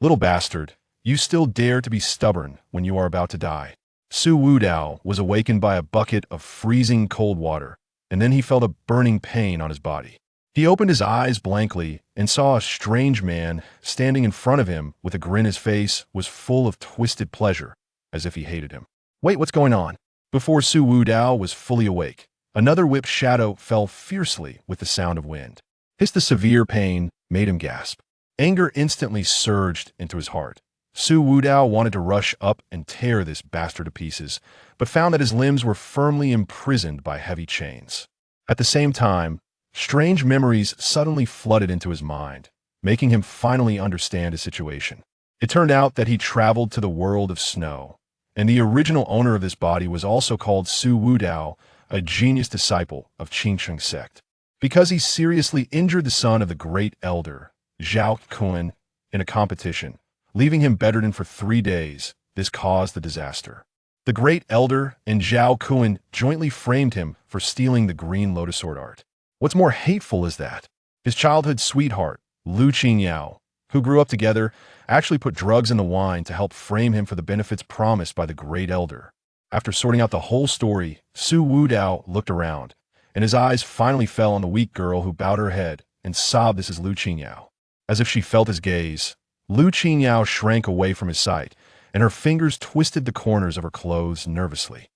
Little bastard, you still dare to be stubborn when you are about to die. Su Wudao was awakened by a bucket of freezing cold water, and then he felt a burning pain on his body. He opened his eyes blankly and saw a strange man standing in front of him with a grin. His face was full of twisted pleasure, as if he hated him. Wait, what's going on? Before Su Wudao was fully awake, another whip shadow fell fiercely with the sound of wind. The severe pain made him gasp. Anger instantly surged into his heart. Su Wudao wanted to rush up and tear this bastard to pieces, but found that his limbs were firmly imprisoned by heavy chains. At the same time, strange memories suddenly flooded into his mind, making him finally understand his situation. It turned out that he traveled to the world of snow, and the original owner of this body was also called Su Wudao, a genius disciple of Qingsheng sect. Because he seriously injured the son of the great elder, Zhao Kun, in a competition, leaving him bedridden for 3 days, this caused the disaster. The great elder and Zhao Kun jointly framed him for stealing the green lotus sword art. What's more hateful is that his childhood sweetheart, Lu Qingyao, who grew up together, actually put drugs in the wine to help frame him for the benefits promised by the great elder. After sorting out the whole story, Su Wudao looked around, and his eyes finally fell on the weak girl who bowed her head and sobbed. This is Lu Qingyao. As if she felt his gaze, Lu Qingyao shrank away from his sight, and her fingers twisted the corners of her clothes nervously.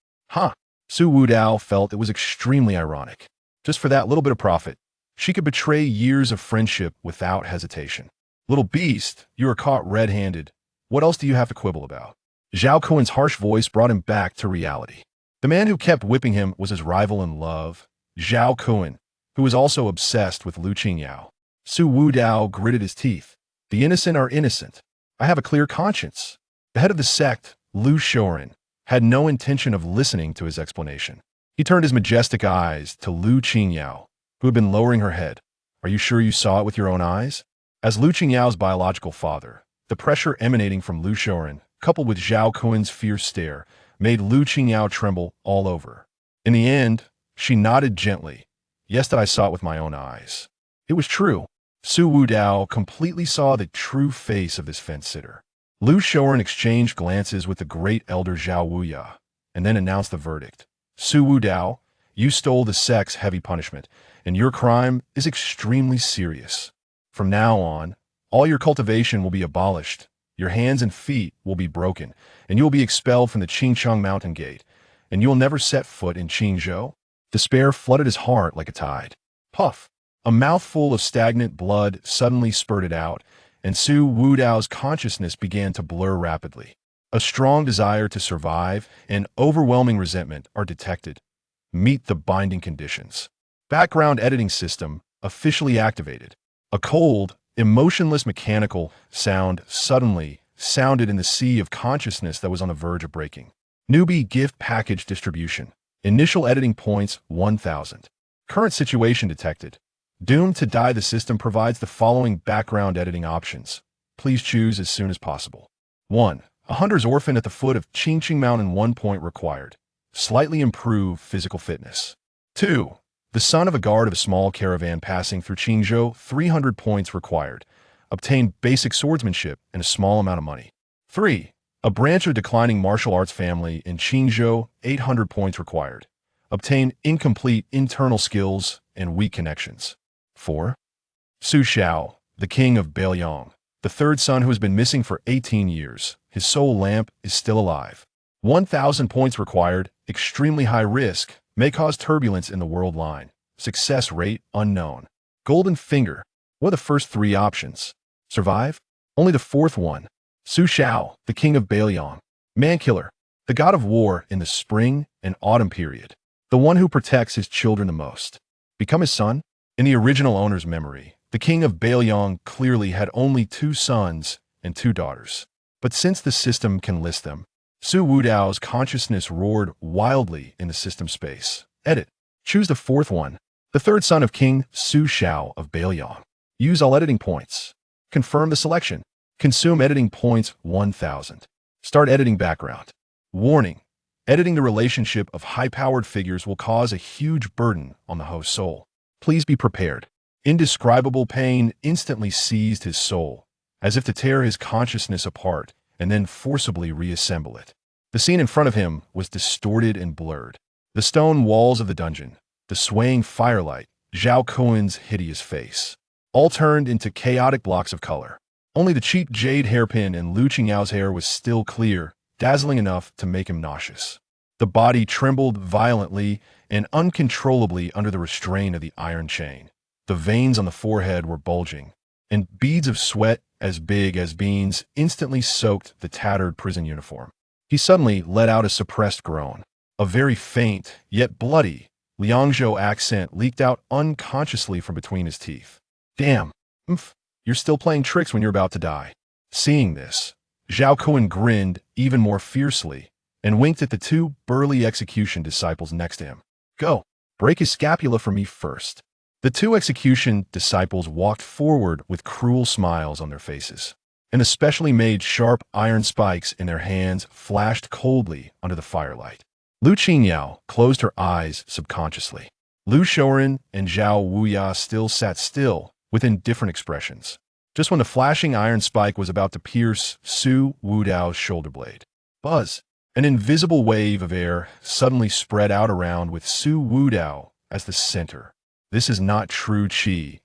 Su Wudao felt it was extremely ironic. Just for that little bit of profit, she could betray years of friendship without hesitation. Little beast, you are caught red-handed. What else do you have to quibble about? Zhao Kun's harsh voice brought him back to reality. The man who kept whipping him was his rival in love, Zhao Kun, who was also obsessed with Lu Qingyao. Su Wudao gritted his teeth. The innocent are innocent. I have a clear conscience. The head of the sect, Lu Shorin, had no intention of listening to his explanation. He turned his majestic eyes to Lu Qingyao, who had been lowering her head. Are you sure you saw it with your own eyes? As Lu Qingyao's biological father, the pressure emanating from Lu Shorin, coupled with Zhao Kun's fierce stare, made Lu Qingyao tremble all over. In the end, she nodded gently. Yes, that I saw it with my own eyes. It was true. Su Wudao completely saw the true face of this fence-sitter. Lu Shorin exchanged glances with the great elder Zhao Wuya, and then announced the verdict. Su Wudao, you stole the sect's heavy punishment, and your crime is extremely serious. From now on, all your cultivation will be abolished, your hands and feet will be broken, and you will be expelled from the Qingcheng Mountain Gate, and you will never set foot in Qingzhou. Despair flooded his heart like a tide. Puff! A mouthful of stagnant blood suddenly spurted out, and Su Wudao's consciousness began to blur rapidly. A strong desire to survive and overwhelming resentment are detected. Meet the binding conditions. Background editing system officially activated. A cold, emotionless mechanical sound suddenly sounded in the sea of consciousness that was on the verge of breaking. Newbie gift package distribution. Initial editing points 1000. Current situation detected. Doomed to die. The system provides the following background editing options. Please choose as soon as possible. 1. A hunter's orphan at the foot of Qingqing Mountain. 1 point required. Slightly improve physical fitness. 2. The son of a guard of a small caravan passing through Qingzhou. 300 points required. Obtain basic swordsmanship and a small amount of money. 3. A branch of declining martial arts family in Qingzhou. 800 points required. Obtain incomplete internal skills and weak connections. 4. Su Xiao, the King of Beiliang, the third son who has been missing for 18 years. His soul lamp is still alive. 1000 points required. Extremely high risk. May cause turbulence in the world line. Success rate unknown. Golden finger. What are the first 3 options? Survive? Only the 4th one. Su Xiao, the King of Beiliang. Mankiller. The god of war in the spring and autumn period. The one who protects his children the most. Become his son? In the original owner's memory, the King of Beiliang clearly had only 2 sons and 2 daughters. But since the system can list them, Su Wudao's consciousness roared wildly in the system space. Edit. Choose the 4th one. The 3rd son of King Su Xiao of Beiliang. Use all editing points. Confirm the selection. Consume editing points 1000. Start editing background. Warning. Editing the relationship of high-powered figures will cause a huge burden on the host's soul. Please be prepared. Indescribable pain instantly seized his soul as if to tear his consciousness apart and then forcibly reassemble it. The scene in front of him was distorted and blurred. The stone walls of the dungeon, the swaying firelight, Zhao Kuan's hideous face, all turned into chaotic blocks of color. Only the cheap jade hairpin in Lu Qingyao's hair was still clear, dazzling enough to make him nauseous. The body trembled violently and uncontrollably under the restraint of the iron chain. The veins on the forehead were bulging, and beads of sweat as big as beans instantly soaked the tattered prison uniform. He suddenly let out a suppressed groan. A very faint, yet bloody, Liangzhou accent leaked out unconsciously from between his teeth. Damn, you're still playing tricks when you're about to die. Seeing this, Zhao Kuan grinned even more fiercely and winked at the two burly execution disciples next to him. Go, break his scapula for me first. The two execution disciples walked forward with cruel smiles on their faces, and the specially made sharp iron spikes in their hands flashed coldly under the firelight. Lu Qingyao closed her eyes subconsciously. Lu Shouren and Zhao Wuya still sat still, with indifferent expressions. Just when the flashing iron spike was about to pierce Su Wudao's shoulder blade. Buzz! An invisible wave of air suddenly spread out around with Su Wudao as the center. This is not true qi,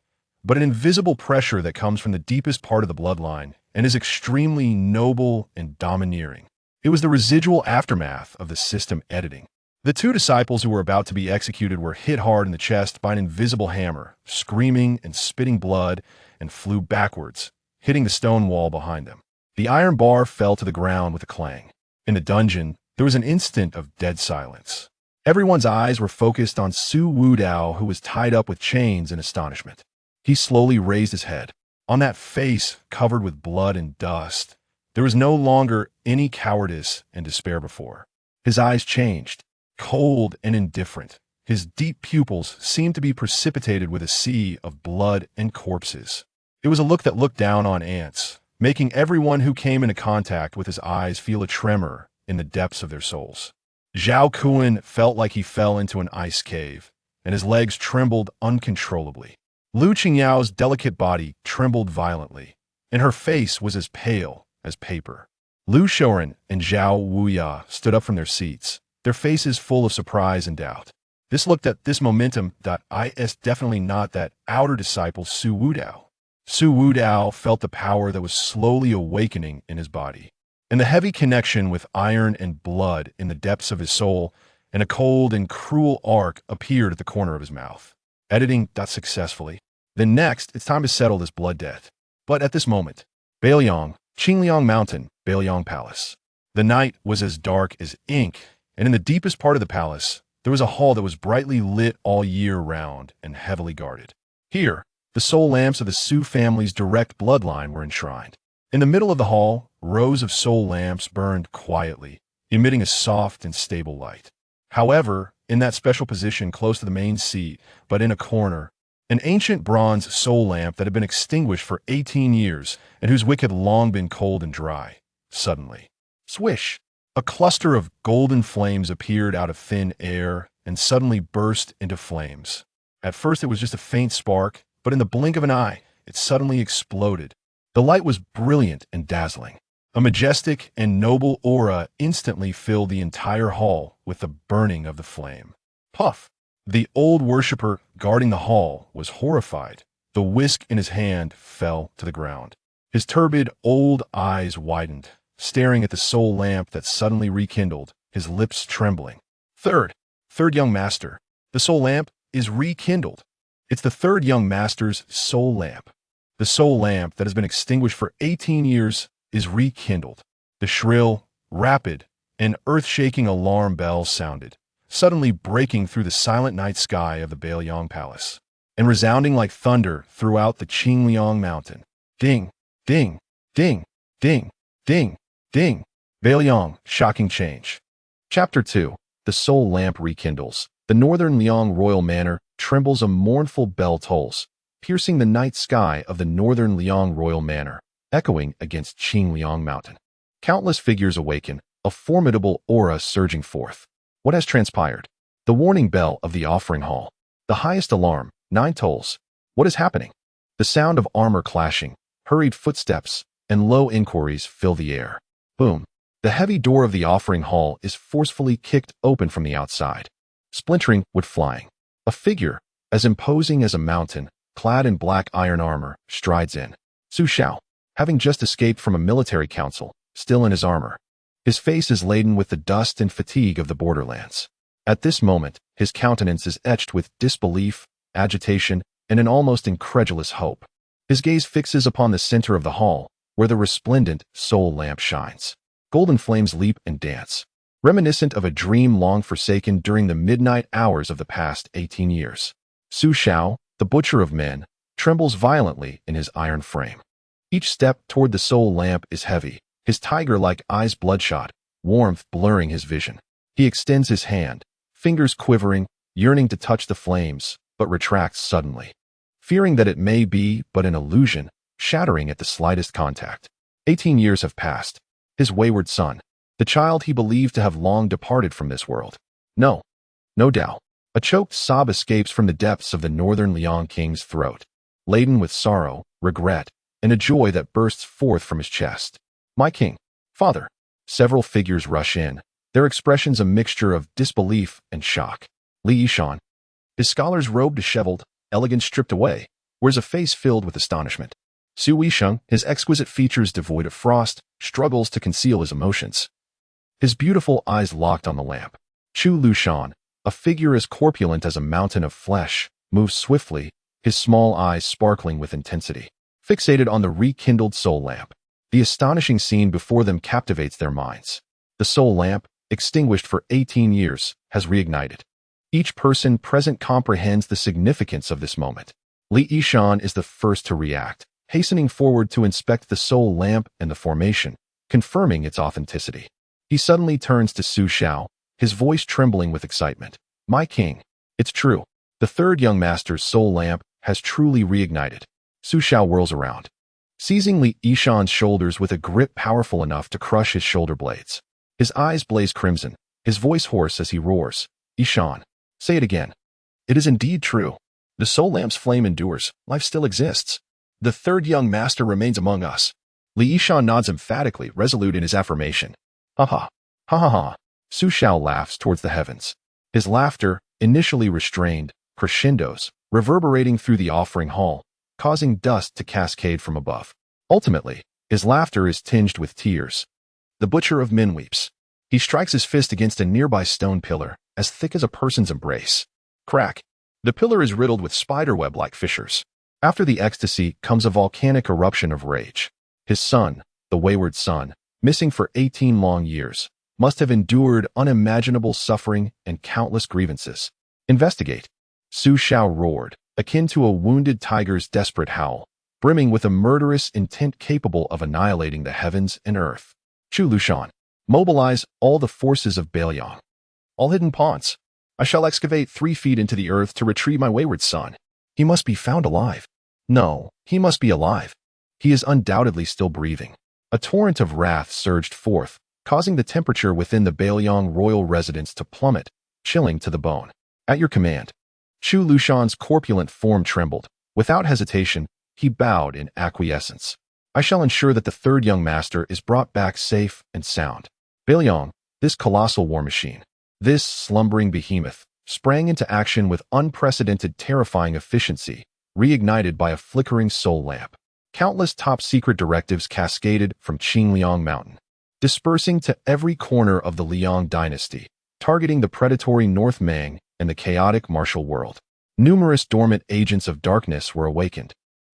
but an invisible pressure that comes from the deepest part of the bloodline and is extremely noble and domineering. It was the residual aftermath of the system editing. The two disciples who were about to be executed were hit hard in the chest by an invisible hammer, screaming and spitting blood, and flew backwards, hitting the stone wall behind them. The iron bar fell to the ground with a clang. In the dungeon, there was an instant of dead silence. Everyone's eyes were focused on Su Wudao, who was tied up with chains in astonishment. He slowly raised his head. On that face, covered with blood and dust, there was no longer any cowardice and despair before. His eyes changed, cold and indifferent. His deep pupils seemed to be precipitated with a sea of blood and corpses. It was a look that looked down on ants, making everyone who came into contact with his eyes feel a tremor in the depths of their souls. Zhao Kuan felt like he fell into an ice cave, and his legs trembled uncontrollably. Lu Qingyao's delicate body trembled violently, and her face was as pale as paper. Lu Shouren and Zhao Wuya stood up from their seats, their faces full of surprise and doubt. This looked at this momentum that is definitely not that outer disciple Su Wudao. Su Wudao felt the power that was slowly awakening in his body, and the heavy connection with iron and blood in the depths of his soul, and a cold and cruel arc appeared at the corner of his mouth. Editing that successfully. Then next, it's time to settle this blood debt. But at this moment, Beiliang, Qingliang Mountain, Beiliang Palace. The night was as dark as ink, and in the deepest part of the palace, there was a hall that was brightly lit all year round and heavily guarded. Here, the soul lamps of the Su family's direct bloodline were enshrined. In the middle of the hall, rows of soul lamps burned quietly, emitting a soft and stable light. However, in that special position close to the main seat, but in a corner, an ancient bronze soul lamp that had been extinguished for 18 years and whose wick had long been cold and dry. Suddenly, swish! A cluster of golden flames appeared out of thin air and suddenly burst into flames. At first it was just a faint spark, but in the blink of an eye, it suddenly exploded. The light was brilliant and dazzling. A majestic and noble aura instantly filled the entire hall with the burning of the flame. Puff! The old worshipper guarding the hall was horrified. The whisk in his hand fell to the ground. His turbid old eyes widened, staring at the soul lamp that suddenly rekindled, his lips trembling. Third young master. The soul lamp is rekindled. It's the third young master's soul lamp. The soul lamp that has been extinguished for 18 years is rekindled. The shrill, rapid, and earth-shaking alarm bell sounded, suddenly breaking through the silent night sky of the Beiliang Palace, and resounding like thunder throughout the Qingliang Mountain. Ding, ding, ding, ding, ding, ding. Beiliang, shocking change. Chapter 2. The soul lamp rekindles. The northern Liang royal manor trembles, a mournful bell tolls, piercing the night sky of the northern Liang royal manor, echoing against Qingliang Mountain. Countless figures awaken, a formidable aura surging forth. What has transpired? The warning bell of the offering hall. The highest alarm, 9 tolls. What is happening? The sound of armor clashing, hurried footsteps, and low inquiries fill the air. Boom. The heavy door of the offering hall is forcefully kicked open from the outside, splintering wood flying. A figure, as imposing as a mountain, clad in black iron armor, strides in. Su Xiao, having just escaped from a military council, still in his armor. His face is laden with the dust and fatigue of the borderlands. At this moment, his countenance is etched with disbelief, agitation, and an almost incredulous hope. His gaze fixes upon the center of the hall, where the resplendent soul lamp shines. Golden flames leap and dance, reminiscent of a dream long forsaken during the midnight hours of the past 18 years. Su Xiao, the butcher of men, trembles violently in his iron frame. Each step toward the soul lamp is heavy, his tiger-like eyes bloodshot, warmth blurring his vision. He extends his hand, fingers quivering, yearning to touch the flames, but retracts suddenly, fearing that it may be but an illusion, shattering at the slightest contact. 18 years have passed. His wayward son, the child he believed to have long departed from this world. No doubt. A choked sob escapes from the depths of the northern Liang king's throat, laden with sorrow, regret, and a joy that bursts forth from his chest. My king, father. Several figures rush in, their expressions a mixture of disbelief and shock. Li Yishan, his scholar's robe disheveled, elegance stripped away, wears a face filled with astonishment. Su Weisheng, his exquisite features devoid of frost, struggles to conceal his emotions. His beautiful eyes locked on the lamp. Chu Lushan, a figure as corpulent as a mountain of flesh, moves swiftly, his small eyes sparkling with intensity, fixated on the rekindled soul lamp. The astonishing scene before them captivates their minds. The soul lamp, extinguished for 18 years, has reignited. Each person present comprehends the significance of this moment. Li Yishan is the first to react, hastening forward to inspect the soul lamp and the formation, confirming its authenticity. He suddenly turns to Su Xiao, his voice trembling with excitement. My king, it's true. The third young master's soul lamp has truly reignited. Su Xiao whirls around, seizing Li Yishan's shoulders with a grip powerful enough to crush his shoulder blades. His eyes blaze crimson, his voice hoarse as he roars. Yishan, say it again. It is indeed true. The soul lamp's flame endures, life still exists. The third young master remains among us. Li Yishan nods emphatically, resolute in his affirmation. Ha ha. Ha ha ha. Su Xiao laughs towards the heavens. His laughter, initially restrained, crescendos, reverberating through the offering hall, causing dust to cascade from above. Ultimately, his laughter is tinged with tears. The butcher of men weeps. He strikes his fist against a nearby stone pillar, as thick as a person's embrace. Crack. The pillar is riddled with spiderweb-like fissures. After the ecstasy comes a volcanic eruption of rage. His son, the wayward son, missing for 18 long years, must have endured unimaginable suffering and countless grievances. Investigate. Su Xiao roared, akin to a wounded tiger's desperate howl, brimming with a murderous intent capable of annihilating the heavens and earth. Chu Lushan, mobilize all the forces of Beiliang. All hidden pawns. I shall excavate 3 feet into the earth to retrieve my wayward son. He must be found alive. No, he must be alive. He is undoubtedly still breathing. A torrent of wrath surged forth, causing the temperature within the Beiliang royal residence to plummet, chilling to the bone. At your command. Chu Lushan's corpulent form trembled. Without hesitation, he bowed in acquiescence. I shall ensure that the third young master is brought back safe and sound. Beiliang, this colossal war machine, this slumbering behemoth, sprang into action with unprecedented terrifying efficiency, reignited by a flickering soul lamp. Countless top-secret directives cascaded from Qingliang Mountain, dispersing to every corner of the Liang dynasty, targeting the predatory North Mang and the chaotic martial world. Numerous dormant agents of darkness were awakened,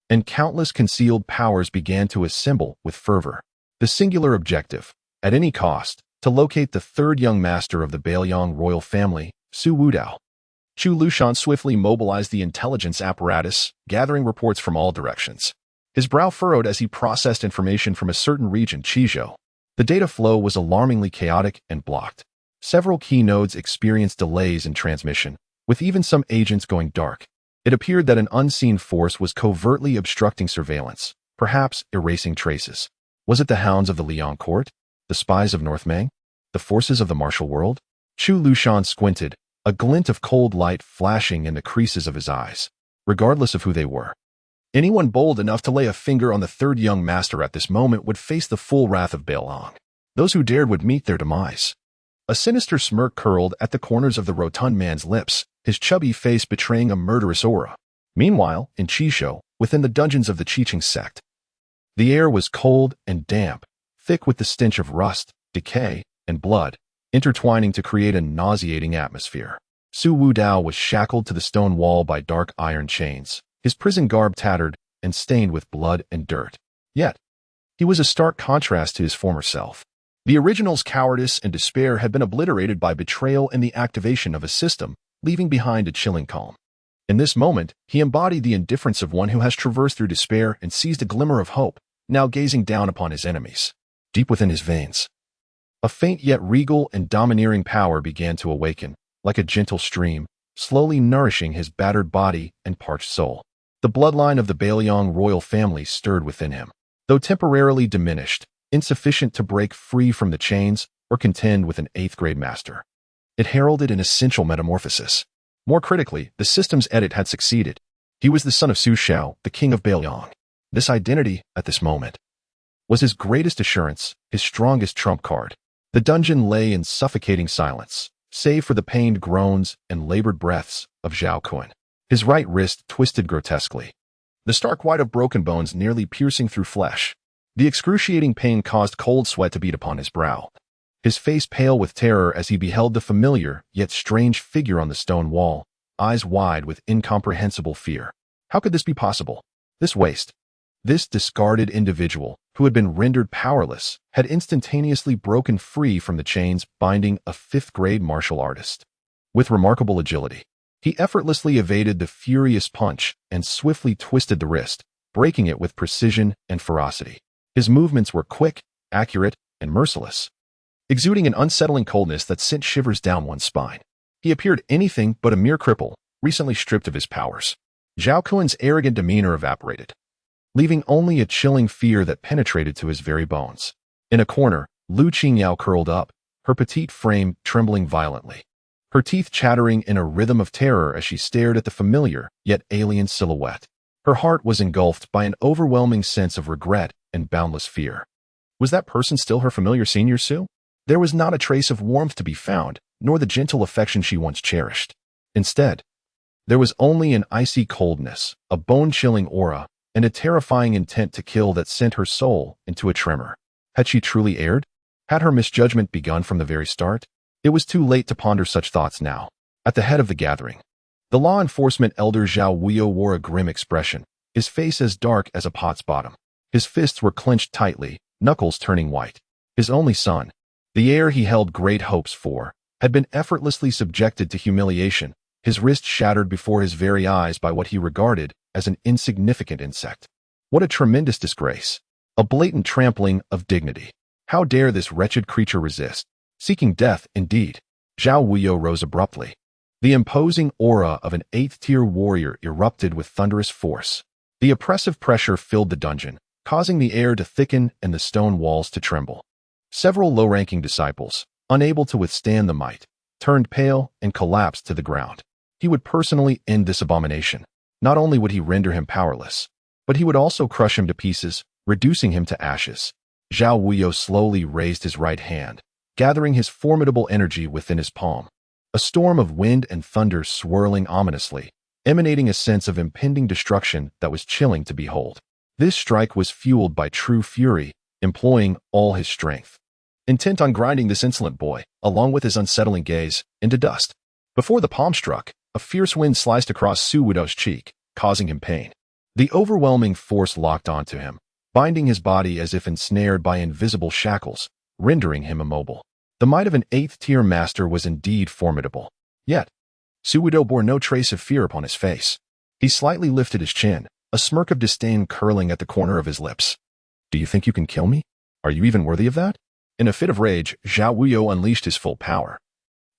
and countless concealed powers began to assemble with fervor. The singular objective, at any cost, to locate the third young master of the Beiliang royal family, Su Wudao. Chu Lushan swiftly mobilized the intelligence apparatus, gathering reports from all directions. His brow furrowed as he processed information from a certain region, Qizhou. The data flow was alarmingly chaotic and blocked. Several key nodes experienced delays in transmission, with even some agents going dark. It appeared that an unseen force was covertly obstructing surveillance, perhaps erasing traces. Was it the hounds of the Liang court? The spies of North Mang? The forces of the martial world? Chu Lushan squinted, a glint of cold light flashing in the creases of his eyes. Regardless of who they were, Anyone bold enough to lay a finger on the third young master at this moment would face the full wrath of Beiliang. Those who dared would meet their demise. A sinister smirk curled at the corners of the rotund man's lips, his chubby face betraying a murderous aura. Meanwhile, in Chisho, within the dungeons of the Chicheng sect, the air was cold and damp, thick with the stench of rust, decay, and blood, intertwining to create a nauseating atmosphere. Su Wudao was shackled to the stone wall by dark iron chains, his prison garb tattered and stained with blood and dirt. Yet, he was a stark contrast to his former self. The original's cowardice and despair had been obliterated by betrayal and the activation of a system, leaving behind a chilling calm. In this moment, he embodied the indifference of one who has traversed through despair and seized a glimmer of hope, now gazing down upon his enemies. Deep within his veins, a faint yet regal and domineering power began to awaken, like a gentle stream, slowly nourishing his battered body and parched soul. The bloodline of the Beiliang royal family stirred within him. Though temporarily diminished, insufficient to break free from the chains or contend with an 8th-grade master, it heralded an essential metamorphosis. More critically, the system's edit had succeeded. He was the son of Su Xiao, the King of Beiliang. This identity, at this moment, was his greatest assurance, his strongest trump card. The dungeon lay in suffocating silence, save for the pained groans and labored breaths of Zhao Kun. His right wrist twisted grotesquely, the stark white of broken bones nearly piercing through flesh. The excruciating pain caused cold sweat to beat upon his brow, his face pale with terror as he beheld the familiar yet strange figure on the stone wall, eyes wide with incomprehensible fear. How could this be possible? This waste, this discarded individual, who had been rendered powerless, had instantaneously broken free from the chains binding a 5th-grade martial artist. With remarkable agility, he effortlessly evaded the furious punch and swiftly twisted the wrist, breaking it with precision and ferocity. His movements were quick, accurate, and merciless, exuding an unsettling coldness that sent shivers down one's spine. He appeared anything but a mere cripple, recently stripped of his powers. Zhao Kun's arrogant demeanor evaporated, leaving only a chilling fear that penetrated to his very bones. In a corner, Lu Qingyao curled up, her petite frame trembling violently, her teeth chattering in a rhythm of terror as she stared at the familiar yet alien silhouette. Her heart was engulfed by an overwhelming sense of regret and boundless fear. Was that person still her familiar senior Su? There was not a trace of warmth to be found, nor the gentle affection she once cherished. Instead, there was only an icy coldness, a bone-chilling aura, and a terrifying intent to kill that sent her soul into a tremor. Had she truly erred? Had her misjudgment begun from the very start? It was too late to ponder such thoughts now. At the head of the gathering, the law enforcement elder Zhao Wuyo wore a grim expression, his face as dark as a pot's bottom. His fists were clenched tightly, knuckles turning white. His only son, the heir he held great hopes for, had been effortlessly subjected to humiliation, his wrist shattered before his very eyes by what he regarded as an insignificant insect. What a tremendous disgrace. A blatant trampling of dignity. How dare this wretched creature resist? Seeking death, indeed. Zhao Wuyo rose abruptly. The imposing aura of an 8th-tier warrior erupted with thunderous force. The oppressive pressure filled the dungeon, causing the air to thicken and the stone walls to tremble. Several low-ranking disciples, unable to withstand the might, turned pale and collapsed to the ground. He would personally end this abomination. Not only would he render him powerless, but he would also crush him to pieces, reducing him to ashes. Zhao Wuyo slowly raised his right hand, gathering his formidable energy within his palm. A storm of wind and thunder swirling ominously, emanating a sense of impending destruction that was chilling to behold. This strike was fueled by true fury, employing all his strength, intent on grinding this insolent boy, along with his unsettling gaze, into dust. Before the palm struck, a fierce wind sliced across Su Wudao's cheek, causing him pain. The overwhelming force locked onto him, binding his body as if ensnared by invisible shackles, rendering him immobile. The might of an 8th-tier master was indeed formidable. Yet, Su Wudao bore no trace of fear upon his face. He slightly lifted his chin, a smirk of disdain curling at the corner of his lips. Do you think you can kill me? Are you even worthy of that? In a fit of rage, Zhao Wuyo unleashed his full power,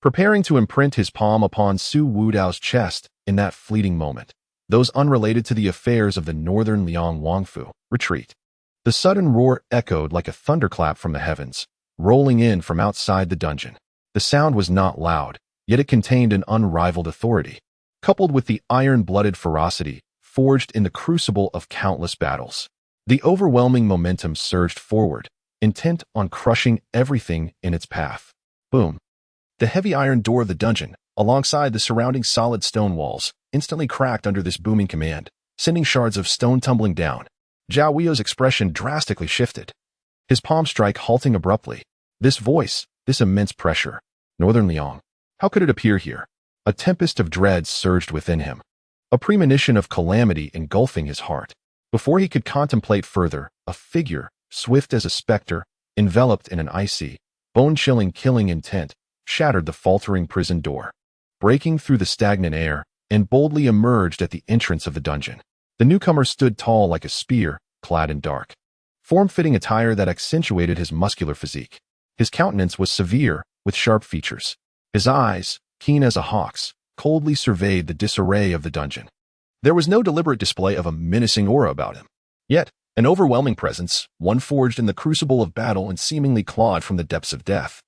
preparing to imprint his palm upon Su Wudao's chest in that fleeting moment. Those unrelated to the affairs of the northern Liang Wangfu retreat. The sudden roar echoed like a thunderclap from the heavens, rolling in from outside the dungeon. The sound was not loud, yet it contained an unrivaled authority. Coupled with the iron-blooded ferocity, forged in the crucible of countless battles. The overwhelming momentum surged forward, intent on crushing everything in its path. Boom! The heavy iron door of the dungeon, alongside the surrounding solid stone walls, instantly cracked under this booming command, sending shards of stone tumbling down. Zhao Wuyo's expression drastically shifted, his palm strike halting abruptly. This voice, this immense pressure. Northern Liang. How could it appear here? A tempest of dread surged within him, a premonition of calamity engulfing his heart. Before he could contemplate further, a figure, swift as a specter, enveloped in an icy, bone-chilling killing intent, shattered the faltering prison door, breaking through the stagnant air, and boldly emerged at the entrance of the dungeon. The newcomer stood tall like a spear, clad in dark, form-fitting attire that accentuated his muscular physique. His countenance was severe, with sharp features. His eyes, keen as a hawk's, coldly surveyed the disarray of the dungeon. There was no deliberate display of a menacing aura about him. Yet, an overwhelming presence, one forged in the crucible of battle and seemingly clawed from the depths of death,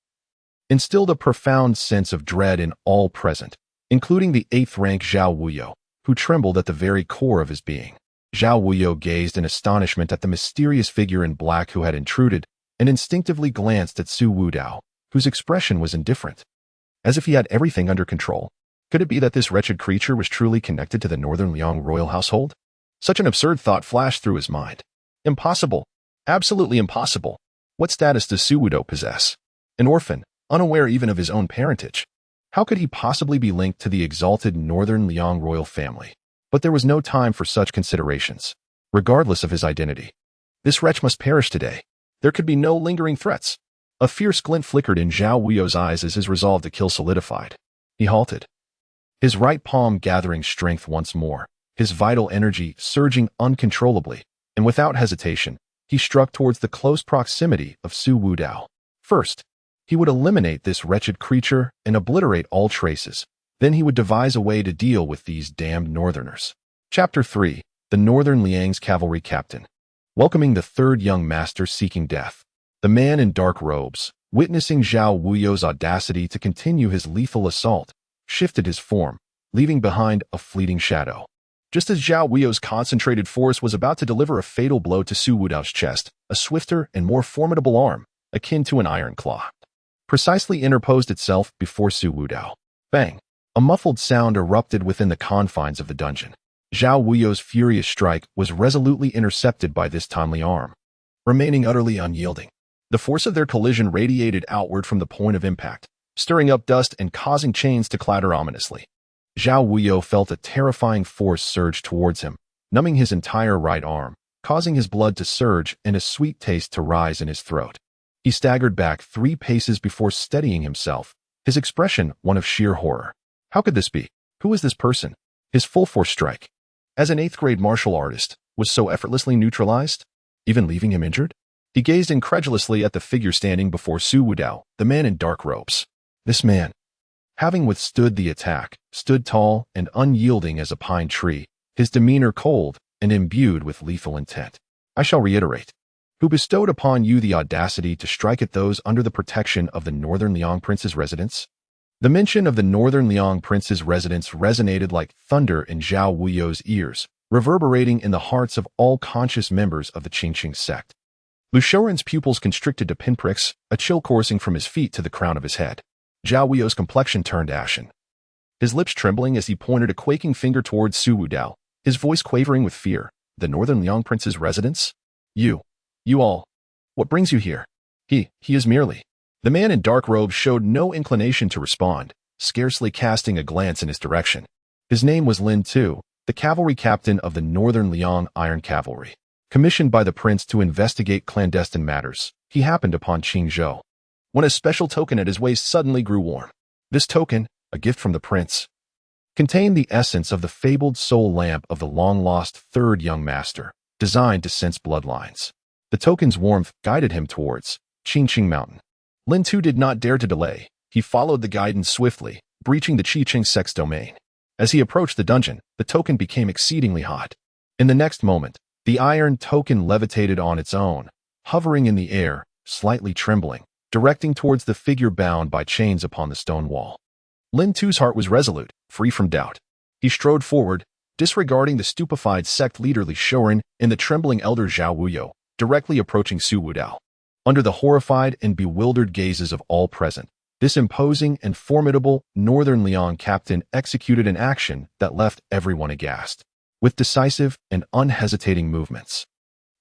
instilled a profound sense of dread in all present, including the 8th-rank Zhao Wuyo, who trembled at the very core of his being. Zhao Wuyo gazed in astonishment at the mysterious figure in black who had intruded, and instinctively glanced at Su Wudao, whose expression was indifferent, as if he had everything under control. Could it be that this wretched creature was truly connected to the Northern Liang royal household? Such an absurd thought flashed through his mind. Impossible. Absolutely impossible. What status does Su Wudao possess? An orphan, unaware even of his own parentage. How could he possibly be linked to the exalted Northern Liang royal family? But there was no time for such considerations, regardless of his identity. This wretch must perish today. There could be no lingering threats. A fierce glint flickered in Zhao Wuyo's eyes as his resolve to kill solidified. He halted, his right palm gathering strength once more, his vital energy surging uncontrollably, and without hesitation, he struck towards the close proximity of Su Wudao. First, he would eliminate this wretched creature and obliterate all traces. Then he would devise a way to deal with these damned northerners. Chapter 3. The Northern Liang's Cavalry Captain. Welcoming the third young master seeking death. The man in dark robes, witnessing Zhao Wuyo's audacity to continue his lethal assault, shifted his form, leaving behind a fleeting shadow. Just as Zhao Wuyo's concentrated force was about to deliver a fatal blow to Su Wudao's chest, a swifter and more formidable arm, akin to an iron claw, precisely interposed itself before Su Wudao. Bang! A muffled sound erupted within the confines of the dungeon. Zhao Wuyo's furious strike was resolutely intercepted by this timely arm, remaining utterly unyielding. The force of their collision radiated outward from the point of impact, stirring up dust and causing chains to clatter ominously. Zhao Wuyo felt a terrifying force surge towards him, numbing his entire right arm, causing his blood to surge and a sweet taste to rise in his throat. He staggered back 3 paces before steadying himself, his expression one of sheer horror. How could this be? Who was this person? His full-force strike, as an 8th-grade martial artist, was so effortlessly neutralized, even leaving him injured? He gazed incredulously at the figure standing before Su Wudao, the man in dark robes. This man, having withstood the attack, stood tall and unyielding as a pine tree, his demeanor cold and imbued with lethal intent. I shall reiterate, who bestowed upon you the audacity to strike at those under the protection of the Northern Liang Prince's residence? The mention of the Northern Liang Prince's residence resonated like thunder in Zhao Wuyo's ears, reverberating in the hearts of all conscious members of the Qingqing sect. Lu Shouren's pupils constricted to pinpricks, a chill coursing from his feet to the crown of his head. Zhao Wuyo's complexion turned ashen, his lips trembling as he pointed a quaking finger towards Su Wudao, his voice quavering with fear. The Northern Liang Prince's residence? You all. What brings you here? He is merely. The man in dark robes showed no inclination to respond, scarcely casting a glance in his direction. His name was Lin Tu, the cavalry captain of the Northern Liang Iron Cavalry. Commissioned by the prince to investigate clandestine matters, he happened upon Qingzhou, when a special token at his waist suddenly grew warm. This token, a gift from the prince, contained the essence of the fabled soul lamp of the long-lost third young master, designed to sense bloodlines. The token's warmth guided him towards Qingqing Mountain. Lin Tu did not dare to delay. He followed the guidance swiftly, breaching the Qingqing sect's domain. As he approached the dungeon, the token became exceedingly hot. In the next moment, the iron token levitated on its own, hovering in the air, slightly trembling, directing towards the figure bound by chains upon the stone wall. Lin Tu's heart was resolute, free from doubt. He strode forward, disregarding the stupefied sect leader Li Shouren and the trembling elder Zhao Wuyo, directly approaching Su Wudao. Under the horrified and bewildered gazes of all present, this imposing and formidable Northern Liang captain executed an action that left everyone aghast. With decisive and unhesitating movements,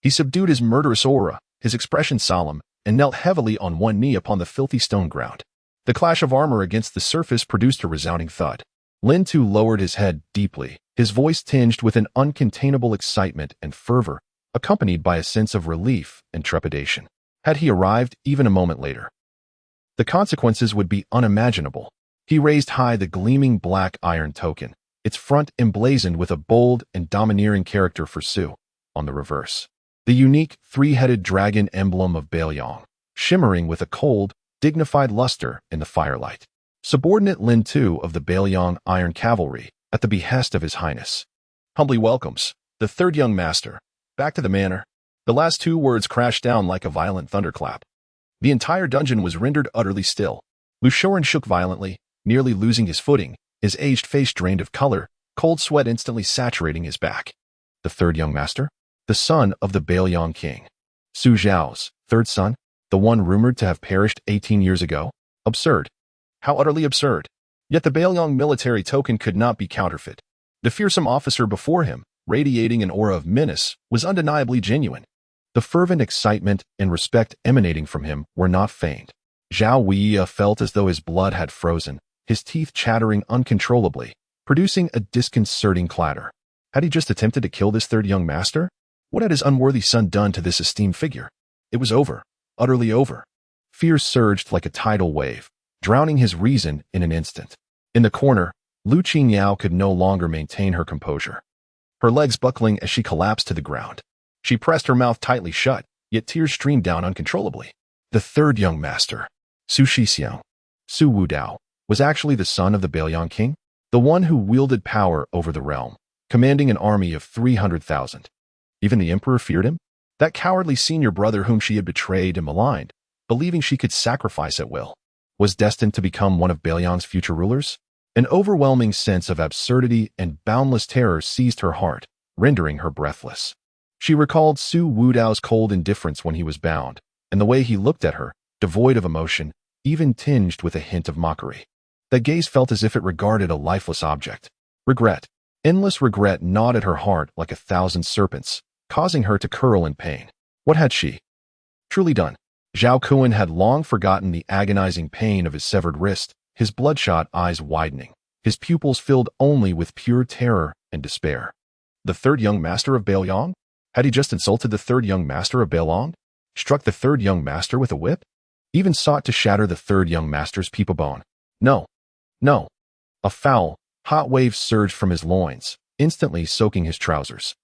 he subdued his murderous aura, his expression solemn, and knelt heavily on one knee upon the filthy stone ground. The clash of armor against the surface produced a resounding thud. Lin Tu lowered his head deeply, his voice tinged with an uncontainable excitement and fervor, accompanied by a sense of relief and trepidation. Had he arrived even a moment later, the consequences would be unimaginable. He raised high the gleaming black iron token, its front emblazoned with a bold and domineering character for Su. On the reverse, the unique three-headed dragon emblem of Beiliang, shimmering with a cold, dignified luster in the firelight. Subordinate Lin Tu of the Beiliang Iron Cavalry, at the behest of His Highness, humbly welcomes the third young master back to the manor. The last two words crashed down like a violent thunderclap. The entire dungeon was rendered utterly still. Li Shouren shook violently, nearly losing his footing, his aged face drained of color, cold sweat instantly saturating his back. The third young master? The son of the Beiliang king. Su Zhao's third son? The one rumored to have perished 18 years ago? Absurd. How utterly absurd. Yet the Beiliang military token could not be counterfeit. The fearsome officer before him, radiating an aura of menace, was undeniably genuine. The fervent excitement and respect emanating from him were not feigned. Zhao Wuyi felt as though his blood had frozen, his teeth chattering uncontrollably, producing a disconcerting clatter. Had he just attempted to kill this third young master? What had his unworthy son done to this esteemed figure? It was over, utterly over. Fear surged like a tidal wave, drowning his reason in an instant. In the corner, Lu Qingyao could no longer maintain her composure, her legs buckling as she collapsed to the ground. She pressed her mouth tightly shut, yet tears streamed down uncontrollably. The third young master, Su Shixiang, Su Wudao, was actually the son of the Beiliang king, the one who wielded power over the realm, commanding an army of 300,000. Even the emperor feared him? That cowardly senior brother whom she had betrayed and maligned, believing she could sacrifice at will, was destined to become one of Beiliang's future rulers? An overwhelming sense of absurdity and boundless terror seized her heart, rendering her breathless. She recalled Su Wudao's cold indifference when he was bound, and the way he looked at her, devoid of emotion, even tinged with a hint of mockery. That gaze felt as if it regarded a lifeless object. Regret, endless regret gnawed at her heart like 1,000 serpents, causing her to curl in pain. What had she truly done? Zhao Kuan had long forgotten the agonizing pain of his severed wrist, his bloodshot eyes widening, his pupils filled only with pure terror and despair. The third young master of Beiliang? Had he just insulted the third young master of Beiliang? Struck the third young master with a whip? Even sought to shatter the third young master's peepa bone? No. No. A foul, hot wave surged from his loins, instantly soaking his trousers.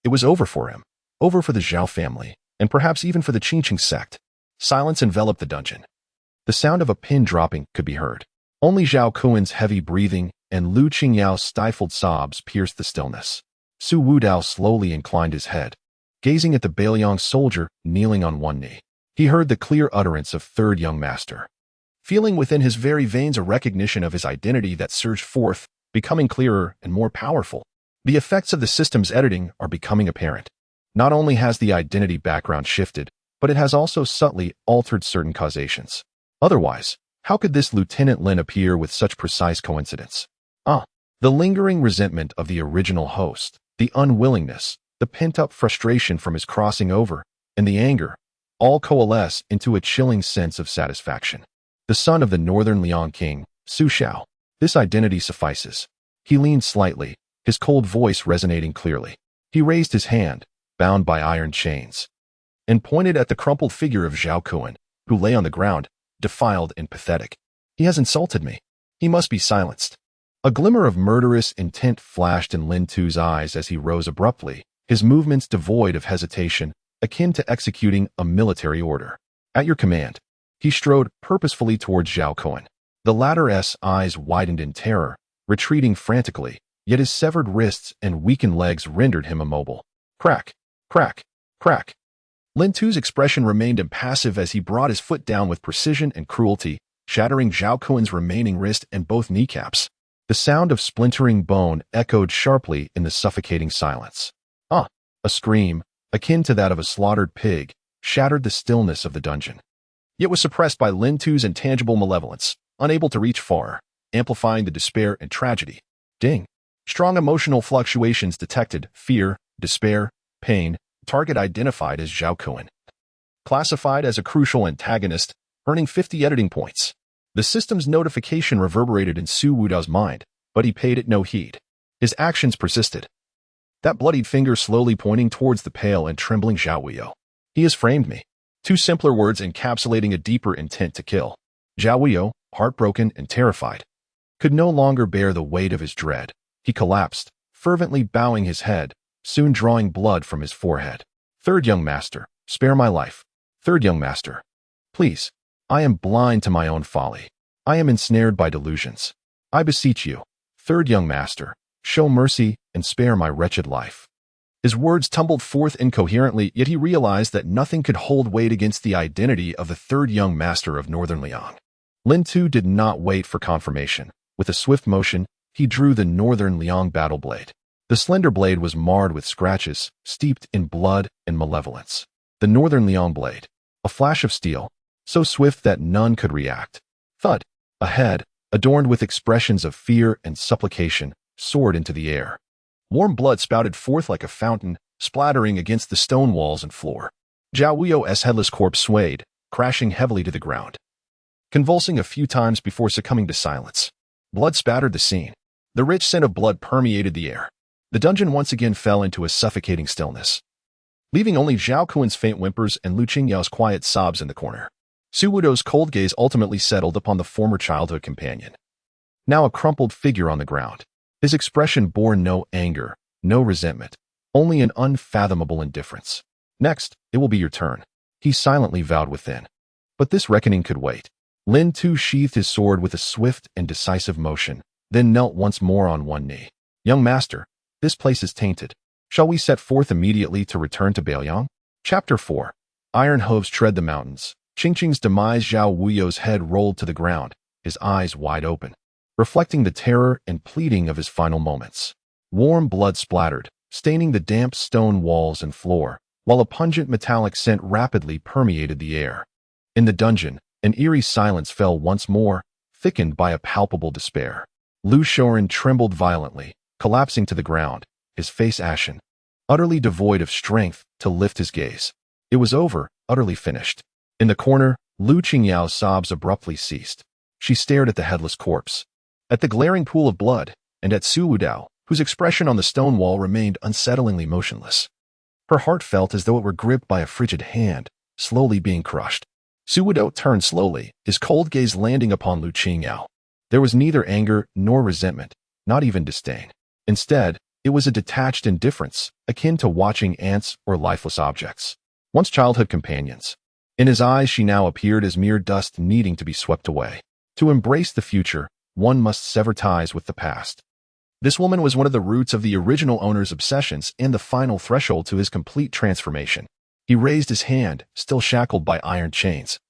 It was over for him, over for the Zhao family, and perhaps even for the Qingqing sect. Silence enveloped the dungeon. The sound of a pin dropping could be heard. Only Zhao Kuan's heavy breathing and Lu Qingyao's stifled sobs pierced the stillness. Su Wudao slowly inclined his head, gazing at the Beiliang soldier kneeling on one knee. He heard the clear utterance of third young master. Feeling within his very veins a recognition of his identity that surged forth, becoming clearer and more powerful. The effects of the system's editing are becoming apparent. Not only has the identity background shifted, but it has also subtly altered certain causations. Otherwise, how could this Lieutenant Lin appear with such precise coincidence? The lingering resentment of the original host, the unwillingness, the pent-up frustration from his crossing over, and the anger, all coalesce into a chilling sense of satisfaction. The son of the Northern Liang king, Su Xiao. This identity suffices. He leaned slightly, his cold voice resonating clearly. He raised his hand, bound by iron chains, and pointed at the crumpled figure of Zhao Kuan, who lay on the ground, defiled and pathetic. He has insulted me. He must be silenced. A glimmer of murderous intent flashed in Lin Tu's eyes as he rose abruptly, his movements devoid of hesitation, akin to executing a military order. At your command. He strode purposefully towards Zhao Kuan. The latter's eyes widened in terror, retreating frantically, yet his severed wrists and weakened legs rendered him immobile. Crack, crack, crack. Lin Tu's expression remained impassive as he brought his foot down with precision and cruelty, shattering Zhao Kuan's remaining wrist and both kneecaps. The sound of splintering bone echoed sharply in the suffocating silence. Ah! A scream, akin to that of a slaughtered pig, shattered the stillness of the dungeon. Yet was suppressed by Lin Tu's intangible malevolence, unable to reach far, amplifying the despair and tragedy. Ding! Strong emotional fluctuations detected: fear, despair, pain. Target identified as Zhao Kun. Classified as a crucial antagonist, earning 50 editing points. The system's notification reverberated in Su Wudao's mind, but he paid it no heed. His actions persisted. That bloodied finger slowly pointing towards the pale and trembling Zhao Wuyo. He has framed me. Two simpler words encapsulating a deeper intent to kill. Zhao Wuyo, heartbroken and terrified, could no longer bear the weight of his dread. He collapsed, fervently bowing his head, soon drawing blood from his forehead. Third young master, spare my life. Third young master. Please. I am blind to my own folly. I am ensnared by delusions. I beseech you, third young master, show mercy and spare my wretched life. His words tumbled forth incoherently, yet he realized that nothing could hold weight against the identity of the third young master of Northern Liang. Lin Tu did not wait for confirmation. With a swift motion, he drew the Northern Liang battle blade. The slender blade was marred with scratches, steeped in blood and malevolence. The Northern Liang blade, a flash of steel, so swift that none could react. Thud! A head, adorned with expressions of fear and supplication, soared into the air. Warm blood spouted forth like a fountain, splattering against the stone walls and floor. Zhao Wuyo's headless corpse swayed, crashing heavily to the ground, convulsing a few times before succumbing to silence. Blood spattered the scene. The rich scent of blood permeated the air. The dungeon once again fell into a suffocating stillness, leaving only Zhao Kun's faint whimpers and Lu Qingyao's quiet sobs in the corner. Su Wudao's cold gaze ultimately settled upon the former childhood companion, now a crumpled figure on the ground. His expression bore no anger, no resentment, only an unfathomable indifference. Next, it will be your turn, he silently vowed within. But this reckoning could wait. Lin Tu sheathed his sword with a swift and decisive motion, then knelt once more on one knee. Young master, this place is tainted. Shall we set forth immediately to return to Beiliang? Chapter 4. Iron hooves tread the mountains. Qingqing's demise. Zhao Wuyo's head rolled to the ground, his eyes wide open, reflecting the terror and pleading of his final moments. Warm blood splattered, staining the damp stone walls and floor, while a pungent metallic scent rapidly permeated the air. In the dungeon, an eerie silence fell once more, thickened by a palpable despair. Lu Shoren trembled violently, collapsing to the ground, his face ashen, utterly devoid of strength to lift his gaze. It was over, utterly finished. In the corner, Lu Qingyao's sobs abruptly ceased. She stared at the headless corpse, at the glaring pool of blood, and at Su Wudao, whose expression on the stone wall remained unsettlingly motionless. Her heart felt as though it were gripped by a frigid hand, slowly being crushed. Su Wudao turned slowly, his cold gaze landing upon Lu Qingyao. There was neither anger nor resentment, not even disdain. Instead, it was a detached indifference, akin to watching ants or lifeless objects, once childhood companions. In his eyes she now appeared as mere dust needing to be swept away. To embrace the future, one must sever ties with the past. This woman was one of the roots of the original owner's obsessions and the final threshold to his complete transformation. He raised his hand, still shackled by iron chains,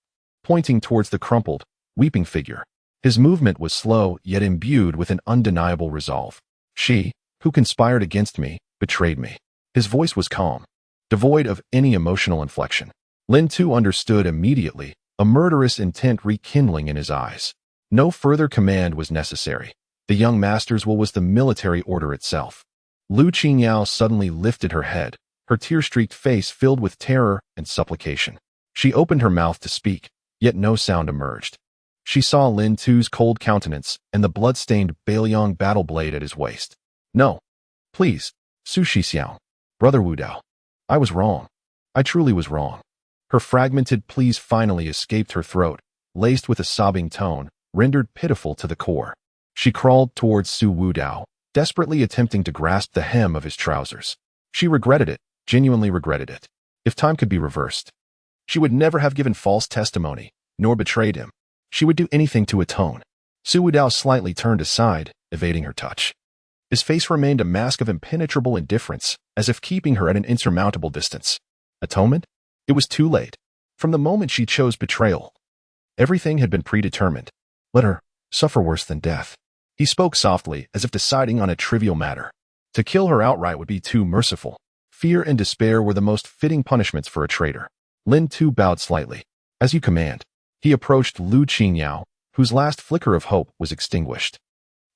pointing towards the crumpled, weeping figure. His movement was slow, yet imbued with an undeniable resolve. She, who conspired against me, betrayed me. His voice was calm, devoid of any emotional inflection. Lin Tu understood immediately, a murderous intent rekindling in his eyes. No further command was necessary. The young master's will was the military order itself. Lu Qingyao suddenly lifted her head, her tear-streaked face filled with terror and supplication. She opened her mouth to speak, yet no sound emerged. She saw Lin Tu's cold countenance and the blood-stained Beiliang battle blade at his waist. No. Please, Su Shixiao. Brother Wudao. I was wrong. I truly was wrong. Her fragmented pleas finally escaped her throat, laced with a sobbing tone, rendered pitiful to the core. She crawled towards Su Wudao, desperately attempting to grasp the hem of his trousers. She regretted it, genuinely regretted it. If time could be reversed, she would never have given false testimony, nor betrayed him. She would do anything to atone. Su Wudao slightly turned aside, evading her touch. His face remained a mask of impenetrable indifference, as if keeping her at an insurmountable distance. Atonement? It was too late. From the moment she chose betrayal, everything had been predetermined. Let her suffer worse than death. He spoke softly, as if deciding on a trivial matter. To kill her outright would be too merciful. Fear and despair were the most fitting punishments for a traitor. Lin Tu bowed slightly. As you command. He approached Lu Qingyao, whose last flicker of hope was extinguished.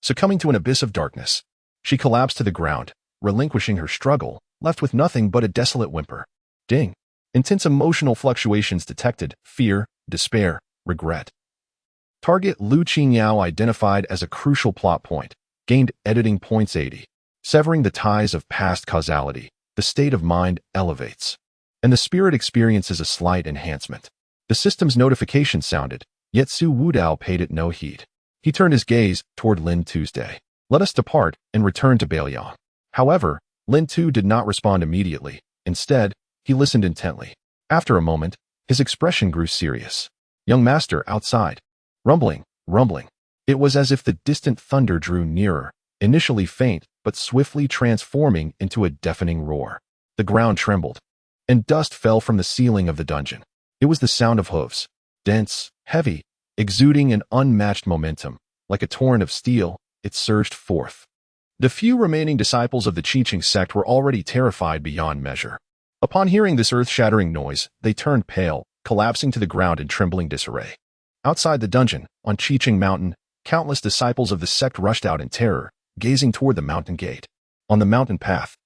Succumbing to an abyss of darkness, she collapsed to the ground, relinquishing her struggle, left with nothing but a desolate whimper. Ding. Intense emotional fluctuations detected: fear, despair, regret. Target Lu Qingyao identified as a crucial plot point, gained editing points 80. Severing the ties of past causality, the state of mind elevates, and the spirit experiences a slight enhancement. The system's notification sounded, yet Su Wudao paid it no heed. He turned his gaze toward Lin Tuesday. Let us depart and return to Beiliang. However, Lin Tu did not respond immediately. Instead, he listened intently. After a moment, his expression grew serious. Young master outside. Rumbling, rumbling. It was as if the distant thunder drew nearer, initially faint, but swiftly transforming into a deafening roar. The ground trembled, and dust fell from the ceiling of the dungeon. It was the sound of hooves, dense, heavy, exuding an unmatched momentum. Like a torrent of steel, it surged forth. The few remaining disciples of the Qiqing sect were already terrified beyond measure. Upon hearing this earth-shattering noise, they turned pale, collapsing to the ground in trembling disarray. Outside the dungeon, on Qiqing Mountain, countless disciples of the sect rushed out in terror, gazing toward the mountain gate. On the mountain path,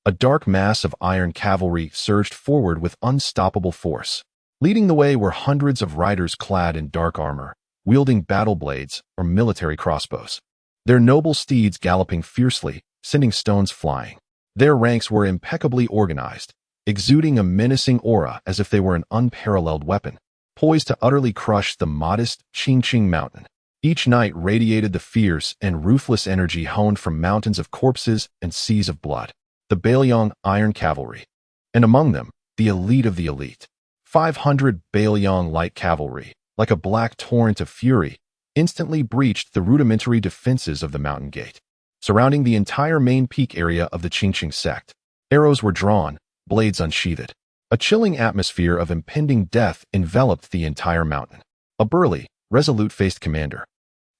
a dark mass of iron cavalry surged forward with unstoppable force. Leading the way were hundreds of riders clad in dark armor, wielding battle blades or military crossbows. Their noble steeds galloping fiercely, sending stones flying. Their ranks were impeccably organized, exuding a menacing aura as if they were an unparalleled weapon, poised to utterly crush the modest Qiqing Mountain. Each knight radiated the fierce and ruthless energy honed from mountains of corpses and seas of blood. The Beiliang Iron Cavalry. And among them, the elite of the elite. 500 Beiliang Light Cavalry, like a black torrent of fury, instantly breached the rudimentary defenses of the mountain gate, surrounding the entire main peak area of the Qiqing sect. Arrows were drawn, blades unsheathed. A chilling atmosphere of impending death enveloped the entire mountain. A burly, resolute-faced commander,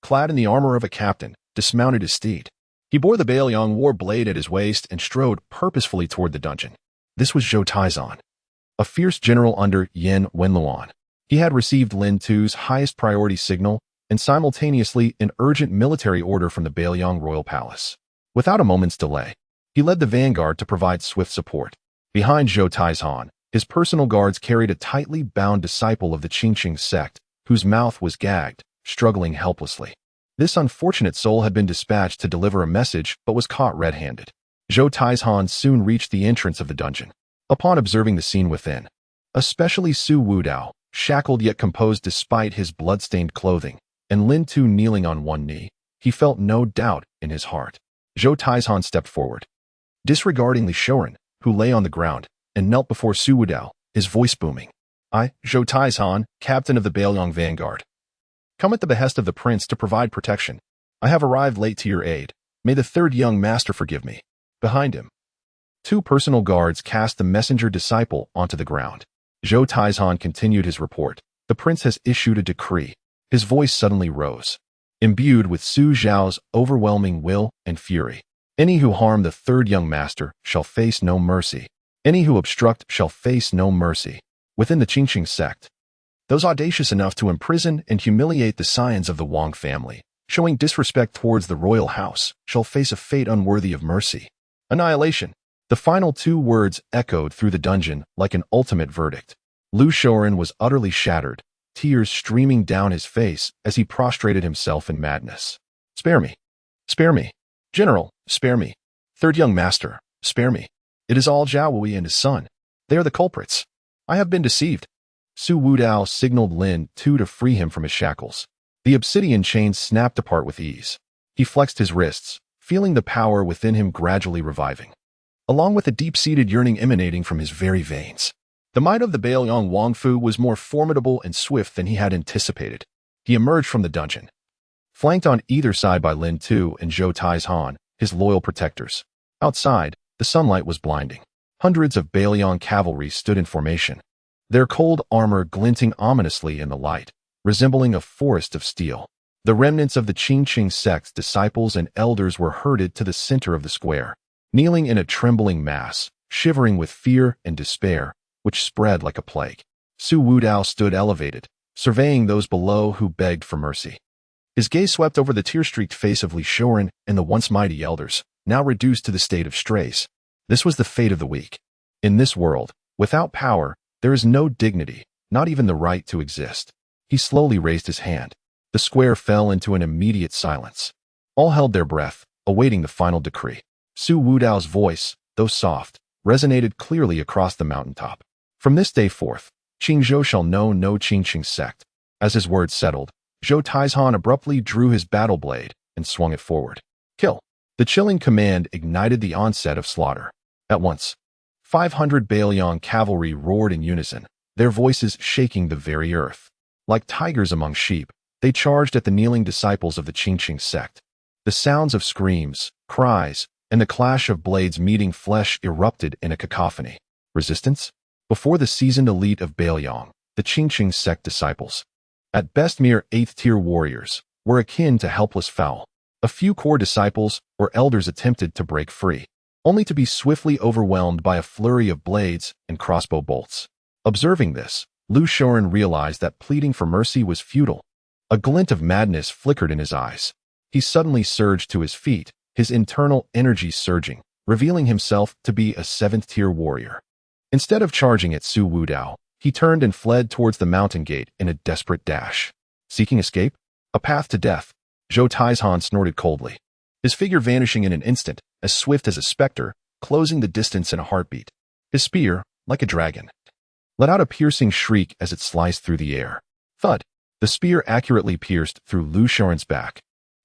clad in the armor of a captain, dismounted his steed. He bore the Beiliang war blade at his waist and strode purposefully toward the dungeon. This was Zhou Taizan, a fierce general under Yen Wenluan. He had received Lin Tu's highest priority signal and simultaneously an urgent military order from the Beiliang royal palace. Without a moment's delay, he led the vanguard to provide swift support. Behind Zhou Taizan, his personal guards carried a tightly bound disciple of the Qiqing sect, whose mouth was gagged, struggling helplessly. This unfortunate soul had been dispatched to deliver a message but was caught red-handed. Zhou Taizan soon reached the entrance of the dungeon. Upon observing the scene within, especially Su Wudao, shackled yet composed despite his blood-stained clothing, and Lin Tu kneeling on one knee, he felt no doubt in his heart. Zhou Taizan stepped forward, disregarding Li Shouren, who lay on the ground, and knelt before Su Wudao, his voice booming. I, Zhou Taizan, captain of the Beiliang vanguard, come at the behest of the prince to provide protection. I have arrived late to your aid. May the third young master forgive me. Behind him, 2 personal guards cast the messenger disciple onto the ground. Zhou Taizan continued his report. The prince has issued a decree. His voice suddenly rose, imbued with Su Zhao's overwhelming will and fury. Any who harm the third young master shall face no mercy. Any who obstruct shall face no mercy. Within the Qiqing sect, those audacious enough to imprison and humiliate the scions of the Wang family, showing disrespect towards the royal house, shall face a fate unworthy of mercy. Annihilation. The final 2 words echoed through the dungeon like an ultimate verdict. Lu Shouren was utterly shattered, tears streaming down his face as he prostrated himself in madness. Spare me. Spare me. General, spare me. Third young master, spare me. It is all Zhao Wei and his son. They are the culprits. I have been deceived. Su Wudao signaled Lin Tu to free him from his shackles. The obsidian chains snapped apart with ease. He flexed his wrists, feeling the power within him gradually reviving, along with a deep-seated yearning emanating from his very veins. The might of the Beiliang Wangfu was more formidable and swift than he had anticipated. He emerged from the dungeon, flanked on either side by Lin Tu and Zhou Taizan, his loyal protectors. Outside, the sunlight was blinding. Hundreds of Beiliang cavalry stood in formation, their cold armor glinting ominously in the light, resembling a forest of steel. The remnants of the Qingqing sect's disciples and elders were herded to the center of the square, kneeling in a trembling mass, shivering with fear and despair, which spread like a plague. Su Wudao stood elevated, surveying those below who begged for mercy. His gaze swept over the tear-streaked face of Li Shoren and the once mighty elders, now reduced to the state of strays. This was the fate of the weak. In this world, without power, there is no dignity, not even the right to exist. He slowly raised his hand. The square fell into an immediate silence. All held their breath, awaiting the final decree. Su Wudao's voice, though soft, resonated clearly across the mountaintop. From this day forth, Qingzhou shall know no Qingqing sect. As his words settled, Zhou Taizhan abruptly drew his battle blade and swung it forward. Kill! The chilling command ignited the onset of slaughter. At once, 500 Beiliang cavalry roared in unison, their voices shaking the very earth. Like tigers among sheep, they charged at the kneeling disciples of the Qingqing sect. The sounds of screams, cries, and the clash of blades meeting flesh erupted in a cacophony. Resistance? Before the seasoned elite of Beiliang, the Qingqing sect disciples, at best mere 8th-tier warriors, were akin to helpless fowl. A few core disciples or elders attempted to break free, only to be swiftly overwhelmed by a flurry of blades and crossbow bolts. Observing this, Lu Shoren realized that pleading for mercy was futile. A glint of madness flickered in his eyes. He suddenly surged to his feet, his internal energy surging, revealing himself to be a 7th-tier warrior. Instead of charging at Su Wudao, he turned and fled towards the mountain gate in a desperate dash. Seeking escape? A path to death. Zhou Taizhan snorted coldly, his figure vanishing in an instant, as swift as a specter, closing the distance in a heartbeat. His spear, like a dragon, let out a piercing shriek as it sliced through the air. Thud! The spear accurately pierced through Lu Shoren's back,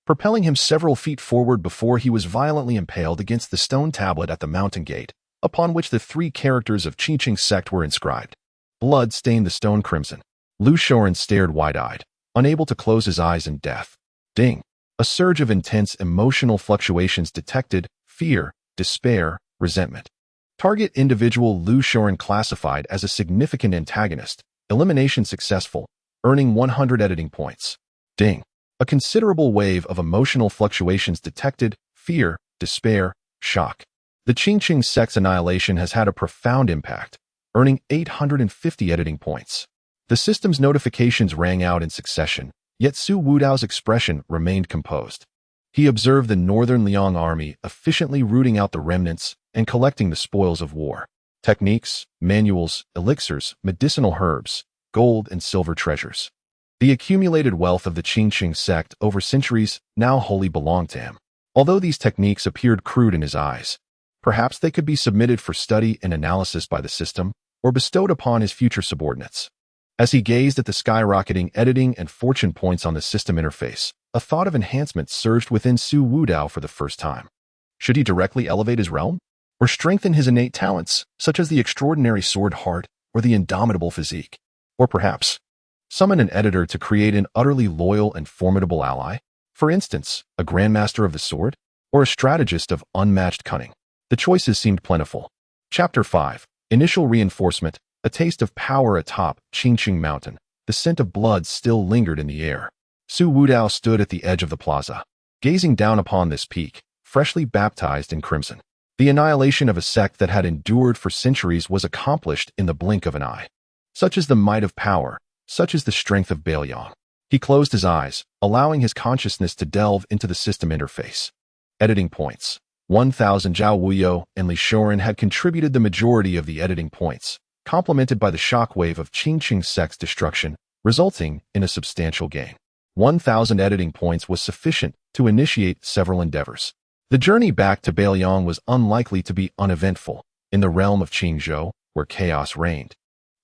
propelling him several feet forward before he was violently impaled against the stone tablet at the mountain gate, upon which the 3 characters of Qingqing sect were inscribed. Blood stained the stone crimson. Lu Shoren stared wide-eyed, unable to close his eyes in death. Ding! A surge of intense emotional fluctuations detected: fear, despair, resentment. Target individual Lu Shoren classified as a significant antagonist. Elimination successful, earning 100 editing points. Ding! A considerable wave of emotional fluctuations detected: fear, despair, shock. The Qingqing sect's annihilation has had a profound impact, earning 850 editing points. The system's notifications rang out in succession, yet Su Wudao's expression remained composed. He observed the northern Liang army efficiently rooting out the remnants and collecting the spoils of war. Techniques, manuals, elixirs, medicinal herbs, gold and silver treasures. The accumulated wealth of the Qingqing sect over centuries now wholly belonged to him. Although these techniques appeared crude in his eyes, perhaps they could be submitted for study and analysis by the system, or bestowed upon his future subordinates. As he gazed at the skyrocketing editing and fortune points on the system interface, a thought of enhancement surged within Su Wudao for the first time. Should he directly elevate his realm? Or strengthen his innate talents, such as the extraordinary sword heart or the indomitable physique? Or perhaps summon an editor to create an utterly loyal and formidable ally? For instance, a grandmaster of the sword? Or a strategist of unmatched cunning? The choices seemed plentiful. Chapter 5. Initial Reinforcement. A taste of power atop Qingqing Mountain. The scent of blood still lingered in the air. Su Wudao stood at the edge of the plaza, gazing down upon this peak, freshly baptized in crimson. The annihilation of a sect that had endured for centuries was accomplished in the blink of an eye. Such is the might of power, such is the strength of Beiliang. He closed his eyes, allowing his consciousness to delve into the system interface. Editing points. 1,000. Zhao Wuyo and Li Shoren had contributed the majority of the editing points, complemented by the shockwave of Qingqing sect's destruction, resulting in a substantial gain. 1,000 editing points was sufficient to initiate several endeavors. The journey back to Beiliang was unlikely to be uneventful. In the realm of Qingzhou, where chaos reigned,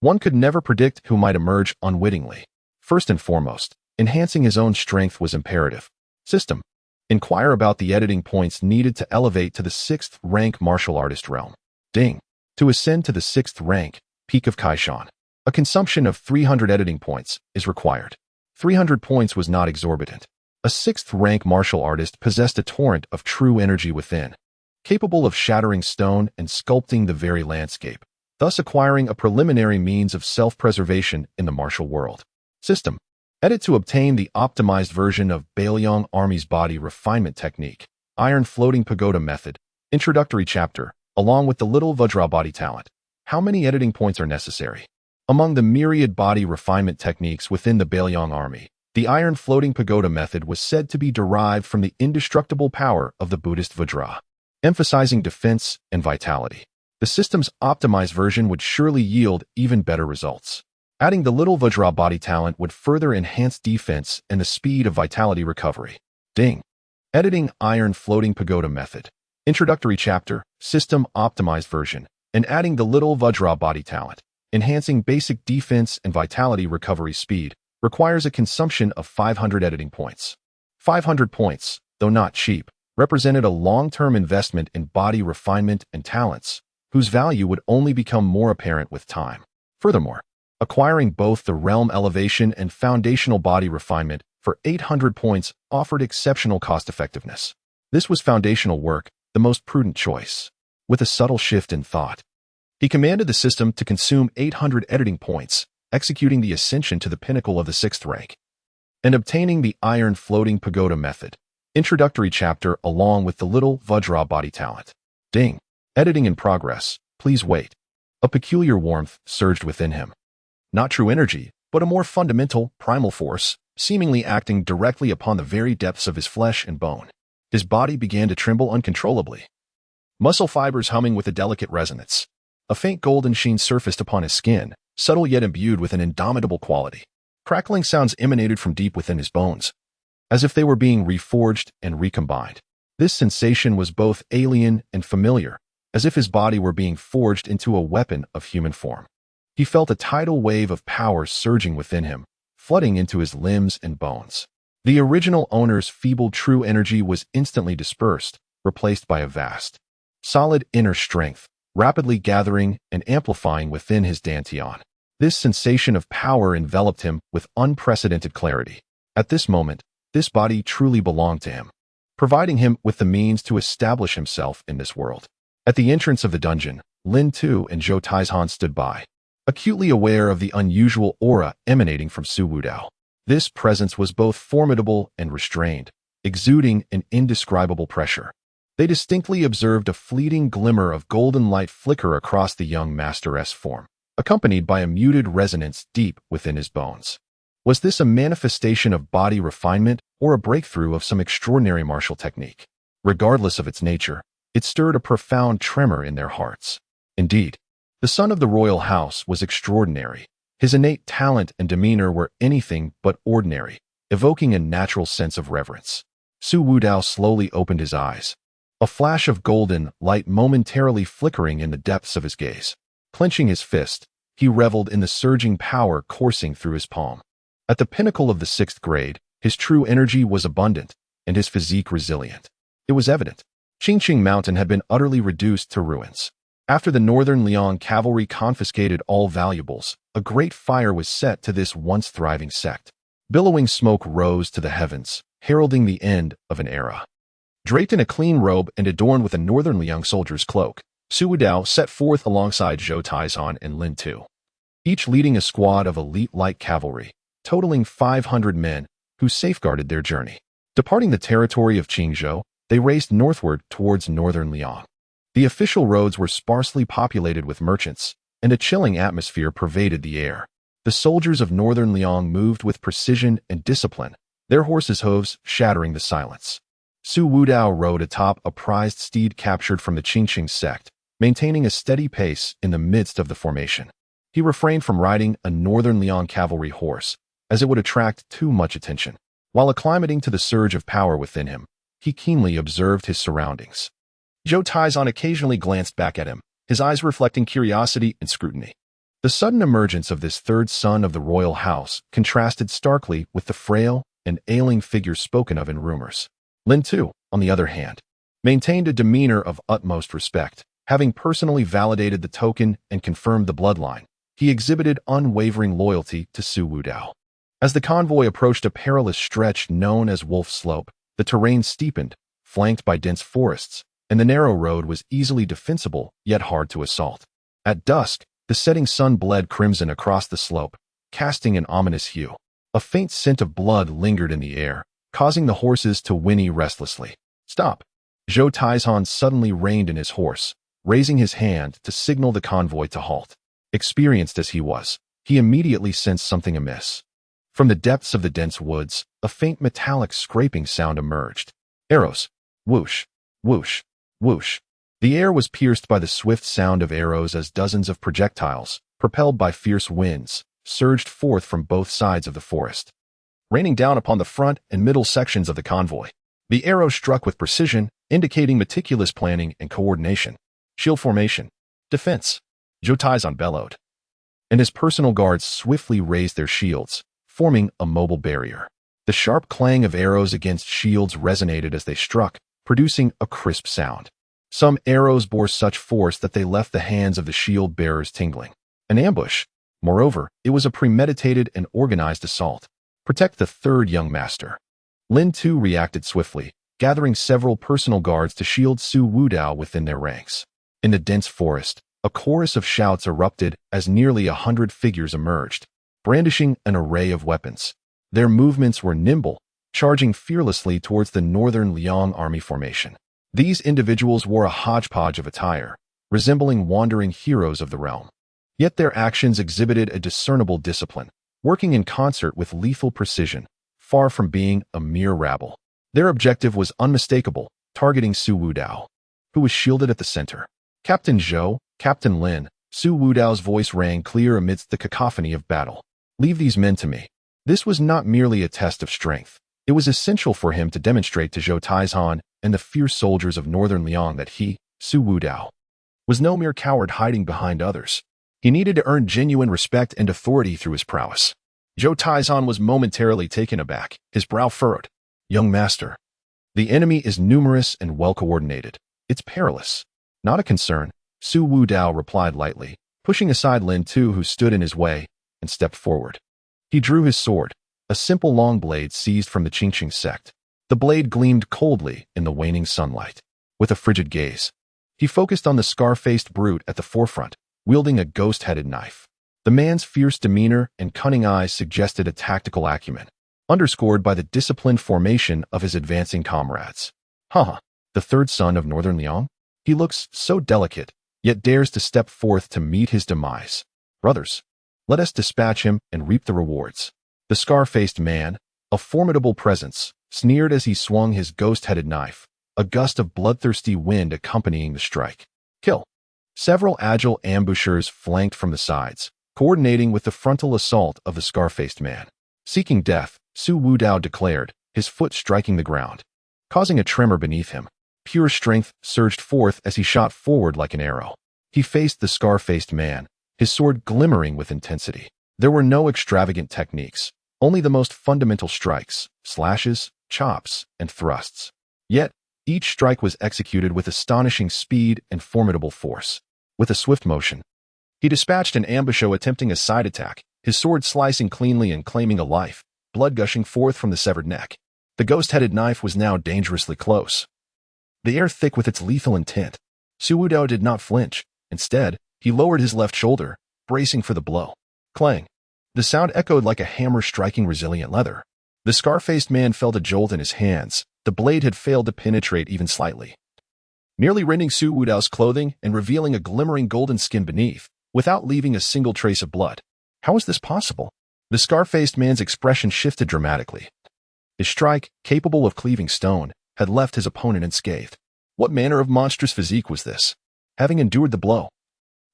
one could never predict who might emerge unwittingly. First and foremost, enhancing his own strength was imperative. System. Inquire about the editing points needed to elevate to the 6th rank martial artist realm. Ding. To ascend to the 6th rank, Peak of Kaishan, a consumption of 300 editing points is required. 300 points was not exorbitant. A 6th rank martial artist possessed a torrent of true energy within, capable of shattering stone and sculpting the very landscape, thus acquiring a preliminary means of self-preservation in the martial world. System. Edit to obtain the optimized version of Beiliang Army's body refinement technique, Iron Floating Pagoda Method, Introductory Chapter, along with the Little Vajra body talent. How many editing points are necessary? Among the myriad body refinement techniques within the Beiliang Army, the Iron Floating Pagoda Method was said to be derived from the indestructible power of the Buddhist Vajra, emphasizing defense and vitality. The system's optimized version would surely yield even better results. Adding the Little Vajra body talent would further enhance defense and the speed of vitality recovery. Ding. Editing Iron Floating Pagoda Method. Introductory Chapter, System Optimized Version, and adding the Little Vajra body talent. Enhancing basic defense and vitality recovery speed requires a consumption of 500 editing points. 500 points, though not cheap, represented a long-term investment in body refinement and talents, whose value would only become more apparent with time. Furthermore, acquiring both the realm elevation and foundational body refinement for 800 points offered exceptional cost-effectiveness. This was foundational work, the most prudent choice. With a subtle shift in thought, he commanded the system to consume 800 editing points, executing the ascension to the pinnacle of the 6th rank, and obtaining the Iron Floating Pagoda Method. Introductory Chapter along with the Little Vajra body talent. Ding. Editing in progress. Please wait. A peculiar warmth surged within him. Not true energy, but a more fundamental, primal force, seemingly acting directly upon the very depths of his flesh and bone. His body began to tremble uncontrollably. Muscle fibers humming with a delicate resonance. A faint golden sheen surfaced upon his skin, subtle yet imbued with an indomitable quality. Crackling sounds emanated from deep within his bones, as if they were being reforged and recombined. This sensation was both alien and familiar, as if his body were being forged into a weapon of human form. He felt a tidal wave of power surging within him, flooding into his limbs and bones. The original owner's feeble true energy was instantly dispersed, replaced by a vast, solid inner strength, rapidly gathering and amplifying within his dantian. This sensation of power enveloped him with unprecedented clarity. At this moment, this body truly belonged to him, providing him with the means to establish himself in this world. At the entrance of the dungeon, Lin Tu and Zhou Taizhan stood by, acutely aware of the unusual aura emanating from Su Wudao. This presence was both formidable and restrained, exuding an indescribable pressure. They distinctly observed a fleeting glimmer of golden light flicker across the young master's form, accompanied by a muted resonance deep within his bones. Was this a manifestation of body refinement or a breakthrough of some extraordinary martial technique? Regardless of its nature, it stirred a profound tremor in their hearts. Indeed, the son of the royal house was extraordinary. His innate talent and demeanor were anything but ordinary, evoking a natural sense of reverence. Su Wudao slowly opened his eyes, a flash of golden light momentarily flickering in the depths of his gaze. Clenching his fist, he reveled in the surging power coursing through his palm. At the pinnacle of the 6th grade, his true energy was abundant, and his physique resilient. It was evident. Qingqing Mountain had been utterly reduced to ruins. After the Northern Liang cavalry confiscated all valuables, a great fire was set to this once thriving sect. Billowing smoke rose to the heavens, heralding the end of an era. Draped in a clean robe and adorned with a Northern Liang soldier's cloak, Su Wudao set forth alongside Zhou Taizhan and Lin Tu, each leading a squad of elite light cavalry, totaling 500 men, who safeguarded their journey. Departing the territory of Qingzhou, they raced northward towards Northern Liang. The official roads were sparsely populated with merchants, and a chilling atmosphere pervaded the air. The soldiers of Northern Liang moved with precision and discipline, their horses' hooves shattering the silence. Su Wudao rode atop a prized steed captured from the Qingqing sect, maintaining a steady pace in the midst of the formation. He refrained from riding a Northern Liang cavalry horse, as it would attract too much attention. While acclimating to the surge of power within him, he keenly observed his surroundings. Zhou Taizhan occasionally glanced back at him, his eyes reflecting curiosity and scrutiny. The sudden emergence of this third son of the royal house contrasted starkly with the frail and ailing figure spoken of in rumors. Lin Tu, on the other hand, maintained a demeanor of utmost respect. Having personally validated the token and confirmed the bloodline, he exhibited unwavering loyalty to Su Wudao. As the convoy approached a perilous stretch known as Wolf Slope, the terrain steepened, flanked by dense forests, and the narrow road was easily defensible yet hard to assault. At dusk, the setting sun bled crimson across the slope, casting an ominous hue. A faint scent of blood lingered in the air, causing the horses to whinny restlessly. Stop! Zhou Taizhan suddenly reined in his horse, raising his hand to signal the convoy to halt. Experienced as he was, he immediately sensed something amiss. From the depths of the dense woods, a faint metallic scraping sound emerged. Arrows. Whoosh, whoosh, whoosh. The air was pierced by the swift sound of arrows as dozens of projectiles, propelled by fierce winds, surged forth from both sides of the forest, raining down upon the front and middle sections of the convoy. The arrows struck with precision, indicating meticulous planning and coordination. Shield formation. Defense. Zhou Taizhan bellowed, and his personal guards swiftly raised their shields, forming a mobile barrier. The sharp clang of arrows against shields resonated as they struck, producing a crisp sound. Some arrows bore such force that they left the hands of the shield bearers tingling. An ambush. Moreover, it was a premeditated and organized assault. Protect the third young master. Lin Tu reacted swiftly, gathering several personal guards to shield Su Wudao within their ranks. In the dense forest, a chorus of shouts erupted as nearly 100 figures emerged, brandishing an array of weapons. Their movements were nimble, charging fearlessly towards the northern Liang army formation. These individuals wore a hodgepodge of attire, resembling wandering heroes of the realm. Yet their actions exhibited a discernible discipline, working in concert with lethal precision, far from being a mere rabble. Their objective was unmistakable, targeting Su Wudao, who was shielded at the center. Captain Zhou, Captain Lin, Su Wudao's voice rang clear amidst the cacophony of battle. Leave these men to me. This was not merely a test of strength. It was essential for him to demonstrate to Zhou Taizhan and the fierce soldiers of northern Liang that he, Su Wudao, was no mere coward hiding behind others. He needed to earn genuine respect and authority through his prowess. Zhou Taizhan was momentarily taken aback, his brow furrowed. Young master, the enemy is numerous and well-coordinated. It's perilous. Not a concern, Su Wudao replied lightly, pushing aside Lin Tu who stood in his way, and stepped forward. He drew his sword, a simple long blade seized from the Qingqing sect. The blade gleamed coldly in the waning sunlight. With a frigid gaze, he focused on the scar-faced brute at the forefront, wielding a ghost-headed knife. The man's fierce demeanor and cunning eyes suggested a tactical acumen, underscored by the disciplined formation of his advancing comrades. The third son of northern Liang? He looks so delicate, yet dares to step forth to meet his demise. Brothers, let us dispatch him and reap the rewards. The scar-faced man, a formidable presence, sneered as he swung his ghost-headed knife, a gust of bloodthirsty wind accompanying the strike. Kill. Several agile ambushers flanked from the sides, coordinating with the frontal assault of the scar-faced man. Seeking death, Su Wudao declared, his foot striking the ground, causing a tremor beneath him. Pure strength surged forth as he shot forward like an arrow. He faced the scar-faced man, his sword glimmering with intensity. There were no extravagant techniques, only the most fundamental strikes, slashes, chops, and thrusts. Yet, each strike was executed with astonishing speed and formidable force. With a swift motion, he dispatched an ambusher attempting a side attack, his sword slicing cleanly and claiming a life, blood gushing forth from the severed neck. The ghost-headed knife was now dangerously close, the air thick with its lethal intent. Su Wudao did not flinch. Instead, he lowered his left shoulder, bracing for the blow. Clang. The sound echoed like a hammer striking resilient leather. The scar-faced man felt a jolt in his hands. The blade had failed to penetrate even slightly, nearly rending Su Wudao's clothing and revealing a glimmering golden skin beneath, without leaving a single trace of blood. How was this possible? The scar-faced man's expression shifted dramatically. His strike, capable of cleaving stone, had left his opponent unscathed. What manner of monstrous physique was this? Having endured the blow,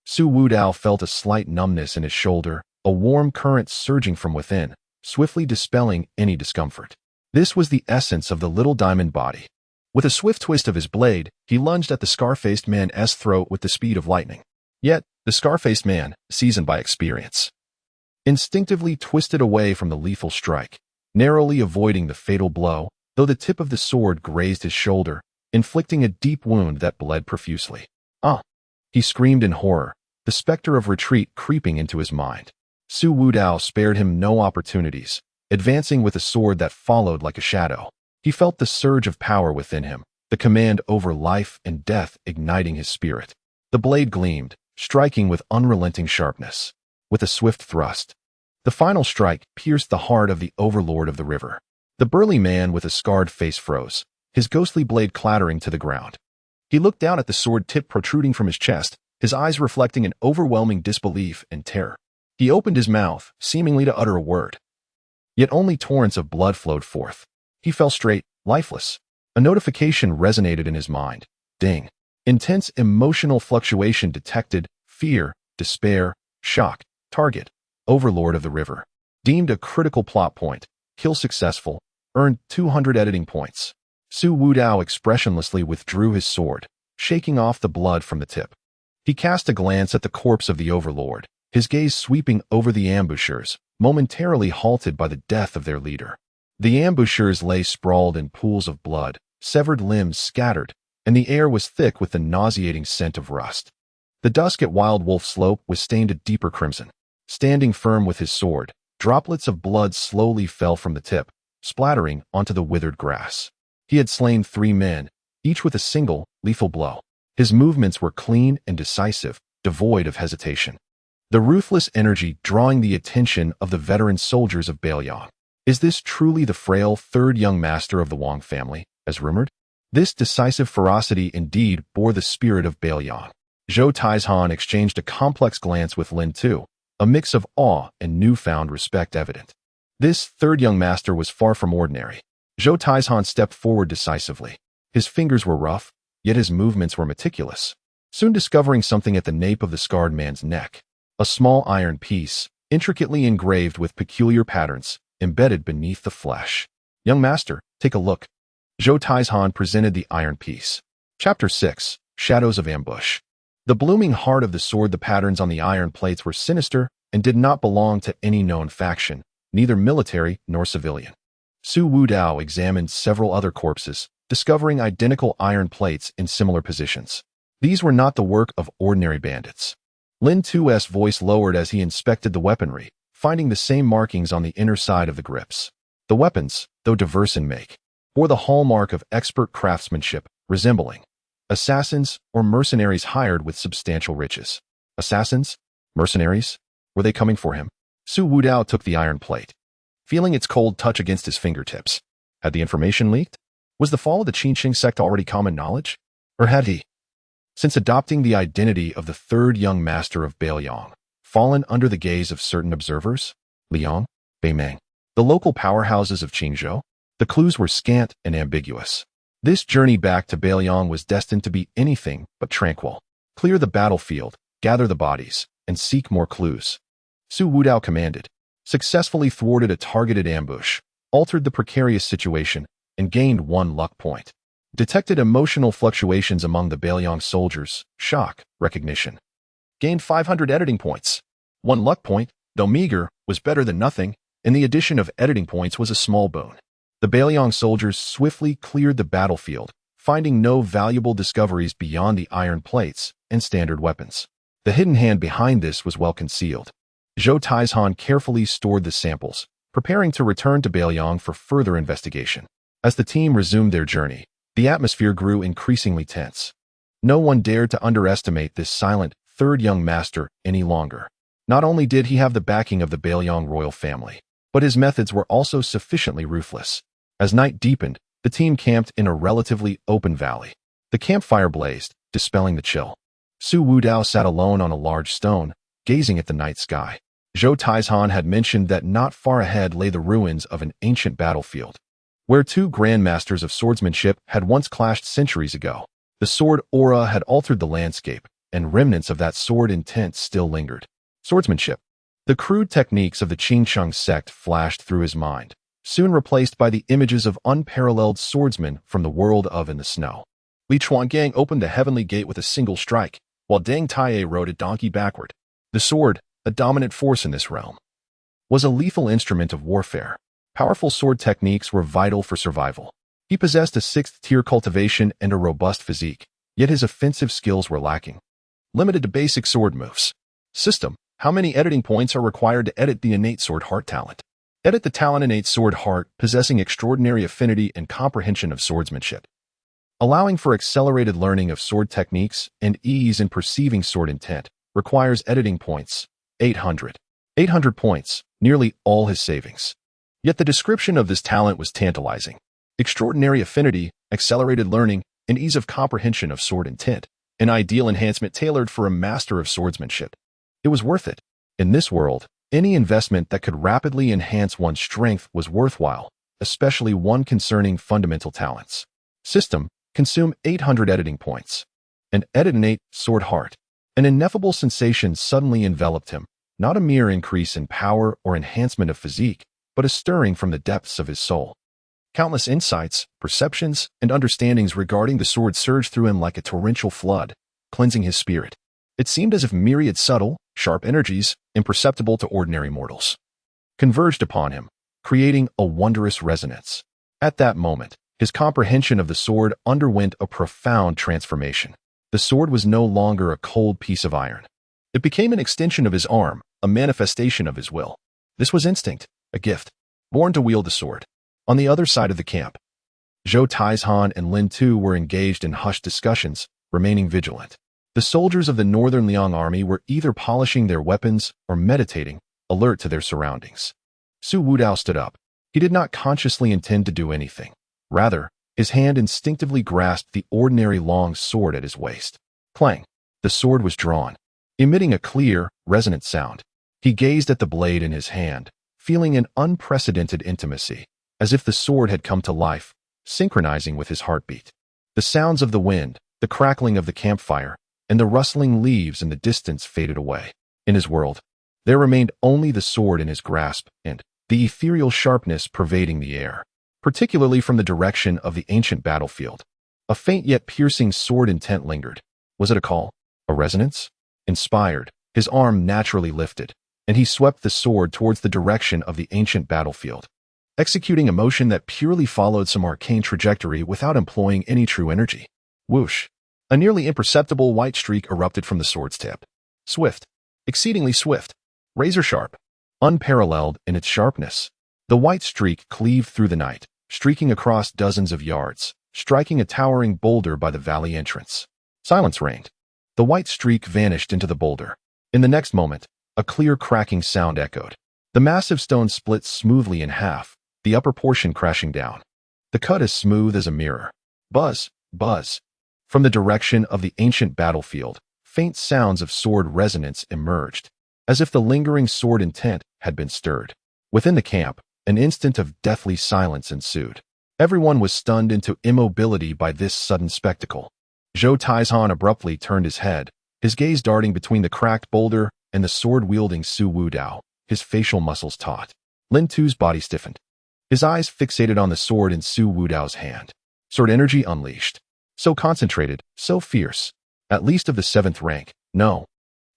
Su Wudao felt a slight numbness in his shoulder, a warm current surging from within, swiftly dispelling any discomfort. This was the essence of the little diamond body. With a swift twist of his blade, he lunged at the scar-faced man's throat with the speed of lightning. Yet, the scar-faced man, seasoned by experience, instinctively twisted away from the lethal strike, narrowly avoiding the fatal blow, though the tip of the sword grazed his shoulder, inflicting a deep wound that bled profusely. He screamed in horror, the specter of retreat creeping into his mind. Su Wudao spared him no opportunities, advancing with a sword that followed like a shadow. He felt the surge of power within him, the command over life and death igniting his spirit. The blade gleamed, striking with unrelenting sharpness. With a swift thrust, The final strike pierced the heart of the overlord of the river. The burly man with a scarred face froze, his ghostly blade clattering to the ground. He looked down at the sword tip protruding from his chest, his eyes reflecting an overwhelming disbelief and terror. He opened his mouth, seemingly to utter a word. Yet only torrents of blood flowed forth. He fell straight, lifeless. A notification resonated in his mind. Ding. Intense emotional fluctuation detected. Fear, despair, shock. Target. Overlord of the river. Deemed a critical plot point. Kill successful. Earned 200 editing points. Su Wudao expressionlessly withdrew his sword, shaking off the blood from the tip. He cast a glance at the corpse of the overlord, his gaze sweeping over the ambushers, momentarily halted by the death of their leader. The ambushers lay sprawled in pools of blood, severed limbs scattered, and the air was thick with the nauseating scent of rust. The dusk at Wild Wolf Slope was stained a deeper crimson. Standing firm with his sword, droplets of blood slowly fell from the tip, splattering onto the withered grass. He had slain 3 men, each with a single, lethal blow. His movements were clean and decisive, devoid of hesitation. The ruthless energy drawing the attention of the veteran soldiers of Beiliang. Is this truly the frail third young master of the Wang family, as rumored? This decisive ferocity indeed bore the spirit of Beiliang. Zhou Taizhan exchanged a complex glance with Lin Tu, a mix of awe and newfound respect evident. This third young master was far from ordinary. Zhou Taizhan stepped forward decisively. His fingers were rough, yet his movements were meticulous. Soon discovering something at the nape of the scarred man's neck. A small iron piece, intricately engraved with peculiar patterns, embedded beneath the flesh. Young master, take a look. Zhou Taizhan presented the iron piece. Chapter 6, Shadows of Ambush. The blooming heart of the sword. The patterns on the iron plates were sinister and did not belong to any known faction, neither military nor civilian. Su Wudao examined several other corpses, discovering identical iron plates in similar positions. These were not the work of ordinary bandits. Lin Tu's voice lowered as he inspected the weaponry, finding the same markings on the inner side of the grips. The weapons, though diverse in make, bore the hallmark of expert craftsmanship, resembling assassins or mercenaries hired with substantial riches. Assassins? Mercenaries? Were they coming for him? Su Wudao took the iron plate, feeling its cold touch against his fingertips. Had the information leaked? Was the fall of the Qinqing sect already common knowledge? Or had he, since adopting the identity of the third young master of Beiliang, fallen under the gaze of certain observers? Liang, Beimeng, the local powerhouses of Qingzhou? The clues were scant and ambiguous. This journey back to Beiliang was destined to be anything but tranquil. Clear the battlefield, gather the bodies, and seek more clues. Su Wudao commanded, successfully thwarted a targeted ambush, altered the precarious situation, and gained 1 luck point. Detected emotional fluctuations among the Beiliang soldiers, shock, recognition. Gained 500 editing points. 1 luck point, though meager, was better than nothing, and the addition of editing points was a small boon. The Beiliang soldiers swiftly cleared the battlefield, finding no valuable discoveries beyond the iron plates and standard weapons. The hidden hand behind this was well concealed. Zhou Taizhan carefully stored the samples, preparing to return to Beiliang for further investigation. As the team resumed their journey, the atmosphere grew increasingly tense. No one dared to underestimate this silent, third young master any longer. Not only did he have the backing of the Beiliang royal family, but his methods were also sufficiently ruthless. As night deepened, the team camped in a relatively open valley. The campfire blazed, dispelling the chill. Su Wudao sat alone on a large stone, gazing at the night sky. Zhou Taizhan had mentioned that not far ahead lay the ruins of an ancient battlefield, where 2 grandmasters of swordsmanship had once clashed centuries ago. The sword aura had altered the landscape, and remnants of that sword intent still lingered. Swordsmanship. The crude techniques of the Qinqing sect flashed through his mind, soon replaced by the images of unparalleled swordsmen from the world of In the Snow. Li Chuangang opened the heavenly gate with a single strike, while Deng Taiye rode a donkey backward. The sword, a dominant force in this realm, was a lethal instrument of warfare. Powerful sword techniques were vital for survival. He possessed a 6th-tier cultivation and a robust physique, yet his offensive skills were lacking. Limited to basic sword moves. System. How many editing points are required to edit the innate sword heart talent? Edit the talent innate sword heart, possessing extraordinary affinity and comprehension of swordsmanship, allowing for accelerated learning of sword techniques and ease in perceiving sword intent, requires editing points, 800. 800 points, nearly all his savings. Yet the description of this talent was tantalizing. Extraordinary affinity, accelerated learning, and ease of comprehension of sword intent, an ideal enhancement tailored for a master of swordsmanship. It was worth it. In this world, any investment that could rapidly enhance one's strength was worthwhile, especially one concerning fundamental talents. System: consume 800 editing points. And edit sword heart. An ineffable sensation suddenly enveloped him, not a mere increase in power or enhancement of physique, but a stirring from the depths of his soul. Countless insights, perceptions, and understandings regarding the sword surged through him like a torrential flood, cleansing his spirit. It seemed as if myriad subtle, sharp energies, imperceptible to ordinary mortals, converged upon him, creating a wondrous resonance. At that moment, his comprehension of the sword underwent a profound transformation. The sword was no longer a cold piece of iron. It became an extension of his arm, a manifestation of his will. This was instinct, a gift, born to wield the sword. On the other side of the camp, Zhou Taizhan and Lin Tu were engaged in hushed discussions, remaining vigilant. The soldiers of the Northern Liang army were either polishing their weapons or meditating, alert to their surroundings. Su Wudao stood up. He did not consciously intend to do anything. Rather, his hand instinctively grasped the ordinary long sword at his waist. Clang! The sword was drawn, emitting a clear, resonant sound. He gazed at the blade in his hand, feeling an unprecedented intimacy, as if the sword had come to life, synchronizing with his heartbeat. The sounds of the wind, the crackling of the campfire, and the rustling leaves in the distance faded away. In his world, there remained only the sword in his grasp and the ethereal sharpness pervading the air, particularly from the direction of the ancient battlefield. A faint yet piercing sword intent lingered. Was it a call? A resonance? Inspired, his arm naturally lifted, and he swept the sword towards the direction of the ancient battlefield, executing a motion that purely followed some arcane trajectory without employing any true energy. Whoosh! A nearly imperceptible white streak erupted from the sword's tip. Swift, exceedingly swift, razor-sharp, unparalleled in its sharpness. The white streak cleaved through the night, streaking across dozens of yards, striking a towering boulder by the valley entrance. Silence reigned. The white streak vanished into the boulder. In the next moment, a clear cracking sound echoed. The massive stone split smoothly in half, the upper portion crashing down. The cut as smooth as a mirror. Buzz, buzz. From the direction of the ancient battlefield, faint sounds of sword resonance emerged, as if the lingering sword intent had been stirred. Within the camp, an instant of deathly silence ensued. Everyone was stunned into immobility by this sudden spectacle. Zhou Taizhan abruptly turned his head, his gaze darting between the cracked boulder and the sword-wielding Su Wudao, his facial muscles taut. Lin Tu's body stiffened, his eyes fixated on the sword in Su Wudao's hand. Sword energy unleashed. So concentrated, so fierce. At least of the 7th rank, no.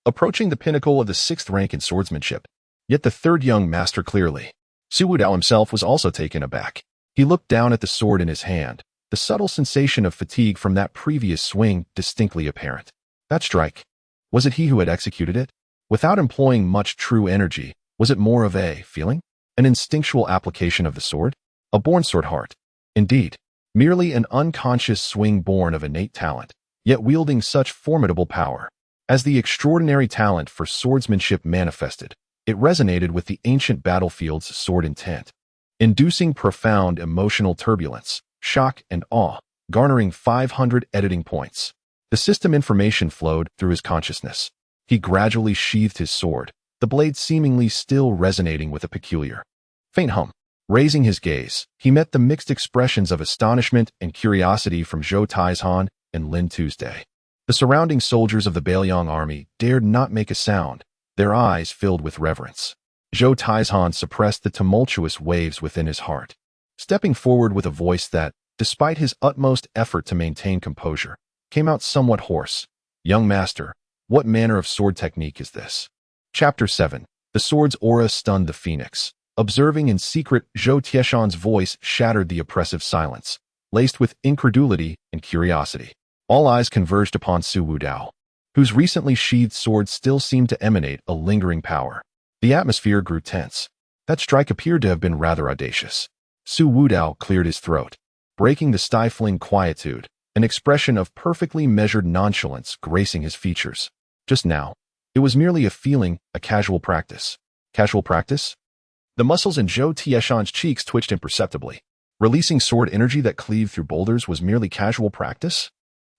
Approaching the pinnacle of the 6th rank in swordsmanship. Yet the 3rd young master clearly. Su Wudao himself was also taken aback. He looked down at the sword in his hand, the subtle sensation of fatigue from that previous swing distinctly apparent. That strike. Was it he who had executed it? Without employing much true energy, was it more of a feeling? An instinctual application of the sword? A born sword heart? Indeed, merely an unconscious swing born of innate talent, yet wielding such formidable power. As the extraordinary talent for swordsmanship manifested, it resonated with the ancient battlefield's sword intent, inducing profound emotional turbulence, shock, and awe, garnering 500 editing points. The system information flowed through his consciousness. He gradually sheathed his sword, the blade seemingly still resonating with a peculiar, faint hum. Raising his gaze, he met the mixed expressions of astonishment and curiosity from Zhou Taizhan and Lin Tuesday. The surrounding soldiers of the Beiliang army dared not make a sound, their eyes filled with reverence. Zhou Taizhan suppressed the tumultuous waves within his heart, stepping forward with a voice that, despite his utmost effort to maintain composure, came out somewhat hoarse. Young master, what manner of sword technique is this? Chapter 7. The sword's aura stunned the phoenix. Observing in secret, Zhou Tieshan's voice shattered the oppressive silence, laced with incredulity and curiosity. All eyes converged upon Su Wudao, whose recently sheathed sword still seemed to emanate a lingering power. The atmosphere grew tense. That strike appeared to have been rather audacious. Su Wudao cleared his throat, breaking the stifling quietude, an expression of perfectly measured nonchalance gracing his features. Just now, it was merely a feeling, a casual practice. Casual practice? The muscles in Zhou Tieshan's cheeks twitched imperceptibly. Releasing sword energy that cleaved through boulders was merely casual practice?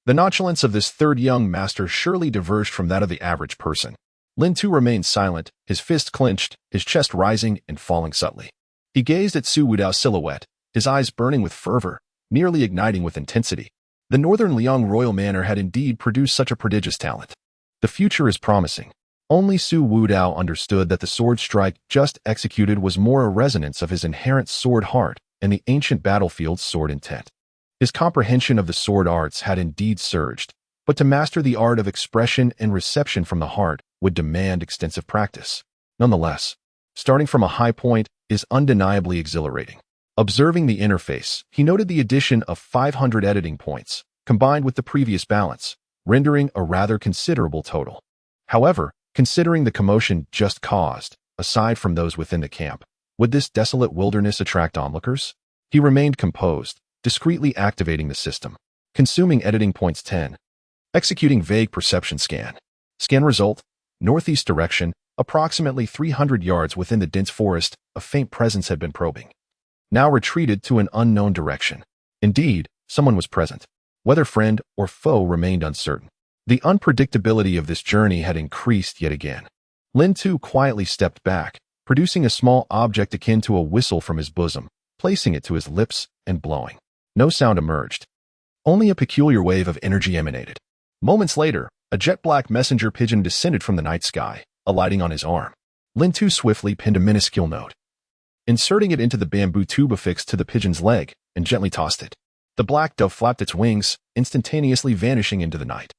The nonchalance of this third young master surely diverged from that of the average person. Lin Tu remained silent, his fist clenched, his chest rising and falling subtly. He gazed at Su Wudao's silhouette, his eyes burning with fervor, nearly igniting with intensity. The Northern Liang royal manor had indeed produced such a prodigious talent. The future is promising. Only Su Wudao understood that the sword strike just executed was more a resonance of his inherent sword heart and the ancient battlefield's sword intent. His comprehension of the sword arts had indeed surged, but to master the art of expression and reception from the heart would demand extensive practice. Nonetheless, starting from a high point is undeniably exhilarating. Observing the interface, he noted the addition of 500 editing points, combined with the previous balance, rendering a rather considerable total. However, considering the commotion just caused, aside from those within the camp, would this desolate wilderness attract onlookers? He remained composed, discreetly activating the system. Consuming editing points 10. Executing vague perception scan. Scan result, northeast direction, approximately 300 yards within the dense forest, a faint presence had been probing. Now retreated to an unknown direction. Indeed, someone was present. Whether friend or foe remained uncertain. The unpredictability of this journey had increased yet again. Lin Tu quietly stepped back, producing a small object akin to a whistle from his bosom, placing it to his lips and blowing. No sound emerged. Only a peculiar wave of energy emanated. Moments later, a jet-black messenger pigeon descended from the night sky, alighting on his arm. Lin Tu swiftly pinned a minuscule note, inserting it into the bamboo tube affixed to the pigeon's leg, and gently tossed it. The black dove flapped its wings, instantaneously vanishing into the night.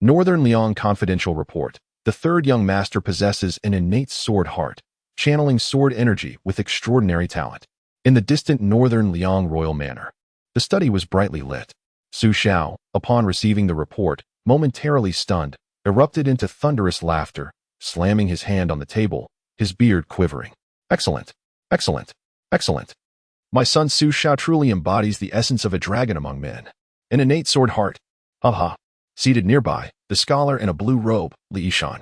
Northern Liang Confidential Report. The third young master possesses an innate sword heart, channeling sword energy with extraordinary talent. In the distant Northern Liang royal manor, the study was brightly lit. Su Xiao, upon receiving the report, momentarily stunned, erupted into thunderous laughter, slamming his hand on the table, his beard quivering. Excellent! Excellent! Excellent! My son Su Xiao truly embodies the essence of a dragon among men. An innate sword heart. Ha. Seated nearby, the scholar in a blue robe, Li Yishan,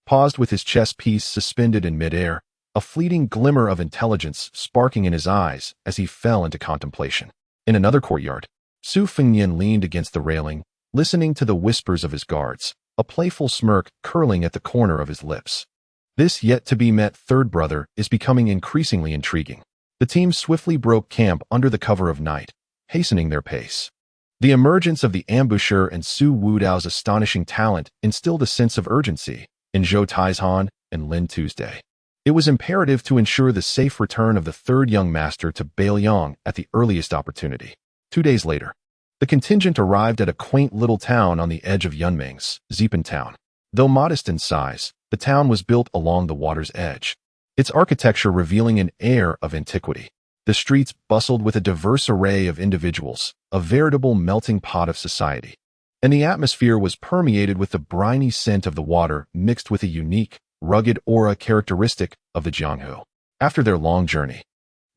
paused with his chess piece suspended in midair, a fleeting glimmer of intelligence sparking in his eyes as he fell into contemplation. In another courtyard, Su Fengnian leaned against the railing, listening to the whispers of his guards, a playful smirk curling at the corner of his lips. This yet-to-be-met third brother is becoming increasingly intriguing. The team swiftly broke camp under the cover of night, hastening their pace. The emergence of the ambusher and Su Wudao's astonishing talent instilled a sense of urgency in Zhou Taizhan and Lin Tuesday. It was imperative to ensure the safe return of the third young master to Beiliang at the earliest opportunity. 2 days later, the contingent arrived at a quaint little town on the edge of Yunming's Zipan town. Though modest in size, the town was built along the water's edge, its architecture revealing an air of antiquity. The streets bustled with a diverse array of individuals, a veritable melting pot of society. And the atmosphere was permeated with the briny scent of the water mixed with a unique, rugged aura characteristic of the Jianghu. After their long journey,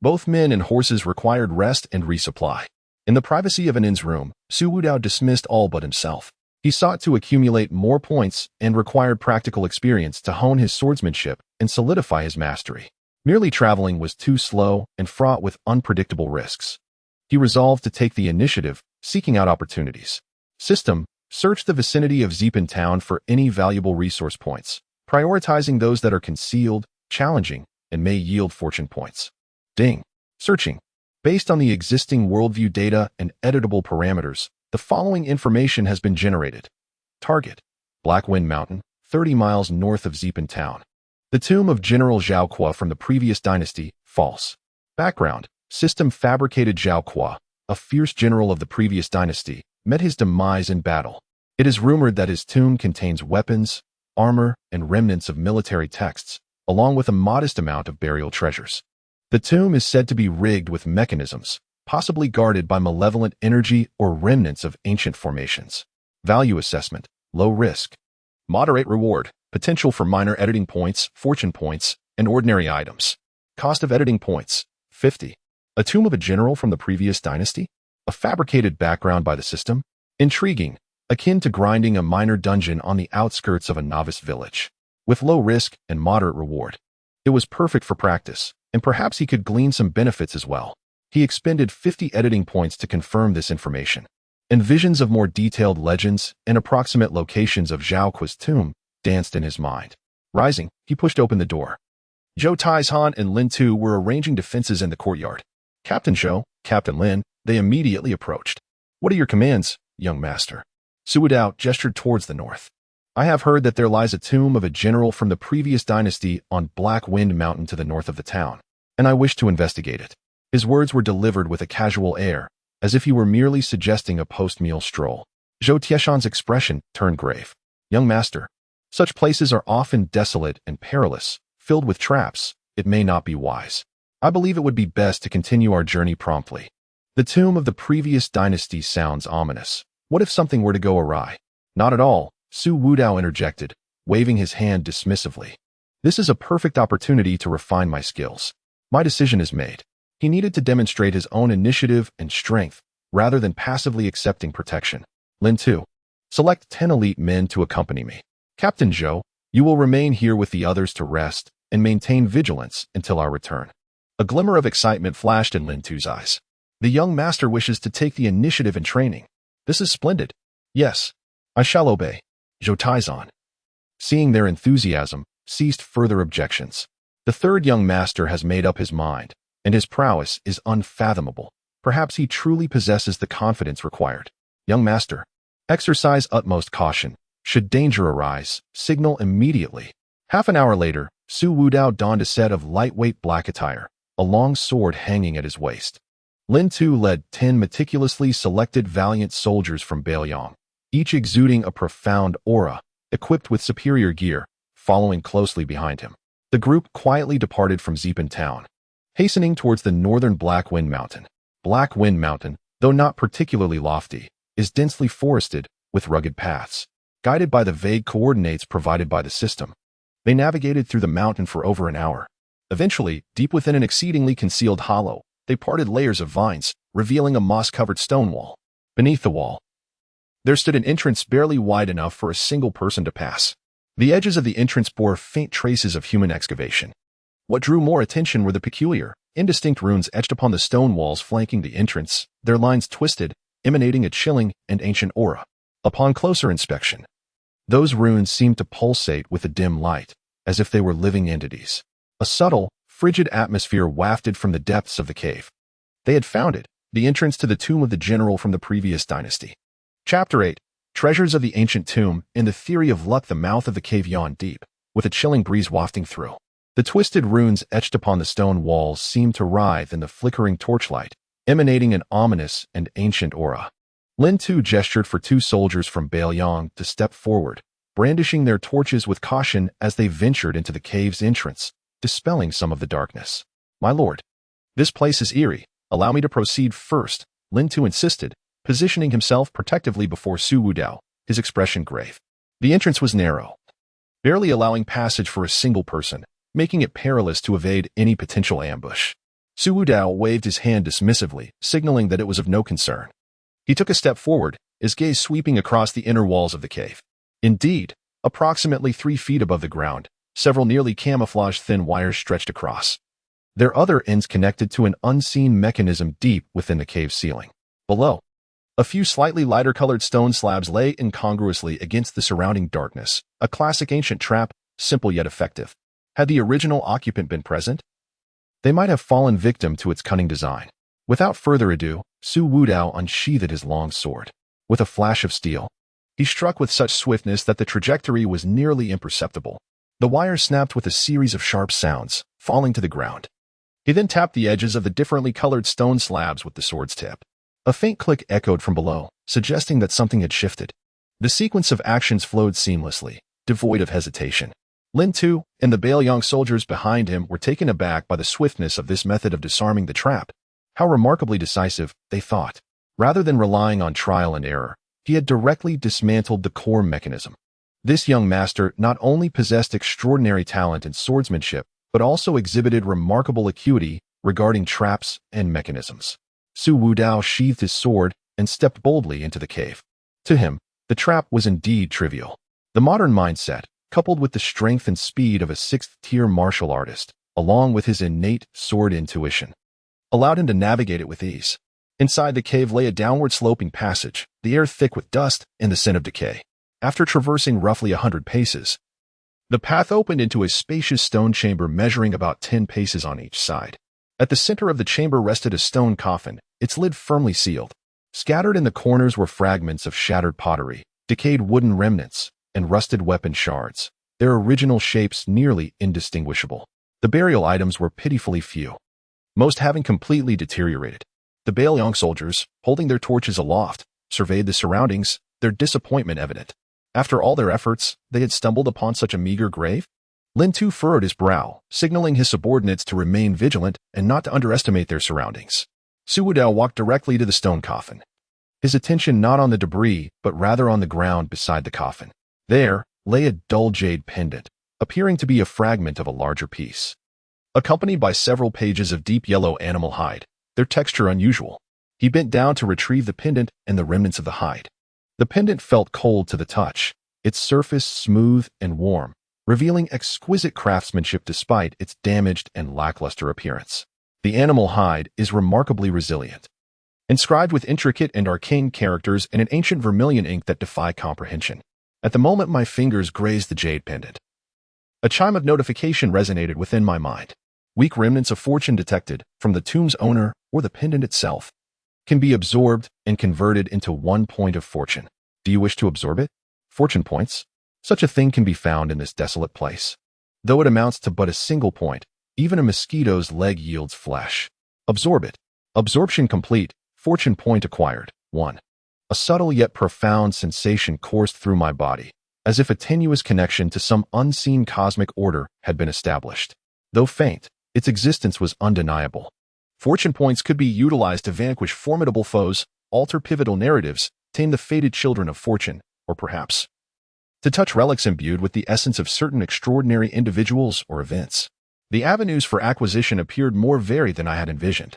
both men and horses required rest and resupply. In the privacy of an inn's room, Su Wudao dismissed all but himself. He sought to accumulate more points and required practical experience to hone his swordsmanship and solidify his mastery. Merely traveling was too slow and fraught with unpredictable risks. He resolved to take the initiative, seeking out opportunities. System: search the vicinity of Zipan town for any valuable resource points, prioritizing those that are concealed, challenging, and may yield fortune points. Ding. Searching. Based on the existing worldview data and editable parameters, the following information has been generated. Target: Blackwind Mountain, 30 miles north of Zipan town. The tomb of General Zhao Kuo from the previous dynasty, false. Background: system fabricated Zhao Kuo, a fierce general of the previous dynasty, met his demise in battle. It is rumored that his tomb contains weapons, armor, and remnants of military texts, along with a modest amount of burial treasures. The tomb is said to be rigged with mechanisms, possibly guarded by malevolent energy or remnants of ancient formations. Value assessment: low risk. Moderate reward: potential for minor editing points, fortune points, and ordinary items. Cost of editing points: 50. A tomb of a general from the previous dynasty? A fabricated background by the system? Intriguing, akin to grinding a minor dungeon on the outskirts of a novice village. With low risk and moderate reward. It was perfect for practice, and perhaps he could glean some benefits as well. He expended 50 editing points to confirm this information, and visions of more detailed legends and approximate locations of Zhao Kui's tomb danced in his mind. Rising, he pushed open the door. Zhou Taizhan and Lin Tu were arranging defenses in the courtyard. Captain Zhou, Captain Lin, they immediately approached. What are your commands, young master? Su Wudao gestured towards the north. I have heard that there lies a tomb of a general from the previous dynasty on Black Wind Mountain to the north of the town, and I wish to investigate it. His words were delivered with a casual air, as if he were merely suggesting a post-meal stroll. Zhou Tieshan's expression turned grave. Young master, such places are often desolate and perilous, filled with traps. It may not be wise. I believe it would be best to continue our journey promptly. The tomb of the previous dynasty sounds ominous. What if something were to go awry? Not at all, Su Wudao interjected, waving his hand dismissively. This is a perfect opportunity to refine my skills. My decision is made. He needed to demonstrate his own initiative and strength, rather than passively accepting protection. Lin Tu, select 10 elite men to accompany me. Captain Zhou, you will remain here with the others to rest and maintain vigilance until our return. A glimmer of excitement flashed in Lin Tu's eyes. The young master wishes to take the initiative in training. This is splendid. Yes, I shall obey. Zhou Taizhan, seeing their enthusiasm, ceased further objections. The third young master has made up his mind, and his prowess is unfathomable. Perhaps he truly possesses the confidence required. Young master, exercise utmost caution. Should danger arise, signal immediately. Half an hour later, Su Wudao donned a set of lightweight black attire, a long sword hanging at his waist. Lin Tu led 10 meticulously selected valiant soldiers from Beiliang, each exuding a profound aura, equipped with superior gear, following closely behind him. The group quietly departed from Zipan town, hastening towards the northern Black Wind Mountain. Black Wind Mountain, though not particularly lofty, is densely forested with rugged paths. Guided by the vague coordinates provided by the system, they navigated through the mountain for over an hour. Eventually, deep within an exceedingly concealed hollow, they parted layers of vines, revealing a moss-covered stone wall. Beneath the wall, there stood an entrance barely wide enough for a single person to pass. The edges of the entrance bore faint traces of human excavation. What drew more attention were the peculiar, indistinct runes etched upon the stone walls flanking the entrance, their lines twisted, emanating a chilling and ancient aura. Upon closer inspection, those runes seemed to pulsate with a dim light, as if they were living entities. A subtle, frigid atmosphere wafted from the depths of the cave. They had found it, the entrance to the tomb of the general from the previous dynasty. Chapter 8. Treasures of the Ancient Tomb. In the theory of luck, the mouth of the cave yawned deep, with a chilling breeze wafting through. The twisted runes etched upon the stone walls seemed to writhe in the flickering torchlight, emanating an ominous and ancient aura. Lin Tu gestured for 2 soldiers from Beiliang to step forward, brandishing their torches with caution as they ventured into the cave's entrance, dispelling some of the darkness. My lord, this place is eerie. Allow me to proceed first, Lin Tu insisted, positioning himself protectively before Su Wudao, his expression grave. The entrance was narrow, barely allowing passage for a single person, making it perilous to evade any potential ambush. Su Wudao waved his hand dismissively, signaling that it was of no concern. He took a step forward, his gaze sweeping across the inner walls of the cave. Indeed, approximately 3 feet above the ground, several nearly camouflaged thin wires stretched across, their other ends connected to an unseen mechanism deep within the cave ceiling. Below, a few slightly lighter-colored stone slabs lay incongruously against the surrounding darkness, a classic ancient trap, simple yet effective. Had the original occupant been present, they might have fallen victim to its cunning design. Without further ado, Su Wudao unsheathed his long sword. With a flash of steel, he struck with such swiftness that the trajectory was nearly imperceptible. The wire snapped with a series of sharp sounds, falling to the ground. He then tapped the edges of the differently colored stone slabs with the sword's tip. A faint click echoed from below, suggesting that something had shifted. The sequence of actions flowed seamlessly, devoid of hesitation. Lin Tu and the Beiliang soldiers behind him were taken aback by the swiftness of this method of disarming the trap. How remarkably decisive, they thought. Rather than relying on trial and error, he had directly dismantled the core mechanism. This young master not only possessed extraordinary talent in swordsmanship, but also exhibited remarkable acuity regarding traps and mechanisms. Su Wudao sheathed his sword and stepped boldly into the cave. To him, the trap was indeed trivial. The modern mindset, coupled with the strength and speed of a 6th-tier martial artist, along with his innate sword intuition, allowed him to navigate it with ease. Inside the cave lay a downward-sloping passage, the air thick with dust and the scent of decay. After traversing roughly 100 paces, the path opened into a spacious stone chamber measuring about 10 paces on each side. At the center of the chamber rested a stone coffin, its lid firmly sealed. Scattered in the corners were fragments of shattered pottery, decayed wooden remnants, and rusted weapon shards, their original shapes nearly indistinguishable. The burial items were pitifully few, most having completely deteriorated. The Beiliang soldiers, holding their torches aloft, surveyed the surroundings, their disappointment evident. After all their efforts, they had stumbled upon such a meager grave? Lin Tu furrowed his brow, signaling his subordinates to remain vigilant and not to underestimate their surroundings. Su Wudao walked directly to the stone coffin, his attention not on the debris, but rather on the ground beside the coffin. There lay a dull jade pendant, appearing to be a fragment of a larger piece, accompanied by several pages of deep yellow animal hide, their texture unusual. He bent down to retrieve the pendant and the remnants of the hide. The pendant felt cold to the touch, its surface smooth and warm, revealing exquisite craftsmanship despite its damaged and lackluster appearance. The animal hide is remarkably resilient, inscribed with intricate and arcane characters in an ancient vermilion ink that defy comprehension. At the moment my fingers grazed the jade pendant, a chime of notification resonated within my mind. Weak remnants of fortune detected from the tomb's owner or the pendant itself can be absorbed and converted into 1 point of fortune. Do you wish to absorb it? Fortune points? Such a thing can be found in this desolate place. Though it amounts to but a single point, even a mosquito's leg yields flesh. Absorb it. Absorption complete. Fortune point acquired. 1. A subtle yet profound sensation coursed through my body, as if a tenuous connection to some unseen cosmic order had been established. Though faint, its existence was undeniable. Fortune points could be utilized to vanquish formidable foes, alter pivotal narratives, tame the fated children of fortune, or perhaps to touch relics imbued with the essence of certain extraordinary individuals or events. The avenues for acquisition appeared more varied than I had envisioned.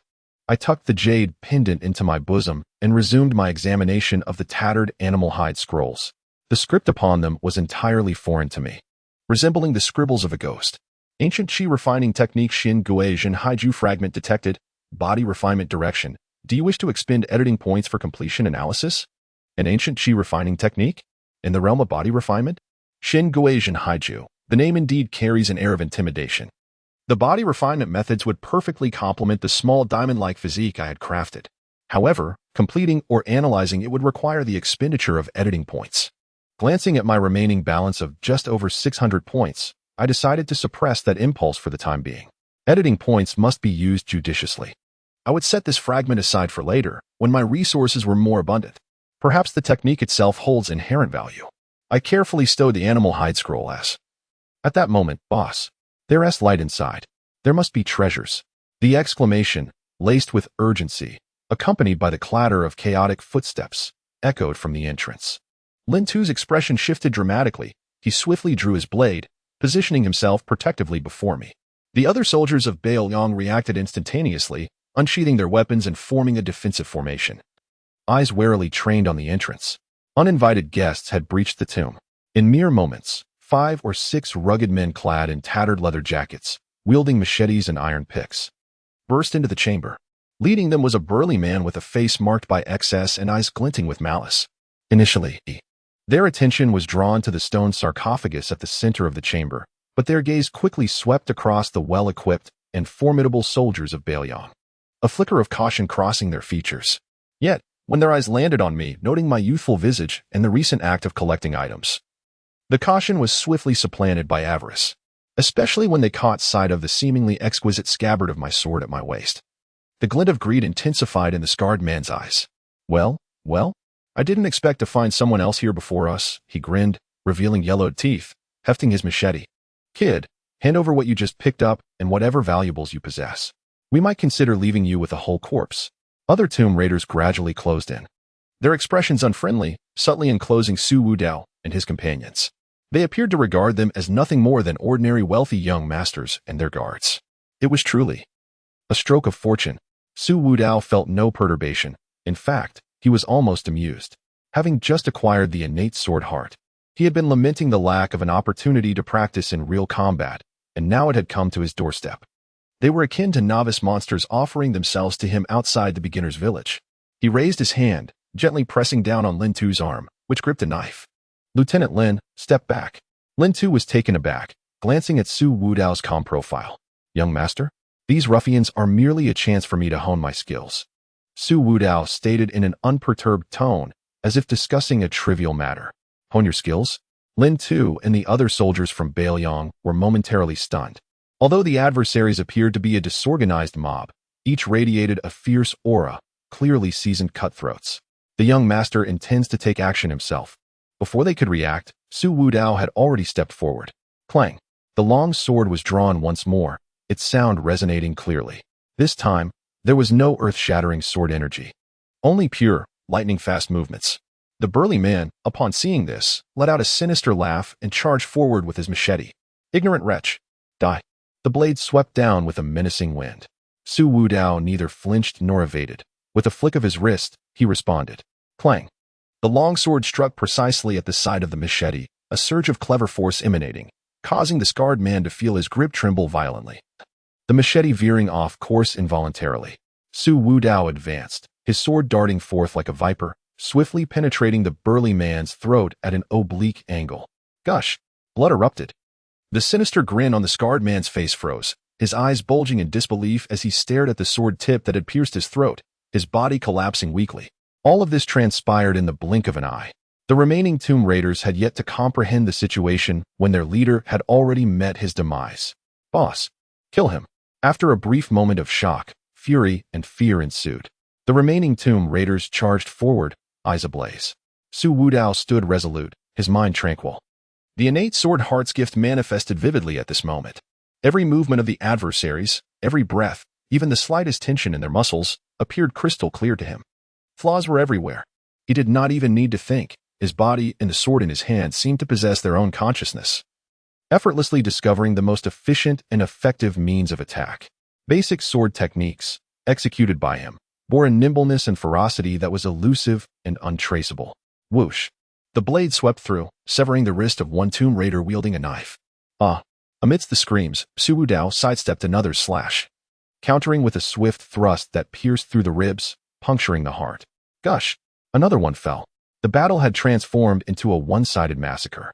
I tucked the jade pendant into my bosom and resumed my examination of the tattered animal hide scrolls. The script upon them was entirely foreign to me, resembling the scribbles of a ghost. Ancient Qi refining technique Xin Gui Jin Haiju fragment detected. Body refinement direction. Do you wish to expend editing points for completion analysis? An ancient Qi refining technique? In the realm of body refinement? Xin Gui Jin Haiju. The name indeed carries an air of intimidation. The body refinement methods would perfectly complement the small diamond-like physique I had crafted. However, completing or analyzing it would require the expenditure of editing points. Glancing at my remaining balance of just over 600 points, I decided to suppress that impulse for the time being. Editing points must be used judiciously. I would set this fragment aside for later, when my resources were more abundant. Perhaps the technique itself holds inherent value. I carefully stowed the animal hide scroll as. At that moment, boss, there is light inside. There must be treasures. The exclamation, laced with urgency, accompanied by the clatter of chaotic footsteps, echoed from the entrance. Lin Tu's expression shifted dramatically. He swiftly drew his blade, positioning himself protectively before me. The other soldiers of Beiliang reacted instantaneously, unsheathing their weapons and forming a defensive formation. Eyes warily trained on the entrance. Uninvited guests had breached the tomb. In mere moments, 5 or 6 rugged men clad in tattered leather jackets, wielding machetes and iron picks, burst into the chamber. Leading them was a burly man with a face marked by excess and eyes glinting with malice. Initially, their attention was drawn to the stone sarcophagus at the center of the chamber, but their gaze quickly swept across the well-equipped and formidable soldiers of Beiliang, a flicker of caution crossing their features. Yet, when their eyes landed on me, noting my youthful visage and the recent act of collecting items, the caution was swiftly supplanted by avarice, especially when they caught sight of the seemingly exquisite scabbard of my sword at my waist. The glint of greed intensified in the scarred man's eyes. Well, I didn't expect to find someone else here before us, he grinned, revealing yellowed teeth, hefting his machete. Kid, hand over what you just picked up and whatever valuables you possess. We might consider leaving you with a whole corpse. Other tomb raiders gradually closed in, their expressions unfriendly, subtly enclosing Su Wudao and his companions. They appeared to regard them as nothing more than ordinary wealthy young masters and their guards. It was truly a stroke of fortune. Su Wudao felt no perturbation. In fact, he was almost amused. Having just acquired the innate sword heart, he had been lamenting the lack of an opportunity to practice in real combat, and now it had come to his doorstep. They were akin to novice monsters offering themselves to him outside the beginner's village. He raised his hand, gently pressing down on Lin Tu's arm, which gripped a knife. Lieutenant Lin, step back. Lin Tu was taken aback, glancing at Su Wudao's calm profile. Young master, these ruffians are merely a chance for me to hone my skills. Su Wudao stated in an unperturbed tone, as if discussing a trivial matter. Hone your skills? Lin Tu and the other soldiers from Beiliang were momentarily stunned. Although the adversaries appeared to be a disorganized mob, each radiated a fierce aura, clearly seasoned cutthroats. The young master intends to take action himself. Before they could react, Su Wudao had already stepped forward. Clang! The long sword was drawn once more, its sound resonating clearly. This time, there was no earth-shattering sword energy. Only pure, lightning-fast movements. The burly man, upon seeing this, let out a sinister laugh and charged forward with his machete. Ignorant wretch! Die! The blade swept down with a menacing wind. Su Wudao neither flinched nor evaded. With a flick of his wrist, he responded. Clang! The long sword struck precisely at the side of the machete, a surge of clever force emanating, causing the scarred man to feel his grip tremble violently. The machete veering off course involuntarily. Su Wudao advanced, his sword darting forth like a viper, swiftly penetrating the burly man's throat at an oblique angle. Gush! Blood erupted. The sinister grin on the scarred man's face froze, his eyes bulging in disbelief as he stared at the sword tip that had pierced his throat, his body collapsing weakly. All of this transpired in the blink of an eye. The remaining Tomb Raiders had yet to comprehend the situation when their leader had already met his demise. Boss, kill him. After a brief moment of shock, fury, and fear ensued. The remaining Tomb Raiders charged forward, eyes ablaze. Su Wudao stood resolute, his mind tranquil. The innate sword heart's gift manifested vividly at this moment. Every movement of the adversaries, every breath, even the slightest tension in their muscles, appeared crystal clear to him. Flaws were everywhere. He did not even need to think. His body and the sword in his hand seemed to possess their own consciousness, effortlessly discovering the most efficient and effective means of attack. Basic sword techniques, executed by him, bore a nimbleness and ferocity that was elusive and untraceable. Whoosh! The blade swept through, severing the wrist of one Tomb Raider wielding a knife. Amidst the screams, Su Wudao sidestepped another slash, countering with a swift thrust that pierced through the ribs, puncturing the heart. Gush! Another one fell. The battle had transformed into a one-sided massacre.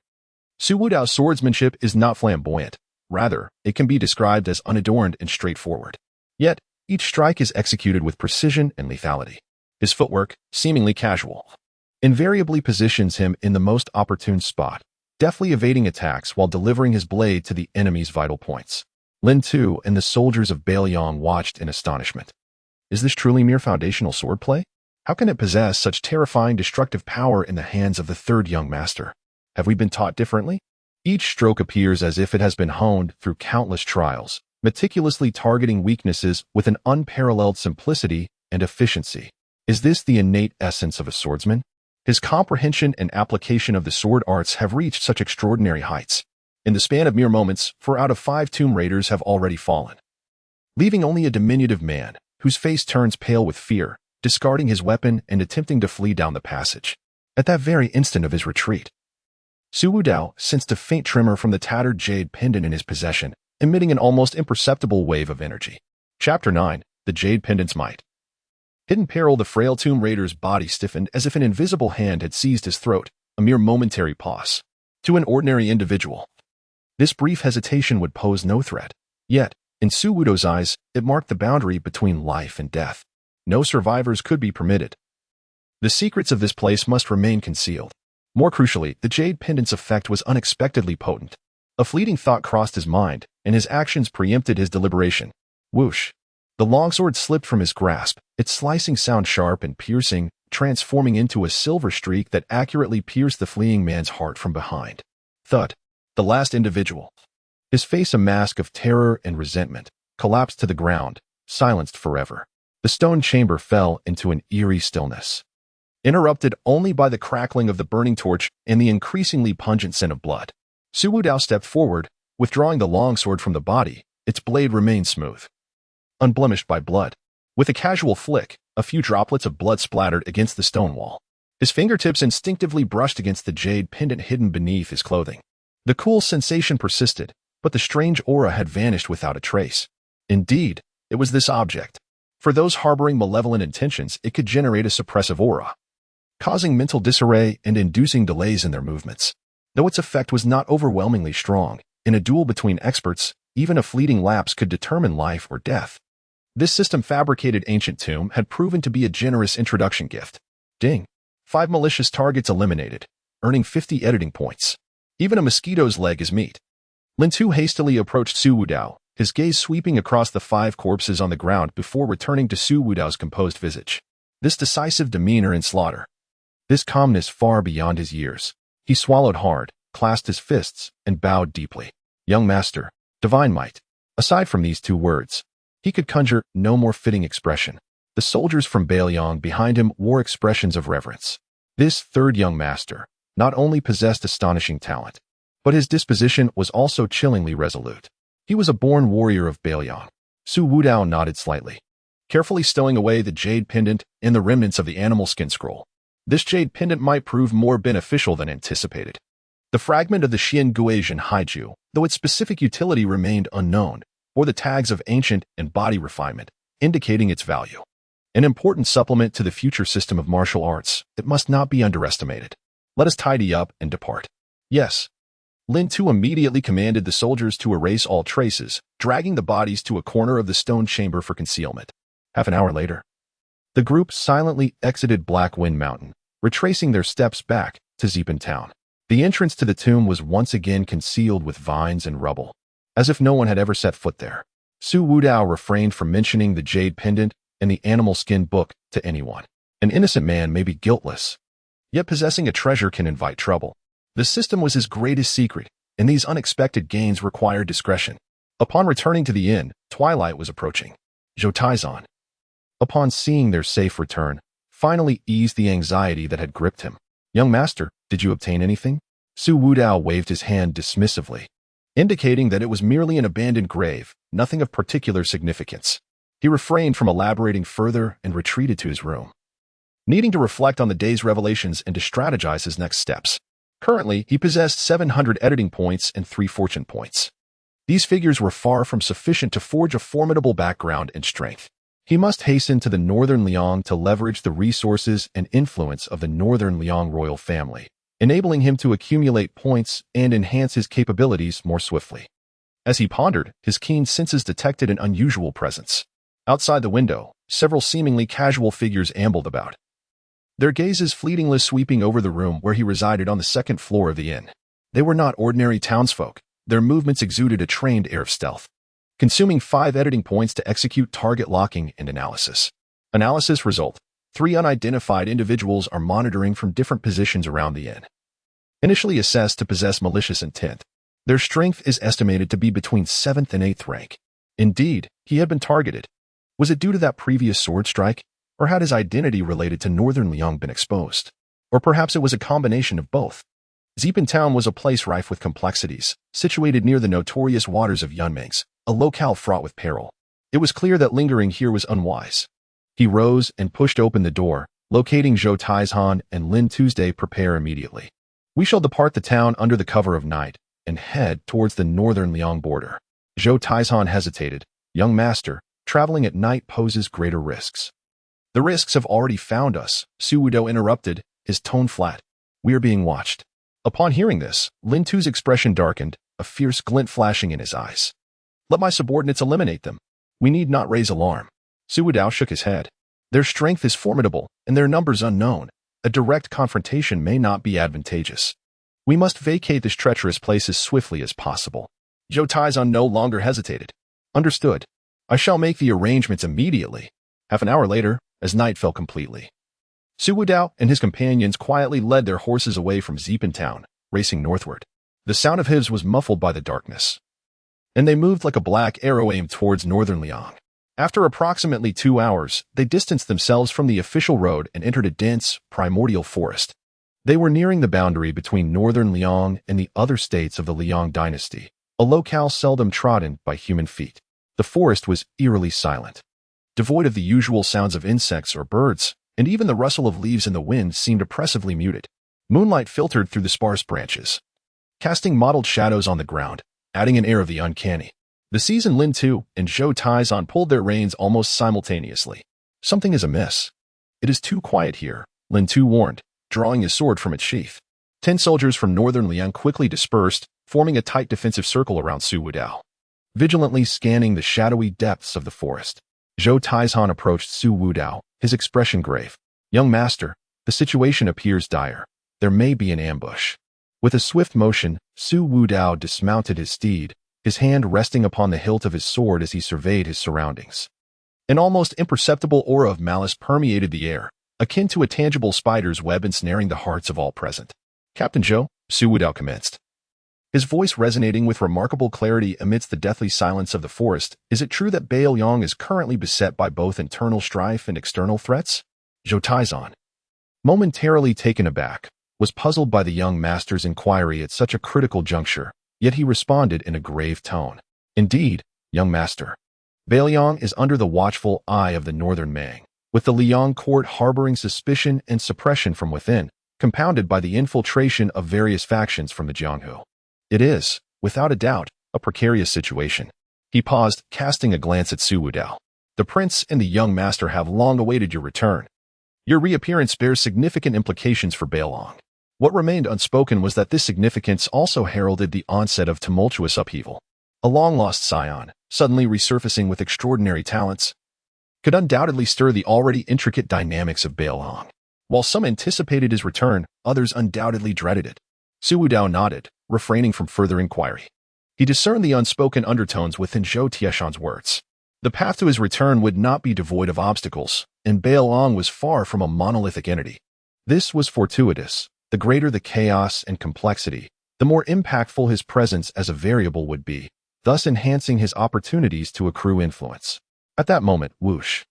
Su Wudao's swordsmanship is not flamboyant. Rather, it can be described as unadorned and straightforward. Yet, each strike is executed with precision and lethality. His footwork, seemingly casual, invariably positions him in the most opportune spot, deftly evading attacks while delivering his blade to the enemy's vital points. Lin Tu and the soldiers of Beiliang watched in astonishment. Is this truly mere foundational swordplay? How can it possess such terrifying destructive power in the hands of the third young master? Have we been taught differently? Each stroke appears as if it has been honed through countless trials, meticulously targeting weaknesses with an unparalleled simplicity and efficiency. Is this the innate essence of a swordsman? His comprehension and application of the sword arts have reached such extraordinary heights. In the span of mere moments, 4 out of 5 Tomb Raiders have already fallen, leaving only a diminutive man, whose face turns pale with fear, discarding his weapon and attempting to flee down the passage. At that very instant of his retreat, Su Wudao sensed a faint tremor from the tattered jade pendant in his possession, emitting an almost imperceptible wave of energy. Chapter 9, The Jade Pendant's Might. Hidden peril. The frail Tomb Raider's body stiffened as if an invisible hand had seized his throat, a mere momentary pause. To an ordinary individual, this brief hesitation would pose no threat. Yet, in Su Wudao's eyes, it marked the boundary between life and death. No survivors could be permitted. The secrets of this place must remain concealed. More crucially, the jade pendant's effect was unexpectedly potent. A fleeting thought crossed his mind, and his actions preempted his deliberation. Whoosh! The longsword slipped from his grasp, its slicing sound sharp and piercing, transforming into a silver streak that accurately pierced the fleeing man's heart from behind. Thud! The last individual, his face a mask of terror and resentment, collapsed to the ground, silenced forever. The stone chamber fell into an eerie stillness, interrupted only by the crackling of the burning torch and the increasingly pungent scent of blood. Su Wudao stepped forward, withdrawing the longsword from the body. Its blade remained smooth, unblemished by blood. With a casual flick, a few droplets of blood splattered against the stone wall. His fingertips instinctively brushed against the jade pendant hidden beneath his clothing. The cool sensation persisted, but the strange aura had vanished without a trace. Indeed, it was this object. For those harboring malevolent intentions, it could generate a suppressive aura, causing mental disarray and inducing delays in their movements. Though its effect was not overwhelmingly strong, in a duel between experts, even a fleeting lapse could determine life or death. This system-fabricated ancient tomb had proven to be a generous introduction gift. Ding. 5 malicious targets eliminated, earning 50 editing points. Even a mosquito's leg is meat. Lin Tu hastily approached Su Wudao, his gaze sweeping across the 5 corpses on the ground before returning to Su Wudao's composed visage. This decisive demeanor in slaughter. This calmness far beyond his years. He swallowed hard, clasped his fists, and bowed deeply. Young master, divine might. Aside from these 2 words, he could conjure no more fitting expression. The soldiers from Beiliang behind him wore expressions of reverence. This 3rd young master not only possessed astonishing talent, but his disposition was also chillingly resolute. He was a born warrior of Beiliang. Su Wudao nodded slightly, carefully stowing away the jade pendant and the remnants of the animal skin scroll. This jade pendant might prove more beneficial than anticipated. The fragment of the Xian Guizhen Haiju, though its specific utility remained unknown, bore the tags of ancient and body refinement, indicating its value. An important supplement to the future system of martial arts, it must not be underestimated. Let us tidy up and depart. Yes. Lin Tu immediately commanded the soldiers to erase all traces, dragging the bodies to a corner of the stone chamber for concealment. Half an hour later, the group silently exited Black Wind Mountain, retracing their steps back to Zipin Town. The entrance to the tomb was once again concealed with vines and rubble, as if no one had ever set foot there. Su Wudao refrained from mentioning the jade pendant and the animal skin book to anyone. An innocent man may be guiltless, yet possessing a treasure can invite trouble. The system was his greatest secret, and these unexpected gains required discretion. Upon returning to the inn, twilight was approaching. Zhou Taizan, upon seeing their safe return, finally eased the anxiety that had gripped him. Young master, did you obtain anything? Su Wudao waved his hand dismissively, indicating that it was merely an abandoned grave, nothing of particular significance. He refrained from elaborating further and retreated to his room, needing to reflect on the day's revelations and to strategize his next steps. Currently, he possessed 700 editing points and 3 fortune points. These figures were far from sufficient to forge a formidable background and strength. He must hasten to the Northern Liang to leverage the resources and influence of the Northern Liang royal family, enabling him to accumulate points and enhance his capabilities more swiftly. As he pondered, his keen senses detected an unusual presence. Outside the window, several seemingly casual figures ambled about, their gazes fleetingly sweeping over the room where he resided on the 2nd floor of the inn. They were not ordinary townsfolk. Their movements exuded a trained air of stealth, consuming 5 editing points to execute target locking and analysis. Analysis result: 3 unidentified individuals are monitoring from different positions around the inn. Initially assessed to possess malicious intent, their strength is estimated to be between 7th and 8th rank. Indeed, he had been targeted. Was it due to that previous sword strike, or had his identity related to Northern Liang been exposed? Or perhaps it was a combination of both. Zipin Town was a place rife with complexities, situated near the notorious waters of Yunmings, a locale fraught with peril. It was clear that lingering here was unwise. He rose and pushed open the door, locating Zhou Taizan and Lin Tuesday. Prepare immediately. We shall depart the town under the cover of night and head towards the Northern Liang border. Zhou Taizan hesitated. Young master, traveling at night poses greater risks. The risks have already found us, Su Wudao interrupted, his tone flat. We are being watched. Upon hearing this, Lin Tu's expression darkened, a fierce glint flashing in his eyes. Let my subordinates eliminate them. We need not raise alarm. Su Wudao shook his head. Their strength is formidable, and their numbers unknown. A direct confrontation may not be advantageous. We must vacate this treacherous place as swiftly as possible. Zhou Taizan no longer hesitated. Understood. I shall make the arrangements immediately. Half an hour later, as night fell completely, Su Wudao and his companions quietly led their horses away from Zipin Town, racing northward. The sound of hooves was muffled by the darkness, and they moved like a black arrow aimed towards Northern Liang. After approximately 2 hours, they distanced themselves from the official road and entered a dense, primordial forest. They were nearing the boundary between Northern Liang and the other states of the Liang dynasty, a locale seldom trodden by human feet. The forest was eerily silent, devoid of the usual sounds of insects or birds, and even the rustle of leaves in the wind seemed oppressively muted. Moonlight filtered through the sparse branches, casting mottled shadows on the ground. adding an air of the uncanny. The seasoned Lin Tu and Zhou Taizan pulled their reins almost simultaneously. Something is amiss. It is too quiet here, Lin Tu warned, drawing his sword from its sheath. 10 soldiers from northern Liang quickly dispersed, forming a tight defensive circle around Su Wudao, vigilantly scanning the shadowy depths of the forest. Zhou Taizan approached Su Wudao, his expression grave. Young master, the situation appears dire. There may be an ambush. With a swift motion, Su Wudao dismounted his steed, his hand resting upon the hilt of his sword as he surveyed his surroundings. An almost imperceptible aura of malice permeated the air, akin to a tangible spider's web ensnaring the hearts of all present. Captain Zhou, Su Wudao commenced, his voice resonating with remarkable clarity amidst the deathly silence of the forest. Is it true that Beiliang is currently beset by both internal strife and external threats? Zhou Taizan, momentarily taken aback, was puzzled by the young master's inquiry at such a critical juncture, yet he responded in a grave tone. Indeed, young master, Beiliang is under the watchful eye of the northern Mang, with the Liang court harboring suspicion and suppression from within, compounded by the infiltration of various factions from the Jianghu. It is, without a doubt, a precarious situation. He paused, casting a glance at Su Wudao. The prince and the young master have long awaited your return. Your reappearance bears significant implications for Beiliang. What remained unspoken was that this significance also heralded the onset of tumultuous upheaval. A long-lost scion, suddenly resurfacing with extraordinary talents, could undoubtedly stir the already intricate dynamics of Beiliang. While some anticipated his return, others undoubtedly dreaded it. Su Wudao nodded, refraining from further inquiry. He discerned the unspoken undertones within Zhou Tieshan's words. The path to his return would not be devoid of obstacles, and Beiliang was far from a monolithic entity. This was fortuitous. The greater the chaos and complexity, the more impactful his presence as a variable would be, thus enhancing his opportunities to accrue influence. At that moment, whoosh,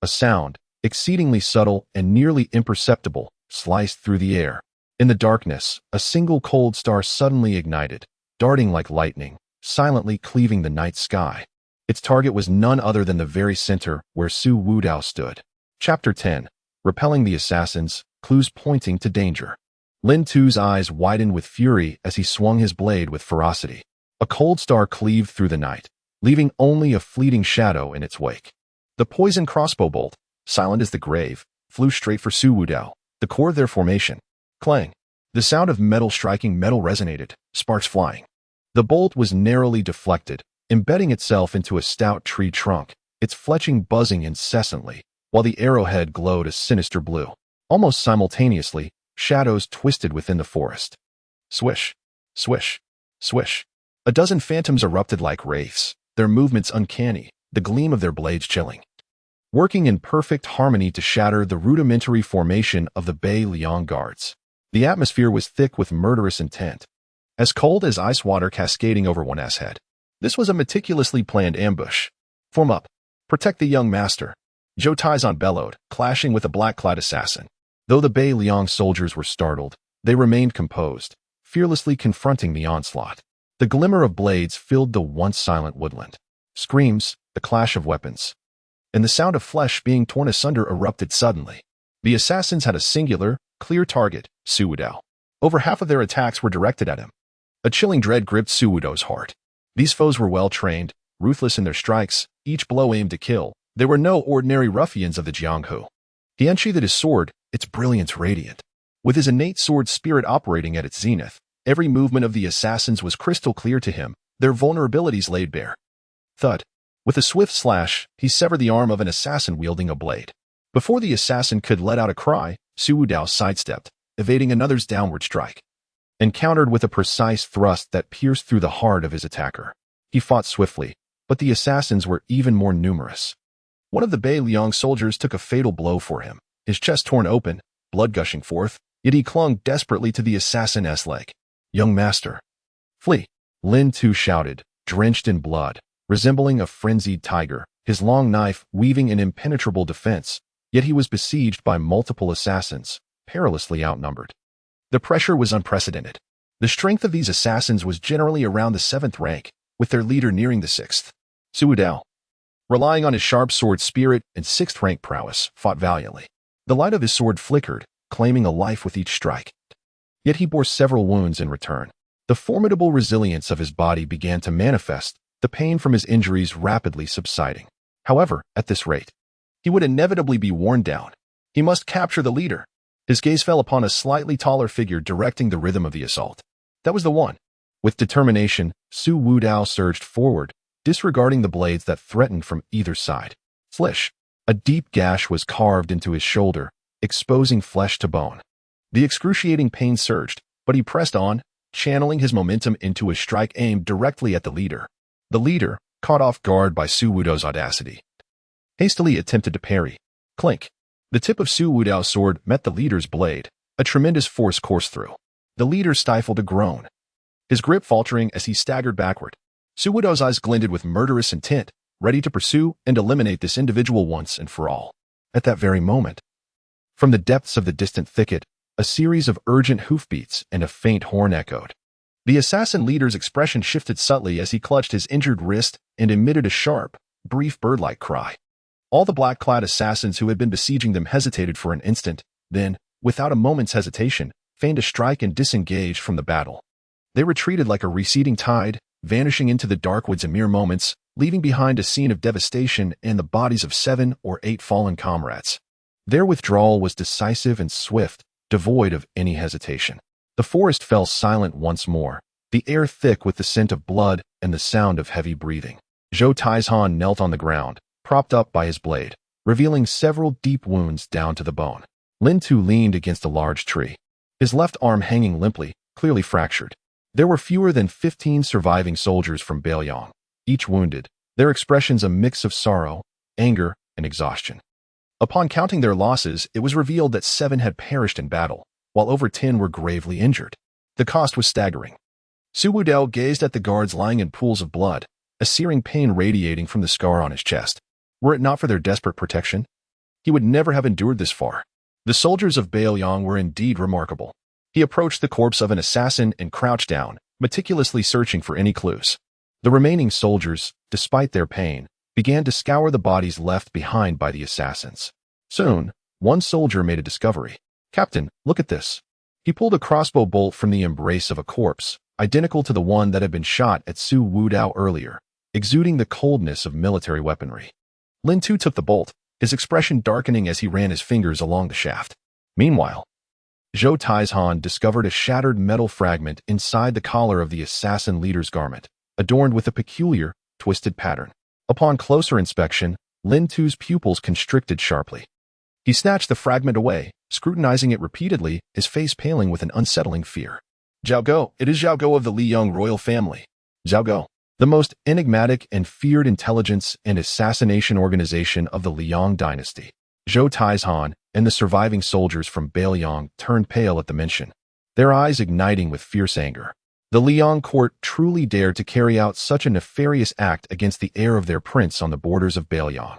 a sound, exceedingly subtle and nearly imperceptible, sliced through the air. In the darkness, a single cold star suddenly ignited, darting like lightning, silently cleaving the night sky. Its target was none other than the very center where Su Wudao stood. Chapter 10. Repelling the Assassins, Clues Pointing to Danger. Lin Tu's eyes widened with fury as he swung his blade with ferocity. A cold star cleaved through the night, leaving only a fleeting shadow in its wake. The poisoned crossbow bolt, silent as the grave, flew straight for Su Wudao, the core of their formation. Clang. The sound of metal striking metal resonated, sparks flying. The bolt was narrowly deflected, embedding itself into a stout tree trunk, its fletching buzzing incessantly, while the arrowhead glowed a sinister blue. Almost simultaneously, shadows twisted within the forest. Swish, swish, swish. A dozen phantoms erupted like wraiths, their movements uncanny, the gleam of their blades chilling, working in perfect harmony to shatter the rudimentary formation of the Beiliang guards. The atmosphere was thick with murderous intent, as cold as ice water cascading over one's head. This was a meticulously planned ambush. Form up. Protect the young master. Zhou Taizan bellowed, clashing with a black-clad assassin. Though the Beiliang soldiers were startled, they remained composed, fearlessly confronting the onslaught. The glimmer of blades filled the once silent woodland. Screams, the clash of weapons, and the sound of flesh being torn asunder erupted suddenly. The assassins had a singular, clear target, Su Wudao. Over half of their attacks were directed at him. A chilling dread gripped Su Wudao's heart. These foes were well-trained, ruthless in their strikes, each blow aimed to kill. They were no ordinary ruffians of the Jianghu. He unsheathed his sword, its brilliance radiant. With his innate sword spirit operating at its zenith, every movement of the assassins was crystal clear to him, their vulnerabilities laid bare. Thud. With a swift slash, he severed the arm of an assassin wielding a blade. Before the assassin could let out a cry, Su Wudao sidestepped, evading another's downward strike, and countered with a precise thrust that pierced through the heart of his attacker. He fought swiftly, but the assassins were even more numerous. One of the Beiliang soldiers took a fatal blow for him, his chest torn open, blood gushing forth, yet he clung desperately to the assassin's leg. Young master. Flee. Lin Tu shouted, drenched in blood, resembling a frenzied tiger, his long knife weaving an impenetrable defense, yet he was besieged by multiple assassins, perilously outnumbered. The pressure was unprecedented. The strength of these assassins was generally around the 7th rank, with their leader nearing the 6th. Su Wudao, relying on his sharp sword spirit and 6th rank prowess, fought valiantly. The light of his sword flickered, claiming a life with each strike. Yet he bore several wounds in return. The formidable resilience of his body began to manifest, the pain from his injuries rapidly subsiding. However, at this rate, he would inevitably be worn down. He must capture the leader. His gaze fell upon a slightly taller figure directing the rhythm of the assault. That was the one. With determination, Su Wudao surged forward, disregarding the blades that threatened from either side. Flish! A deep gash was carved into his shoulder, exposing flesh to bone. The excruciating pain surged, but he pressed on, channeling his momentum into a strike aimed directly at the leader. The leader, caught off guard by Su Wudao's audacity, hastily attempted to parry. Clink! The tip of Su Wudao's sword met the leader's blade. A tremendous force coursed through. The leader stifled a groan, his grip faltering as he staggered backward. Su Wudao's eyes glinted with murderous intent, ready to pursue and eliminate this individual once and for all. At that very moment, from the depths of the distant thicket, a series of urgent hoofbeats and a faint horn echoed. The assassin leader's expression shifted subtly as he clutched his injured wrist and emitted a sharp, brief bird-like cry. All the black-clad assassins who had been besieging them hesitated for an instant, then, without a moment's hesitation, feigned a strike and disengaged from the battle. They retreated like a receding tide, vanishing into the dark woods in mere moments, leaving behind a scene of devastation and the bodies of 7 or 8 fallen comrades. Their withdrawal was decisive and swift, devoid of any hesitation. The forest fell silent once more, the air thick with the scent of blood and the sound of heavy breathing. Zhou Taizhan knelt on the ground, propped up by his blade, revealing several deep wounds down to the bone. Lin Tu leaned against a large tree, his left arm hanging limply, clearly fractured. There were fewer than 15 surviving soldiers from Beiliang, each wounded, their expressions a mix of sorrow, anger, and exhaustion. Upon counting their losses, it was revealed that 7 had perished in battle, while over 10 were gravely injured. The cost was staggering. Su Wudao gazed at the guards lying in pools of blood, a searing pain radiating from the scar on his chest. Were it not for their desperate protection, he would never have endured this far. The soldiers of Beiliang were indeed remarkable. He approached the corpse of an assassin and crouched down, meticulously searching for any clues. The remaining soldiers, despite their pain, began to scour the bodies left behind by the assassins. Soon, one soldier made a discovery. "Captain, look at this." He pulled a crossbow bolt from the embrace of a corpse, identical to the one that had been shot at Su Wudao earlier, exuding the coldness of military weaponry. Lin Tu took the bolt, his expression darkening as he ran his fingers along the shaft. Meanwhile, Zhou Taizhan discovered a shattered metal fragment inside the collar of the assassin leader's garment, adorned with a peculiar, twisted pattern. Upon closer inspection, Lin Tu's pupils constricted sharply. He snatched the fragment away, scrutinizing it repeatedly, his face paling with an unsettling fear. "Zhao Go, it is Zhao Go of the Liang royal family." Zhao Go, the most enigmatic and feared intelligence and assassination organization of the Liang dynasty. Zhou Taizhan and the surviving soldiers from Beiliang turned pale at the mention, their eyes igniting with fierce anger. The Liang court truly dared to carry out such a nefarious act against the heir of their prince on the borders of Beiliang.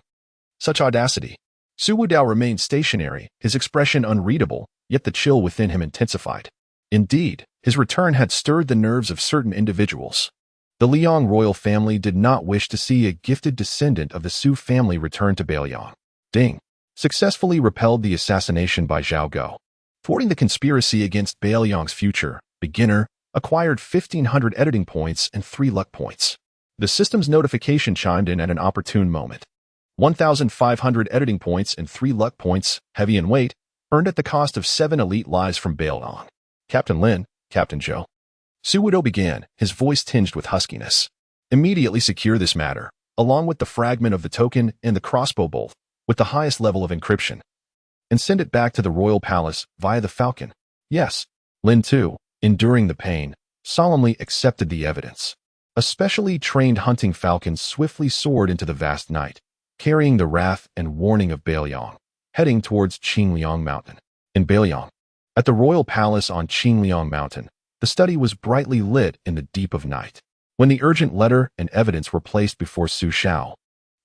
Such audacity. Su Wudao remained stationary, his expression unreadable, yet the chill within him intensified. Indeed, his return had stirred the nerves of certain individuals. The Liang royal family did not wish to see a gifted descendant of the Su family return to Beiliang. Ding successfully repelled the assassination by Zhao Go. Thwarting the conspiracy against Beiliang's future, beginner acquired 1,500 editing points and 3 luck points. The system's notification chimed in at an opportune moment. 1,500 editing points and 3 luck points, heavy in weight, earned at the cost of 7 elite lives from Beiliang. "Captain Lin, Captain Zhou." Su Wudao began, his voice tinged with huskiness. "Immediately secure this matter, along with the fragment of the token and the crossbow bolt, with the highest level of encryption, and send it back to the royal palace via the Falcon." "Yes." Lin Tu, enduring the pain, solemnly accepted the evidence. A specially trained hunting falcon swiftly soared into the vast night, carrying the wrath and warning of Beiliang, heading towards Qingliang Mountain. In Beiliang, at the royal palace on Qingliang Mountain, the study was brightly lit in the deep of night. When the urgent letter and evidence were placed before Su Shao,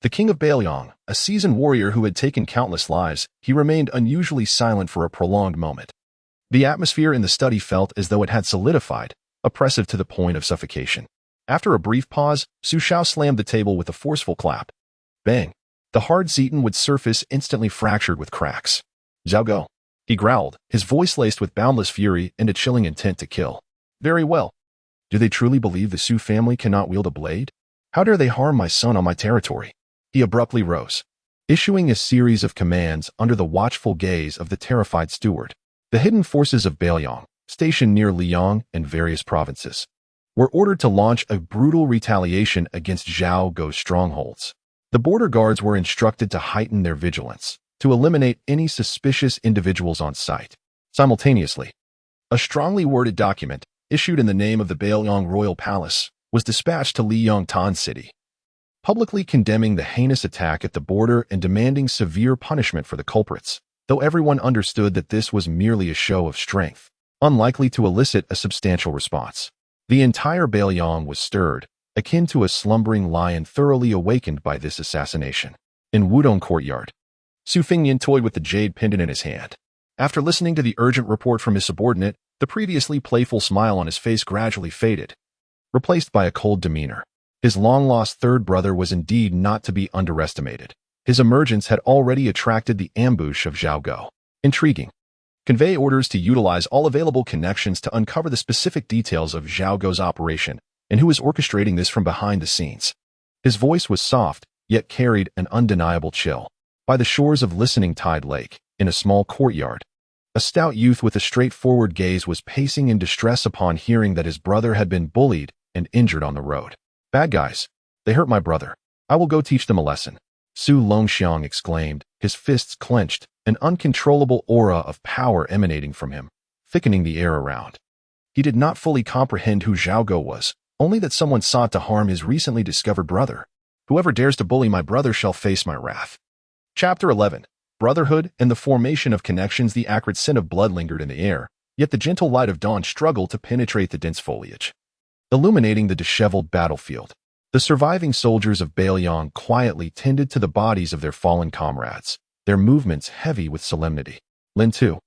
the King of Beiliang, a seasoned warrior who had taken countless lives, he remained unusually silent for a prolonged moment. The atmosphere in the study felt as though it had solidified, oppressive to the point of suffocation. After a brief pause, Su Shao slammed the table with a forceful clap. Bang! The hard zeton would surface instantly fractured with cracks. "Zhao Go," he growled, his voice laced with boundless fury and a chilling intent to kill. "Very well. Do they truly believe the Su family cannot wield a blade? How dare they harm my son on my territory? He abruptly rose, issuing a series of commands under the watchful gaze of the terrified steward. The hidden forces of Beiliang, stationed near Liang and various provinces, were ordered to launch a brutal retaliation against Zhao Gou's strongholds. The border guards were instructed to heighten their vigilance, to eliminate any suspicious individuals on site. Simultaneously, a strongly worded document, issued in the name of the Beiliang Royal Palace, was dispatched to Liangtan City, publicly condemning the heinous attack at the border and demanding severe punishment for the culprits, though everyone understood that this was merely a show of strength, unlikely to elicit a substantial response. The entire Beiliang was stirred, akin to a slumbering lion thoroughly awakened by this assassination. In Wudong Courtyard, Su Fengnian toyed with the jade pendant in his hand. After listening to the urgent report from his subordinate, the previously playful smile on his face gradually faded, replaced by a cold demeanor. His long-lost third brother was indeed not to be underestimated. His emergence had already attracted the ambush of Zhao Gou. Intriguing. Convey orders to utilize all available connections to uncover the specific details of Zhao Gou's operation and who is orchestrating this from behind the scenes. His voice was soft, yet carried an undeniable chill. By the shores of Listening Tide Lake, in a small courtyard, a stout youth with a straightforward gaze was pacing in distress upon hearing that his brother had been bullied and injured on the road. Bad guys. They hurt my brother. I will go teach them a lesson. Su Longxiang exclaimed, his fists clenched, an uncontrollable aura of power emanating from him, thickening the air around. He did not fully comprehend who Zhao Gou was, only that someone sought to harm his recently discovered brother. Whoever dares to bully my brother shall face my wrath. Chapter 11. Brotherhood and the formation of connections. The acrid scent of blood lingered in the air, yet the gentle light of dawn struggled to penetrate the dense foliage, illuminating the disheveled battlefield. The surviving soldiers of Beiliang quietly tended to the bodies of their fallen comrades, their movements heavy with solemnity. Lin Tu,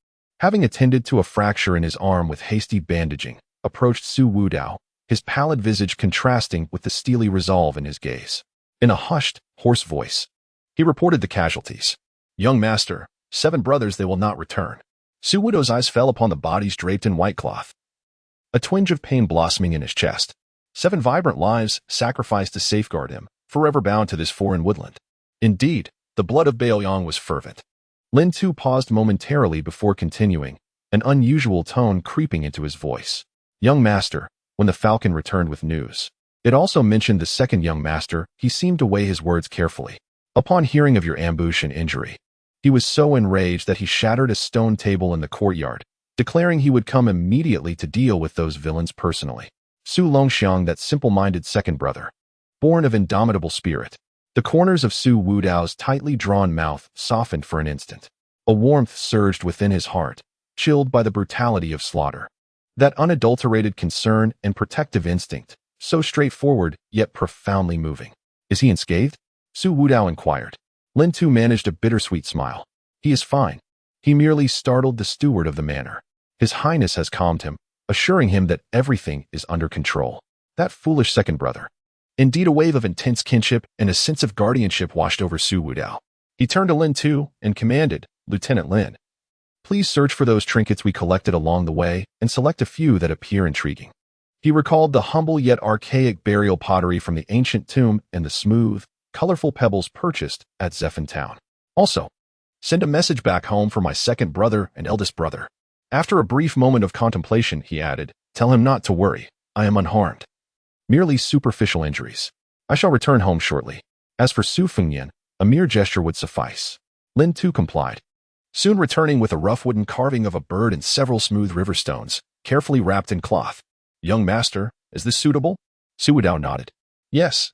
having attended to a fracture in his arm with hasty bandaging, approached Su Wudao, his pallid visage contrasting with the steely resolve in his gaze. In a hushed, hoarse voice, he reported the casualties. Young master, 7 brothers, they will not return. Su Wudao's eyes fell upon the bodies draped in white cloth, a twinge of pain blossoming in his chest. 7 vibrant lives sacrificed to safeguard him, forever bound to this foreign woodland. Indeed, the blood of Beiliang was fervent. Lin Tu paused momentarily before continuing, an unusual tone creeping into his voice. Young master, when the falcon returned with news, it also mentioned the second young master. He seemed to weigh his words carefully. Upon hearing of your ambush and injury, he was so enraged that he shattered a stone table in the courtyard, declaring he would come immediately to deal with those villains personally. Su Longxiang, that simple-minded second brother, born of indomitable spirit. The corners of Su Wudao's tightly drawn mouth softened for an instant. A warmth surged within his heart, chilled by the brutality of slaughter. That unadulterated concern and protective instinct, so straightforward yet profoundly moving. Is he unscathed? Su Wudao inquired. Lin Tu managed a bittersweet smile. He is fine. He merely startled the steward of the manor. His Highness has calmed him, assuring him that everything is under control. That foolish second brother. Indeed, a wave of intense kinship and a sense of guardianship washed over Su Wudao. He turned to Lin Tu and commanded, Lieutenant Lin, please search for those trinkets we collected along the way and select a few that appear intriguing. He recalled the humble yet archaic burial pottery from the ancient tomb and the smooth, colorful pebbles purchased at Zephan Town. Also, send a message back home for my second brother and eldest brother. After a brief moment of contemplation, he added, tell him not to worry. I am unharmed. Merely superficial injuries. I shall return home shortly. As for Su Fengnian, a mere gesture would suffice. Lin Tu complied, soon returning with a rough wooden carving of a bird and several smooth river stones, carefully wrapped in cloth. Young master, is this suitable? Su Wudao nodded. Yes.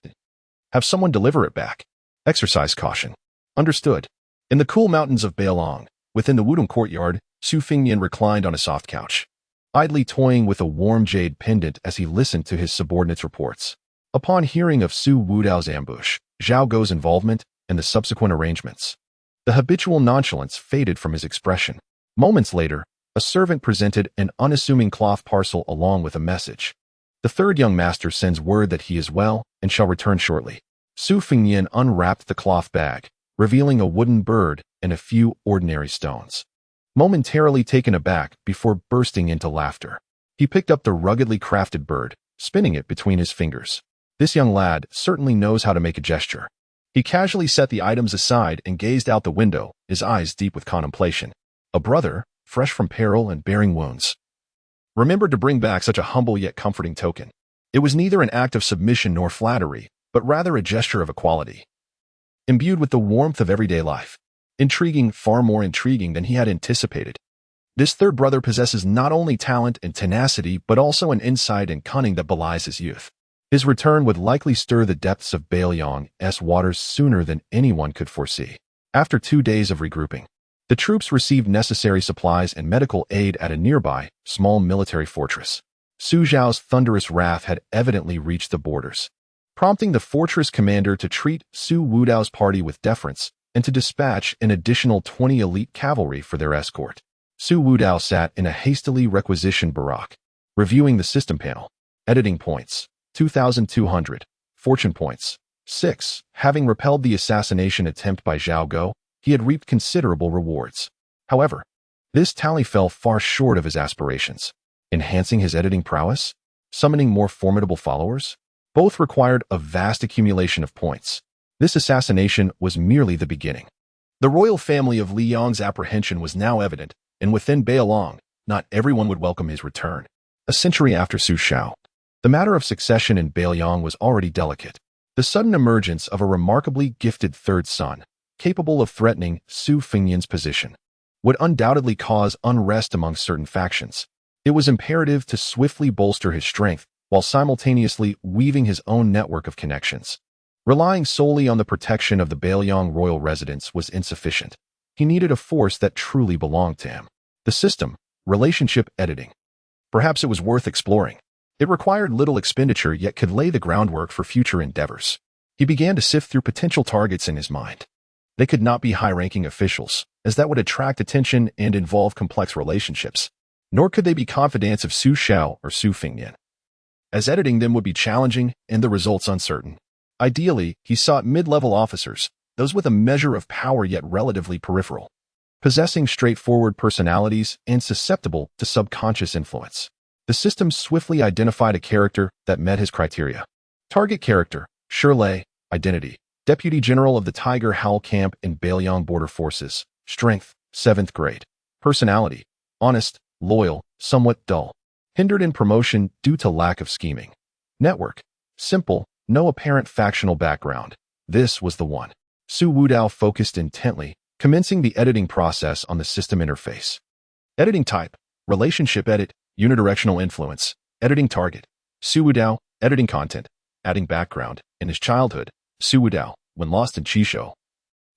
Have someone deliver it back. Exercise caution. Understood. In the cool mountains of Beiliang, within the Wudong Courtyard, Su Fengnian reclined on a soft couch, idly toying with a warm jade pendant as he listened to his subordinates' reports. Upon hearing of Su Wudao's ambush, Zhao Gou's involvement, and the subsequent arrangements, the habitual nonchalance faded from his expression. Moments later, a servant presented an unassuming cloth parcel along with a message. The third young master sends word that he is well and shall return shortly. Su Fengnian unwrapped the cloth bag, revealing a wooden bird and a few ordinary stones. Momentarily taken aback before bursting into laughter, he picked up the ruggedly crafted bird, spinning it between his fingers. This young lad certainly knows how to make a gesture. He casually set the items aside and gazed out the window, his eyes deep with contemplation. A brother, fresh from peril and bearing wounds, remembered to bring back such a humble yet comforting token. It was neither an act of submission nor flattery, but rather a gesture of equality, imbued with the warmth of everyday life. Intriguing, far more intriguing than he had anticipated. This third brother possesses not only talent and tenacity, but also an insight and cunning that belies his youth. His return would likely stir the depths of Beiliang's waters sooner than anyone could foresee. After 2 days of regrouping, the troops received necessary supplies and medical aid at a nearby, small military fortress. Su Zhao's thunderous wrath had evidently reached the borders, prompting the fortress commander to treat Su Wudao's party with deference and to dispatch an additional 20 elite cavalry for their escort. Su Wudao sat in a hastily requisitioned barack, reviewing the system panel. Editing points, 2,200. Fortune points, 6. Having repelled the assassination attempt by Zhao Go, he had reaped considerable rewards. However, this tally fell far short of his aspirations. Enhancing his editing prowess? Summoning more formidable followers? Both required a vast accumulation of points. This assassination was merely the beginning. The royal family of Liang's apprehension was now evident, and within Beiliang, not everyone would welcome his return. A century after Su Zhao, the matter of succession in Beiliang was already delicate. The sudden emergence of a remarkably gifted third son, capable of threatening Su Fengnian's position, would undoubtedly cause unrest among certain factions. It was imperative to swiftly bolster his strength while simultaneously weaving his own network of connections. Relying solely on the protection of the Beiliang royal residence was insufficient. He needed a force that truly belonged to him. The system, relationship editing. Perhaps it was worth exploring. It required little expenditure yet could lay the groundwork for future endeavors. He began to sift through potential targets in his mind. They could not be high-ranking officials, as that would attract attention and involve complex relationships. Nor could they be confidants of Su Zhao or Su Fengnian, as editing them would be challenging and the results uncertain. Ideally, he sought mid-level officers, those with a measure of power yet relatively peripheral, possessing straightforward personalities and susceptible to subconscious influence. The system swiftly identified a character that met his criteria. Target character, Shirley. Identity, Deputy General of the Tiger Howl Camp in Beiliang Border Forces. Strength, 7th grade. Personality, honest, loyal, somewhat dull. Hindered in promotion due to lack of scheming. Network, simple, no apparent factional background. This was the one. Su Wudao focused intently, commencing the editing process on the system interface. Editing type, relationship edit, unidirectional influence. Editing target, Su Wudao. Editing content, adding background. In his childhood, Su Wudao, when lost in Qishou,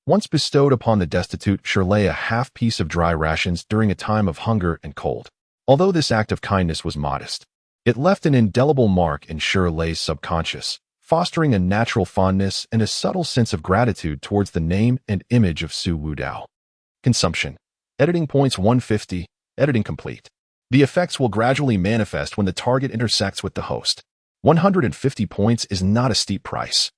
once bestowed upon the destitute Shirley a half-piece of dry rations during a time of hunger and cold. Although this act of kindness was modest, it left an indelible mark in Shirley's subconscious, fostering a natural fondness and a subtle sense of gratitude towards the name and image of Su Wudao. Consumption. Editing points 150. Editing complete. The effects will gradually manifest when the target intersects with the host. 150 points is not a steep price.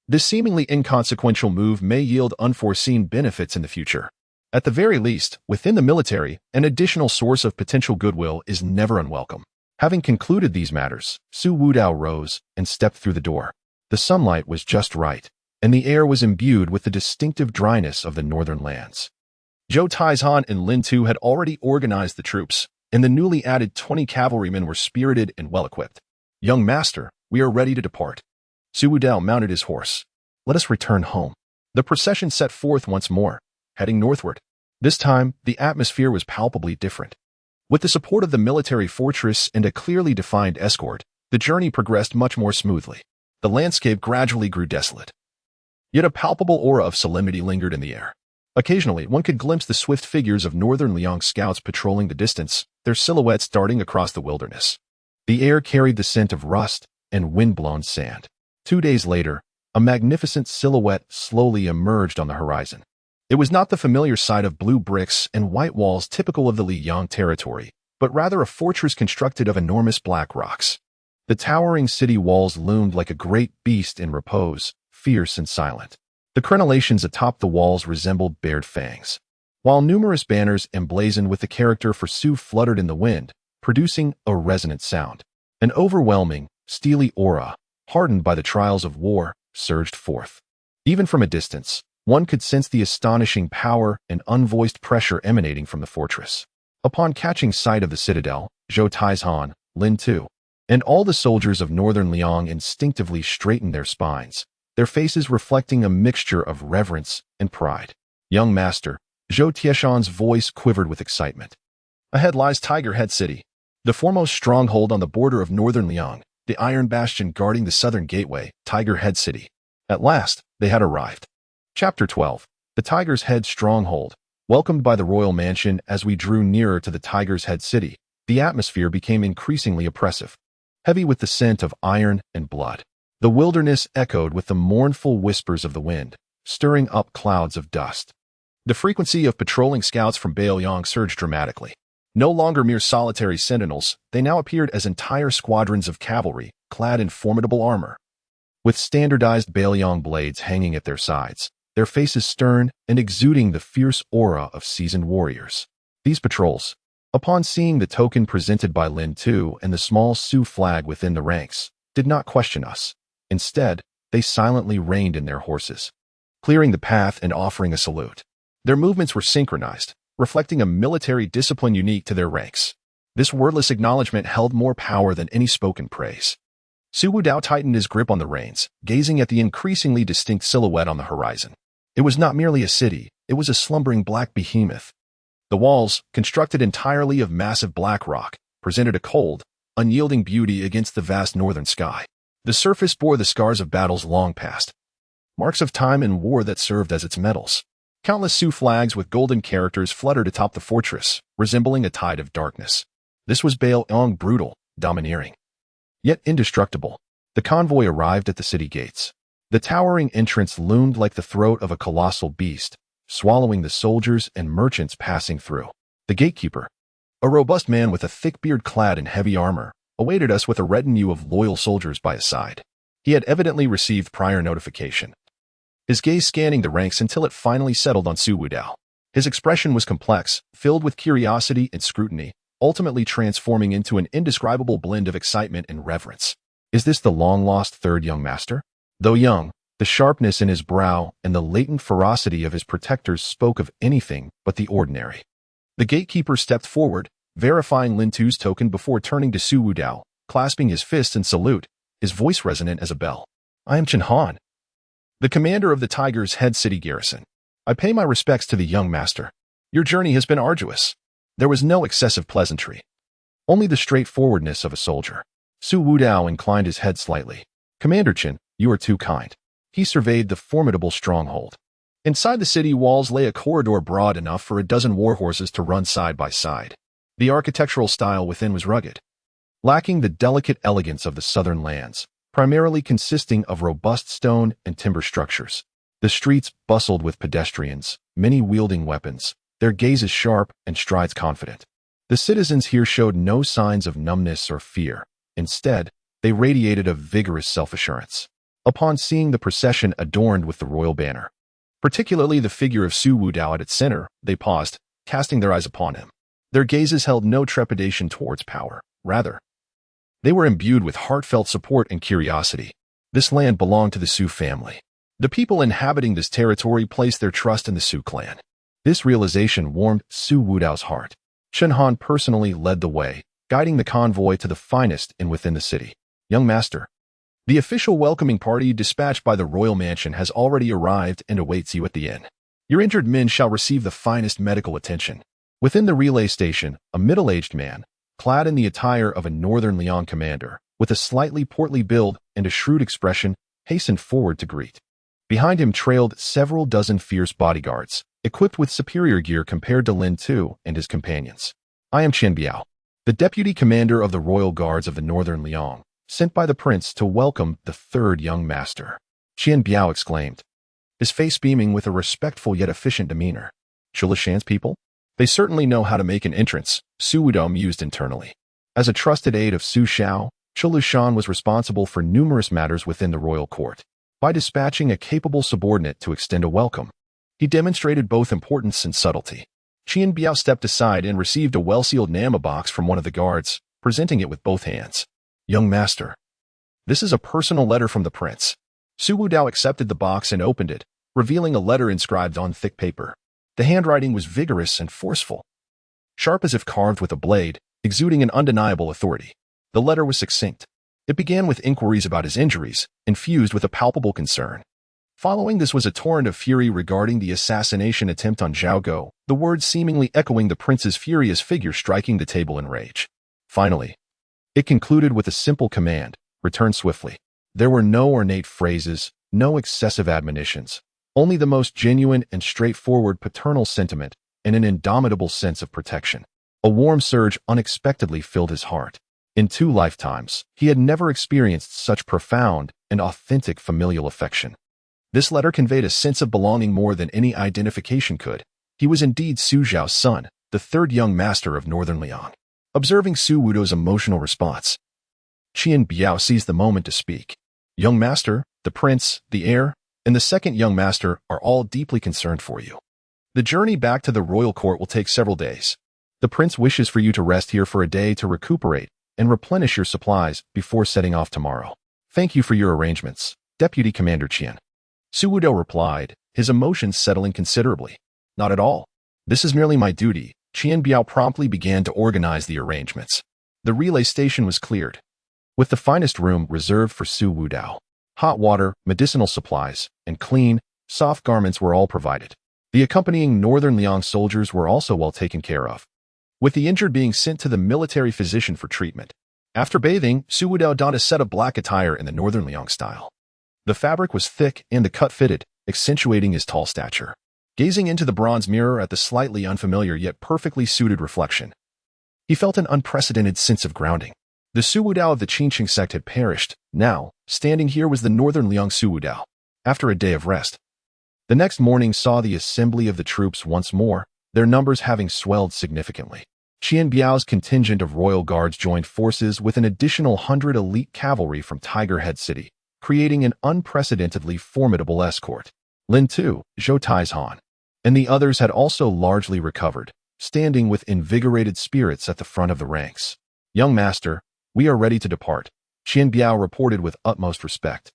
This seemingly inconsequential move may yield unforeseen benefits in the future. At the very least, within the military, an additional source of potential goodwill is never unwelcome. Having concluded these matters, Su Wudao rose and stepped through the door. The sunlight was just right, and the air was imbued with the distinctive dryness of the northern lands. Zhou Taizhan and Lin Tu had already organized the troops, and the newly added 20 cavalrymen were spirited and well-equipped. "Young master, we are ready to depart." Su Wudao mounted his horse. "Let us return home." The procession set forth once more, heading northward. This time, the atmosphere was palpably different. With the support of the military fortress and a clearly defined escort, the journey progressed much more smoothly. The landscape gradually grew desolate. Yet a palpable aura of solemnity lingered in the air. Occasionally, one could glimpse the swift figures of northern Liang scouts patrolling the distance, their silhouettes darting across the wilderness. The air carried the scent of rust and wind-blown sand. 2 days later, a magnificent silhouette slowly emerged on the horizon. It was not the familiar sight of blue bricks and white walls typical of the Liang territory, but rather a fortress constructed of enormous black rocks. The towering city walls loomed like a great beast in repose, fierce and silent. The crenellations atop the walls resembled bared fangs, while numerous banners emblazoned with the character for Su fluttered in the wind, producing a resonant sound. An overwhelming, steely aura, hardened by the trials of war, surged forth. Even from a distance, one could sense the astonishing power and unvoiced pressure emanating from the fortress. Upon catching sight of the citadel, Zhou Taizhan, Lin Tu, and all the soldiers of northern Liang instinctively straightened their spines, their faces reflecting a mixture of reverence and pride. Young master, Zhou Tieshan's voice quivered with excitement. Ahead lies Tiger Head City, the foremost stronghold on the border of northern Liang, the iron bastion guarding the southern gateway, Tiger Head City. At last, they had arrived. Chapter 12. The Tiger's Head Stronghold. Welcomed by the royal mansion as we drew nearer to the Tiger's Head City, the atmosphere became increasingly oppressive, heavy with the scent of iron and blood. The wilderness echoed with the mournful whispers of the wind, stirring up clouds of dust. The frequency of patrolling scouts from Beiliang surged dramatically. No longer mere solitary sentinels, they now appeared as entire squadrons of cavalry, clad in formidable armor. With standardized Beiliang blades hanging at their sides, their faces stern and exuding the fierce aura of seasoned warriors. These patrols, upon seeing the token presented by Lin Tu and the small Sioux flag within the ranks, did not question us. Instead, they silently reined in their horses, clearing the path and offering a salute. Their movements were synchronized, reflecting a military discipline unique to their ranks. This wordless acknowledgement held more power than any spoken praise. Su Wudao tightened his grip on the reins, gazing at the increasingly distinct silhouette on the horizon. It was not merely a city, it was a slumbering black behemoth. The walls, constructed entirely of massive black rock, presented a cold, unyielding beauty against the vast northern sky. The surface bore the scars of battles long past, marks of time and war that served as its medals. Countless Sioux flags with golden characters fluttered atop the fortress, resembling a tide of darkness. This was Beiliang, brutal, domineering, yet indestructible. The convoy arrived at the city gates. The towering entrance loomed like the throat of a colossal beast, swallowing the soldiers and merchants passing through. The gatekeeper, a robust man with a thick beard clad in heavy armor, awaited us with a retinue of loyal soldiers by his side. He had evidently received prior notification, his gaze scanning the ranks until it finally settled on Su Wudao. His expression was complex, filled with curiosity and scrutiny, ultimately transforming into an indescribable blend of excitement and reverence. Is this the long-lost third young master? Though young, the sharpness in his brow and the latent ferocity of his protectors spoke of anything but the ordinary. The gatekeeper stepped forward, verifying Lin Tu's token before turning to Su Wudao, clasping his fist in salute, his voice resonant as a bell. I am Chen Han, the commander of the Tiger's Head City garrison. I pay my respects to the young master. Your journey has been arduous. There was no excessive pleasantry, only the straightforwardness of a soldier. Su Wudao inclined his head slightly. Commander Chen, you are too kind. He surveyed the formidable stronghold. Inside the city walls lay a corridor broad enough for a dozen warhorses to run side by side. The architectural style within was rugged, lacking the delicate elegance of the southern lands, primarily consisting of robust stone and timber structures. The streets bustled with pedestrians, many wielding weapons, their gazes sharp and strides confident. The citizens here showed no signs of numbness or fear. Instead, they radiated a vigorous self-assurance. Upon seeing the procession adorned with the royal banner, particularly the figure of Su Wudao at its center, they paused, casting their eyes upon him. Their gazes held no trepidation towards power. Rather, they were imbued with heartfelt support and curiosity. This land belonged to the Sioux family. The people inhabiting this territory placed their trust in the Sioux clan. This realization warmed Su Wudao's heart. Chen Han personally led the way, guiding the convoy to the finest inn within the city. Young master, the official welcoming party dispatched by the royal mansion has already arrived and awaits you at the inn. Your injured men shall receive the finest medical attention. Within the relay station, a middle-aged man, clad in the attire of a northern Liang commander, with a slightly portly build and a shrewd expression, hastened forward to greet. Behind him trailed several dozen fierce bodyguards, equipped with superior gear compared to Lin Tu and his companions. I am Qian Biao, the deputy commander of the royal guards of the northern Liang, sent by the prince to welcome the third young master. Qian Biao exclaimed, his face beaming with a respectful yet efficient demeanor. Chulishan's people? They certainly know how to make an entrance, Su Wudao mused internally. As a trusted aide of Su Shao, Chulishan was responsible for numerous matters within the royal court. By dispatching a capable subordinate to extend a welcome, he demonstrated both importance and subtlety. Qian Biao stepped aside and received a well-sealed Nama box from one of the guards, presenting it with both hands. Young master, This is a personal letter from the prince. Su Wudao accepted the box and opened it, revealing a letter inscribed on thick paper. The handwriting was vigorous and forceful, sharp as if carved with a blade, exuding an undeniable authority. The letter was succinct. It began with inquiries about his injuries, infused with a palpable concern. Following this was a torrent of fury regarding the assassination attempt on Zhao Guo, the words seemingly echoing the prince's furious figure striking the table in rage. Finally, it concluded with a simple command: return swiftly. There were no ornate phrases, no excessive admonitions, only the most genuine and straightforward paternal sentiment and an indomitable sense of protection. A warm surge unexpectedly filled his heart. In 2 lifetimes, he had never experienced such profound and authentic familial affection. This letter conveyed a sense of belonging more than any identification could. He was indeed Su Zhao's son, the 3rd young master of Northern Liang. Observing Su Wudao's emotional response, Qian Biao seized the moment to speak. Young master, the prince, the heir, and the 2nd young master are all deeply concerned for you. The journey back to the royal court will take several days. The prince wishes for you to rest here for a day to recuperate and replenish your supplies before setting off tomorrow. Thank you for your arrangements, Deputy Commander Qian. Su Wudao replied, his emotions settling considerably. Not at all. This is merely my duty. Qian Biao promptly began to organize the arrangements. The relay station was cleared, with the finest room reserved for Su Wudao. Hot water, medicinal supplies, and clean, soft garments were all provided. The accompanying Northern Liang soldiers were also well taken care of, with the injured being sent to the military physician for treatment. After bathing, Su Wudao donned a set of black attire in the Northern Liang style. The fabric was thick and the cut fitted, accentuating his tall stature. Gazing into the bronze mirror at the slightly unfamiliar yet perfectly suited reflection, he felt an unprecedented sense of grounding. The Su Wudao of the Qingqing sect had perished. Now, standing here was the Northern Liang Su Wudao. After a day of rest, the next morning saw the assembly of the troops once more, their numbers having swelled significantly. Qian Biao's contingent of royal guards joined forces with an additional 100 elite cavalry from Tiger Head City, creating an unprecedentedly formidable escort. Lin Tu, Zhou Tai's Han, and the others had also largely recovered, standing with invigorated spirits at the front of the ranks. Young master, we are ready to depart, Qian Biao reported with utmost respect.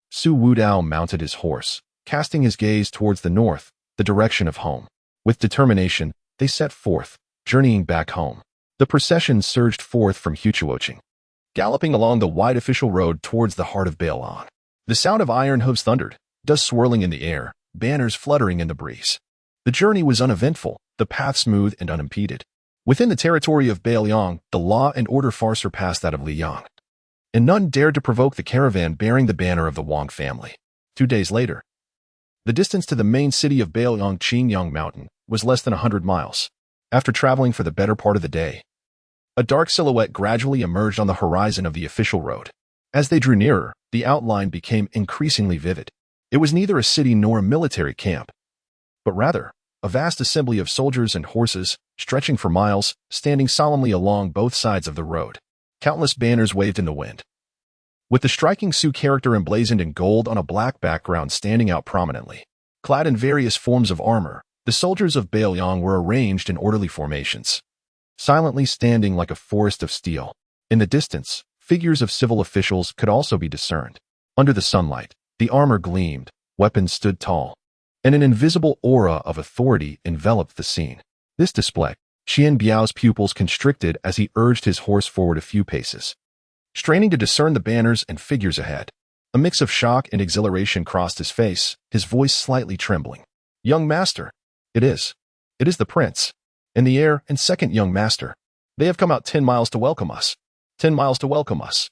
Su Wudao mounted his horse, casting his gaze towards the north, the direction of home. With determination, they set forth, journeying back home. The procession surged forth from Huchuoqing, galloping along the wide official road towards the heart of Beiliang. The sound of iron hooves thundered, dust swirling in the air, banners fluttering in the breeze. The journey was uneventful, the path smooth and unimpeded. Within the territory of Beiliang, the law and order far surpassed that of Liang, and none dared to provoke the caravan bearing the banner of the Wang family. 2 days later, the distance to the main city of Beiliang Qingyang Mountain was less than 100 miles. After traveling for the better part of the day, a dark silhouette gradually emerged on the horizon of the official road. As they drew nearer, the outline became increasingly vivid. It was neither a city nor a military camp, but rather a vast assembly of soldiers and horses, stretching for miles, standing solemnly along both sides of the road. Countless banners waved in the wind, with the striking Su character emblazoned in gold on a black background standing out prominently. Clad in various forms of armor, the soldiers of Beiliang were arranged in orderly formations, silently standing like a forest of steel. In the distance, figures of civil officials could also be discerned. Under the sunlight, the armor gleamed, weapons stood tall, and an invisible aura of authority enveloped the scene. This display, Qian Biao's pupils constricted as he urged his horse forward a few paces, straining to discern the banners and figures ahead. A mix of shock and exhilaration crossed his face, his voice slightly trembling. Young master, it is the prince, and the heir and 2nd young master. They have come out 10 miles to welcome us. 10 miles to welcome us.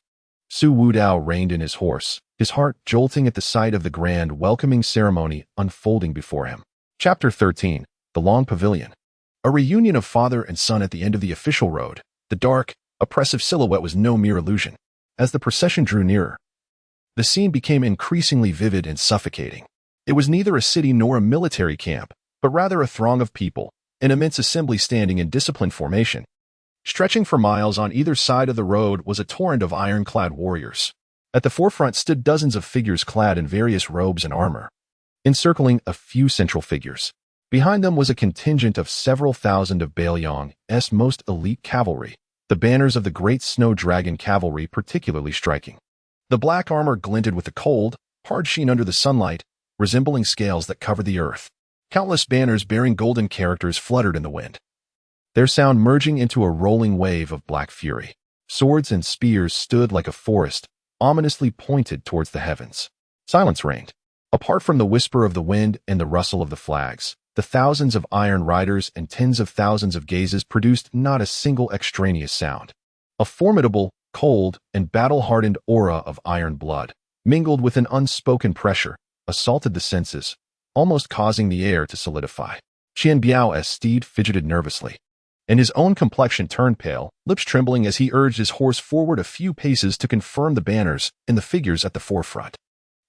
Su Wudao reined in his horse, his heart jolting at the sight of the grand welcoming ceremony unfolding before him. Chapter 13, The Long Pavilion. A reunion of father and son at the end of the official road. The dark, oppressive silhouette was no mere illusion. As the procession drew nearer, the scene became increasingly vivid and suffocating. It was neither a city nor a military camp, but rather a throng of people, an immense assembly standing in disciplined formation. Stretching for miles on either side of the road was a torrent of iron-clad warriors. At the forefront stood dozens of figures clad in various robes and armor, encircling a few central figures. Behind them was a contingent of several thousand of Beiliang's most elite cavalry, the banners of the Great Snow Dragon cavalry particularly striking. The black armor glinted with the cold, hard sheen under the sunlight, resembling scales that covered the earth. Countless banners bearing golden characters fluttered in the wind, their sound merging into a rolling wave of black fury. Swords and spears stood like a forest, ominously pointed towards the heavens. Silence reigned. Apart from the whisper of the wind and the rustle of the flags, the thousands of iron riders and tens of thousands of gazes produced not a single extraneous sound. A formidable, cold, and battle-hardened aura of iron blood, mingled with an unspoken pressure, assaulted the senses, almost causing the air to solidify. Qian Biao's steed fidgeted nervously, and his own complexion turned pale, lips trembling as he urged his horse forward a few paces to confirm the banners and the figures at the forefront.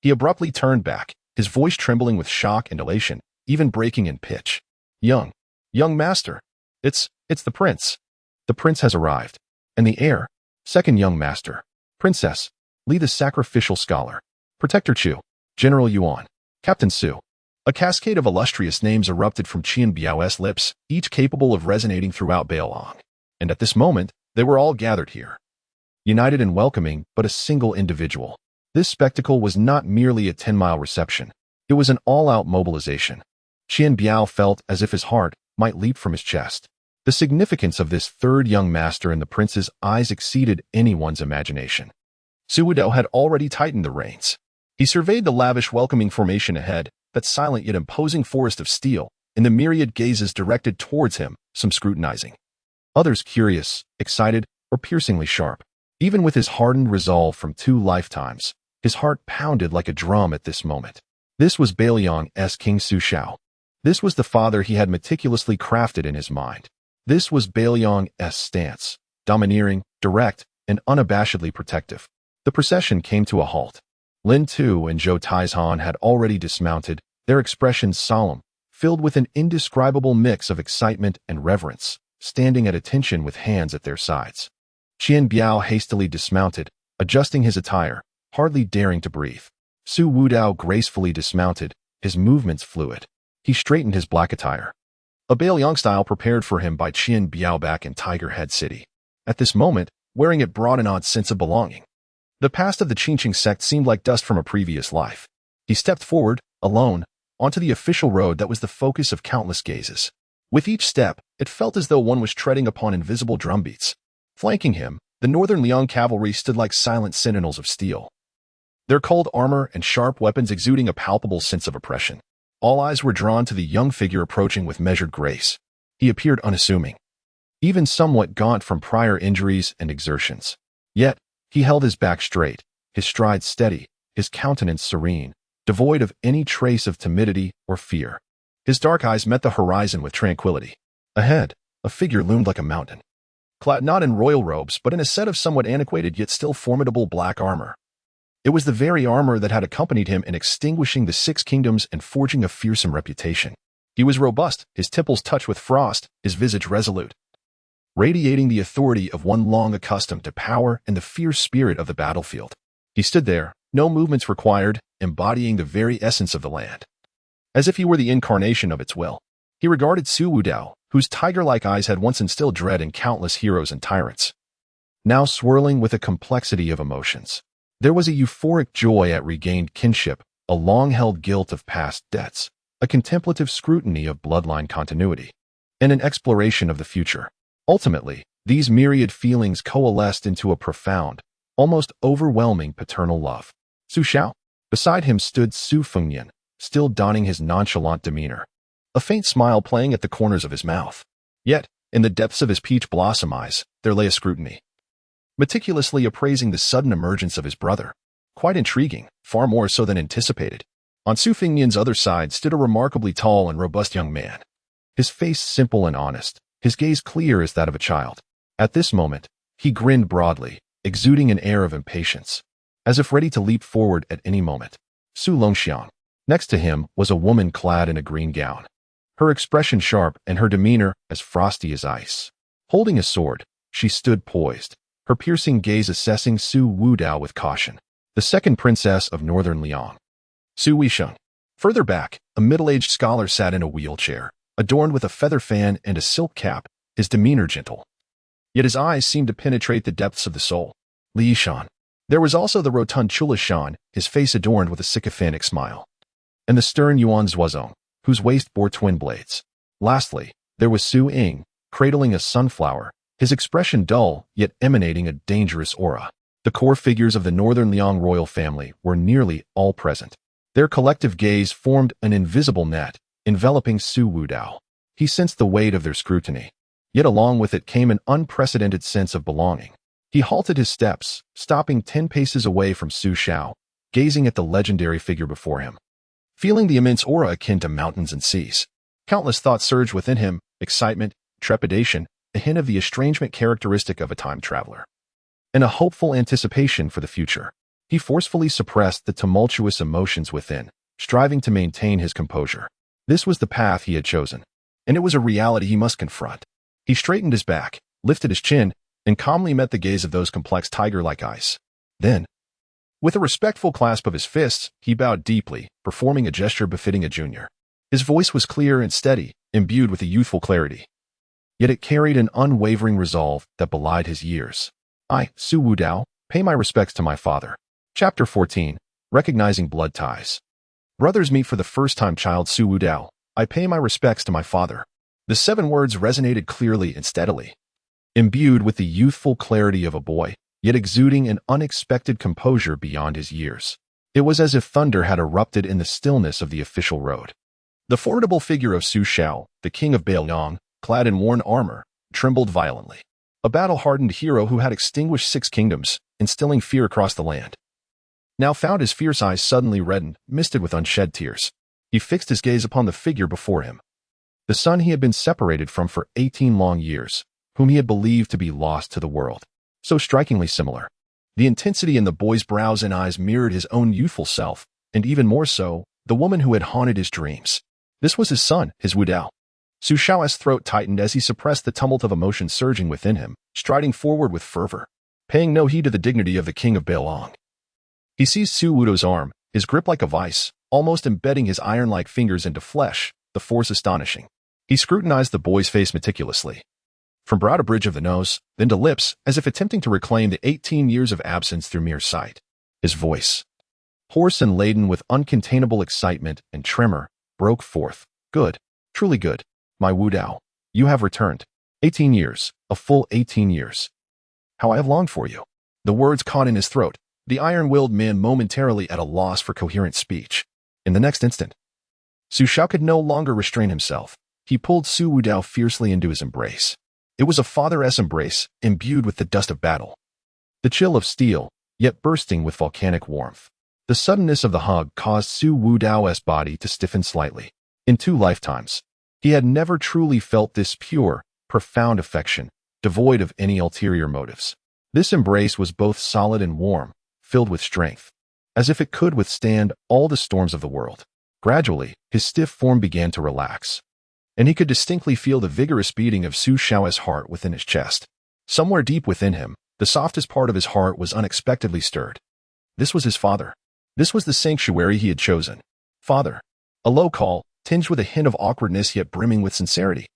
He abruptly turned back, his voice trembling with shock and elation, even breaking in pitch. Young master, it's the prince. The prince has arrived. And the heir, second young master, Princess, Li the sacrificial scholar, Protector Chu, General Yuan, Captain Su. A cascade of illustrious names erupted from Qian Biao's lips, each capable of resonating throughout Beiliang. And at this moment, they were all gathered here, united and welcoming but a single individual. This spectacle was not merely a 10-mile reception. It was an all-out mobilization. Qian Biao felt as if his heart might leap from his chest. The significance of this third young master in the prince's eyes exceeded anyone's imagination. Su Wudao had already tightened the reins. He surveyed the lavish welcoming formation ahead, that silent yet imposing forest of steel, and the myriad gazes directed towards him, some scrutinizing, others curious, excited, or piercingly sharp. Even with his hardened resolve from 2 lifetimes, his heart pounded like a drum at this moment. This was Beiliang's King Su Shao. This was the father he had meticulously crafted in his mind. This was Beiliang's stance, domineering, direct, and unabashedly protective. The procession came to a halt. Lin Tu and Zhou Taizhan had already dismounted, their expressions solemn, filled with an indescribable mix of excitement and reverence, standing at attention with hands at their sides. Qian Biao hastily dismounted, adjusting his attire, hardly daring to breathe. Su Wudao gracefully dismounted, his movements fluid. He straightened his black attire, a Beiliang style prepared for him by Qian Biao back in Tiger Head City. At this moment, wearing it brought an odd sense of belonging. The past of the Qingqing sect seemed like dust from a previous life. He stepped forward, alone, onto the official road that was the focus of countless gazes. With each step, it felt as though one was treading upon invisible drumbeats. Flanking him, the Northern Liang cavalry stood like silent sentinels of steel, their cold armor and sharp weapons exuding a palpable sense of oppression. All eyes were drawn to the young figure approaching with measured grace. He appeared unassuming, even somewhat gaunt from prior injuries and exertions. Yet, he held his back straight, his stride steady, his countenance serene, devoid of any trace of timidity or fear. His dark eyes met the horizon with tranquility. Ahead, a figure loomed like a mountain, clad not in royal robes but in a set of somewhat antiquated yet still formidable black armor. It was the very armor that had accompanied him in extinguishing the 6 kingdoms and forging a fearsome reputation. He was robust, his temples touched with frost, his visage resolute, radiating the authority of one long accustomed to power and the fierce spirit of the battlefield. He stood there, no movements required, embodying the very essence of the land, as if he were the incarnation of its will. He regarded Su Wudao, whose tiger-like eyes had once instilled dread in countless heroes and tyrants, now swirling with a complexity of emotions. There was a euphoric joy at regained kinship, a long-held guilt of past debts, a contemplative scrutiny of bloodline continuity, and an exploration of the future. Ultimately, these myriad feelings coalesced into a profound, almost overwhelming paternal love. Su Shao. Beside him stood Su Fengnian, still donning his nonchalant demeanor, a faint smile playing at the corners of his mouth. Yet, in the depths of his peach blossom eyes, there lay a scrutiny, meticulously appraising the sudden emergence of his brother. Quite intriguing, far more so than anticipated. On Su Fengnian's other side stood a remarkably tall and robust young man, his face simple and honest, his gaze clear as that of a child. At this moment, he grinned broadly, exuding an air of impatience, as if ready to leap forward at any moment. Su Longxiang. Next to him was a woman clad in a green gown, her expression sharp and her demeanor as frosty as ice. Holding a sword, she stood poised, her piercing gaze assessing Su Wudao with caution. The second princess of Northern Liang, Su Weisheng. Further back, a middle-aged scholar sat in a wheelchair, adorned with a feather fan and a silk cap, his demeanor gentle. Yet his eyes seemed to penetrate the depths of the soul. Li Yishan. There was also the rotund Chula Shan, his face adorned with a sycophantic smile, and the stern Yuan Zuozong, whose waist bore twin blades. Lastly, there was Su Ying, cradling a sunflower, his expression dull, yet emanating a dangerous aura. The core figures of the Northern Liang royal family were nearly all present. Their collective gaze formed an invisible net, enveloping Su Wudao. He sensed the weight of their scrutiny, yet along with it came an unprecedented sense of belonging. He halted his steps, stopping 10 paces away from Su Xiao, gazing at the legendary figure before him. Feeling the immense aura akin to mountains and seas, countless thoughts surged within him: excitement, trepidation, a hint of the estrangement characteristic of a time traveler, and a hopeful anticipation for the future. He forcefully suppressed the tumultuous emotions within, striving to maintain his composure. This was the path he had chosen, and it was a reality he must confront. He straightened his back, lifted his chin, and calmly met the gaze of those complex tiger-like eyes. Then, with a respectful clasp of his fists, he bowed deeply, performing a gesture befitting a junior. His voice was clear and steady, imbued with a youthful clarity, yet it carried an unwavering resolve that belied his years. I, Su Wudao, pay my respects to my father. Chapter 14. Recognizing Blood Ties. Brothers meet for the first time. Child Su Wudao, I pay my respects to my father. The 7 words resonated clearly and steadily, imbued with the youthful clarity of a boy, yet exuding an unexpected composure beyond his years. It was as if thunder had erupted in the stillness of the official road. The formidable figure of Su Xiao, the King of Beiliang, clad in worn armor, trembled violently. A battle-hardened hero who had extinguished 6 kingdoms, instilling fear across the land, now found his fierce eyes suddenly reddened, misted with unshed tears. He fixed his gaze upon the figure before him, the son he had been separated from for 18 long years, whom he had believed to be lost to the world. So strikingly similar. The intensity in the boy's brows and eyes mirrored his own youthful self, and even more so, the woman who had haunted his dreams. This was his son, his Wudao. Su Xiao's throat tightened as he suppressed the tumult of emotion surging within him, striding forward with fervor, paying no heed to the dignity of the King of Beiliang. He seized Su Wudao's arm, his grip like a vice, almost embedding his iron-like fingers into flesh, the force astonishing. He scrutinized the boy's face meticulously, from brow to bridge of the nose, then to lips, as if attempting to reclaim the 18 years of absence through mere sight. His voice, hoarse and laden with uncontainable excitement and tremor, broke forth. Good, truly good, my Wudao, you have returned. 18 years, a full 18 years. How I have longed for you. The words caught in his throat, the iron-willed man momentarily at a loss for coherent speech. In the next instant, Su Xiao could no longer restrain himself. He pulled Su Wudao fiercely into his embrace. It was a father-esque embrace, imbued with the dust of battle, the chill of steel, yet bursting with volcanic warmth. The suddenness of the hug caused Su Wudao's body to stiffen slightly. In 2 lifetimes, he had never truly felt this pure, profound affection, devoid of any ulterior motives. This embrace was both solid and warm, filled with strength, as if it could withstand all the storms of the world. Gradually, his stiff form began to relax, and he could distinctly feel the vigorous beating of Su Xiao's heart within his chest. Somewhere deep within him, the softest part of his heart was unexpectedly stirred. This was his father. This was the sanctuary he had chosen. Father. A low call, tinged with a hint of awkwardness yet brimming with sincerity.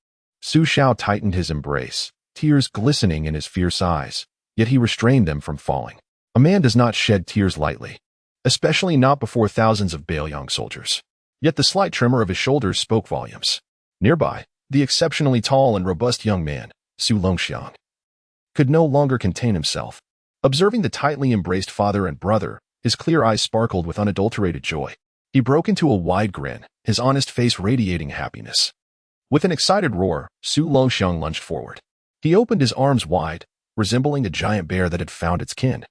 Su Xiao tightened his embrace, tears glistening in his fierce eyes, yet he restrained them from falling. A man does not shed tears lightly, especially not before thousands of Beiliang soldiers. Yet the slight tremor of his shoulders spoke volumes. Nearby, the exceptionally tall and robust young man, Su Longxiang, could no longer contain himself. Observing the tightly embraced father and brother, his clear eyes sparkled with unadulterated joy. He broke into a wide grin, his honest face radiating happiness. With an excited roar, Su Longxiang lunged forward. He opened his arms wide, resembling a giant bear that had found its kin,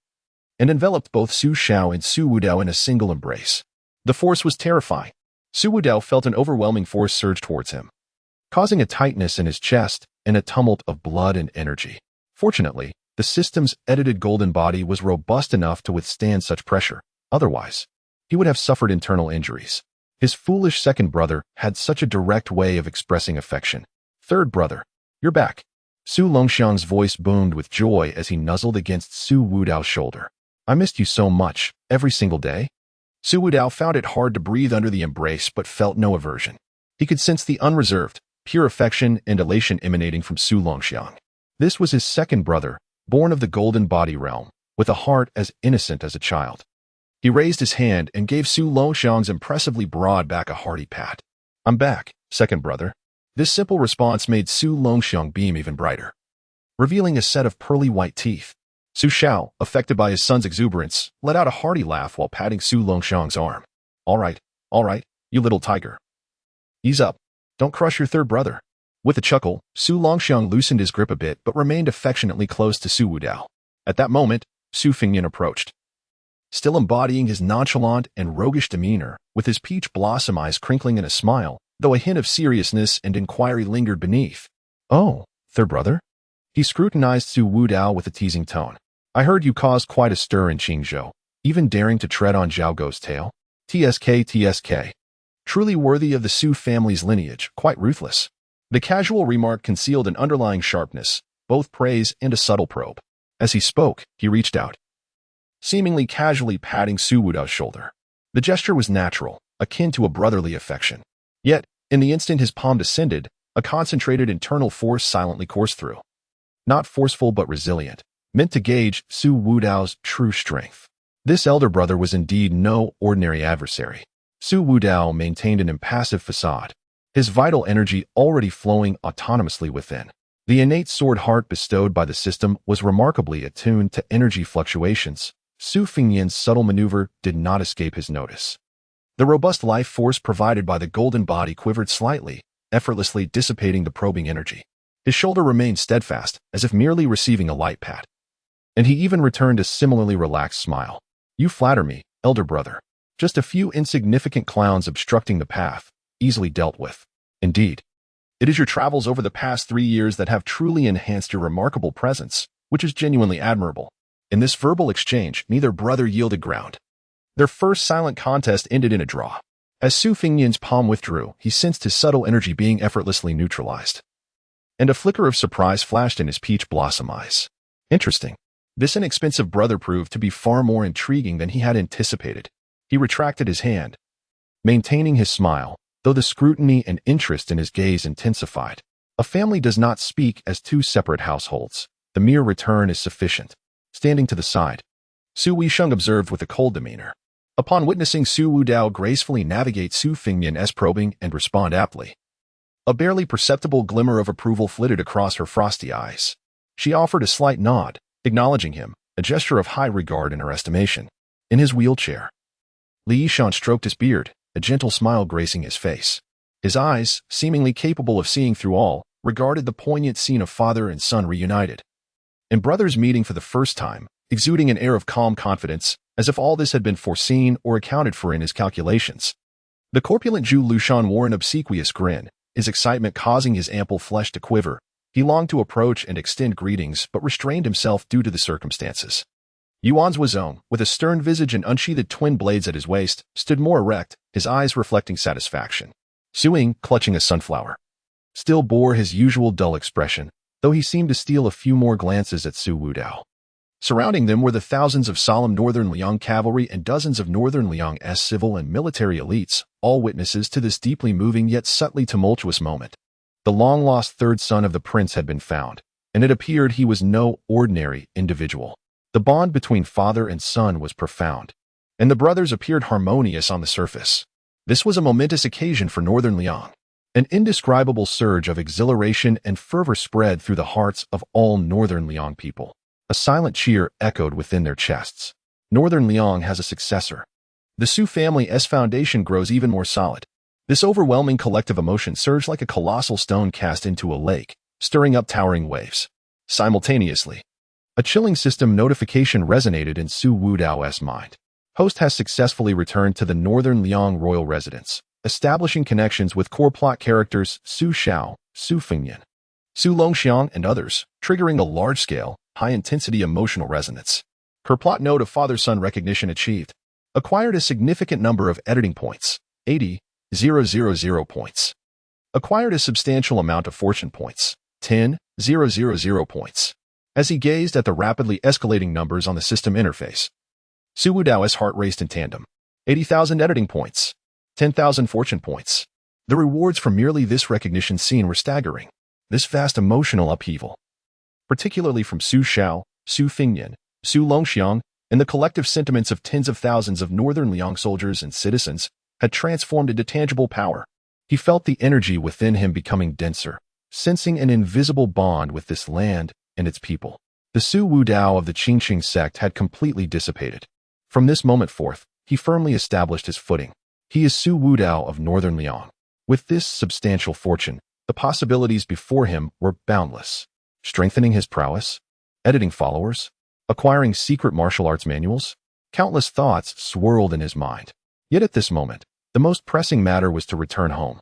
and enveloped both Su Xiao and Su Wudao in a single embrace. The force was terrifying. Su Wudao felt an overwhelming force surge towards him, causing a tightness in his chest and a tumult of blood and energy. Fortunately, the system's edited golden body was robust enough to withstand such pressure. Otherwise, he would have suffered internal injuries. His foolish second brother had such a direct way of expressing affection. Third brother, you're back. Su Longxiang's voice boomed with joy as he nuzzled against Su Wudao's shoulder. I missed you so much, every single day. Su Wudao found it hard to breathe under the embrace but felt no aversion. He could sense the unreserved, pure affection and elation emanating from Su Longxiang. This was his second brother, born of the golden body realm, with a heart as innocent as a child. He raised his hand and gave Su Longxiang's impressively broad back a hearty pat. "I'm back, second brother." This simple response made Su Longxiang beam even brighter, revealing a set of pearly white teeth. Su Xiao, affected by his son's exuberance, let out a hearty laugh while patting Su Longxiang's arm. All right, you little tiger. Ease up. Don't crush your third brother." With a chuckle, Su Longxiang loosened his grip a bit but remained affectionately close to Su Wudao. At that moment, Su Fingyan approached, still embodying his nonchalant and roguish demeanor, with his peach blossom eyes crinkling in a smile, though a hint of seriousness and inquiry lingered beneath. "Oh, third brother?" He scrutinized Su Wudao with a teasing tone. "I heard you caused quite a stir in Qingzhou, even daring to tread on Zhao Gou's tail. TSK. Truly worthy of the Su family's lineage, quite ruthless." The casual remark concealed an underlying sharpness, both praise and a subtle probe. As he spoke, he reached out, seemingly casually patting Su Wudao's shoulder. The gesture was natural, akin to a brotherly affection. Yet, in the instant his palm descended, a concentrated internal force silently coursed through. Not forceful but resilient, meant to gauge Su Wudao's true strength. This elder brother was indeed no ordinary adversary. Su Wudao maintained an impassive facade, his vital energy already flowing autonomously within. The innate sword heart bestowed by the system was remarkably attuned to energy fluctuations. Su Fingyan's subtle maneuver did not escape his notice. The robust life force provided by the golden body quivered slightly, effortlessly dissipating the probing energy. His shoulder remained steadfast, as if merely receiving a light pat. And he even returned a similarly relaxed smile. "You flatter me, elder brother. Just a few insignificant clowns obstructing the path, easily dealt with. Indeed, it is your travels over the past 3 years that have truly enhanced your remarkable presence, which is genuinely admirable." In this verbal exchange, neither brother yielded ground. Their first silent contest ended in a draw. As Su Fingyan's palm withdrew, he sensed his subtle energy being effortlessly neutralized. And a flicker of surprise flashed in his peach blossom eyes. Interesting. This inexpensive brother proved to be far more intriguing than he had anticipated. He retracted his hand, maintaining his smile, though the scrutiny and interest in his gaze intensified. A family does not speak as two separate households. The mere return is sufficient. Standing to the side, Su Weisheng observed with a cold demeanor. Upon witnessing Su Wudao gracefully navigate Su Fingyan's probing and respond aptly, a barely perceptible glimmer of approval flitted across her frosty eyes. She offered a slight nod, acknowledging him, a gesture of high regard in her estimation. In his wheelchair, Li Yishan stroked his beard, a gentle smile gracing his face. His eyes, seemingly capable of seeing through all, regarded the poignant scene of father and son reunited, and brothers meeting for the first time, exuding an air of calm confidence, as if all this had been foreseen or accounted for in his calculations. The corpulent Zhu Lushan wore an obsequious grin, his excitement causing his ample flesh to quiver. He longed to approach and extend greetings but restrained himself due to the circumstances. Yuan Zuozong, with a stern visage and unsheathed twin blades at his waist, stood more erect, his eyes reflecting satisfaction. Suing, clutching a sunflower, still bore his usual dull expression, though he seemed to steal a few more glances at Su Wudao. Surrounding them were the thousands of solemn Northern Liang cavalry and dozens of Northern Liang's civil and military elites, all witnesses to this deeply moving yet subtly tumultuous moment. The long-lost third son of the prince had been found, and it appeared he was no ordinary individual. The bond between father and son was profound, and the brothers appeared harmonious on the surface. This was a momentous occasion for Northern Liang. An indescribable surge of exhilaration and fervor spread through the hearts of all Northern Liang people. A silent cheer echoed within their chests. Northern Liang has a successor. The Su family's foundation grows even more solid. This overwhelming collective emotion surged like a colossal stone cast into a lake, stirring up towering waves. Simultaneously, a chilling system notification resonated in Su Wudao's mind. Host has successfully returned to the Northern Liang royal residence, establishing connections with core plot characters Su Xiao, Su Fingyan, Su Longxiang, and others, triggering a large-scale, high-intensity emotional resonance. Her plot node of father-son recognition achieved. Acquired a significant number of editing points, 80,000 points. Acquired a substantial amount of fortune points, 10,000 points. As he gazed at the rapidly escalating numbers on the system interface, Su Wudao's heart raced in tandem. 80,000 editing points, 10,000 fortune points. The rewards for merely this recognition seen were staggering. This vast emotional upheaval, particularly from Su Xiao, Su Fingyan, Su Longxiang, and the collective sentiments of tens of thousands of northern Liang soldiers and citizens, had transformed into tangible power. He felt the energy within him becoming denser, sensing an invisible bond with this land and its people. The Su Wudao of the Qingqing sect had completely dissipated. From this moment forth, he firmly established his footing. He is Su Wudao of northern Liang. With this substantial fortune, the possibilities before him were boundless. Strengthening his prowess, editing followers, acquiring secret martial arts manuals, countless thoughts swirled in his mind. Yet at this moment, the most pressing matter was to return home.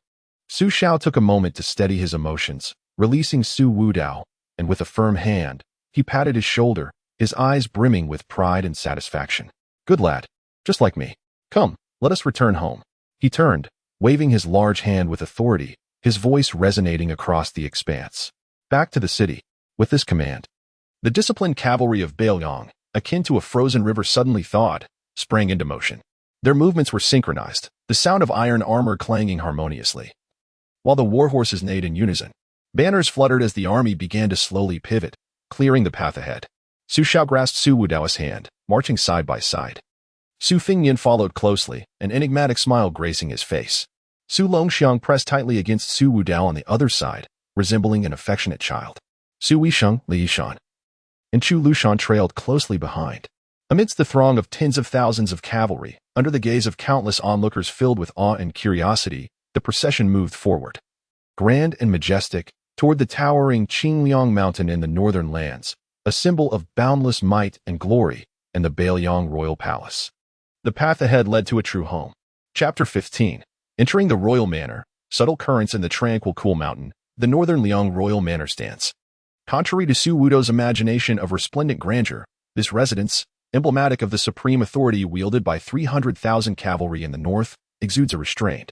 Su Xiao took a moment to steady his emotions, releasing Su Wudao, and with a firm hand, he patted his shoulder, his eyes brimming with pride and satisfaction. Good lad, just like me. Come, let us return home. He turned, waving his large hand with authority, his voice resonating across the expanse. Back to the city. With this command, the disciplined cavalry of Beiliang, akin to a frozen river suddenly thawed, sprang into motion. Their movements were synchronized, the sound of iron armor clanging harmoniously. While the warhorses neighed in unison, banners fluttered as the army began to slowly pivot, clearing the path ahead. Su Xiao grasped Su Wudao's hand, marching side by side. Su Fingyan followed closely, an enigmatic smile gracing his face. Su Longxiang pressed tightly against Su Wudao on the other side, resembling an affectionate child. Su Weisheng, Li Yishan, and Chu Lushan trailed closely behind. Amidst the throng of tens of thousands of cavalry, under the gaze of countless onlookers filled with awe and curiosity, the procession moved forward. Grand and majestic, toward the towering Qingliang mountain in the northern lands, a symbol of boundless might and glory, and the Beiliang royal palace. The path ahead led to a true home. Chapter 15. Entering the royal manor, subtle currents in the tranquil cool mountain, the northern Liang royal manor stands. Contrary to Su Wudao's imagination of resplendent grandeur, this residence, emblematic of the supreme authority wielded by 300,000 cavalry in the north, exudes a restrained,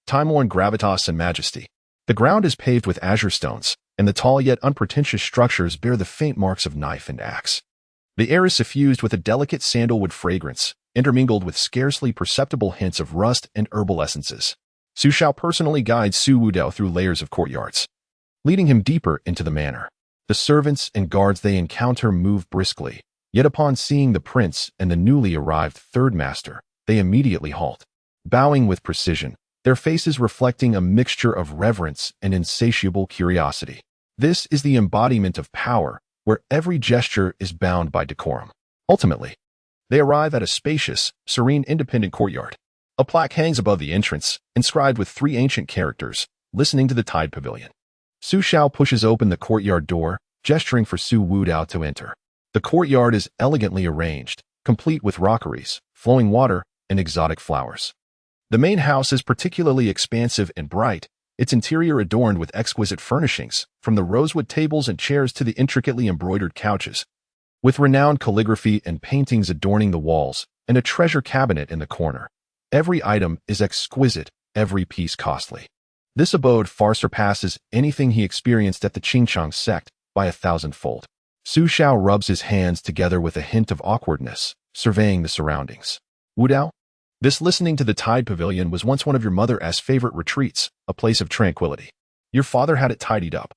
time-worn gravitas and majesty. The ground is paved with azure stones, and the tall yet unpretentious structures bear the faint marks of knife and axe. The air is suffused with a delicate sandalwood fragrance, intermingled with scarcely perceptible hints of rust and herbal essences. Su Xiao personally guides Su Wudao through layers of courtyards, leading him deeper into the manor. The servants and guards they encounter move briskly, yet upon seeing the prince and the newly arrived third master, they immediately halt, bowing with precision, their faces reflecting a mixture of reverence and insatiable curiosity. This is the embodiment of power, where every gesture is bound by decorum. Ultimately, they arrive at a spacious, serene independent courtyard. A plaque hangs above the entrance, inscribed with 3 ancient characters, listening to the Tide Pavilion. Su Xiao pushes open the courtyard door, gesturing for Su Wudao to enter. The courtyard is elegantly arranged, complete with rockeries, flowing water, and exotic flowers. The main house is particularly expansive and bright, its interior adorned with exquisite furnishings, from the rosewood tables and chairs to the intricately embroidered couches, with renowned calligraphy and paintings adorning the walls, and a treasure cabinet in the corner. Every item is exquisite, every piece costly. This abode far surpasses anything he experienced at the Qingqiang sect by 1,000-fold. Su Xiao rubs his hands together with a hint of awkwardness, surveying the surroundings. Wudao, this listening to the Tide Pavilion was once one of your mother's favorite retreats, a place of tranquility. Your father had it tidied up.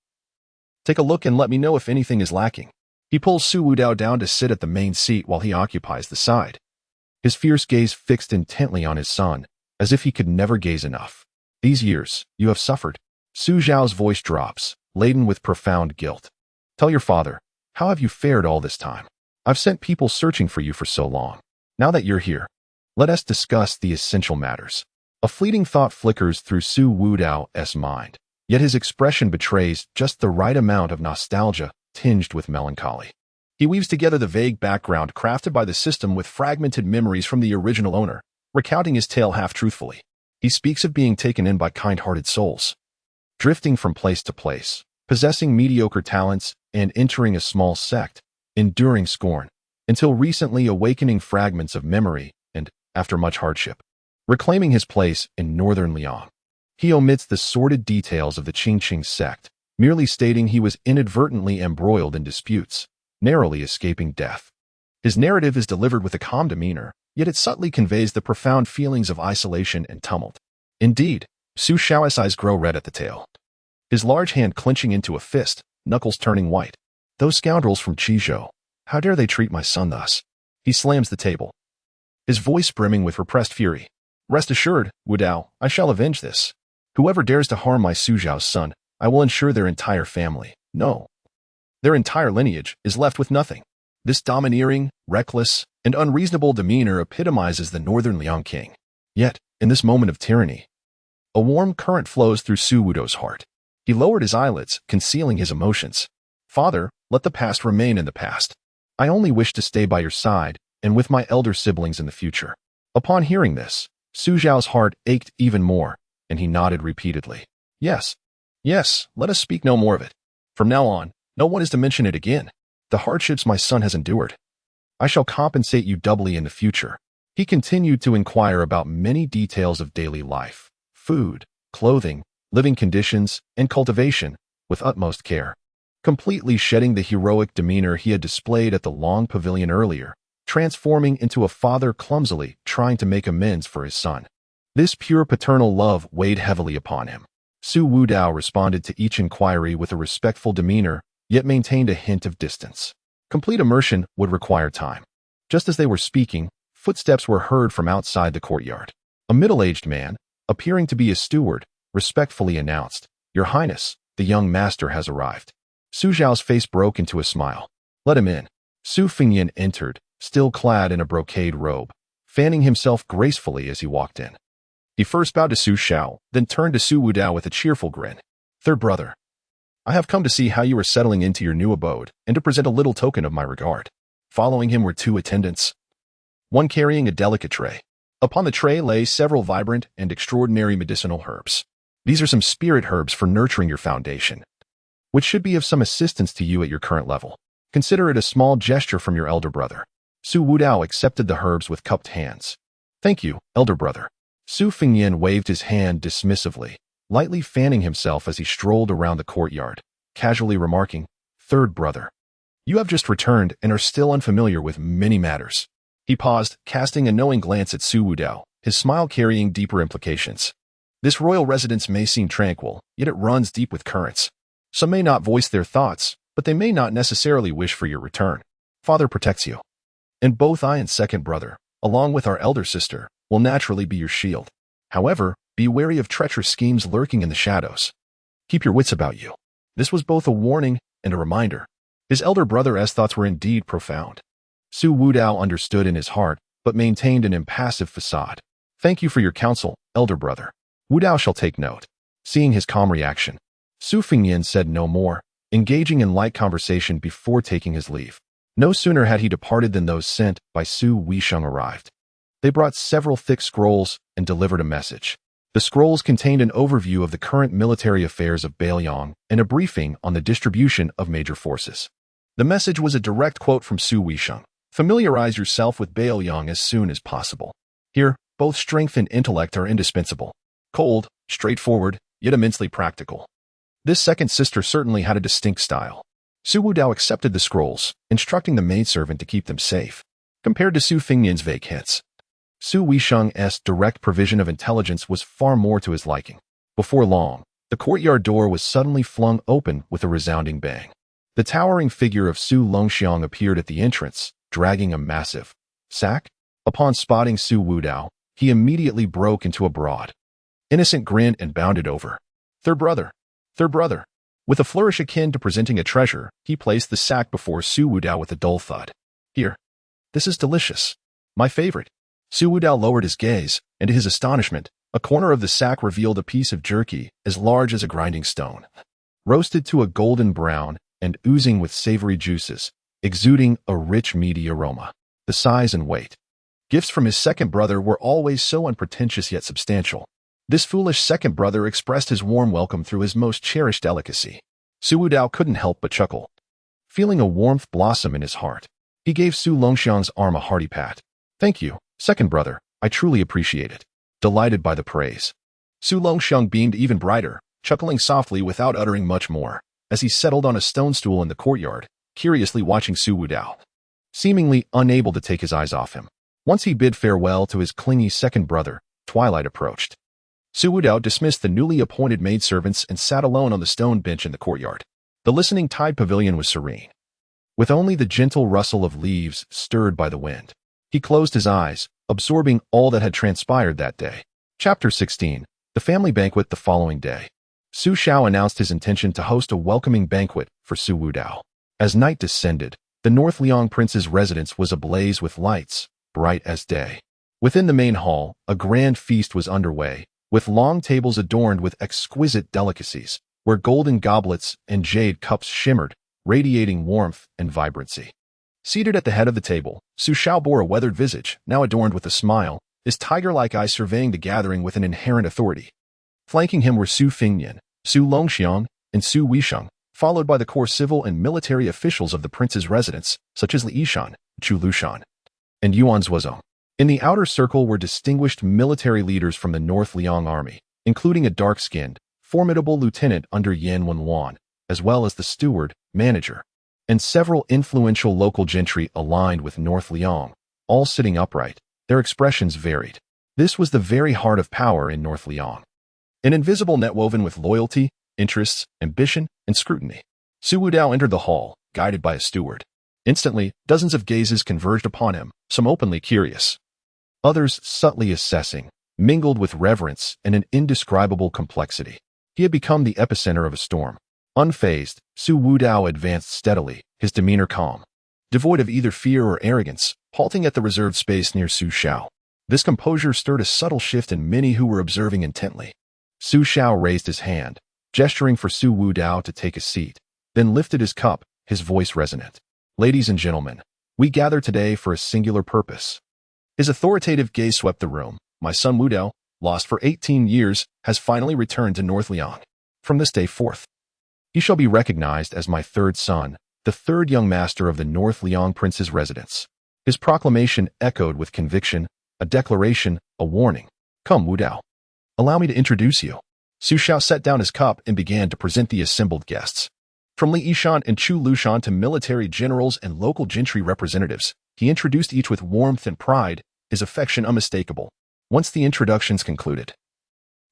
Take a look and let me know if anything is lacking. He pulls Su Wudao down to sit at the main seat while he occupies the side. His fierce gaze fixed intently on his son, as if he could never gaze enough. These years, you have suffered. Su Xiao's voice drops, laden with profound guilt. Tell your father, how have you fared all this time? I've sent people searching for you for so long. Now that you're here, let us discuss the essential matters. A fleeting thought flickers through Su Wudao's mind, yet his expression betrays just the right amount of nostalgia tinged with melancholy. He weaves together the vague background crafted by the system with fragmented memories from the original owner, recounting his tale half-truthfully. He speaks of being taken in by kind-hearted souls, drifting from place to place, possessing mediocre talents, and entering a small sect, enduring scorn, until recently awakening fragments of memory and, after much hardship, reclaiming his place in northern Liang. He omits the sordid details of the Qingqing sect, merely stating he was inadvertently embroiled in disputes, narrowly escaping death. His narrative is delivered with a calm demeanor, yet it subtly conveys the profound feelings of isolation and tumult. Indeed, Su Xiao's eyes grow red at the tale, his large hand clenching into a fist, knuckles turning white. Those scoundrels from Qizhou, How dare they treat my son thus? He slams the table, his voice brimming with repressed fury. Rest assured, Wu Dao, I shall avenge this. Whoever dares to harm my Su Zhao's son, I will ensure their entire family, no, their entire lineage, is left with nothing. This domineering, reckless, and unreasonable demeanor epitomizes the northern Liang king. Yet, in this moment of tyranny, a warm current flows through Su Wudao's heart. He lowered his eyelids, concealing his emotions. Father, let the past remain in the past. I only wish to stay by your side and with my elder siblings in the future. Upon hearing this, Su Zhao's heart ached even more, and he nodded repeatedly. Yes, yes, let us speak no more of it. From now on, no one is to mention it again. The hardships my son has endured, I shall compensate you doubly in the future. He continued to inquire about many details of daily life, food, clothing, living conditions, and cultivation, with utmost care, completely shedding the heroic demeanor he had displayed at the Long Pavilion earlier, transforming into a father clumsily trying to make amends for his son. This pure paternal love weighed heavily upon him. Su Wudao responded to each inquiry with a respectful demeanor, yet maintained a hint of distance. Complete immersion would require time. Just as they were speaking, footsteps were heard from outside the courtyard. A middle-aged man, appearing to be a steward, respectfully announced, "Your Highness, the young master has arrived." Su Zhao's face broke into a smile. "Let him in." Su Fengyan entered, still clad in a brocade robe, fanning himself gracefully as he walked in. He first bowed to Su Xiao, then turned to Su Wudao with a cheerful grin. "Third brother, I have come to see how you are settling into your new abode and to present a little token of my regard." Following him were two attendants, one carrying a delicate tray. Upon the tray lay several vibrant and extraordinary medicinal herbs. These are some spirit herbs for nurturing your foundation, which should be of some assistance to you at your current level. Consider it a small gesture from your elder brother. Su Wudao accepted the herbs with cupped hands. "Thank you, elder brother." Su Fengyan waved his hand dismissively, lightly fanning himself as he strolled around the courtyard, casually remarking, "Third brother, you have just returned and are still unfamiliar with many matters." He paused, casting a knowing glance at Su Wudao, his smile carrying deeper implications. "This royal residence may seem tranquil, yet it runs deep with currents. Some may not voice their thoughts, but they may not necessarily wish for your return. Father protects you, and both I and second brother, along with our elder sister, will naturally be your shield. However, be wary of treacherous schemes lurking in the shadows. Keep your wits about you." This was both a warning and a reminder. His elder brother's thoughts were indeed profound. Su Wudao understood in his heart, but maintained an impassive facade. "Thank you for your counsel, elder brother. Wudao shall take note." Seeing his calm reaction, Su Fengyan said no more, engaging in light conversation before taking his leave. No sooner had he departed than those sent by Su Weisheng arrived. They brought several thick scrolls and delivered a message. The scrolls contained an overview of the current military affairs of Beiliang and a briefing on the distribution of major forces. The message was a direct quote from Su Weisheng. "Familiarize yourself with Beiliang as soon as possible. Here, both strength and intellect are indispensable. Cold, straightforward, yet immensely practical." This second sister certainly had a distinct style. Su Wudao accepted the scrolls, instructing the maidservant to keep them safe. Compared to Su Fengyan's vague hints, Su Weisheng's direct provision of intelligence was far more to his liking. Before long, the courtyard door was suddenly flung open with a resounding bang. The towering figure of Su Longxiang appeared at the entrance, dragging a massive sack. Upon spotting Su Wudao, he immediately broke into a broad, innocent grin and bounded over. "Third brother, third brother." With a flourish akin to presenting a treasure, he placed the sack before Su Wudao with a dull thud. "Here, this is delicious. My favorite." Su Wudao lowered his gaze, and to his astonishment, a corner of the sack revealed a piece of jerky as large as a grinding stone, roasted to a golden brown and oozing with savory juices, exuding a rich meaty aroma. The size and weight. Gifts from his second brother were always so unpretentious yet substantial. This foolish second brother expressed his warm welcome through his most cherished delicacy. Su Wudao couldn't help but chuckle. Feeling a warmth blossom in his heart, he gave Su Longxiang's arm a hearty pat. "Thank you, second brother, I truly appreciate it." Delighted by the praise, Su Longxiang beamed even brighter, chuckling softly without uttering much more, as he settled on a stone stool in the courtyard, curiously watching Su Wudao, seemingly unable to take his eyes off him. Once he bid farewell to his clingy second brother, twilight approached. Su Wudao dismissed the newly appointed maidservants and sat alone on the stone bench in the courtyard. The listening tide pavilion was serene, with only the gentle rustle of leaves stirred by the wind. He closed his eyes, absorbing all that had transpired that day. Chapter 16. The family banquet the following day. Su Xiao announced his intention to host a welcoming banquet for Su Wudao. As night descended, the North Liang prince's residence was ablaze with lights, bright as day. Within the main hall, a grand feast was underway, with long tables adorned with exquisite delicacies, where golden goblets and jade cups shimmered, radiating warmth and vibrancy. Seated at the head of the table, Su Xiao bore a weathered visage, now adorned with a smile, his tiger-like eyes surveying the gathering with an inherent authority. Flanking him were Su Fingyan, Su Longxiang, and Su Weisheng, followed by the core civil and military officials of the prince's residence, such as Li Yishan, Chu Lushan, and Yuan Zuozong. In the outer circle were distinguished military leaders from the North Liang army, including a dark-skinned, formidable lieutenant under Yan Wenwan, as well as the steward, manager, and several influential local gentry aligned with North Liang, all sitting upright. Their expressions varied. This was the very heart of power in North Liang. An invisible net woven with loyalty, interests, ambition, and scrutiny. Su Wudao entered the hall, guided by a steward. Instantly, dozens of gazes converged upon him, some openly curious, others subtly assessing, mingled with reverence and an indescribable complexity. He had become the epicenter of a storm. Unfazed, Su Wudao advanced steadily, his demeanor calm, devoid of either fear or arrogance, halting at the reserved space near Su Xiao. This composure stirred a subtle shift in many who were observing intently. Su Xiao raised his hand, gesturing for Su Wudao to take a seat, then lifted his cup, his voice resonant. "Ladies and gentlemen, we gather today for a singular purpose." His authoritative gaze swept the room. "My son Wudao, lost for 18 years, has finally returned to North Liang. From this day forth, he shall be recognized as my third son, the third young master of the North Liang prince's residence." His proclamation echoed with conviction, a declaration, a warning. "Come, Wudao. Allow me to introduce you." Su Xiao set down his cup and began to present the assembled guests. From Li Yishan and Chu Lushan to military generals and local gentry representatives, he introduced each with warmth and pride, his affection unmistakable. Once the introductions concluded,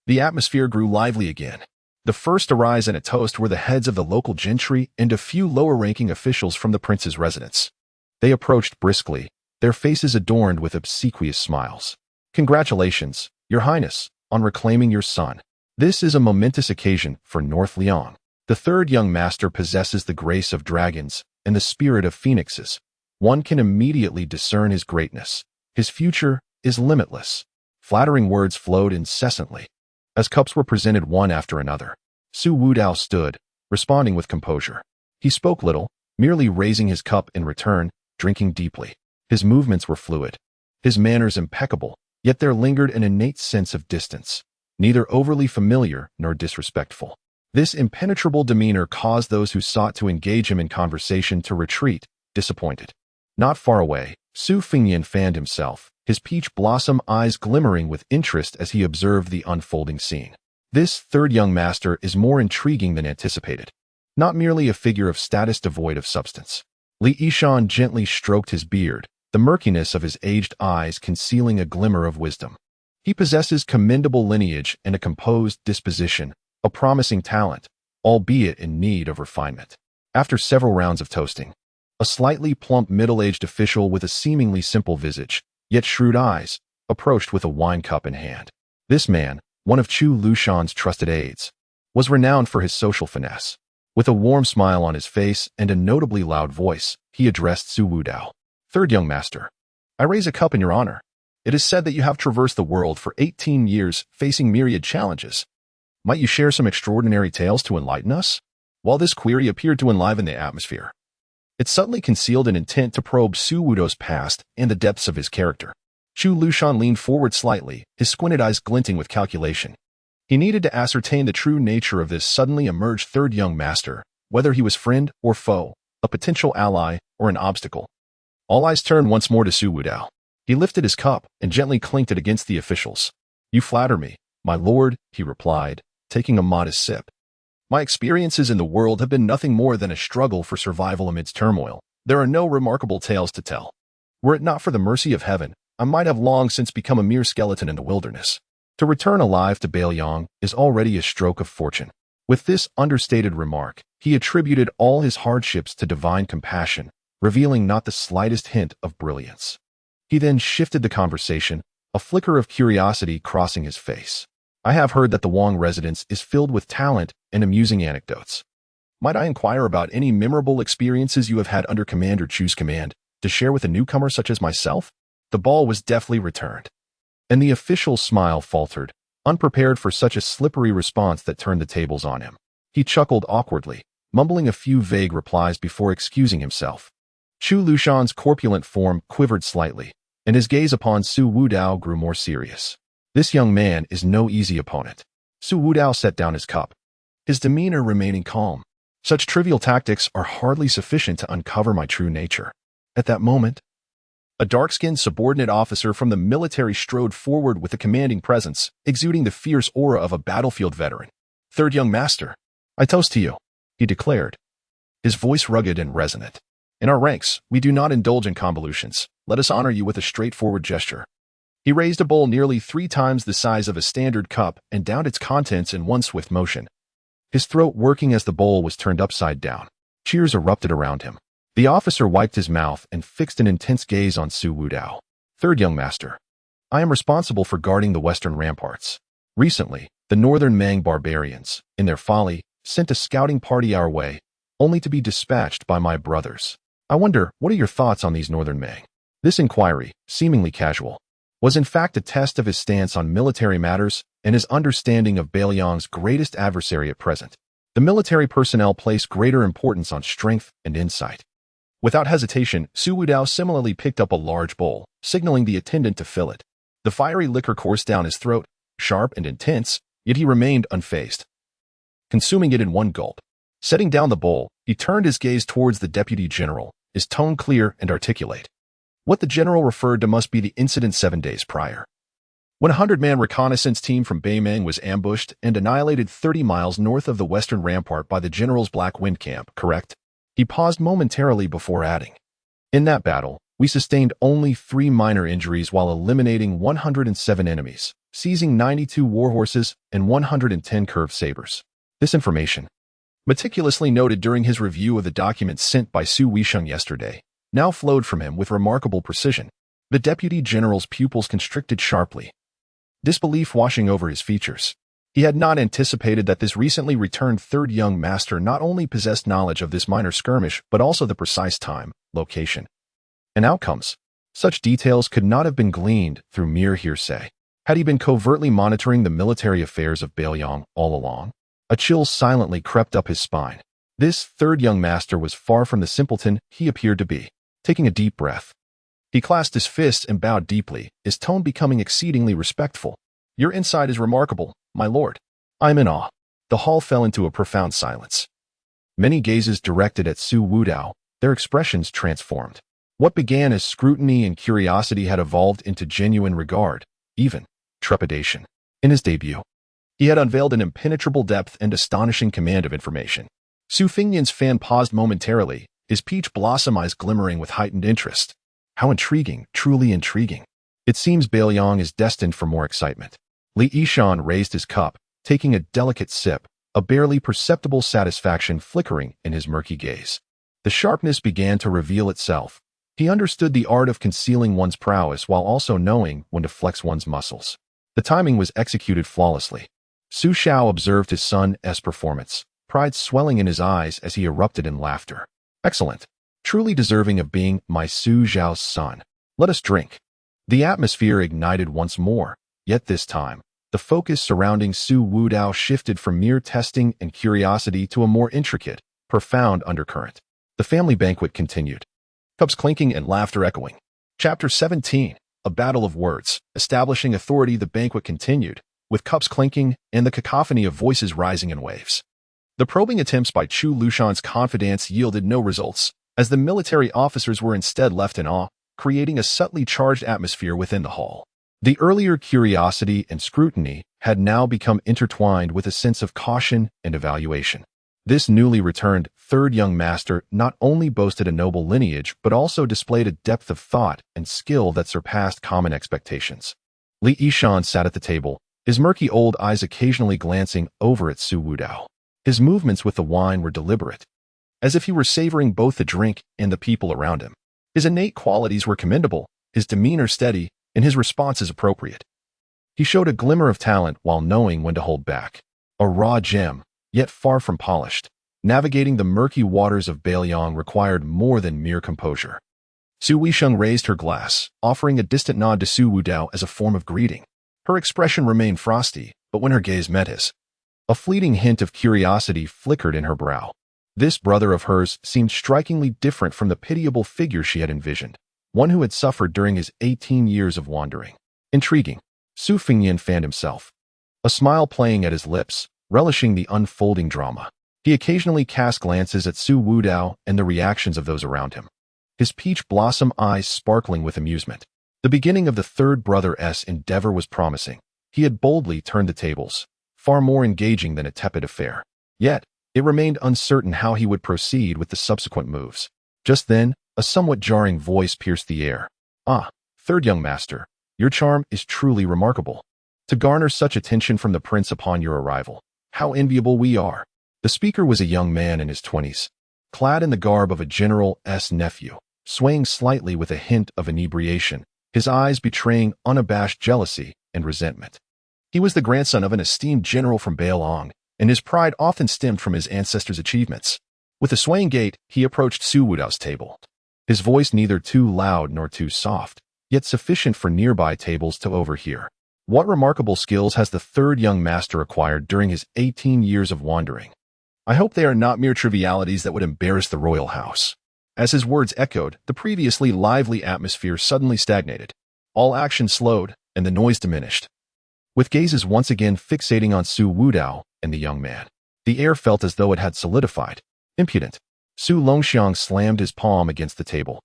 the atmosphere grew lively again. The first to rise in a toast were the heads of the local gentry and a few lower-ranking officials from the prince's residence. They approached briskly, their faces adorned with obsequious smiles. "Congratulations, Your Highness, on reclaiming your son. This is a momentous occasion for North Liang. The third young master possesses the grace of dragons and the spirit of phoenixes. One can immediately discern his greatness. His future is limitless." Flattering words flowed incessantly. As cups were presented one after another, Su Wudao stood, responding with composure. He spoke little, merely raising his cup in return, drinking deeply. His movements were fluid, his manners impeccable, yet there lingered an innate sense of distance, neither overly familiar nor disrespectful. This impenetrable demeanor caused those who sought to engage him in conversation to retreat, disappointed. Not far away, Su Fingyan fanned himself, his peach blossom eyes glimmering with interest as he observed the unfolding scene. This third young master is more intriguing than anticipated. Not merely a figure of status devoid of substance. Li Yishan gently stroked his beard, the murkiness of his aged eyes concealing a glimmer of wisdom. He possesses commendable lineage and a composed disposition, a promising talent, albeit in need of refinement. After several rounds of toasting, a slightly plump middle-aged official with a seemingly simple visage, yet shrewd eyes, approached with a wine cup in hand. This man, one of Chu Lushan's trusted aides, was renowned for his social finesse. With a warm smile on his face and a notably loud voice, he addressed Su Wudao. "Third young master, I raise a cup in your honor. It is said that you have traversed the world for 18 years, facing myriad challenges. Might you share some extraordinary tales to enlighten us?" While this query appeared to enliven the atmosphere, it subtly concealed an intent to probe Su Wudao's past and the depths of his character. Chu Lushan leaned forward slightly, his squinted eyes glinting with calculation. He needed to ascertain the true nature of this suddenly emerged third young master, whether he was friend or foe, a potential ally or an obstacle. All eyes turned once more to Su Wudao. He lifted his cup and gently clinked it against the officials. "You flatter me, my lord," he replied, taking a modest sip. "My experiences in the world have been nothing more than a struggle for survival amidst turmoil. There are no remarkable tales to tell. Were it not for the mercy of heaven, I might have long since become a mere skeleton in the wilderness. To return alive to Beiliang is already a stroke of fortune." With this understated remark, he attributed all his hardships to divine compassion, revealing not the slightest hint of brilliance. He then shifted the conversation, a flicker of curiosity crossing his face. I have heard that the Wang residence is filled with talent and amusing anecdotes. Might I inquire about any memorable experiences you have had under command or choose command to share with a newcomer such as myself? The ball was deftly returned, and the official smile faltered, unprepared for such a slippery response that turned the tables on him. He chuckled awkwardly, mumbling a few vague replies before excusing himself. Chu Lushan's corpulent form quivered slightly, and his gaze upon Su Wudao grew more serious. This young man is no easy opponent. Su Wudao set down his cup, his demeanor remaining calm. Such trivial tactics are hardly sufficient to uncover my true nature. At that moment, a dark-skinned subordinate officer from the military strode forward with a commanding presence, exuding the fierce aura of a battlefield veteran. "Third young master, I toast to you," he declared, his voice rugged and resonant. "In our ranks, we do not indulge in convolutions. Let us honor you with a straightforward gesture." He raised a bowl nearly 3 times the size of a standard cup and downed its contents in one swift motion, his throat working as the bowl was turned upside down. Cheers erupted around him. The officer wiped his mouth and fixed an intense gaze on Su Wudao. "Third young master, I am responsible for guarding the western ramparts. Recently, the northern Mang barbarians, in their folly, sent a scouting party our way, only to be dispatched by my brothers. I wonder, what are your thoughts on these northern Mang?" This inquiry, seemingly casual, was in fact a test of his stance on military matters and his understanding of Beiliang's greatest adversary at present. The military personnel place greater importance on strength and insight. Without hesitation, Su Wudao similarly picked up a large bowl, signaling the attendant to fill it. The fiery liquor coursed down his throat, sharp and intense, yet he remained unfazed, consuming it in one gulp. Setting down the bowl, he turned his gaze towards the deputy general, his tone clear and articulate. What the general referred to must be the incident 7 days prior, when a 100-man reconnaissance team from Beimang was ambushed and annihilated 30 miles north of the western rampart by the general's Black Wind camp, correct? He paused momentarily before adding, "In that battle, we sustained only 3 minor injuries while eliminating 107 enemies, seizing 92 warhorses and 110 curved sabers." This information, meticulously noted during his review of the documents sent by Su Wisheng yesterday, now flowed from him with remarkable precision. The deputy general's pupils constricted sharply, disbelief washing over his features. He had not anticipated that this recently returned third young master not only possessed knowledge of this minor skirmish, but also the precise time, location, and outcomes. Such details could not have been gleaned through mere hearsay. Had he been covertly monitoring the military affairs of Beiliang all along? A chill silently crept up his spine. This third young master was far from the simpleton he appeared to be. Taking a deep breath, he clasped his fists and bowed deeply, his tone becoming exceedingly respectful. "Your insight is remarkable, my lord. I am in awe." The hall fell into a profound silence. Many gazes directed at Su Wudao, their expressions transformed. What began as scrutiny and curiosity had evolved into genuine regard, even trepidation. In his debut, he had unveiled an impenetrable depth and astonishing command of information. Su Fingyan's fan paused momentarily, his peach blossom eyes glimmering with heightened interest. How intriguing, truly intriguing. It seems Beiliang is destined for more excitement. Li Yishan raised his cup, taking a delicate sip, a barely perceptible satisfaction flickering in his murky gaze. The sharpness began to reveal itself. He understood the art of concealing one's prowess while also knowing when to flex one's muscles. The timing was executed flawlessly. Su Xiao observed his son's performance, pride swelling in his eyes as he erupted in laughter. "Excellent. Truly deserving of being my Su Xiao's son. Let us drink." The atmosphere ignited once more, yet this time, the focus surrounding Su Wudao shifted from mere testing and curiosity to a more intricate, profound undercurrent. The family banquet continued, cups clinking and laughter echoing. Chapter 17, A Battle of Words. Establishing authority, the banquet continued, with cups clinking and the cacophony of voices rising in waves. The probing attempts by Chu Lushan's confidants yielded no results, as the military officers were instead left in awe, creating a subtly charged atmosphere within the hall. The earlier curiosity and scrutiny had now become intertwined with a sense of caution and evaluation. This newly returned third young master not only boasted a noble lineage, but also displayed a depth of thought and skill that surpassed common expectations. Li Yishan sat at the table, his murky old eyes occasionally glancing over at Su Wudao. His movements with the wine were deliberate, as if he were savoring both the drink and the people around him. His innate qualities were commendable, his demeanor steady, and his responses appropriate. He showed a glimmer of talent while knowing when to hold back. A raw gem, yet far from polished. Navigating the murky waters of Beiliang required more than mere composure. Su Weisheng raised her glass, offering a distant nod to Su Wudao as a form of greeting. Her expression remained frosty, but when her gaze met his, a fleeting hint of curiosity flickered in her brow. This brother of hers seemed strikingly different from the pitiable figure she had envisioned, one who had suffered during his 18 years of wandering. Intriguing. Su Fengyan fanned himself, a smile playing at his lips, relishing the unfolding drama. He occasionally cast glances at Su Wudao and the reactions of those around him, his peach blossom eyes sparkling with amusement. The beginning of the third brother's endeavor was promising. He had boldly turned the tables, far more engaging than a tepid affair. Yet, it remained uncertain how he would proceed with the subsequent moves. Just then, a somewhat jarring voice pierced the air. "Ah, third young master, your charm is truly remarkable. To garner such attention from the prince upon your arrival, how enviable we are." The speaker was a young man in his 20s, clad in the garb of a general's nephew, swaying slightly with a hint of inebriation, his eyes betraying unabashed jealousy and resentment. He was the grandson of an esteemed general from Beiliang, and his pride often stemmed from his ancestors' achievements. With a swaying gait, he approached Su Wudao's table, his voice neither too loud nor too soft, yet sufficient for nearby tables to overhear. "What remarkable skills has the third young master acquired during his 18 years of wandering? I hope they are not mere trivialities that would embarrass the royal house." As his words echoed, the previously lively atmosphere suddenly stagnated. All action slowed, and the noise diminished. With gazes once again fixating on Su Wudao and the young man, the air felt as though it had solidified. Impudent. Su Longxiang slammed his palm against the table,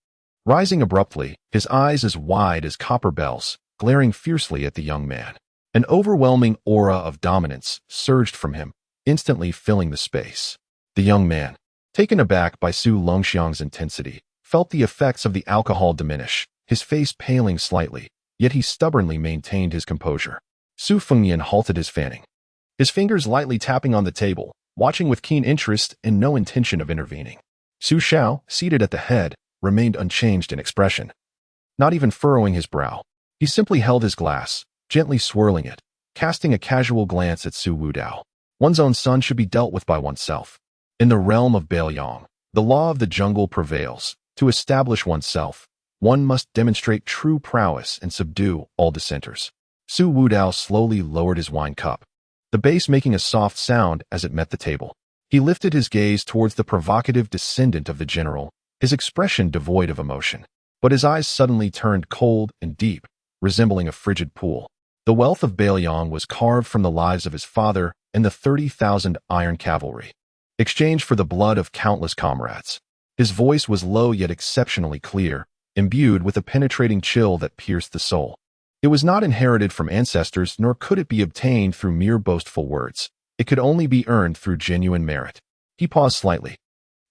rising abruptly, his eyes as wide as copper bells, glaring fiercely at the young man. An overwhelming aura of dominance surged from him, instantly filling the space. The young man, taken aback by Su Longxiang's intensity, felt the effects of the alcohol diminish, his face paling slightly, yet he stubbornly maintained his composure. Su Fengyan halted his fanning, his fingers lightly tapping on the table, watching with keen interest and no intention of intervening. Su Xiao, seated at the head, remained unchanged in expression, not even furrowing his brow. He simply held his glass, gently swirling it, casting a casual glance at Su Wudao. One's own son should be dealt with by oneself. In the realm of Beiliang, the law of the jungle prevails. To establish oneself, one must demonstrate true prowess and subdue all dissenters. Su Wudao slowly lowered his wine cup, the base making a soft sound as it met the table. He lifted his gaze towards the provocative descendant of the general, his expression devoid of emotion. But his eyes suddenly turned cold and deep, resembling a frigid pool. The wealth of Beiliang was carved from the lives of his father and the 30,000 iron cavalry, exchanged for the blood of countless comrades. His voice was low yet exceptionally clear, imbued with a penetrating chill that pierced the soul. It was not inherited from ancestors, nor could it be obtained through mere boastful words. It could only be earned through genuine merit. He paused slightly,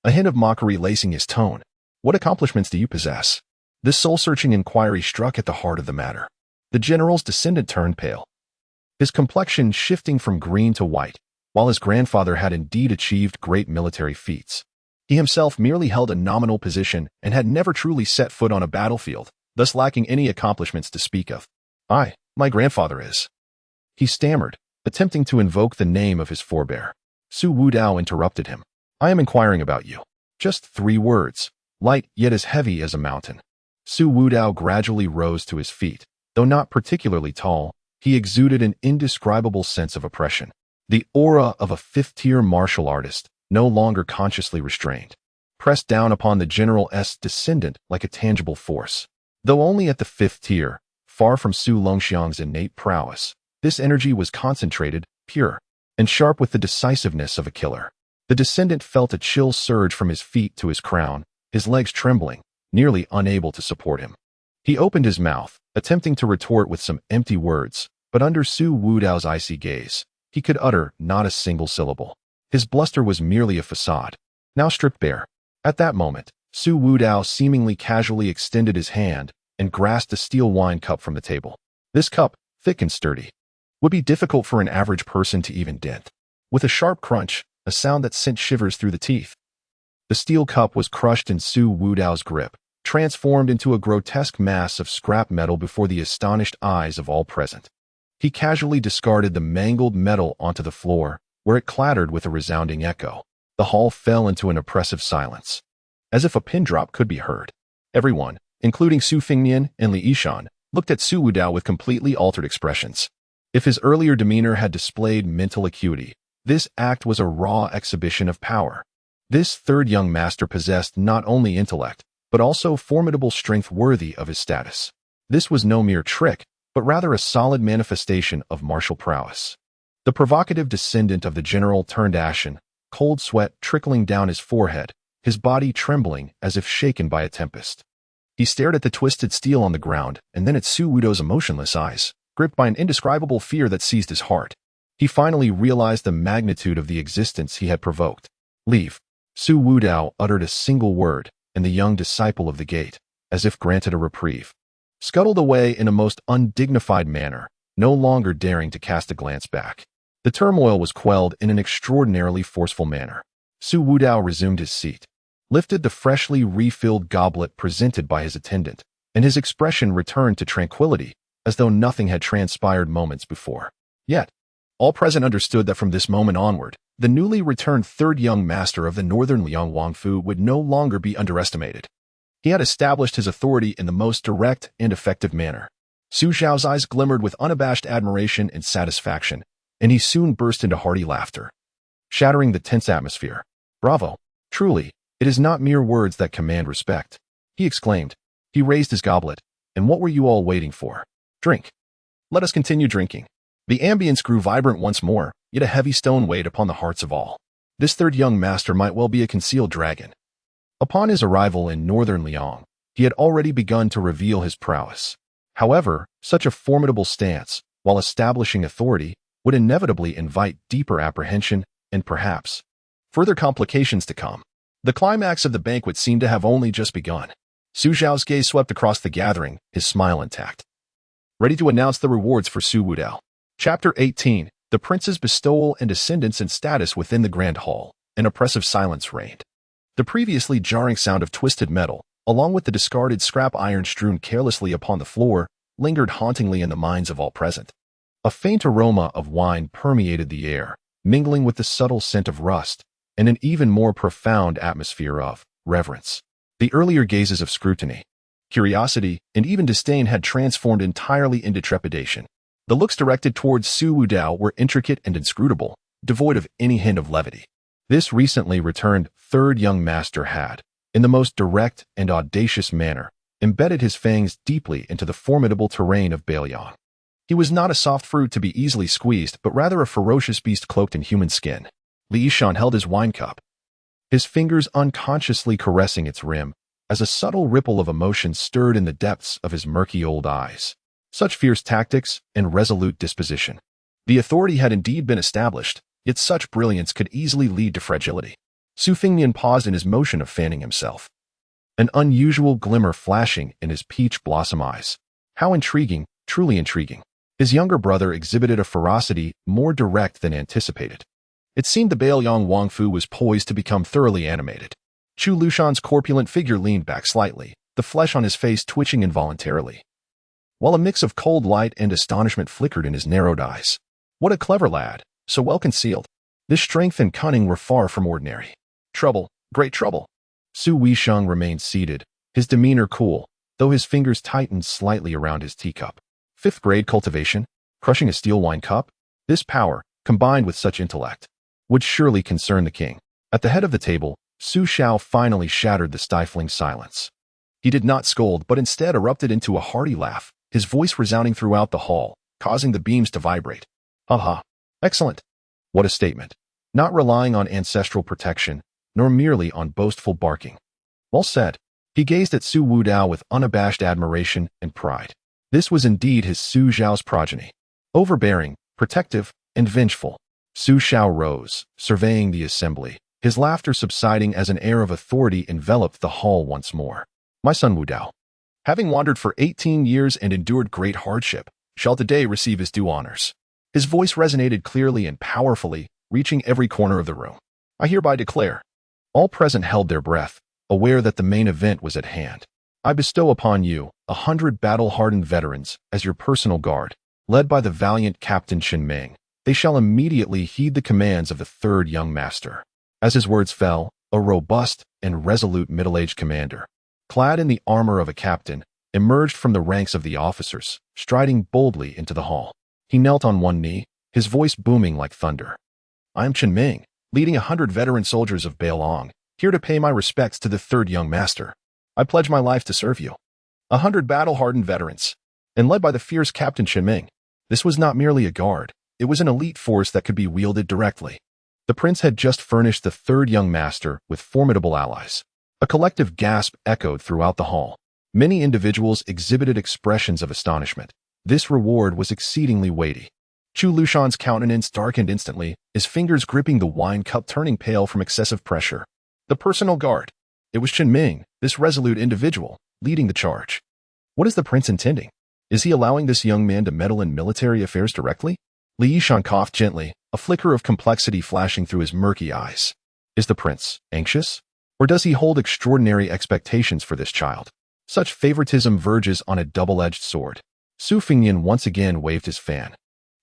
a hint of mockery lacing his tone. "What accomplishments do you possess?" This soul-searching inquiry struck at the heart of the matter. The general's descendant turned pale, his complexion shifting from green to white. While his grandfather had indeed achieved great military feats, he himself merely held a nominal position and had never truly set foot on a battlefield, thus lacking any accomplishments to speak of. My grandfather is," he stammered, attempting to invoke the name of his forebear. Su Wudao interrupted him. "I am inquiring about you." Just 3 words, light yet as heavy as a mountain. Su Wudao gradually rose to his feet. Though not particularly tall, he exuded an indescribable sense of oppression, the aura of a 5th-tier martial artist, no longer consciously restrained, pressed down upon the general's descendant like a tangible force. Though only at the 5th tier, far from Su Longxiang's innate prowess, this energy was concentrated, pure, and sharp with the decisiveness of a killer. The descendant felt a chill surge from his feet to his crown, his legs trembling, nearly unable to support him. He opened his mouth, attempting to retort with some empty words, but under Su Wudao's icy gaze, he could utter not a single syllable. His bluster was merely a facade, now stripped bare. At that moment, Su Wudao seemingly casually extended his hand and grasped a steel wine cup from the table. This cup, thick and sturdy, would be difficult for an average person to even dent. With a sharp crunch, a sound that sent shivers through the teeth, The steel cup was crushed in Su Wudao's grip, transformed into a grotesque mass of scrap metal before the astonished eyes of all present. He casually discarded the mangled metal onto the floor, where it clattered with a resounding echo. The hall fell into an oppressive silence. As if a pin drop could be heard. Everyone, including Su Fengnian and Li Yishan, looked at Su Wudao with completely altered expressions. If his earlier demeanor had displayed mental acuity, this act was a raw exhibition of power. This third young master possessed not only intellect, but also formidable strength worthy of his status. This was no mere trick, but rather a solid manifestation of martial prowess. The provocative descendant of the general turned ashen, cold sweat trickling down his forehead, his body trembling as if shaken by a tempest. He stared at the twisted steel on the ground and then at Su Wudao's emotionless eyes, gripped by an indescribable fear that seized his heart. He finally realized the magnitude of the existence he had provoked. Leave. Su Wudao uttered a single word, and the young disciple of the gate, as if granted a reprieve, scuttled away in a most undignified manner, no longer daring to cast a glance back. The turmoil was quelled in an extraordinarily forceful manner. Su Wudao resumed his seat, lifted the freshly refilled goblet presented by his attendant, and his expression returned to tranquility, as though nothing had transpired moments before. Yet, all present understood that from this moment onward, the newly returned third young master of the northern Liang Wangfu would no longer be underestimated. He had established his authority in the most direct and effective manner. Su Xiao's eyes glimmered with unabashed admiration and satisfaction, and he soon burst into hearty laughter, shattering the tense atmosphere. Bravo! Truly, it is not mere words that command respect, he exclaimed. He raised his goblet. And what were you all waiting for? Drink. Let us continue drinking. The ambience grew vibrant once more, yet a heavy stone weighed upon the hearts of all. This third young master might well be a concealed dragon. Upon his arrival in northern Liang, he had already begun to reveal his prowess. However, such a formidable stance, while establishing authority, would inevitably invite deeper apprehension and perhaps further complications to come. The climax of the banquet seemed to have only just begun. Su Xiao's gaze swept across the gathering, his smile intact. Ready to announce the rewards for Su Wudao. Chapter 18. The prince's bestowal and ascendance and status within the grand hall. An oppressive silence reigned. The previously jarring sound of twisted metal, along with the discarded scrap iron strewn carelessly upon the floor, lingered hauntingly in the minds of all present. A faint aroma of wine permeated the air, mingling with the subtle scent of rust, and an even more profound atmosphere of reverence. The earlier gazes of scrutiny, curiosity, and even disdain had transformed entirely into trepidation. The looks directed towards Su Wudao were intricate and inscrutable, devoid of any hint of levity. This recently returned third young master had, in the most direct and audacious manner, embedded his fangs deeply into the formidable terrain of Beiliang. He was not a soft fruit to be easily squeezed, but rather a ferocious beast cloaked in human skin. Li Yishan held his wine cup, his fingers unconsciously caressing its rim, as a subtle ripple of emotion stirred in the depths of his murky old eyes. Such fierce tactics and resolute disposition. The authority had indeed been established, yet such brilliance could easily lead to fragility. Su Fengnian paused in his motion of fanning himself, an unusual glimmer flashing in his peach blossom eyes. How intriguing, truly intriguing. His younger brother exhibited a ferocity more direct than anticipated. It seemed the Beiliang Wangfu was poised to become thoroughly animated. Chu Lushan's corpulent figure leaned back slightly, the flesh on his face twitching involuntarily, while a mix of cold light and astonishment flickered in his narrowed eyes. What a clever lad, so well concealed. This strength and cunning were far from ordinary. Trouble, great trouble. Su Wisheng remained seated, his demeanor cool, though his fingers tightened slightly around his teacup. Fifth-grade cultivation, crushing a steel wine cup? This power, combined with such intellect, would surely concern the king. At the head of the table, Su Xiao finally shattered the stifling silence. He did not scold, but instead erupted into a hearty laugh, his voice resounding throughout the hall, causing the beams to vibrate. Aha! Excellent! What a statement. Not relying on ancestral protection, nor merely on boastful barking. Well said. He gazed at Su Wudao with unabashed admiration and pride. This was indeed his Su Xiao's progeny. Overbearing, protective, and vengeful. Su Xiao rose, surveying the assembly, his laughter subsiding as an air of authority enveloped the hall once more. My son Wudao, having wandered for 18 years and endured great hardship, shall today receive his due honors. His voice resonated clearly and powerfully, reaching every corner of the room. I hereby declare All present held their breath, aware that the main event was at hand. I bestow upon you 100 battle-hardened veterans as your personal guard, led by the valiant Captain Chen Ming. They shall immediately heed the commands of the third young master. As his words fell, a robust and resolute middle-aged commander, clad in the armor of a captain, emerged from the ranks of the officers, striding boldly into the hall. He knelt on one knee, his voice booming like thunder. I am Chen Ming, leading 100 veteran soldiers of Beiliang, here to pay my respects to the third young master. I pledge my life to serve you. 100 battle-hardened veterans, and led by the fierce Captain Chen Ming. This was not merely a guard, it was an elite force that could be wielded directly. The prince had just furnished the third young master with formidable allies. A collective gasp echoed throughout the hall. Many individuals exhibited expressions of astonishment. This reward was exceedingly weighty. Chu Lushan's countenance darkened instantly, his fingers gripping the wine cup turning pale from excessive pressure. The personal guard. It was Chen Ming, this resolute individual, leading the charge. What is the prince intending? Is he allowing this young man to meddle in military affairs directly? Li Yishan coughed gently, a flicker of complexity flashing through his murky eyes. Is the prince anxious? Or does he hold extraordinary expectations for this child? Such favoritism verges on a double-edged sword. Su Fingyan once again waved his fan,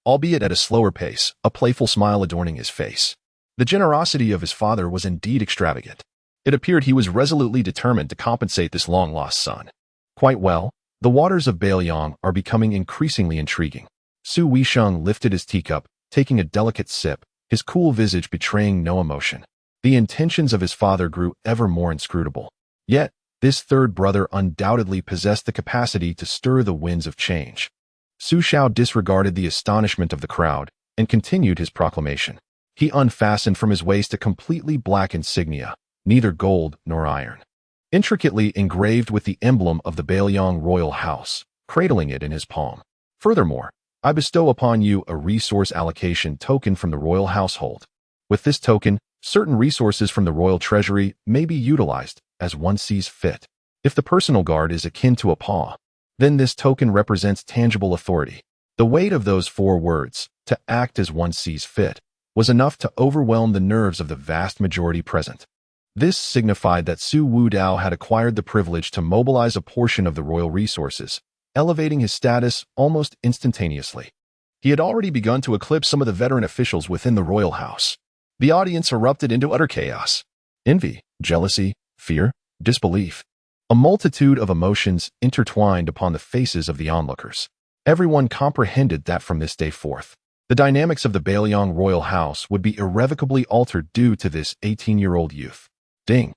albeit at a slower pace, a playful smile adorning his face. The generosity of his father was indeed extravagant. It appeared he was resolutely determined to compensate this long-lost son. Quite well, the waters of Beiliang are becoming increasingly intriguing. Su Weisheng lifted his teacup, taking a delicate sip, his cool visage betraying no emotion. The intentions of his father grew ever more inscrutable. Yet, this third brother undoubtedly possessed the capacity to stir the winds of change. Su Xiao disregarded the astonishment of the crowd and continued his proclamation. He unfastened from his waist a completely black insignia, neither gold nor iron, intricately engraved with the emblem of the Beiliang royal house, cradling it in his palm. Furthermore, I bestow upon you a resource allocation token from the royal household. With this token, certain resources from the royal treasury may be utilized as one sees fit. If the personal guard is akin to a paw, then this token represents tangible authority. The weight of those 4 words, to act as one sees fit, was enough to overwhelm the nerves of the vast majority present. This signified that Su Wudao had acquired the privilege to mobilize a portion of the royal resources, elevating his status almost instantaneously. He had already begun to eclipse some of the veteran officials within the royal house. The audience erupted into utter chaos. Envy, jealousy, fear, disbelief. A multitude of emotions intertwined upon the faces of the onlookers. Everyone comprehended that from this day forth, the dynamics of the Beiliang royal house would be irrevocably altered due to this 18-year-old youth. Ding.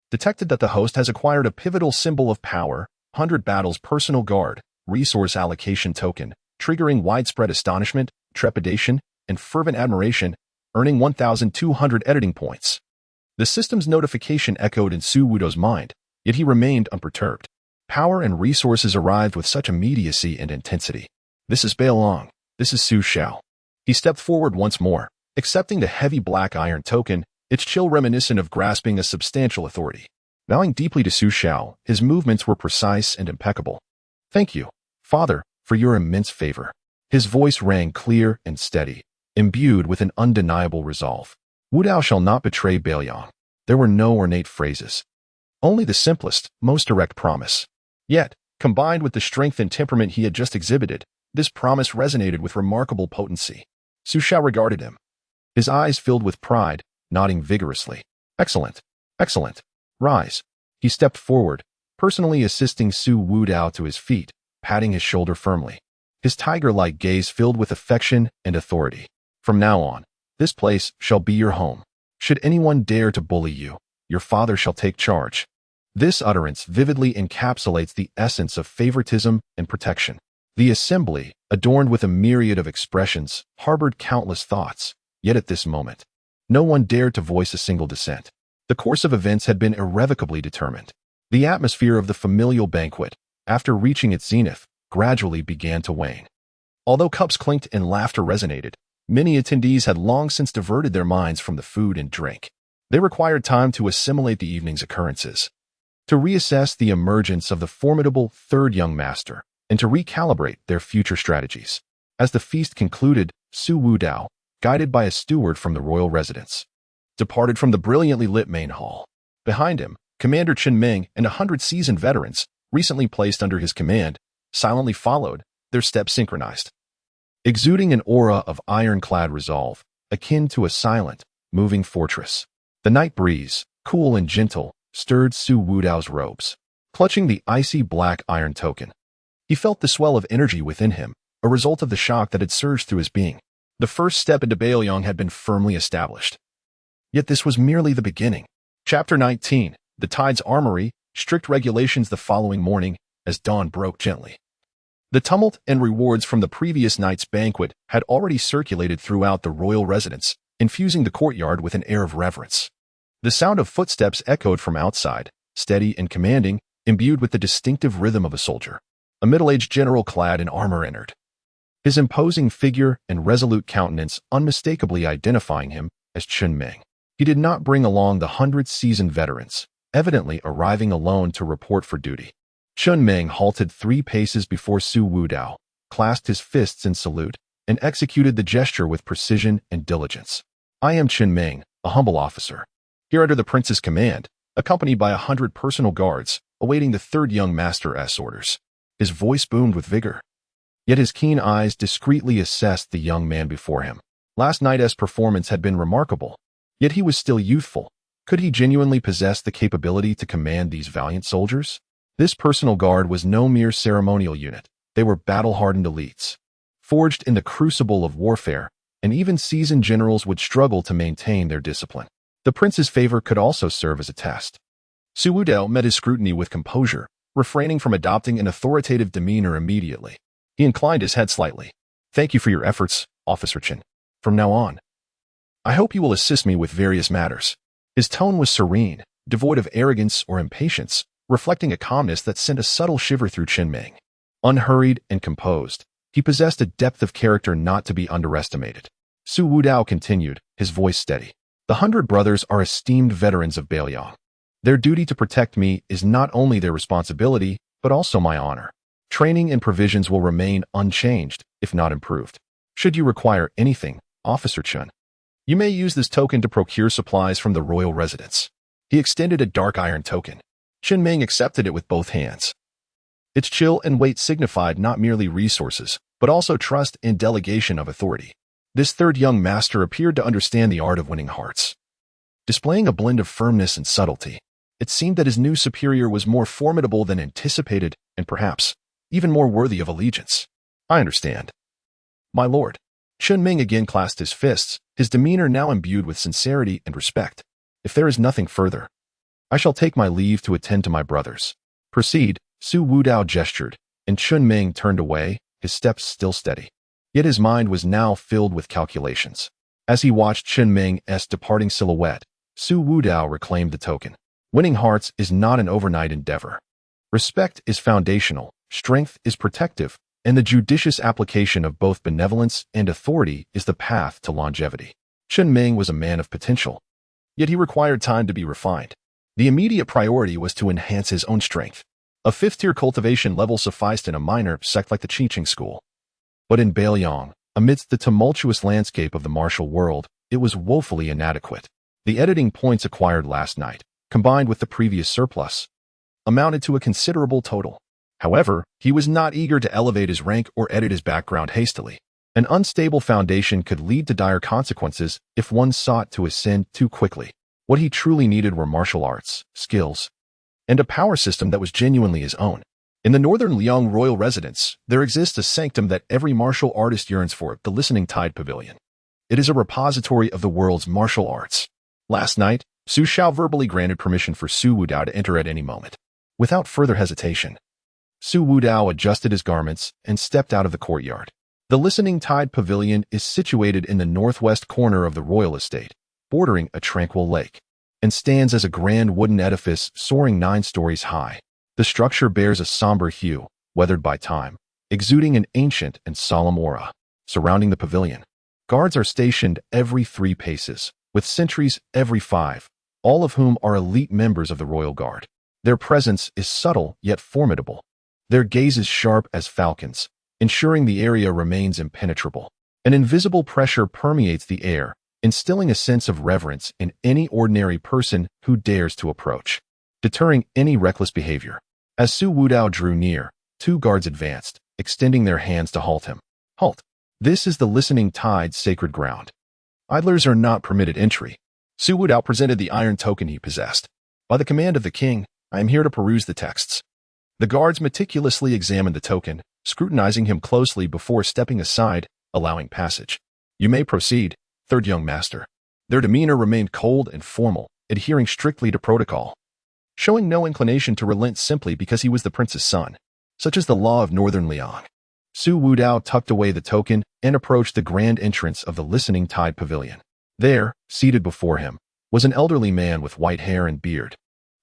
Detected that the host has acquired a pivotal symbol of power, 100 battles personal guard, resource allocation token, triggering widespread astonishment, trepidation, and fervent admiration, earning 1,200 editing points. The system's notification echoed in Su Wudao's mind, yet he remained unperturbed. Power and resources arrived with such immediacy and intensity. This is Beiliang. This is Su Xiao. He stepped forward once more, accepting the heavy black iron token, its chill reminiscent of grasping a substantial authority. Bowing deeply to Su Xiao, his movements were precise and impeccable. Thank you, Father, for your immense favor. His voice rang clear and steady, imbued with an undeniable resolve. Wudao shall not betray Beiliang. There were no ornate phrases. Only the simplest, most direct promise. Yet, combined with the strength and temperament he had just exhibited, this promise resonated with remarkable potency. Su Xiao regarded him. His eyes filled with pride, nodding vigorously. Excellent. Excellent. Rise. He stepped forward, personally assisting Su Wudao to his feet, patting his shoulder firmly. His tiger-like gaze filled with affection and authority. From now on, this place shall be your home. Should anyone dare to bully you, your father shall take charge. This utterance vividly encapsulates the essence of favoritism and protection. The assembly, adorned with a myriad of expressions, harbored countless thoughts, yet at this moment, no one dared to voice a single dissent. The course of events had been irrevocably determined. The atmosphere of the familial banquet, after reaching its zenith, gradually began to wane. Although cups clinked and laughter resonated, many attendees had long since diverted their minds from the food and drink. They required time to assimilate the evening's occurrences, to reassess the emergence of the formidable third young master, and to recalibrate their future strategies. As the feast concluded, Su Wudao, guided by a steward from the royal residence, departed from the brilliantly lit main hall. Behind him, Commander Chen Ming and 100 seasoned veterans, recently placed under his command, silently followed, their steps synchronized. Exuding an aura of ironclad resolve, akin to a silent, moving fortress. The night breeze, cool and gentle, stirred Su Wudao's robes. Clutching the icy black iron token, he felt the swell of energy within him, a result of the shock that had surged through his being. The first step into Beiliang had been firmly established. Yet this was merely the beginning. Chapter 19, The Tide's Armory, strict regulations the following morning, as dawn broke gently. The tumult and rewards from the previous night's banquet had already circulated throughout the royal residence, infusing the courtyard with an air of reverence. The sound of footsteps echoed from outside, steady and commanding, imbued with the distinctive rhythm of a soldier. A middle-aged general clad in armor entered, his imposing figure and resolute countenance unmistakably identifying him as Chen Ming. He did not bring along the 100 seasoned veterans, evidently arriving alone to report for duty. Chen Ming halted 3 paces before Su Wudao, clasped his fists in salute, and executed the gesture with precision and diligence. I am Chen Ming, a humble officer, here under the prince's command, accompanied by 100 personal guards, awaiting the third young master's orders. His voice boomed with vigor. Yet his keen eyes discreetly assessed the young man before him. Last night's performance had been remarkable, yet he was still youthful. Could he genuinely possess the capability to command these valiant soldiers? This personal guard was no mere ceremonial unit. They were battle-hardened elites, forged in the crucible of warfare, and even seasoned generals would struggle to maintain their discipline. The prince's favor could also serve as a test. Su Wudao met his scrutiny with composure, refraining from adopting an authoritative demeanor immediately. He inclined his head slightly. Thank you for your efforts, Officer Chen. From now on, I hope you will assist me with various matters. His tone was serene, devoid of arrogance or impatience, reflecting a calmness that sent a subtle shiver through Chen Ming. Unhurried and composed, he possessed a depth of character not to be underestimated. Su Wudao continued, his voice steady. The 100 brothers are esteemed veterans of Beiliang. Their duty to protect me is not only their responsibility, but also my honor. Training and provisions will remain unchanged, if not improved. Should you require anything, Officer Chen, you may use this token to procure supplies from the royal residence. He extended a dark iron token. Chen Ming accepted it with both hands. Its chill and weight signified not merely resources, but also trust and delegation of authority. This third young master appeared to understand the art of winning hearts. Displaying a blend of firmness and subtlety, it seemed that his new superior was more formidable than anticipated and perhaps even more worthy of allegiance. I understand, my lord. Chen Ming again clasped his fists, his demeanor now imbued with sincerity and respect. If there is nothing further, I shall take my leave to attend to my brothers. Proceed, Su Wudao gestured, and Chen Ming turned away, his steps still steady. Yet his mind was now filled with calculations. As he watched Chen Ming's departing silhouette, Su Wudao reclaimed the token. Winning hearts is not an overnight endeavor. Respect is foundational, strength is protective, and the judicious application of both benevolence and authority is the path to longevity. Chen Ming was a man of potential, yet he required time to be refined. The immediate priority was to enhance his own strength. A 5th-tier cultivation level sufficed in a minor sect like the Qiqing school. But in Beiliang, amidst the tumultuous landscape of the martial world, it was woefully inadequate. The editing points acquired last night, combined with the previous surplus, amounted to a considerable total. However, he was not eager to elevate his rank or edit his background hastily. An unstable foundation could lead to dire consequences if one sought to ascend too quickly. What he truly needed were martial arts, skills, and a power system that was genuinely his own. In the northern Liang royal residence, there exists a sanctum that every martial artist yearns for, the Listening Tide Pavilion. It is a repository of the world's martial arts. Last night, Su Xiao verbally granted permission for Su Wudao to enter at any moment. Without further hesitation, Su Wudao adjusted his garments and stepped out of the courtyard. The Listening Tide Pavilion is situated in the northwest corner of the royal estate, bordering a tranquil lake, and stands as a grand wooden edifice soaring 9 stories high. The structure bears a somber hue, weathered by time, exuding an ancient and solemn aura. Surrounding the pavilion, guards are stationed every 3 paces, with sentries every 5, all of whom are elite members of the royal guard. Their presence is subtle yet formidable, their gazes sharp as falcons, ensuring the area remains impenetrable. An invisible pressure permeates the air, instilling a sense of reverence in any ordinary person who dares to approach, deterring any reckless behavior. As Su Wudao drew near, 2 guards advanced, extending their hands to halt him. Halt! This is the Listening Tide's sacred ground. Idlers are not permitted entry. Su Wudao presented the iron token he possessed. By the command of the king, I am here to peruse the texts. The guards meticulously examined the token, scrutinizing him closely before stepping aside, allowing passage. You may proceed, third young master. Their demeanor remained cold and formal, adhering strictly to protocol, showing no inclination to relent simply because he was the prince's son. Such is the law of Northern Liang. Su Wudao tucked away the token and approached the grand entrance of the Listening Tide Pavilion. There, seated before him, was an elderly man with white hair and beard.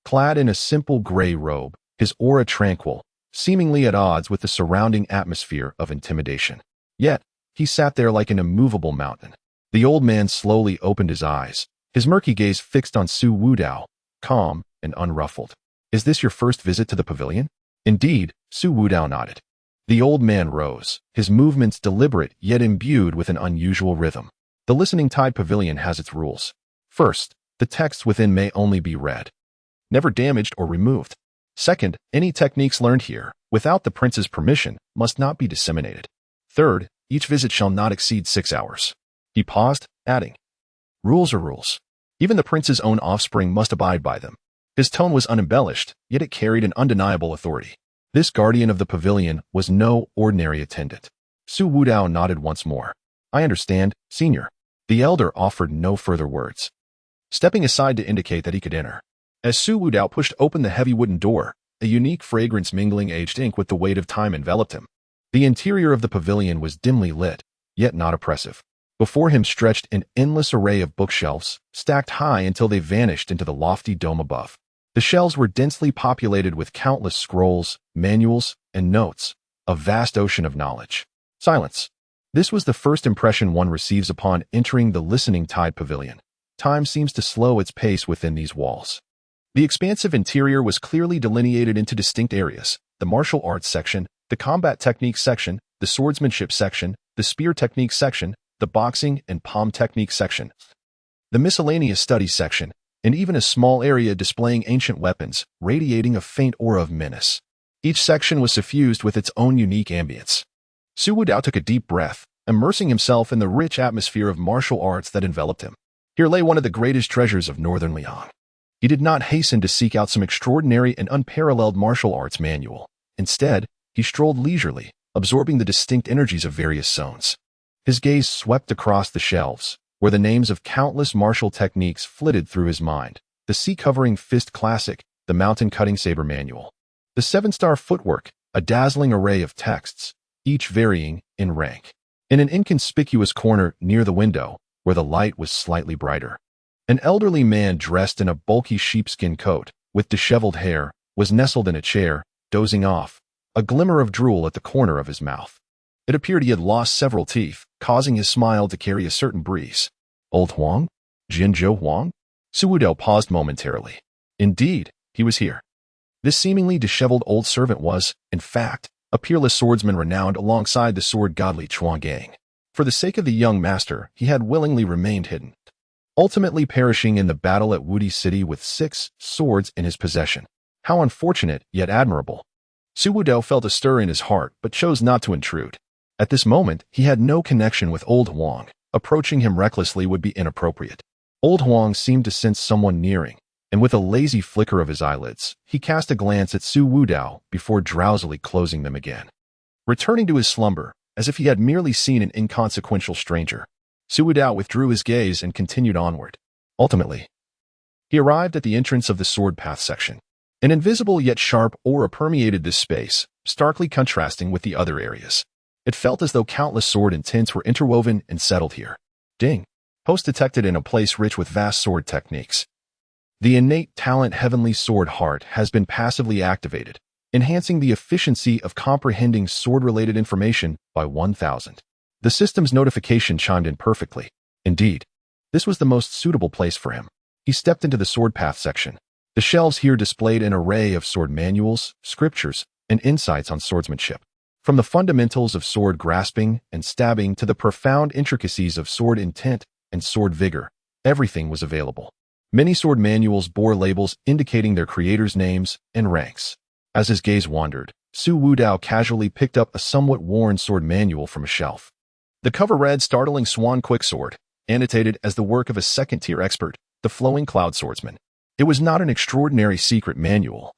Clad in a simple gray robe, his aura tranquil, seemingly at odds with the surrounding atmosphere of intimidation. Yet, he sat there like an immovable mountain. The old man slowly opened his eyes, his murky gaze fixed on Su Wudao, calm and unruffled. Is this your first visit to the pavilion? Indeed, Su Wudao nodded. The old man rose, his movements deliberate yet imbued with an unusual rhythm. The Listening Tide Pavilion has its rules. First, the texts within may only be read, never damaged or removed. Second, any techniques learned here, without the prince's permission, must not be disseminated. Third, each visit shall not exceed 6 hours. He paused, adding, rules are rules. Even the prince's own offspring must abide by them. His tone was unembellished, yet it carried an undeniable authority. This guardian of the pavilion was no ordinary attendant. Su Wudao nodded once more. I understand, senior. The elder offered no further words, stepping aside to indicate that he could enter. As Su Wudao pushed open the heavy wooden door, a unique fragrance mingling aged ink with the weight of time enveloped him. The interior of the pavilion was dimly lit, yet not oppressive. Before him stretched an endless array of bookshelves, stacked high until they vanished into the lofty dome above. The shelves were densely populated with countless scrolls, manuals, and notes, a vast ocean of knowledge. Silence. This was the first impression one receives upon entering the Listening Tide Pavilion. Time seems to slow its pace within these walls. The expansive interior was clearly delineated into distinct areas: the martial arts section, the combat techniques section, the swordsmanship section, the spear techniques section, the boxing and palm technique section, the miscellaneous studies section, and even a small area displaying ancient weapons, radiating a faint aura of menace. Each section was suffused with its own unique ambience. Su Wudao took a deep breath, immersing himself in the rich atmosphere of martial arts that enveloped him. Here lay one of the greatest treasures of Northern Liang. He did not hasten to seek out some extraordinary and unparalleled martial arts manual. Instead, he strolled leisurely, absorbing the distinct energies of various zones. His gaze swept across the shelves, where the names of countless martial techniques flitted through his mind: the sea-covering fist classic, the mountain-cutting saber manual, the 7-star footwork, a dazzling array of texts, each varying in rank. In an inconspicuous corner near the window, where the light was slightly brighter, an elderly man dressed in a bulky sheepskin coat, with disheveled hair, was nestled in a chair, dozing off, a glimmer of drool at the corner of his mouth. It appeared he had lost several teeth, causing his smile to carry a certain breeze. Old Huang? Jinzhou Huang? Su Wudao paused momentarily. Indeed, he was here. This seemingly disheveled old servant was, in fact, a peerless swordsman renowned alongside the sword godly Chuan Gang. For the sake of the young master, he had willingly remained hidden, ultimately perishing in the battle at Wudi City with 6 swords in his possession. How unfortunate, yet admirable. Su Wudao felt a stir in his heart, but chose not to intrude. At this moment, he had no connection with Old Huang. Approaching him recklessly would be inappropriate. Old Huang seemed to sense someone nearing, and with a lazy flicker of his eyelids, he cast a glance at Su Wudao before drowsily closing them again. Returning to his slumber, as if he had merely seen an inconsequential stranger, Su Wudao withdrew his gaze and continued onward. Ultimately, he arrived at the entrance of the sword path section. An invisible yet sharp aura permeated this space, starkly contrasting with the other areas. It felt as though countless sword intents were interwoven and settled here. Ding. Post detected in a place rich with vast sword techniques. The innate talent Heavenly Sword Heart has been passively activated, enhancing the efficiency of comprehending sword-related information by 1,000. The system's notification chimed in perfectly. Indeed, this was the most suitable place for him. He stepped into the sword path section. The shelves here displayed an array of sword manuals, scriptures, and insights on swordsmanship. From the fundamentals of sword grasping and stabbing to the profound intricacies of sword intent, and sword vigor. Everything was available. Many sword manuals bore labels indicating their creators' names and ranks. As his gaze wandered, Su Wudao casually picked up a somewhat worn sword manual from a shelf. The cover read Startling Swan Quicksword, annotated as the work of a second-tier expert, the Flowing Cloud Swordsman. It was not an extraordinary secret manual,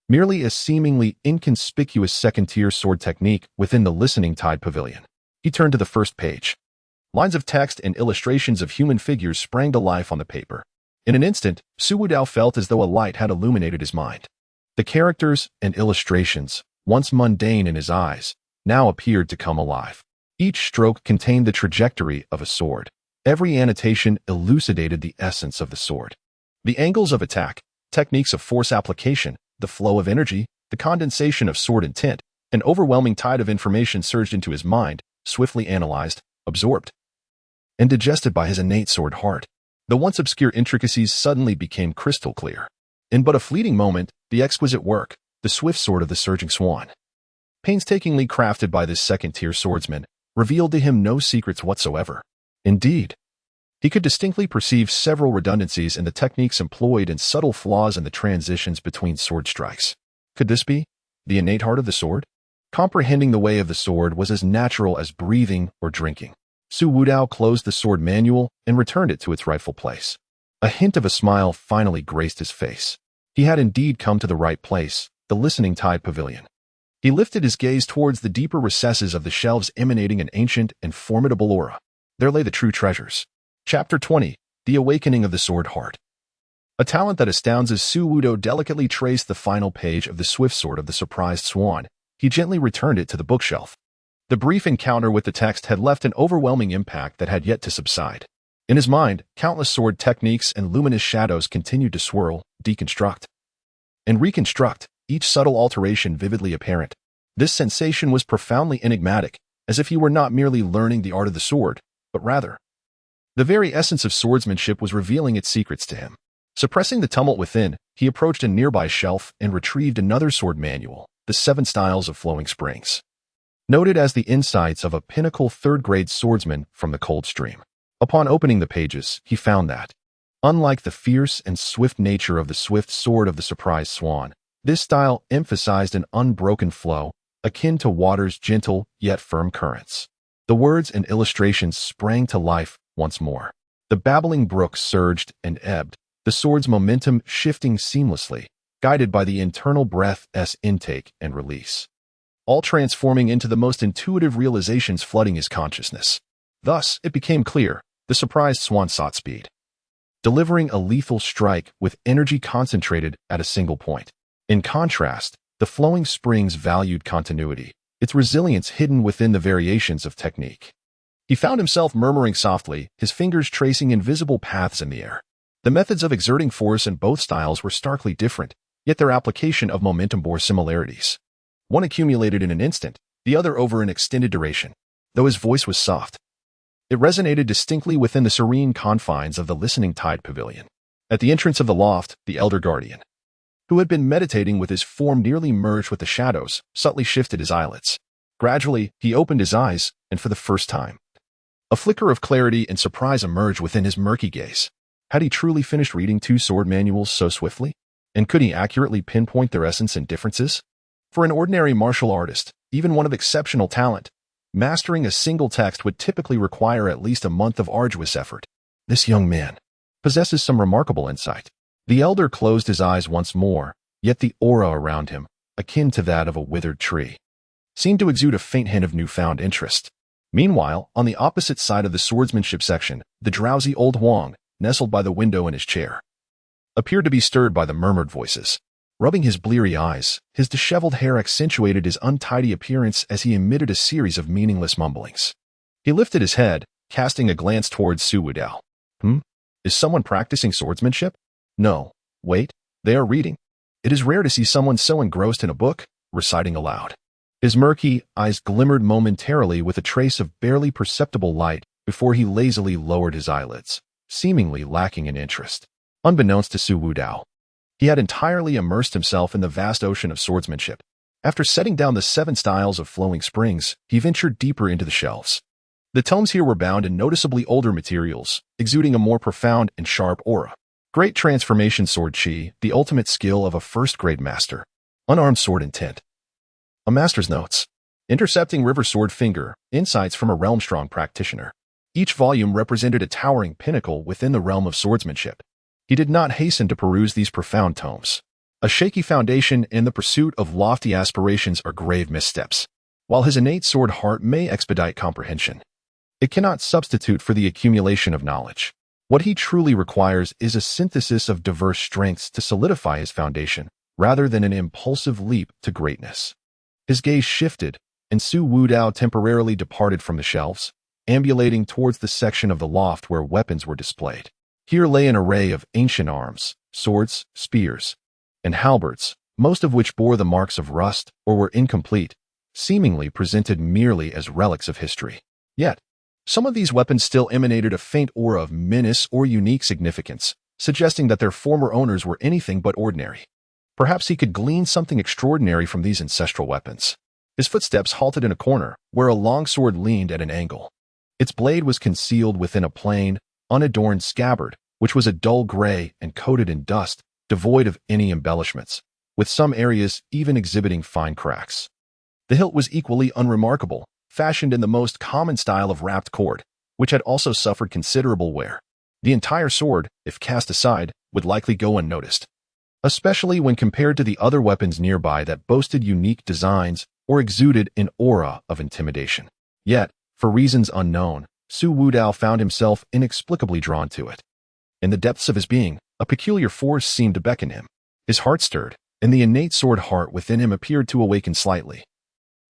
merely a seemingly inconspicuous second-tier sword technique within the Listening Tide Pavilion. He turned to the first page. Lines of text and illustrations of human figures sprang to life on the paper. In an instant, Su Wudao felt as though a light had illuminated his mind. The characters and illustrations, once mundane in his eyes, now appeared to come alive. Each stroke contained the trajectory of a sword. Every annotation elucidated the essence of the sword. The angles of attack, techniques of force application, the flow of energy, the condensation of sword intent, an overwhelming tide of information surged into his mind, swiftly analyzed, absorbed, and digested by his innate sword heart. The once obscure intricacies suddenly became crystal clear. In but a fleeting moment, the exquisite work, the swift sword of the surging swan, painstakingly crafted by this second-tier swordsman, revealed to him no secrets whatsoever. Indeed, he could distinctly perceive several redundancies in the techniques employed and subtle flaws in the transitions between sword strikes. Could this be the innate heart of the sword? Comprehending the way of the sword was as natural as breathing or drinking. Su Wudao closed the sword manual and returned it to its rightful place. A hint of a smile finally graced his face. He had indeed come to the right place, the Listening Tide Pavilion. He lifted his gaze towards the deeper recesses of the shelves emanating an ancient and formidable aura. There lay the true treasures. Chapter 20, The Awakening of the Sword Heart. A talent that astounds as Su Wudao delicately traced the final page of the swift sword of the surprised swan. He gently returned it to the bookshelf. The brief encounter with the text had left an overwhelming impact that had yet to subside. In his mind, countless sword techniques and luminous shadows continued to swirl, deconstruct, and reconstruct, each subtle alteration vividly apparent. This sensation was profoundly enigmatic, as if he were not merely learning the art of the sword, but rather, the very essence of swordsmanship was revealing its secrets to him. Suppressing the tumult within, he approached a nearby shelf and retrieved another sword manual, The 7 Styles of Flowing Springs, noted as the insights of a pinnacle third-grade swordsman from the cold stream. Upon opening the pages, he found that, unlike the fierce and swift nature of the swift sword of the surprised swan, this style emphasized an unbroken flow, akin to water's gentle yet firm currents. The words and illustrations sprang to life once more. The babbling brook surged and ebbed, the sword's momentum shifting seamlessly, guided by the internal breath's intake and release, all transforming into the most intuitive realizations flooding his consciousness. Thus, it became clear, the surprised swan sought speed, delivering a lethal strike with energy concentrated at a single point. In contrast, the flowing springs valued continuity, its resilience hidden within the variations of technique. He found himself murmuring softly, his fingers tracing invisible paths in the air. The methods of exerting force in both styles were starkly different, yet their application of momentum bore similarities. One accumulated in an instant, the other over an extended duration. Though his voice was soft, it resonated distinctly within the serene confines of the Listening Tide Pavilion. At the entrance of the loft, the elder guardian, who had been meditating with his form nearly merged with the shadows, subtly shifted his eyelids. Gradually, he opened his eyes, and for the first time, a flicker of clarity and surprise emerged within his murky gaze. Had he truly finished reading 2 sword manuals so swiftly? And could he accurately pinpoint their essence and differences? For an ordinary martial artist, even one of exceptional talent, mastering a single text would typically require at least a month of arduous effort. This young man possesses some remarkable insight. The elder closed his eyes once more, yet the aura around him, akin to that of a withered tree, seemed to exude a faint hint of newfound interest. Meanwhile, on the opposite side of the swordsmanship section, the drowsy old Huang, nestled by the window in his chair, appeared to be stirred by the murmured voices. Rubbing his bleary eyes, his disheveled hair accentuated his untidy appearance as he emitted a series of meaningless mumblings. He lifted his head, casting a glance towards Su Wudao. Is someone practicing swordsmanship? No. Wait, they are reading. It is rare to see someone so engrossed in a book, reciting aloud. His murky eyes glimmered momentarily with a trace of barely perceptible light before he lazily lowered his eyelids, seemingly lacking in interest. Unbeknownst to Su Wudao, he had entirely immersed himself in the vast ocean of swordsmanship. After setting down the 7 styles of flowing springs, he ventured deeper into the shelves. The tomes here were bound in noticeably older materials, exuding a more profound and sharp aura. Great Transformation Sword Chi, the ultimate skill of a first-grade master. Unarmed Sword Intent. A Master's Notes. Intercepting River Sword Finger, Insights from a Realm-Strong Practitioner. Each volume represented a towering pinnacle within the realm of swordsmanship. He did not hasten to peruse these profound tomes. A shaky foundation and the pursuit of lofty aspirations are grave missteps. While his innate sword heart may expedite comprehension, it cannot substitute for the accumulation of knowledge. What he truly requires is a synthesis of diverse strengths to solidify his foundation, rather than an impulsive leap to greatness. His gaze shifted, and Su Wudao temporarily departed from the shelves, ambulating towards the section of the loft where weapons were displayed. Here lay an array of ancient arms, swords, spears, and halberds, most of which bore the marks of rust or were incomplete, seemingly presented merely as relics of history. Yet, some of these weapons still emanated a faint aura of menace or unique significance, suggesting that their former owners were anything but ordinary. Perhaps he could glean something extraordinary from these ancestral weapons. His footsteps halted in a corner, where a long sword leaned at an angle. Its blade was concealed within a plain, unadorned scabbard, which was a dull gray and coated in dust, devoid of any embellishments, with some areas even exhibiting fine cracks. The hilt was equally unremarkable, fashioned in the most common style of wrapped cord, which had also suffered considerable wear. The entire sword, if cast aside, would likely go unnoticed, especially when compared to the other weapons nearby that boasted unique designs or exuded an aura of intimidation. Yet, for reasons unknown, Su Wudao found himself inexplicably drawn to it. In the depths of his being, a peculiar force seemed to beckon him. His heart stirred, and the innate sword heart within him appeared to awaken slightly,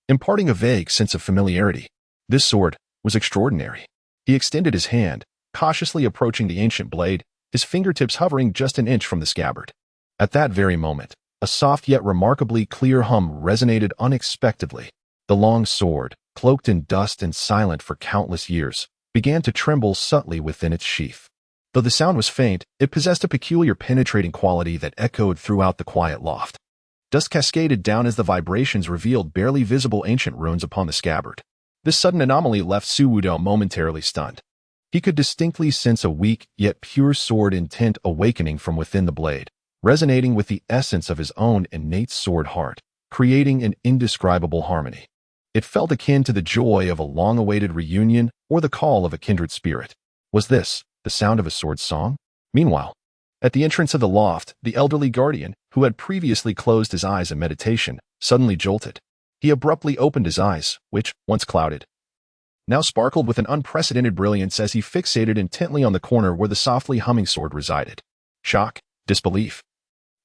imparting a vague sense of familiarity. This sword was extraordinary. He extended his hand, cautiously approaching the ancient blade, his fingertips hovering just an inch from the scabbard. At that very moment, a soft yet remarkably clear hum resonated unexpectedly. The long sword, cloaked in dust and silent for countless years, began to tremble subtly within its sheath. Though the sound was faint, it possessed a peculiar penetrating quality that echoed throughout the quiet loft. Dust cascaded down as the vibrations revealed barely visible ancient runes upon the scabbard. This sudden anomaly left Su Wudao momentarily stunned. He could distinctly sense a weak yet pure sword intent awakening from within the blade, resonating with the essence of his own innate sword heart, creating an indescribable harmony. It felt akin to the joy of a long-awaited reunion or the call of a kindred spirit. Was this the sound of a sword song? Meanwhile, at the entrance of the loft, the elderly guardian, who had previously closed his eyes in meditation, suddenly jolted. He abruptly opened his eyes, which, once clouded, now sparkled with an unprecedented brilliance as he fixated intently on the corner where the softly humming sword resided. Shock, disbelief,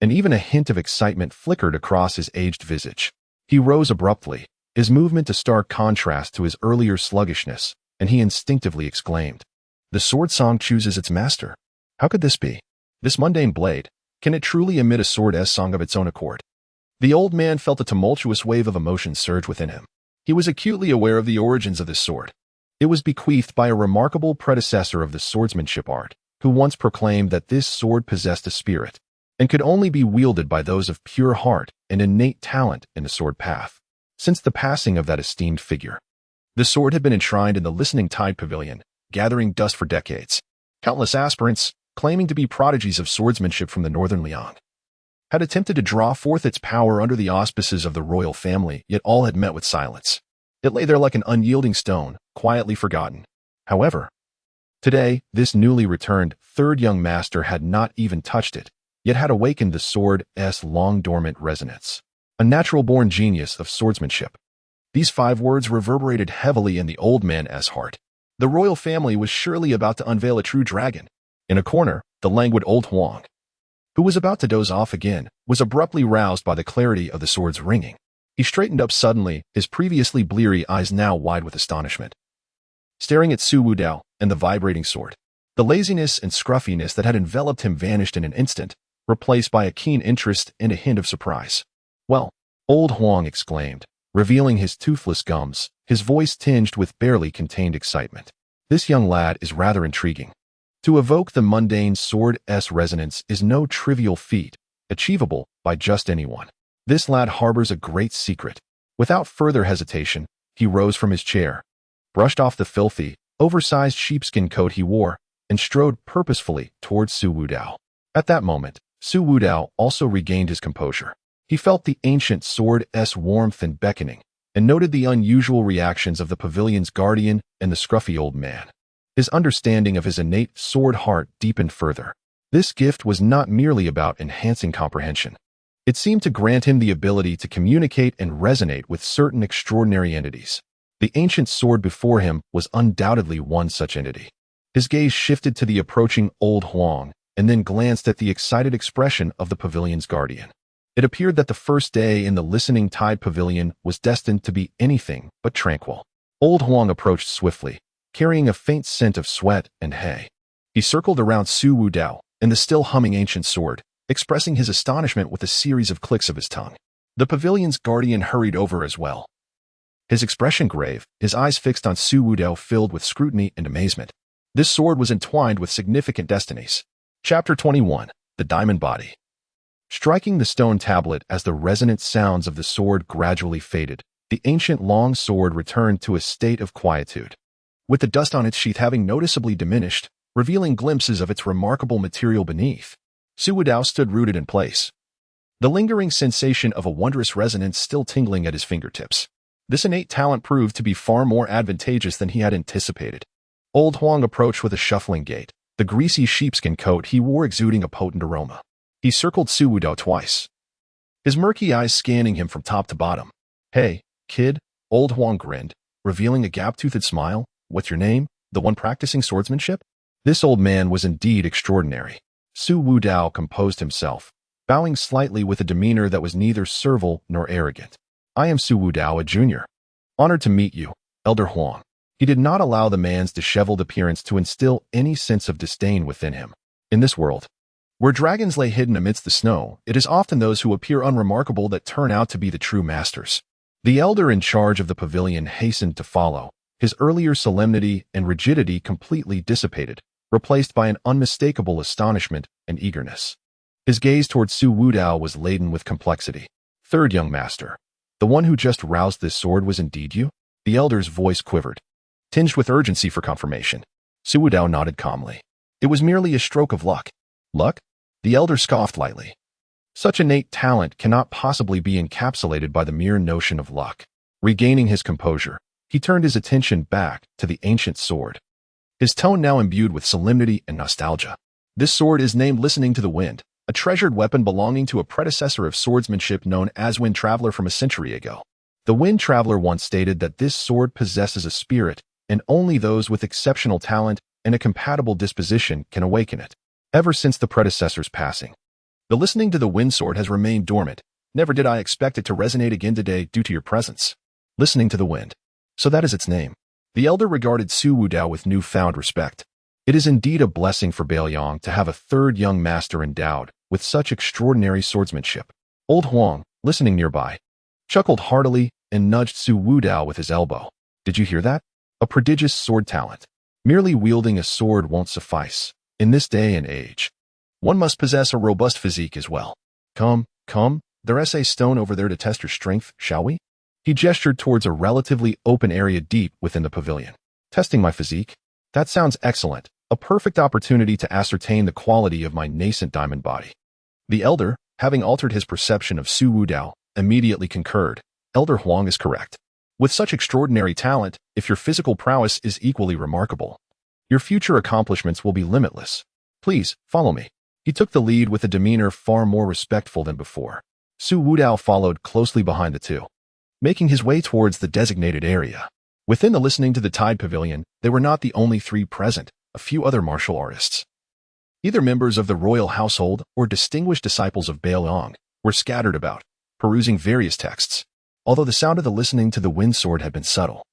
and even a hint of excitement flickered across his aged visage. He rose abruptly, his movement a stark contrast to his earlier sluggishness, and he instinctively exclaimed, "The sword song chooses its master. How could this be? This mundane blade, can it truly emit a sword-s song of its own accord?" The old man felt a tumultuous wave of emotion surge within him. He was acutely aware of the origins of this sword. It was bequeathed by a remarkable predecessor of the swordsmanship art, who once proclaimed that this sword possessed a spirit, and could only be wielded by those of pure heart and innate talent in the sword path. Since the passing of that esteemed figure, the sword had been enshrined in the Listening Tide Pavilion, gathering dust for decades. Countless aspirants, claiming to be prodigies of swordsmanship from the northern Liang, had attempted to draw forth its power under the auspices of the royal family, yet all had met with silence. It lay there like an unyielding stone, quietly forgotten. However, today, this newly returned third young master had not even touched it, yet had awakened the sword's long-dormant resonance. A natural-born genius of swordsmanship. These 5 words reverberated heavily in the old man's heart. The royal family was surely about to unveil a true dragon. In a corner, the languid old Huang, who was about to doze off again, was abruptly roused by the clarity of the sword's ringing. He straightened up suddenly, his previously bleary eyes now wide with astonishment, staring at Su Wudao and the vibrating sword. The laziness and scruffiness that had enveloped him vanished in an instant, replaced by a keen interest and a hint of surprise. "Well," old Huang exclaimed, revealing his toothless gums, his voice tinged with barely contained excitement. "This young lad is rather intriguing. To evoke the mundane sword-s resonance is no trivial feat, achievable by just anyone. This lad harbors a great secret." Without further hesitation, he rose from his chair, brushed off the filthy, oversized sheepskin coat he wore, and strode purposefully towards Su Wudao. At that moment, Su Wudao also regained his composure. He felt the ancient sword's warmth and beckoning, and noted the unusual reactions of the pavilion's guardian and the scruffy old man. His understanding of his innate sword heart deepened further. This gift was not merely about enhancing comprehension. It seemed to grant him the ability to communicate and resonate with certain extraordinary entities. The ancient sword before him was undoubtedly one such entity. His gaze shifted to the approaching old Huang, and then glanced at the excited expression of the pavilion's guardian. It appeared that the first day in the Listening Tide Pavilion was destined to be anything but tranquil. Old Huang approached swiftly, carrying a faint scent of sweat and hay. He circled around Su Wudao and the still humming ancient sword, expressing his astonishment with a series of clicks of his tongue. The pavilion's guardian hurried over as well. His expression grave, his eyes fixed on Su Wudao filled with scrutiny and amazement. This sword was entwined with significant destinies. Chapter 21. The Diamond Body. Striking the stone tablet as the resonant sounds of the sword gradually faded, the ancient long sword returned to a state of quietude. With the dust on its sheath having noticeably diminished, revealing glimpses of its remarkable material beneath, Su Wudao stood rooted in place, the lingering sensation of a wondrous resonance still tingling at his fingertips. This innate talent proved to be far more advantageous than he had anticipated. Old Huang approached with a shuffling gait, the greasy sheepskin coat he wore exuding a potent aroma. He circled Su Wudao twice, his murky eyes scanning him from top to bottom. "Hey, kid," Old Huang grinned, revealing a gap-toothed smile. "What's your name? The one practicing swordsmanship?" This old man was indeed extraordinary. Su Wudao composed himself, bowing slightly with a demeanor that was neither servile nor arrogant. "I am Su Wudao, a junior. Honored to meet you, Elder Huang." He did not allow the man's disheveled appearance to instill any sense of disdain within him. In this world, where dragons lay hidden amidst the snow, it is often those who appear unremarkable that turn out to be the true masters. The elder in charge of the pavilion hastened to follow, his earlier solemnity and rigidity completely dissipated, replaced by an unmistakable astonishment and eagerness. His gaze towards Su Wudao was laden with complexity. "Third young master, the one who just roused this sword was indeed you?" The elder's voice quivered, tinged with urgency for confirmation. Su Wudao nodded calmly. "It was merely a stroke of luck." "Luck?" The elder scoffed lightly. "Such innate talent cannot possibly be encapsulated by the mere notion of luck." Regaining his composure, he turned his attention back to the ancient sword, his tone now imbued with solemnity and nostalgia. "This sword is named Listening to the Wind, a treasured weapon belonging to a predecessor of swordsmanship known as Wind Traveler from a century ago. The Wind Traveler once stated that this sword possesses a spirit, and only those with exceptional talent and a compatible disposition can awaken it. Ever since the predecessor's passing, the Listening to the Wind sword has remained dormant. Never did I expect it to resonate again today due to your presence." Listening to the Wind. So that is its name. The elder regarded Su Wudao with newfound respect. It is indeed a blessing for Beiliang to have a third young master endowed with such extraordinary swordsmanship. Old Huang, listening nearby, chuckled heartily and nudged Su Wudao with his elbow. "Did you hear that? A prodigious sword talent. Merely wielding a sword won't suffice. In this day and age, one must possess a robust physique as well. Come, there's a stone over there to test your strength, shall we?" He gestured towards a relatively open area deep within the pavilion. "Testing my physique? That sounds excellent. A perfect opportunity to ascertain the quality of my nascent diamond body." The elder, having altered his perception of Su Wudao, immediately concurred. "Elder Huang is correct. With such extraordinary talent, if your physical prowess is equally remarkable, your future accomplishments will be limitless. Please, follow me." He took the lead with a demeanor far more respectful than before. Su Wudao followed closely behind the two, making his way towards the designated area. Within the Listening to the Tide Pavilion, they were not the only three present. A few other martial artists, either members of the royal household or distinguished disciples of Beiliang, were scattered about, perusing various texts. Although the sound of the Listening to the Wind sword had been subtle,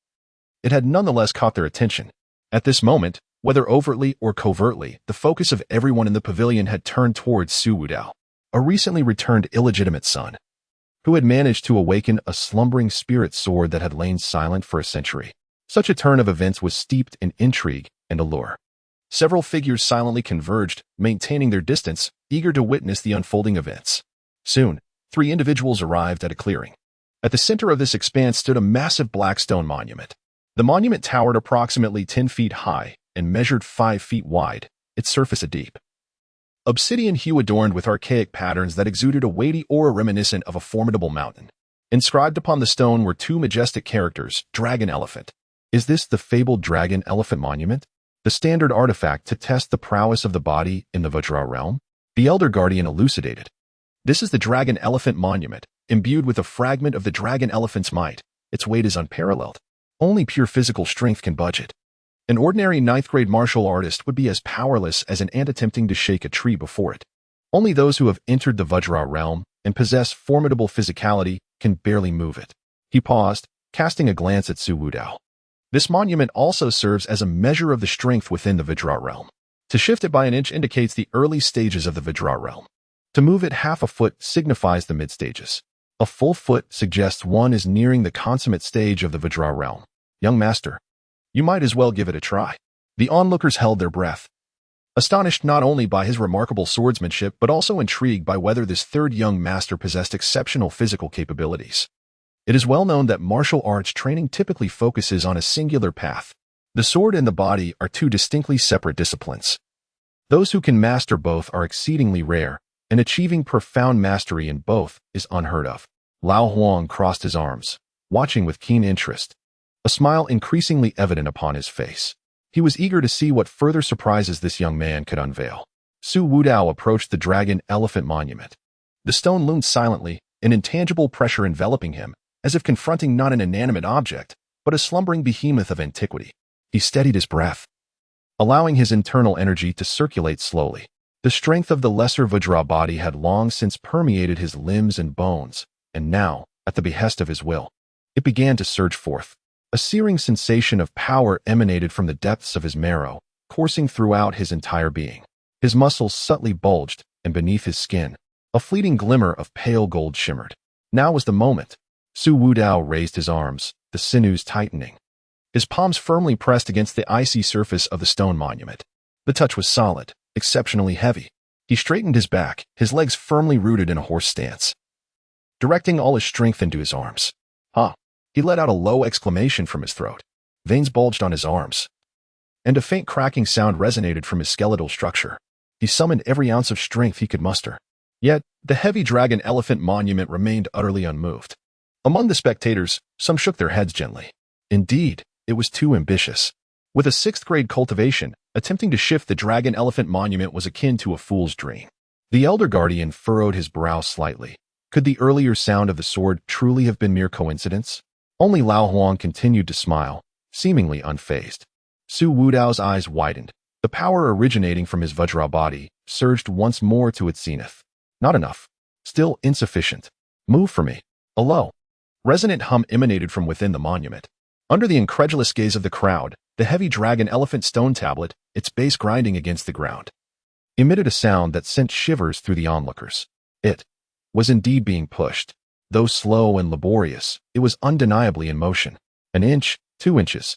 it had nonetheless caught their attention. At this moment, whether overtly or covertly, the focus of everyone in the pavilion had turned towards Su Wudao, a recently returned illegitimate son, who had managed to awaken a slumbering spirit sword that had lain silent for a century. Such a turn of events was steeped in intrigue and allure. Several figures silently converged, maintaining their distance, eager to witness the unfolding events. Soon, 3 individuals arrived at a clearing. At the center of this expanse stood a massive black stone monument. The monument towered approximately 10 feet high and measured 5 feet wide, its surface a deep obsidian hue adorned with archaic patterns that exuded a weighty aura reminiscent of a formidable mountain. Inscribed upon the stone were two majestic characters, Dragon Elephant. Is this the fabled Dragon Elephant Monument? The standard artifact to test the prowess of the body in the Vajra realm? The Elder Guardian elucidated. This is the Dragon Elephant Monument, imbued with a fragment of the Dragon Elephant's might. Its weight is unparalleled. Only pure physical strength can budge it. An ordinary ninth-grade martial artist would be as powerless as an ant attempting to shake a tree before it. Only those who have entered the Vajra realm and possess formidable physicality can barely move it. He paused, casting a glance at Su Wudao. This monument also serves as a measure of the strength within the Vajra realm. To shift it by an inch indicates the early stages of the Vajra realm. To move it half a foot signifies the mid-stages. A full foot suggests one is nearing the consummate stage of the Vajra realm. Young master, you might as well give it a try. The onlookers held their breath, astonished not only by his remarkable swordsmanship but also intrigued by whether this third young master possessed exceptional physical capabilities. It is well known that martial arts training typically focuses on a singular path. The sword and the body are two distinctly separate disciplines. Those who can master both are exceedingly rare, and achieving profound mastery in both is unheard of. Lao Huang crossed his arms, watching with keen interest, a smile increasingly evident upon his face. He was eager to see what further surprises this young man could unveil. Su Wudao approached the Dragon Elephant Monument. The stone loomed silently, an intangible pressure enveloping him, as if confronting not an inanimate object, but a slumbering behemoth of antiquity. He steadied his breath, allowing his internal energy to circulate slowly. The strength of the lesser Vajra body had long since permeated his limbs and bones, and now, at the behest of his will, it began to surge forth. A searing sensation of power emanated from the depths of his marrow, coursing throughout his entire being. His muscles subtly bulged, and beneath his skin, a fleeting glimmer of pale gold shimmered. Now was the moment. Su Wudao raised his arms, the sinews tightening. His palms firmly pressed against the icy surface of the stone monument. The touch was solid, exceptionally heavy. He straightened his back, his legs firmly rooted in a horse stance, directing all his strength into his arms. He let out a low exclamation from his throat. Veins bulged on his arms, and a faint cracking sound resonated from his skeletal structure. He summoned every ounce of strength he could muster. Yet, the heavy Dragon Elephant Monument remained utterly unmoved. Among the spectators, some shook their heads gently. Indeed, it was too ambitious. With a 6th-grade cultivation, attempting to shift the Dragon Elephant Monument was akin to a fool's dream. The Elder Guardian furrowed his brow slightly. Could the earlier sound of the sword truly have been mere coincidence? Only Lao Huang continued to smile, seemingly unfazed. Su Wudao's eyes widened. The power originating from his Vajra body surged once more to its zenith. Not enough. Still insufficient. Move for me. A low, resonant hum emanated from within the monument. Under the incredulous gaze of the crowd, the heavy Dragon Elephant stone tablet, its base grinding against the ground, emitted a sound that sent shivers through the onlookers. It was indeed being pushed. Though slow and laborious, it was undeniably in motion. An inch, 2 inches,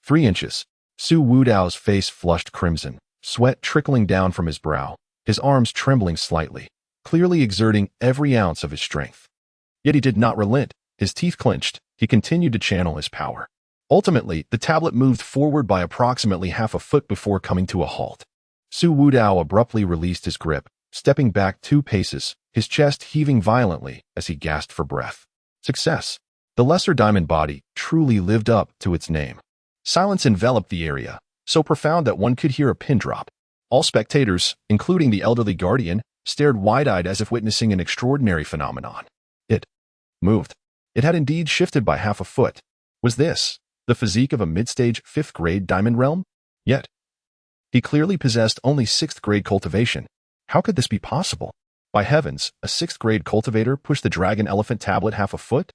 3 inches. Su Wudao's face flushed crimson, sweat trickling down from his brow, his arms trembling slightly, clearly exerting every ounce of his strength. Yet he did not relent. His teeth clenched. He continued to channel his power. Ultimately, the tablet moved forward by approximately half a foot before coming to a halt. Su Wudao abruptly released his grip, stepping back 2 paces, his chest heaving violently as he gasped for breath. Success. The lesser diamond body truly lived up to its name. Silence enveloped the area, so profound that one could hear a pin drop. All spectators, including the elderly guardian, stared wide-eyed as if witnessing an extraordinary phenomenon. It moved. It had indeed shifted by half a foot. Was this the physique of a mid-stage 5th-grade diamond realm? Yet, he clearly possessed only 6th-grade cultivation. How could this be possible? By heavens, a 6th-grade cultivator pushed the Dragon Elephant tablet half a foot?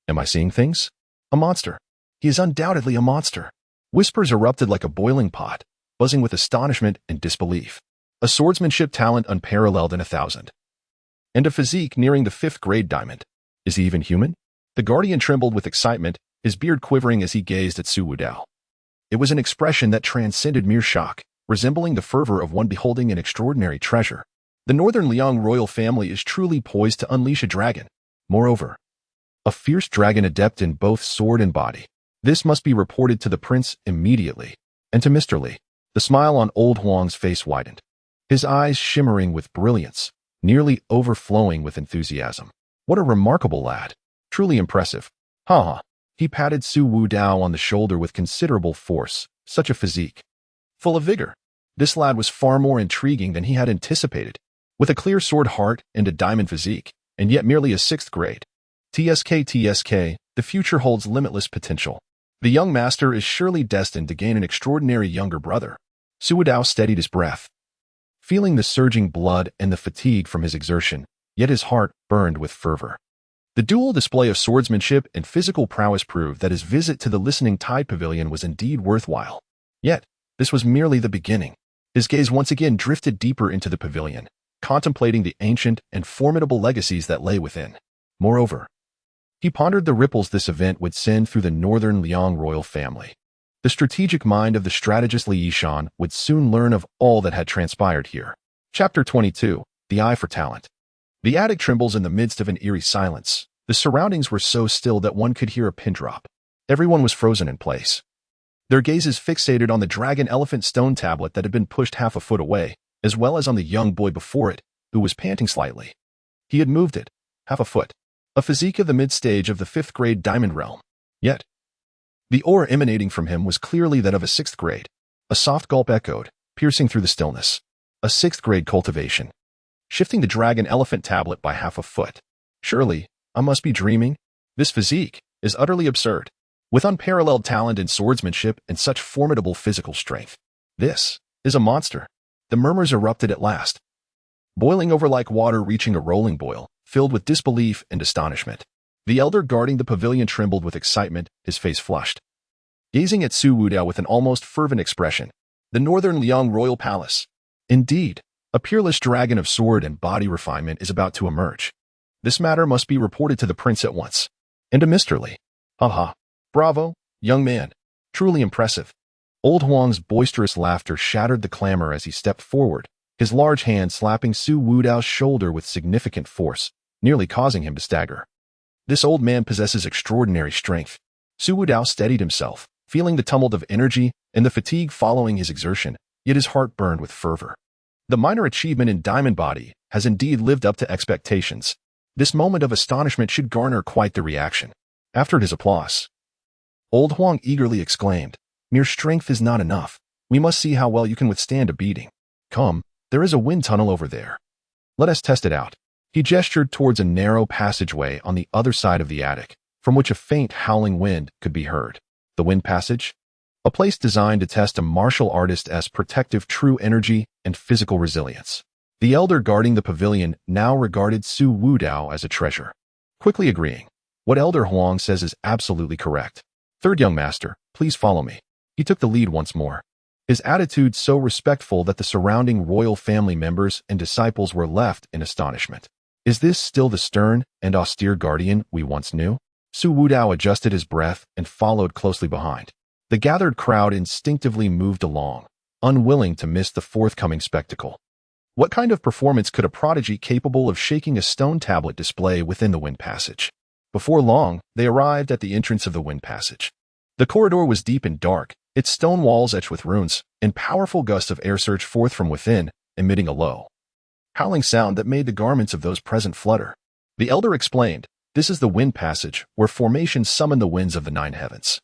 Am I seeing things? A monster. He is undoubtedly a monster. Whispers erupted like a boiling pot, buzzing with astonishment and disbelief. A swordsmanship talent unparalleled in 1,000. And a physique nearing the 5th-grade diamond. Is he even human? The guardian trembled with excitement, his beard quivering as he gazed at Su Wudao. It was an expression that transcended mere shock, resembling the fervor of one beholding an extraordinary treasure. The Northern Liang royal family is truly poised to unleash a dragon. Moreover, a fierce dragon adept in both sword and body. This must be reported to the prince immediately. And to Mr. Li. The smile on old Huang's face widened, his eyes shimmering with brilliance, nearly overflowing with enthusiasm. What a remarkable lad. Truly impressive. Ha ha. He patted Su Wudao on the shoulder with considerable force. Such a physique. Full of vigor. This lad was far more intriguing than he had anticipated. With a clear sword heart and a diamond physique, and yet merely a 6th grade. TSK, the future holds limitless potential. The young master is surely destined to gain an extraordinary younger brother. Su Wudao steadied his breath, feeling the surging blood and the fatigue from his exertion, yet his heart burned with fervor. The dual display of swordsmanship and physical prowess proved that his visit to the Listening Tide Pavilion was indeed worthwhile. Yet, this was merely the beginning. His gaze once again drifted deeper into the pavilion, contemplating the ancient and formidable legacies that lay within. Moreover, he pondered the ripples this event would send through the northern Liang royal family. The strategic mind of the strategist Li Yishan would soon learn of all that had transpired here. Chapter 22. The Eye for Talent. The attic trembles in the midst of an eerie silence. The surroundings were so still that one could hear a pin drop. Everyone was frozen in place, their gazes fixated on the dragon elephant stone tablet that had been pushed half a foot away, as well as on the young boy before it, who was panting slightly. He had moved it, half a foot, a physique of the mid-stage of the 5th grade diamond realm. Yet, the aura emanating from him was clearly that of a 6th grade. A soft gulp echoed, piercing through the stillness. A 6th grade cultivation. Shifting the dragon elephant tablet by half a foot. Surely, I must be dreaming? This physique is utterly absurd. With unparalleled talent in swordsmanship and such formidable physical strength. This is a monster. The murmurs erupted at last, boiling over like water reaching a rolling boil, filled with disbelief and astonishment. The elder guarding the pavilion trembled with excitement, his face flushed, gazing at Su Wudao with an almost fervent expression. The northern Liang royal palace. Indeed, a peerless dragon of sword and body refinement is about to emerge. This matter must be reported to the prince at once. And to Mr. Li. Ha. Bravo, young man. Truly impressive. Old Huang's boisterous laughter shattered the clamor as he stepped forward, his large hand slapping Su Wudao's shoulder with significant force, nearly causing him to stagger. This old man possesses extraordinary strength. Su Wudao steadied himself, feeling the tumult of energy and the fatigue following his exertion, yet his heart burned with fervor. The minor achievement in Diamond Body has indeed lived up to expectations. This moment of astonishment should garner quite the reaction. After his applause, Old Huang eagerly exclaimed, "Mere strength is not enough. We must see how well you can withstand a beating. Come, there is a wind tunnel over there. Let us test it out." He gestured towards a narrow passageway on the other side of the attic, from which a faint howling wind could be heard. The wind passage? A place designed to test a martial artist's protective true energy and physical resilience. The elder guarding the pavilion now regarded Su Wudao as a treasure, quickly agreeing. What Elder Huang says is absolutely correct. Third young master, please follow me. He took the lead once more, his attitude so respectful that the surrounding royal family members and disciples were left in astonishment. Is this still the stern and austere guardian we once knew? Su Wudao adjusted his breath and followed closely behind. The gathered crowd instinctively moved along, unwilling to miss the forthcoming spectacle. What kind of performance could a prodigy capable of shaking a stone tablet display within the wind passage? Before long, they arrived at the entrance of the wind passage. The corridor was deep and dark, its stone walls etched with runes, and powerful gusts of air surged forth from within, emitting a low, howling sound that made the garments of those present flutter. The elder explained, "This is the wind passage, where formations summon the winds of the 9 heavens,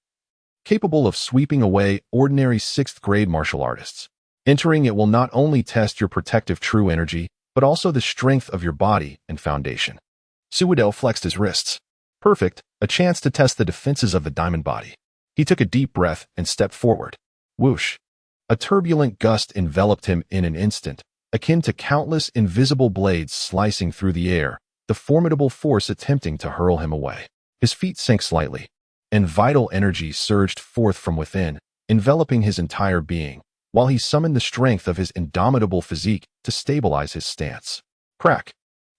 capable of sweeping away ordinary 6th grade martial artists. Entering it will not only test your protective true energy, but also the strength of your body and foundation." Su Wudao flexed his wrists. Perfect, a chance to test the defenses of the diamond body. He took a deep breath and stepped forward. Whoosh! A turbulent gust enveloped him in an instant, akin to countless invisible blades slicing through the air, the formidable force attempting to hurl him away. His feet sank slightly, and vital energy surged forth from within, enveloping his entire being, while he summoned the strength of his indomitable physique to stabilize his stance. Crack!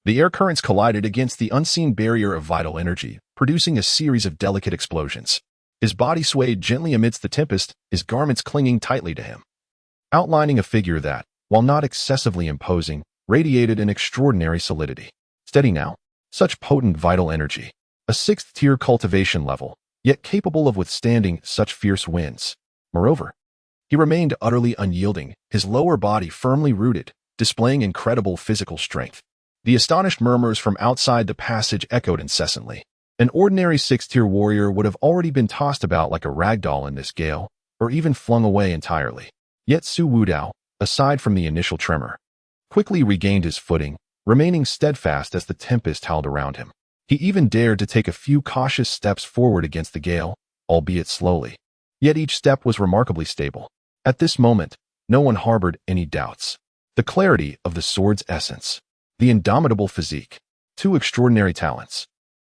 The air currents collided against the unseen barrier of vital energy, producing a series of delicate explosions. His body swayed gently amidst the tempest, his garments clinging tightly to him, outlining a figure that, while not excessively imposing, radiated an extraordinary solidity. Steady now. Such potent vital energy. A 6th-tier cultivation level, yet capable of withstanding such fierce winds. Moreover, he remained utterly unyielding, his lower body firmly rooted, displaying incredible physical strength. The astonished murmurs from outside the passage echoed incessantly. An ordinary six-tier warrior would have already been tossed about like a rag doll in this gale, or even flung away entirely. Yet Su Wudao, aside from the initial tremor, quickly regained his footing, remaining steadfast as the tempest howled around him. He even dared to take a few cautious steps forward against the gale, albeit slowly. Yet each step was remarkably stable. At this moment, no one harbored any doubts. The clarity of the sword's essence, the indomitable physique, two extraordinary talents,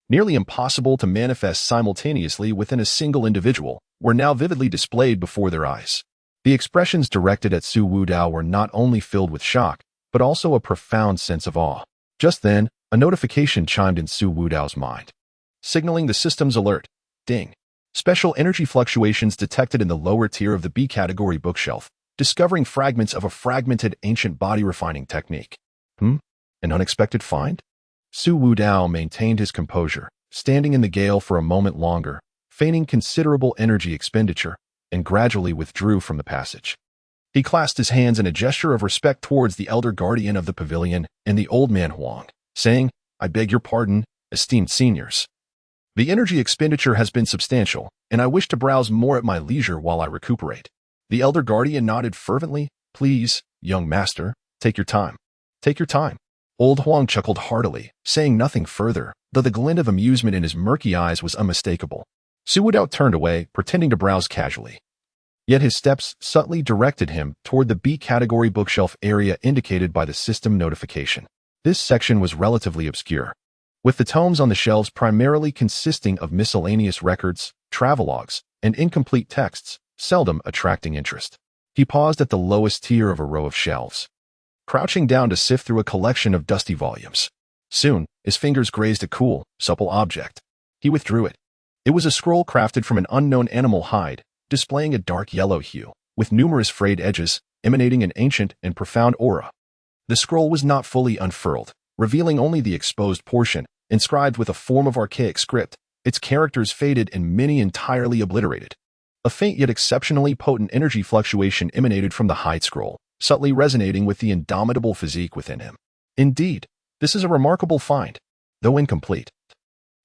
nearly impossible to manifest simultaneously within a single individual, were now vividly displayed before their eyes. The expressions directed at Su Wudao were not only filled with shock, but also a profound sense of awe. Just then, a notification chimed in Su Wudao's mind, signaling the system's alert. Ding. Special energy fluctuations detected in the lower tier of the B-category bookshelf, discovering fragments of a fragmented ancient body refining technique. An unexpected find? Su Wudao maintained his composure, standing in the gale for a moment longer, feigning considerable energy expenditure, and gradually withdrew from the passage. He clasped his hands in a gesture of respect towards the elder guardian of the pavilion and the old man Huang, saying, "I beg your pardon, esteemed seniors. The energy expenditure has been substantial, and I wish to browse more at my leisure while I recuperate." The elder guardian nodded fervently. "Please, young master, take your time. Take your time." Old Huang chuckled heartily, saying nothing further, though the glint of amusement in his murky eyes was unmistakable. Su Wudao turned away, pretending to browse casually. Yet his steps subtly directed him toward the B-category bookshelf area indicated by the system notification. This section was relatively obscure, with the tomes on the shelves primarily consisting of miscellaneous records, travelogues, and incomplete texts, seldom attracting interest. He paused at the lowest tier of a row of shelves, crouching down to sift through a collection of dusty volumes. Soon, his fingers grazed a cool, supple object. He withdrew it. It was a scroll crafted from an unknown animal hide, displaying a dark yellow hue, with numerous frayed edges, emanating an ancient and profound aura. The scroll was not fully unfurled, revealing only the exposed portion, inscribed with a form of archaic script, its characters faded and many entirely obliterated. A faint yet exceptionally potent energy fluctuation emanated from the hide scroll, subtly resonating with the indomitable physique within him. Indeed, this is a remarkable find, though incomplete.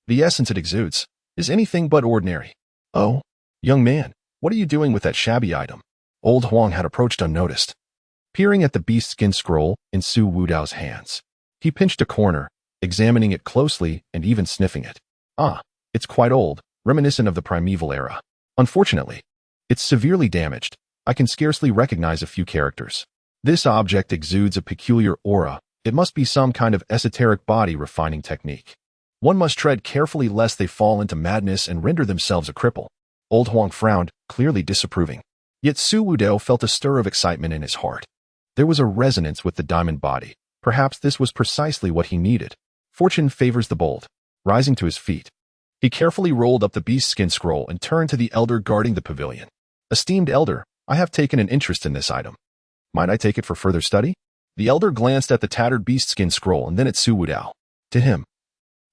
The essence it exudes is anything but ordinary. "Oh, young man, what are you doing with that shabby item?" Old Huang had approached unnoticed, peering at the beast skin scroll in Su Wudao's hands. He pinched a corner, examining it closely and even sniffing it. "Ah, it's quite old, reminiscent of the primeval era. Unfortunately, it's severely damaged. I can scarcely recognize a few characters. This object exudes a peculiar aura. It must be some kind of esoteric body refining technique. One must tread carefully lest they fall into madness and render themselves a cripple." Old Huang frowned, clearly disapproving. Yet Su Wudao felt a stir of excitement in his heart. There was a resonance with the diamond body. Perhaps this was precisely what he needed. Fortune favors the bold. Rising to his feet, he carefully rolled up the beast skin scroll and turned to the elder guarding the pavilion. "Esteemed elder, I have taken an interest in this item. Might I take it for further study?" The elder glanced at the tattered beast skin scroll and then at Su Wudao. To him,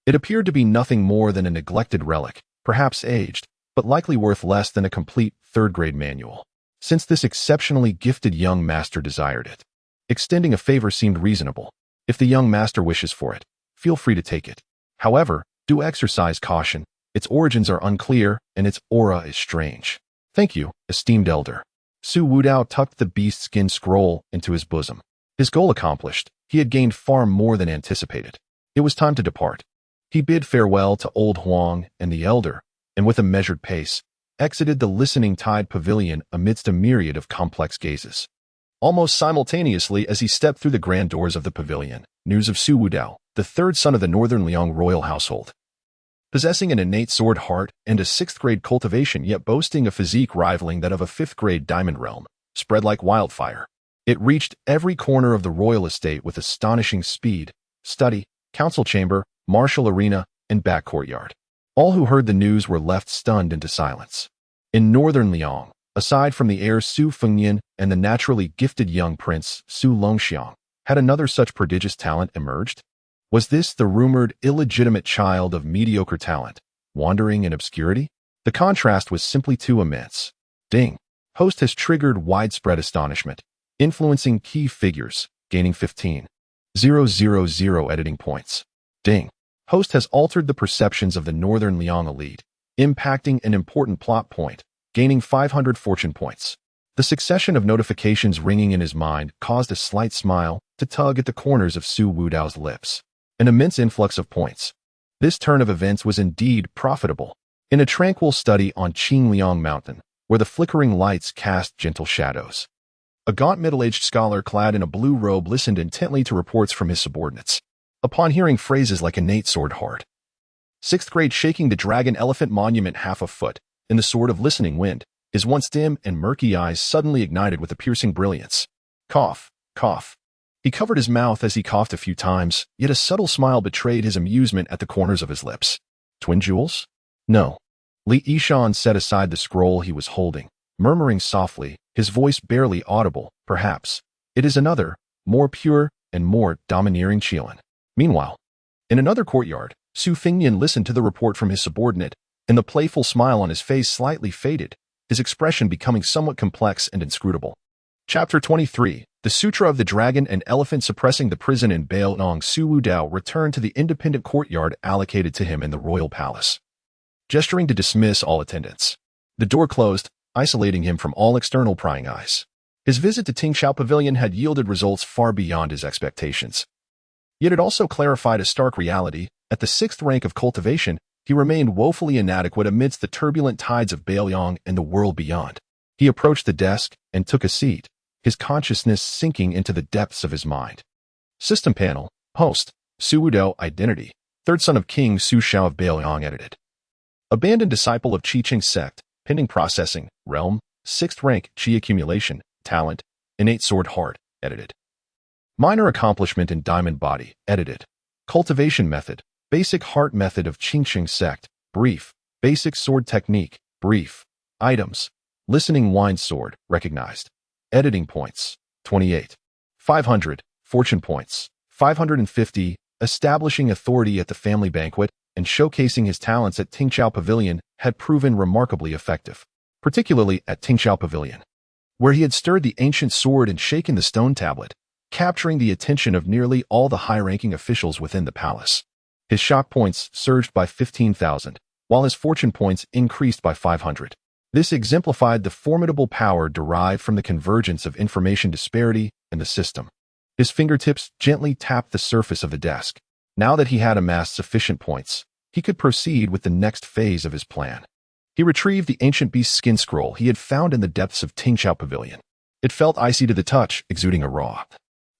it appeared to be nothing more than a neglected relic, perhaps aged, but likely worth less than a complete third-grade manual. Since this exceptionally gifted young master desired it, extending a favor seemed reasonable. If the young master wishes for it, feel free to take it. However, do exercise caution. Its origins are unclear, and its aura is strange. "Thank you, esteemed elder." Su Wudao tucked the beast skin scroll into his bosom. His goal accomplished, he had gained far more than anticipated. It was time to depart. He bid farewell to old Huang and the elder, and with a measured pace, exited the listening tide pavilion amidst a myriad of complex gazes. Almost simultaneously as he stepped through the grand doors of the pavilion, news of Su Wudao, the third son of the Northern Liang royal household, possessing an innate sword heart and a sixth-grade cultivation yet boasting a physique rivaling that of a fifth-grade diamond realm, spread like wildfire. It reached every corner of the royal estate with astonishing speed: study, council chamber, martial arena, and back courtyard. All who heard the news were left stunned into silence. In Northern Liang, aside from the heir Su Fengnian and the naturally gifted young prince Su Longxiang, had another such prodigious talent emerged? Was this the rumored illegitimate child of mediocre talent, wandering in obscurity? The contrast was simply too immense. Ding. Host has triggered widespread astonishment, influencing key figures, gaining 15,000 editing points. Ding. Host has altered the perceptions of the Northern Liang elite, impacting an important plot point, gaining 500 fortune points. The succession of notifications ringing in his mind caused a slight smile to tug at the corners of Su Wudao's lips. An immense influx of points. This turn of events was indeed profitable. In a tranquil study on Qingliang Mountain, where the flickering lights cast gentle shadows, a gaunt middle-aged scholar clad in a blue robe listened intently to reports from his subordinates. Upon hearing phrases like innate sword heart, 6th grade shaking the dragon elephant monument half a foot, in the sword of listening wind, his once dim and murky eyes suddenly ignited with a piercing brilliance. Cough, cough. He covered his mouth as he coughed a few times, yet a subtle smile betrayed his amusement at the corners of his lips. Twin jewels? No. Li Yishan set aside the scroll he was holding, murmuring softly, his voice barely audible, perhaps. It is another, more pure and more domineering Qilin. Meanwhile, in another courtyard, Su Fingyan listened to the report from his subordinate, and the playful smile on his face slightly faded, his expression becoming somewhat complex and inscrutable. Chapter 23, The Sutra of the Dragon and Elephant Suppressing the Prison in Beiliang. Su Wudao returned to the independent courtyard allocated to him in the royal palace, gesturing to dismiss all attendants. The door closed, isolating him from all external prying eyes. His visit to Tingxiao Pavilion had yielded results far beyond his expectations. Yet it also clarified a stark reality. At the 6th rank of cultivation, he remained woefully inadequate amidst the turbulent tides of Beiliang and the world beyond. He approached the desk and took a seat, his consciousness sinking into the depths of his mind. System panel, host, Su Wudao, identity, 3rd son of King Su Xiao of Beiliang, edited. Abandoned disciple of Qi Qing sect, pending processing, realm, 6th rank, Qi accumulation, talent, innate sword heart, edited. Minor accomplishment in diamond body, edited. Cultivation method, basic heart method of Qingqing sect, brief, basic sword technique, brief. Items, listening wine sword, recognized. Editing points, 28. 500, fortune points, 550, establishing authority at the family banquet and showcasing his talents at Tingxiao Pavilion had proven remarkably effective, particularly at Tingxiao Pavilion, where he had stirred the ancient sword and shaken the stone tablet, capturing the attention of nearly all the high-ranking officials within the palace. His shock points surged by 15,000, while his fortune points increased by 500. This exemplified the formidable power derived from the convergence of information disparity in the system. His fingertips gently tapped the surface of the desk. Now that he had amassed sufficient points, he could proceed with the next phase of his plan. He retrieved the ancient beast skin scroll he had found in the depths of Tingxiao Pavilion. It felt icy to the touch, exuding a raw,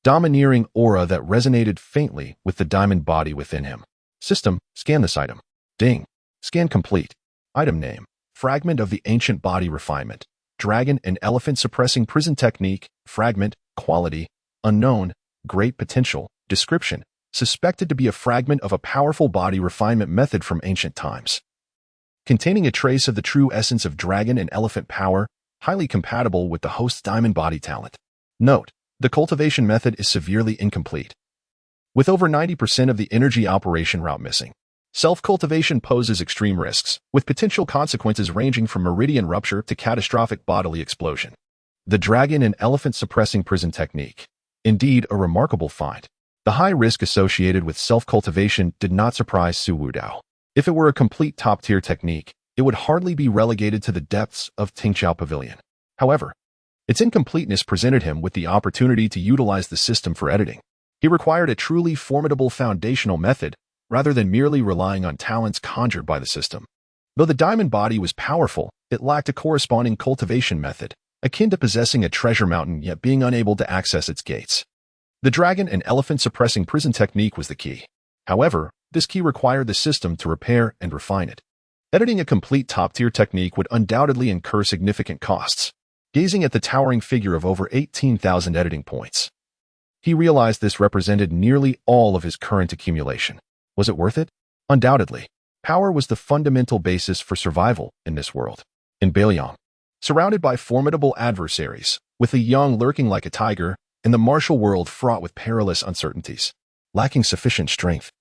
domineering aura that resonated faintly with the diamond body within him. System, scan this item. Ding. Scan complete. Item name, fragment of the ancient body refinement. Dragon and elephant suppressing prison technique. Fragment, quality, unknown, great potential. Description, suspected to be a fragment of a powerful body refinement method from ancient times, containing a trace of the true essence of dragon and elephant power, highly compatible with the host's diamond body talent. Note, the cultivation method is severely incomplete, with over 90% of the energy operation route missing. Self-cultivation poses extreme risks, with potential consequences ranging from meridian rupture to catastrophic bodily explosion. The dragon and elephant suppressing prison technique. Indeed, a remarkable find. The high risk associated with self-cultivation did not surprise Su Wudao. If it were a complete top-tier technique, it would hardly be relegated to the depths of Tingxiao Pavilion. However, its incompleteness presented him with the opportunity to utilize the system for editing. He required a truly formidable foundational method, rather than merely relying on talents conjured by the system. Though the diamond body was powerful, it lacked a corresponding cultivation method, akin to possessing a treasure mountain yet being unable to access its gates. The dragon and elephant suppressing prison technique was the key. However, this key required the system to repair and refine it. Editing a complete top-tier technique would undoubtedly incur significant costs. Gazing at the towering figure of over 18,000 editing points, he realized this represented nearly all of his current accumulation. Was it worth it? Undoubtedly. Power was the fundamental basis for survival in this world. In Beiliang, surrounded by formidable adversaries, with the young lurking like a tiger, in the martial world fraught with perilous uncertainties, lacking sufficient strength,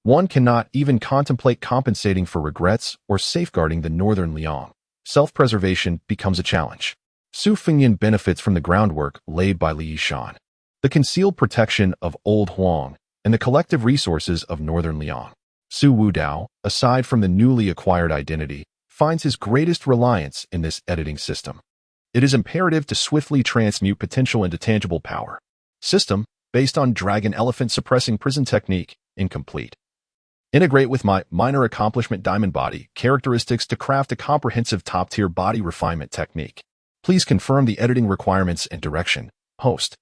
One cannot even contemplate compensating for regrets or safeguarding the Northern Liang. Self-preservation becomes a challenge. Su Fengyan benefits from the groundwork laid by Li Yishan, the concealed protection of Old Huang, and the collective resources of Northern Liang. Su Wudao, aside from the newly acquired identity, finds his greatest reliance in this editing system. It is imperative to swiftly transmute potential into tangible power. System, based on Dragon Elephant Suppressing Prison Technique, incomplete. Integrate with my minor accomplishment diamond body characteristics to craft a comprehensive top-tier body refinement technique. Please confirm the editing requirements and direction. Host.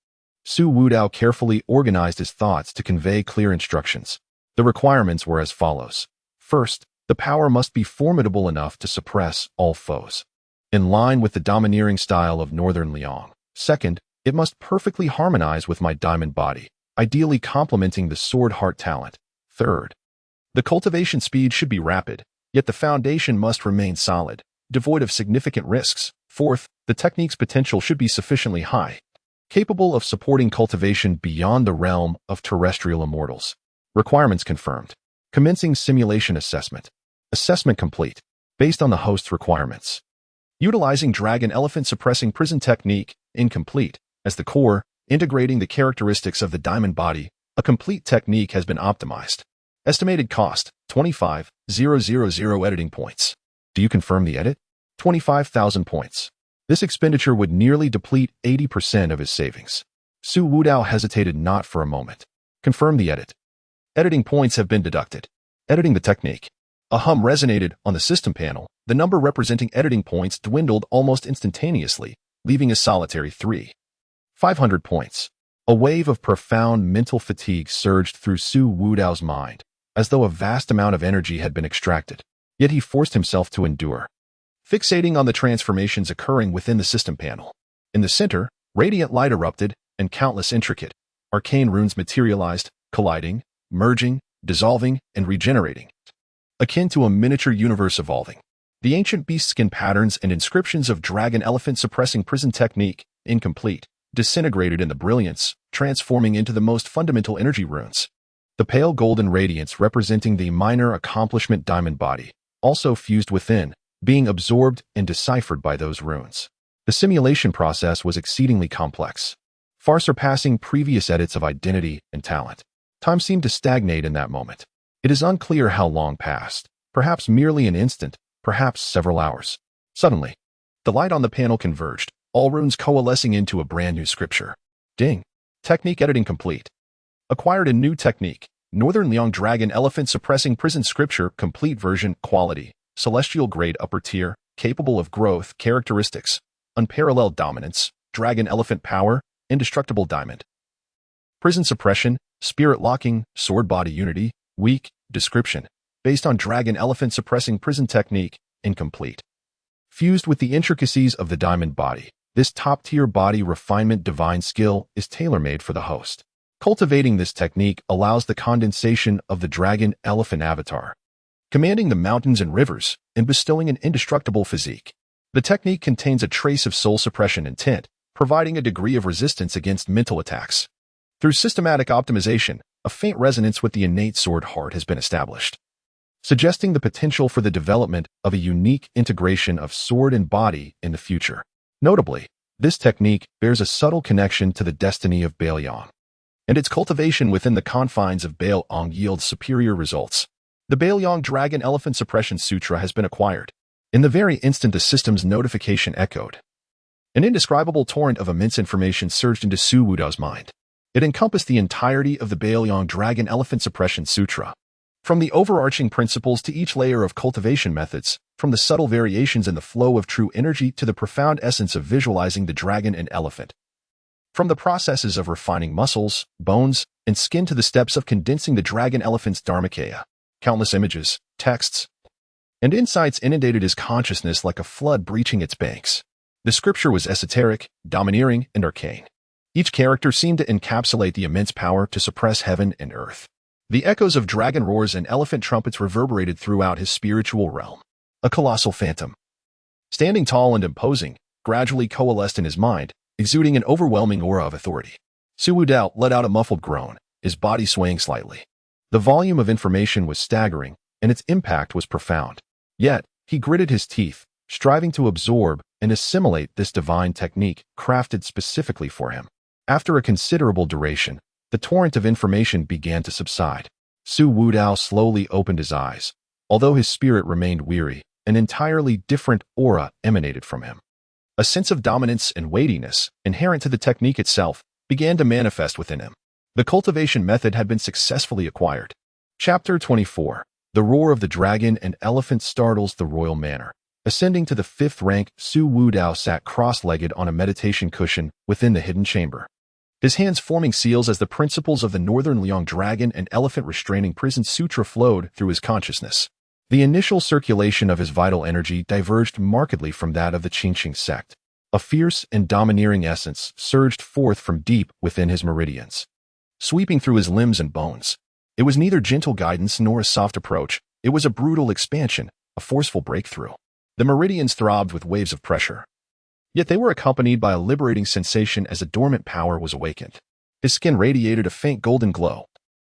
Su Wudao carefully organized his thoughts to convey clear instructions. The requirements were as follows. First, the power must be formidable enough to suppress all foes, in line with the domineering style of Northern Liang. Second, it must perfectly harmonize with my diamond body, ideally complementing the sword heart talent. Third, the cultivation speed should be rapid, yet the foundation must remain solid, devoid of significant risks. Fourth, the technique's potential should be sufficiently high, capable of supporting cultivation beyond the realm of terrestrial immortals. Requirements confirmed. Commencing simulation assessment. Assessment complete, based on the host's requirements. Utilizing Dragon Elephant Suppressing Prison Technique, incomplete, as the core, integrating the characteristics of the diamond body, a complete technique has been optimized. Estimated cost, 25,000 editing points. Do you confirm the edit? 25,000 points. This expenditure would nearly deplete 80% of his savings. Su Wudao hesitated not for a moment. Confirm the edit. Editing points have been deducted. Editing the technique. A hum resonated on the system panel. The number representing editing points dwindled almost instantaneously, leaving a solitary 500 points. A wave of profound mental fatigue surged through Su Wudao's mind, as though a vast amount of energy had been extracted. Yet he forced himself to endure, fixating on the transformations occurring within the system panel. In the center, radiant light erupted, and countless intricate, arcane runes materialized, colliding, merging, dissolving, and regenerating, akin to a miniature universe evolving. The ancient beast skin patterns and inscriptions of Dragon Elephant Suppressing Prison Technique, incomplete, disintegrated in the brilliance, transforming into the most fundamental energy runes. The pale golden radiance representing the minor accomplishment diamond body, also fused within, being absorbed and deciphered by those runes. The simulation process was exceedingly complex, far surpassing previous edits of identity and talent. Time seemed to stagnate in that moment. It is unclear how long passed, perhaps merely an instant, perhaps several hours. Suddenly, the light on the panel converged, all runes coalescing into a brand new scripture. Ding. Technique editing complete. Acquired a new technique. Northern Liang Dragon Elephant Suppressing Prison Scripture Complete Version Quality. Celestial Grade Upper Tier. Capable of Growth Characteristics. Unparalleled Dominance. Dragon Elephant Power. Indestructible Diamond. Prison Suppression. Spirit Locking. Sword Body Unity. Weak. Description. Based on Dragon Elephant Suppressing Prison Technique. Incomplete. Fused with the intricacies of the diamond body, this top-tier body refinement divine skill is tailor-made for the host. Cultivating this technique allows the condensation of the dragon elephant avatar, commanding the mountains and rivers, and bestowing an indestructible physique. The technique contains a trace of soul suppression intent, providing a degree of resistance against mental attacks. Through systematic optimization, a faint resonance with the innate sword heart has been established, suggesting the potential for the development of a unique integration of sword and body in the future. Notably, this technique bears a subtle connection to the destiny of Beiliang, and its cultivation within the confines of Beiliang yields superior results. The Beiliang Dragon Elephant Suppression Sutra has been acquired. In the very instant the system's notification echoed, an indescribable torrent of immense information surged into Su Wudao's mind. It encompassed the entirety of the Beiliang Dragon Elephant Suppression Sutra, from the overarching principles to each layer of cultivation methods, from the subtle variations in the flow of true energy to the profound essence of visualizing the dragon and elephant. From the processes of refining muscles, bones, and skin to the steps of condensing the dragon elephant's dharmakaya, countless images, texts, and insights inundated his consciousness like a flood breaching its banks. The scripture was esoteric, domineering, and arcane. Each character seemed to encapsulate the immense power to suppress heaven and earth. The echoes of dragon roars and elephant trumpets reverberated throughout his spiritual realm. A colossal phantom, standing tall and imposing, gradually coalesced in his mind, exuding an overwhelming aura of authority. Su Wudao let out a muffled groan, his body swaying slightly. The volume of information was staggering, and its impact was profound. Yet, he gritted his teeth, striving to absorb and assimilate this divine technique crafted specifically for him. After a considerable duration, the torrent of information began to subside. Su Wudao slowly opened his eyes. Although his spirit remained weary, an entirely different aura emanated from him. A sense of dominance and weightiness, inherent to the technique itself, began to manifest within him. The cultivation method had been successfully acquired. Chapter 24. The roar of the dragon and elephant startles the royal manor. Ascending to the 5th rank, Su Wudao sat cross-legged on a meditation cushion within the hidden chamber. His hands forming seals as the principles of the Northern Liang Dragon and Elephant Restraining Prison Sutra flowed through his consciousness. The initial circulation of his vital energy diverged markedly from that of the Qingqing sect. A fierce and domineering essence surged forth from deep within his meridians, sweeping through his limbs and bones. It was neither gentle guidance nor a soft approach. It was a brutal expansion, a forceful breakthrough. The meridians throbbed with waves of pressure. Yet they were accompanied by a liberating sensation as a dormant power was awakened. His skin radiated a faint golden glow,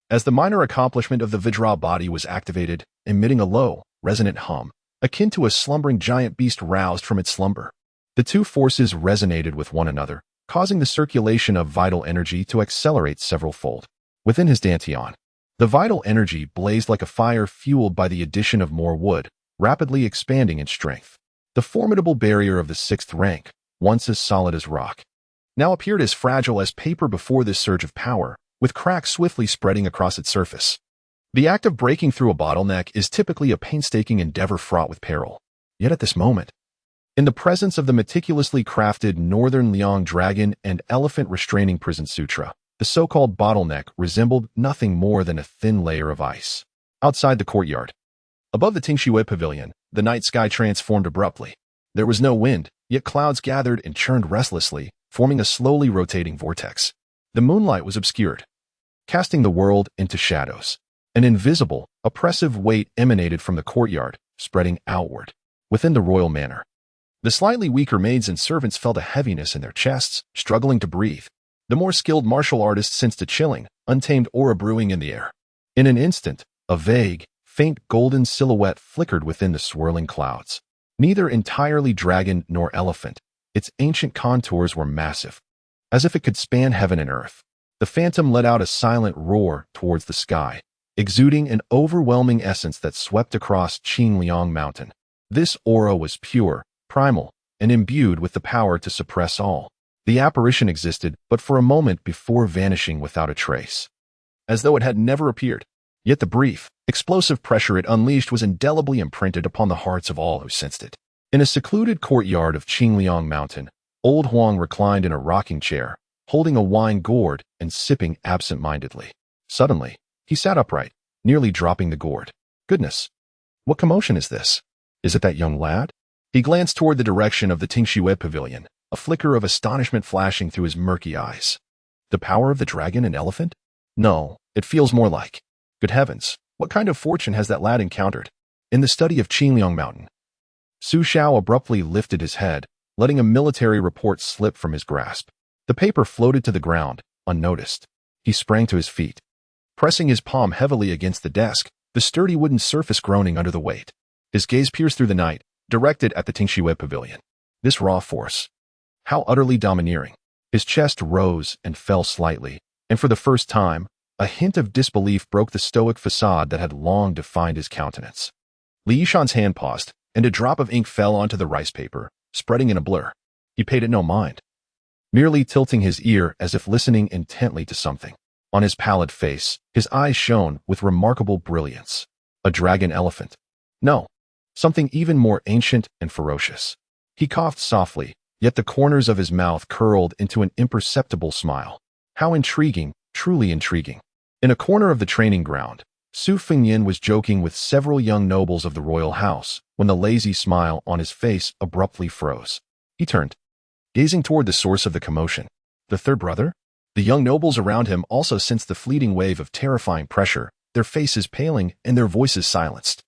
as the minor accomplishment of the Vajra body was activated, emitting a low, resonant hum, akin to a slumbering giant beast roused from its slumber. The two forces resonated with one another, causing the circulation of vital energy to accelerate several-fold. Within his dantian, the vital energy blazed like a fire fueled by the addition of more wood, rapidly expanding in strength. The formidable barrier of the 6th rank, once as solid as rock, now appeared as fragile as paper before this surge of power, with cracks swiftly spreading across its surface. The act of breaking through a bottleneck is typically a painstaking endeavor fraught with peril. Yet at this moment, in the presence of the meticulously crafted Northern Liang Dragon and Elephant Restraining Prison Sutra, the so-called bottleneck resembled nothing more than a thin layer of ice. Outside the courtyard, above the Tingxue Pavilion, the night sky transformed abruptly. There was no wind, yet clouds gathered and churned restlessly, forming a slowly rotating vortex. The moonlight was obscured, casting the world into shadows. An invisible, oppressive weight emanated from the courtyard, spreading outward. Within the royal manor, the slightly weaker maids and servants felt a heaviness in their chests, struggling to breathe. The more skilled martial artists sensed a chilling, untamed aura brewing in the air. In an instant, a vague, faint golden silhouette flickered within the swirling clouds. Neither entirely dragon nor elephant, its ancient contours were massive, as if it could span heaven and earth. The phantom let out a silent roar towards the sky, exuding an overwhelming essence that swept across Qingliang Mountain. This aura was pure, primal, and imbued with the power to suppress all. The apparition existed but for a moment before vanishing without a trace, as though it had never appeared. Yet the brief, explosive pressure it unleashed was indelibly imprinted upon the hearts of all who sensed it. In a secluded courtyard of Qingliang Mountain, old Huang reclined in a rocking chair, holding a wine gourd and sipping absent-mindedly. Suddenly, he sat upright, nearly dropping the gourd. Goodness! What commotion is this? Is it that young lad? He glanced toward the direction of the Tingxue Pavilion, a flicker of astonishment flashing through his murky eyes. The power of the dragon and elephant? No, it feels more like. Good heavens, what kind of fortune has that lad encountered? In the study of Qingliang Mountain. Su Xiao abruptly lifted his head, letting a military report slip from his grasp. The paper floated to the ground, unnoticed. He sprang to his feet, pressing his palm heavily against the desk, the sturdy wooden surface groaning under the weight. His gaze pierced through the night, directed at the Tingxue Pavilion. This raw force. How utterly domineering. His chest rose and fell slightly, and for the first time, a hint of disbelief broke the stoic facade that had long defined his countenance. Li Yishan's hand paused, and a drop of ink fell onto the rice paper, spreading in a blur. He paid it no mind, merely tilting his ear as if listening intently to something. On his pallid face, his eyes shone with remarkable brilliance. A dragon elephant. No, something even more ancient and ferocious. He coughed softly, yet the corners of his mouth curled into an imperceptible smile. How intriguing, truly intriguing. In a corner of the training ground, Su Fengyan was joking with several young nobles of the royal house when the lazy smile on his face abruptly froze. He turned, gazing toward the source of the commotion. The third brother? The young nobles around him also sensed the fleeting wave of terrifying pressure, their faces paling and their voices silenced.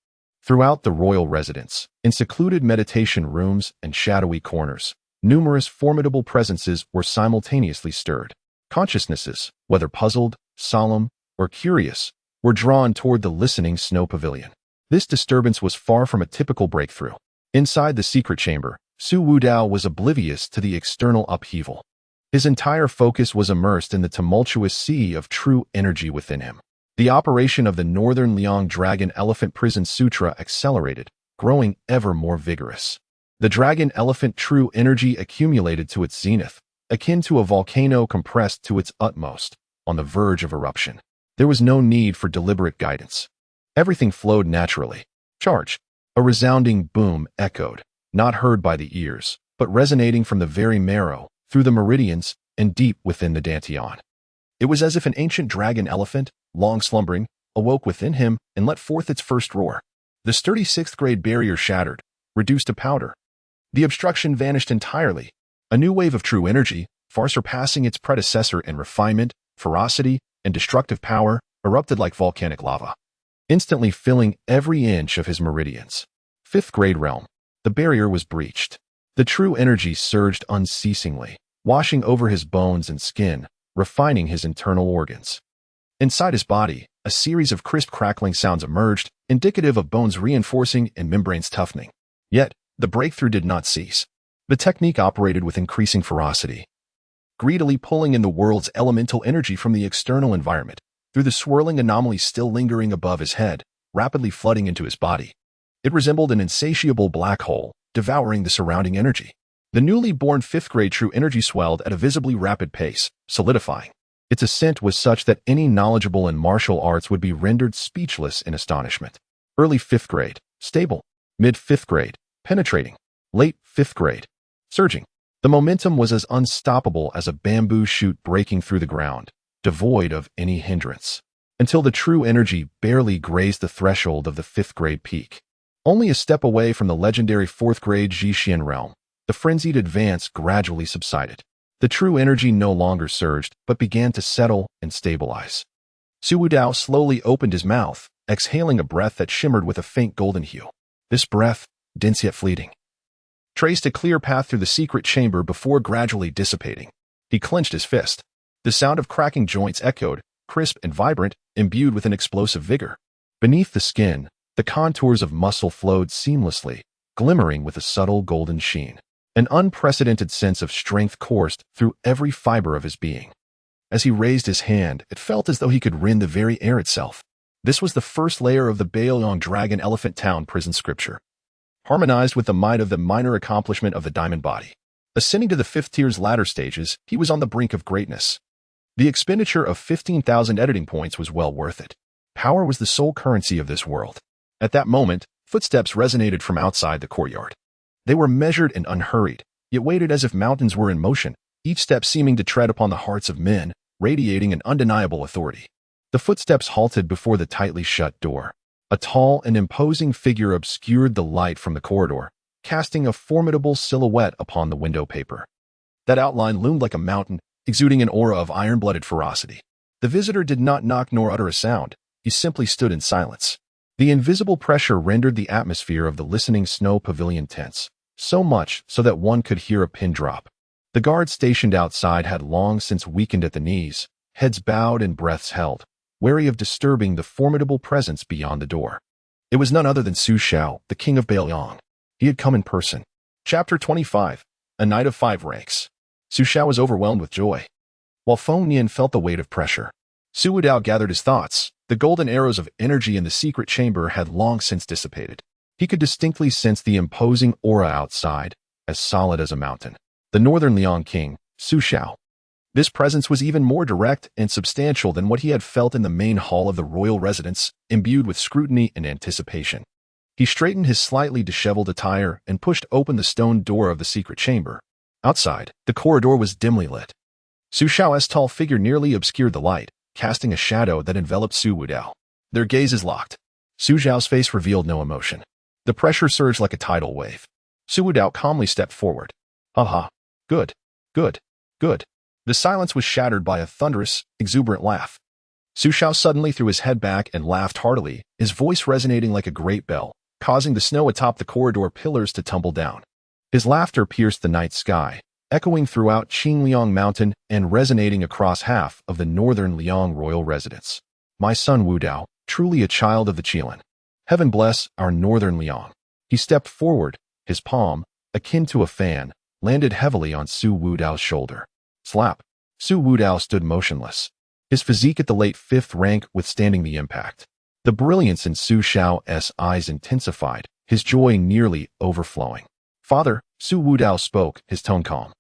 Throughout the royal residence, in secluded meditation rooms and shadowy corners, numerous formidable presences were simultaneously stirred. Consciousnesses, whether puzzled, solemn, or curious, were drawn toward the listening snow pavilion. This disturbance was far from a typical breakthrough. Inside the secret chamber, Su Wudao was oblivious to the external upheaval. His entire focus was immersed in the tumultuous sea of true energy within him. The operation of the Northern Liang Dragon Elephant Prison Sutra accelerated, growing ever more vigorous. The Dragon Elephant true energy accumulated to its zenith, akin to a volcano compressed to its utmost, on the verge of eruption. There was no need for deliberate guidance. Everything flowed naturally. Charge. A resounding boom echoed, not heard by the ears, but resonating from the very marrow, through the meridians, and deep within the dantian. It was as if an ancient dragon elephant, long slumbering, awoke within him and let forth its first roar. The sturdy sixth-grade barrier shattered, reduced to powder. The obstruction vanished entirely. A new wave of true energy, far surpassing its predecessor in refinement, ferocity, and destructive power, erupted like volcanic lava, instantly filling every inch of his meridians. Fifth-grade realm. The barrier was breached. The true energy surged unceasingly, washing over his bones and skin, refining his internal organs. Inside his body, a series of crisp crackling sounds emerged, indicative of bones reinforcing and membranes toughening. Yet, the breakthrough did not cease. The technique operated with increasing ferocity, greedily pulling in the world's elemental energy from the external environment, through the swirling anomalies still lingering above his head, rapidly flooding into his body. It resembled an insatiable black hole, devouring the surrounding energy. The newly born fifth-grade true energy swelled at a visibly rapid pace, solidifying. Its ascent was such that any knowledgeable in martial arts would be rendered speechless in astonishment. Early fifth grade, stable. Mid-fifth grade, penetrating. Late fifth grade, surging. The momentum was as unstoppable as a bamboo shoot breaking through the ground, devoid of any hindrance, until the true energy barely grazed the threshold of the fifth-grade peak. Only a step away from the legendary fourth-grade Jixian realm, the frenzied advance gradually subsided. The true energy no longer surged, but began to settle and stabilize. Su Wudao slowly opened his mouth, exhaling a breath that shimmered with a faint golden hue. This breath, dense yet fleeting, traced a clear path through the secret chamber before gradually dissipating. He clenched his fist. The sound of cracking joints echoed, crisp and vibrant, imbued with an explosive vigor. Beneath the skin, the contours of muscle flowed seamlessly, glimmering with a subtle golden sheen. An unprecedented sense of strength coursed through every fiber of his being. As he raised his hand, it felt as though he could rend the very air itself. This was the first layer of the Beiliang Dragon Elephant Town prison scripture, harmonized with the might of the minor accomplishment of the diamond body. Ascending to the fifth tier's latter stages, he was on the brink of greatness. The expenditure of 15,000 editing points was well worth it. Power was the sole currency of this world. At that moment, footsteps resonated from outside the courtyard. They were measured and unhurried, yet weighted as if mountains were in motion, each step seeming to tread upon the hearts of men, radiating an undeniable authority. The footsteps halted before the tightly shut door. A tall and imposing figure obscured the light from the corridor, casting a formidable silhouette upon the window paper. That outline loomed like a mountain, exuding an aura of iron-blooded ferocity. The visitor did not knock nor utter a sound. He simply stood in silence. The invisible pressure rendered the atmosphere of the listening snow pavilion tense, so much so that one could hear a pin drop. The guards stationed outside had long since weakened at the knees, heads bowed and breaths held, wary of disturbing the formidable presence beyond the door. It was none other than Su Xiao, the King of Beiliang. He had come in person. Chapter 25. A Knight of Five Ranks. Su Xiao was overwhelmed with joy, while Feng Yin felt the weight of pressure. Su Wudao gathered his thoughts. The golden arrows of energy in the secret chamber had long since dissipated. He could distinctly sense the imposing aura outside, as solid as a mountain. The Northern Liang King, Su Xiao. This presence was even more direct and substantial than what he had felt in the main hall of the royal residence, imbued with scrutiny and anticipation. He straightened his slightly disheveled attire and pushed open the stone door of the secret chamber. Outside, the corridor was dimly lit. Su Xiao's tall figure nearly obscured the light, casting a shadow that enveloped Su Wudao. Their gazes locked. Su Xiao's face revealed no emotion. The pressure surged like a tidal wave. Su Wudao calmly stepped forward. Ha. Good. The silence was shattered by a thunderous, exuberant laugh. Su Xiao suddenly threw his head back and laughed heartily, his voice resonating like a great bell, causing the snow atop the corridor pillars to tumble down. His laughter pierced the night sky, echoing throughout Qingliang Mountain and resonating across half of the Northern Liang royal residence. My son Wu Dao, truly a child of the Qilin. Heaven bless our northern Liang. He stepped forward, his palm, akin to a fan, landed heavily on Su Wudao's shoulder. Slap. Su Wudao stood motionless, his physique at the late 5th rank withstanding the impact. The brilliance in Su Xiao's eyes intensified, his joy nearly overflowing. Father, Su Wudao spoke, his tone calm.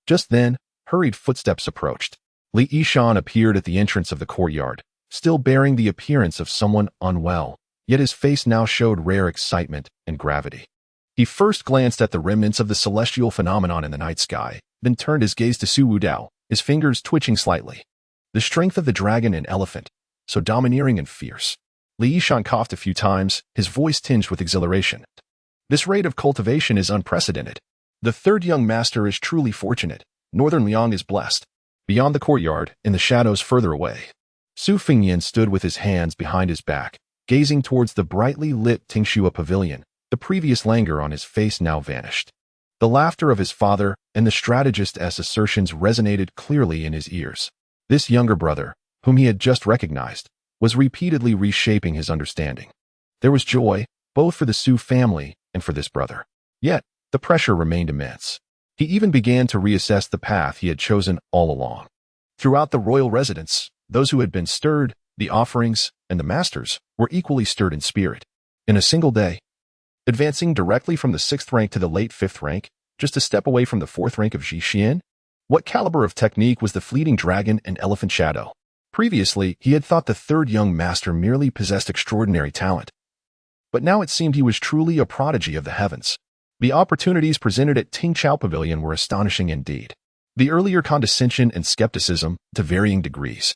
Just then, hurried footsteps approached. Li Yishan appeared at the entrance of the courtyard, still bearing the appearance of someone unwell, yet his face now showed rare excitement and gravity. He first glanced at the remnants of the celestial phenomenon in the night sky, then turned his gaze to Su Wudao, his fingers twitching slightly. The strength of the dragon and elephant, so domineering and fierce. Li Yishan coughed a few times, his voice tinged with exhilaration. This rate of cultivation is unprecedented. The third young master is truly fortunate. Northern Liang is blessed. Beyond the courtyard, in the shadows further away, Su Fengyan stood with his hands behind his back, gazing towards the brightly lit Tingxua pavilion. The previous languor on his face now vanished. The laughter of his father and the strategist's assertions resonated clearly in his ears. This younger brother, whom he had just recognized, was repeatedly reshaping his understanding. There was joy, both for the Su family and for this brother. Yet, the pressure remained immense. He even began to reassess the path he had chosen all along. Throughout the royal residence, those who had been stirred, the offerings, and the masters, were equally stirred in spirit. In a single day, advancing directly from the 6th rank to the late 5th rank, just a step away from the 4th rank of Zhixian? What caliber of technique was the fleeting dragon and elephant shadow? Previously, he had thought the third young master merely possessed extraordinary talent. But now it seemed he was truly a prodigy of the heavens. The opportunities presented at Tingchao Pavilion were astonishing indeed. The earlier condescension and skepticism, to varying degrees,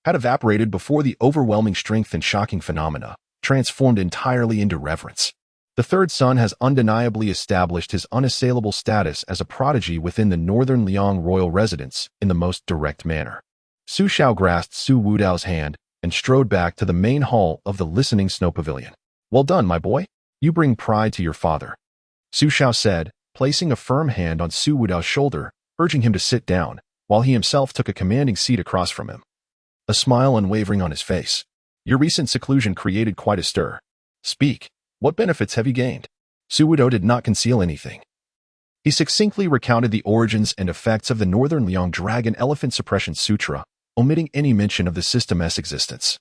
had evaporated before the overwhelming strength and shocking phenomena, transformed entirely into reverence. The third son has undeniably established his unassailable status as a prodigy within the northern Liang royal residence in the most direct manner. Su Xiao grasped Su Wudao's hand and strode back to the main hall of the listening snow pavilion. Well done, my boy. You bring pride to your father, Su Xiao said, placing a firm hand on Su Wudao's shoulder, urging him to sit down, while he himself took a commanding seat across from him. A smile unwavering on his face. Your recent seclusion created quite a stir. Speak. What benefits have you gained? Su Wudao did not conceal anything. He succinctly recounted the origins and effects of the Northern Liang Dragon Elephant Suppression Sutra, omitting any mention of the system's existence.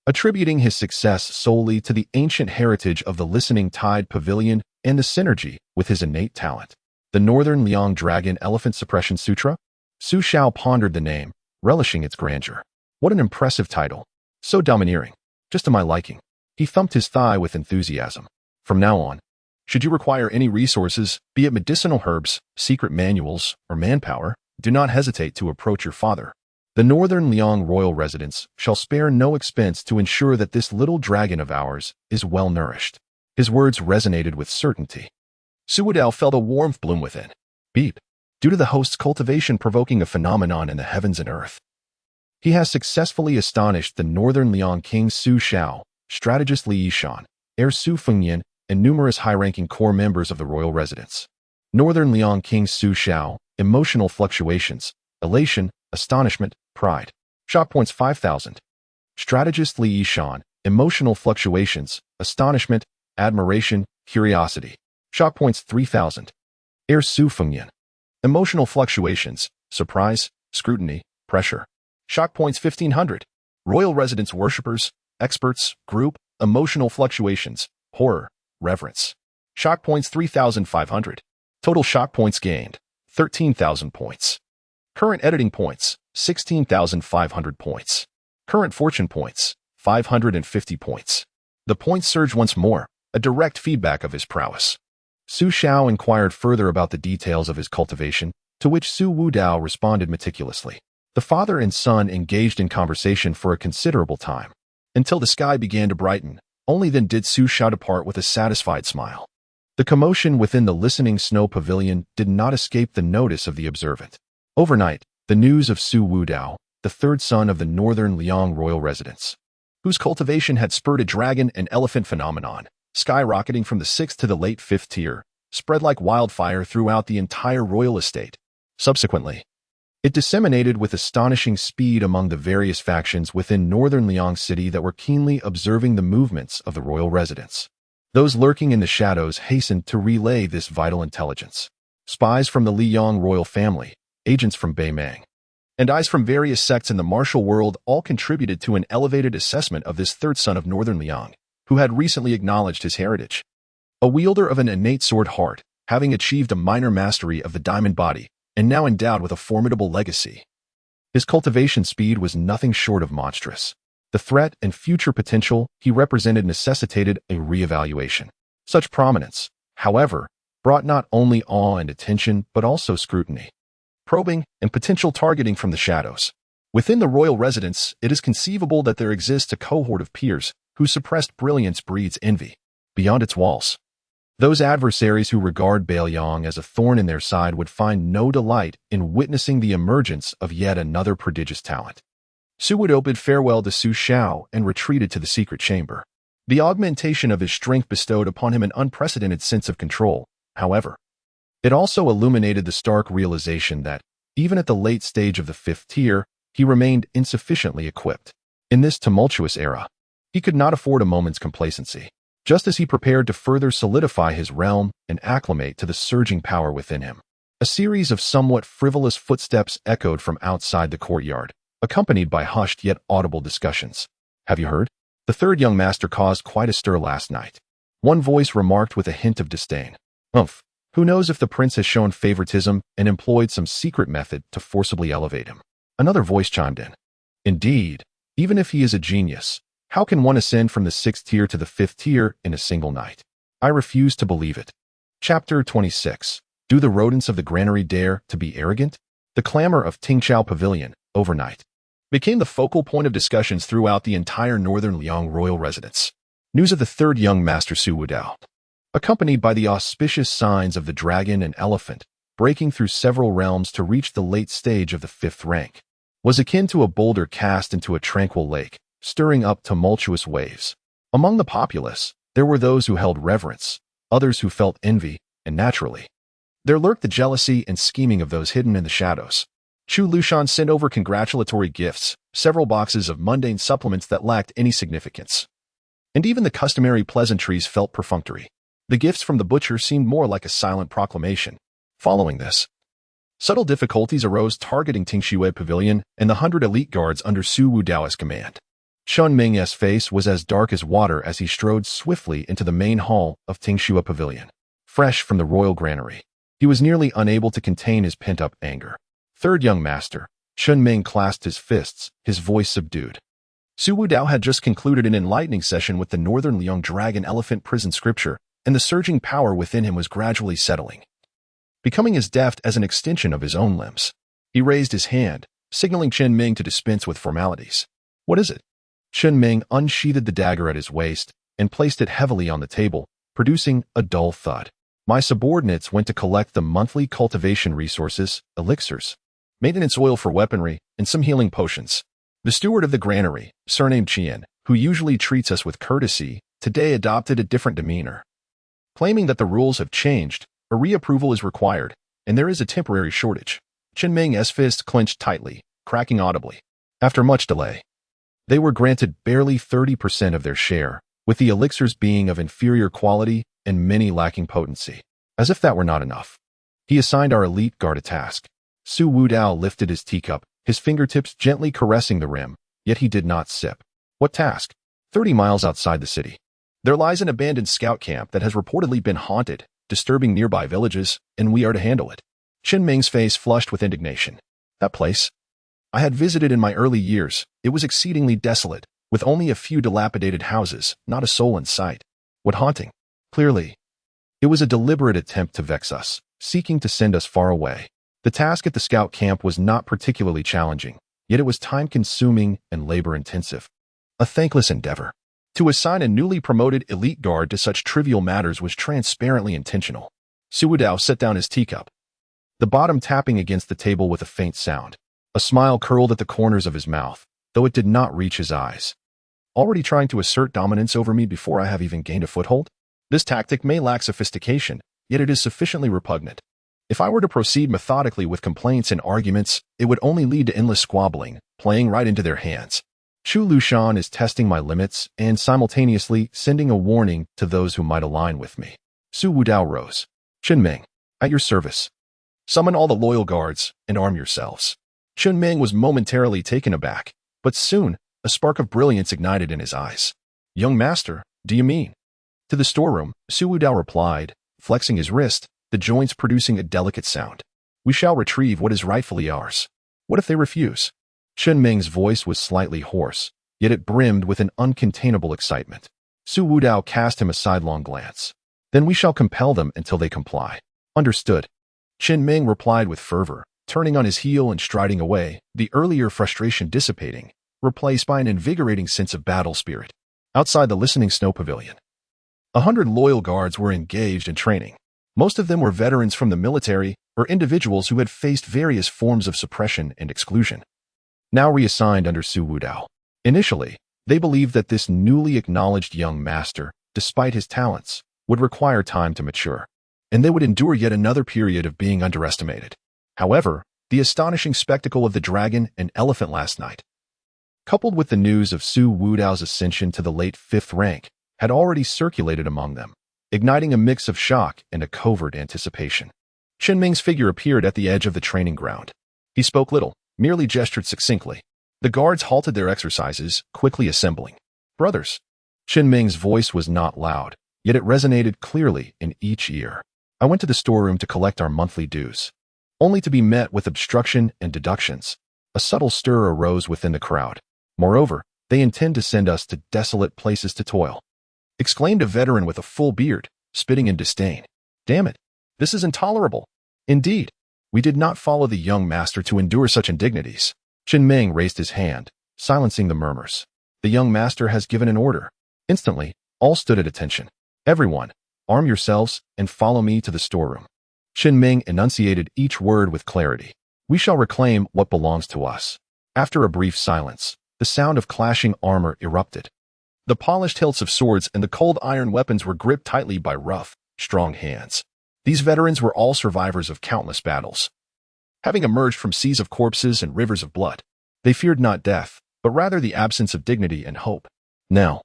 Attributing his success solely to the ancient heritage of the Listening Tide Pavilion and the synergy with his innate talent. The Northern Liang Dragon Elephant Suppression Sutra? Su Xiao pondered the name, relishing its grandeur. What an impressive title. So domineering. Just to my liking. He thumped his thigh with enthusiasm. From now on, should you require any resources, be it medicinal herbs, secret manuals, or manpower, do not hesitate to approach your father. The Northern Liang royal residence shall spare no expense to ensure that this little dragon of ours is well nourished. His words resonated with certainty. Su Wudao felt a warmth bloom within. Beep. Due to the host's cultivation provoking a phenomenon in the heavens and earth, he has successfully astonished the Northern Liang King Su Xiao, strategist Li Yishan, heir Su Fengyan, and numerous high-ranking core members of the royal residence. Northern Liang King Su Xiao, emotional fluctuations, elation, astonishment, pride. Shock points 5,000. Strategist Li Yishan, emotional fluctuations, astonishment, admiration, curiosity. Shock points 3,000. Heir Su Fengyan, emotional fluctuations, surprise, scrutiny, pressure. Shock points 1,500. Royal residence worshippers, experts, group, emotional fluctuations, horror, reverence. Shock points 3,500. Total shock points gained, 13,000 points. Current editing points, 16,500 points. Current fortune points, 550 points. The points surged once more, a direct feedback of his prowess. Su Xiao inquired further about the details of his cultivation, to which Su Wudao responded meticulously. The father and son engaged in conversation for a considerable time, until the sky began to brighten. Only then did Su Xiao depart with a satisfied smile. The commotion within the listening snow pavilion did not escape the notice of the observant. Overnight, the news of Su Wudao, the third son of the Northern Liang royal residence, whose cultivation had spurred a dragon and elephant phenomenon, skyrocketing from the 6th to the late 5th tier, spread like wildfire throughout the entire royal estate. Subsequently, It disseminated with astonishing speed among the various factions within northern Liang City that were keenly observing the movements of the royal residents. Those lurking in the shadows hastened to relay this vital intelligence. Spies from the Liang royal family, agents from Beimang, and eyes from various sects in the martial world all contributed to an elevated assessment of this third son of northern Liang, who had recently acknowledged his heritage. A wielder of an innate sword heart, having achieved a minor mastery of the diamond body, and now endowed with a formidable legacy. His cultivation speed was nothing short of monstrous. The threat and future potential he represented necessitated a re-evaluation. Such prominence, however, brought not only awe and attention but also scrutiny, probing, and potential targeting from the shadows. Within the royal residence, it is conceivable that there exists a cohort of peers whose suppressed brilliance breeds envy. Beyond its walls, those adversaries who regard Beiliang as a thorn in their side would find no delight in witnessing the emergence of yet another prodigious talent. Su Wudao bid farewell to Su Xiao and retreated to the secret chamber. The augmentation of his strength bestowed upon him an unprecedented sense of control, however. It also illuminated the stark realization that, even at the late stage of the fifth tier, he remained insufficiently equipped. In this tumultuous era, he could not afford a moment's complacency. Just as he prepared to further solidify his realm and acclimate to the surging power within him, a series of somewhat frivolous footsteps echoed from outside the courtyard, accompanied by hushed yet audible discussions. "Have you heard? The third young master caused quite a stir last night," one voice remarked with a hint of disdain. "Umph, who knows if the prince has shown favoritism and employed some secret method to forcibly elevate him?" Another voice chimed in. "Indeed, even if he is a genius, how can one ascend from the 6th tier to the 5th tier in a single night? I refuse to believe it." Chapter 26. Do the rodents of the granary dare to be arrogant? The clamor of Tingqiao Pavilion, overnight, became the focal point of discussions throughout the entire northern Liang royal residence. News of the third young master Su Wudao, accompanied by the auspicious signs of the dragon and elephant, breaking through several realms to reach the late stage of the 5th rank, was akin to a boulder cast into a tranquil lake, stirring up tumultuous waves. Among the populace, there were those who held reverence, others who felt envy, and naturally, there lurked the jealousy and scheming of those hidden in the shadows. Chu Lushan sent over congratulatory gifts, several boxes of mundane supplements that lacked any significance. And even the customary pleasantries felt perfunctory. The gifts from the butcher seemed more like a silent proclamation. Following this, subtle difficulties arose targeting Tingqiao Pavilion and the 100 elite guards under Su Wudao's command. Chun Ming's face was as dark as water as he strode swiftly into the main hall of Tingqiao Pavilion. Fresh from the royal granary, he was nearly unable to contain his pent-up anger. Third young master, Chun Ming clasped his fists, his voice subdued. Su Wudao had just concluded an enlightening session with the Northern Liang Dragon Elephant Prison Scripture, and the surging power within him was gradually settling, becoming as deft as an extension of his own limbs. He raised his hand, signaling Chen Ming to dispense with formalities. "What is it?" Chen Ming unsheathed the dagger at his waist and placed it heavily on the table, producing a dull thud. "My subordinates went to collect the monthly cultivation resources, elixirs, maintenance oil for weaponry, and some healing potions. The steward of the granary, surnamed Qian, who usually treats us with courtesy, today adopted a different demeanor, claiming that the rules have changed, a reapproval is required, and there is a temporary shortage." Chen Ming's fist clenched tightly, cracking audibly. After much delay, they were granted barely 30% of their share, with the elixirs being of inferior quality and many lacking potency. As if that were not enough, he assigned our elite guard a task. Su Wudao lifted his teacup, his fingertips gently caressing the rim, yet he did not sip. "What task?" 30 miles outside the city, there lies an abandoned scout camp that has reportedly been haunted, disturbing nearby villages, and we are to handle it. Chen Ming's face flushed with indignation. "That place? I had visited in my early years. It was exceedingly desolate, with only a few dilapidated houses, not a soul in sight. What haunting? Clearly, it was a deliberate attempt to vex us, seeking to send us far away. The task at the scout camp was not particularly challenging, yet it was time-consuming and labor-intensive. A thankless endeavor. To assign a newly promoted elite guard to such trivial matters was transparently intentional." Su Wudao set down his teacup, the bottom tapping against the table with a faint sound. A smile curled at the corners of his mouth, though it did not reach his eyes. "Already trying to assert dominance over me before I have even gained a foothold? This tactic may lack sophistication, yet it is sufficiently repugnant. If I were to proceed methodically with complaints and arguments, it would only lead to endless squabbling, playing right into their hands. Chu Lushan is testing my limits and simultaneously sending a warning to those who might align with me. Su Wudao rose. Ming, at your service. Summon all the loyal guards and arm yourselves. Ming was momentarily taken aback, but soon a spark of brilliance ignited in his eyes. Young master, do you mean? To the storeroom, Su Wudao replied, flexing his wrist, the joints producing a delicate sound. We shall retrieve what is rightfully ours. What if they refuse? Ming's voice was slightly hoarse, yet it brimmed with an uncontainable excitement. Su Wudao cast him a sidelong glance. Then we shall compel them until they comply. Understood. Ming replied with fervor, turning on his heel and striding away, the earlier frustration dissipating, replaced by an invigorating sense of battle spirit. Outside the listening snow pavilion, 100 loyal guards were engaged in training. Most of them were veterans from the military or individuals who had faced various forms of suppression and exclusion. Now reassigned under Su Wudao. Initially, they believed that this newly acknowledged young master, despite his talents, would require time to mature, and they would endure yet another period of being underestimated. However, the astonishing spectacle of the dragon and elephant last night, coupled with the news of Su Wudao's ascension to the late 5th rank, had already circulated among them, igniting a mix of shock and a covert anticipation. Ming's figure appeared at the edge of the training ground. He spoke little, merely gestured succinctly. The guards halted their exercises, quickly assembling. Brothers. Ming's voice was not loud, yet it resonated clearly in each ear. I went to the storeroom to collect our monthly dues, only to be met with obstruction and deductions. A subtle stir arose within the crowd. Moreover, they intend to send us to desolate places to toil, exclaimed a veteran with a full beard, spitting in disdain. Damn it, this is intolerable. Indeed, we did not follow the young master to endure such indignities. Ming raised his hand, silencing the murmurs. The young master has given an order. Instantly, all stood at attention. Everyone, arm yourselves and follow me to the storeroom. Ming enunciated each word with clarity. We shall reclaim what belongs to us. After a brief silence, the sound of clashing armor erupted. The polished hilts of swords and the cold iron weapons were gripped tightly by rough, strong hands. These veterans were all survivors of countless battles. Having emerged from seas of corpses and rivers of blood, they feared not death, but rather the absence of dignity and hope. Now,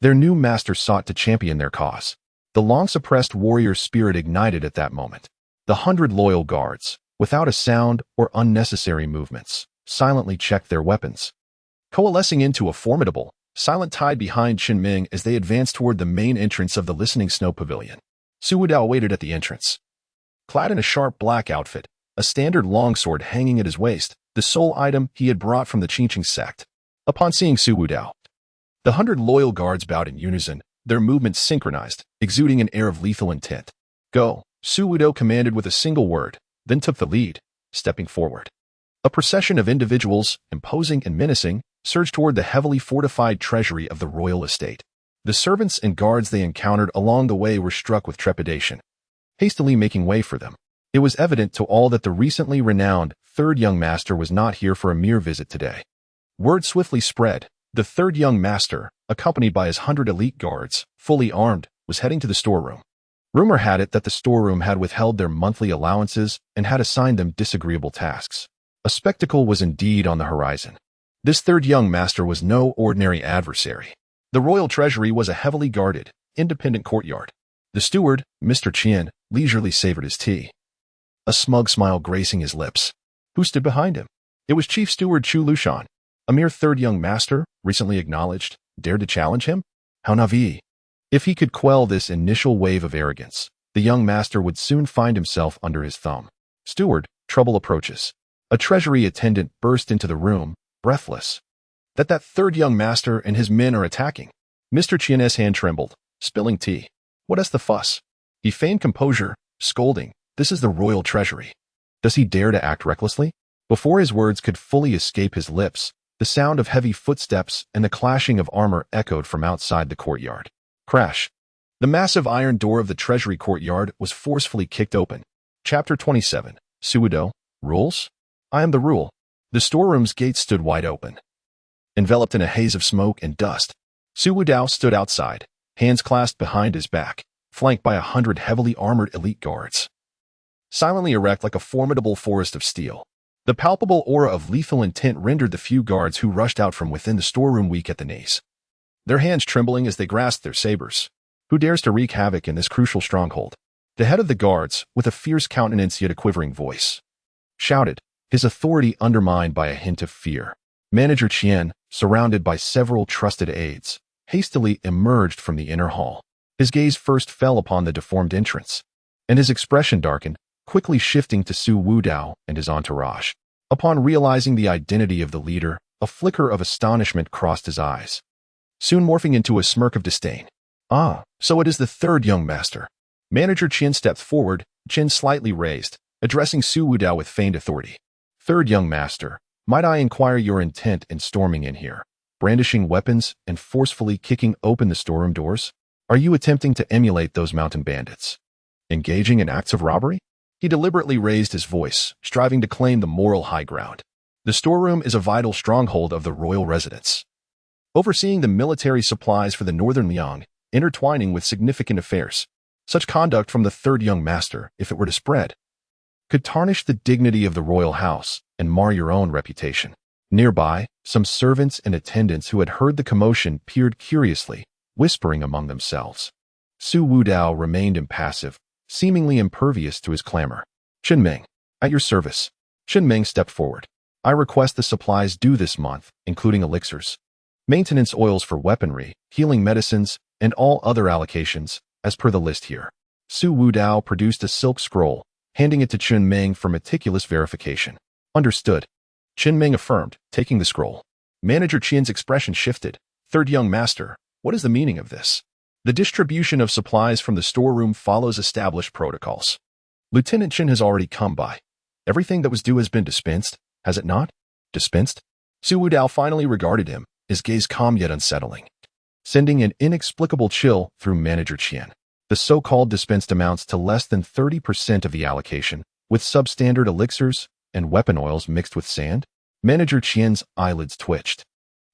their new master sought to champion their cause. The long-suppressed warrior spirit ignited at that moment. The 100 loyal guards, without a sound or unnecessary movements, silently checked their weapons, coalescing into a formidable, silent tide behind Ming as they advanced toward the main entrance of the listening snow pavilion. Su Wudao waited at the entrance. Clad in a sharp black outfit, a standard longsword hanging at his waist, the sole item he had brought from the Qingqing sect. Upon seeing Su Wudao, the 100 loyal guards bowed in unison, their movements synchronized, exuding an air of lethal intent. Go, Su Wudao commanded with a single word, then took the lead, stepping forward. A procession of individuals, imposing and menacing, surged toward the heavily fortified treasury of the royal estate. The servants and guards they encountered along the way were struck with trepidation, hastily making way for them. It was evident to all that the recently renowned third young master was not here for a mere visit today. Word swiftly spread. The third young master, accompanied by his 100 elite guards, fully armed, was heading to the storeroom. Rumor had it that the storeroom had withheld their monthly allowances and had assigned them disagreeable tasks. A spectacle was indeed on the horizon. This third young master was no ordinary adversary. The royal treasury was a heavily guarded, independent courtyard. The steward, Mr. Qian, leisurely savored his tea, a smug smile gracing his lips. Who stood behind him? It was Chief Steward Chu Lushan. A mere third young master, recently acknowledged, dared to challenge him? How naive. If he could quell this initial wave of arrogance, the young master would soon find himself under his thumb. Steward, trouble approaches. A treasury attendant burst into the room, breathless. That third young master and his men are attacking. Mr. Qian's hand trembled, spilling tea. What is the fuss? He feigned composure, scolding. This is the royal treasury. Does he dare to act recklessly? Before his words could fully escape his lips, the sound of heavy footsteps and the clashing of armor echoed from outside the courtyard. Crash. The massive iron door of the treasury courtyard was forcefully kicked open. Chapter 27. Su Wudao, Rules? I am the rule. The storeroom's gates stood wide open, enveloped in a haze of smoke and dust. Su Wudao stood outside, hands clasped behind his back, flanked by 100 heavily armored elite guards. silently erect like a formidable forest of steel. The palpable aura of lethal intent rendered the few guards who rushed out from within the storeroom weak at the knees, their hands trembling as they grasped their sabers. Who dares to wreak havoc in this crucial stronghold? The head of the guards, with a fierce countenance yet a quivering voice, shouted, his authority undermined by a hint of fear. Manager Qian, surrounded by several trusted aides, hastily emerged from the inner hall. His gaze first fell upon the deformed entrance, and his expression darkened, quickly shifting to Su Wudao and his entourage. Upon realizing the identity of the leader, a flicker of astonishment crossed his eyes, soon morphing into a smirk of disdain. Ah, so it is the third young master. Manager Qian stepped forward, chin slightly raised, addressing Su Wudao with feigned authority. Third young master, might I inquire your intent in storming in here, brandishing weapons and forcefully kicking open the storeroom doors? Are you attempting to emulate those mountain bandits, engaging in acts of robbery? He deliberately raised his voice, striving to claim the moral high ground. The storeroom is a vital stronghold of the royal residence, overseeing the military supplies for the northern Liang, intertwining with significant affairs. Such conduct from the third young master, if it were to spread, could tarnish the dignity of the royal house and mar your own reputation. Nearby, some servants and attendants who had heard the commotion peered curiously, whispering among themselves. Su Wudao remained impassive, seemingly impervious to his clamor. Chen Ming, at your service. Chen Ming stepped forward. I request the supplies due this month, including elixirs, maintenance oils for weaponry, healing medicines, and all other allocations, as per the list here. Su Wudao produced a silk scroll, handing it to Chen Ming for meticulous verification. Understood. Chen Ming affirmed, taking the scroll. Manager Qian's expression shifted. Third young master, what is the meaning of this? The distribution of supplies from the storeroom follows established protocols. Lieutenant Chen has already come by. Everything that was due has been dispensed, has it not? Dispensed? Su Wudao finally regarded him, his gaze calm yet unsettling, sending an inexplicable chill through Manager Qian. The so-called dispensed amounts to less than 30% of the allocation, with substandard elixirs and weapon oils mixed with sand. Manager Qian's eyelids twitched.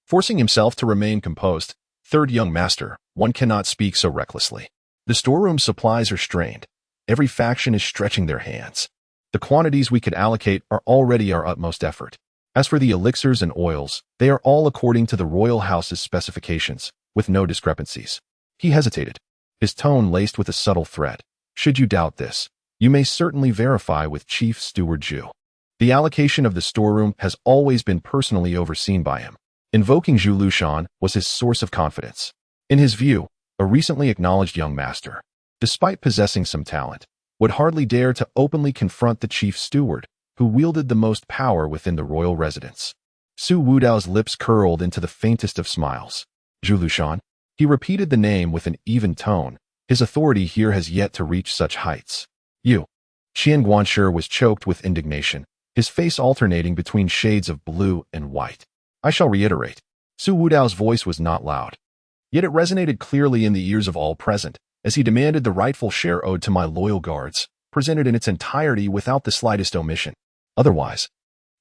Forcing himself to remain composed, third young master, one cannot speak so recklessly. The storeroom supplies are strained. Every faction is stretching their hands. The quantities we could allocate are already our utmost effort. As for the elixirs and oils, they are all according to the royal house's specifications, with no discrepancies. He hesitated, his tone laced with a subtle threat. Should you doubt this, you may certainly verify with Chief Steward Zhu. The allocation of the storeroom has always been personally overseen by him. Invoking Zhu Lushan was his source of confidence. In his view, a recently acknowledged young master, despite possessing some talent, would hardly dare to openly confront the chief steward, who wielded the most power within the royal residence. Su Wudao's lips curled into the faintest of smiles. Zhu Lushan. He repeated the name with an even tone. His authority here has yet to reach such heights. You. Qian Guanshi was choked with indignation, his face alternating between shades of blue and white. I shall reiterate. Su Wudao's voice was not loud, yet it resonated clearly in the ears of all present, as he demanded the rightful share owed to my loyal guards, presented in its entirety without the slightest omission. Otherwise,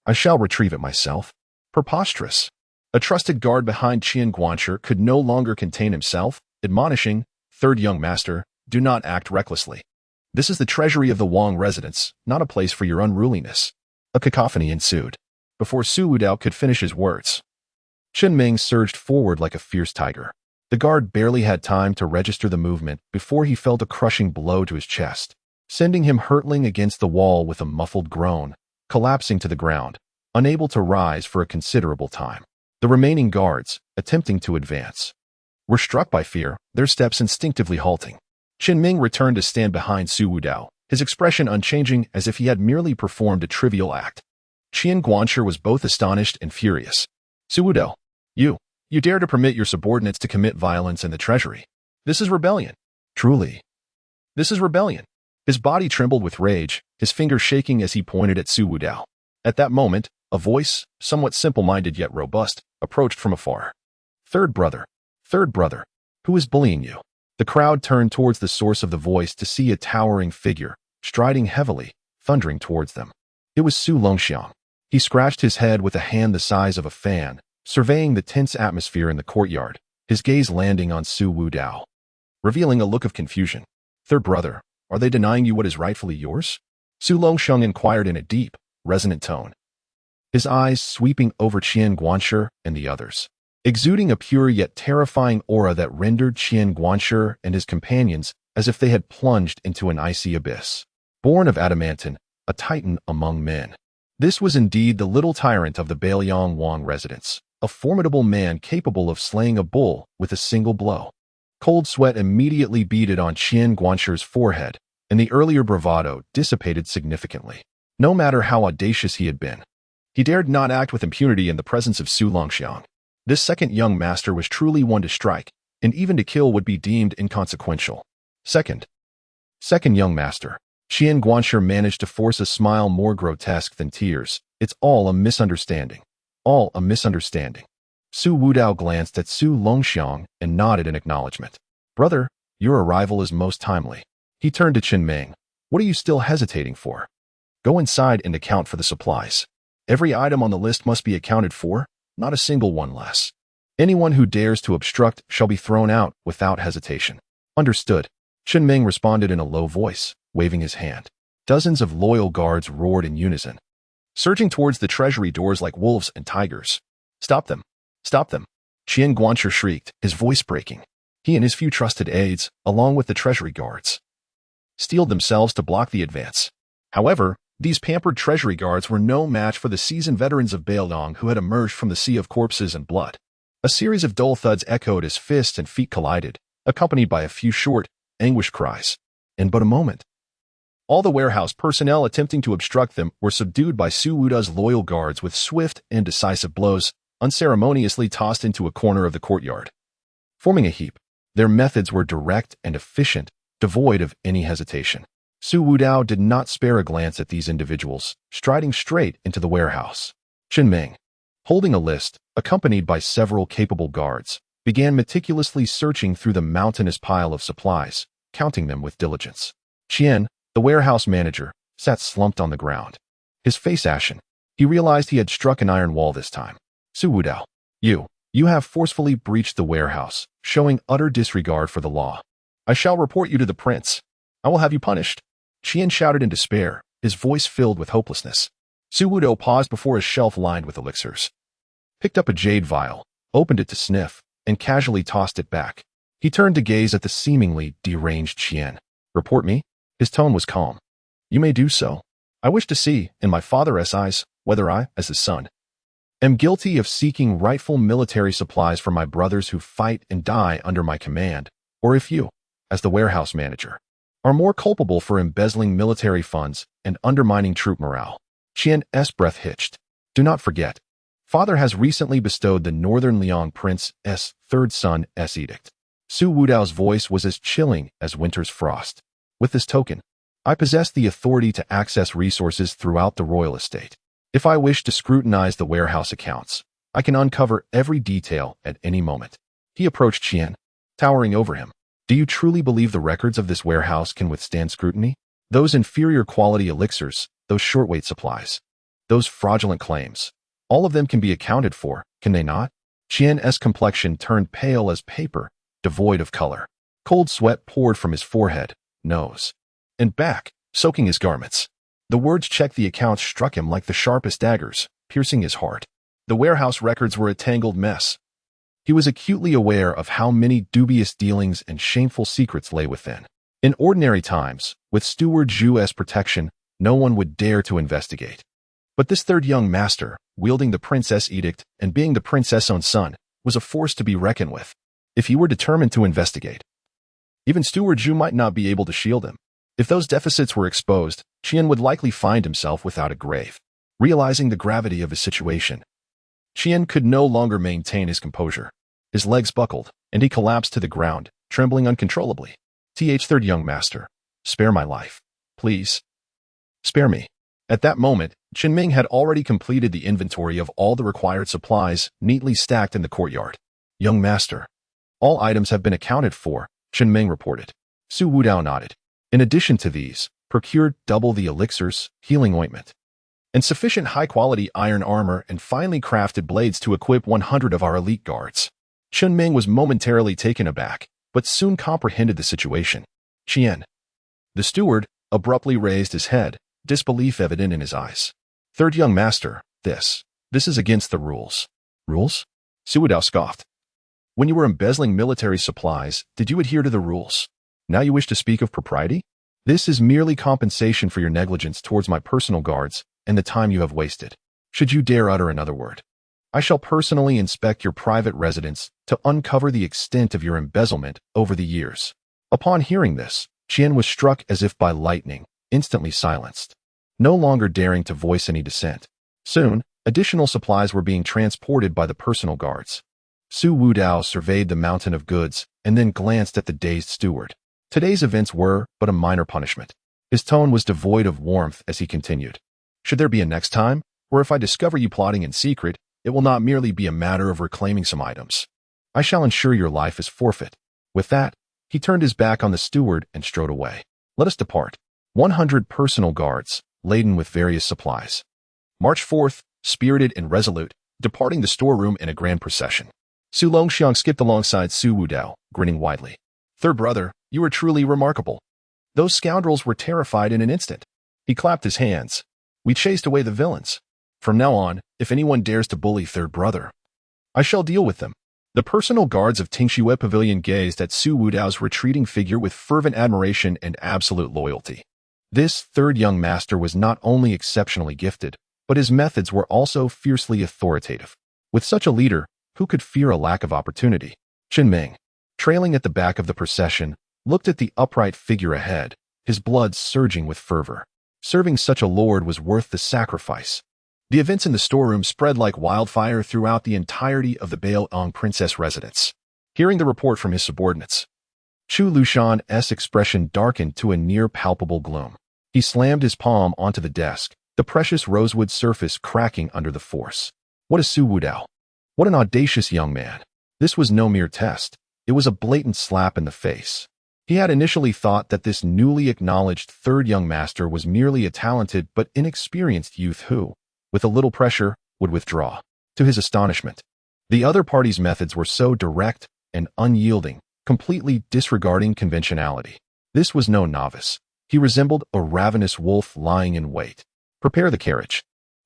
I shall retrieve it myself. Preposterous. A trusted guard behind Qian Guanshi could no longer contain himself, admonishing, third young master, do not act recklessly. This is the treasury of the Wang residence, not a place for your unruliness. A cacophony ensued. Before Su Wudao could finish his words, Chen Ming surged forward like a fierce tiger. The guard barely had time to register the movement before he felt a crushing blow to his chest, sending him hurtling against the wall with a muffled groan, collapsing to the ground, unable to rise for a considerable time. The remaining guards, attempting to advance, were struck by fear, their steps instinctively halting. Chen Ming returned to stand behind Su Wudao, his expression unchanging as if he had merely performed a trivial act. Qian Guanshi was both astonished and furious. Su Wudao, you dare to permit your subordinates to commit violence in the treasury. This is rebellion. Truly. This is rebellion. His body trembled with rage, his fingers shaking as he pointed at Su Wudao. At that moment, a voice, somewhat simple-minded yet robust, approached from afar. Third brother, who is bullying you? The crowd turned towards the source of the voice to see a towering figure, striding heavily, thundering towards them. It was Su Longxiang. He scratched his head with a hand the size of a fan, surveying the tense atmosphere in the courtyard, his gaze landing on Su Wudao, revealing a look of confusion. Third brother, are they denying you what is rightfully yours? Su Longxiang inquired in a deep, resonant tone, his eyes sweeping over Qian Guanshi and the others, exuding a pure yet terrifying aura that rendered Qian Guanshi and his companions as if they had plunged into an icy abyss. Born of adamantine, a titan among men. This was indeed the little tyrant of the Beiliang Wang residence, a formidable man capable of slaying a bull with a single blow. Cold sweat immediately beaded on Qian Guanshi's forehead, and the earlier bravado dissipated significantly. No matter how audacious he had been, he dared not act with impunity in the presence of Su Longxiang. This second young master was truly one to strike, and even to kill would be deemed inconsequential. Second young master. Qian Guanshi managed to force a smile more grotesque than tears. It's all a misunderstanding. All a misunderstanding. Su Wudao glanced at Su Longxiang and nodded in acknowledgement. Brother, your arrival is most timely. He turned to Chen Ming. What are you still hesitating for? Go inside and account for the supplies. Every item on the list must be accounted for, not a single one less. Anyone who dares to obstruct shall be thrown out without hesitation. Understood. Chen Ming responded in a low voice, waving his hand. Dozens of loyal guards roared in unison, surging towards the treasury doors like wolves and tigers. Stop them! Stop them! Qian Guanshi shrieked, his voice breaking. He and his few trusted aides, along with the treasury guards, steeled themselves to block the advance. However, these pampered treasury guards were no match for the seasoned veterans of Beiliang who had emerged from the sea of corpses and blood. A series of dull thuds echoed as fists and feet collided, accompanied by a few short, anguished cries. In but a moment, all the warehouse personnel attempting to obstruct them were subdued by Su Wuda's loyal guards with swift and decisive blows, unceremoniously tossed into a corner of the courtyard. Forming a heap, their methods were direct and efficient, devoid of any hesitation. Su Wudao did not spare a glance at these individuals, striding straight into the warehouse. Chen Ming, holding a list, accompanied by several capable guards, began meticulously searching through the mountainous pile of supplies, counting them with diligence. Qian, the warehouse manager, sat slumped on the ground, his face ashen. He realized he had struck an iron wall this time. Su Wudao, you have forcefully breached the warehouse, showing utter disregard for the law. I shall report you to the prince. I will have you punished. Qian shouted in despair, his voice filled with hopelessness. Su Wudao paused before a shelf lined with elixirs, picked up a jade vial, opened it to sniff, and casually tossed it back. He turned to gaze at the seemingly deranged Qian. Report me? His tone was calm. You may do so. I wish to see, in my father's eyes, whether I, as his son, am guilty of seeking rightful military supplies for my brothers who fight and die under my command, or if you, as the warehouse manager, are more culpable for embezzling military funds and undermining troop morale. Qian's breath hitched. Do not forget, father has recently bestowed the Northern Liang Prince's third son's edict. Su Wudao's voice was as chilling as winter's frost. With this token, I possess the authority to access resources throughout the royal estate. If I wish to scrutinize the warehouse accounts, I can uncover every detail at any moment. He approached Qian, towering over him. Do you truly believe the records of this warehouse can withstand scrutiny? Those inferior quality elixirs, those short-weight supplies, those fraudulent claims, all of them can be accounted for, can they not? Qian's complexion turned pale as paper, devoid of color. Cold sweat poured from his forehead, nose, and back, soaking his garments. The words check the accounts struck him like the sharpest daggers, piercing his heart. The warehouse records were a tangled mess. He was acutely aware of how many dubious dealings and shameful secrets lay within. In ordinary times, with Steward Zhu's protection, no one would dare to investigate. But this third young master, wielding the princess edict and being the princess' own son, was a force to be reckoned with. If he were determined to investigate, even Steward Zhu might not be able to shield him. If those deficits were exposed, Qian would likely find himself without a grave. Realizing the gravity of his situation, Qian could no longer maintain his composure. His legs buckled, and he collapsed to the ground, trembling uncontrollably. Third young master, spare my life. Please. Spare me. At that moment, Chen Ming had already completed the inventory of all the required supplies, neatly stacked in the courtyard. Young master. All items have been accounted for, Chen Ming reported. Su Wudao nodded. In addition to these, procured double the elixirs, healing ointment, and sufficient high-quality iron armor and finely crafted blades to equip 100 of our elite guards. Chen Ming was momentarily taken aback, but soon comprehended the situation. Qian. The steward abruptly raised his head, disbelief evident in his eyes. Third young master, this is against the rules. Rules? Su Wudao scoffed. When you were embezzling military supplies, did you adhere to the rules? Now you wish to speak of propriety? This is merely compensation for your negligence towards my personal guards and the time you have wasted. Should you dare utter another word, I shall personally inspect your private residence to uncover the extent of your embezzlement over the years. Upon hearing this, Qian was struck as if by lightning, instantly silenced, no longer daring to voice any dissent. Soon, additional supplies were being transported by the personal guards. Su Wudao surveyed the mountain of goods and then glanced at the dazed steward. Today's events were but a minor punishment. His tone was devoid of warmth as he continued. Should there be a next time, or if I discover you plotting in secret, it will not merely be a matter of reclaiming some items. I shall ensure your life is forfeit. With that, he turned his back on the steward and strode away. Let us depart. 100 personal guards, laden with various supplies, marched forth, spirited and resolute, departing the storeroom in a grand procession. Su Longxiang skipped alongside Su Wudao, grinning widely. Third brother, you are truly remarkable. Those scoundrels were terrified in an instant. He clapped his hands. We chased away the villains. From now on, if anyone dares to bully third brother, I shall deal with them. The personal guards of Tingxue Pavilion gazed at Su Wudao's retreating figure with fervent admiration and absolute loyalty. This third young master was not only exceptionally gifted, but his methods were also fiercely authoritative. With such a leader, who could fear a lack of opportunity? Chen Ming, trailing at the back of the procession, looked at the upright figure ahead, his blood surging with fervor. Serving such a lord was worth the sacrifice. The events in the storeroom spread like wildfire throughout the entirety of the Beiliang princess residence. Hearing the report from his subordinates, Chu Lushan's expression darkened to a near-palpable gloom. He slammed his palm onto the desk, the precious rosewood surface cracking under the force. What is Su Wudao? What an audacious young man. This was no mere test. It was a blatant slap in the face. He had initially thought that this newly acknowledged third young master was merely a talented but inexperienced youth who, with a little pressure, would withdraw. To his astonishment, the other party's methods were so direct and unyielding, completely disregarding conventionality. This was no novice. He resembled a ravenous wolf lying in wait. Prepare the carriage.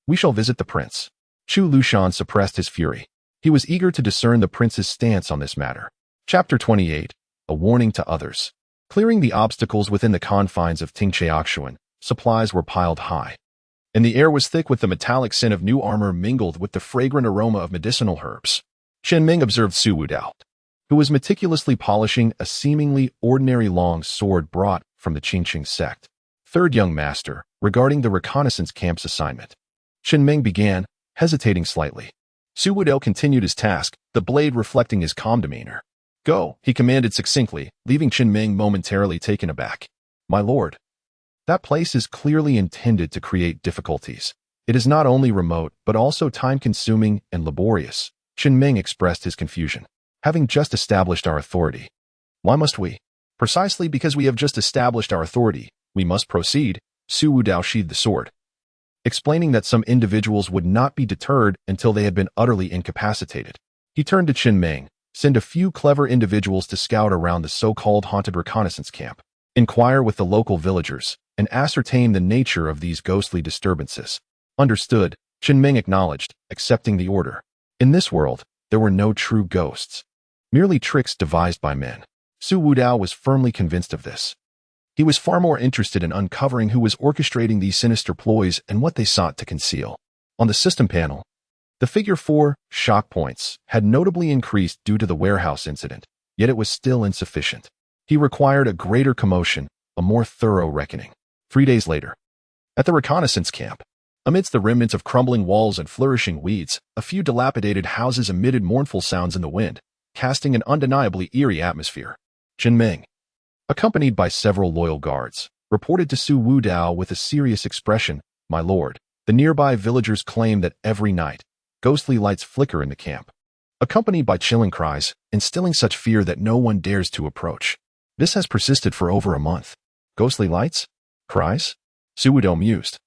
We shall visit the prince. Chu Lushan suppressed his fury. He was eager to discern the prince's stance on this matter. Chapter 28, A Warning to Others. Clearing the obstacles within the confines of Tingcheakshuan, supplies were piled high, and the air was thick with the metallic scent of new armor mingled with the fragrant aroma of medicinal herbs. Chen Ming observed Su Wudao, who was meticulously polishing a seemingly ordinary long sword brought from the Qingqing sect. Third young master, regarding the reconnaissance camp's assignment. Chen Ming began, hesitating slightly. Su Wudao continued his task, the blade reflecting his calm demeanor. Go, he commanded succinctly, leaving Chen Ming momentarily taken aback. My lord, that place is clearly intended to create difficulties. It is not only remote, but also time-consuming and laborious. Chen Ming expressed his confusion. Having just established our authority. Why must we? Precisely because we have just established our authority, we must proceed. Su Wudao sheathed the sword, explaining that some individuals would not be deterred until they had been utterly incapacitated. He turned to Chen Ming. Send a few clever individuals to scout around the so-called haunted reconnaissance camp. Inquire with the local villagers, and ascertain the nature of these ghostly disturbances. Understood, Chen Ming acknowledged, accepting the order. In this world, there were no true ghosts. Merely tricks devised by men. Su Wudao was firmly convinced of this. He was far more interested in uncovering who was orchestrating these sinister ploys and what they sought to conceal. On the system panel, the figure 4 shock points had notably increased due to the warehouse incident, yet it was still insufficient. He required a greater commotion, a more thorough reckoning. 3 days later, at the reconnaissance camp, amidst the remnants of crumbling walls and flourishing weeds, a few dilapidated houses emitted mournful sounds in the wind, casting an undeniably eerie atmosphere. Chen Ming, accompanied by several loyal guards, reported to Su Wudao with a serious expression, My lord, the nearby villagers claim that every night, ghostly lights flicker in the camp, accompanied by chilling cries, instilling such fear that no one dares to approach. This has persisted for over a month. Ghostly lights? Cries? Su Wudao mused,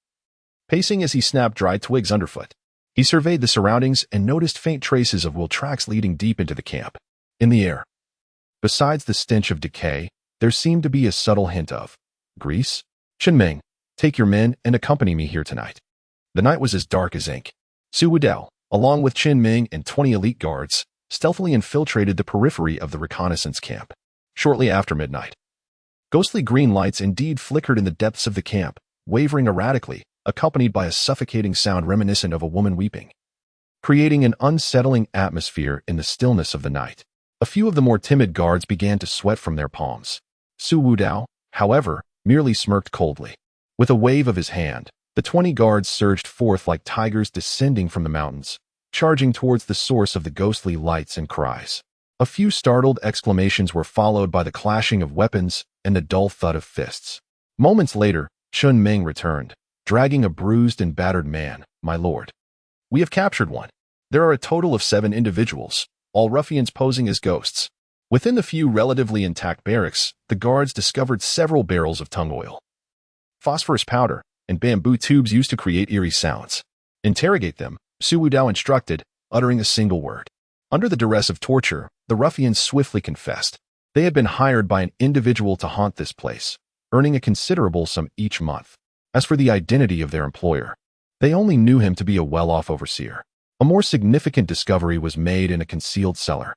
pacing as he snapped dry twigs underfoot. He surveyed the surroundings and noticed faint traces of wheel tracks leading deep into the camp. In the air, besides the stench of decay, there seemed to be a subtle hint of grease. Chen Ming, Take your men and accompany me here tonight. The night was as dark as ink. Su Wudao, along with Qin Ming and 20 elite guards, stealthily infiltrated the periphery of the reconnaissance camp. Shortly after midnight, ghostly green lights indeed flickered in the depths of the camp, wavering erratically, accompanied by a suffocating sound reminiscent of a woman weeping, creating an unsettling atmosphere in the stillness of the night. A few of the more timid guards began to sweat from their palms. Su Wudao, however, merely smirked coldly. With a wave of his hand, the 20 guards surged forth like tigers descending from the mountains, charging towards the source of the ghostly lights and cries. A few startled exclamations were followed by the clashing of weapons and the dull thud of fists. Moments later, Chun Ming returned, dragging a bruised and battered man. My lord, we have captured one. There are a total of 7 individuals, all ruffians posing as ghosts. Within the few relatively intact barracks, the guards discovered several barrels of tung oil, phosphorus powder, and bamboo tubes used to create eerie sounds. Interrogate them, Su Wudao instructed, uttering a single word. Under the duress of torture, the ruffians swiftly confessed. They had been hired by an individual to haunt this place, earning a considerable sum each month. As for the identity of their employer, they only knew him to be a well-off overseer. A more significant discovery was made in a concealed cellar,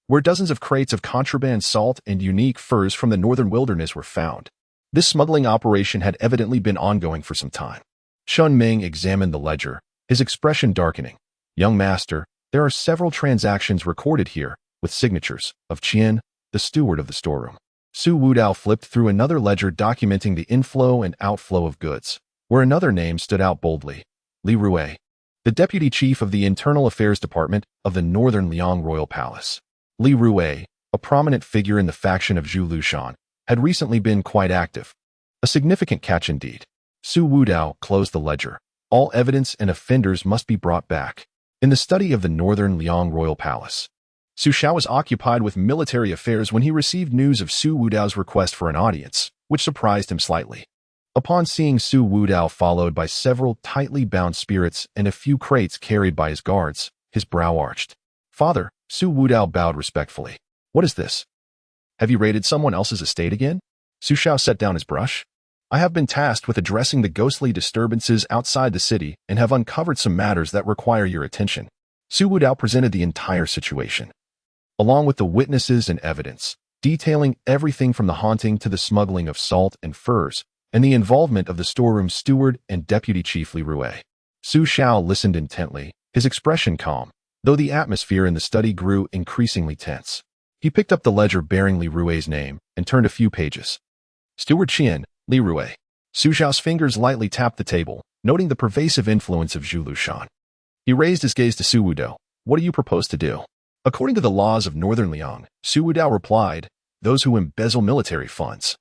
where dozens of crates of contraband salt and unique furs from the northern wilderness were found. This smuggling operation had evidently been ongoing for some time. Chun Ming examined the ledger, his expression darkening. Young master, there are several transactions recorded here, with signatures of Qian, the steward of the storeroom. Su Wudao flipped through another ledger documenting the inflow and outflow of goods, where another name stood out boldly. Li Rui, the deputy chief of the Internal Affairs Department of the Northern Liang Royal Palace. Li Rui, a prominent figure in the faction of Zhu Lushan, had recently been quite active. A significant catch indeed. Su Wudao closed the ledger. All evidence and offenders must be brought back. In the study of the Northern Liang Royal Palace, Su Xiao was occupied with military affairs when he received news of Su Wudao's request for an audience, which surprised him slightly. Upon seeing Su Wudao followed by several tightly bound spirits and a few crates carried by his guards, his brow arched. Father, Su Wudao bowed respectfully. What is this? Have you raided someone else's estate again? Su Xiao set down his brush. I have been tasked with addressing the ghostly disturbances outside the city and have uncovered some matters that require your attention. Su Wudao presented the entire situation, along with the witnesses and evidence, detailing everything from the haunting to the smuggling of salt and furs, and the involvement of the storeroom steward and deputy chief Li Rui. Su Xiao listened intently, his expression calm, though the atmosphere in the study grew increasingly tense. He picked up the ledger bearing Li Rui's name and turned a few pages. Steward Qian, Li Rui. Su Xiao's fingers lightly tapped the table, noting the pervasive influence of Zhu Lushan. He raised his gaze to Su Wudao. What do you propose to do? According to the laws of Northern Liang, Su Wudao replied, those who embezzle military funds,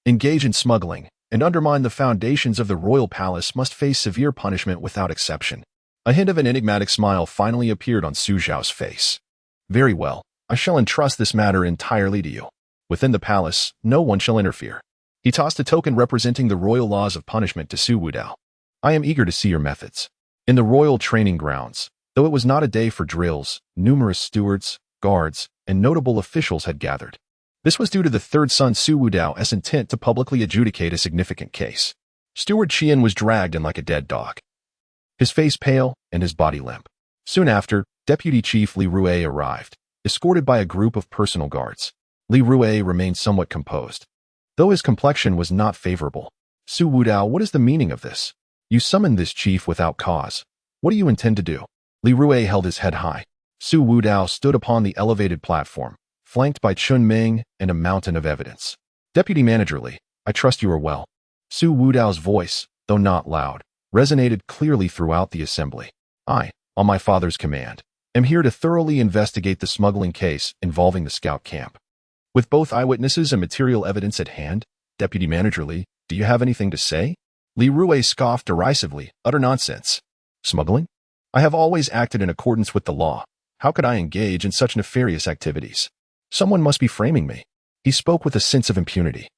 engage in smuggling, and undermine the foundations of the royal palace must face severe punishment without exception. A hint of an enigmatic smile finally appeared on Su Xiao's face. Very well, I shall entrust this matter entirely to you. Within the palace, no one shall interfere. He tossed a token representing the royal laws of punishment to Su Wudao. I am eager to see your methods. In the royal training grounds, though it was not a day for drills, numerous stewards, guards, and notable officials had gathered. This was due to the third son Su Wudao's intent to publicly adjudicate a significant case. Steward Qian was dragged in like a dead dog, his face pale and his body limp. Soon after, Deputy Chief Li Rui arrived, escorted by a group of personal guards. Li Rui remained somewhat composed, though his complexion was not favorable. Su Wudao, what is the meaning of this? You summoned this chief without cause. What do you intend to do? Li Rui held his head high. Su Wudao stood upon the elevated platform, flanked by Chun Ming and a mountain of evidence. Deputy Manager Li, I trust you are well. Su Wudao's voice, though not loud, resonated clearly throughout the assembly. I, on my father's command, am here to thoroughly investigate the smuggling case involving the scout camp. With both eyewitnesses and material evidence at hand, Deputy Manager Li, do you have anything to say? Li Rui scoffed derisively. Utter nonsense. Smuggling? I have always acted in accordance with the law. How could I engage in such nefarious activities? Someone must be framing me. He spoke with a sense of impunity,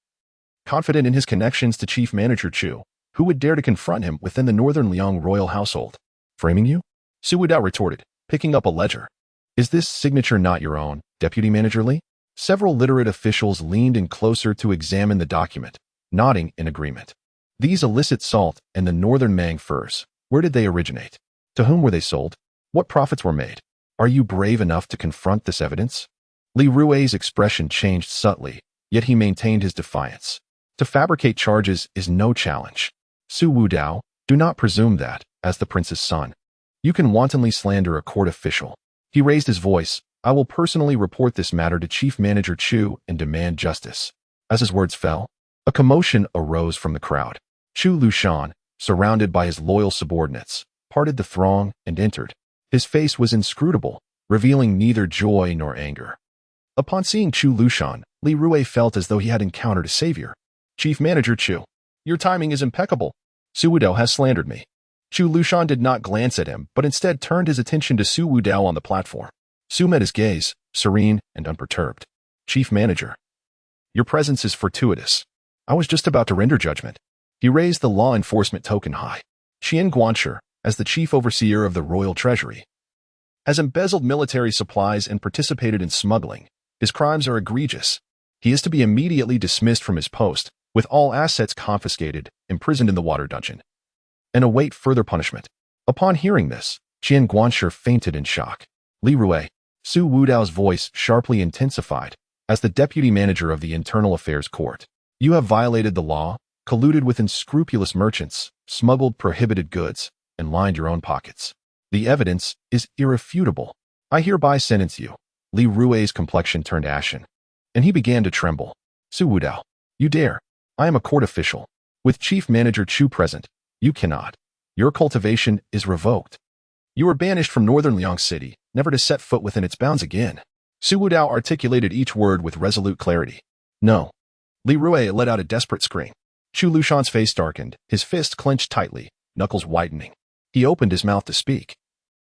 confident in his connections to Chief Manager Chu, who would dare to confront him within the Northern Liang royal household. Framing you? Su Wudao retorted, picking up a ledger. Is this signature not your own, Deputy Manager Li? Several literate officials leaned in closer to examine the document, nodding in agreement. These illicit salt and the northern Mang furs, where did they originate? To whom were they sold? What profits were made? Are you brave enough to confront this evidence? Li Rui's expression changed subtly, yet he maintained his defiance. To fabricate charges is no challenge. Su Wudao, do not presume that, as the prince's son, you can wantonly slander a court official. He raised his voice. I will personally report this matter to Chief Manager Chu and demand justice. As his words fell, a commotion arose from the crowd. Chu Lushan, surrounded by his loyal subordinates, parted the throng and entered. His face was inscrutable, revealing neither joy nor anger. Upon seeing Chu Lushan, Li Rui felt as though he had encountered a savior. Chief Manager Chu, your timing is impeccable. Su Wudao has slandered me. Chu Lushan did not glance at him, but instead turned his attention to Su Wudao on the platform. Su met his gaze, serene and unperturbed. Chief Manager, your presence is fortuitous. I was just about to render judgment. He raised the law enforcement token high. Qian Guanshi, as the chief overseer of the royal treasury, has embezzled military supplies and participated in smuggling. His crimes are egregious. He is to be immediately dismissed from his post, with all assets confiscated, imprisoned in the water dungeon, and await further punishment. Upon hearing this, Qian Guanshi fainted in shock. Li Rui, Su Wudao's voice sharply intensified. As the deputy manager of the Internal Affairs Court, you have violated the law, colluded with unscrupulous merchants, smuggled prohibited goods, and lined your own pockets. The evidence is irrefutable. I hereby sentence you. Li Rui's complexion turned ashen, and he began to tremble. Su Wudao, you dare. I am a court official. With Chief Manager Chu present, you cannot. Your cultivation is revoked. You are banished from northern Liang City, never to set foot within its bounds again. Su Wudao articulated each word with resolute clarity. No. Li Rui let out a desperate scream. Chu Lushan's face darkened, his fist clenched tightly, knuckles whitening. He opened his mouth to speak,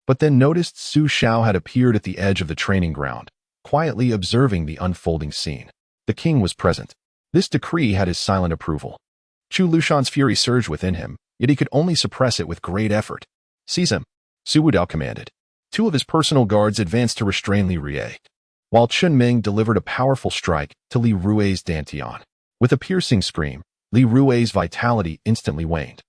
but then noticed Su Xiao had appeared at the edge of the training ground, quietly observing the unfolding scene. The king was present. This decree had his silent approval. Chu Lushan's fury surged within him, yet he could only suppress it with great effort. Seize him, Su Wudao commanded. Two of his personal guards advanced to restrain Li Rui, while Chun Ming delivered a powerful strike to Li Rui's dantian. With a piercing scream, Li Rui's vitality instantly waned,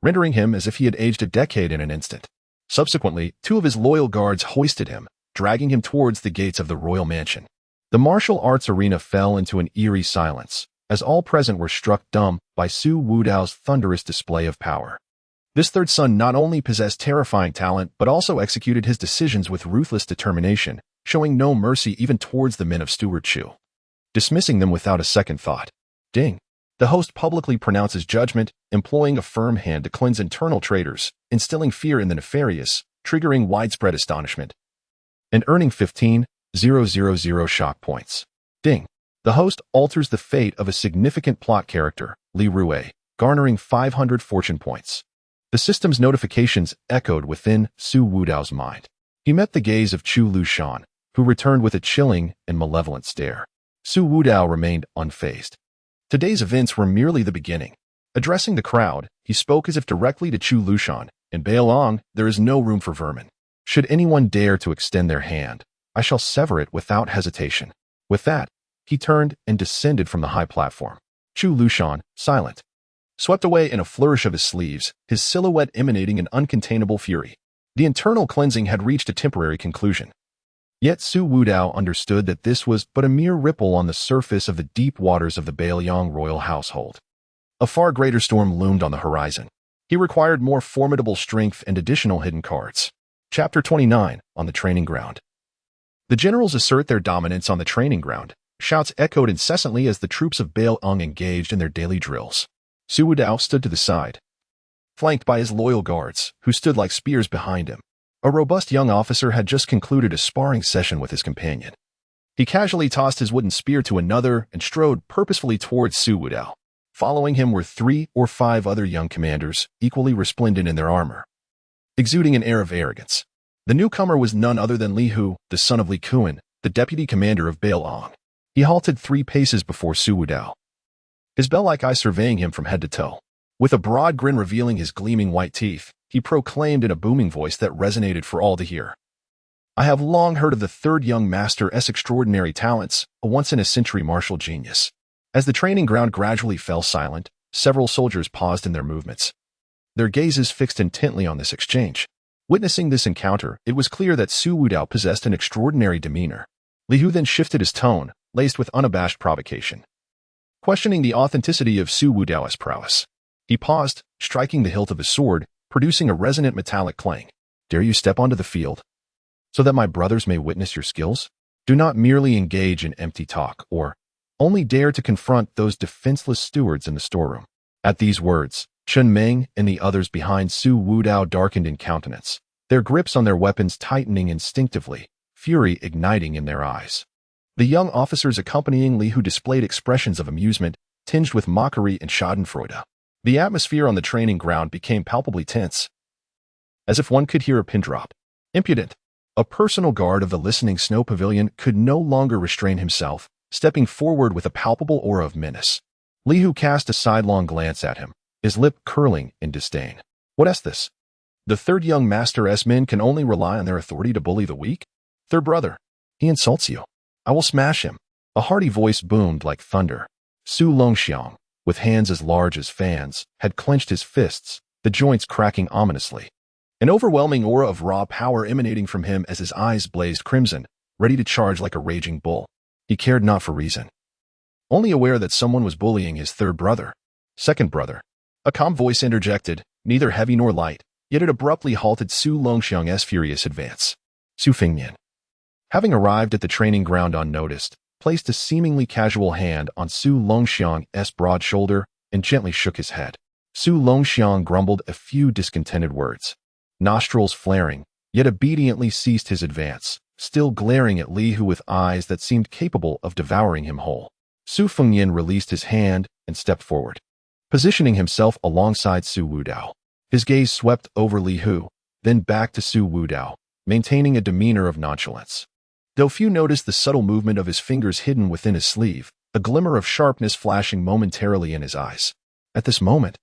rendering him as if he had aged a decade in an instant. Subsequently, two of his loyal guards hoisted him, dragging him towards the gates of the royal mansion. The martial arts arena fell into an eerie silence, as all present were struck dumb by Su Wudao's thunderous display of power. This third son not only possessed terrifying talent, but also executed his decisions with ruthless determination, showing no mercy even towards the men of Steward Chu, dismissing them without a second thought. Ding. The host publicly pronounces judgment, employing a firm hand to cleanse internal traitors, instilling fear in the nefarious, triggering widespread astonishment, and earning 15,000 shock points. Ding. The host alters the fate of a significant plot character, Li Rui, garnering 500 fortune points. The system's notifications echoed within Su Wudao's mind. He met the gaze of Chu Lushan, who returned with a chilling and malevolent stare. Su Wudao remained unfazed. Today's events were merely the beginning. Addressing the crowd, he spoke as if directly to Chu Lushan. In Beiliang, there is no room for vermin. Should anyone dare to extend their hand, I shall sever it without hesitation. With that, he turned and descended from the high platform. Chu Lushan, silent, swept away in a flourish of his sleeves, his silhouette emanating an uncontainable fury. The internal cleansing had reached a temporary conclusion. Yet Su Wudao understood that this was but a mere ripple on the surface of the deep waters of the Beiliang royal household. A far greater storm loomed on the horizon. He required more formidable strength and additional hidden cards. Chapter 29, On the Training Ground. The generals assert their dominance on the training ground. Shouts echoed incessantly as the troops of Beiliang engaged in their daily drills. Su Wudao stood to the side, flanked by his loyal guards, who stood like spears behind him. A robust young officer had just concluded a sparring session with his companion. He casually tossed his wooden spear to another and strode purposefully towards Su Wudao. Following him were 3 or 5 other young commanders, equally resplendent in their armor, exuding an air of arrogance. The newcomer was none other than Li Hu, the son of Li Kuan, the deputy commander of Beiliang. He halted 3 paces before Su Wudao, his bell-like eye surveying him from head to toe. With a broad grin revealing his gleaming white teeth, he proclaimed in a booming voice that resonated for all to hear. I have long heard of the third young master's extraordinary talents, a once-in-a-century martial genius. As the training ground gradually fell silent, Several soldiers paused in their movements, their gazes fixed intently on this exchange. Witnessing this encounter, it was clear that Su Wudao possessed an extraordinary demeanor. Li Hu then shifted his tone, laced with unabashed provocation, questioning the authenticity of Su Wudao's prowess. He paused, striking the hilt of his sword, producing a resonant metallic clang. Dare you step onto the field, so that my brothers may witness your skills? Do not merely engage in empty talk, or only dare to confront those defenseless stewards in the storeroom. At these words, Chen Meng and the others behind Su Wudao darkened in countenance, their grips on their weapons tightening instinctively, fury igniting in their eyes. The young officers accompanying Li Hu displayed expressions of amusement, tinged with mockery and schadenfreude. The atmosphere on the training ground became palpably tense, as if one could hear a pin drop. Impudent! A personal guard of the listening snow pavilion could no longer restrain himself, stepping forward with a palpable aura of menace. Li Hu cast a sidelong glance at him, his lip curling in disdain. What is this? The third young master's men can only rely on their authority to bully the weak? Third brother, he insults you. I will smash him. A hearty voice boomed like thunder. Su Longxiang, with hands as large as fans, had clenched his fists, the joints cracking ominously. An overwhelming aura of raw power emanating from him as his eyes blazed crimson, ready to charge like a raging bull. He cared not for reason, only aware that someone was bullying his third brother. Second brother. A calm voice interjected, neither heavy nor light, yet it abruptly halted Su Longxiang's furious advance. Su Fengmian, having arrived at the training ground unnoticed, placed a seemingly casual hand on Su Longxiang's broad shoulder and gently shook his head. Su Longxiang grumbled a few discontented words. Nostrils flaring, yet obediently ceased his advance, still glaring at Li Hu with eyes that seemed capable of devouring him whole. Su Fengmian released his hand and stepped forward, positioning himself alongside Su Wudao. His gaze swept over Li Hu, then back to Su Wudao, maintaining a demeanor of nonchalance. Though few noticed the subtle movement of his fingers hidden within his sleeve, a glimmer of sharpness flashing momentarily in his eyes. At this moment,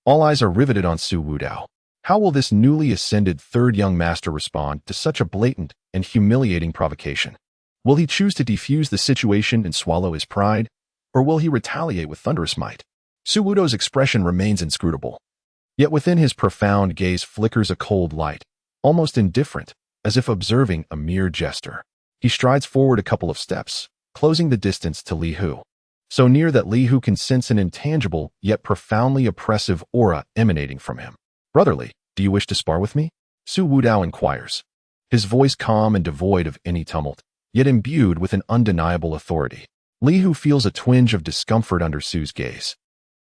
all eyes are riveted on Su Wudao. How will this newly ascended third young master respond to such a blatant and humiliating provocation? Will he choose to defuse the situation and swallow his pride, or will he retaliate with thunderous might? Su Wudao's expression remains inscrutable, yet within his profound gaze flickers a cold light, almost indifferent, as if observing a mere jester. He strides forward a couple of steps, closing the distance to Li Hu, so near that Li Hu can sense an intangible yet profoundly oppressive aura emanating from him. Brotherly, do you wish to spar with me? Su Wudao inquires, his voice calm and devoid of any tumult, yet imbued with an undeniable authority. Li Hu feels a twinge of discomfort under Su's gaze,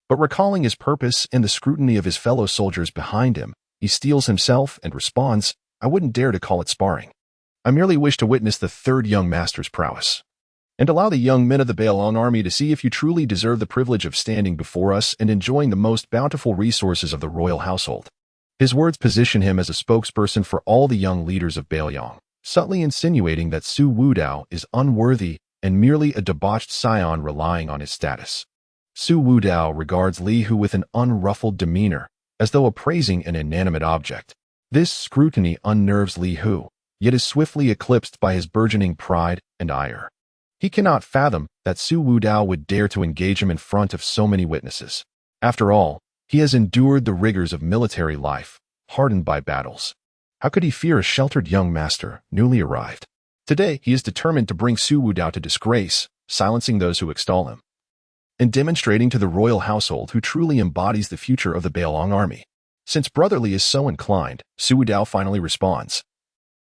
but recalling his purpose and the scrutiny of his fellow soldiers behind him, he steels himself and responds, I wouldn't dare to call it sparring. I merely wish to witness the third young master's prowess, and allow the young men of the Beiliang army to see if you truly deserve the privilege of standing before us and enjoying the most bountiful resources of the royal household. His words position him as a spokesperson for all the young leaders of Beiliang, subtly insinuating that Su Wudao is unworthy and merely a debauched scion relying on his status. Su Wudao regards Li Hu with an unruffled demeanor, as though appraising an inanimate object. This scrutiny unnerves Li Hu, yet is swiftly eclipsed by his burgeoning pride and ire. He cannot fathom that Su Wudao would dare to engage him in front of so many witnesses. After all, he has endured the rigors of military life, hardened by battles. How could he fear a sheltered young master, newly arrived? Today, he is determined to bring Su Wudao to disgrace, silencing those who extol him, and demonstrating to the royal household who truly embodies the future of the Beiliang army. Since Brotherly is so inclined, Su Wudao finally responds,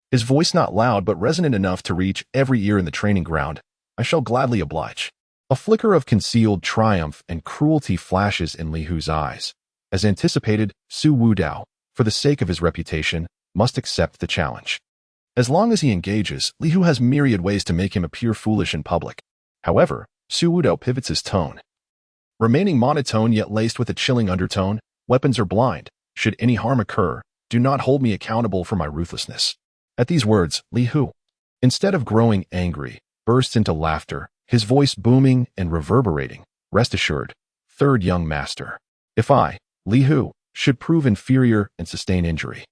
his voice not loud but resonant enough to reach every ear in the training ground. I shall gladly oblige. A flicker of concealed triumph and cruelty flashes in Li Hu's eyes. As anticipated, Su Wudao, for the sake of his reputation, must accept the challenge. As long as he engages, Li Hu has myriad ways to make him appear foolish in public. However, Su Wudao pivots his tone, remaining monotone yet laced with a chilling undertone. Weapons are blind. Should any harm occur, do not hold me accountable for my ruthlessness. At these words, Li Hu, instead of growing angry, bursts into laughter, his voice booming and reverberating. Rest assured, third young master, if I, Li Hu, should prove inferior and sustain injury,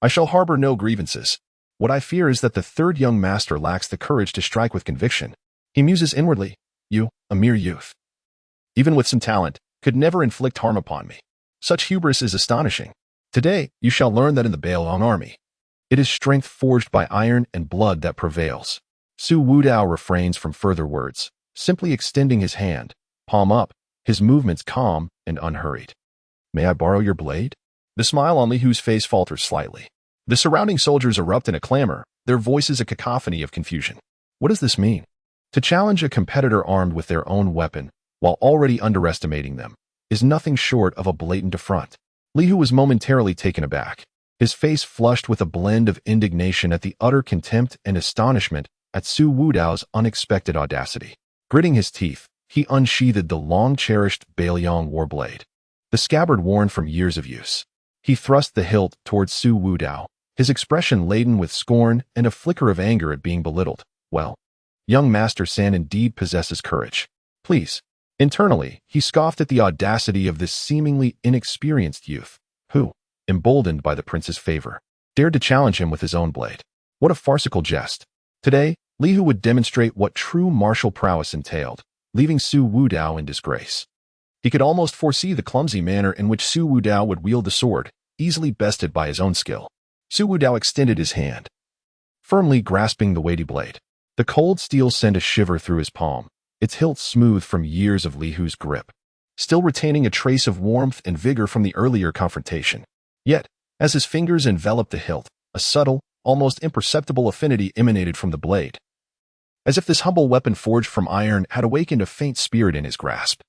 I shall harbor no grievances. What I fear is that the third young master lacks the courage to strike with conviction. He muses inwardly, you, a mere youth, even with some talent, could never inflict harm upon me. Such hubris is astonishing. Today, you shall learn that in the Beiliang army, it is strength forged by iron and blood that prevails. Su Wudao refrains from further words, simply extending his hand, palm up, his movements calm and unhurried. May I borrow your blade? The smile on Li Hu's face falters slightly. The surrounding soldiers erupt in a clamor, their voices a cacophony of confusion. What does this mean? To challenge a competitor armed with their own weapon, while already underestimating them, is nothing short of a blatant affront. Li Hu was momentarily taken aback, his face flushed with a blend of indignation at the utter contempt and astonishment at Su Wudao's unexpected audacity. Gritting his teeth, he unsheathed the long-cherished Beiliang war blade, the scabbard worn from years of use. He thrust the hilt towards Su Wudao, his expression laden with scorn and a flicker of anger at being belittled. Well, young Master San indeed possesses courage. Please. Internally, he scoffed at the audacity of this seemingly inexperienced youth, who, emboldened by the prince's favor, dared to challenge him with his own blade. What a farcical jest. Today, Li Hu would demonstrate what true martial prowess entailed, leaving Su Wudao in disgrace. He could almost foresee the clumsy manner in which Su Wudao would wield the sword, easily bested by his own skill. Su Wudao extended his hand, firmly grasping the weighty blade. The cold steel sent a shiver through his palm, its hilt smooth from years of Li Hu's grip, still retaining a trace of warmth and vigor from the earlier confrontation. Yet, as his fingers enveloped the hilt, a subtle, almost imperceptible affinity emanated from the blade, as if this humble weapon forged from iron had awakened a faint spirit in his grasp.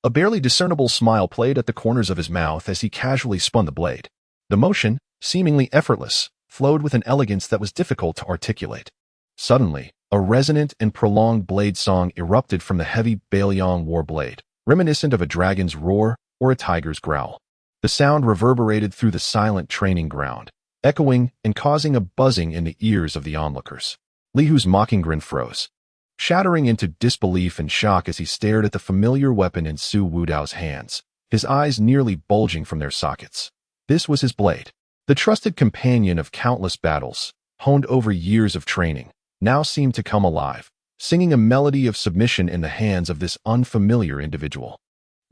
A barely discernible smile played at the corners of his mouth as he casually spun the blade. The motion, seemingly effortless, flowed with an elegance that was difficult to articulate. Suddenly, a resonant and prolonged blade song erupted from the heavy Beiliang war blade, reminiscent of a dragon's roar or a tiger's growl. The sound reverberated through the silent training ground, echoing and causing a buzzing in the ears of the onlookers. Li Hu's mocking grin froze, shattering into disbelief and shock as he stared at the familiar weapon in Su Wudao's hands, his eyes nearly bulging from their sockets. This was his blade, the trusted companion of countless battles, honed over years of training, now seemed to come alive, singing a melody of submission in the hands of this unfamiliar individual.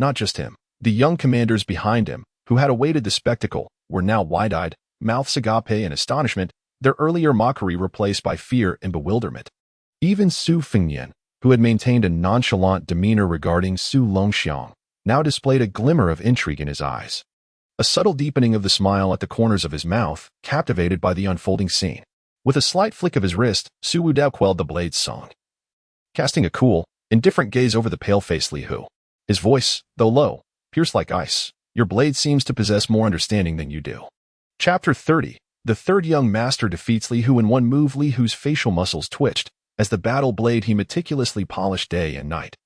Not just him. The young commanders behind him, who had awaited the spectacle, were now wide-eyed, mouths agape in astonishment, their earlier mockery replaced by fear and bewilderment. Even Su Fengnian, who had maintained a nonchalant demeanor regarding Su Longxiang, now displayed a glimmer of intrigue in his eyes. A subtle deepening of the smile at the corners of his mouth, captivated by the unfolding scene. With a slight flick of his wrist, Su Wudao quelled the blade's song, casting a cool, indifferent gaze over the pale-faced Li Hu. His voice, though low, pierced like ice. Your blade seems to possess more understanding than you do. Chapter 30. The third young master defeats Li Hu in one move. Li Hu's facial muscles twitched, as the battle blade he meticulously polished day and night,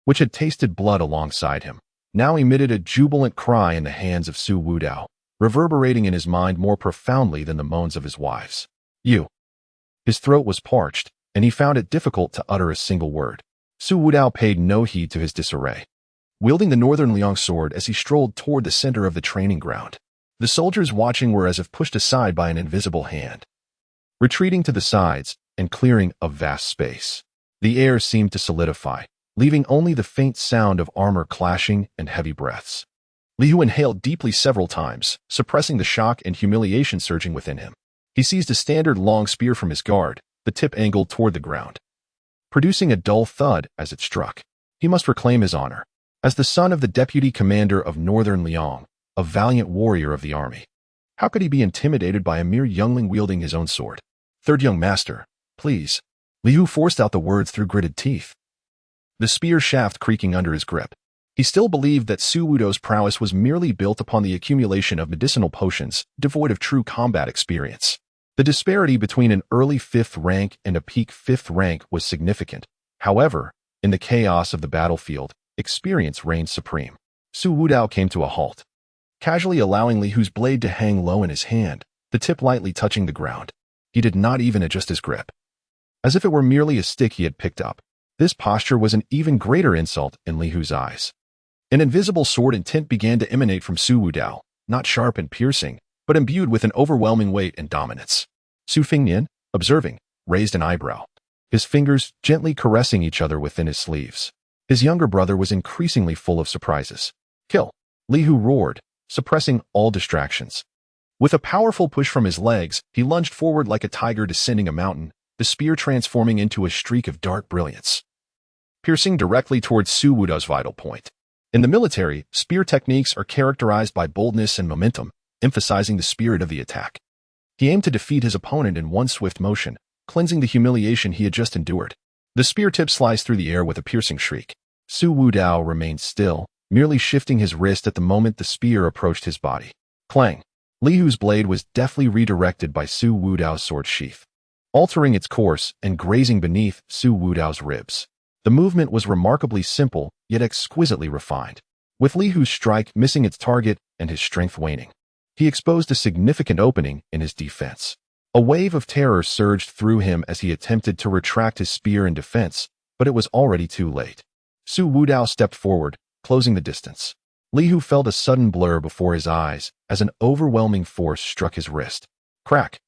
which had tasted blood alongside him, now emitted a jubilant cry in the hands of Su Wudao, reverberating in his mind more profoundly than the moans of his wives. You. His throat was parched, and he found it difficult to utter a single word. Su Wudao paid no heed to his disarray, wielding the Northern Liang sword as he strolled toward the center of the training ground. The soldiers watching were as if pushed aside by an invisible hand, retreating to the sides and clearing a vast space. The air seemed to solidify, leaving only the faint sound of armor clashing and heavy breaths. Li Hu inhaled deeply several times, suppressing the shock and humiliation surging within him. He seized a standard long spear from his guard, the tip angled toward the ground, producing a dull thud as it struck. He must reclaim his honor. As the son of the deputy commander of Northern Liang, a valiant warrior of the army, how could he be intimidated by a mere youngling wielding his own sword? Third young master, please. Li Hu forced out the words through gritted teeth, the spear shaft creaking under his grip. He still believed that Su Wudao's prowess was merely built upon the accumulation of medicinal potions, devoid of true combat experience. The disparity between an early 5th rank and a peak 5th rank was significant. However, in the chaos of the battlefield, experience reigned supreme. Su Wudao came to a halt, casually allowing Li Hu's blade to hang low in his hand, the tip lightly touching the ground. He did not even adjust his grip, as if it were merely a stick he had picked up. This posture was an even greater insult in Li Hu's eyes. An invisible sword intent began to emanate from Su Wudao, not sharp and piercing, but imbued with an overwhelming weight and dominance. Su Fengnian, observing, raised an eyebrow, his fingers gently caressing each other within his sleeves. His younger brother was increasingly full of surprises. Kill! Li Hu roared, suppressing all distractions. With a powerful push from his legs, he lunged forward like a tiger descending a mountain, the spear transforming into a streak of dark brilliance, piercing directly towards Su Wudao's vital point. In the military, spear techniques are characterized by boldness and momentum, emphasizing the spirit of the attack. He aimed to defeat his opponent in one swift motion, cleansing the humiliation he had just endured. The spear tip sliced through the air with a piercing shriek. Su Wudao remained still, merely shifting his wrist at the moment the spear approached his body. Clang! Li Hu's blade was deftly redirected by Su Wudao's sword sheath, altering its course and grazing beneath Su Wudao's ribs. The movement was remarkably simple, yet exquisitely refined, with Li Hu's strike missing its target and his strength waning. He exposed a significant opening in his defense. A wave of terror surged through him as he attempted to retract his spear in defense, but it was already too late. Su Wudao stepped forward, closing the distance. Li Hu felt a sudden blur before his eyes as an overwhelming force struck his wrist. Crack!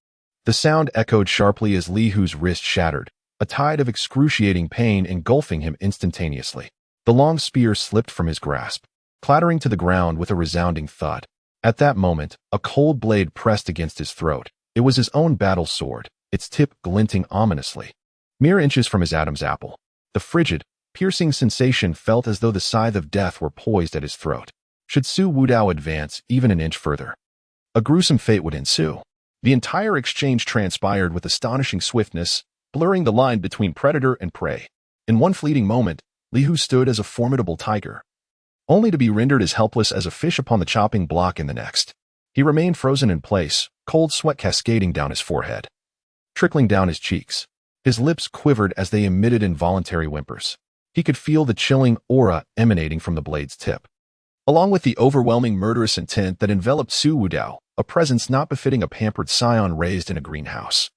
The sound echoed sharply as Li Hu's wrist shattered, a tide of excruciating pain engulfing him instantaneously. The long spear slipped from his grasp, clattering to the ground with a resounding thud. At that moment, a cold blade pressed against his throat. It was his own battle sword, its tip glinting ominously. Mere inches from his Adam's apple, the frigid, piercing sensation felt as though the scythe of death were poised at his throat. Should Su Wudao advance even an inch further, a gruesome fate would ensue. The entire exchange transpired with astonishing swiftness, blurring the line between predator and prey. In one fleeting moment, Li Hu stood as a formidable tiger, only to be rendered as helpless as a fish upon the chopping block in the next. He remained frozen in place, cold sweat cascading down his forehead, trickling down his cheeks. His lips quivered as they emitted involuntary whimpers. He could feel the chilling aura emanating from the blade's tip, along with the overwhelming murderous intent that enveloped Su Wudao, a presence not befitting a pampered scion raised in a greenhouse.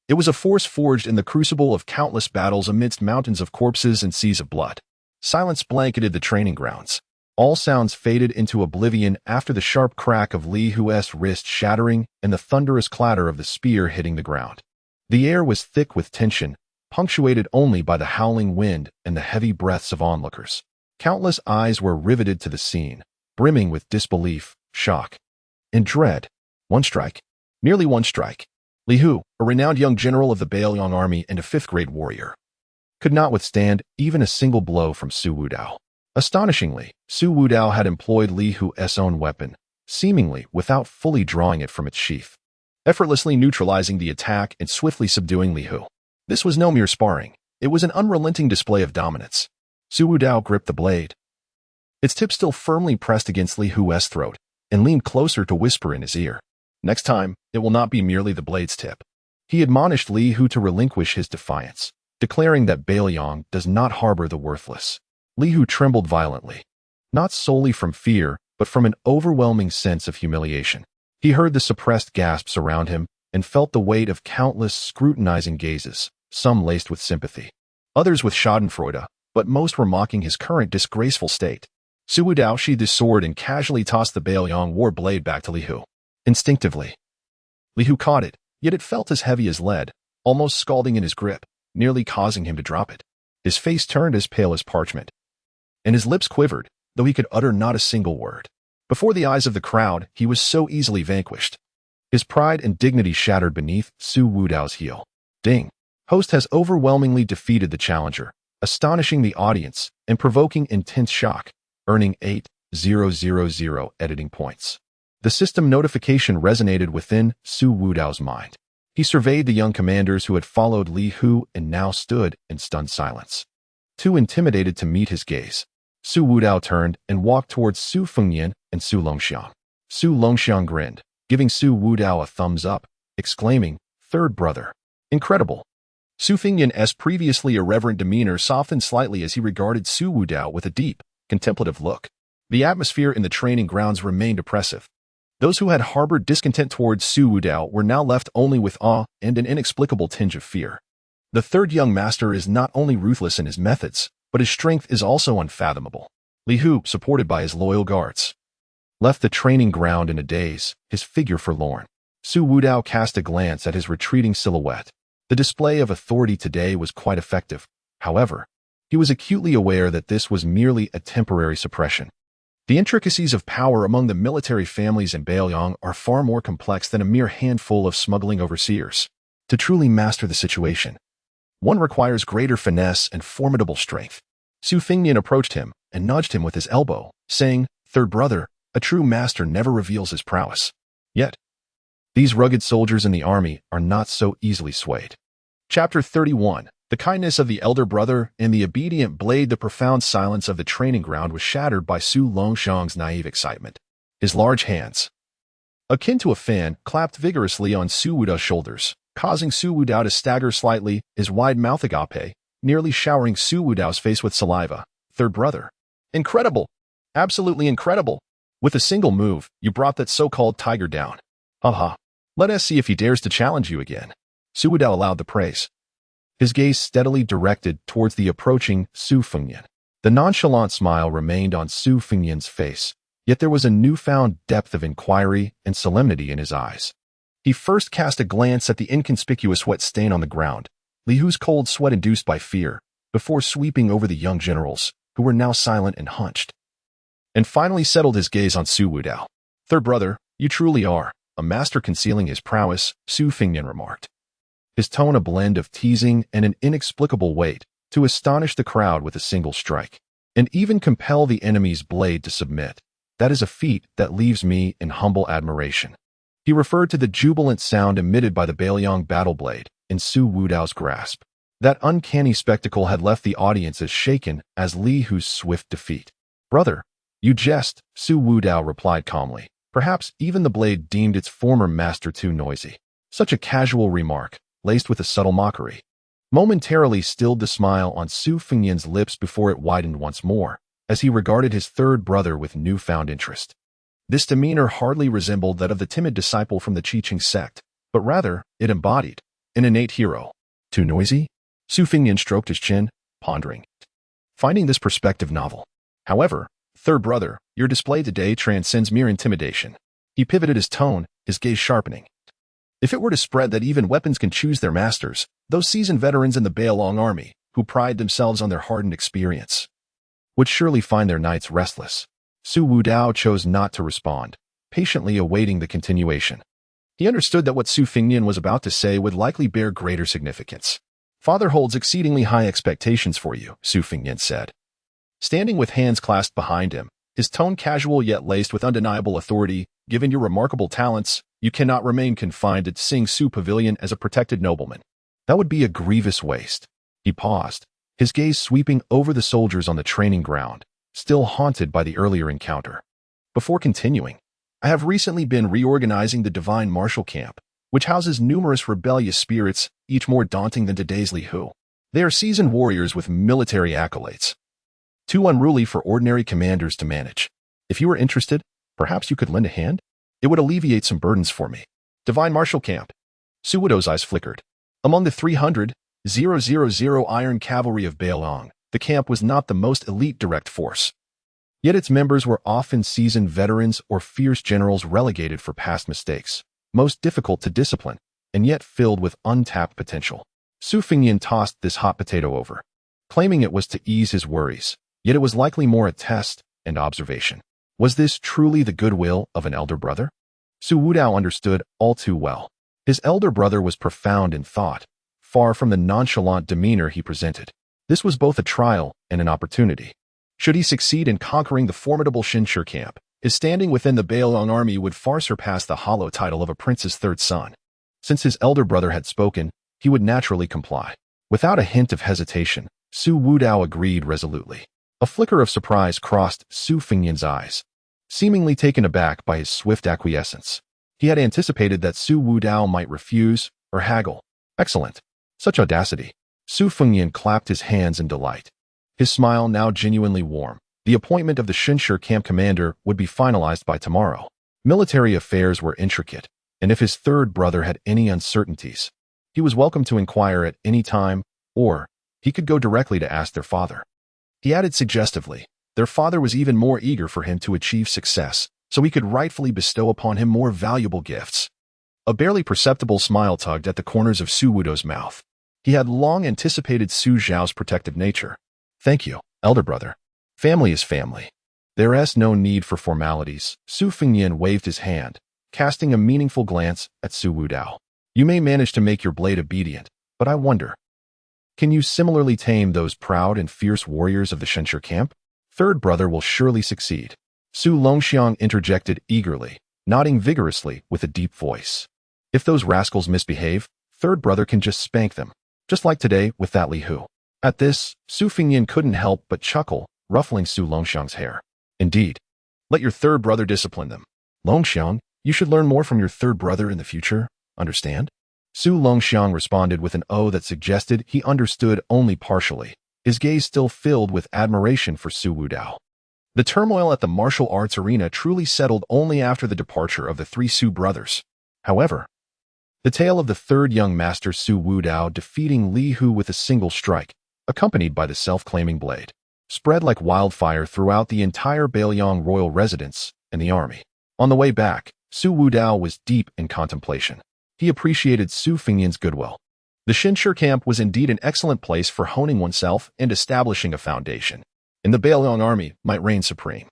It was a force forged in the crucible of countless battles amidst mountains of corpses and seas of blood. Silence blanketed the training grounds. All sounds faded into oblivion after the sharp crack of Li Hu's wrist shattering and the thunderous clatter of the spear hitting the ground. The air was thick with tension, punctuated only by the howling wind and the heavy breaths of onlookers. Countless eyes were riveted to the scene, brimming with disbelief, shock, and dread. One strike. Nearly one strike. Li Hu, a renowned young general of the Beiliang army and a fifth-grade warrior, could not withstand even a single blow from Su Wudao. Astonishingly, Su Wudao had employed Li Hu's own weapon, seemingly without fully drawing it from its sheath, effortlessly neutralizing the attack and swiftly subduing Li Hu. This was no mere sparring. It was an unrelenting display of dominance. Su Wudao gripped the blade, its tip still firmly pressed against Li Hu's throat, and leaned closer to whisper in his ear. Next time, it will not be merely the blade's tip. He admonished Li Hu to relinquish his defiance, declaring that Beiliang does not harbor the worthless. Li Hu trembled violently, not solely from fear, but from an overwhelming sense of humiliation. He heard the suppressed gasps around him and felt the weight of countless scrutinizing gazes, some laced with sympathy, others with schadenfreude, but most were mocking his current disgraceful state. Su Wudao sheathed his sword and casually tossed the Beiliang war blade back to Li Hu. Instinctively, Li Hu caught it, yet it felt as heavy as lead, almost scalding in his grip, nearly causing him to drop it. His face turned as pale as parchment, and his lips quivered, though he could utter not a single word. Before the eyes of the crowd, he was so easily vanquished. His pride and dignity shattered beneath Su Wudao's heel. Ding! Host has overwhelmingly defeated the challenger, astonishing the audience and provoking intense shock, earning 8,000 editing points. The system notification resonated within Su Wudao's mind. He surveyed the young commanders who had followed Li Hu and now stood in stunned silence, too intimidated to meet his gaze. Su Wudao turned and walked towards Su Fengyan and Su Longxiang. Su Longxiang grinned, giving Su Wudao a thumbs up, exclaiming, "Third brother." Incredible. Su Fengyan's previously irreverent demeanor softened slightly as he regarded Su Wudao with a deep, contemplative look. The atmosphere in the training grounds remained oppressive. Those who had harbored discontent towards Su Wudao were now left only with awe and an inexplicable tinge of fear. The third young master is not only ruthless in his methods, but his strength is also unfathomable. Li Hu, supported by his loyal guards, left the training ground in a daze, his figure forlorn. Su Wudao cast a glance at his retreating silhouette. The display of authority today was quite effective. However, he was acutely aware that this was merely a temporary suppression. The intricacies of power among the military families in Beiliang are far more complex than a mere handful of smuggling overseers. To truly master the situation, one requires greater finesse and formidable strength. Su Fengnian approached him and nudged him with his elbow, saying, "Third brother, a true master never reveals his prowess." Yet, these rugged soldiers in the army are not so easily swayed. Chapter 31. The kindness of the elder brother and the obedient blade. The profound silence of the training ground was shattered by Su Longshang's naive excitement. His large hands, akin to a fan, clapped vigorously on Su Wudao's shoulders, causing Su Wudao to stagger slightly, his wide mouth agape, nearly showering Su Wudao's face with saliva. "Third brother. Incredible! Absolutely incredible! With a single move, you brought that so-called tiger down. Haha. Let us see if he dares to challenge you again." Su Wudao allowed the praise, his gaze steadily directed towards the approaching Su Fengnian. The nonchalant smile remained on Su Fengnian's face, yet there was a newfound depth of inquiry and solemnity in his eyes. He first cast a glance at the inconspicuous wet stain on the ground, Li Hu's cold sweat induced by fear, before sweeping over the young generals, who were now silent and hunched, and finally settled his gaze on Su Wudao. "Third brother, you truly are a master concealing his prowess," Su Fengnian remarked, his tone a blend of teasing and an inexplicable weight, to astonish the crowd with a single strike, and even compel the enemy's blade to submit. "That is a feat that leaves me in humble admiration." He referred to the jubilant sound emitted by the Beiliang battle blade in Su Wudao's grasp. That uncanny spectacle had left the audience as shaken as Li Hu's swift defeat. "Brother, you jest," Su Wudao replied calmly. Perhaps even the blade deemed its former master too noisy. Such a casual remark, laced with a subtle mockery, momentarily stilled the smile on Su Fengnian's lips before it widened once more, as he regarded his third brother with newfound interest. This demeanor hardly resembled that of the timid disciple from the Qiqing sect, but rather, it embodied an innate hero. "Too noisy?" Su Fengnian stroked his chin, pondering, finding this perspective novel. "However, third brother, your display today transcends mere intimidation." He pivoted his tone, his gaze sharpening. "If it were to spread that even weapons can choose their masters, those seasoned veterans in the Beiliang army, who pride themselves on their hardened experience, would surely find their knights restless." Su Wudao chose not to respond, patiently awaiting the continuation. He understood that what Su Fengnian was about to say would likely bear greater significance. "Father holds exceedingly high expectations for you," Su Fengnian said, standing with hands clasped behind him, his tone casual yet laced with undeniable authority. "Given your remarkable talents, you cannot remain confined at Sing Su Pavilion as a protected nobleman. That would be a grievous waste." He paused, his gaze sweeping over the soldiers on the training ground, still haunted by the earlier encounter, before continuing. "I have recently been reorganizing the Divine Martial Camp, which houses numerous rebellious spirits, each more daunting than today's Li Hu. They are seasoned warriors with military accolades, too unruly for ordinary commanders to manage. If you are interested, perhaps you could lend a hand? It would alleviate some burdens for me." Divine Martial Camp. Su Wudao's eyes flickered. Among the 300,000 Iron Cavalry of Beiliang, the camp was not the most elite direct force. Yet its members were often seasoned veterans or fierce generals relegated for past mistakes, most difficult to discipline, and yet filled with untapped potential. Su Fengnian tossed this hot potato over, claiming it was to ease his worries, yet it was likely more a test and observation. Was this truly the goodwill of an elder brother? Su Wudao understood all too well. His elder brother was profound in thought, far from the nonchalant demeanor he presented. This was both a trial and an opportunity. Should he succeed in conquering the formidable Shinshur camp, his standing within the Beiliang army would far surpass the hollow title of a prince's third son. Since his elder brother had spoken, he would naturally comply. Without a hint of hesitation, Su Wudao agreed resolutely. A flicker of surprise crossed Su Fengnian's eyes, seemingly taken aback by his swift acquiescence. He had anticipated that Su Wudao might refuse or haggle. Excellent. Such audacity. Su Fengnian clapped his hands in delight, his smile now genuinely warm. The appointment of the Shinshur camp commander would be finalized by tomorrow. Military affairs were intricate, and if his third brother had any uncertainties, he was welcome to inquire at any time, or he could go directly to ask their father. He added suggestively, their father was even more eager for him to achieve success, so he could rightfully bestow upon him more valuable gifts. A barely perceptible smile tugged at the corners of Su Wudao's mouth. He had long anticipated Su Zhao's protective nature. "Thank you, elder brother. Family is family." There's no need for formalities. Su Fengyan waved his hand, casting a meaningful glance at Su Wudao. You may manage to make your blade obedient, but I wonder, can you similarly tame those proud and fierce warriors of the Shenshi camp? Third brother will surely succeed. Su Longxiang interjected eagerly, nodding vigorously with a deep voice. If those rascals misbehave, third brother can just spank them, just like today with that Li Hu. At this, Su Fengyan couldn't help but chuckle, ruffling Su Longxiang's hair. Indeed, let your third brother discipline them. Longxiang, you should learn more from your third brother in the future, understand? Su Longxiang responded with an O that suggested he understood only partially, his gaze still filled with admiration for Su Wudao. The turmoil at the martial arts arena truly settled only after the departure of the three Su brothers. However, the tale of the third young master Su Wudao defeating Li Hu with a single strike, accompanied by the self-claiming blade, spread like wildfire throughout the entire Beiliang royal residence and the army. On the way back, Su Wudao was deep in contemplation. He appreciated Su Fengyan's goodwill. The Shenshi camp was indeed an excellent place for honing oneself and establishing a foundation, and the Beiliang army might reign supreme.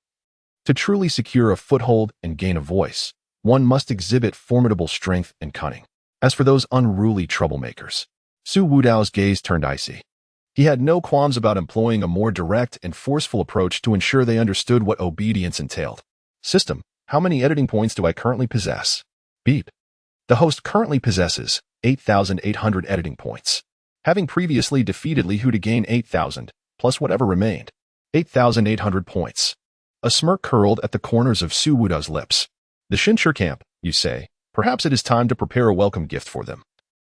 To truly secure a foothold and gain a voice, one must exhibit formidable strength and cunning. As for those unruly troublemakers, Su Wudao's gaze turned icy. He had no qualms about employing a more direct and forceful approach to ensure they understood what obedience entailed. System, how many editing points do I currently possess? Beep. The host currently possesses 8,800 editing points, having previously defeated Li Hu to gain 8,000, plus whatever remained. 8,800 points. A smirk curled at the corners of Su Wudao's lips. The Shenshi camp, you say? Perhaps it is time to prepare a welcome gift for them.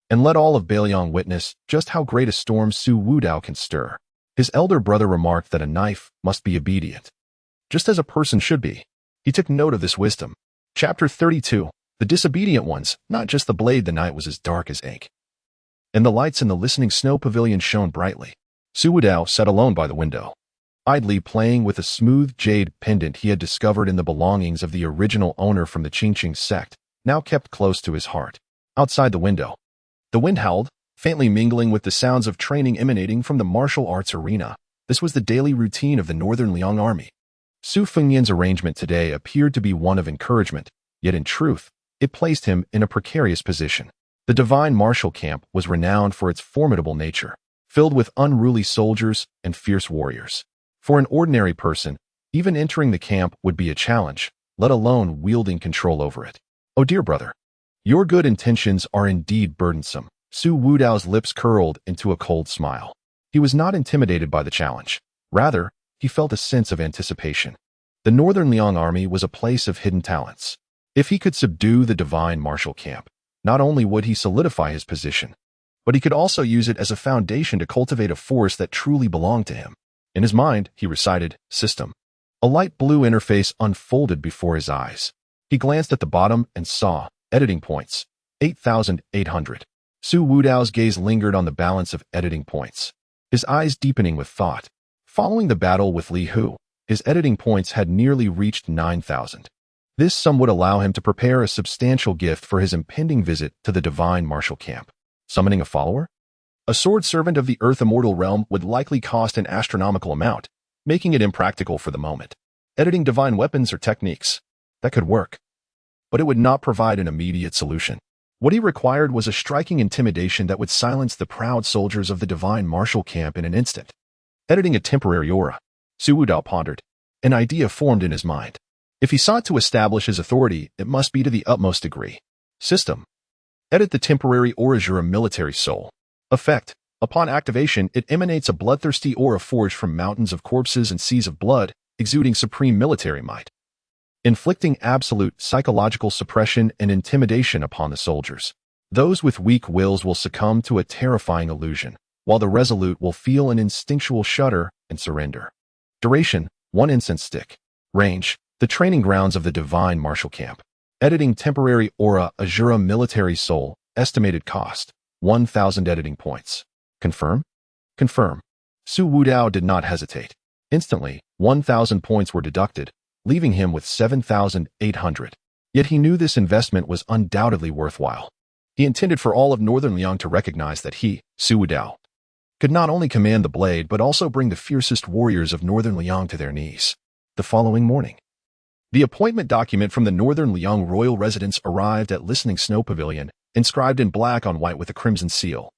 And let all of Beiliang witness just how great a storm Su Wudao can stir. His elder brother remarked that a knife must be obedient, just as a person should be. He took note of this wisdom. Chapter 32. The disobedient ones, not just the blade. The night was as dark as ink, and the lights in the listening snow pavilion shone brightly. Su Wudao sat alone by the window, idly playing with a smooth jade pendant he had discovered in the belongings of the original owner from the Qingqing sect, now kept close to his heart. Outside the window, the wind howled, faintly mingling with the sounds of training emanating from the martial arts arena. This was the daily routine of the Northern Liang army. Su Fengyan's arrangement today appeared to be one of encouragement, yet in truth, it placed him in a precarious position. The divine martial camp was renowned for its formidable nature, filled with unruly soldiers and fierce warriors. For an ordinary person, even entering the camp would be a challenge, let alone wielding control over it. Oh dear brother, your good intentions are indeed burdensome. Su Wudao's lips curled into a cold smile. He was not intimidated by the challenge. Rather, he felt a sense of anticipation. The Northern Liang army was a place of hidden talents. If he could subdue the divine martial camp, not only would he solidify his position, but he could also use it as a foundation to cultivate a force that truly belonged to him. In his mind, he recited, System. A light blue interface unfolded before his eyes. He glanced at the bottom and saw, editing points, 8,800. Su Wudao's gaze lingered on the balance of editing points, his eyes deepening with thought. Following the battle with Li Hu, his editing points had nearly reached 9,000. This sum would allow him to prepare a substantial gift for his impending visit to the divine martial camp. Summoning a follower? A sword servant of the Earth Immortal Realm would likely cost an astronomical amount, making it impractical for the moment. Editing divine weapons or techniques, that could work, but it would not provide an immediate solution. What he required was a striking intimidation that would silence the proud soldiers of the divine martial camp in an instant. Editing a temporary aura, Su Wudao pondered. An idea formed in his mind. If he sought to establish his authority, it must be to the utmost degree. System. Edit the temporary aura military soul. Effect. Upon activation, it emanates a bloodthirsty aura forged from mountains of corpses and seas of blood, exuding supreme military might, inflicting absolute psychological suppression and intimidation upon the soldiers. Those with weak wills will succumb to a terrifying illusion, while the resolute will feel an instinctual shudder and surrender. Duration, 1 incense stick. Range, the training grounds of the divine martial camp. Editing temporary aura Azura military soul. Estimated cost, 1,000 editing points. Confirm? Confirm. Su Wudao did not hesitate. Instantly, 1,000 points were deducted, leaving him with 7,800. Yet he knew this investment was undoubtedly worthwhile. He intended for all of Northern Liang to recognize that he, Su Wudao, could not only command the blade but also bring the fiercest warriors of Northern Liang to their knees. the following morning. The appointment document from the Northern Liang royal residence arrived at Listening Snow Pavilion, inscribed in black on white with a crimson seal,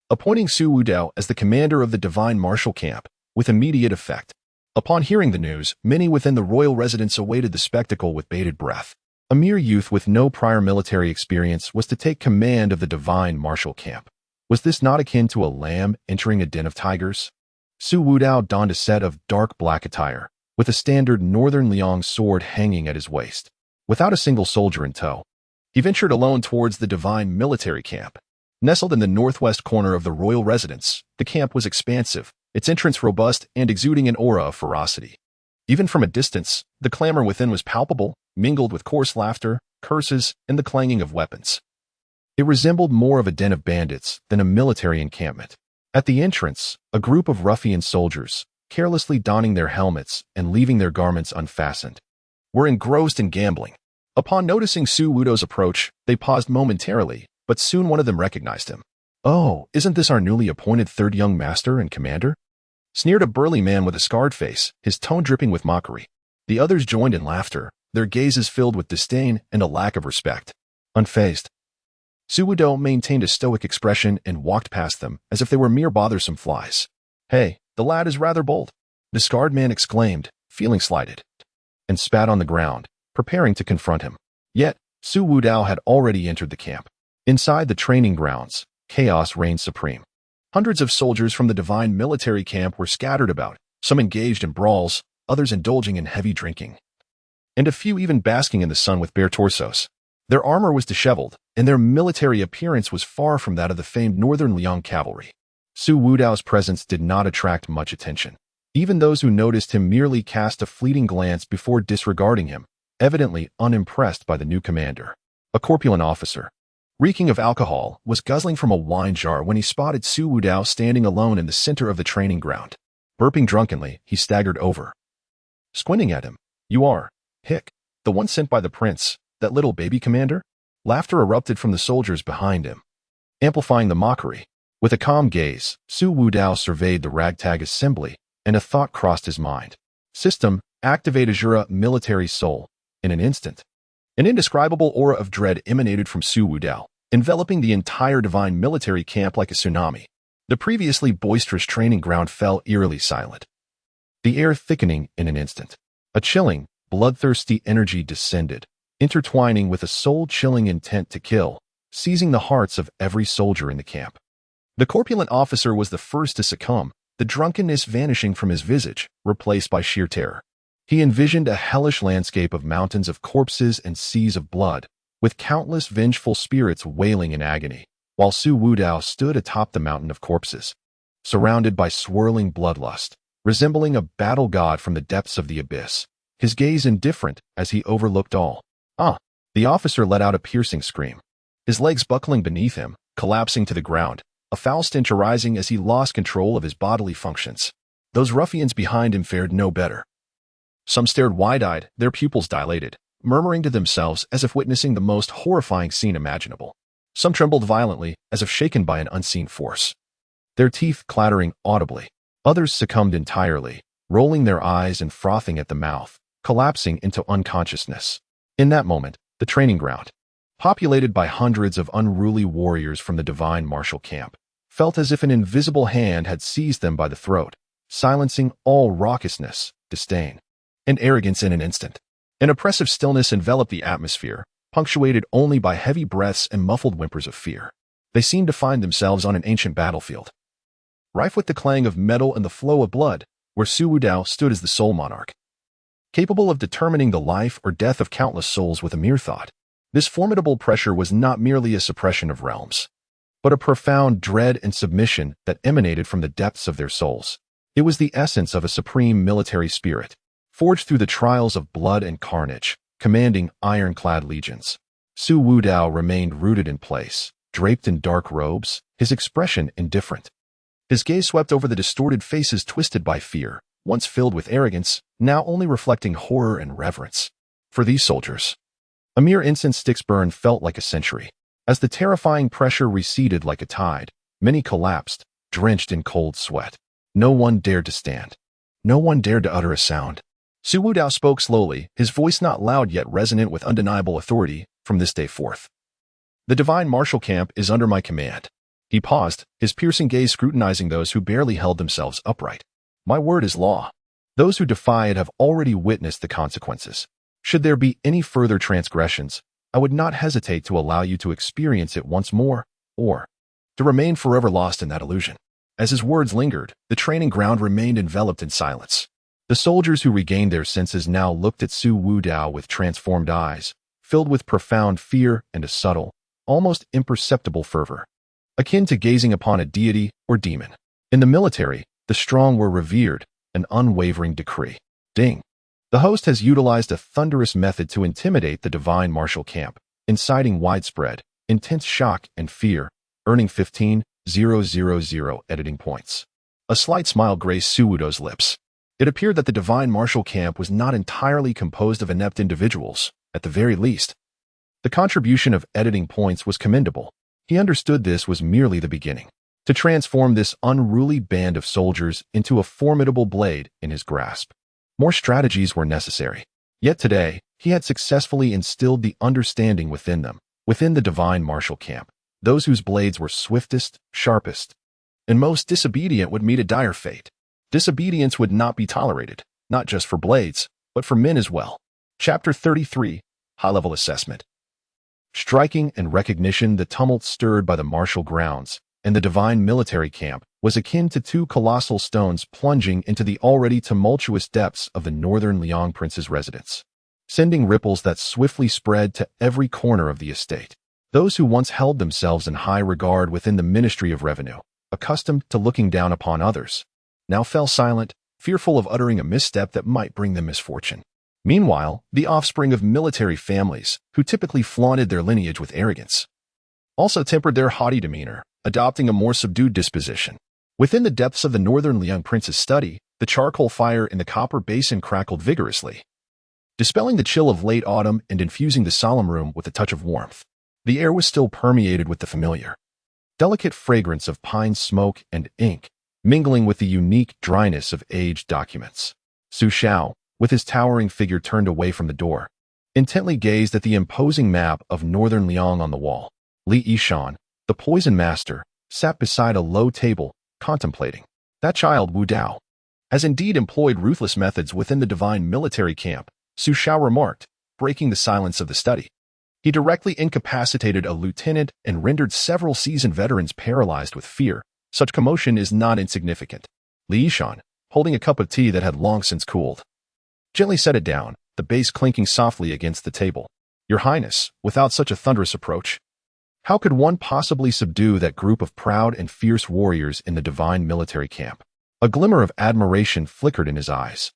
appointing Su Wudao as the commander of the Divine Martial Camp, with immediate effect. Upon hearing the news, many within the royal residence awaited the spectacle with bated breath. A mere youth with no prior military experience was to take command of the Divine Martial Camp. Was this not akin to a lamb entering a den of tigers? Su Wudao donned a set of dark black attire, with a standard Northern Liang sword hanging at his waist. Without a single soldier in tow, he ventured alone towards the Divine Military Camp. Nestled in the northwest corner of the royal residence, the camp was expansive, its entrance robust and exuding an aura of ferocity. Even from a distance, the clamor within was palpable, mingled with coarse laughter, curses, and the clanging of weapons. It resembled more of a den of bandits than a military encampment. At the entrance, a group of ruffian soldiers, carelessly donning their helmets and leaving their garments unfastened, were engrossed in gambling. Upon noticing Su Wudao's approach, they paused momentarily, but soon one of them recognized him. "Oh, isn't this our newly appointed third young master and commander?" sneered a burly man with a scarred face, his tone dripping with mockery. The others joined in laughter, their gazes filled with disdain and a lack of respect. Unfazed, Su Wudao maintained a stoic expression and walked past them as if they were mere bothersome flies. "Hey, the lad is rather bold," the scarred man exclaimed, feeling slighted, and spat on the ground, preparing to confront him. Yet, Su Wudao had already entered the camp. Inside the training grounds, chaos reigned supreme. Hundreds of soldiers from the Divine Military Camp were scattered about, some engaged in brawls, others indulging in heavy drinking, and a few even basking in the sun with bare torsos. Their armor was disheveled, and their military appearance was far from that of the famed Northern Liang cavalry. Su Wudao's presence did not attract much attention. Even those who noticed him merely cast a fleeting glance before disregarding him, evidently unimpressed by the new commander. A corpulent officer, reeking of alcohol, was guzzling from a wine jar when he spotted Su Wudao standing alone in the center of the training ground. Burping drunkenly, he staggered over. Squinting at him, "You are, hick, the one sent by the prince, that little baby commander?" Laughter erupted from the soldiers behind him, amplifying the mockery. With a calm gaze, Su Wudao surveyed the ragtag assembly, and a thought crossed his mind. System, activate Azura military soul. In an instant, an indescribable aura of dread emanated from Su Wudao, enveloping the entire Divine Military Camp like a tsunami. The previously boisterous training ground fell eerily silent, the air thickening in an instant. A chilling, bloodthirsty energy descended, intertwining with a soul-chilling intent to kill, seizing the hearts of every soldier in the camp. The corpulent officer was the first to succumb, the drunkenness vanishing from his visage, replaced by sheer terror. He envisioned a hellish landscape of mountains of corpses and seas of blood, with countless vengeful spirits wailing in agony, while Su Wudao stood atop the mountain of corpses, surrounded by swirling bloodlust, resembling a battle god from the depths of the abyss, his gaze indifferent as he overlooked all. "Ah!" The officer let out a piercing scream, his legs buckling beneath him, collapsing to the ground, a foul stench arising as he lost control of his bodily functions. Those ruffians behind him fared no better. Some stared wide-eyed, their pupils dilated, murmuring to themselves as if witnessing the most horrifying scene imaginable. Some trembled violently, as if shaken by an unseen force, their teeth clattering audibly. Others succumbed entirely, rolling their eyes and frothing at the mouth, collapsing into unconsciousness. In that moment, the training ground, populated by hundreds of unruly warriors from the Divine Martial Camp, felt as if an invisible hand had seized them by the throat, silencing all raucousness, disdain, and arrogance in an instant. An oppressive stillness enveloped the atmosphere, punctuated only by heavy breaths and muffled whimpers of fear. They seemed to find themselves on an ancient battlefield, rife with the clang of metal and the flow of blood, where Su Wudao stood as the sole monarch, capable of determining the life or death of countless souls with a mere thought. This formidable pressure was not merely a suppression of realms, but a profound dread and submission that emanated from the depths of their souls. It was the essence of a supreme military spirit, forged through the trials of blood and carnage, commanding ironclad legions. Su Wudao remained rooted in place, draped in dark robes, his expression indifferent. His gaze swept over the distorted faces twisted by fear, once filled with arrogance, now only reflecting horror and reverence. For these soldiers, a mere incense stick's burn felt like a century. As the terrifying pressure receded like a tide, many collapsed, drenched in cold sweat. No one dared to stand. No one dared to utter a sound. Su Wudao spoke slowly, his voice not loud yet resonant with undeniable authority. From this day forth, the divine martial camp is under my command. He paused, his piercing gaze scrutinizing those who barely held themselves upright. My word is law. Those who defy it have already witnessed the consequences. Should there be any further transgressions, I would not hesitate to allow you to experience it once more, or to remain forever lost in that illusion. As his words lingered, the training ground remained enveloped in silence. The soldiers who regained their senses now looked at Su Wudao with transformed eyes, filled with profound fear and a subtle, almost imperceptible fervor, akin to gazing upon a deity or demon. In the military, the strong were revered, an unwavering decree. Ding. The host has utilized a thunderous method to intimidate the divine martial camp, inciting widespread, intense shock and fear, earning 15,000 editing points. A slight smile graced Su Wudao's lips. It appeared that the divine martial camp was not entirely composed of inept individuals. At the very least, the contribution of editing points was commendable. He understood this was merely the beginning. To transform this unruly band of soldiers into a formidable blade in his grasp, more strategies were necessary. Yet today, he had successfully instilled the understanding within them, within the divine martial camp. Those whose blades were swiftest, sharpest, and most disobedient would meet a dire fate. Disobedience would not be tolerated, not just for blades, but for men as well. Chapter 33, High-Level Assessment. Striking and recognition. The tumult stirred by the martial grounds and the divine military camp was akin to two colossal stones plunging into the already tumultuous depths of the northern Liang prince's residence, sending ripples that swiftly spread to every corner of the estate. Those who once held themselves in high regard within the Ministry of Revenue, accustomed to looking down upon others, now fell silent, fearful of uttering a misstep that might bring them misfortune. Meanwhile, the offspring of military families, who typically flaunted their lineage with arrogance, also tempered their haughty demeanor, adopting a more subdued disposition. Within the depths of the northern Liang prince's study, the charcoal fire in the copper basin crackled vigorously, dispelling the chill of late autumn and infusing the solemn room with a touch of warmth. The air was still permeated with the familiar, delicate fragrance of pine smoke and ink, mingling with the unique dryness of aged documents. Su Shao, with his towering figure turned away from the door, intently gazed at the imposing map of northern Liang on the wall. Li Yishan, the poison master, sat beside a low table, contemplating. That child Wu Dao has indeed employed ruthless methods within the divine military camp, Su Shao remarked, breaking the silence of the study. He directly incapacitated a lieutenant and rendered several seasoned veterans paralyzed with fear. Such commotion is not insignificant. Li Yishan, holding a cup of tea that had long since cooled, gently set it down, the base clinking softly against the table. Your Highness, without such a thunderous approach, how could one possibly subdue that group of proud and fierce warriors in the divine military camp? A glimmer of admiration flickered in his eyes.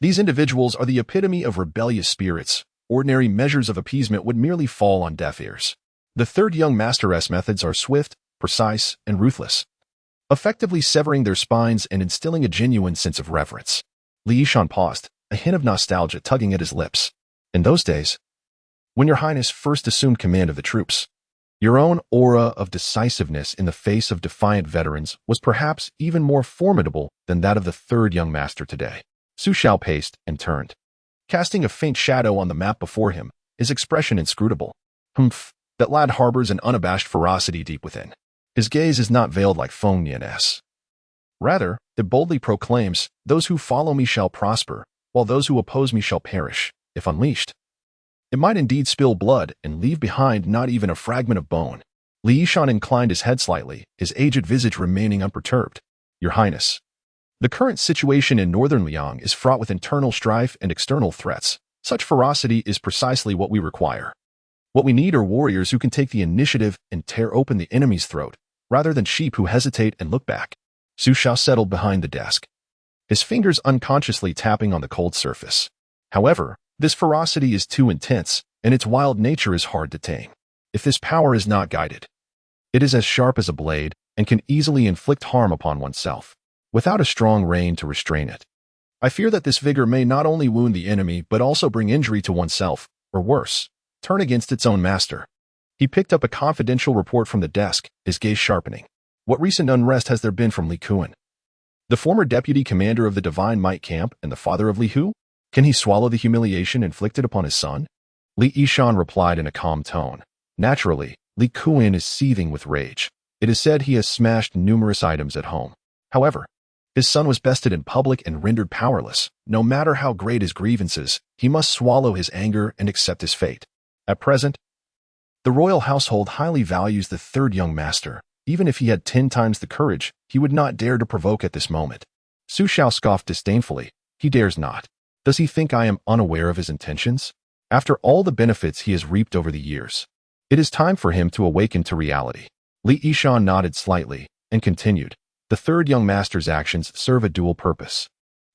These individuals are the epitome of rebellious spirits. Ordinary measures of appeasement would merely fall on deaf ears. The third young master's methods are swift, precise, and ruthless, effectively severing their spines and instilling a genuine sense of reverence. Li Yishan paused, a hint of nostalgia tugging at his lips. In those days, when your Highness first assumed command of the troops, your own aura of decisiveness in the face of defiant veterans was perhaps even more formidable than that of the third young master today. Su Shao paced and turned, casting a faint shadow on the map before him, his expression inscrutable. Humph, that lad harbors an unabashed ferocity deep within. His gaze is not veiled like Feng Nian's. Rather, it boldly proclaims, those who follow me shall prosper, while those who oppose me shall perish, if unleashed. It might indeed spill blood and leave behind not even a fragment of bone. Li Yishan inclined his head slightly, his aged visage remaining unperturbed. Your Highness, the current situation in northern Liang is fraught with internal strife and external threats. Such ferocity is precisely what we require. What we need are warriors who can take the initiative and tear open the enemy's throat, rather than sheep who hesitate and look back. Su Shao settled behind the desk, his fingers unconsciously tapping on the cold surface. However, this ferocity is too intense, and its wild nature is hard to tame. If this power is not guided, it is as sharp as a blade and can easily inflict harm upon oneself, without a strong rein to restrain it. I fear that this vigor may not only wound the enemy but also bring injury to oneself, or worse, turn against its own master. He picked up a confidential report from the desk, his gaze sharpening. What recent unrest has there been from Li Kuan, the former deputy commander of the Divine Might Camp and the father of Li Hu? Can he swallow the humiliation inflicted upon his son? Li Yishan replied in a calm tone. Naturally, Li Kuan is seething with rage. It is said he has smashed numerous items at home. However, his son was bested in public and rendered powerless. No matter how great his grievances, he must swallow his anger and accept his fate. At present, the royal household highly values the third young master. Even if he had 10 times the courage, he would not dare to provoke at this moment. Su Xiao scoffed disdainfully. He dares not. Does he think I am unaware of his intentions? After all the benefits he has reaped over the years, it is time for him to awaken to reality. Li Yishan nodded slightly and continued. The third young master's actions serve a dual purpose.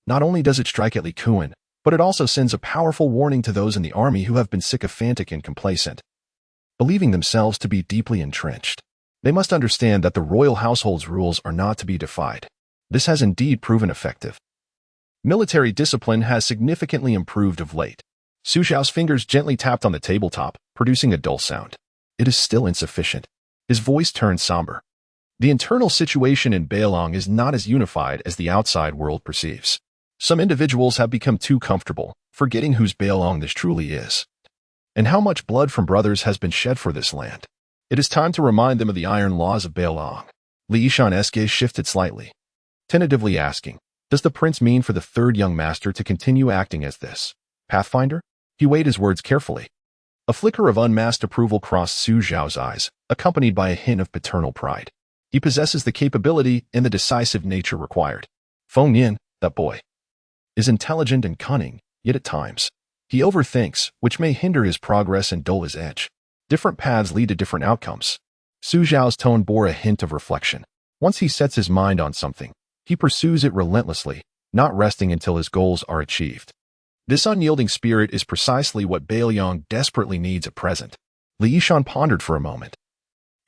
Not only does it strike at Li Kuan, but it also sends a powerful warning to those in the army who have been sycophantic and complacent, believing themselves to be deeply entrenched. They must understand that the royal household's rules are not to be defied. This has indeed proven effective. Military discipline has significantly improved of late. Su Xiao's fingers gently tapped on the tabletop, producing a dull sound. It is still insufficient. His voice turned somber. The internal situation in Beiliang is not as unified as the outside world perceives. Some individuals have become too comfortable, forgetting whose Beiliang this truly is, and how much blood from brothers has been shed for this land. It is time to remind them of the iron laws of Beiliang. Li Yishan's gaze shifted slightly, tentatively asking, does the prince mean for the third young master to continue acting as this pathfinder? He weighed his words carefully. A flicker of unmasked approval crossed Su Xiao's eyes, accompanied by a hint of paternal pride. He possesses the capability and the decisive nature required. Feng Yin, that boy, is intelligent and cunning, yet at times, he overthinks, which may hinder his progress and dull his edge. Different paths lead to different outcomes. Su Xiao's tone bore a hint of reflection. Once he sets his mind on something, he pursues it relentlessly, not resting until his goals are achieved. This unyielding spirit is precisely what Beiliang desperately needs at present. Li Yishan pondered for a moment.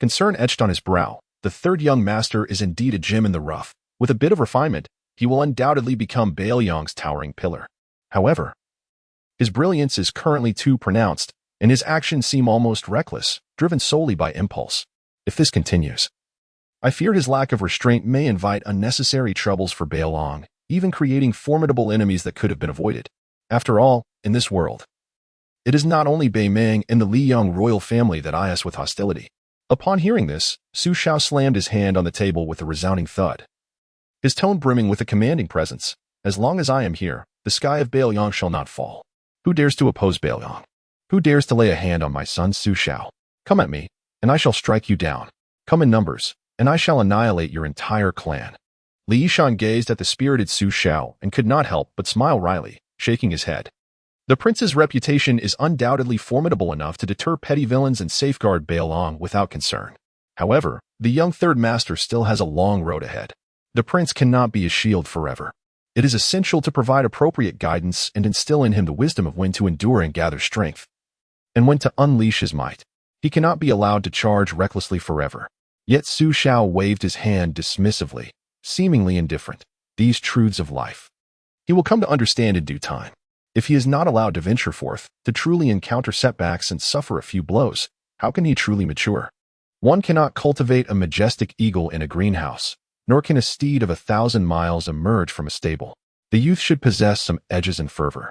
Concern etched on his brow. The third young master is indeed a gem in the rough. With a bit of refinement, he will undoubtedly become Beiliang's towering pillar. However, his brilliance is currently too pronounced, and his actions seem almost reckless, driven solely by impulse. If this continues, I fear his lack of restraint may invite unnecessary troubles for Beiliang, even creating formidable enemies that could have been avoided. After all, in this world, it is not only Beimeng and the Liyang royal family that eye us with hostility. Upon hearing this, Su Xiao slammed his hand on the table with a resounding thud, his tone brimming with a commanding presence. As long as I am here, the sky of Beiliang shall not fall. Who dares to oppose Beiliang? Who dares to lay a hand on my son Su Xiao? Come at me, and I shall strike you down. Come in numbers, and I shall annihilate your entire clan. Li Yishan gazed at the spirited Su Xiao and could not help but smile wryly, shaking his head. The prince's reputation is undoubtedly formidable enough to deter petty villains and safeguard Beiliang without concern. However, the young third master still has a long road ahead. The prince cannot be a shield forever. It is essential to provide appropriate guidance and instill in him the wisdom of when to endure and gather strength, and when to unleash his might. He cannot be allowed to charge recklessly forever. Yet Su Xiao waved his hand dismissively, seemingly indifferent. These truths of life he will come to understand in due time. If he is not allowed to venture forth, to truly encounter setbacks and suffer a few blows, how can he truly mature? One cannot cultivate a majestic eagle in a greenhouse, nor can a steed of 1,000 miles emerge from a stable. The youth should possess some edges and fervor.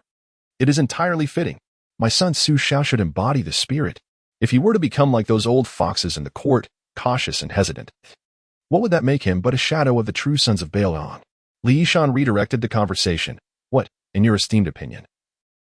It is entirely fitting. My son Su Xiao should embody the spirit. If he were to become like those old foxes in the court, cautious and hesitant, what would that make him but a shadow of the true sons of Beiliang? Li Yishan redirected the conversation. What, in your esteemed opinion,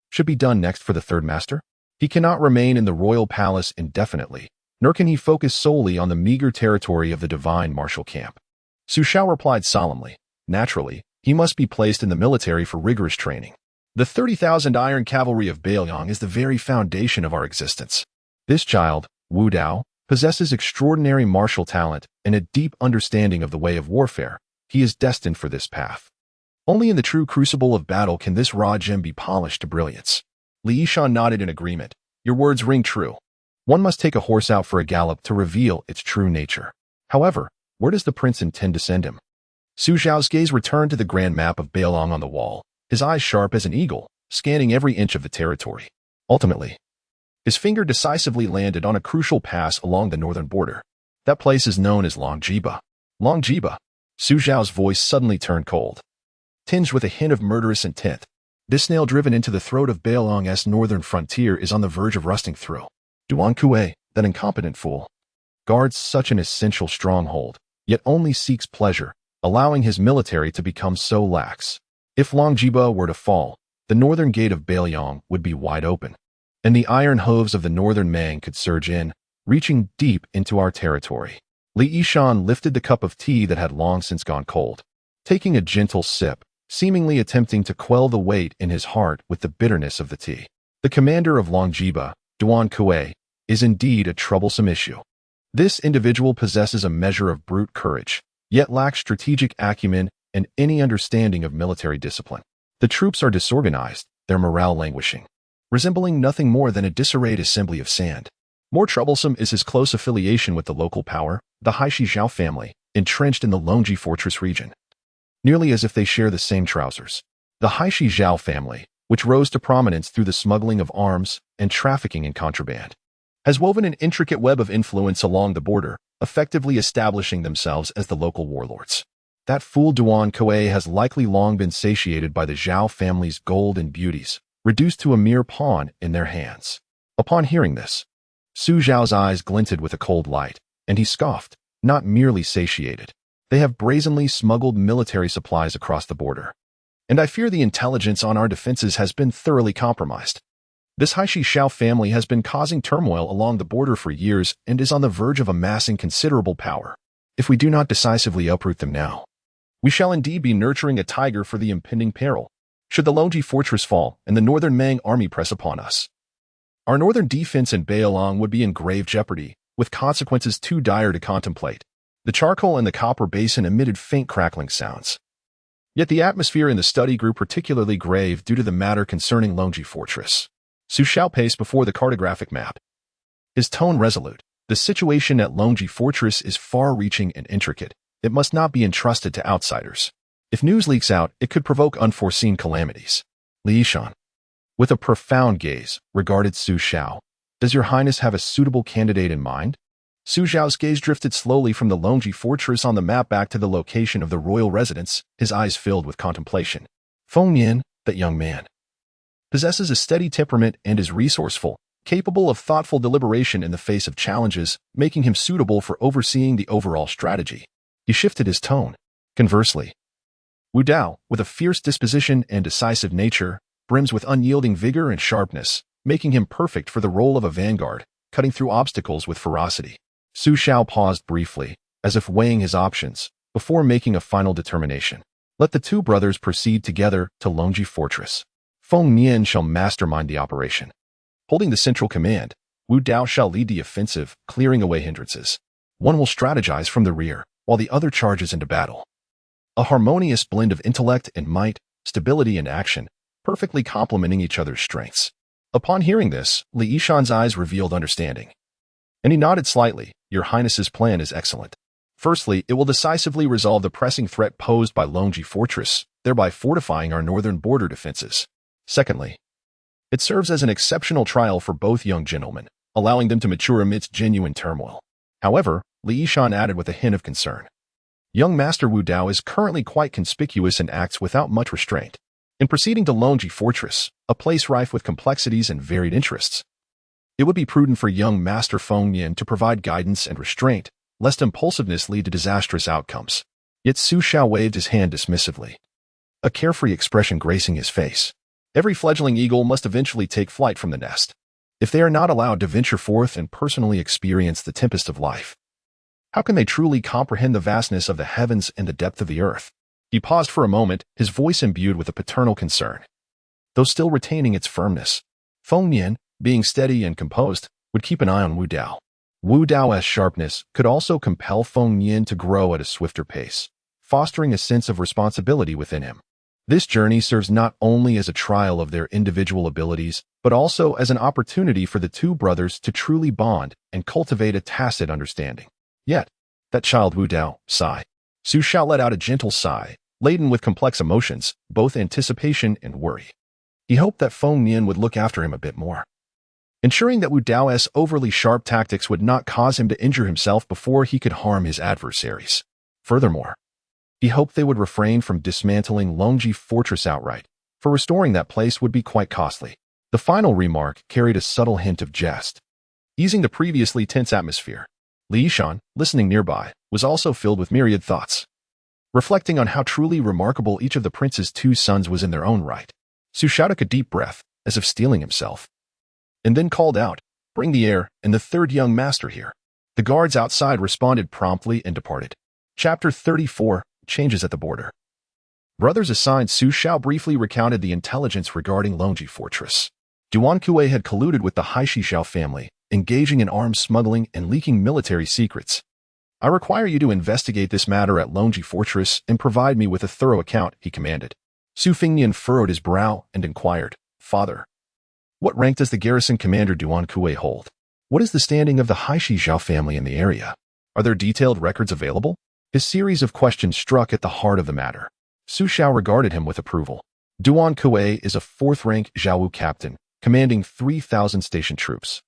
should be done next for the third master? He cannot remain in the royal palace indefinitely, nor can he focus solely on the meager territory of the divine martial camp. Su Xiao replied solemnly. Naturally, he must be placed in the military for rigorous training. The 30,000 iron cavalry of Beiliang is the very foundation of our existence. This child, Wu Dao, possesses extraordinary martial talent and a deep understanding of the way of warfare. He is destined for this path. Only in the true crucible of battle can this raw gem be polished to brilliance. Li Yishan nodded in agreement. Your words ring true. One must take a horse out for a gallop to reveal its true nature. However, where does the prince intend to send him? Su Xiao's gaze returned to the grand map of Beiliang on the wall, his eyes sharp as an eagle, scanning every inch of the territory. Ultimately, his finger decisively landed on a crucial pass along the northern border. That place is known as Longjiba. Longjiba. Su Xiao's voice suddenly turned cold, tinged with a hint of murderous intent. This nail driven into the throat of Beilang's northern frontier is on the verge of rusting through. Duan Kuei, that incompetent fool, guards such an essential stronghold, yet only seeks pleasure, allowing his military to become so lax. If Longjiba were to fall, the northern gate of Beiliang would be wide open, and the iron hooves of the northern Mang could surge in, reaching deep into our territory. Li Yishan lifted the cup of tea that had long since gone cold, taking a gentle sip, seemingly attempting to quell the weight in his heart with the bitterness of the tea. The commander of Longjiba, Duan Kuei, is indeed a troublesome issue. This individual possesses a measure of brute courage, yet lacks strategic acumen and any understanding of military discipline. The troops are disorganized, their morale languishing, resembling nothing more than a disarrayed assembly of sand. More troublesome is his close affiliation with the local power, the Haishi Zhao family, entrenched in the Longji Fortress region, nearly as if they share the same trousers. The Haishi Zhao family, which rose to prominence through the smuggling of arms and trafficking in contraband, has woven an intricate web of influence along the border, effectively establishing themselves as the local warlords. That fool Duan Kuei has likely long been satiated by the Zhao family's gold and beauties, reduced to a mere pawn in their hands. Upon hearing this, Su Zhao's eyes glinted with a cold light, and he scoffed, not merely satiated. They have brazenly smuggled military supplies across the border, and I fear the intelligence on our defenses has been thoroughly compromised. This Haishi Zhao family has been causing turmoil along the border for years and is on the verge of amassing considerable power. If we do not decisively uproot them now, we shall indeed be nurturing a tiger for the impending peril, should the Longji fortress fall and the northern Mang army press upon us. Our northern defense in Beilong would be in grave jeopardy, with consequences too dire to contemplate. The charcoal in the copper basin emitted faint crackling sounds. Yet the atmosphere in the study grew particularly grave due to the matter concerning Longji fortress. Su Xiao paced before the cartographic map, his tone resolute. The situation at Longji fortress is far-reaching and intricate. It must not be entrusted to outsiders. If news leaks out, it could provoke unforeseen calamities. Li Yishan, with a profound gaze, regarded Su Xiao. Does your highness have a suitable candidate in mind? Su Xiao's gaze drifted slowly from the Longji fortress on the map back to the location of the royal residence, his eyes filled with contemplation. Feng Yan, that young man, possesses a steady temperament and is resourceful, capable of thoughtful deliberation in the face of challenges, making him suitable for overseeing the overall strategy. He shifted his tone. Conversely, Wu Dao, with a fierce disposition and decisive nature, brims with unyielding vigor and sharpness, making him perfect for the role of a vanguard, cutting through obstacles with ferocity. Su Xiao paused briefly, as if weighing his options, before making a final determination. Let the two brothers proceed together to Longji Fortress. Feng Nian shall mastermind the operation. Holding the central command, Wu Dao shall lead the offensive, clearing away hindrances. One will strategize from the rear, while the other charges into battle. A harmonious blend of intellect and might, stability and action, perfectly complementing each other's strengths. Upon hearing this, Li Yishan's eyes revealed understanding, and he nodded slightly. Your Highness's plan is excellent. Firstly, it will decisively resolve the pressing threat posed by Longji Fortress, thereby fortifying our northern border defenses. Secondly, it serves as an exceptional trial for both young gentlemen, allowing them to mature amidst genuine turmoil. However, Li Yishan added with a hint of concern, young Master Wu Dao is currently quite conspicuous and acts without much restraint. In proceeding to Longji Fortress, a place rife with complexities and varied interests, it would be prudent for young Master Feng Yin to provide guidance and restraint, lest impulsiveness lead to disastrous outcomes. Yet Su Xiao waved his hand dismissively, a carefree expression gracing his face. Every fledgling eagle must eventually take flight from the nest. If they are not allowed to venture forth and personally experience the tempest of life, how can they truly comprehend the vastness of the heavens and the depth of the earth? He paused for a moment, his voice imbued with a paternal concern, though still retaining its firmness. Feng Yan, being steady and composed, would keep an eye on Wu Dao. Wu Dao's sharpness could also compel Feng Yan to grow at a swifter pace, fostering a sense of responsibility within him. This journey serves not only as a trial of their individual abilities, but also as an opportunity for the two brothers to truly bond and cultivate a tacit understanding. Yet, that child Wu Dao, sigh. Su Xiao let out a gentle sigh, laden with complex emotions, both anticipation and worry. He hoped that Feng Nian would look after him a bit more, ensuring that Wu Dao's overly sharp tactics would not cause him to injure himself before he could harm his adversaries. Furthermore, he hoped they would refrain from dismantling Longji Fortress outright, for restoring that place would be quite costly. The final remark carried a subtle hint of jest, easing the previously tense atmosphere. Li Yishan, listening nearby, was also filled with myriad thoughts, reflecting on how truly remarkable each of the prince's two sons was in their own right. Su Shao took a deep breath, as if steeling himself, and then called out, "Bring the heir and the third young master here." The guards outside responded promptly and departed. Chapter 34, Changes at the Border. Brothers assigned. Su Shao briefly recounted the intelligence regarding Longji Fortress. Duan Kuei had colluded with the Haishi Zhao family, engaging in arms smuggling and leaking military secrets. "I require you to investigate this matter at Longji Fortress and provide me with a thorough account," he commanded. Su Fingnian furrowed his brow and inquired, "Father, what rank does the garrison commander Duan Kuei hold? What is the standing of the Haishi Zhao family in the area? Are there detailed records available?" His series of questions struck at the heart of the matter. Su Shao regarded him with approval. Duan Kuei is a 4th-rank Zhaowu captain, commanding 3,000 station troops.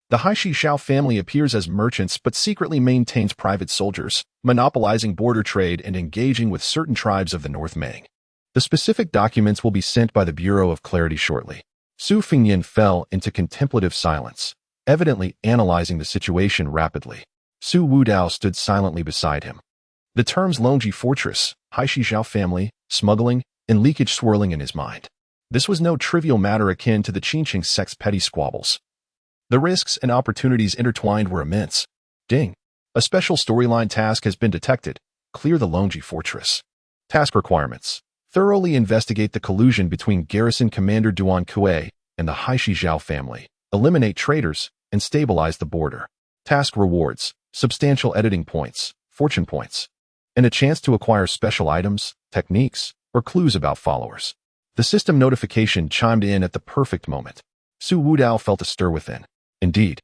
The Haishi Zhao family appears as merchants but secretly maintains private soldiers, monopolizing border trade and engaging with certain tribes of the North Mang. The specific documents will be sent by the Bureau of Clarity shortly. Su Fingnian fell into contemplative silence, evidently analyzing the situation rapidly. Su Wudao stood silently beside him. The terms Longji Fortress, Haishi Zhao family, smuggling, and leakage swirling in his mind. This was no trivial matter akin to the Qingqing sect's petty squabbles. The risks and opportunities intertwined were immense. Ding. A special storyline task has been detected. Clear the Longji Fortress. Task requirements. Thoroughly investigate the collusion between Garrison Commander Duan Kuei and the Haishi Zhao family. Eliminate traitors and stabilize the border. Task rewards. Substantial editing points, fortune points, and a chance to acquire special items, techniques, or clues about followers. The system notification chimed in at the perfect moment. Su Wudao felt a stir within. Indeed,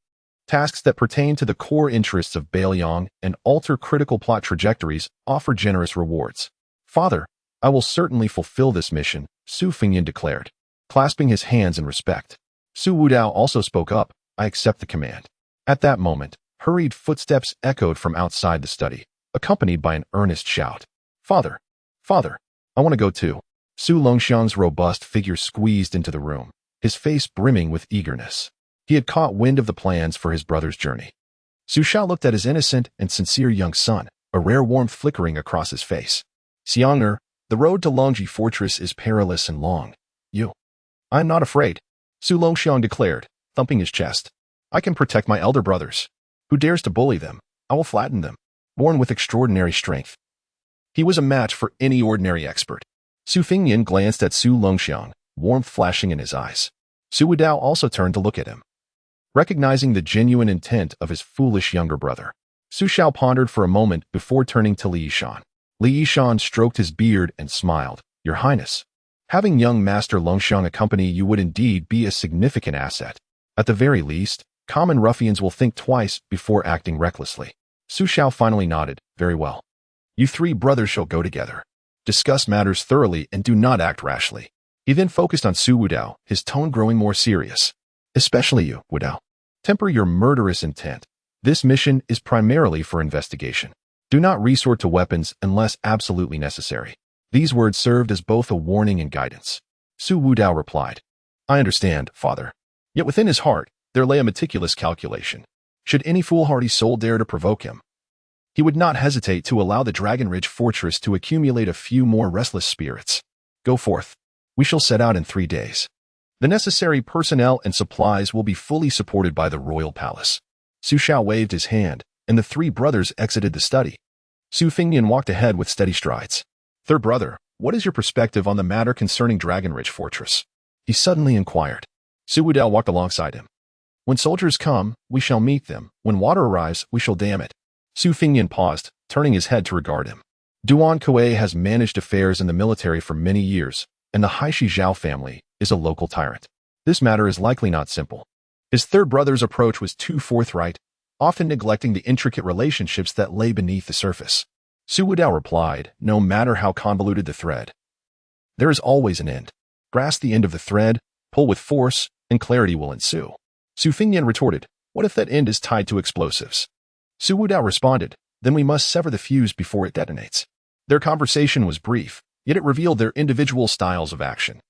tasks that pertain to the core interests of Beiliang and alter critical plot trajectories offer generous rewards. "Father, I will certainly fulfill this mission," Su Fingnian declared, clasping his hands in respect. Su Wudao also spoke up, "I accept the command." At that moment, hurried footsteps echoed from outside the study, accompanied by an earnest shout. "Father! Father! I want to go too." Su Longxiang's robust figure squeezed into the room, his face brimming with eagerness. He had caught wind of the plans for his brother's journey. Su Shao looked at his innocent and sincere young son, a rare warmth flickering across his face. "Xiang'er, the road to Longji Fortress is perilous and long. I am not afraid," Su Longxiang declared, thumping his chest. "I can protect my elder brothers. Who dares to bully them, I will flatten them." Born with extraordinary strength, he was a match for any ordinary expert. Su Fingnian glanced at Su Longxiang, warmth flashing in his eyes. Su Wudao also turned to look at him, recognizing the genuine intent of his foolish younger brother. Su Shao pondered for a moment before turning to Li Yishan. Li Yishan stroked his beard and smiled. "Your Highness, having young Master Longxiang accompany you would indeed be a significant asset. At the very least, common ruffians will think twice before acting recklessly." Su Shao finally nodded. "Very well. You 3 brothers shall go together. Discuss matters thoroughly and do not act rashly." He then focused on Su Wudao, his tone growing more serious. "Especially you, Wudao. Temper your murderous intent. This mission is primarily for investigation. Do not resort to weapons unless absolutely necessary." These words served as both a warning and guidance. Su Wudao replied, "I understand, father." Yet within his heart, there lay a meticulous calculation. Should any foolhardy soul dare to provoke him, he would not hesitate to allow the Dragon Ridge Fortress to accumulate a few more restless spirits. "Go forth. We shall set out in 3 days. The necessary personnel and supplies will be fully supported by the royal palace." Su Shao waved his hand, and the 3 brothers exited the study. Su Fingnian walked ahead with steady strides. "Third brother, what is your perspective on the matter concerning Dragon Ridge Fortress?" he suddenly inquired. Su Wudao walked alongside him. "When soldiers come, we shall meet them. When water arrives, we shall dam it." Su Fingnian paused, turning his head to regard him. Duan Kuei has managed affairs in the military for many years, and the Haishi Zhao family is a local tyrant. This matter is likely not simple. His third brother's approach was too forthright, often neglecting the intricate relationships that lay beneath the surface. Su Wudao replied, "No matter how convoluted the thread, there is always an end. Grasp the end of the thread, pull with force, and clarity will ensue." Su Fingnian retorted, "What if that end is tied to explosives?" Su Wudao responded, "Then we must sever the fuse before it detonates." Their conversation was brief, yet it revealed their individual styles of action.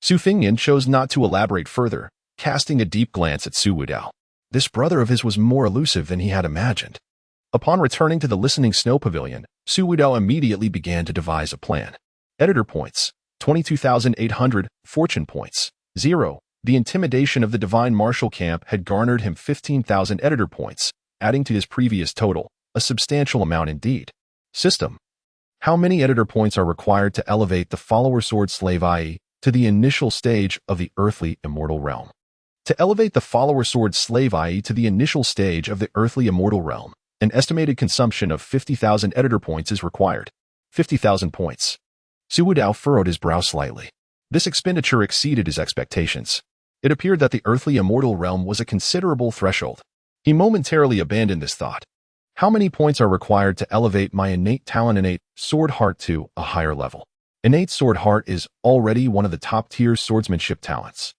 Su Fingyan chose not to elaborate further, casting a deep glance at Su Wudao. This brother of his was more elusive than he had imagined. Upon returning to the listening snow pavilion, Su Wudao immediately began to devise a plan. Editor points, 22,800, fortune points, 0. The intimidation of the divine martial camp had garnered him 15,000 editor points, adding to his previous total, a substantial amount indeed. System. How many editor points are required to elevate the follower sword slave i.e. to the initial stage of the earthly immortal realm? To elevate the follower sword slave i.e. to the initial stage of the earthly immortal realm, an estimated consumption of 50,000 editor points is required. 50,000 points. Su Wudao furrowed his brow slightly. This expenditure exceeded his expectations. It appeared that the earthly immortal realm was a considerable threshold. He momentarily abandoned this thought. How many points are required to elevate my innate talent innate sword heart to a higher level? Innate sword heart is already one of the top-tier swordsmanship talents.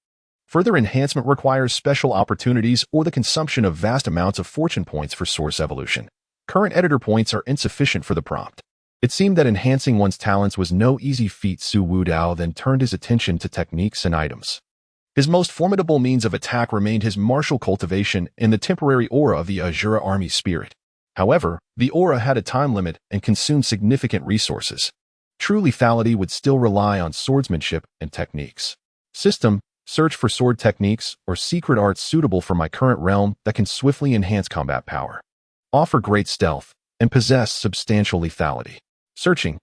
Further enhancement requires special opportunities or the consumption of vast amounts of fortune points for source evolution. Current editor points are insufficient for the prompt. It seemed that enhancing one's talents was no easy feat. Su Wudao then turned his attention to techniques and items. His most formidable means of attack remained his martial cultivation and the temporary aura of the Azura army spirit. However, the aura had a time limit and consumed significant resources. True lethality would still rely on swordsmanship and techniques. System. Search for sword techniques or secret arts suitable for my current realm that can swiftly enhance combat power, offer great stealth, and possess substantial lethality. Searching.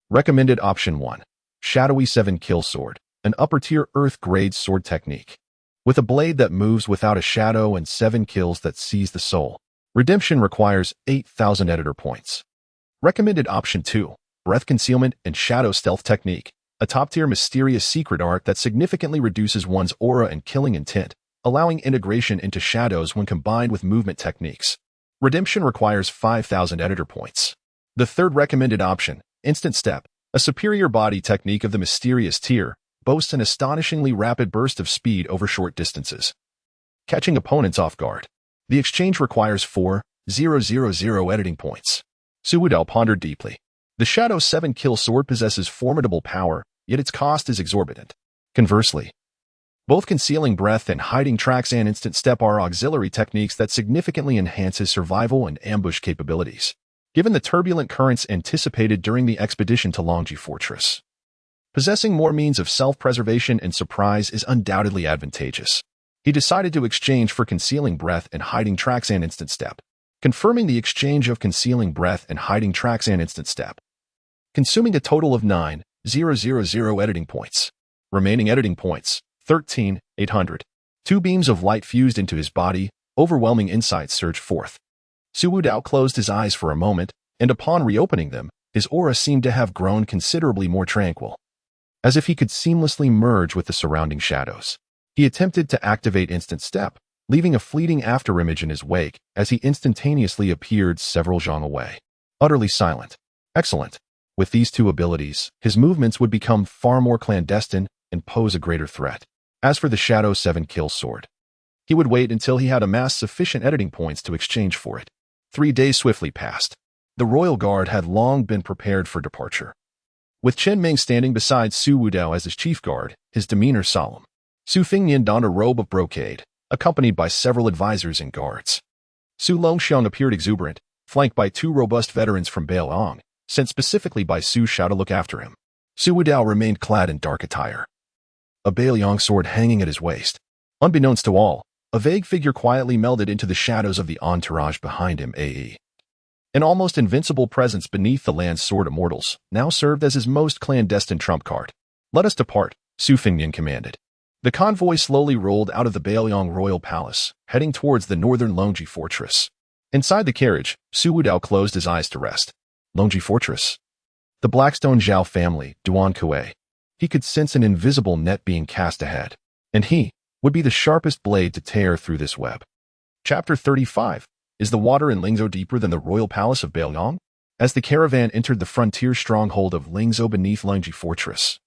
Recommended option 1. Shadowy 7-kill sword, an upper-tier earth-grade sword technique. With a blade that moves without a shadow and 7 kills that seize the soul. Redemption requires 8,000 editor points. Recommended option 2. Breath concealment and shadow stealth technique. A top-tier mysterious secret art that significantly reduces one's aura and killing intent, allowing integration into shadows when combined with movement techniques. Redemption requires 5,000 editor points. The third recommended option, Instant Step, a superior body technique of the mysterious tier, boasts an astonishingly rapid burst of speed over short distances, catching opponents off guard. The exchange requires 4,000 editing points. Su Wudao pondered deeply. The Shadow 7-kill sword possesses formidable power, yet its cost is exorbitant. Conversely, both Concealing Breath and Hiding Tracks and Instant Step are auxiliary techniques that significantly enhance his survival and ambush capabilities, given the turbulent currents anticipated during the expedition to Longji Fortress. Possessing more means of self-preservation and surprise is undoubtedly advantageous. He decided to exchange for Concealing Breath and Hiding Tracks and Instant Step, confirming the exchange of Concealing Breath and Hiding Tracks and Instant Step, consuming a total of 9,000 editing points. Remaining editing points, 13,800. 2 beams of light fused into his body, overwhelming insights surged forth. Su Wudao closed his eyes for a moment, and upon reopening them, his aura seemed to have grown considerably more tranquil, as if he could seamlessly merge with the surrounding shadows. He attempted to activate Instant Step, leaving a fleeting afterimage in his wake as he instantaneously appeared several zhang away. Utterly silent. Excellent. With these 2 abilities, his movements would become far more clandestine and pose a greater threat. As for the Shadow 7-kill sword, he would wait until he had amassed sufficient editing points to exchange for it. 3 days swiftly passed. The royal guard had long been prepared for departure. With Chen Ming standing beside Su Wudao as his chief guard, his demeanor solemn. Su Fingyan donned a robe of brocade, accompanied by several advisors and guards. Su Longxiang appeared exuberant, flanked by 2 robust veterans from Beiliang, sent specifically by Su Shao to look after him. Su Wudao remained clad in dark attire, a Beiliang sword hanging at his waist. Unbeknownst to all, a vague figure quietly melded into the shadows of the entourage behind him. An almost invincible presence beneath the land's sword immortals now served as his most clandestine trump card. Let us depart, Su Fingyan commanded. The convoy slowly rolled out of the Beiliang royal palace, heading towards the northern Longji fortress. Inside the carriage, Su Wudao closed his eyes to rest. Longji Fortress. The Blackstone Zhao family, Duan Kuei. He could sense an invisible net being cast ahead, and he would be the sharpest blade to tear through this web. Chapter 35. Is the water in Lingzhou deeper than the royal palace of Beiliang? As the caravan entered the frontier stronghold of Lingzhou beneath Longji Fortress,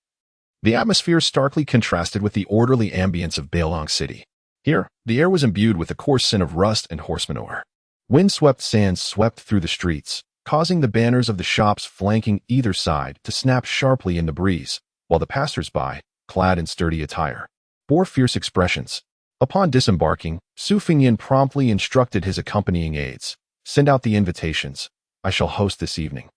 the atmosphere starkly contrasted with the orderly ambience of Beiliang City. Here, the air was imbued with the coarse scent of rust and horse manure. Wind-swept sands swept through the streets, causing the banners of the shops flanking either side to snap sharply in the breeze, while the passers-by, clad in sturdy attire, bore fierce expressions. Upon disembarking, Su Fingyan promptly instructed his accompanying aides, "Send out the invitations. I shall host this evening,"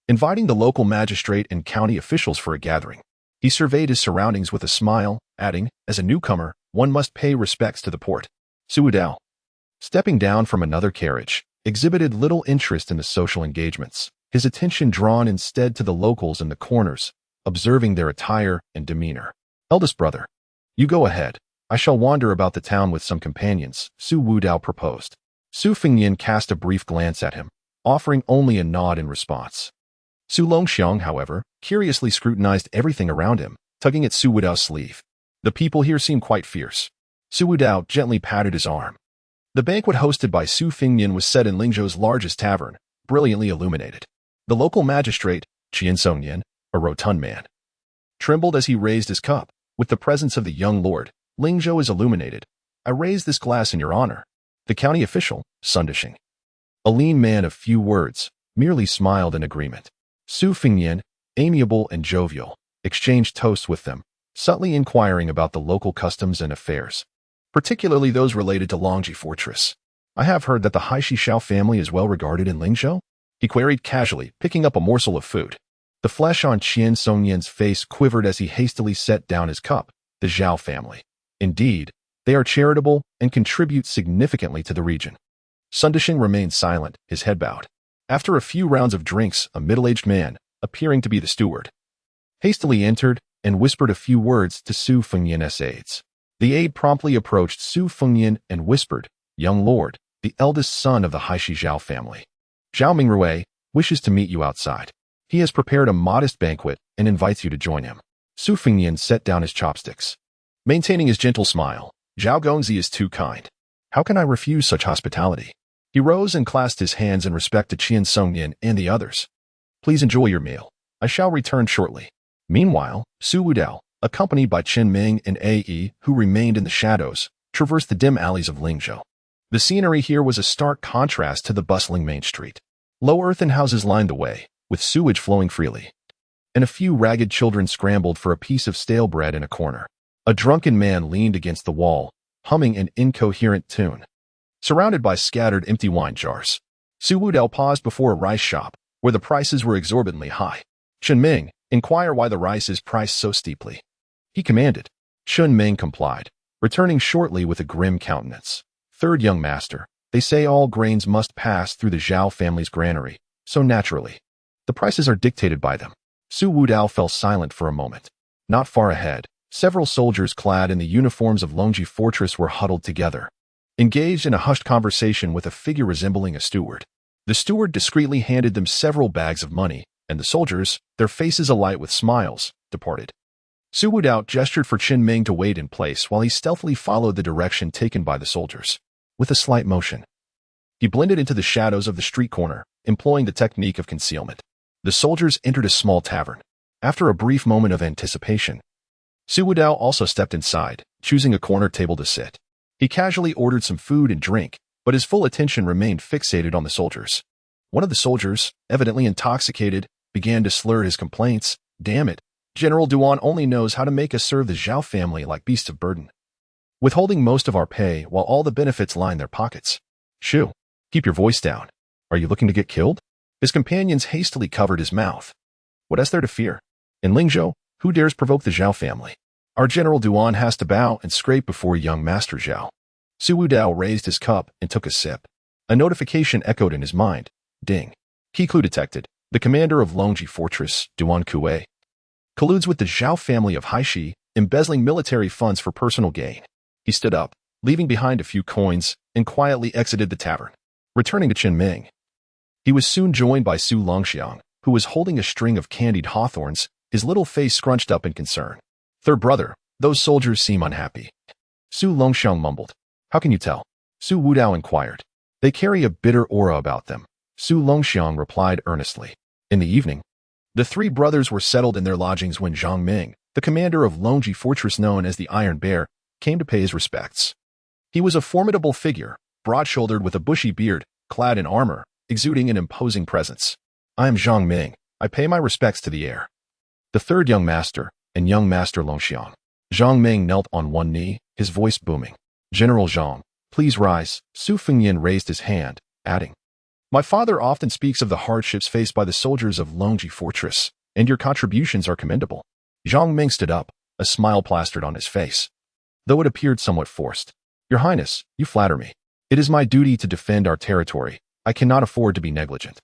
inviting the local magistrate and county officials for a gathering. He surveyed his surroundings with a smile, adding, "As a newcomer, one must pay respects to the port." Su Wudao, stepping down from another carriage, exhibited little interest in the social engagements, his attention drawn instead to the locals in the corners, observing their attire and demeanor. "Eldest brother, you go ahead. I shall wander about the town with some companions," Su Wudao proposed. Su Fingyan cast a brief glance at him, offering only a nod in response. Su Longxiang, however, curiously scrutinized everything around him, tugging at Su Wudao's sleeve. "The people here seem quite fierce." Su Wudao gently patted his arm. The banquet hosted by Su Fingyan was set in Lingzhou's largest tavern, brilliantly illuminated. The local magistrate, Qian Songnian, a rotund man, trembled as he raised his cup. "With the presence of the young lord, Lingzhou is illuminated. I raise this glass in your honor." The county official, Sun Dishing, a lean man of few words, merely smiled in agreement. Su Fingyan, amiable and jovial, exchanged toasts with them, subtly inquiring about the local customs and affairs, particularly those related to Longji Fortress. "I have heard that the Haishi Xiao family is well regarded in Lingzhou?" he queried casually, picking up a morsel of food. The flesh on Qian Songnian's face quivered as he hastily set down his cup. "The Zhao family. Indeed, they are charitable and contribute significantly to the region." Sun Dishing remained silent, his head bowed. After a few rounds of drinks, a middle-aged man, appearing to be the steward, hastily entered and whispered a few words to Su Fengyan's aides. The aide promptly approached Su Fengyan and whispered, "Young lord, the eldest son of the Haishi Zhao family, Zhao Mingrui, wishes to meet you outside. He has prepared a modest banquet and invites you to join him." Su Fengyan set down his chopsticks, maintaining his gentle smile. "Zhao Gongzi is too kind. How can I refuse such hospitality?" He rose and clasped his hands in respect to Qian Songnian and the others. "Please enjoy your meal. I shall return shortly." Meanwhile, Su Wudao, accompanied by Chen Ming and A.E., who remained in the shadows, traversed the dim alleys of Lingzhou. The scenery here was a stark contrast to the bustling main street. Low earthen houses lined the way, with sewage flowing freely, and a few ragged children scrambled for a piece of stale bread in a corner. A drunken man leaned against the wall, humming an incoherent tune. Surrounded by scattered empty wine jars, Su Wudao paused before a rice shop, where the prices were exorbitantly high. "Chen Ming, inquire why the rice is priced so steeply," he commanded. Chen Ming complied, returning shortly with a grim countenance. "Third young master, they say all grains must pass through the Zhao family's granary, so naturally, the prices are dictated by them." Su Wudao fell silent for a moment. Not far ahead, several soldiers clad in the uniforms of Longji Fortress were huddled together, engaged in a hushed conversation with a figure resembling a steward. The steward discreetly handed them several bags of money, and the soldiers, their faces alight with smiles, departed. Su Wudao gestured for Chen Ming to wait in place while he stealthily followed the direction taken by the soldiers. With a slight motion, he blended into the shadows of the street corner, employing the technique of concealment. The soldiers entered a small tavern. After a brief moment of anticipation, Su Wudao also stepped inside, choosing a corner table to sit. He casually ordered some food and drink, but his full attention remained fixated on the soldiers. One of the soldiers, evidently intoxicated, began to slur his complaints. "Damn it, General Duan only knows how to make us serve the Zhao family like beasts of burden, withholding most of our pay while all the benefits line their pockets. Shu, keep your voice down. Are you looking to get killed?" His companions hastily covered his mouth. "What is there to fear? In Lingzhou, who dares provoke the Zhao family? Our General Duan has to bow and scrape before young Master Zhao." Su Wudao raised his cup and took a sip. A notification echoed in his mind. Ding. Key clue detected. The commander of Longji Fortress, Duan Kuei, colludes with the Zhao family of Haishi, embezzling military funds for personal gain. He stood up, leaving behind a few coins, and quietly exited the tavern. Returning to Chen Ming, he was soon joined by Su Longxiang, who was holding a string of candied hawthorns, his little face scrunched up in concern. "Third brother, those soldiers seem unhappy." Su Longxiang mumbled. "How can you tell?" Su Wudao inquired. "They carry a bitter aura about them," Su Longxiang replied earnestly. In the evening, the three brothers were settled in their lodgings when Zhang Ming, the commander of Longji Fortress known as the Iron Bear, came to pay his respects. He was a formidable figure, broad-shouldered with a bushy beard, clad in armor, exuding an imposing presence. "I am Zhang Ming. I pay my respects to the heir, the third young master, and young Master Longxiang." Zhang Ming knelt on one knee, his voice booming. General Zhang, please rise. Su Fengyan raised his hand, adding, my father often speaks of the hardships faced by the soldiers of Longji Fortress, and your contributions are commendable. Zhang Ming stood up, a smile plastered on his face, though it appeared somewhat forced. Your Highness, you flatter me. It is my duty to defend our territory. I cannot afford to be negligent.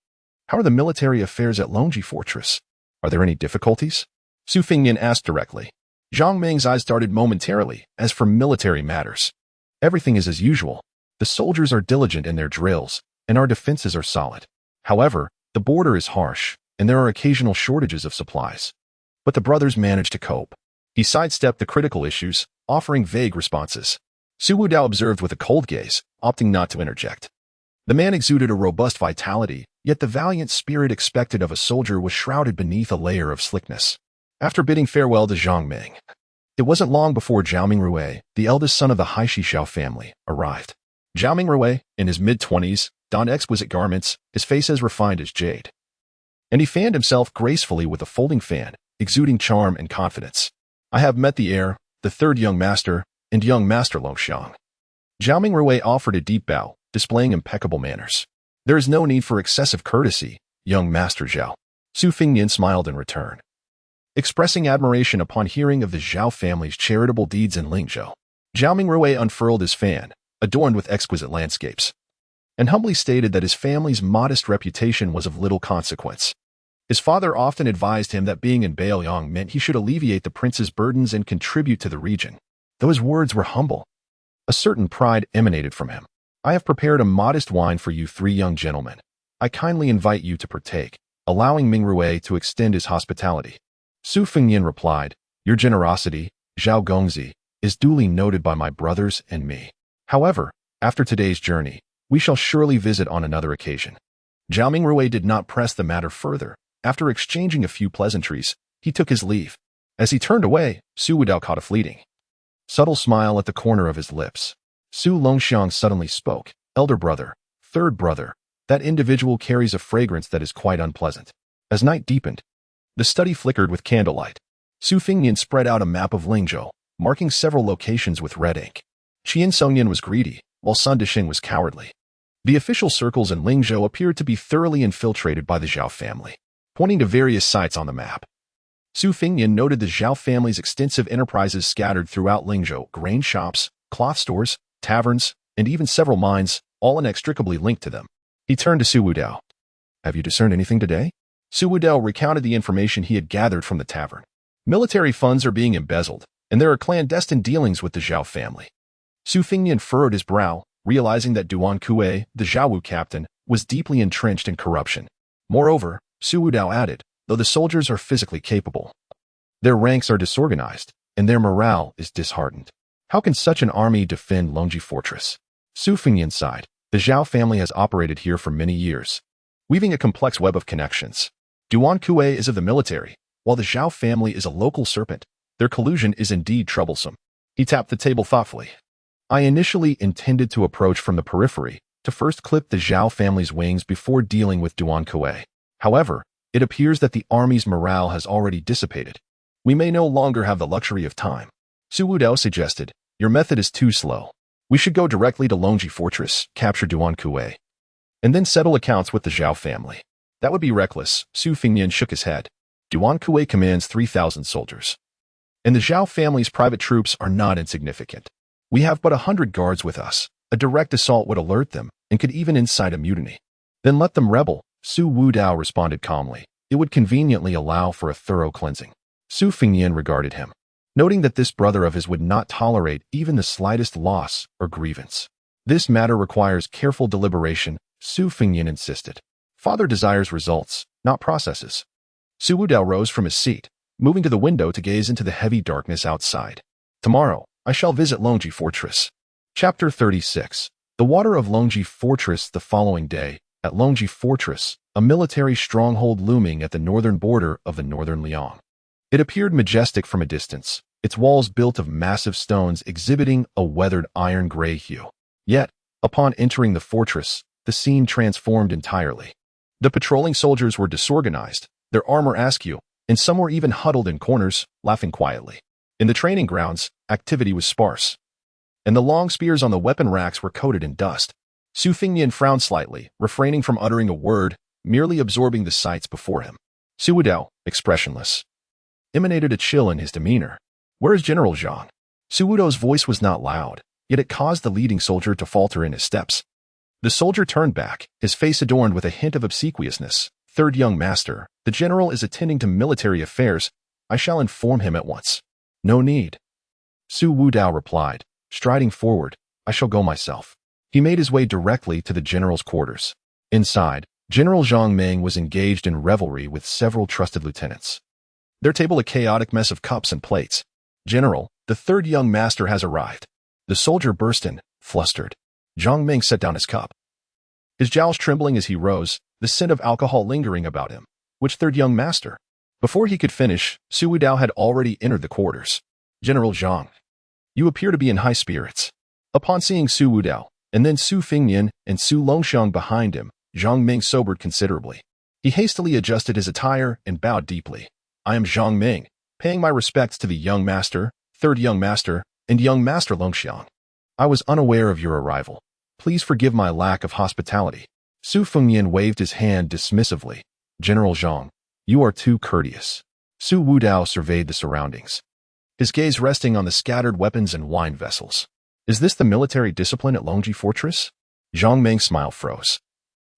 How are the military affairs at Longji Fortress? Are there any difficulties? Su Fengyan asked directly. Zhang Ming's eyes darted momentarily. As for military matters, everything is as usual. The soldiers are diligent in their drills, and our defenses are solid. However, the border is harsh, and there are occasional shortages of supplies. But the brothers manage to cope. He sidestepped the critical issues, offering vague responses. Su Wudao observed with a cold gaze, opting not to interject. The man exuded a robust vitality, yet the valiant spirit expected of a soldier was shrouded beneath a layer of slickness. After bidding farewell to Zhang Ming, it wasn't long before Zhao Mingrui, the eldest son of the Haishi Xiao family, arrived. Zhao Mingrui, in his mid-20s, donned exquisite garments, his face as refined as jade. And he fanned himself gracefully with a folding fan, exuding charm and confidence. I have met the heir, the third young master, and young master Longxiang. Zhao Mingrui offered a deep bow, displaying impeccable manners. There is no need for excessive courtesy, young master Zhao. Su Fengyan smiled in return, expressing admiration upon hearing of the Zhao family's charitable deeds in Lingzhou. Zhao Mingrui unfurled his fan, adorned with exquisite landscapes, and humbly stated that his family's modest reputation was of little consequence. His father often advised him that being in Beiliang meant he should alleviate the prince's burdens and contribute to the region. Though his words were humble, a certain pride emanated from him. I have prepared a modest wine for you three young gentlemen. I kindly invite you to partake, allowing Mingrui to extend his hospitality. Su Fengyan replied, your generosity, Zhao Gongzi, is duly noted by my brothers and me. However, after today's journey, we shall surely visit on another occasion. Zhao Mingrui did not press the matter further. After exchanging a few pleasantries, he took his leave. As he turned away, Su Wudao caught a fleeting, subtle smile at the corner of his lips. Su Longxiang suddenly spoke. Elder brother, third brother, that individual carries a fragrance that is quite unpleasant. As night deepened, the study flickered with candlelight. Su Fengyan spread out a map of Lingzhou, marking several locations with red ink. Qian Songyan was greedy, while Sun Dixing was cowardly. The official circles in Lingzhou appeared to be thoroughly infiltrated by the Zhao family, pointing to various sites on the map. Su Fengyan noted the Zhao family's extensive enterprises scattered throughout Lingzhou, grain shops, cloth stores, taverns, and even several mines, all inextricably linked to them. He turned to Su Wudao. Have you discerned anything today? Su Wudao recounted the information he had gathered from the tavern. Military funds are being embezzled, and there are clandestine dealings with the Zhao family. Su Fengyan furrowed his brow, realizing that Duan Kue, the Zhaowu captain, was deeply entrenched in corruption. Moreover, Su Wudao added, though the soldiers are physically capable, their ranks are disorganized, and their morale is disheartened. How can such an army defend Longji Fortress? Su Fengyan sighed. The Zhao family has operated here for many years, weaving a complex web of connections. Duan Kue is of the military, while the Zhao family is a local serpent. Their collusion is indeed troublesome. He tapped the table thoughtfully. I initially intended to approach from the periphery, to first clip the Zhao family's wings before dealing with Duan Kue. However, it appears that the army's morale has already dissipated. We may no longer have the luxury of time. Su Wudao suggested, your method is too slow. We should go directly to Longji Fortress, capture Duan Kue, and then settle accounts with the Zhao family. That would be reckless. Su Fengyan shook his head. Duan Kue commands 3,000 soldiers, and the Zhao family's private troops are not insignificant. We have but 100 guards with us. A direct assault would alert them, and could even incite a mutiny. Then let them rebel, Su Wudao responded calmly. It would conveniently allow for a thorough cleansing. Su Fengyan regarded him, noting that this brother of his would not tolerate even the slightest loss or grievance. This matter requires careful deliberation, Su Fengyan insisted. Father desires results, not processes. Su Wudao rose from his seat, moving to the window to gaze into the heavy darkness outside. Tomorrow, I shall visit Longji Fortress. Chapter 36. The water of Longji Fortress. The following day, at Longji Fortress, a military stronghold looming at the northern border of the northern Liang. It appeared majestic from a distance, its walls built of massive stones exhibiting a weathered iron-gray hue. Yet, upon entering the fortress, the scene transformed entirely. The patrolling soldiers were disorganized, their armor askew, and some were even huddled in corners, laughing quietly. In the training grounds, activity was sparse, and the long spears on the weapon racks were coated in dust. Su Fingnian frowned slightly, refraining from uttering a word, merely absorbing the sights before him. Su Wudao, expressionless, emanated a chill in his demeanor. "Where is General Zhang?" Su Wudao's voice was not loud, yet it caused the leading soldier to falter in his steps. The soldier turned back, his face adorned with a hint of obsequiousness. "Third young master, the general is attending to military affairs. I shall inform him at once." "No need," Su Wudao replied, striding forward. "I shall go myself." He made his way directly to the general's quarters. Inside, General Zhang Ming was engaged in revelry with several trusted lieutenants. Their table a chaotic mess of cups and plates. "General, the third young master has arrived." The soldier burst in, flustered. Zhang Ming set down his cup, his jowls trembling as he rose, the scent of alcohol lingering about him. "Which third young master?" Before he could finish, Su Wudao had already entered the quarters. "General Zhang, you appear to be in high spirits." Upon seeing Su Wudao, and then Su Fingnian and Su Longxiang behind him, Zhang Ming sobered considerably. He hastily adjusted his attire and bowed deeply. "I am Zhang Ming, paying my respects to the young master, third young master, and young master Longxiang. I was unaware of your arrival. Please forgive my lack of hospitality." Su Fengnian waved his hand dismissively. "General Zhang, you are too courteous." Su Wudao surveyed the surroundings, his gaze resting on the scattered weapons and wine vessels. "Is this the military discipline at Longji Fortress?" Zhang Ming's smile froze,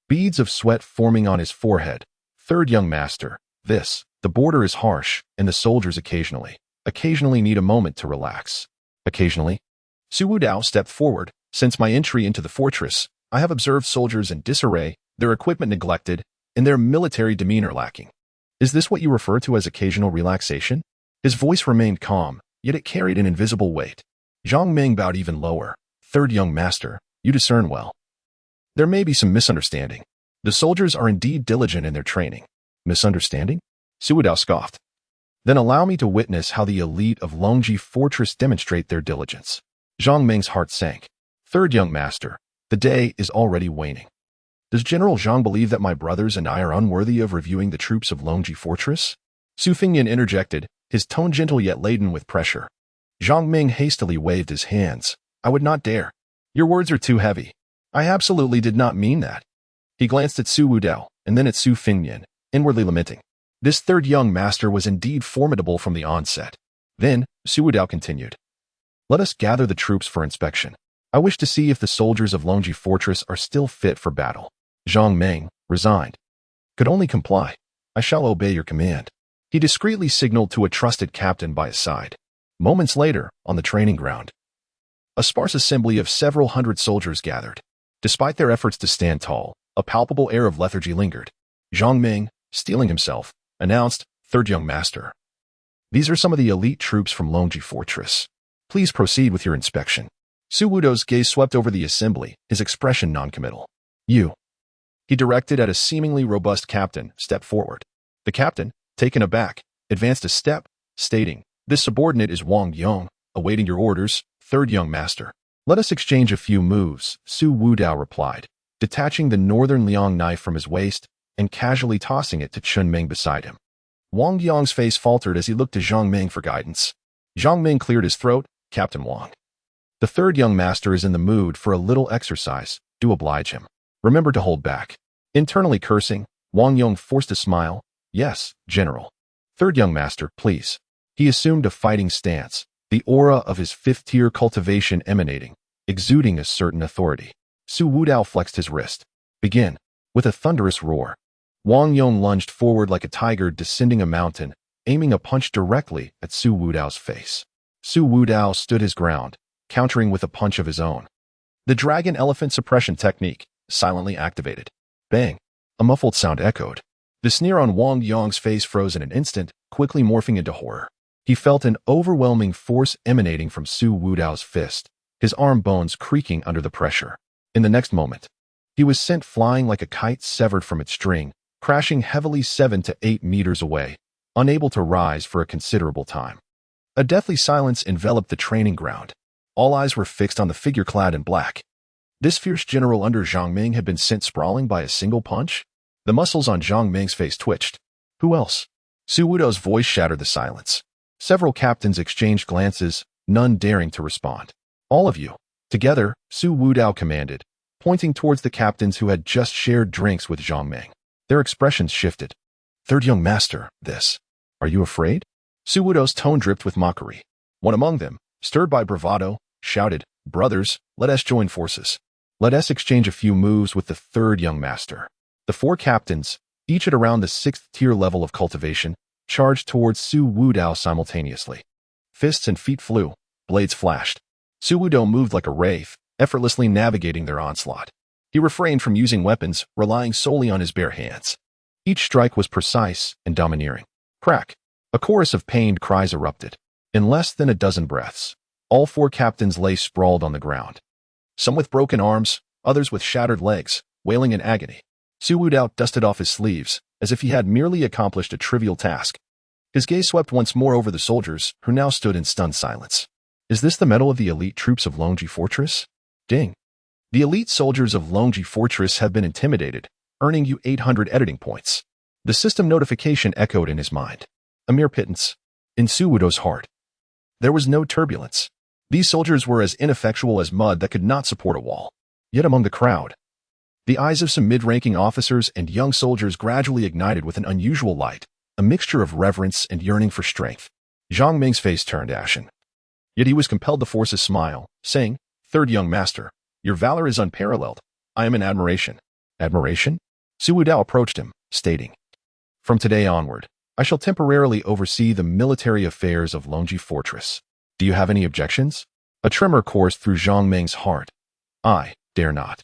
beads of sweat forming on his forehead. "Third young master, the border is harsh, and the soldiers occasionally need a moment to relax." "Occasionally?" Su Wudao stepped forward. "Since my entry into the fortress, I have observed soldiers in disarray, their equipment neglected, and their military demeanor lacking. Is this what you refer to as occasional relaxation?" His voice remained calm, yet it carried an invisible weight. Zhang Ming bowed even lower. "Third young master, you discern well. There may be some misunderstanding. The soldiers are indeed diligent in their training." "Misunderstanding?" Su Wudao scoffed. "Then allow me to witness how the elite of Longji Fortress demonstrate their diligence." Zhang Ming's heart sank. "Third young master, the day is already waning. Does General Zhang believe that my brothers and I are unworthy of reviewing the troops of Longji Fortress?" Su Fingnian interjected, his tone gentle yet laden with pressure. Zhang Ming hastily waved his hands. "I would not dare. Your words are too heavy. I absolutely did not mean that." He glanced at Su Wudao, and then at Su Fingnian, inwardly lamenting. This third young master was indeed formidable from the onset. Then, Su Wudao continued. "Let us gather the troops for inspection. I wish to see if the soldiers of Longji Fortress are still fit for battle." Zhang Ming, resigned, could only comply. "I shall obey your command." He discreetly signaled to a trusted captain by his side. Moments later, on the training ground, a sparse assembly of several hundred soldiers gathered. Despite their efforts to stand tall, a palpable air of lethargy lingered. Zhang Ming, steeling himself, announced, "Third young master, these are some of the elite troops from Longji Fortress. Please proceed with your inspection." Su Wudao's gaze swept over the assembly, his expression noncommittal. "You," he directed at a seemingly robust captain, "step forward." The captain, taken aback, advanced a step, stating, "This subordinate is Wang Yong, awaiting your orders, third young master." "Let us exchange a few moves," Su Wudao replied, detaching the northern Liang knife from his waist and casually tossing it to Chun Ming beside him. Wang Yong's face faltered as he looked to Zhang Ming for guidance. Zhang Ming cleared his throat. "Captain Wang, the third young master is in the mood for a little exercise. Do oblige him. Remember to hold back." Internally cursing, Wang Yong forced a smile. "Yes, General. Third young master, please." He assumed a fighting stance, the aura of his fifth-tier cultivation emanating, exuding a certain authority. Su Wudao flexed his wrist. "Begin." With a thunderous roar, Wang Yong lunged forward like a tiger descending a mountain, aiming a punch directly at Su Wudao's face. Su Wudao stood his ground, countering with a punch of his own. The dragon elephant suppression technique, silently activated. Bang! A muffled sound echoed. The sneer on Wang Yong's face froze in an instant, quickly morphing into horror. He felt an overwhelming force emanating from Su Wudao's fist, his arm bones creaking under the pressure. In the next moment, he was sent flying like a kite severed from its string, crashing heavily 7 to 8 meters away, unable to rise for a considerable time. A deathly silence enveloped the training ground. All eyes were fixed on the figure clad in black. This fierce general under Zhang Ming had been sent sprawling by a single punch? The muscles on Zhang Ming's face twitched. "Who else?" Su Wudao's voice shattered the silence. Several captains exchanged glances, none daring to respond. All of you. Together, Su Wudao commanded, pointing towards the captains who had just shared drinks with Zhang Meng. Their expressions shifted. Third young master, this. Are you afraid? Su Wudao's tone dripped with mockery. One among them, stirred by bravado, shouted, Brothers, let us join forces. Let us exchange a few moves with the third young master. The four captains, each at around the 6th tier level of cultivation, charged towards Su Wudao simultaneously. Fists and feet flew, blades flashed. Su Wudao moved like a wraith, effortlessly navigating their onslaught. He refrained from using weapons, relying solely on his bare hands. Each strike was precise and domineering. Crack! A chorus of pained cries erupted. In less than a dozen breaths, all four captains lay sprawled on the ground. Some with broken arms, others with shattered legs, wailing in agony. Su Wudao dusted off his sleeves, as if he had merely accomplished a trivial task. His gaze swept once more over the soldiers, who now stood in stunned silence. Is this the medal of the elite troops of Longji Fortress? Ding. The elite soldiers of Longji Fortress have been intimidated, earning you 800 editing points. The system notification echoed in his mind. A mere pittance. In Su Wudao's heart. There was no turbulence. These soldiers were as ineffectual as mud that could not support a wall. Yet among the crowd, the eyes of some mid-ranking officers and young soldiers gradually ignited with an unusual light, a mixture of reverence and yearning for strength. Zhang Ming's face turned ashen. Yet he was compelled to force a smile, saying, Third young master, your valor is unparalleled. I am in admiration. Admiration? Su Wudao approached him, stating, From today onward, I shall temporarily oversee the military affairs of Longji Fortress. Do you have any objections? A tremor coursed through Zhang Ming's heart. I dare not.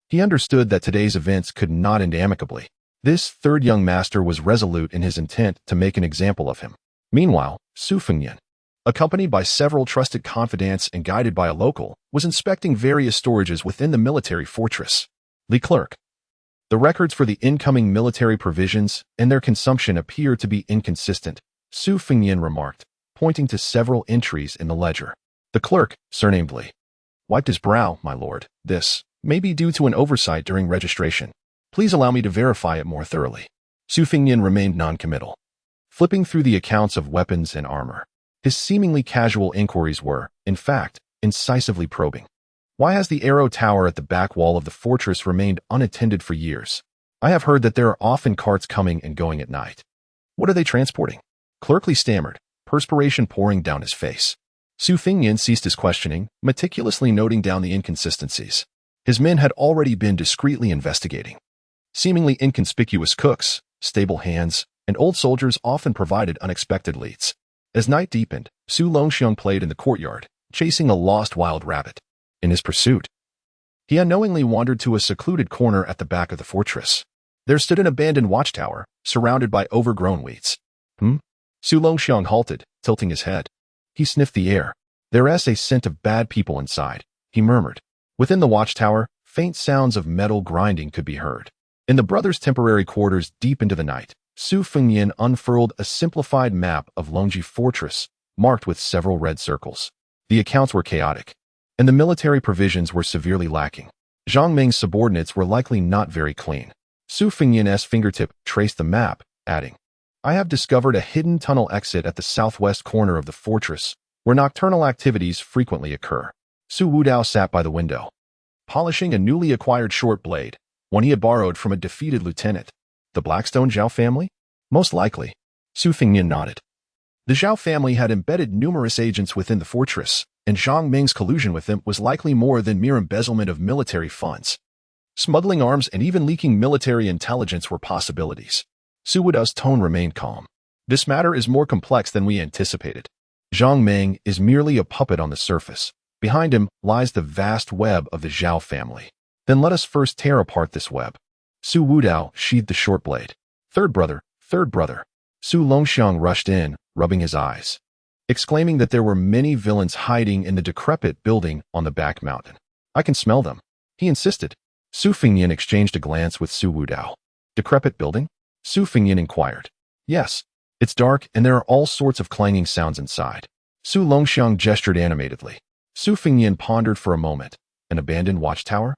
He understood that today's events could not end amicably. This third young master was resolute in his intent to make an example of him. Meanwhile, Su Fengyan, accompanied by several trusted confidants and guided by a local, was inspecting various storages within the military fortress. The clerk. The records for the incoming military provisions and their consumption appear to be inconsistent, Su Fengyan remarked, pointing to several entries in the ledger. The clerk, surnamed Li, wiped his brow, my lord. This may be due to an oversight during registration. Please allow me to verify it more thoroughly. Su Fengyan remained noncommittal, flipping through the accounts of weapons and armor. His seemingly casual inquiries were, in fact, incisively probing. Why has the arrow tower at the back wall of the fortress remained unattended for years? I have heard that there are often carts coming and going at night. What are they transporting? Clerk Li stammered, perspiration pouring down his face. Su Fengyan ceased his questioning, meticulously noting down the inconsistencies. His men had already been discreetly investigating. Seemingly inconspicuous cooks, stable hands, and old soldiers often provided unexpected leads. As night deepened, Su Longxiang played in the courtyard, chasing a lost wild rabbit. In his pursuit, he unknowingly wandered to a secluded corner at the back of the fortress. There stood an abandoned watchtower, surrounded by overgrown weeds. Su Longxiang halted, tilting his head. He sniffed the air. There's a scent of bad people inside, he murmured. Within the watchtower, faint sounds of metal grinding could be heard. In the brothers' temporary quarters deep into the night, Su Fengyan unfurled a simplified map of Longji Fortress, marked with several red circles. The accounts were chaotic, and the military provisions were severely lacking. Zhang Ming's subordinates were likely not very clean. Su Fengyan's fingertip traced the map, adding, I have discovered a hidden tunnel exit at the southwest corner of the fortress, where nocturnal activities frequently occur. Su Wudao sat by the window, polishing a newly acquired short blade, one he had borrowed from a defeated lieutenant. The Blackstone Zhao family? Most likely. Su Fengyan nodded. The Zhao family had embedded numerous agents within the fortress, and Zhang Ming's collusion with them was likely more than mere embezzlement of military funds. Smuggling arms and even leaking military intelligence were possibilities. Su Wudao's tone remained calm. This matter is more complex than we anticipated. Zhang Ming is merely a puppet on the surface. Behind him lies the vast web of the Zhao family. Then let us first tear apart this web. Su Wudao sheathed the short blade. Third brother, third brother. Su Longxiang rushed in, rubbing his eyes, exclaiming that there were many villains hiding in the decrepit building on the back mountain. I can smell them, he insisted. Su Fengyan exchanged a glance with Su Wudao. Decrepit building? Su Fengyan inquired. Yes. It's dark and there are all sorts of clanging sounds inside. Su Longxiang gestured animatedly. Su Fengyan pondered for a moment. An abandoned watchtower?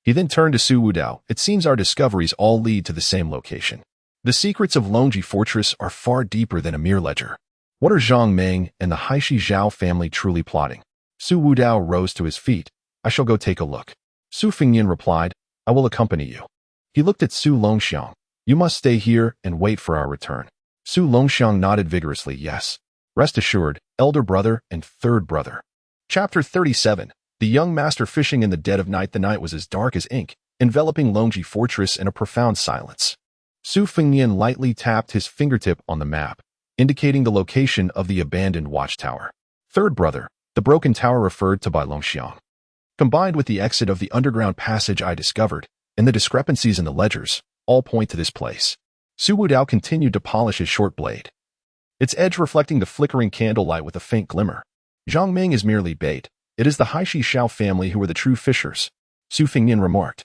He then turned to Su Wudao. It seems our discoveries all lead to the same location. The secrets of Longji Fortress are far deeper than a mere ledger. What are Zhang Ming and the Haishi Zhao family truly plotting? Su Wudao rose to his feet. I shall go take a look. Su Fengnian replied, I will accompany you. He looked at Su Longxiang. You must stay here and wait for our return. Su Longxiang nodded vigorously, yes. Rest assured, elder brother and third brother. Chapter 37. The young master fishing in the dead of night. The night was as dark as ink, enveloping Longji Fortress in a profound silence. Su Fengnian lightly tapped his fingertip on the map, indicating the location of the abandoned watchtower. Third brother, the broken tower referred to by Longxiang. Combined with the exit of the underground passage I discovered, and the discrepancies in the ledgers, all point to this place. Su Wudao continued to polish his short blade, its edge reflecting the flickering candlelight with a faint glimmer. Zhang Ming is merely bait. It is the Haishi Zhao family who are the true fishers, Su Fengnian remarked.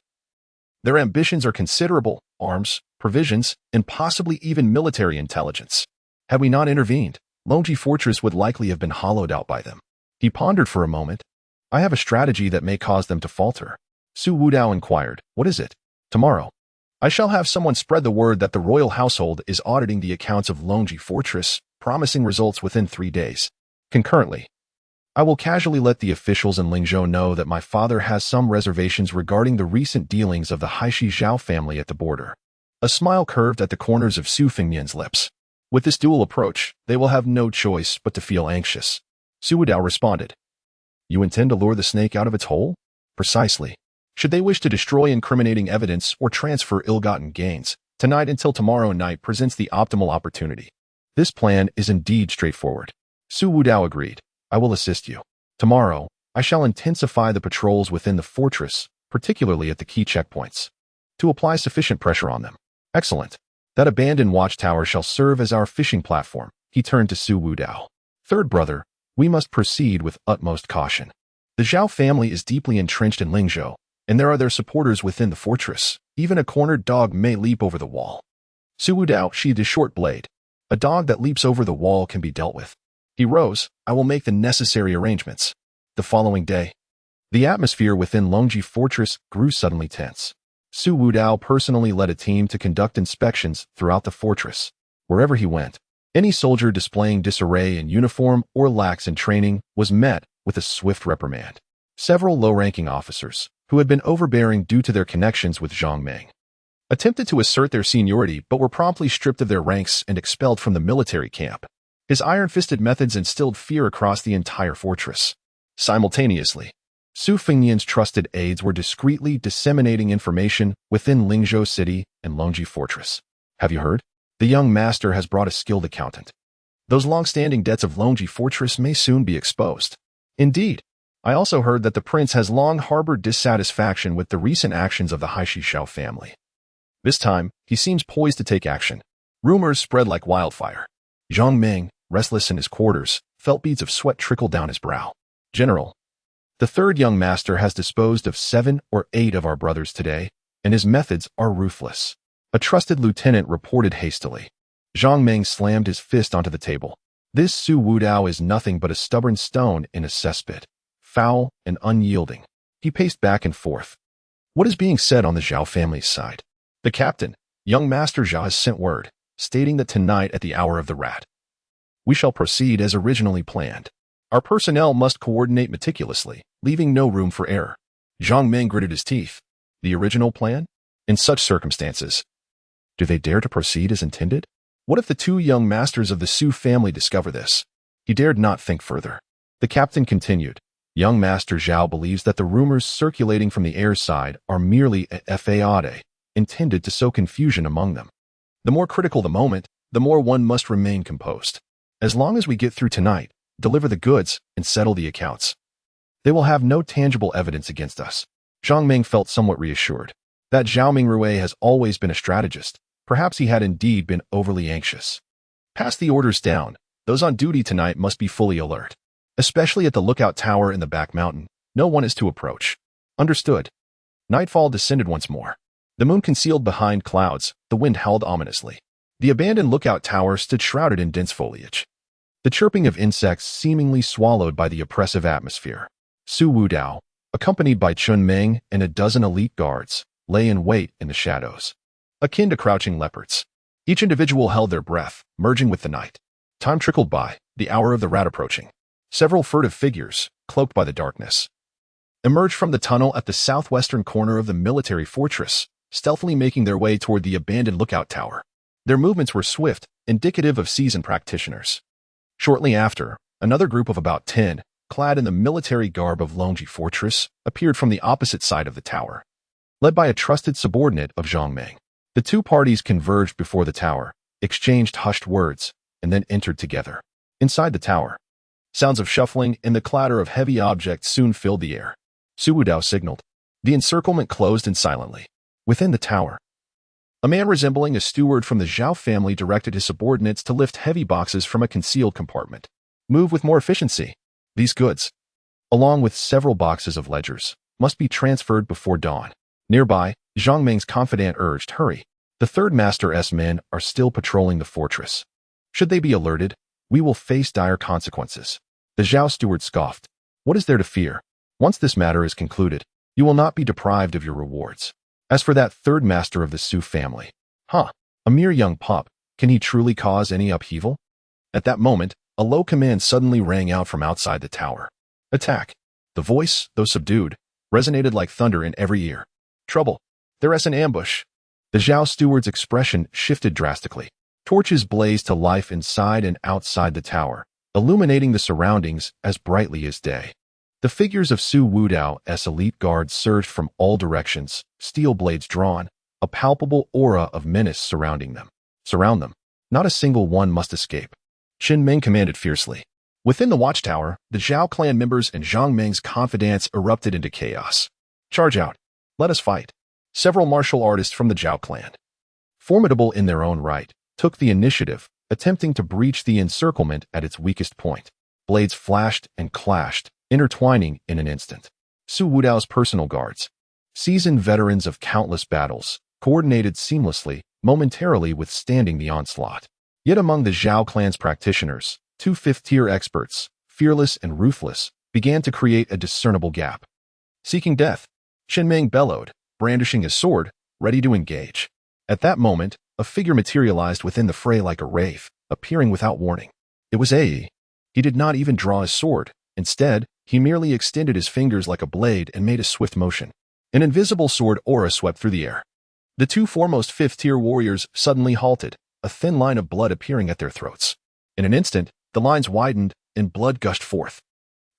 Their ambitions are considerable: arms, provisions, and possibly even military intelligence. Had we not intervened, Longji Fortress would likely have been hollowed out by them. He pondered for a moment. I have a strategy that may cause them to falter. Su Wudao inquired, what is it? Tomorrow, I shall have someone spread the word that the royal household is auditing the accounts of Longji Fortress, promising results within 3 days. Concurrently, I will casually let the officials in Lingzhou know that my father has some reservations regarding the recent dealings of the Haishi Zhao family at the border. A smile curved at the corners of Su Fengnian's lips. With this dual approach, they will have no choice but to feel anxious. Su Wudao responded. You intend to lure the snake out of its hole? Precisely. Should they wish to destroy incriminating evidence or transfer ill-gotten gains, tonight until tomorrow night presents the optimal opportunity. This plan is indeed straightforward. Su Wudao agreed. I will assist you. Tomorrow, I shall intensify the patrols within the fortress, particularly at the key checkpoints, to apply sufficient pressure on them. Excellent. That abandoned watchtower shall serve as our fishing platform. He turned to Su Wudao. Third brother, we must proceed with utmost caution. The Zhao family is deeply entrenched in Lingzhou, and there are their supporters within the fortress. Even a cornered dog may leap over the wall. Su Wudao sheathed his short blade. A dog that leaps over the wall can be dealt with. He rose. I will make the necessary arrangements. The following day, the atmosphere within Longji Fortress grew suddenly tense. Su Wudao personally led a team to conduct inspections throughout the fortress. Wherever he went, any soldier displaying disarray in uniform or lax in training was met with a swift reprimand. Several low-ranking officers, who had been overbearing due to their connections with Zhang Ming, attempted to assert their seniority but were promptly stripped of their ranks and expelled from the military camp. His iron-fisted methods instilled fear across the entire fortress. Simultaneously, Su Fengnian's trusted aides were discreetly disseminating information within Lingzhou City and Longji Fortress. Have you heard? The young master has brought a skilled accountant. Those long-standing debts of Longji Fortress may soon be exposed. Indeed, I also heard that the prince has long harbored dissatisfaction with the recent actions of the Haishi Zhao family. This time, he seems poised to take action. Rumors spread like wildfire. Zhang Ming, restless in his quarters, felt beads of sweat trickle down his brow. General, the third young master has disposed of 7 or 8 of our brothers today, and his methods are ruthless. A trusted lieutenant reported hastily. Zhang Ming slammed his fist onto the table. This Su Wudao is nothing but a stubborn stone in a cesspit. Foul and unyielding. He paced back and forth. What is being said on the Zhao family's side? The captain, young Master Zhao, has sent word, stating that tonight at the hour of the rat, we shall proceed as originally planned. Our personnel must coordinate meticulously, leaving no room for error. Zhang Ming gritted his teeth. The original plan? In such circumstances, do they dare to proceed as intended? What if the 2 young masters of the Su family discover this? He dared not think further. The captain continued. Young Master Zhao believes that the rumors circulating from the heir's side are merely a fade, intended to sow confusion among them. The more critical the moment, the more one must remain composed. As long as we get through tonight, deliver the goods, and settle the accounts, they will have no tangible evidence against us. Zhang Ming felt somewhat reassured. That Zhao Mingrui has always been a strategist. Perhaps he had indeed been overly anxious. Pass the orders down. Those on duty tonight must be fully alert. Especially at the lookout tower in the back mountain. No one is to approach. Understood. Nightfall descended once more. The moon concealed behind clouds, the wind howled ominously. The abandoned lookout tower stood shrouded in dense foliage. The chirping of insects seemingly swallowed by the oppressive atmosphere. Su Wudao, accompanied by Chun Ming and a dozen elite guards, lay in wait in the shadows, akin to crouching leopards. Each individual held their breath, merging with the night. Time trickled by, the hour of the rat approaching. Several furtive figures, cloaked by the darkness, emerged from the tunnel at the southwestern corner of the military fortress, stealthily making their way toward the abandoned lookout tower. Their movements were swift, indicative of seasoned practitioners. Shortly after, another group of about 10, clad in the military garb of Longji Fortress, appeared from the opposite side of the tower. Led by a trusted subordinate of Zhang Meng, the two parties converged before the tower, exchanged hushed words, and then entered together. Inside the tower, sounds of shuffling and the clatter of heavy objects soon filled the air. Su Wudao signaled. The encirclement closed in silently. Within the tower, a man resembling a steward from the Zhao family directed his subordinates to lift heavy boxes from a concealed compartment. Move with more efficiency. These goods, along with several boxes of ledgers, must be transferred before dawn. Nearby, Zhang Meng's confidant urged, hurry. The third master's men are still patrolling the fortress. Should they be alerted, we will face dire consequences. The Zhao steward scoffed. What is there to fear? Once this matter is concluded, you will not be deprived of your rewards. As for that third master of the Su family, a mere young pup, can he truly cause any upheaval? At that moment, a low command suddenly rang out from outside the tower. Attack. The voice, though subdued, resonated like thunder in every ear. Trouble. There is an ambush. The Zhao steward's expression shifted drastically. Torches blazed to life inside and outside the tower, illuminating the surroundings as brightly as day. The figures of Su Wudao's elite guards surged from all directions, steel blades drawn, a palpable aura of menace surrounding them. Surround them. Not a single one must escape. Qin Meng commanded fiercely. Within the watchtower, the Zhao clan members and Zhang Meng's confidants erupted into chaos. Charge out. Let us fight. Several martial artists from the Zhao clan, formidable in their own right, took the initiative, attempting to breach the encirclement at its weakest point. Blades flashed and clashed, intertwining in an instant. Su Wudao's personal guards, seasoned veterans of countless battles, coordinated seamlessly, momentarily withstanding the onslaught. Yet among the Zhao clan's practitioners, two fifth-tier experts, fearless and ruthless, began to create a discernible gap. Seeking death, Qin Meng bellowed, brandishing his sword, ready to engage. At that moment, a figure materialized within the fray like a wraith, appearing without warning. It was Ai. He did not even draw his sword. Instead, he merely extended his fingers like a blade and made a swift motion. An invisible sword aura swept through the air. The two foremost fifth-tier warriors suddenly halted, a thin line of blood appearing at their throats. In an instant, the lines widened and blood gushed forth.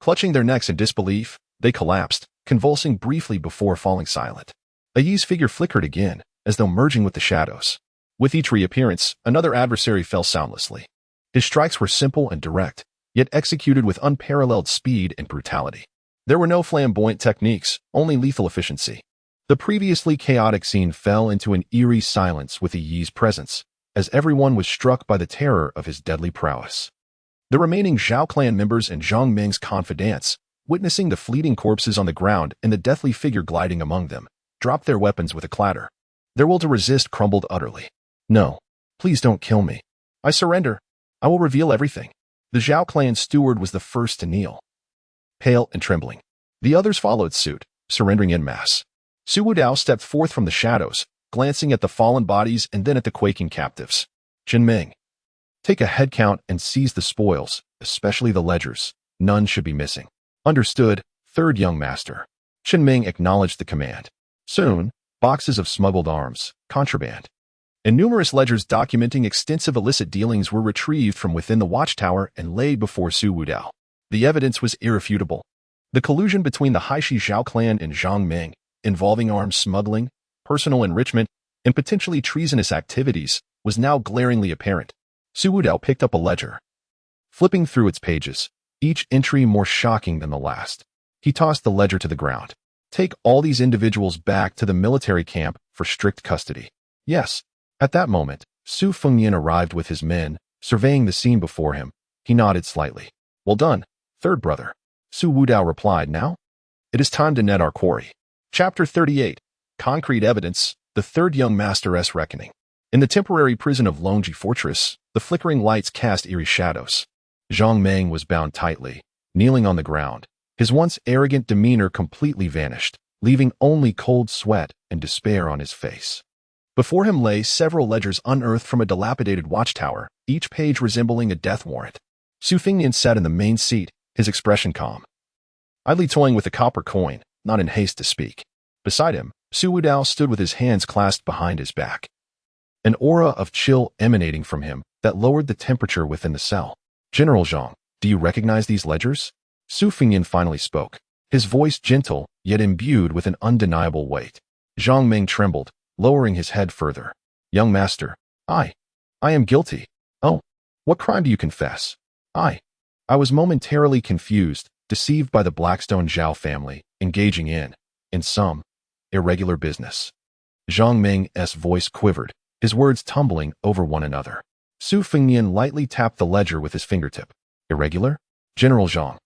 Clutching their necks in disbelief, they collapsed, convulsing briefly before falling silent. Ai's figure flickered again, as though merging with the shadows. With each reappearance, another adversary fell soundlessly. His strikes were simple and direct, yet executed with unparalleled speed and brutality. There were no flamboyant techniques, only lethal efficiency. The previously chaotic scene fell into an eerie silence with Yi's presence, as everyone was struck by the terror of his deadly prowess. The remaining Zhao clan members and Zhang Meng's confidants, witnessing the fleeting corpses on the ground and the deathly figure gliding among them, dropped their weapons with a clatter. Their will to resist crumbled utterly. No, please don't kill me. I surrender. I will reveal everything. The Zhao clan steward was the first to kneel, pale and trembling. The others followed suit, surrendering en masse. Su Wudao stepped forth from the shadows, glancing at the fallen bodies and then at the quaking captives. Qin Meng, take a head count and seize the spoils, especially the ledgers. None should be missing. Understood, third young master. Qin Meng acknowledged the command. Soon, boxes of smuggled arms, contraband, and numerous ledgers documenting extensive illicit dealings were retrieved from within the watchtower and laid before Su Wudao. The evidence was irrefutable. The collusion between the Haishi Zhao clan and Zhang Meng, involving arms smuggling, personal enrichment, and potentially treasonous activities, was now glaringly apparent. Su Wudao picked up a ledger, flipping through its pages, each entry more shocking than the last. He tossed the ledger to the ground. Take all these individuals back to the military camp for strict custody. Yes. At that moment, Su Fengyan arrived with his men, surveying the scene before him. He nodded slightly. Well done, third brother. Su Wudao replied, now? It is time to net our quarry. Chapter 38. Concrete Evidence, the Third Young Master's Reckoning. In the temporary prison of Longji Fortress, the flickering lights cast eerie shadows. Zhang Meng was bound tightly, kneeling on the ground. His once arrogant demeanor completely vanished, leaving only cold sweat and despair on his face. Before him lay several ledgers unearthed from a dilapidated watchtower, each page resembling a death warrant. Su Fengnian sat in the main seat, his expression calm, idly toying with a copper coin, not in haste to speak. Beside him, Su Wudao stood with his hands clasped behind his back, an aura of chill emanating from him that lowered the temperature within the cell. General Zhang, do you recognize these ledgers? Su Fengnian finally spoke, his voice gentle, yet imbued with an undeniable weight. Zhang Ming trembled, lowering his head further. Young master, I am guilty. Oh, what crime do you confess? I was momentarily confused, deceived by the Blackstone Zhao family, engaging in some irregular business. Zhang Ming's voice quivered, his words tumbling over one another. Su Fengnian lightly tapped the ledger with his fingertip. Irregular? General Zhang,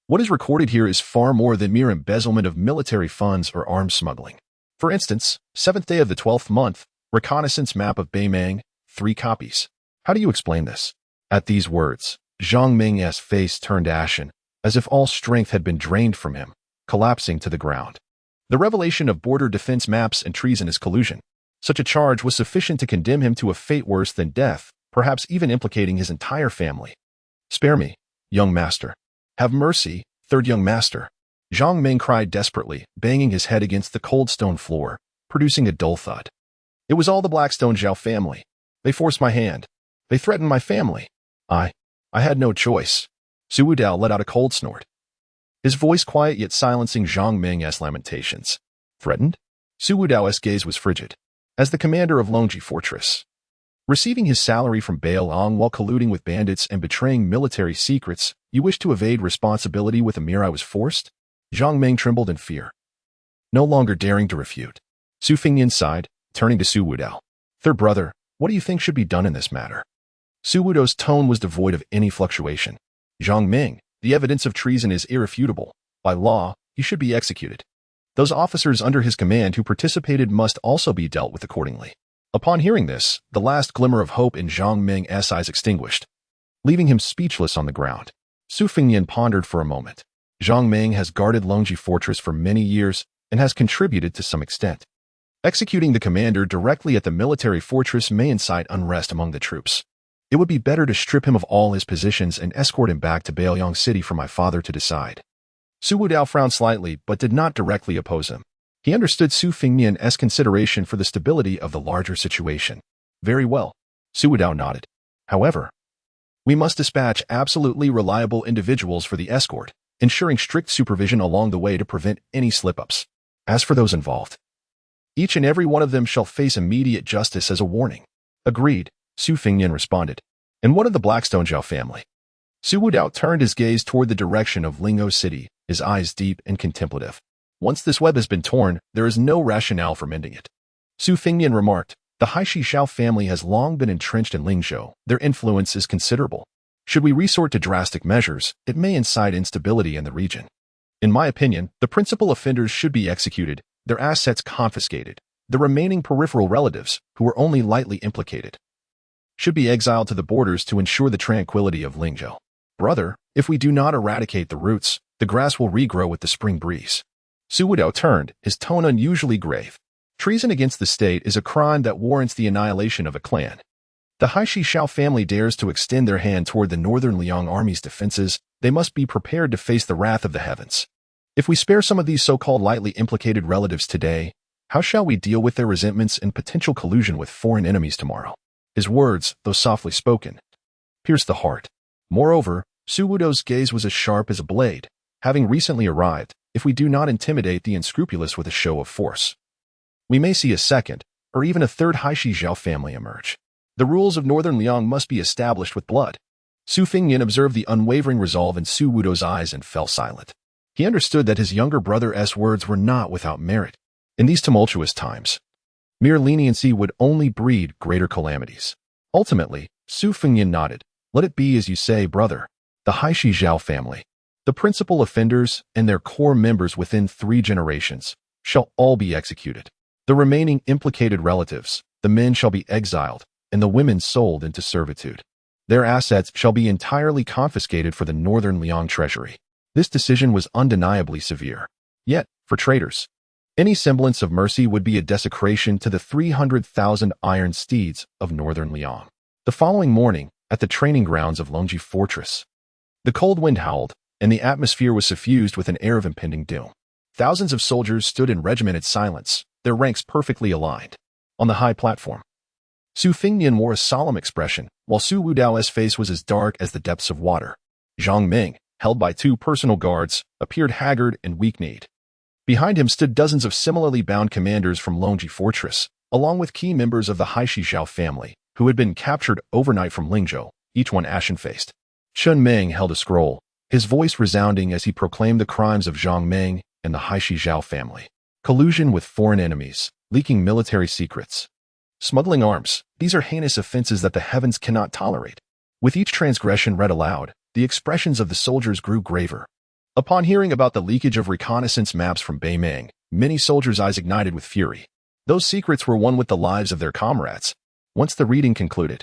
what is recorded here is far more than mere embezzlement of military funds or arms smuggling. For instance, 7th day of the 12th month, reconnaissance map of Beimang, 3 copies. How do you explain this? At these words, Zhang Ming's face turned ashen, as if all strength had been drained from him, collapsing to the ground. The revelation of border defense maps and treasonous collusion. Such a charge was sufficient to condemn him to a fate worse than death, perhaps even implicating his entire family. Spare me, young master. Have mercy, third young master. Zhang Ming cried desperately, banging his head against the cold stone floor, producing a dull thud. It was all the Blackstone Zhao family. They forced my hand. They threatened my family. I had no choice. Su Wudao let out a cold snort, his voice quiet yet silencing Zhang Ming's lamentations. Threatened? Su Wudao's gaze was frigid. As the commander of Longji Fortress, receiving his salary from Beiliang while colluding with bandits and betraying military secrets, you wish to evade responsibility with a mere I was forced? Zhang Ming trembled in fear, no longer daring to refute. Su Fengnian sighed, turning to Su Wudao. Third brother, what do you think should be done in this matter? Su Wudao's tone was devoid of any fluctuation. Zhang Ming, the evidence of treason is irrefutable. By law, he should be executed. Those officers under his command who participated must also be dealt with accordingly. Upon hearing this, the last glimmer of hope in Zhang Ming's eyes extinguished, leaving him speechless on the ground. Su Fengnian pondered for a moment. Zhang Ming has guarded Longji Fortress for many years and has contributed to some extent. Executing the commander directly at the military fortress may incite unrest among the troops. It would be better to strip him of all his positions and escort him back to Beiliang City for my father to decide. Su Wudao frowned slightly but did not directly oppose him. He understood Su Fengnian's consideration for the stability of the larger situation. Very well. Su Wudao nodded. However, we must dispatch absolutely reliable individuals for the escort, ensuring strict supervision along the way to prevent any slip-ups. As for those involved, each and every one of them shall face immediate justice as a warning. Agreed, Su Fengnian responded. And what of the Blackstone Zhao family? Su Wudao turned his gaze toward the direction of Lingzhou City, his eyes deep and contemplative. Once this web has been torn, there is no rationale for mending it. Su Fengnian remarked, the Haishi Zhao family has long been entrenched in Lingzhou. Their influence is considerable. Should we resort to drastic measures, it may incite instability in the region. In my opinion, the principal offenders should be executed, their assets confiscated. The remaining peripheral relatives, who were only lightly implicated, should be exiled to the borders to ensure the tranquility of Lingzhou. Brother, if we do not eradicate the roots, the grass will regrow with the spring breeze. Su Wudao turned, his tone unusually grave. Treason against the state is a crime that warrants the annihilation of a clan. The Haishi Zhao family dares to extend their hand toward the northern Liang army's defenses, they must be prepared to face the wrath of the heavens. If we spare some of these so-called lightly implicated relatives today, how shall we deal with their resentments and potential collusion with foreign enemies tomorrow? His words, though softly spoken, pierced the heart. Moreover, Su Wudao's gaze was as sharp as a blade. Having recently arrived, if we do not intimidate the unscrupulous with a show of force, we may see a second, or even a third Haishi Zhao family emerge. The rules of Northern Liang must be established with blood. Su Fengnian observed the unwavering resolve in Su Wudao's eyes and fell silent. He understood that his younger brother's words were not without merit. In these tumultuous times, mere leniency would only breed greater calamities. Ultimately, Su Fengnian nodded. Let it be as you say, brother. The Haishi Zhao family, the principal offenders and their core members within 3 generations, shall all be executed. The remaining implicated relatives, the men shall be exiled, and the women sold into servitude. Their assets shall be entirely confiscated for the Northern Liang treasury. This decision was undeniably severe. Yet, for traitors, Any semblance of mercy would be a desecration to the 300,000 iron steeds of northern Liang. The following morning, at the training grounds of Longji Fortress, the cold wind howled, and the atmosphere was suffused with an air of impending doom. Thousands of soldiers stood in regimented silence, their ranks perfectly aligned. On the high platform, Su Fingnian wore a solemn expression, while Su Wudao's face was as dark as the depths of water. Zhang Ming, held by 2 personal guards, appeared haggard and weak-kneed. Behind him stood dozens of similarly bound commanders from Longji Fortress, along with key members of the Haishi Zhao family, who had been captured overnight from Lingzhou, each one ashen-faced. Chen Meng held a scroll, his voice resounding as he proclaimed the crimes of Zhang Ming and the Haishi Zhao family. Collusion with foreign enemies, leaking military secrets, smuggling arms, these are heinous offenses that the heavens cannot tolerate. With each transgression read aloud, the expressions of the soldiers grew graver. Upon hearing about the leakage of reconnaissance maps from Beimeng, many soldiers' eyes ignited with fury. Those secrets were one with the lives of their comrades. Once the reading concluded,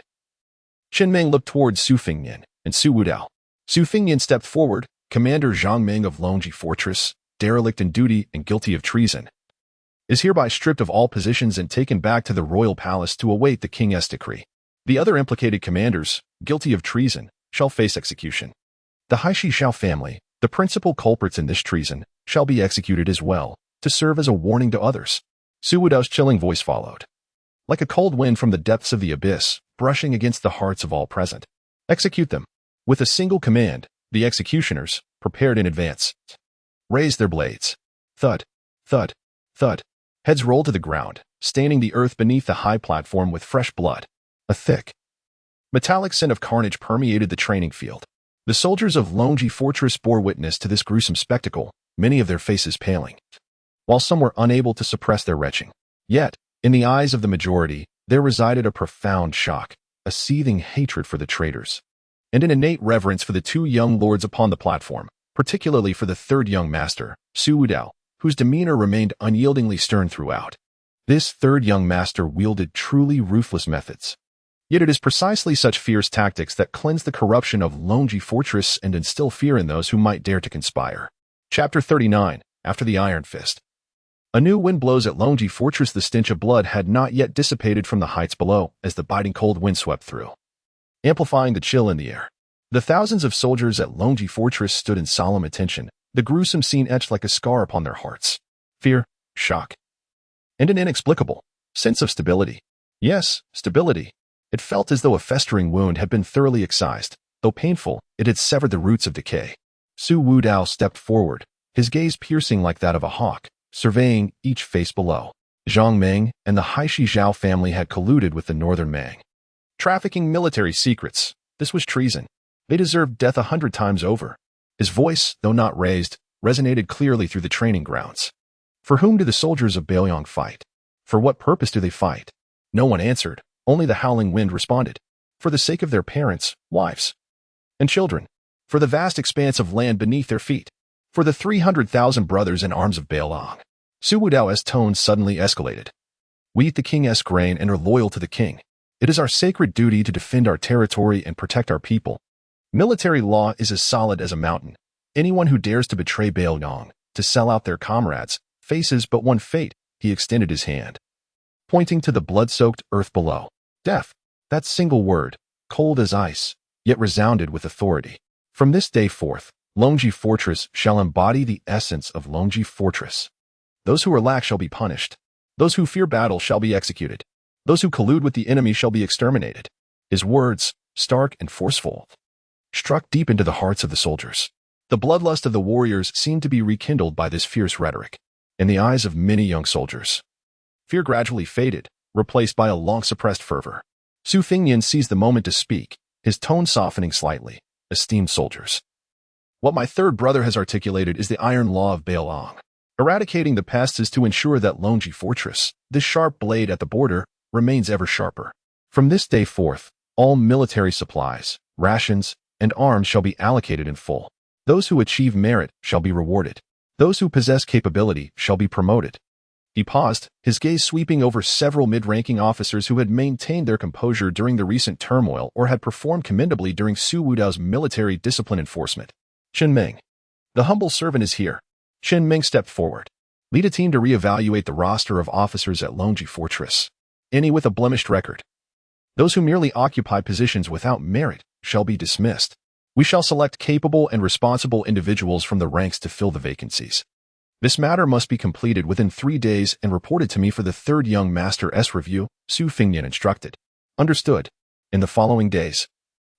Chen Meng looked towards Su Fingnian and Su Wudao. Su Fingnian stepped forward. Commander Zhang Ming of Longji Fortress, derelict in duty and guilty of treason, is hereby stripped of all positions and taken back to the royal palace to await the king's decree. The other implicated commanders, guilty of treason, shall face execution. The Haishi Zhao family, the principal culprits in this treason, shall be executed as well, to serve as a warning to others. Su Wudao's chilling voice followed, like a cold wind from the depths of the abyss, brushing against the hearts of all present. Execute them. With a single command, the executioners, prepared in advance, raised their blades. Thud, thud, thud. Heads rolled to the ground, staining the earth beneath the high platform with fresh blood. A thick, metallic scent of carnage permeated the training field. The soldiers of Longji Fortress bore witness to this gruesome spectacle, many of their faces paling, while some were unable to suppress their retching. Yet, in the eyes of the majority, there resided a profound shock, a seething hatred for the traitors, and an innate reverence for the 2 young lords upon the platform, particularly for the 3rd young master, Su Wudao, whose demeanor remained unyieldingly stern throughout. This 3rd young master wielded truly ruthless methods. Yet it is precisely such fierce tactics that cleanse the corruption of Longji Fortress and instill fear in those who might dare to conspire. Chapter 39, After the Iron Fist. A new wind blows at Longji Fortress. The stench of blood had not yet dissipated from the heights below as the biting cold wind swept through, amplifying the chill in the air. The thousands of soldiers at Longji Fortress stood in solemn attention, the gruesome scene etched like a scar upon their hearts. Fear, shock, and an inexplicable sense of stability. Yes, stability. It felt as though a festering wound had been thoroughly excised. Though painful, it had severed the roots of decay. Su Wudao stepped forward, his gaze piercing like that of a hawk, surveying each face below. Zhang Ming and the Haishi Zhao family had colluded with the northern Mang, trafficking military secrets. This was treason. They deserved death 100 times over. His voice, though not raised, resonated clearly through the training grounds. For whom do the soldiers of Beiliang fight? For what purpose do they fight? No one answered, only the howling wind responded. For the sake of their parents, wives, and children. For the vast expanse of land beneath their feet. For the 300,000 brothers in arms of Beiliang. Su Wudao's tone suddenly escalated. We eat the king's grain and are loyal to the king. It is our sacred duty to defend our territory and protect our people. Military law is as solid as a mountain. Anyone who dares to betray Beiliang, to sell out their comrades, faces but one fate. He extended his hand, pointing to the blood-soaked earth below. Death. That single word, cold as ice, yet resounded with authority. From this day forth, Longji Fortress shall embody the essence of Longji Fortress. Those who are lax shall be punished. Those who fear battle shall be executed. Those who collude with the enemy shall be exterminated. His words, stark and forceful, struck deep into the hearts of the soldiers. The bloodlust of the warriors seemed to be rekindled by this fierce rhetoric. In the eyes of many young soldiers, fear gradually faded, replaced by a long-suppressed fervor. Su Fingnian seized the moment to speak, his tone softening slightly. Esteemed soldiers, what my 3rd brother has articulated is the iron law of Beiliang. Eradicating the pests is to ensure that Longji Fortress, this sharp blade at the border, remains ever sharper. From this day forth, all military supplies, rations, and arms shall be allocated in full. Those who achieve merit shall be rewarded. Those who possess capability shall be promoted. He paused, his gaze sweeping over several mid-ranking officers who had maintained their composure during the recent turmoil or had performed commendably during Su Wudao's military discipline enforcement. Chen Ming. The humble servant is here. Chen Ming stepped forward. Lead a team to reevaluate the roster of officers at Longji Fortress. Any with a blemished record. Those who merely occupy positions without merit shall be dismissed. We shall select capable and responsible individuals from the ranks to fill the vacancies. This matter must be completed within 3 days and reported to me for the third young master's review, Su Fingyan instructed. Understood. In the following days,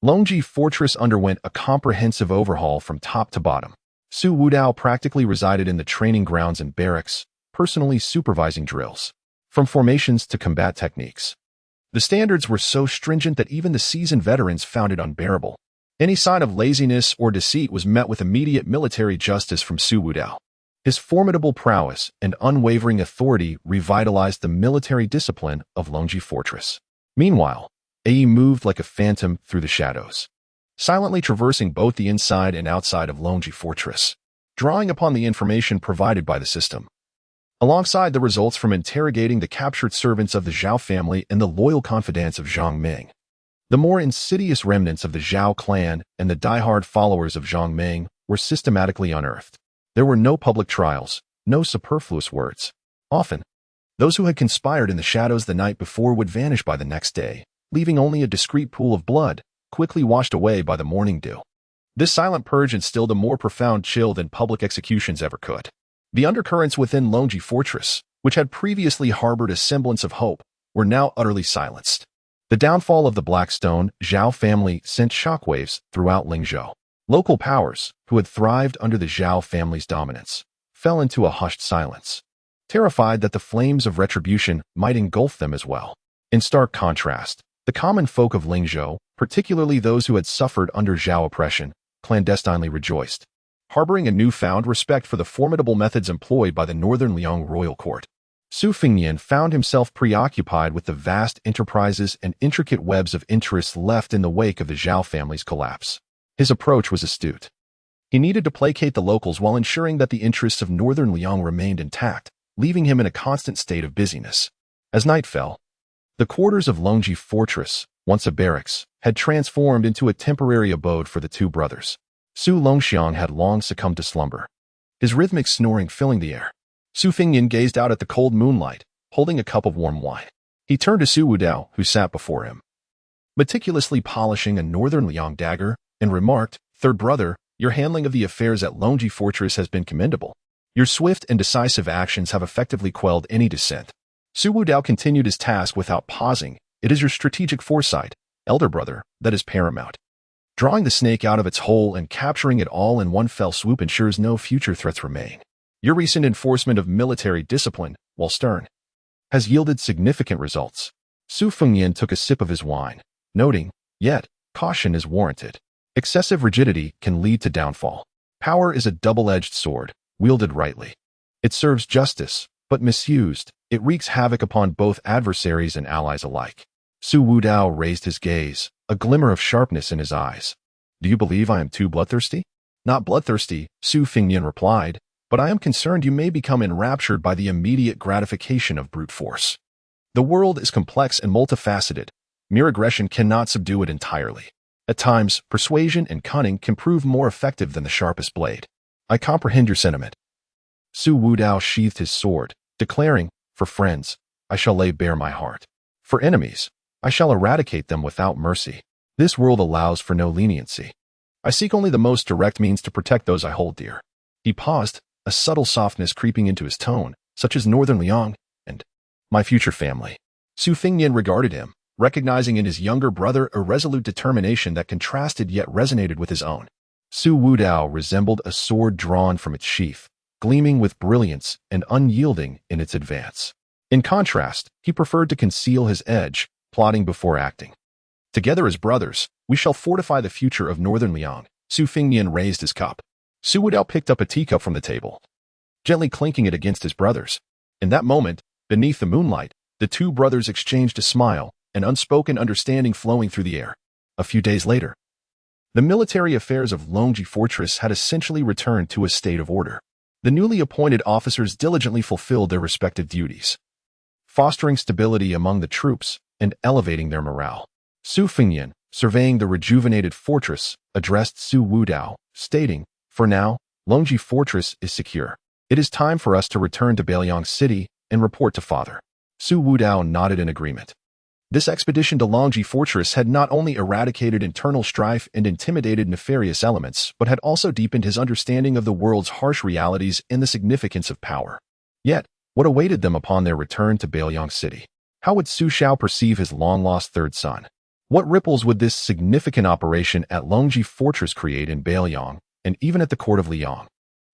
Longji Fortress underwent a comprehensive overhaul from top to bottom. Su Wudao practically resided in the training grounds and barracks, personally supervising drills, from formations to combat techniques. The standards were so stringent that even the seasoned veterans found it unbearable. Any sign of laziness or deceit was met with immediate military justice from Su Wudao. His formidable prowess and unwavering authority revitalized the military discipline of Longji Fortress. Meanwhile, Ai moved like a phantom through the shadows, silently traversing both the inside and outside of Longji Fortress, drawing upon the information provided by the system, alongside the results from interrogating the captured servants of the Zhao family and the loyal confidants of Zhang Ming. The more insidious remnants of the Zhao clan and the diehard followers of Zhang Ming were systematically unearthed. There were no public trials, no superfluous words. Often, those who had conspired in the shadows the night before would vanish by the next day, leaving only a discreet pool of blood, quickly washed away by the morning dew. This silent purge instilled a more profound chill than public executions ever could. The undercurrents within Longji Fortress, which had previously harbored a semblance of hope, were now utterly silenced. The downfall of the Blackstone Zhao family sent shockwaves throughout Lingzhou. Local powers, who had thrived under the Zhao family's dominance, fell into a hushed silence, terrified that the flames of retribution might engulf them as well. In stark contrast, the common folk of Lingzhou, particularly those who had suffered under Zhao oppression, clandestinely rejoiced, harboring a newfound respect for the formidable methods employed by the Northern Liang royal court. Su Fingyan found himself preoccupied with the vast enterprises and intricate webs of interests left in the wake of the Zhao family's collapse. His approach was astute. He needed to placate the locals while ensuring that the interests of Northern Liang remained intact, leaving him in a constant state of busyness. As night fell, the quarters of Longji Fortress, once a barracks, had transformed into a temporary abode for the two brothers. Su Longxiang had long succumbed to slumber, his rhythmic snoring filling the air. Su Fingyan gazed out at the cold moonlight, holding a cup of warm wine. He turned to Su Wudao, who sat before him, meticulously polishing a Northern Liang dagger, and remarked, "Third brother, your handling of the affairs at Longji Fortress has been commendable. Your swift and decisive actions have effectively quelled any dissent." Su Wudao continued his task without pausing. "It is your strategic foresight, elder brother, that is paramount. Drawing the snake out of its hole and capturing it all in one fell swoop ensures no future threats remain. Your recent enforcement of military discipline, while stern, has yielded significant results." Su Fingyan took a sip of his wine, noting, "Yet, caution is warranted. Excessive rigidity can lead to downfall. Power is a double-edged sword, wielded rightly. It serves justice, but misused, it wreaks havoc upon both adversaries and allies alike." Su Wudao raised his gaze, a glimmer of sharpness in his eyes. "Do you believe I am too bloodthirsty?" "Not bloodthirsty," Su Fingyan replied, "but I am concerned you may become enraptured by the immediate gratification of brute force. The world is complex and multifaceted. Mere aggression cannot subdue it entirely. At times, persuasion and cunning can prove more effective than the sharpest blade." "I comprehend your sentiment." Su Wudao sheathed his sword, declaring, "For friends, I shall lay bare my heart. For enemies, I shall eradicate them without mercy. This world allows for no leniency. I seek only the most direct means to protect those I hold dear." He paused, a subtle softness creeping into his tone, such as Northern Liang and "my future family." Su Fingyan regarded him, recognizing in his younger brother a resolute determination that contrasted yet resonated with his own. Su Wudao resembled a sword drawn from its sheath, gleaming with brilliance and unyielding in its advance. In contrast, he preferred to conceal his edge, plotting before acting. "Together as brothers, we shall fortify the future of Northern Liang." Su Fingyan raised his cup. Su Wudao picked up a teacup from the table, gently clinking it against his brother's. In that moment, beneath the moonlight, the two brothers exchanged a smile, an unspoken understanding flowing through the air. A few days later, the military affairs of Longji Fortress had essentially returned to a state of order. The newly appointed officers diligently fulfilled their respective duties, fostering stability among the troops and elevating their morale. Su Fingyan, surveying the rejuvenated fortress, addressed Su Wudao, stating, "For now, Longji Fortress is secure. It is time for us to return to Beiliang City and report to Father. Su Wudao nodded in agreement. This expedition to Longji Fortress had not only eradicated internal strife and intimidated nefarious elements, but had also deepened his understanding of the world's harsh realities and the significance of power. Yet, what awaited them upon their return to Beiliang City? How would Su Xiao perceive his long-lost third son? What ripples would this significant operation at Longji Fortress create in Beiliang, and even at the court of Liang?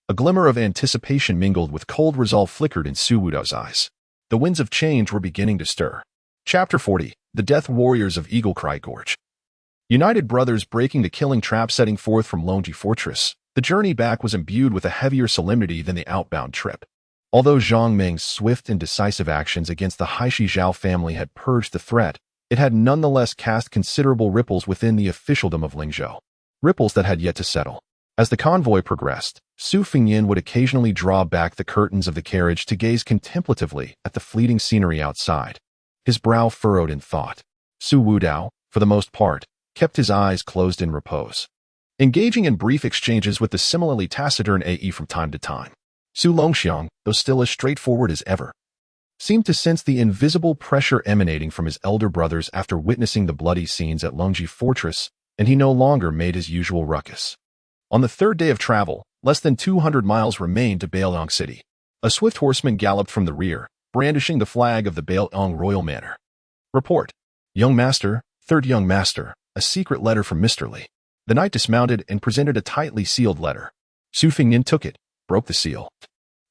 A glimmer of anticipation mingled with cold resolve flickered in Su Wudao's eyes. The winds of change were beginning to stir. Chapter 40. The Death Warriors of Eagle Cry Gorge. United brothers breaking the killing trap setting forth from Longji Fortress, the journey back was imbued with a heavier solemnity than the outbound trip. Although Zhang Ming's swift and decisive actions against the Haishi Zhao family had purged the threat, it had nonetheless cast considerable ripples within the officialdom of Lingzhou. Ripples that had yet to settle. As the convoy progressed, Su Fengyin would occasionally draw back the curtains of the carriage to gaze contemplatively at the fleeting scenery outside. His brow furrowed in thought. Su Wudao, for the most part, kept his eyes closed in repose, engaging in brief exchanges with the similarly taciturn AE from time to time. Su Longxiang, though still as straightforward as ever, seemed to sense the invisible pressure emanating from his elder brothers after witnessing the bloody scenes at Longji Fortress, and he no longer made his usual ruckus. On the third day of travel, less than 200 miles remained to Beiliang City. A swift horseman galloped from the rear, brandishing the flag of the Beiliang Royal Manor. Report. Young Master, Third Young Master, a secret letter from Mr. Li. The knight dismounted and presented a tightly sealed letter. Su Fengyin took it, broke the seal,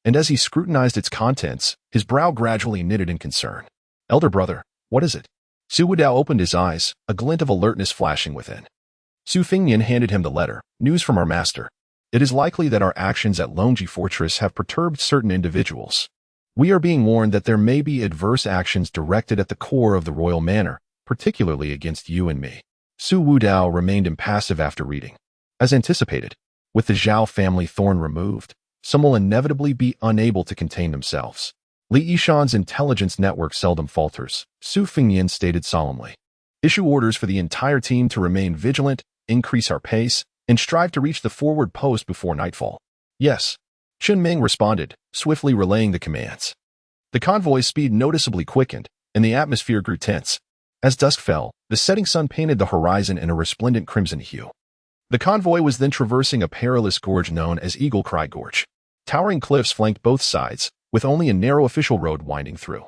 and as he scrutinized its contents, his brow gradually knitted in concern. Elder brother, what is it? Su Wudao opened his eyes, a glint of alertness flashing within. Su Fengyin handed him the letter. News from our master. It is likely that our actions at Longji Fortress have perturbed certain individuals. We are being warned that there may be adverse actions directed at the core of the royal manor, particularly against you and me. Su Wudao remained impassive after reading. As anticipated, with the Zhao family thorn removed, some will inevitably be unable to contain themselves. Li Yishan's intelligence network seldom falters, Su Fengyin stated solemnly. Issue orders for the entire team to remain vigilant, increase our pace, and strive to reach the forward post before nightfall. Yes. Chen Ming responded, swiftly relaying the commands. The convoy's speed noticeably quickened, and the atmosphere grew tense. As dusk fell, the setting sun painted the horizon in a resplendent crimson hue. The convoy was then traversing a perilous gorge known as Eagle Cry Gorge. Towering cliffs flanked both sides, with only a narrow official road winding through,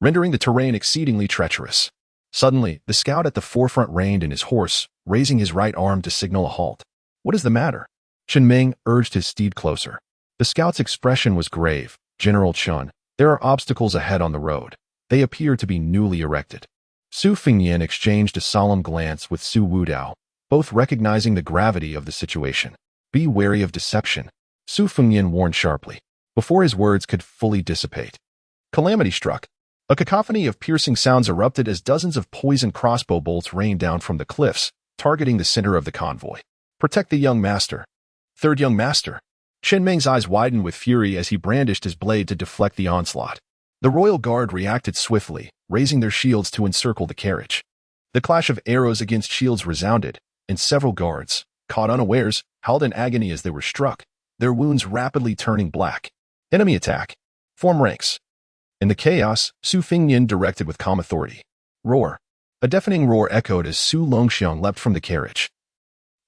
rendering the terrain exceedingly treacherous. Suddenly, the scout at the forefront reined in his horse, raising his right arm to signal a halt. What is the matter? Chen Ming urged his steed closer. The scout's expression was grave. General Chun, there are obstacles ahead on the road. They appear to be newly erected. Su Fengyin exchanged a solemn glance with Su Wudao, both recognizing the gravity of the situation. Be wary of deception, Su Fengyin warned sharply, before his words could fully dissipate. Calamity struck. A cacophony of piercing sounds erupted as dozens of poisoned crossbow bolts rained down from the cliffs, targeting the center of the convoy. Protect the young master. Third young master. Chen Ming's eyes widened with fury as he brandished his blade to deflect the onslaught. The royal guard reacted swiftly, raising their shields to encircle the carriage. The clash of arrows against shields resounded, and several guards, caught unawares, howled in agony as they were struck, their wounds rapidly turning black. Enemy attack. Form ranks. In the chaos, Su Fengyin directed with calm authority. Roar. A deafening roar echoed as Su Longxiang leapt from the carriage.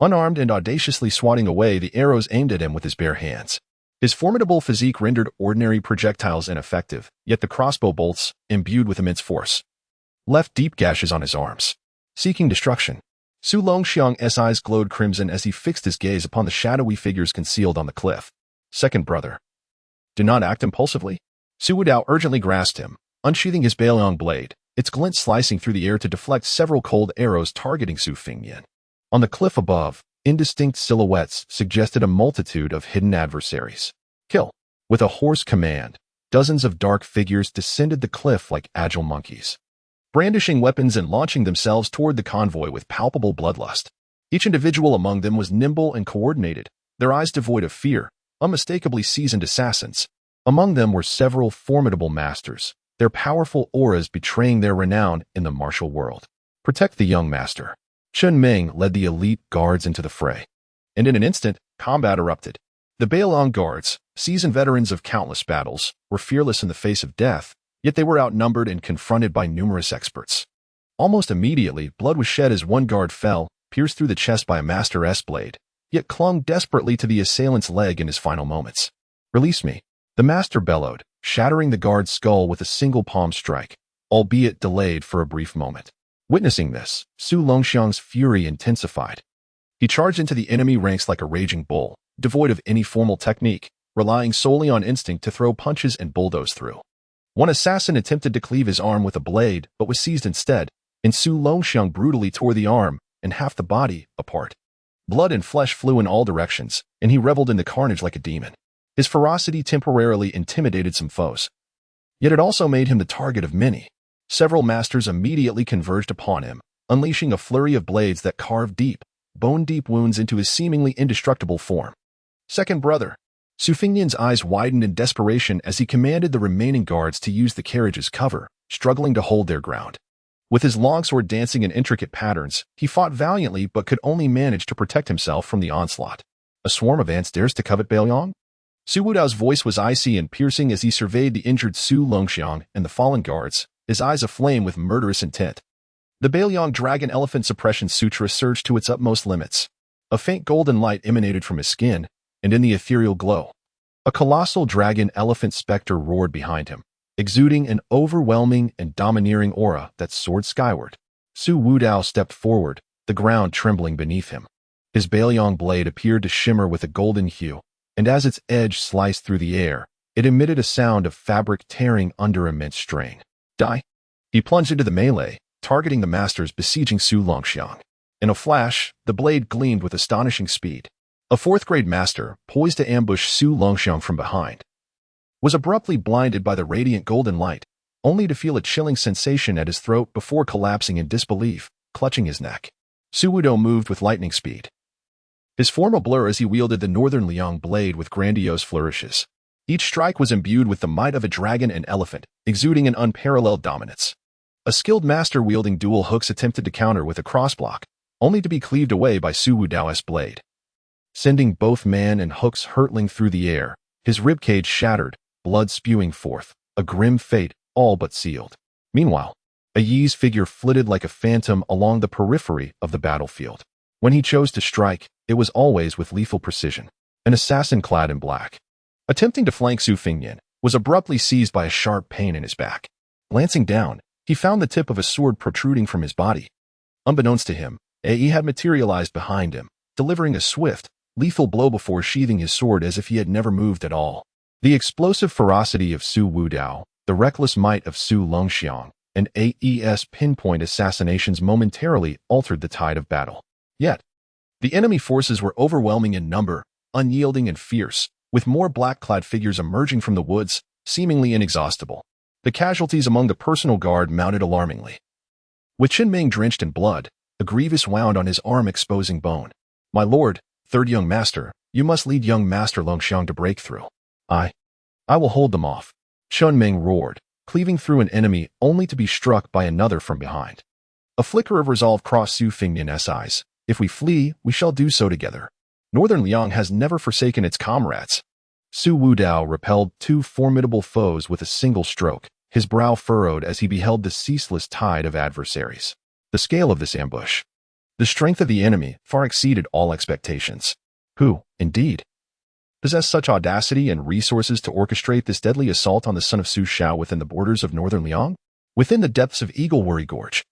Unarmed and audaciously swatting away the arrows aimed at him with his bare hands. His formidable physique rendered ordinary projectiles ineffective, yet the crossbow bolts, imbued with immense force, left deep gashes on his arms. Seeking destruction. Su Longxiang's eyes glowed crimson as he fixed his gaze upon the shadowy figures concealed on the cliff. Second brother. Do not act impulsively. Su Wudao urgently grasped him, unsheathing his Beiliang blade, its glint slicing through the air to deflect several cold arrows targeting Su Fengyin. On the cliff above, indistinct silhouettes suggested a multitude of hidden adversaries. Kill. With a hoarse command, dozens of dark figures descended the cliff like agile monkeys, brandishing weapons and launching themselves toward the convoy with palpable bloodlust. Each individual among them was nimble and coordinated, their eyes devoid of fear, unmistakably seasoned assassins. Among them were several formidable masters, their powerful auras betraying their renown in the martial world. Protect the young master. Chen Ming led the elite guards into the fray, and in an instant, combat erupted. The Beiliang guards, Seasoned veterans of countless battles, were fearless in the face of death, yet they were outnumbered and confronted by numerous experts. Almost immediately, blood was shed as one guard fell, pierced through the chest by a Master's blade, yet clung desperately to the assailant's leg in his final moments. "Release me," the Master bellowed, shattering the guard's skull with a single palm strike, albeit delayed for a brief moment. Witnessing this, Su Longxiang's fury intensified. He charged into the enemy ranks like a raging bull, devoid of any formal technique, relying solely on instinct to throw punches and bulldoze through. One assassin attempted to cleave his arm with a blade, but was seized instead, and Su Longxiang brutally tore the arm and half the body apart. Blood and flesh flew in all directions, and he reveled in the carnage like a demon. His ferocity temporarily intimidated some foes. Yet it also made him the target of many. Several masters immediately converged upon him, unleashing a flurry of blades that carved deep, bone-deep wounds into his seemingly indestructible form. "Second brother." Su Fengnian's eyes widened in desperation as he commanded the remaining guards to use the carriage as cover, struggling to hold their ground. With his longsword dancing in intricate patterns, he fought valiantly but could only manage to protect himself from the onslaught. "A swarm of ants dares to covet Beiliang?" Su Wudao's voice was icy and piercing as he surveyed the injured Su Longxiang and the fallen guards, his eyes aflame with murderous intent. The Beiliang Dragon Elephant Suppression Sutra surged to its utmost limits. A faint golden light emanated from his skin, and in the ethereal glow, a colossal dragon elephant specter roared behind him, exuding an overwhelming and domineering aura that soared skyward. Su Wudao stepped forward, the ground trembling beneath him. His Beiliang blade appeared to shimmer with a golden hue, and as its edge sliced through the air, it emitted a sound of fabric tearing under immense strain. "Die!" He plunged into the melee, targeting the masters besieging Su Longxiang. In a flash, the blade gleamed with astonishing speed. A fourth-grade master, poised to ambush Su Longxiang from behind, was abruptly blinded by the radiant golden light, only to feel a chilling sensation at his throat before collapsing in disbelief, clutching his neck. Su Wudao moved with lightning speed, his form a blur as he wielded the Northern Liang blade with grandiose flourishes. Each strike was imbued with the might of a dragon and elephant, exuding an unparalleled dominance. A skilled master wielding dual hooks attempted to counter with a crossblock, only to be cleaved away by Su Wudao's blade. Sending both man and hooks hurtling through the air, his ribcage shattered, blood spewing forth, a grim fate all but sealed. Meanwhile, a Yi's figure flitted like a phantom along the periphery of the battlefield. When he chose to strike, it was always with lethal precision. An assassin clad in black, attempting to flank Su Fengnian, was abruptly seized by a sharp pain in his back. Glancing down, he found the tip of a sword protruding from his body. Unbeknownst to him, Yi had materialized behind him, delivering a swift, lethal blow before sheathing his sword as if he had never moved at all. The explosive ferocity of Su Wudao, the reckless might of Su Longxiang, and Ae's pinpoint assassinations momentarily altered the tide of battle. Yet, the enemy forces were overwhelming in number, unyielding and fierce, with more black-clad figures emerging from the woods, seemingly inexhaustible. The casualties among the personal guard mounted alarmingly. With Qinming drenched in blood, a grievous wound on his arm exposing bone. "My lord, third young master, you must lead young master Longxiang to break through." I will hold them off," Qinming roared, cleaving through an enemy only to be struck by another from behind. A flicker of resolve crossed Su Fengnian's eyes. "If we flee, we shall do so together. Northern Liang has never forsaken its comrades." Su Wudao repelled two formidable foes with a single stroke, his brow furrowed as he beheld the ceaseless tide of adversaries. The scale of this ambush, the strength of the enemy, far exceeded all expectations. Who, indeed, possessed such audacity and resources to orchestrate this deadly assault on the son of Su Shao within the borders of Northern Liang? Within the depths of Eagle-Worry Gorge,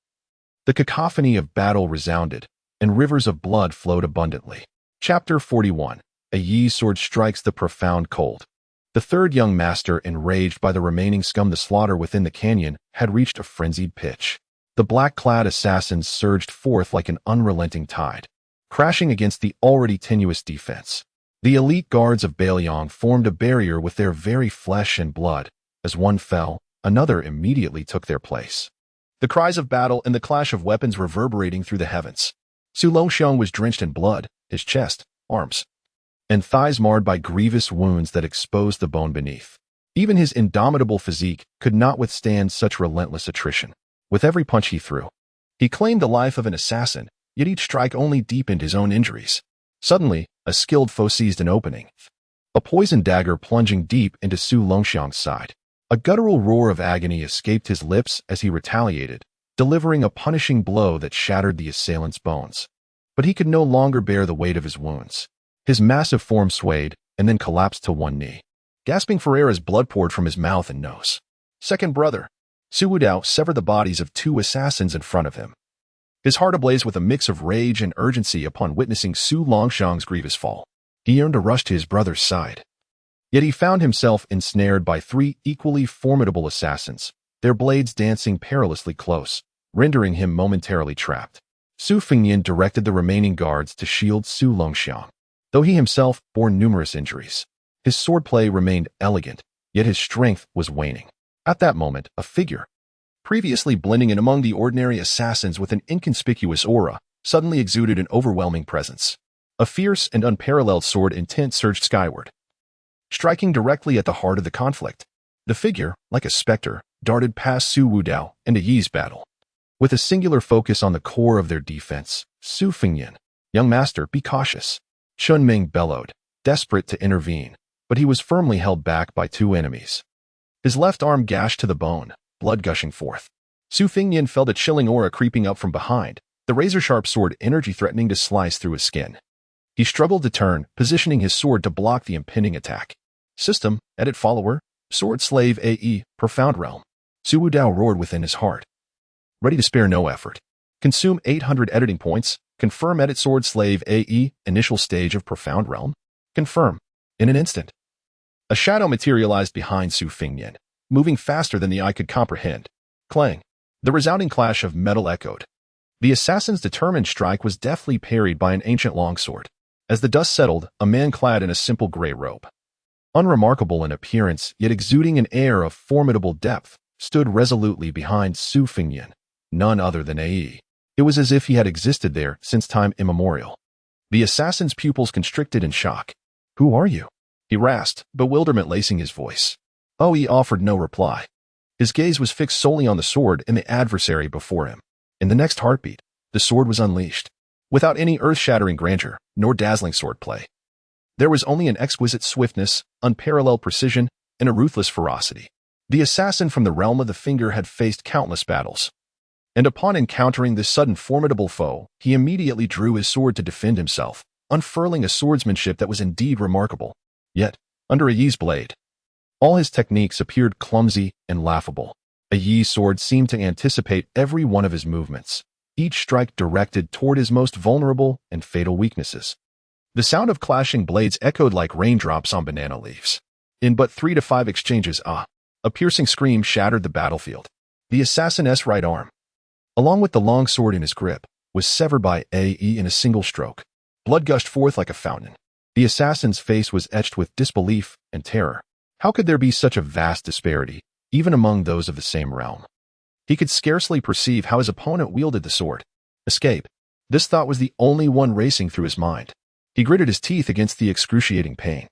the cacophony of battle resounded, and rivers of blood flowed abundantly. Chapter 41. A Yi's sword strikes the profound cold. The third young master, enraged by the remaining scum the slaughter within the canyon, had reached a frenzied pitch. The black-clad assassins surged forth like an unrelenting tide, crashing against the already tenuous defense. The elite guards of Beiliang formed a barrier with their very flesh and blood. As one fell, another immediately took their place. The cries of battle and the clash of weapons reverberating through the heavens. Su Longxiang was drenched in blood, his chest, arms, and thighs marred by grievous wounds that exposed the bone beneath. Even his indomitable physique could not withstand such relentless attrition. With every punch he threw, he claimed the life of an assassin, yet each strike only deepened his own injuries. Suddenly, a skilled foe seized an opening. a poisoned dagger plunging deep into Su Longxiang's side. A guttural roar of agony escaped his lips as he retaliated, delivering a punishing blow that shattered the assailant's bones. But he could no longer bear the weight of his wounds. His massive form swayed and then collapsed to one knee. Gasping for air as blood poured from his mouth and nose. Second brother. Su Wudao severed the bodies of 2 assassins in front of him, his heart ablaze with a mix of rage and urgency upon witnessing Su Longxiang's grievous fall. He yearned to rush to his brother's side. Yet he found himself ensnared by 3 equally formidable assassins, their blades dancing perilously close, rendering him momentarily trapped. Su Fengnian directed the remaining guards to shield Su Longxiang, though he himself bore numerous injuries. His swordplay remained elegant, yet his strength was waning. At that moment, a figure, previously blending in among the ordinary assassins with an inconspicuous aura, suddenly exuded an overwhelming presence. A fierce and unparalleled sword intent surged skyward, striking directly at the heart of the conflict. The figure, like a specter, darted past Su Wudao and Yi's battle. With a singular focus on the core of their defense, Su Fengnian, "Young master, be cautious." Chun Ming bellowed, desperate to intervene, but he was firmly held back by 2 enemies. His left arm gashed to the bone, blood gushing forth. Su Fengnian felt a chilling aura creeping up from behind, the razor-sharp sword energy threatening to slice through his skin. He struggled to turn, positioning his sword to block the impending attack. System, edit follower, sword slave AE, profound realm. Su Wudao roared within his heart, ready to spare no effort. Consume 800 editing points. Confirm edit sword slave AE, initial stage of profound realm. Confirm. In an instant, a shadow materialized behind Su Fengnian, moving faster than the eye could comprehend. Clang. The resounding clash of metal echoed. The assassin's determined strike was deftly parried by an ancient longsword. As the dust settled, a man clad in a simple gray robe, unremarkable in appearance yet exuding an air of formidable depth, stood resolutely behind Su Fengnian, none other than AE. It was as if he had existed there since time immemorial. The assassin's pupils constricted in shock. "Who are you?" he rasped, bewilderment lacing his voice. He offered no reply. His gaze was fixed solely on the sword and the adversary before him. In the next heartbeat, the sword was unleashed, without any earth-shattering grandeur, nor dazzling swordplay. There was only an exquisite swiftness, unparalleled precision, and a ruthless ferocity. The assassin from the realm of the finger had faced countless battles, and upon encountering this sudden formidable foe, he immediately drew his sword to defend himself, unfurling a swordsmanship that was indeed remarkable. Yet, under Yi's blade, all his techniques appeared clumsy and laughable. Yi's sword seemed to anticipate every one of his movements, each strike directed toward his most vulnerable and fatal weaknesses. The sound of clashing blades echoed like raindrops on banana leaves. In but 3 to 5 exchanges, a piercing scream shattered the battlefield. The assassin's right arm, along with the long sword in his grip, was severed by AE in a single stroke. Blood gushed forth like a fountain. The assassin's face was etched with disbelief and terror. How could there be such a vast disparity, even among those of the same realm? He could scarcely perceive how his opponent wielded the sword. Escape. This thought was the only one racing through his mind. He gritted his teeth against the excruciating pain,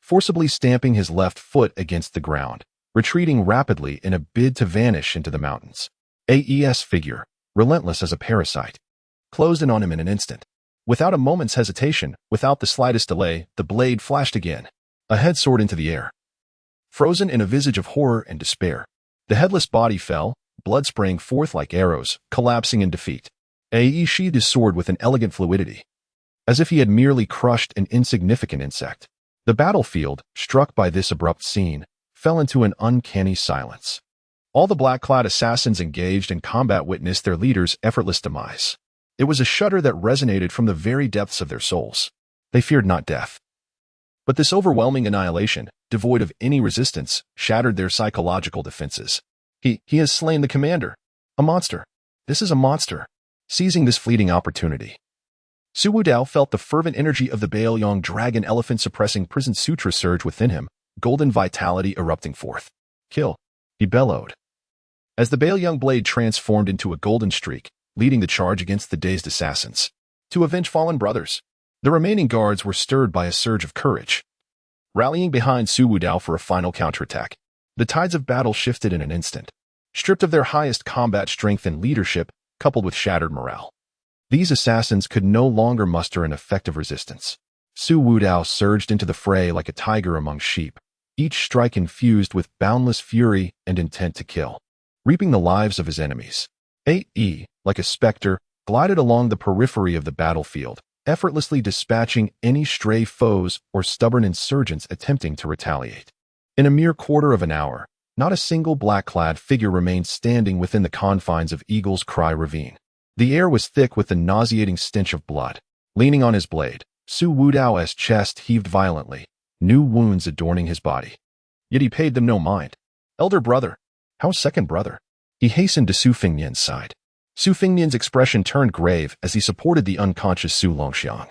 forcibly stamping his left foot against the ground, retreating rapidly in a bid to vanish into the mountains. AE's figure, relentless as a parasite, closed in on him in an instant. Without a moment's hesitation, without the slightest delay, the blade flashed again. A head soared into the air, frozen in a visage of horror and despair. The headless body fell, blood sprang forth like arrows, collapsing in defeat. AE sheathed his sword with an elegant fluidity, as if he had merely crushed an insignificant insect. The battlefield, struck by this abrupt scene, fell into an uncanny silence. All the black-clad assassins engaged in combat witnessed their leader's effortless demise. It was a shudder that resonated from the very depths of their souls. They feared not death, but this overwhelming annihilation, devoid of any resistance, shattered their psychological defenses. He has slain the commander. A monster. This is a monster. Seizing this fleeting opportunity, Su Wudao felt the fervent energy of the Beiliang dragon elephant suppressing prison sutra surge within him, golden vitality erupting forth. Kill, he bellowed, as the Beiliang blade transformed into a golden streak, leading the charge against the dazed assassins. To avenge fallen brothers. The remaining guards were stirred by a surge of courage, rallying behind Su Wudao for a final counterattack. The tides of battle shifted in an instant. Stripped of their highest combat strength and leadership, coupled with shattered morale, these assassins could no longer muster an effective resistance. Su Wudao surged into the fray like a tiger among sheep, each strike infused with boundless fury and intent to kill, reaping the lives of his enemies. A.E., like a specter, glided along the periphery of the battlefield, effortlessly dispatching any stray foes or stubborn insurgents attempting to retaliate. In a mere quarter of an hour, not a single black-clad figure remained standing within the confines of Eagle's Cry Ravine. The air was thick with the nauseating stench of blood. Leaning on his blade, Su Wudao's chest heaved violently, new wounds adorning his body. Yet he paid them no mind. Elder brother. How's second brother? He hastened to Su Fengnian's side. Su Fengnian's expression turned grave as he supported the unconscious Su Longxiang.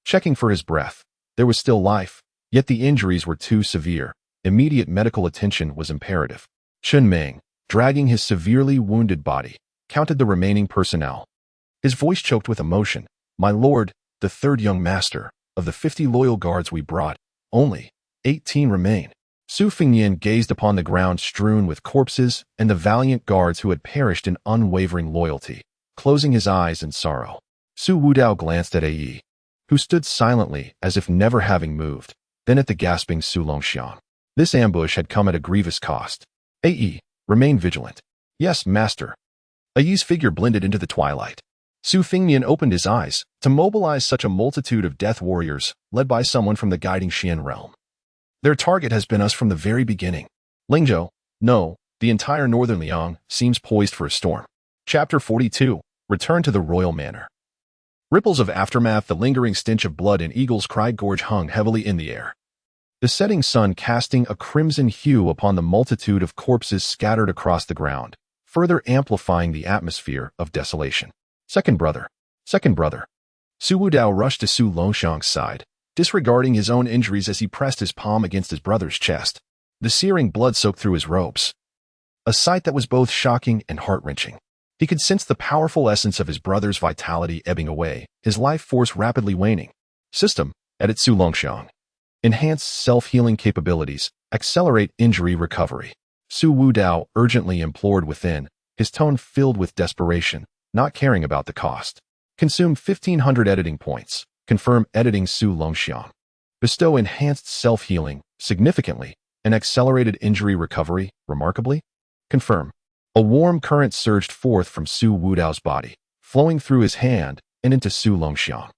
Checking for his breath, there was still life, yet the injuries were too severe. Immediate medical attention was imperative. Chen Meng, dragging his severely wounded body, counted the remaining personnel. His voice choked with emotion. My lord, the third young master, of the 50 loyal guards we brought, only 18 remain. Su Fengnian gazed upon the ground strewn with corpses and the valiant guards who had perished in unwavering loyalty, closing his eyes in sorrow. Su Wudao glanced at A.E., who stood silently as if never having moved, then at the gasping Su Longxiang. This ambush had come at a grievous cost. A.E., remain vigilant. Yes, master. A.E.'s figure blended into the twilight. Su Fengnian opened his eyes to mobilize such a multitude of death warriors, led by someone from the guiding Xian realm. Their target has been us from the very beginning. Lingzhou, no, the entire northern Liang seems poised for a storm. Chapter 42, Return to the Royal Manor. Ripples of aftermath. The lingering stench of blood in Eagle's Cry Gorge hung heavily in the air. The setting sun casting a crimson hue upon the multitude of corpses scattered across the ground, further amplifying the atmosphere of desolation. Second brother. Second brother. Su Wudao rushed to Su Longxiang's side, disregarding his own injuries as he pressed his palm against his brother's chest. The searing blood soaked through his robes. A sight that was both shocking and heart-wrenching. He could sense the powerful essence of his brother's vitality ebbing away, his life force rapidly waning. System, added Su Longxiang. Enhance self-healing capabilities, accelerate injury recovery. Su Wudao urgently implored within, his tone filled with desperation, not caring about the cost. Consume 1,500 editing points. Confirm editing Su Longxiang. Bestow enhanced self-healing, significantly, and accelerated injury recovery, remarkably. Confirm. A warm current surged forth from Su Wudao's body, flowing through his hand and into Su Longxiang.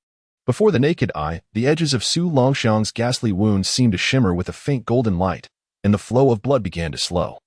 Before the naked eye, the edges of Su Longxiang's ghastly wounds seemed to shimmer with a faint golden light, and the flow of blood began to slow.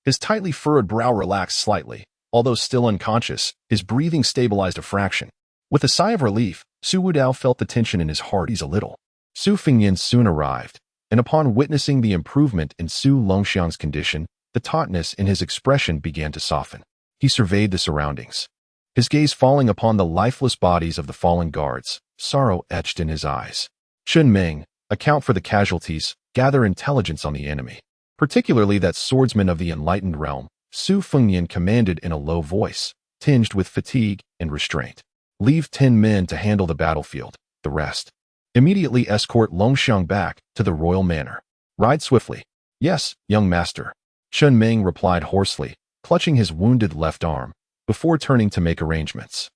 His tightly furrowed brow relaxed slightly. Although still unconscious, his breathing stabilized a fraction. With a sigh of relief, Su Wudao felt the tension in his heart ease a little. Su Fengnian soon arrived, and upon witnessing the improvement in Su Longxiang's condition, the tautness in his expression began to soften. He surveyed the surroundings, his gaze falling upon the lifeless bodies of the fallen guards, sorrow etched in his eyes. Chen Meng, account for the casualties, gather intelligence on the enemy, particularly that swordsman of the enlightened realm. Su Fengnian commanded in a low voice, tinged with fatigue and restraint. Leave 10 men to handle the battlefield, the rest. Immediately escort Longxiang back to the royal manor. Ride swiftly. Yes, young master. Chen Meng replied hoarsely, clutching his wounded left arm, before turning to make arrangements.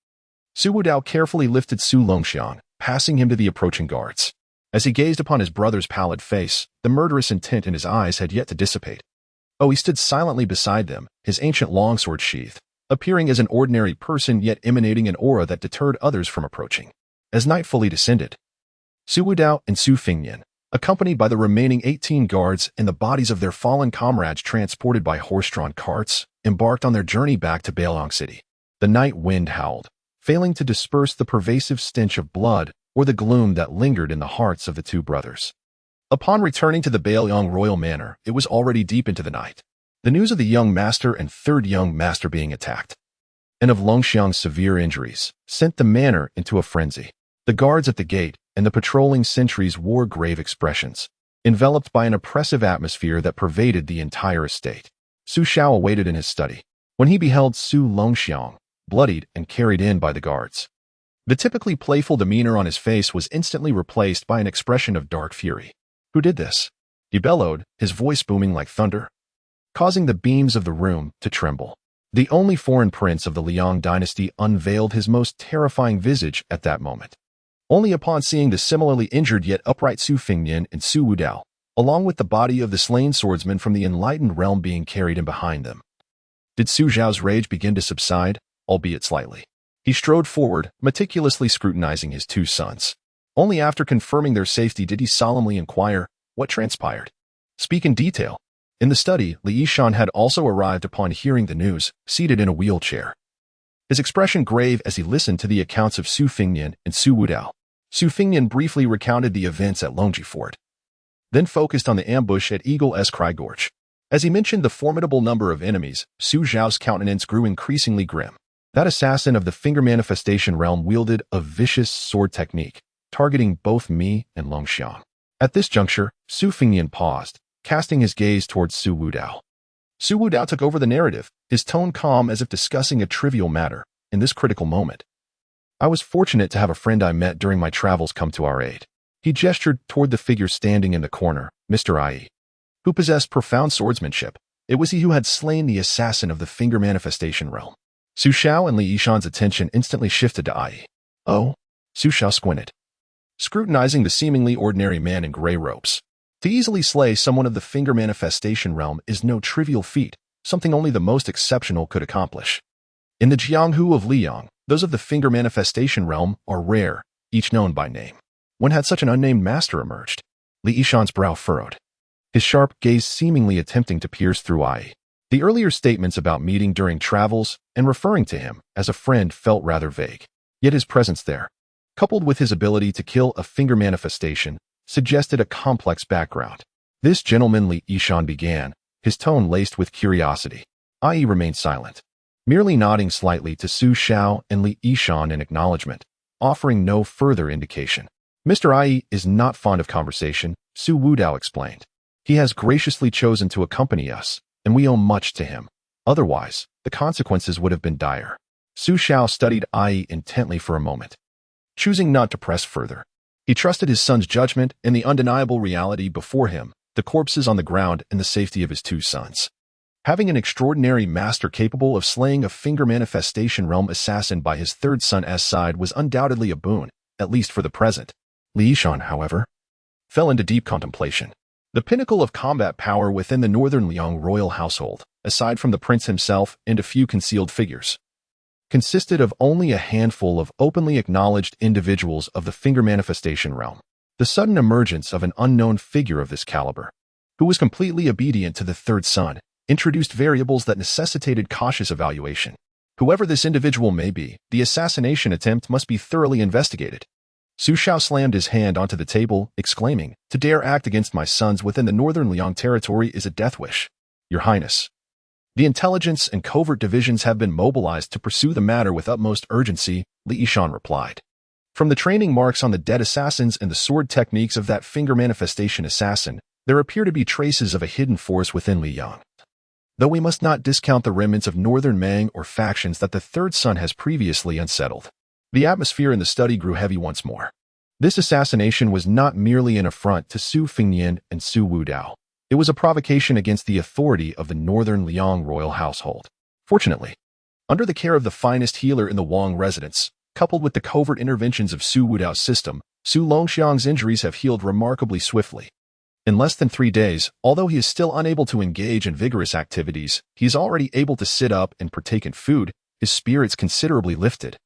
Su Wudao carefully lifted Su Longxiang, passing him to the approaching guards. As he gazed upon his brother's pallid face, the murderous intent in his eyes had yet to dissipate. Oh, he stood silently beside them, his ancient longsword sheathed, appearing as an ordinary person yet emanating an aura that deterred others from approaching. As night fully descended, Su Wudao and Su Fengnian, accompanied by the remaining 18 guards and the bodies of their fallen comrades transported by horse-drawn carts, embarked on their journey back to Beiliang City. The night wind howled, failing to disperse the pervasive stench of blood or the gloom that lingered in the hearts of the two brothers. Upon returning to the Beiliang royal manor, it was already deep into the night. The news of the young master and third young master being attacked, and of Longxiang's severe injuries, sent the manor into a frenzy. The guards at the gate and the patrolling sentries wore grave expressions, enveloped by an oppressive atmosphere that pervaded the entire estate. Su Xiao awaited in his study, when he beheld Su Longxiang, bloodied and carried in by the guards. The typically playful demeanor on his face was instantly replaced by an expression of dark fury. Who did this? He bellowed, his voice booming like thunder, causing the beams of the room to tremble. The only foreign prince of the Liang dynasty unveiled his most terrifying visage at that moment. Only upon seeing the similarly injured yet upright Su Fingnian and Su Wudao, along with the body of the slain swordsman from the enlightened realm being carried in behind them, did Su Zhao's rage begin to subside, albeit slightly. He strode forward, meticulously scrutinizing his two sons. Only after confirming their safety did he solemnly inquire, what transpired? Speak in detail. In the study, Li Yishan had also arrived upon hearing the news, seated in a wheelchair. His expression grave as he listened to the accounts of Su Fingnian and Su Wudao. Su Fingnian briefly recounted the events at Longji Fort, then focused on the ambush at Eagle's Cry Gorge. As he mentioned the formidable number of enemies, Su Zhao's countenance grew increasingly grim. That assassin of the finger manifestation realm wielded a vicious sword technique, targeting both me and Longxiang. At this juncture, Su Fingnian paused, casting his gaze towards Su Wudao. Su Wudao took over the narrative, his tone calm as if discussing a trivial matter. In this critical moment, I was fortunate to have a friend I met during my travels come to our aid. He gestured toward the figure standing in the corner, Mr. Ai, who possessed profound swordsmanship. It was he who had slain the assassin of the finger manifestation realm. Su Xiao and Li Yishan's attention instantly shifted to Ai. Oh? Su Xiao squinted, scrutinizing the seemingly ordinary man in gray robes. To easily slay someone of the finger manifestation realm is no trivial feat, something only the most exceptional could accomplish. In the Jianghu of Liang, those of the finger manifestation realm are rare, each known by name. When had such an unnamed master emerged? Li Yishan's brow furrowed, his sharp gaze seemingly attempting to pierce through Ai. The earlier statements about meeting during travels and referring to him as a friend felt rather vague. Yet his presence there, coupled with his ability to kill a finger manifestation, suggested a complex background. This gentleman Li Yishan began, his tone laced with curiosity. Ai remained silent, merely nodding slightly to Su Xiao and Li Yishan in acknowledgement, offering no further indication. Mr. Ai is not fond of conversation, Su Wudao explained. He has graciously chosen to accompany us, and we owe much to him. Otherwise, the consequences would have been dire. Su Xiao studied Ai intently for a moment, choosing not to press further. He trusted his son's judgment and the undeniable reality before him, the corpses on the ground and the safety of his two sons. Having an extraordinary master capable of slaying a finger manifestation realm assassin by his third son's side was undoubtedly a boon, at least for the present. Li Yishan, however, fell into deep contemplation. The pinnacle of combat power within the Northern Liang royal household, aside from the prince himself and a few concealed figures, consisted of only a handful of openly acknowledged individuals of the finger manifestation realm. The sudden emergence of an unknown figure of this caliber, who was completely obedient to the third son, introduced variables that necessitated cautious evaluation. Whoever this individual may be, the assassination attempt must be thoroughly investigated. Su Xiao slammed his hand onto the table, exclaiming, "To dare act against my sons within the Northern Liang territory is a death wish. Your Highness. The intelligence and covert divisions have been mobilized to pursue the matter with utmost urgency," Li Yishan replied. From the training marks on the dead assassins and the sword techniques of that finger manifestation assassin, there appear to be traces of a hidden force within Liang. Though we must not discount the remnants of Northern Mang or factions that the third son has previously unsettled. The atmosphere in the study grew heavy once more. This assassination was not merely an affront to Su Fingnian and Su Wudao. It was a provocation against the authority of the Northern Liang royal household. Fortunately, under the care of the finest healer in the Wang residence, coupled with the covert interventions of Su Wudao's system, Su Longxiang's injuries have healed remarkably swiftly. In less than 3 days, although he is still unable to engage in vigorous activities, he is already able to sit up and partake in food, his spirits considerably lifted,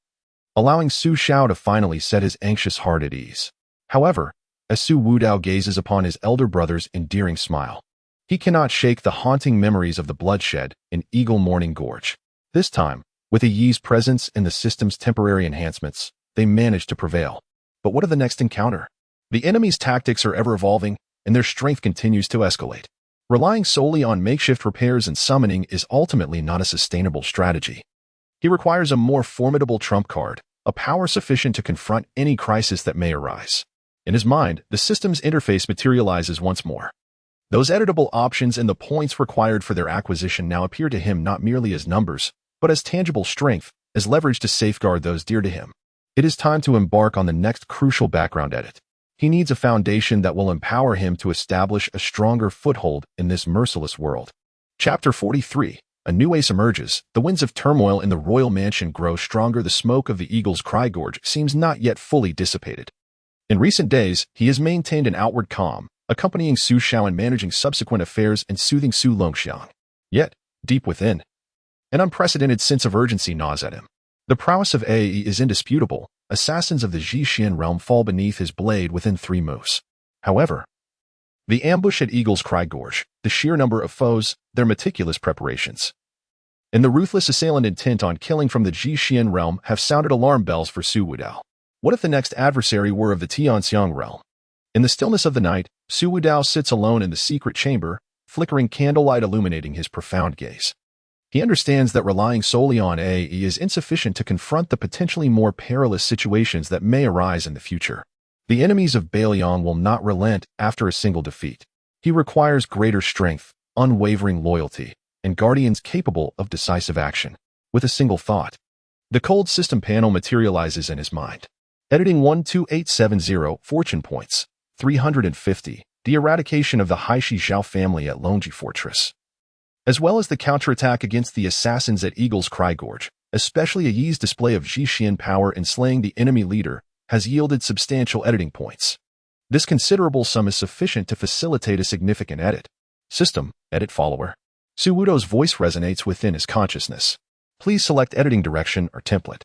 allowing Su Xiao to finally set his anxious heart at ease. However, as Su Wudao gazes upon his elder brother's endearing smile, he cannot shake the haunting memories of the bloodshed in Eagle Morning Gorge. This time, with a Yi's presence and the system's temporary enhancements, they managed to prevail. But what of the next encounter? The enemy's tactics are ever evolving, and their strength continues to escalate. Relying solely on makeshift repairs and summoning is ultimately not a sustainable strategy. He requires a more formidable trump card, a power sufficient to confront any crisis that may arise. In his mind, the system's interface materializes once more. Those editable options and the points required for their acquisition now appear to him not merely as numbers, but as tangible strength, as leverage to safeguard those dear to him. It is time to embark on the next crucial background edit. He needs a foundation that will empower him to establish a stronger foothold in this merciless world. Chapter 43. A new ace emerges. The winds of turmoil in the royal mansion grow stronger. The smoke of the eagle's cry gorge seems not yet fully dissipated. In recent days, he has maintained an outward calm, accompanying Su Xiao in managing subsequent affairs and soothing Su Longxiang. Yet, deep within, an unprecedented sense of urgency gnaws at him. The prowess of Ae is indisputable. Assassins of the Jixin realm fall beneath his blade within 3 moves. However, the ambush at Eagle's Cry Gorge, the sheer number of foes, their meticulous preparations, and the ruthless assailant intent on killing from the Jixin realm have sounded alarm bells for Su Wudao. What if the next adversary were of the Tianxiang realm? In the stillness of the night, Su Wudao sits alone in the secret chamber, flickering candlelight illuminating his profound gaze. He understands that relying solely on Ae is insufficient to confront the potentially more perilous situations that may arise in the future. The enemies of Beiliang will not relent after a single defeat. He requires greater strength, unwavering loyalty, and guardians capable of decisive action. With a single thought, the cold system panel materializes in his mind. Editing 12870, Fortune Points, 350, the eradication of the Haishi Zhao family at Longji Fortress, as well as the counterattack against the assassins at Eagle's Cry Gorge, especially Yi's display of Jixin power in slaying the enemy leader, has yielded substantial editing points. This considerable sum is sufficient to facilitate a significant edit. System, edit follower. Su Wudao's voice resonates within his consciousness. Please select editing direction or template.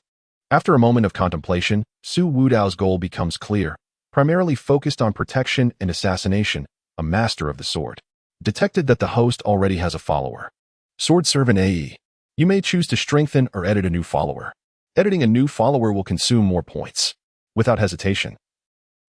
After a moment of contemplation, Su Wudao's goal becomes clear, primarily focused on protection and assassination, a master of the sword. Detected that the host already has a follower. Sword Servant Ae. You may choose to strengthen or edit a new follower. Editing a new follower will consume more points. Without hesitation,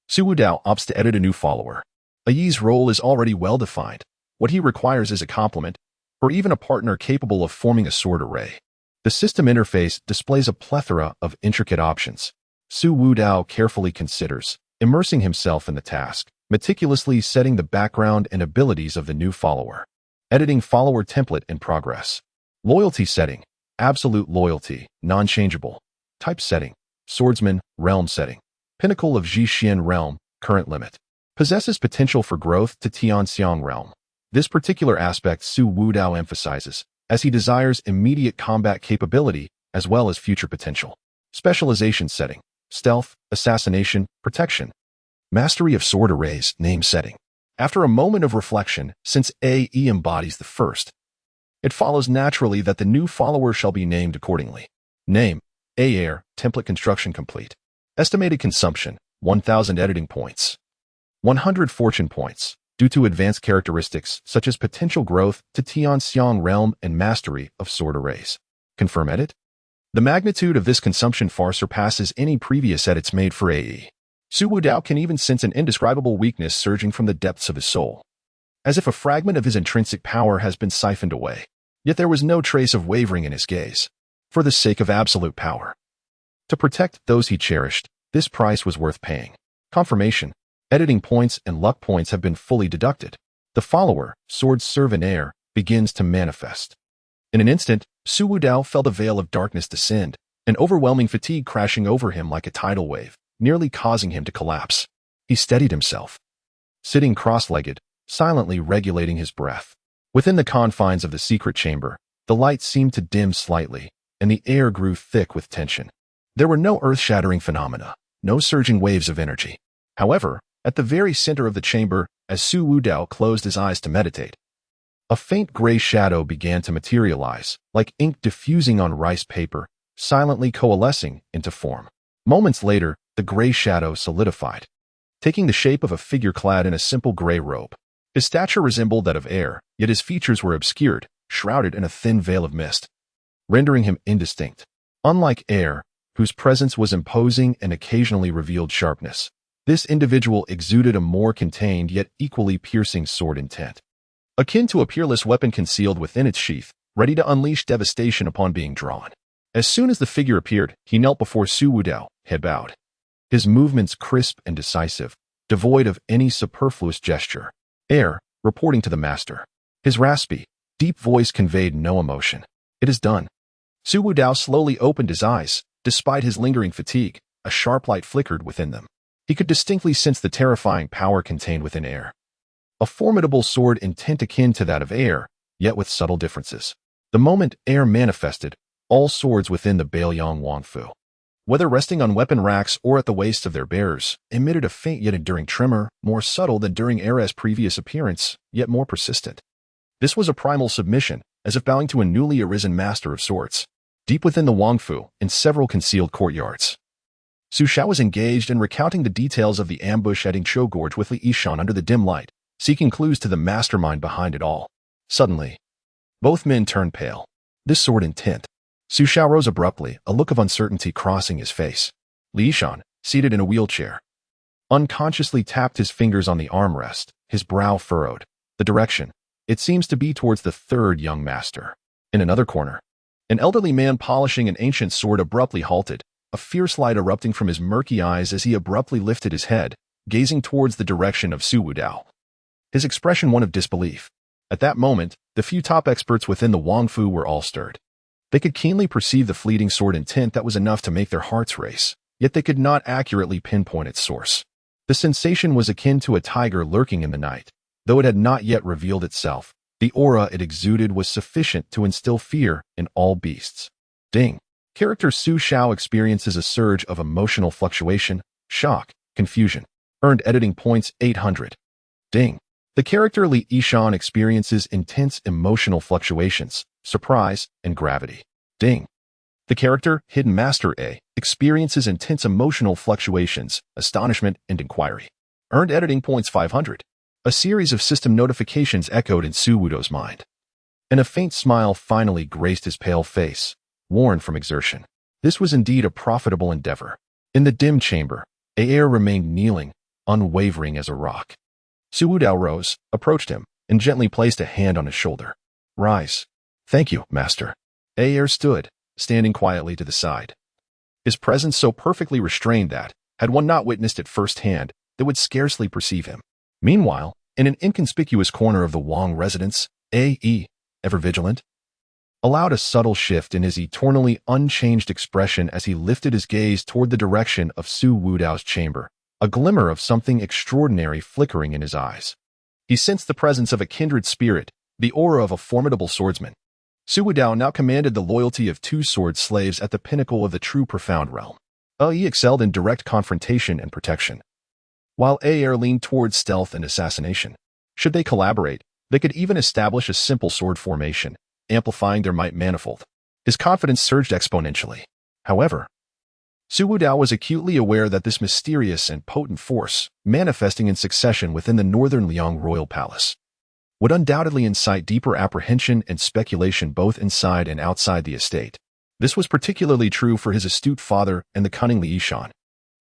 Su Wudao opts to edit a new follower. Ae's role is already well-defined. What he requires is a complement, or even a partner capable of forming a sword array. The system interface displays a plethora of intricate options. Su Wudao carefully considers, immersing himself in the task, meticulously setting the background and abilities of the new follower. Editing follower template in progress. Loyalty setting, absolute loyalty, non-changeable. Type setting, swordsman, realm setting. Pinnacle of Jixin realm, current limit. Possesses potential for growth to Tianxiang realm. This particular aspect Su Wudao emphasizes, as he desires immediate combat capability as well as future potential. Specialization setting, stealth, assassination, protection. Mastery of sword arrays, name setting. After a moment of reflection, since Ae embodies the first, it follows naturally that the new follower shall be named accordingly. Name, Aer, template construction complete. Estimated consumption, 1,000 editing points. 100 fortune points, due to advanced characteristics such as potential growth to Tianxiang realm and mastery of sword arrays. Confirm edit? The magnitude of this consumption far surpasses any previous edits made for Ae. Su Wudao can even sense an indescribable weakness surging from the depths of his soul, as if a fragment of his intrinsic power has been siphoned away. Yet there was no trace of wavering in his gaze. For the sake of absolute power, to protect those he cherished, this price was worth paying. Confirmation. Editing points and luck points have been fully deducted. The follower, Sword Servant Air, begins to manifest. In an instant, Su Wudao felt a veil of darkness descend, an overwhelming fatigue crashing over him like a tidal wave, nearly causing him to collapse. He steadied himself, sitting cross-legged, silently regulating his breath. Within the confines of the secret chamber, the light seemed to dim slightly, and the air grew thick with tension. There were no earth-shattering phenomena, no surging waves of energy. However, at the very center of the chamber, as Su Wudao closed his eyes to meditate, a faint gray shadow began to materialize, like ink diffusing on rice paper, silently coalescing into form. Moments later, the gray shadow solidified, taking the shape of a figure clad in a simple gray robe. His stature resembled that of Air, yet his features were obscured, shrouded in a thin veil of mist, rendering him indistinct. Unlike Air, whose presence was imposing and occasionally revealed sharpness, this individual exuded a more contained yet equally piercing sword intent, akin to a peerless weapon concealed within its sheath, ready to unleash devastation upon being drawn. As soon as the figure appeared, he knelt before Su Wudao, head bowed. His movements crisp and decisive, devoid of any superfluous gesture. Air, reporting to the master. His raspy, deep voice conveyed no emotion. It is done. Su Wudao slowly opened his eyes. Despite his lingering fatigue, a sharp light flickered within them. He could distinctly sense the terrifying power contained within Air. A formidable sword intent akin to that of Air, yet with subtle differences. The moment air manifested, all swords within the Beiliang Wangfu, whether resting on weapon racks or at the waists of their bearers, emitted a faint yet enduring tremor, more subtle than during Era's previous appearance, yet more persistent. This was a primal submission, as if bowing to a newly arisen master of swords. Deep within the Wangfu, in several concealed courtyards, Su Xiao was engaged in recounting the details of the ambush at Yingqiu Gorge with Li Yishan under the dim light, seeking clues to the mastermind behind it all. Suddenly, both men turned pale. This sword intent. Su Xiao rose abruptly, a look of uncertainty crossing his face. Li Yishan, seated in a wheelchair, unconsciously tapped his fingers on the armrest, his brow furrowed. The direction, it seems to be towards the third young master. In another corner, an elderly man polishing an ancient sword abruptly halted, a fierce light erupting from his murky eyes as he abruptly lifted his head, gazing towards the direction of Su Wudao. His expression one of disbelief. At that moment, the few top experts within the Wangfu were all stirred. They could keenly perceive the fleeting sword intent that was enough to make their hearts race, yet they could not accurately pinpoint its source. The sensation was akin to a tiger lurking in the night. Though it had not yet revealed itself, the aura it exuded was sufficient to instill fear in all beasts. Ding. Character Su Xiao experiences a surge of emotional fluctuation, shock, confusion. Earned editing points 800. Ding. The character Li Yishan experiences intense emotional fluctuations, surprise, and gravity. Ding. The character Hidden Master A experiences intense emotional fluctuations, astonishment, and inquiry. Earned editing points 500. A series of system notifications echoed in Su Wudao's mind, and a faint smile finally graced his pale face, worn from exertion. This was indeed a profitable endeavor. In the dim chamber, Aer remained kneeling, unwavering as a rock. Su Wudao rose, approached him, and gently placed a hand on his shoulder. Rise. Thank you, master. Aer stood, standing quietly to the side. His presence so perfectly restrained that, had one not witnessed it firsthand, they would scarcely perceive him. Meanwhile, in an inconspicuous corner of the Wang residence, A.E., ever vigilant, allowed a subtle shift in his eternally unchanged expression as he lifted his gaze toward the direction of Su Wudao's chamber, a glimmer of something extraordinary flickering in his eyes. He sensed the presence of a kindred spirit, the aura of a formidable swordsman. Su Wudao now commanded the loyalty of two sword slaves at the pinnacle of the true profound realm. A.E. excelled in direct confrontation and protection, while Aer leaned towards stealth and assassination. Should they collaborate, they could even establish a simple sword formation, amplifying their might manifold. His confidence surged exponentially. However, Su Wudao was acutely aware that this mysterious and potent force, manifesting in succession within the northern Liang royal palace, would undoubtedly incite deeper apprehension and speculation both inside and outside the estate. This was particularly true for his astute father and the cunning Li Yishan.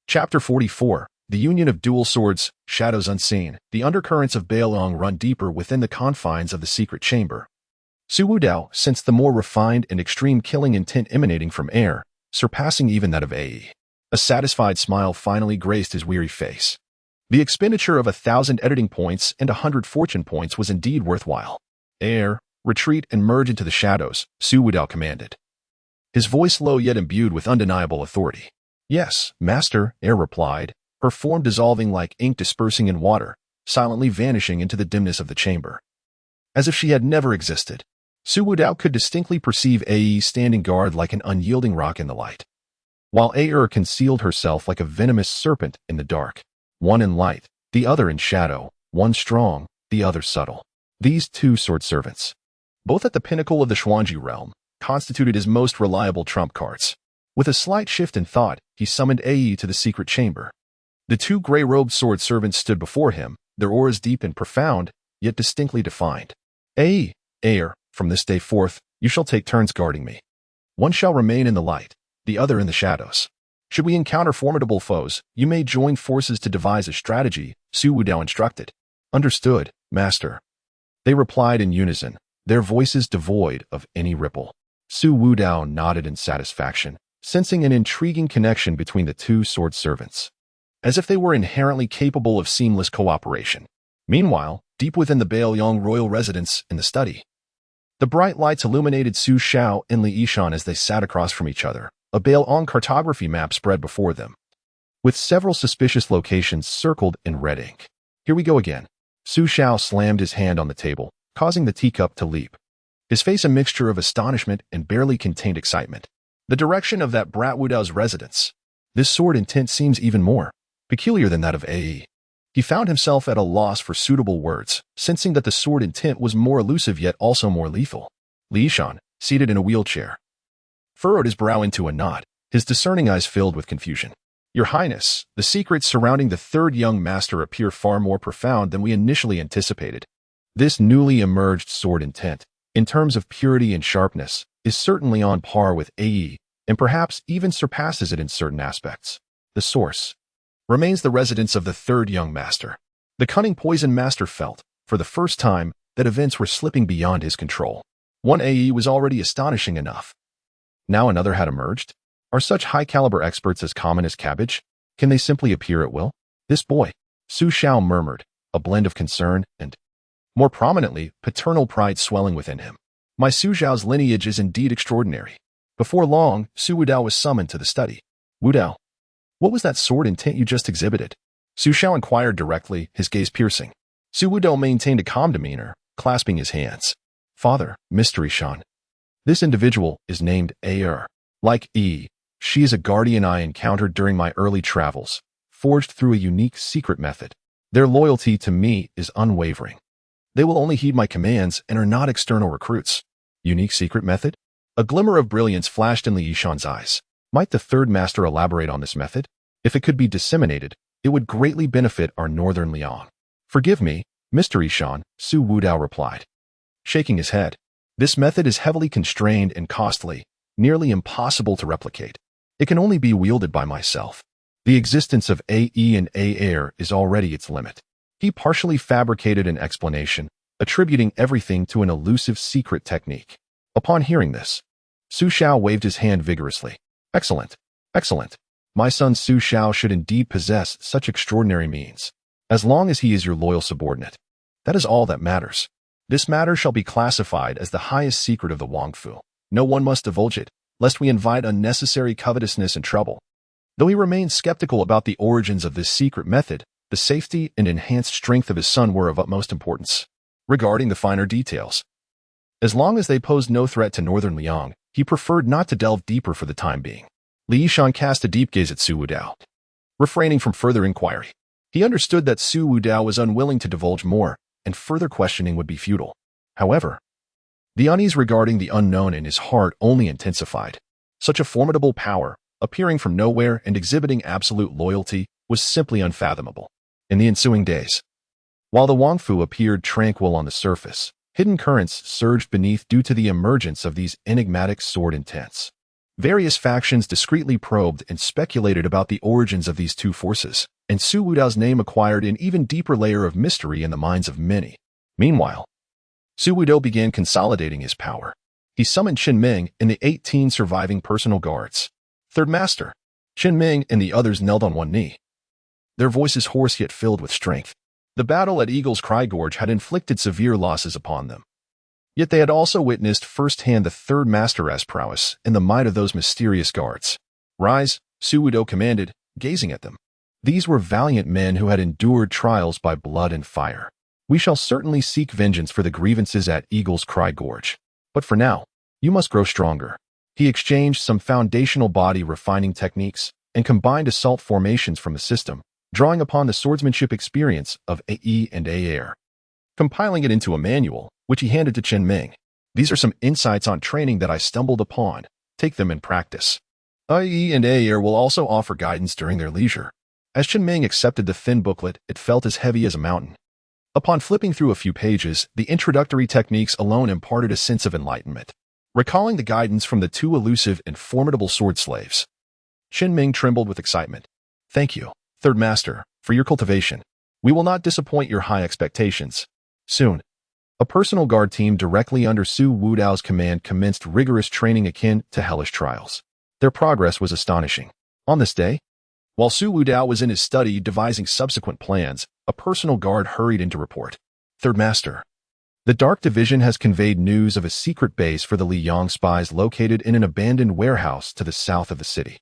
Chapter 44. The Union of Dual Swords, Shadows Unseen. The undercurrents of Beiliang run deeper within the confines of the secret chamber. Su Wudao sensed the more refined and extreme killing intent emanating from Aer, surpassing even that of A.E. A satisfied smile finally graced his weary face. The expenditure of 1,000 editing points and 100 fortune points was indeed worthwhile. Aer, retreat and merge into the shadows, Su Wudao commanded, his voice low yet imbued with undeniable authority. Yes, master, Aer replied, her form dissolving like ink dispersing in water, silently vanishing into the dimness of the chamber. As if she had never existed, Su Wudao could distinctly perceive A.E. standing guard like an unyielding rock in the light, while Aer concealed herself like a venomous serpent in the dark, one in light, the other in shadow, one strong, the other subtle. These two sword servants, both at the pinnacle of the Xuanji realm, constituted his most reliable trump cards. With a slight shift in thought, he summoned A.E. to the secret chamber. The two gray-robed sword servants stood before him, their auras deep and profound, yet distinctly defined. A.E., Aer, from this day forth, you shall take turns guarding me. One shall remain in the light, the other in the shadows. Should we encounter formidable foes, you may join forces to devise a strategy, Su Wudao instructed. Understood, master. They replied in unison, their voices devoid of any ripple. Su Wudao nodded in satisfaction, sensing an intriguing connection between the two sword servants, as if they were inherently capable of seamless cooperation. Meanwhile, deep within the Beiliang royal residence in the study, the bright lights illuminated Su Xiao and Li Yishan as they sat across from each other. A Beiliang cartography map spread before them, with several suspicious locations circled in red ink. Here we go again. Su Xiao slammed his hand on the table, causing the teacup to leap. his face a mixture of astonishment and barely contained excitement. The direction of that brat Wu Dao's residence. This sword intent seems even more peculiar than that of A.E. He found himself at a loss for suitable words, sensing that the sword intent was more elusive yet also more lethal. Li Yishan, seated in a wheelchair, furrowed his brow into a knot, his discerning eyes filled with confusion. Your Highness, the secrets surrounding the third young master appear far more profound than we initially anticipated. This newly emerged sword intent, in terms of purity and sharpness, is certainly on par with A.E. and perhaps even surpasses it in certain aspects. The source remains the residence of the third young master. The cunning poison master felt, for the first time, that events were slipping beyond his control. One A.E. was already astonishing enough. Now another had emerged? Are such high-caliber experts as common as cabbage? Can they simply appear at will? This boy, Su Xiao murmured, a blend of concern and, more prominently, paternal pride swelling within him. My Su Xiao's lineage is indeed extraordinary. Before long, Su Wudao was summoned to the study. Wudao, what was that sword intent you just exhibited? Su Xiao inquired directly, his gaze piercing. Su Wudao maintained a calm demeanor, clasping his hands. Father, Mystery Shan. This individual is named A.Er. Like E, she is a guardian I encountered during my early travels, forged through a unique secret method. Their loyalty to me is unwavering. They will only heed my commands and are not external recruits. Unique secret method? A glimmer of brilliance flashed in Li Yishan's eyes. Might the third master elaborate on this method? If it could be disseminated, it would greatly benefit our northern Liang. Forgive me, Mystery Shan, Su Wudao replied, shaking his head. This method is heavily constrained and costly, nearly impossible to replicate. It can only be wielded by myself. The existence of A.E. and A.Er is already its limit. He partially fabricated an explanation, attributing everything to an elusive secret technique. Upon hearing this, Su Xiao waved his hand vigorously. Excellent, excellent. My son Su Xiao should indeed possess such extraordinary means, as long as he is your loyal subordinate. That is all that matters. This matter shall be classified as the highest secret of the Wangfu. No one must divulge it, lest we invite unnecessary covetousness and trouble. Though he remained skeptical about the origins of this secret method, the safety and enhanced strength of his son were of utmost importance. Regarding the finer details, as long as they posed no threat to northern Liang, he preferred not to delve deeper for the time being. Li Yishan cast a deep gaze at Su Wudao, refraining from further inquiry. He understood that Su Wudao was unwilling to divulge more, and further questioning would be futile. However, the unease regarding the unknown in his heart only intensified. Such a formidable power, appearing from nowhere and exhibiting absolute loyalty, was simply unfathomable. In the ensuing days, while the Wangfu appeared tranquil on the surface, hidden currents surged beneath due to the emergence of these enigmatic sword intents. Various factions discreetly probed and speculated about the origins of these two forces, and Su Wudao's name acquired an even deeper layer of mystery in the minds of many. Meanwhile, Su Wudao began consolidating his power. He summoned Qin Ming and the 18 surviving personal guards. Third Master, Qin Ming and the others knelt on one knee, their voices hoarse yet filled with strength. The battle at Eagle's Cry Gorge had inflicted severe losses upon them. Yet they had also witnessed firsthand the third master's prowess and the might of those mysterious guards. Rise, Su Wudao commanded, gazing at them. These were valiant men who had endured trials by blood and fire. We shall certainly seek vengeance for the grievances at Eagle's Cry Gorge. But for now, you must grow stronger. He exchanged some foundational body refining techniques and combined assault formations from the system, drawing upon the swordsmanship experience of A.E. and A.Er, compiling it into a manual, which he handed to Qin Ming. These are some insights on training that I stumbled upon. Take them in practice. A.E. and A.Er will also offer guidance during their leisure. As Qin Ming accepted the thin booklet, it felt as heavy as a mountain. Upon flipping through a few pages, the introductory techniques alone imparted a sense of enlightenment. Recalling the guidance from the two elusive and formidable sword slaves, Qin Ming trembled with excitement. Thank you, Third Master, for your cultivation. We will not disappoint your high expectations. Soon, a personal guard team directly under Su Wudao's command commenced rigorous training akin to hellish trials. Their progress was astonishing. On this day, while Su Wudao was in his study devising subsequent plans, a personal guard hurried in to report. Third Master, the Dark Division has conveyed news of a secret base for the Liang spies located in an abandoned warehouse to the south of the city.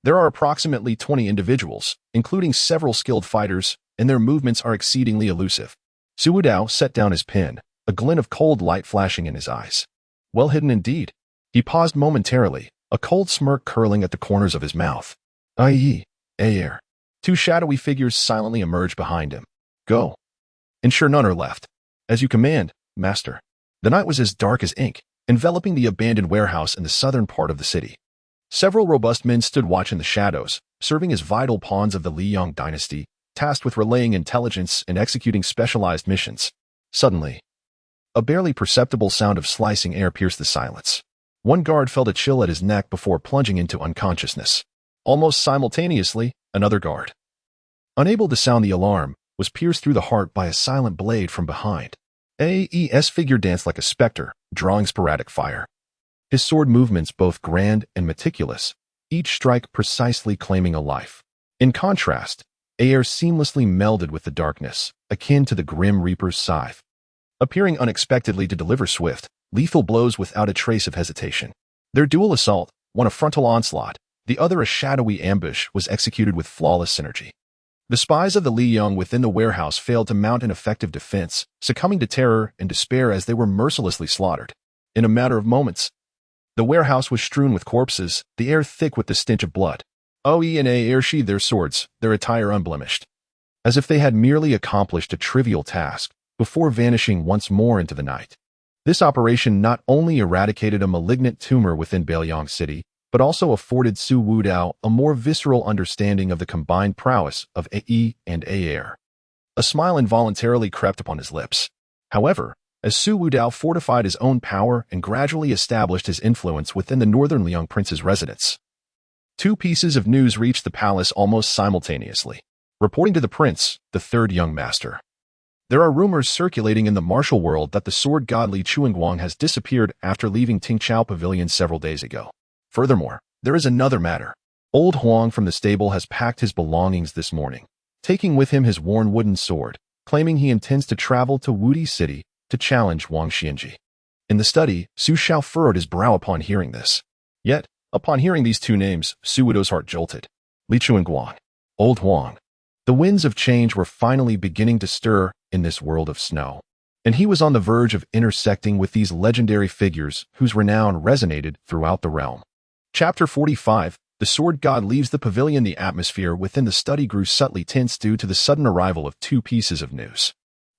There are approximately 20 individuals, including several skilled fighters, and their movements are exceedingly elusive. Su Wudao set down his pen, a glint of cold light flashing in his eyes. Well hidden indeed. He paused momentarily, a cold smirk curling at the corners of his mouth. I.e., air. Two shadowy figures silently emerged behind him. Go. Ensure none are left. As you command, master. The night was as dark as ink, enveloping the abandoned warehouse in the southern part of the city. Several robust men stood watch in the shadows, serving as vital pawns of the Liang dynasty, tasked with relaying intelligence and executing specialized missions. Suddenly, a barely perceptible sound of slicing air pierced the silence. One guard felt a chill at his neck before plunging into unconsciousness. Almost simultaneously, another guard, unable to sound the alarm, was pierced through the heart by a silent blade from behind. AES figure danced like a specter, drawing sporadic fire. His sword movements both grand and meticulous, each strike precisely claiming a life. In contrast, air seamlessly melded with the darkness, akin to the Grim Reaper's scythe, appearing unexpectedly to deliver swift, lethal blows without a trace of hesitation. Their dual assault, one a frontal onslaught, the other a shadowy ambush, was executed with flawless synergy. The spies of the Liang within the warehouse failed to mount an effective defense, succumbing to terror and despair as they were mercilessly slaughtered. In a matter of moments, the warehouse was strewn with corpses, the air thick with the stench of blood. OE and A sheathed their swords, their attire unblemished, as if they had merely accomplished a trivial task, before vanishing once more into the night. This operation not only eradicated a malignant tumor within Beiliang City, but also afforded Su Wudao a more visceral understanding of the combined prowess of AE and Air. A smile involuntarily crept upon his lips. However, as Su Wudao fortified his own power and gradually established his influence within the northern Liang prince's residence, two pieces of news reached the palace almost simultaneously. Reporting to the prince, the third young master, there are rumors circulating in the martial world that the sword god Li Chuanguang has disappeared after leaving Tingchao Pavilion several days ago. Furthermore, there is another matter. Old Huang from the stable has packed his belongings this morning, taking with him his worn wooden sword, claiming he intends to travel to Wudi City to challenge Wang Xianji. In the study, Su Xiao furrowed his brow upon hearing this. Yet, upon hearing these two names, Su Wudao's heart jolted. Li Chuanguang, Old Huang. The winds of change were finally beginning to stir in this world of snow, and he was on the verge of intersecting with these legendary figures whose renown resonated throughout the realm. Chapter 45, The Sword God leaves the pavilion. The atmosphere within the study grew subtly tense due to the sudden arrival of two pieces of news.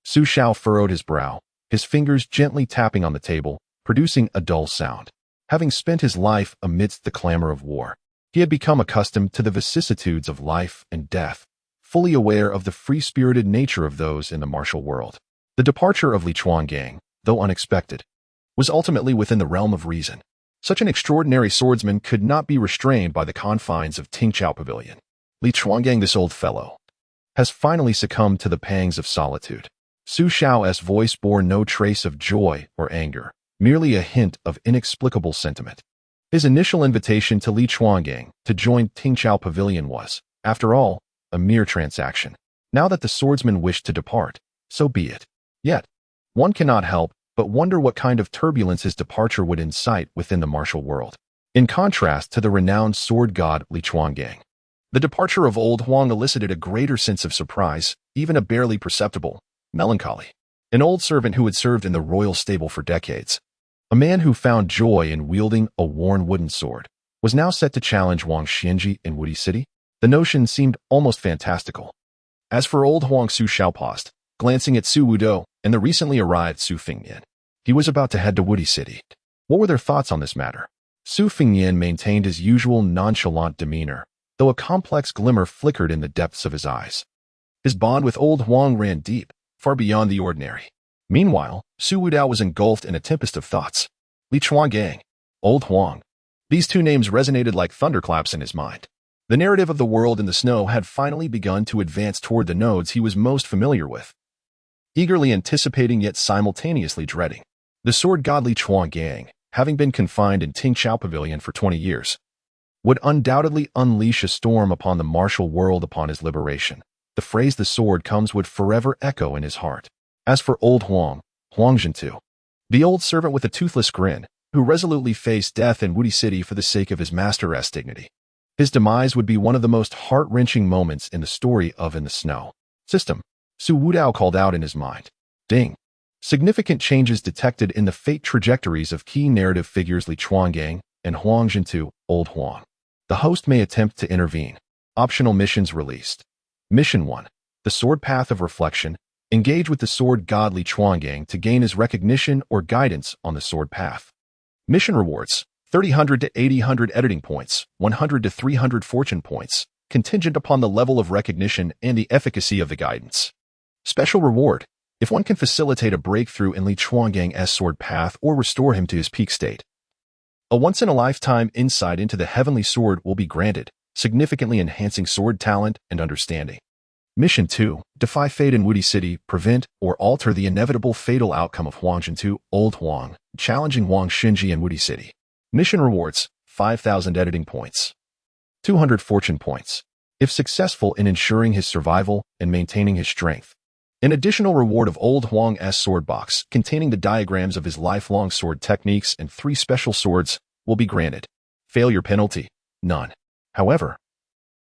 Su Xiao furrowed his brow, his fingers gently tapping on the table, producing a dull sound. Having spent his life amidst the clamor of war, he had become accustomed to the vicissitudes of life and death, fully aware of the free-spirited nature of those in the martial world. The departure of Li Chuangang, though unexpected, was ultimately within the realm of reason. Such an extraordinary swordsman could not be restrained by the confines of Tingchao Pavilion. Li Chuangang, this old fellow, has finally succumbed to the pangs of solitude. Su Xiao's voice bore no trace of joy or anger, merely a hint of inexplicable sentiment. His initial invitation to Li Chuangang to join Tingchao Pavilion was, after all, a mere transaction. Now that the swordsman wished to depart, so be it. Yet, one cannot help but wonder what kind of turbulence his departure would incite within the martial world. In contrast to the renowned sword god Li Chuangang, the departure of Old Huang elicited a greater sense of surprise, even a barely perceptible melancholy. An old servant who had served in the royal stable for decades, a man who found joy in wielding a worn wooden sword, was now set to challenge Wang Xianji in Wudi City. The notion seemed almost fantastical. As for Old Huang, Su Xiao paused, glancing at Su Wudao and the recently arrived Su Fingyan. He was about to head to Wudi City. What were their thoughts on this matter? Su Fingyan maintained his usual nonchalant demeanor, though a complex glimmer flickered in the depths of his eyes. His bond with Old Huang ran deep, far beyond the ordinary. Meanwhile, Su Wudao was engulfed in a tempest of thoughts. Li Chuangang, Old Huang. These two names resonated like thunderclaps in his mind. The narrative of the world in the snow had finally begun to advance toward the nodes he was most familiar with, eagerly anticipating yet simultaneously dreading. The sword god Li Chuangang, having been confined in Tingchao Pavilion for 20 years, would undoubtedly unleash a storm upon the martial world upon his liberation. The phrase "the sword comes" would forever echo in his heart. As for Old Huang, Huang Zhentu, the old servant with a toothless grin, who resolutely faced death in Wudi City for the sake of his master's dignity, his demise would be one of the most heart-wrenching moments in the story of In the Snow. System. Su Wudao called out in his mind. Ding. Significant changes detected in the fate trajectories of key narrative figures Li Chuangang and Huang Jintu, Old Huang. The host may attempt to intervene. Optional missions released. Mission 1. The Sword Path of Reflection. Engage with the sword god Li Chuangang to gain his recognition or guidance on the sword path. Mission rewards: 30 to 80 editing points, 100 to 300 fortune points, contingent upon the level of recognition and the efficacy of the guidance. Special reward: if one can facilitate a breakthrough in Li Chuanggang's sword path or restore him to his peak state. A once-in-a-lifetime insight into the heavenly sword will be granted, significantly enhancing sword talent and understanding. Mission 2. Defy fate in Wudi City, prevent or alter the inevitable fatal outcome of Huang Jintu, Old Huang, challenging Wang Xinji in Wudi City. Mission rewards: 5,000 editing points, 200 fortune points, if successful in ensuring his survival and maintaining his strength. An additional reward of Old Huang's sword box, containing the diagrams of his lifelong sword techniques and 3 special swords, will be granted. Failure penalty: none. However,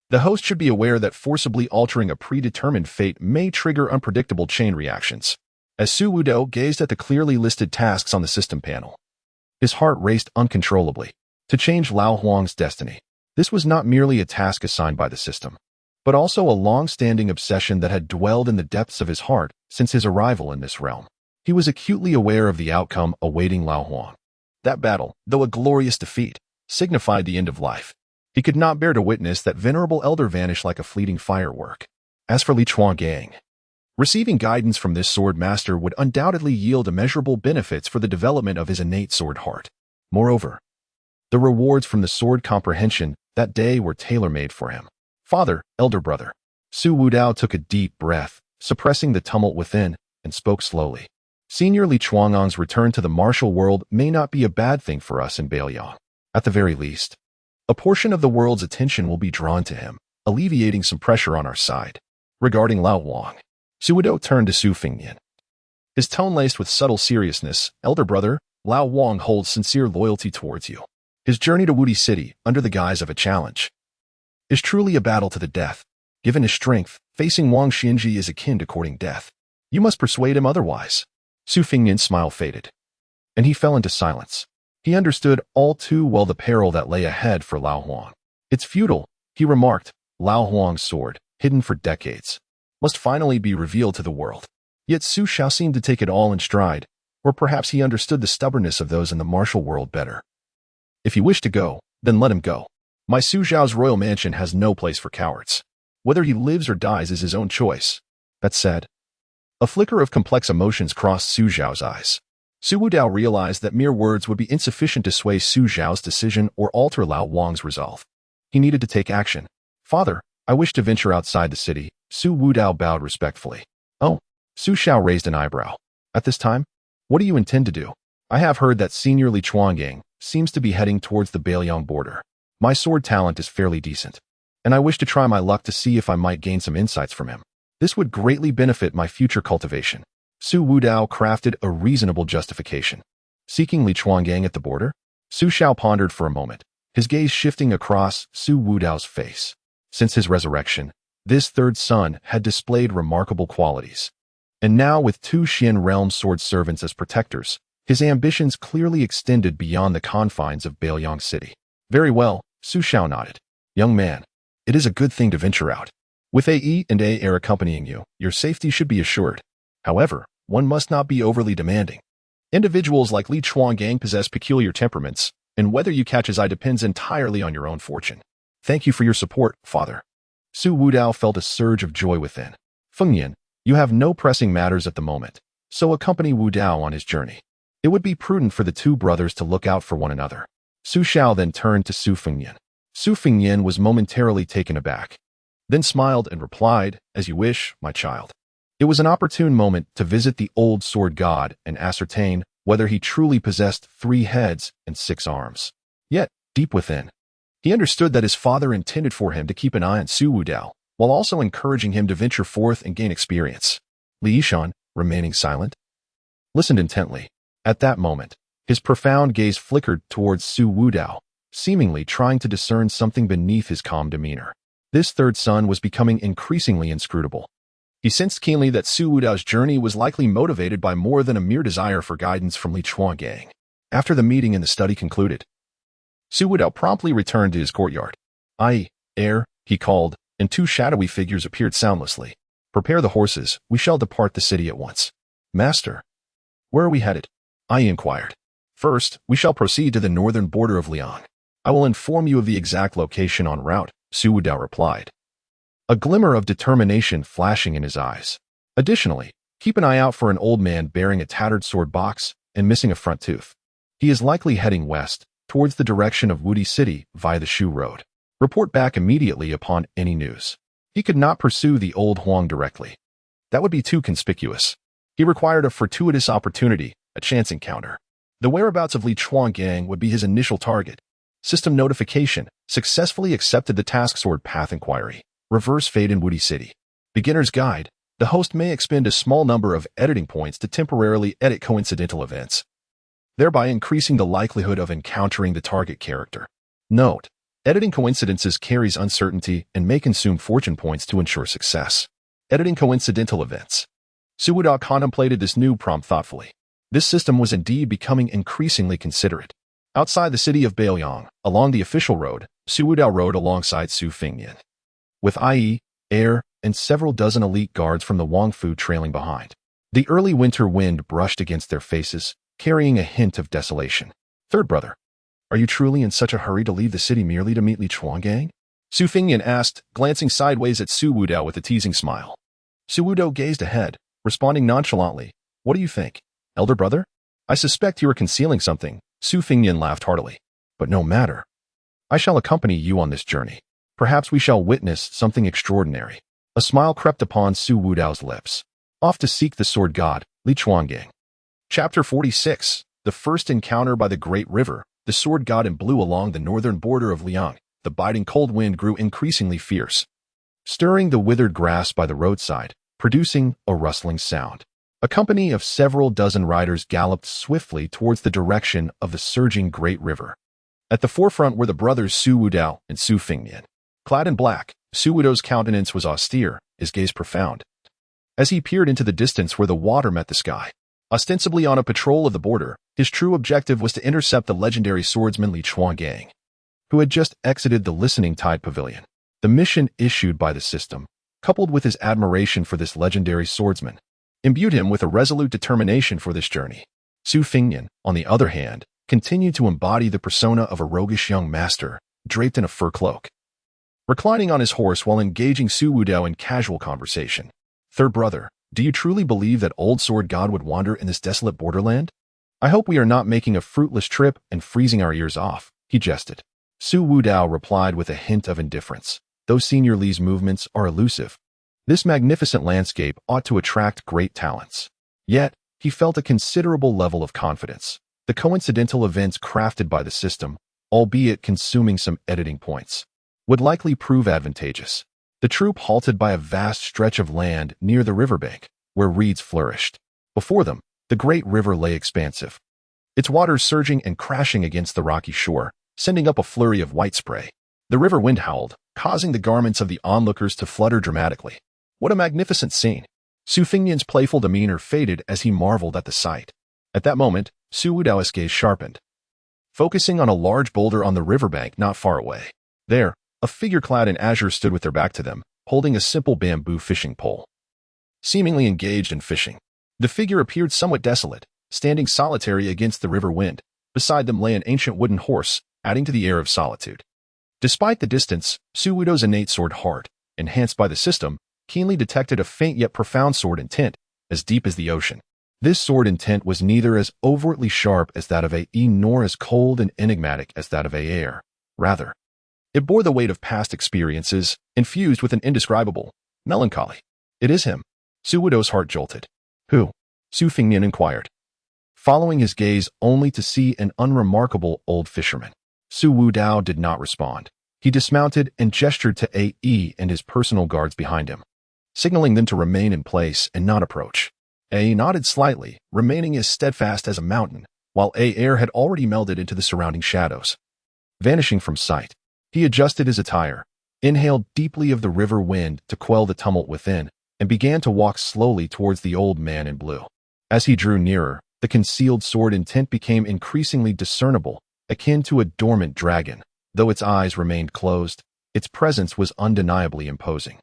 the host should be aware that forcibly altering a predetermined fate may trigger unpredictable chain reactions. As Su Wudao gazed at the clearly listed tasks on the system panel, his heart raced uncontrollably. To change Lao Huang's destiny. This was not merely a task assigned by the system, but also a long-standing obsession that had dwelled in the depths of his heart since his arrival in this realm. He was acutely aware of the outcome awaiting Lao Huang. That battle, though a glorious defeat, signified the end of life. He could not bear to witness that venerable elder vanish like a fleeting firework. As for Li Chuangang, receiving guidance from this sword master would undoubtedly yield immeasurable benefits for the development of his innate sword heart. Moreover, the rewards from the sword comprehension that day were tailor-made for him. Father, elder brother. Su Wudao took a deep breath, suppressing the tumult within, and spoke slowly. Senior Li Chuanggang's return to the martial world may not be a bad thing for us in Beiliang. At the very least, a portion of the world's attention will be drawn to him, alleviating some pressure on our side. Regarding Lao Huang, Su Wudao turned to Su Fengnian. His tone laced with subtle seriousness. Elder brother, Lao Huang holds sincere loyalty towards you. His journey to Wudi City, under the guise of a challenge, is truly a battle to the death. Given his strength, facing Wang Xinji is akin to courting death. You must persuade him otherwise. Su Fengnian's smile faded, and he fell into silence. He understood all too well the peril that lay ahead for Lao Huang. It's futile, he remarked. Lao Huang's sword, hidden for decades, must finally be revealed to the world. Yet Su Xiao seemed to take it all in stride, or perhaps he understood the stubbornness of those in the martial world better. If you wish to go, then let him go. My Su Xiao's royal mansion has no place for cowards. Whether he lives or dies is his own choice. That said, a flicker of complex emotions crossed Su Xiao's eyes. Su Wudao realized that mere words would be insufficient to sway Su Xiao's decision or alter Lao Huang's resolve. He needed to take action. Father, I wish to venture outside the city. Su Wudao bowed respectfully. Oh, Su Xiao raised an eyebrow. At this time? What do you intend to do? I have heard that Senior Li Chuangang seems to be heading towards the Beiliang border. My sword talent is fairly decent, and I wish to try my luck to see if I might gain some insights from him. This would greatly benefit my future cultivation. Su Wudao crafted a reasonable justification. Seeking Li Chuangang at the border? Su Xiao pondered for a moment, his gaze shifting across Su Wudao's face. Since his resurrection, this third son had displayed remarkable qualities. And now with 2 Xian realm sword servants as protectors, his ambitions clearly extended beyond the confines of Beiliang City. Very well, Su Xiao nodded. Young man, it is a good thing to venture out. With AE and AR accompanying you, your safety should be assured. However, one must not be overly demanding. Individuals like Li Chuangang possess peculiar temperaments, and whether you catch his eye depends entirely on your own fortune. Thank you for your support, father. Su Wudao felt a surge of joy within. Fengnian, you have no pressing matters at the moment, so accompany Wudao on his journey. It would be prudent for the 2 brothers to look out for one another. Su Xiao then turned to Su Fengnian. Su Fengnian was momentarily taken aback, then smiled and replied, As you wish, my child. It was an opportune moment to visit the old sword god and ascertain whether he truly possessed 3 heads and 6 arms. Yet, deep within, he understood that his father intended for him to keep an eye on Su Wudao, while also encouraging him to venture forth and gain experience. Li Yishan, remaining silent, listened intently. At that moment, his profound gaze flickered towards Su Wudao, seemingly trying to discern something beneath his calm demeanor. This third son was becoming increasingly inscrutable. He sensed keenly that Su Wudao's journey was likely motivated by more than a mere desire for guidance from Li Chuangang. After the meeting and the study concluded, Su Wudao promptly returned to his courtyard. "Ai, heir," he called, and two shadowy figures appeared soundlessly. "Prepare the horses, we shall depart the city at once." "Master, where are we headed?" Ai inquired. "First, we shall proceed to the northern border of Liang. I will inform you of the exact location en route," Su Wudao replied, a glimmer of determination flashing in his eyes. "Additionally, keep an eye out for an old man bearing a tattered sword box and missing a front tooth. He is likely heading west, towards the direction of Wudi City via the Shu Road. Report back immediately upon any news." He could not pursue the old Huang directly. That would be too conspicuous. He required a fortuitous opportunity, a chance encounter. The whereabouts of Li Chuangang would be his initial target. System notification: successfully accepted the task sword path inquiry. Reverse fate in Wudi City. Beginner's guide: the host may expend a small number of editing points to temporarily edit coincidental events, thereby increasing the likelihood of encountering the target character. Note: editing coincidences carries uncertainty and may consume fortune points to ensure success. Editing coincidental events. Su Wudao contemplated this new prompt thoughtfully. This system was indeed becoming increasingly considerate. Outside the city of Beiliang, along the official road, Su Wudao rode alongside Su Fingnian, with Ai, heir, and several dozen elite guards from the Wangfu trailing behind. The early winter wind brushed against their faces, carrying a hint of desolation. "Third brother, are you truly in such a hurry to leave the city merely to meet Li Chuangang?" Su Fingnian asked, glancing sideways at Su Wudao with a teasing smile. Su Wudao gazed ahead, responding nonchalantly. "What do you think, elder brother? I suspect you are concealing something." Su Fingnian laughed heartily. "But no matter. I shall accompany you on this journey. Perhaps we shall witness something extraordinary." A smile crept upon Su Wudao's lips. Off to seek the sword god, Li Chuangang. Chapter 46. The first encounter by the great river. The sword god and blew along the northern border of Liang. The biting cold wind grew increasingly fierce, stirring the withered grass by the roadside, producing a rustling sound. A company of several dozen riders galloped swiftly towards the direction of the surging great river. At the forefront were the brothers Su Wudao and Su Fingnian. Clad in black, Su Wudao's countenance was austere, his gaze profound, as he peered into the distance where the water met the sky. Ostensibly on a patrol of the border, his true objective was to intercept the legendary swordsman Li Chuangang, who had just exited the Listening Tide Pavilion. The mission issued by the system, coupled with his admiration for this legendary swordsman, imbued him with a resolute determination for this journey. Su Fingnian, on the other hand, continued to embody the persona of a roguish young master, draped in a fur cloak, reclining on his horse while engaging Su Wudao in casual conversation. "Third brother, do you truly believe that old sword god would wander in this desolate borderland? I hope we are not making a fruitless trip and freezing our ears off," he jested. Su Wudao replied with a hint of indifference. "Those Senior Li's movements are elusive. This magnificent landscape ought to attract great talents." Yet, he felt a considerable level of confidence. The coincidental events crafted by the system, albeit consuming some editing points, would likely prove advantageous. The troop halted by a vast stretch of land near the riverbank, where reeds flourished. Before them, the great river lay expansive, its waters surging and crashing against the rocky shore, sending up a flurry of white spray. The river wind howled, causing the garments of the onlookers to flutter dramatically. What a magnificent scene! Su Fingnian's playful demeanor faded as he marveled at the sight. At that moment, Su Wudao's gaze sharpened, focusing on a large boulder on the riverbank not far away. There, a figure clad in azure stood with their back to them, holding a simple bamboo fishing pole, seemingly engaged in fishing. The figure appeared somewhat desolate, standing solitary against the river wind. Beside them lay an ancient wooden horse, adding to the air of solitude. Despite the distance, Su Wudao's innate sword heart, enhanced by the system, keenly detected a faint yet profound sword intent, as deep as the ocean. This sword intent was neither as overtly sharp as that of A nor as cold and enigmatic as that of Air. Rather, it bore the weight of past experiences, infused with an indescribable melancholy. "It is him." Su Wudao's heart jolted. "Who?" Su Fingnian inquired, following his gaze only to see an unremarkable old fisherman. Su Wudao did not respond. He dismounted and gestured to A and his personal guards behind him, signaling them to remain in place and not approach. A nodded slightly, remaining as steadfast as a mountain, while Air had already melded into the surrounding shadows, vanishing from sight. He adjusted his attire, inhaled deeply of the river wind to quell the tumult within, and began to walk slowly towards the old man in blue. As he drew nearer, the concealed sword intent became increasingly discernible, akin to a dormant dragon. Though its eyes remained closed, its presence was undeniably imposing.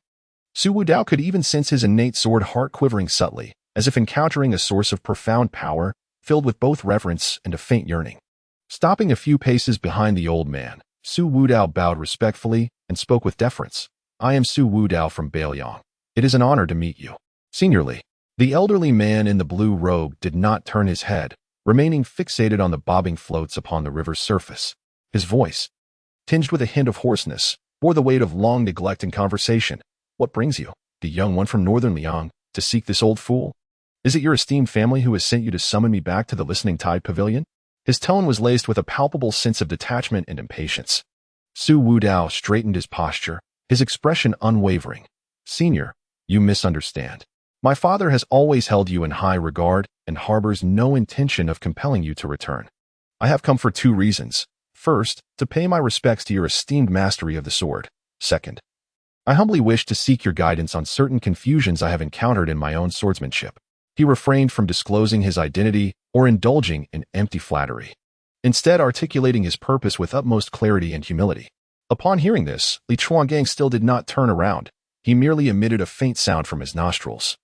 Su Wudao could even sense his innate sword heart quivering subtly, as if encountering a source of profound power, filled with both reverence and a faint yearning. Stopping a few paces behind the old man, Su Wudao bowed respectfully and spoke with deference. "I am Su Wudao from Beiliang. It is an honor to meet you." Seniorly, the elderly man in the blue robe did not turn his head, remaining fixated on the bobbing floats upon the river's surface. His voice, tinged with a hint of hoarseness, bore the weight of long neglect and conversation. "What brings you, the young one from northern Liang, to seek this old fool? Is it your esteemed family who has sent you to summon me back to the Listening Tide Pavilion?" His tone was laced with a palpable sense of detachment and impatience. Su Wudao straightened his posture, his expression unwavering. "Senior, you misunderstand. My father has always held you in high regard and harbors no intention of compelling you to return. I have come for 2 reasons. First, to pay my respects to your esteemed mastery of the sword. Second, I humbly wish to seek your guidance on certain confusions I have encountered in my own swordsmanship." He refrained from disclosing his identity or indulging in empty flattery, instead articulating his purpose with utmost clarity and humility. Upon hearing this, Li Chuangang still did not turn around. He merely emitted a faint sound from his nostrils,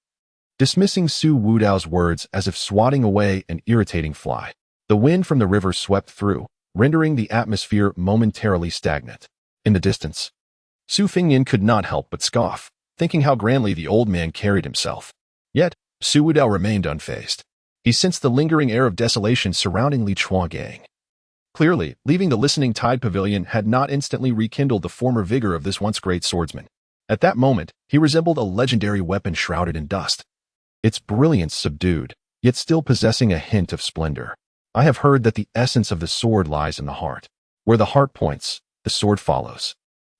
dismissing Su Wudao's words as if swatting away an irritating fly. The wind from the river swept through, rendering the atmosphere momentarily stagnant. In the distance, Su Fingyan could not help but scoff, thinking how grandly the old man carried himself. Yet, Su Wudao remained unfazed. He sensed the lingering air of desolation surrounding Li Chuangang. Clearly, leaving the Listening Tide Pavilion had not instantly rekindled the former vigor of this once great swordsman. At that moment, he resembled a legendary weapon shrouded in dust, its brilliance subdued, yet still possessing a hint of splendor. "I have heard that the essence of the sword lies in the heart. Where the heart points, the sword follows."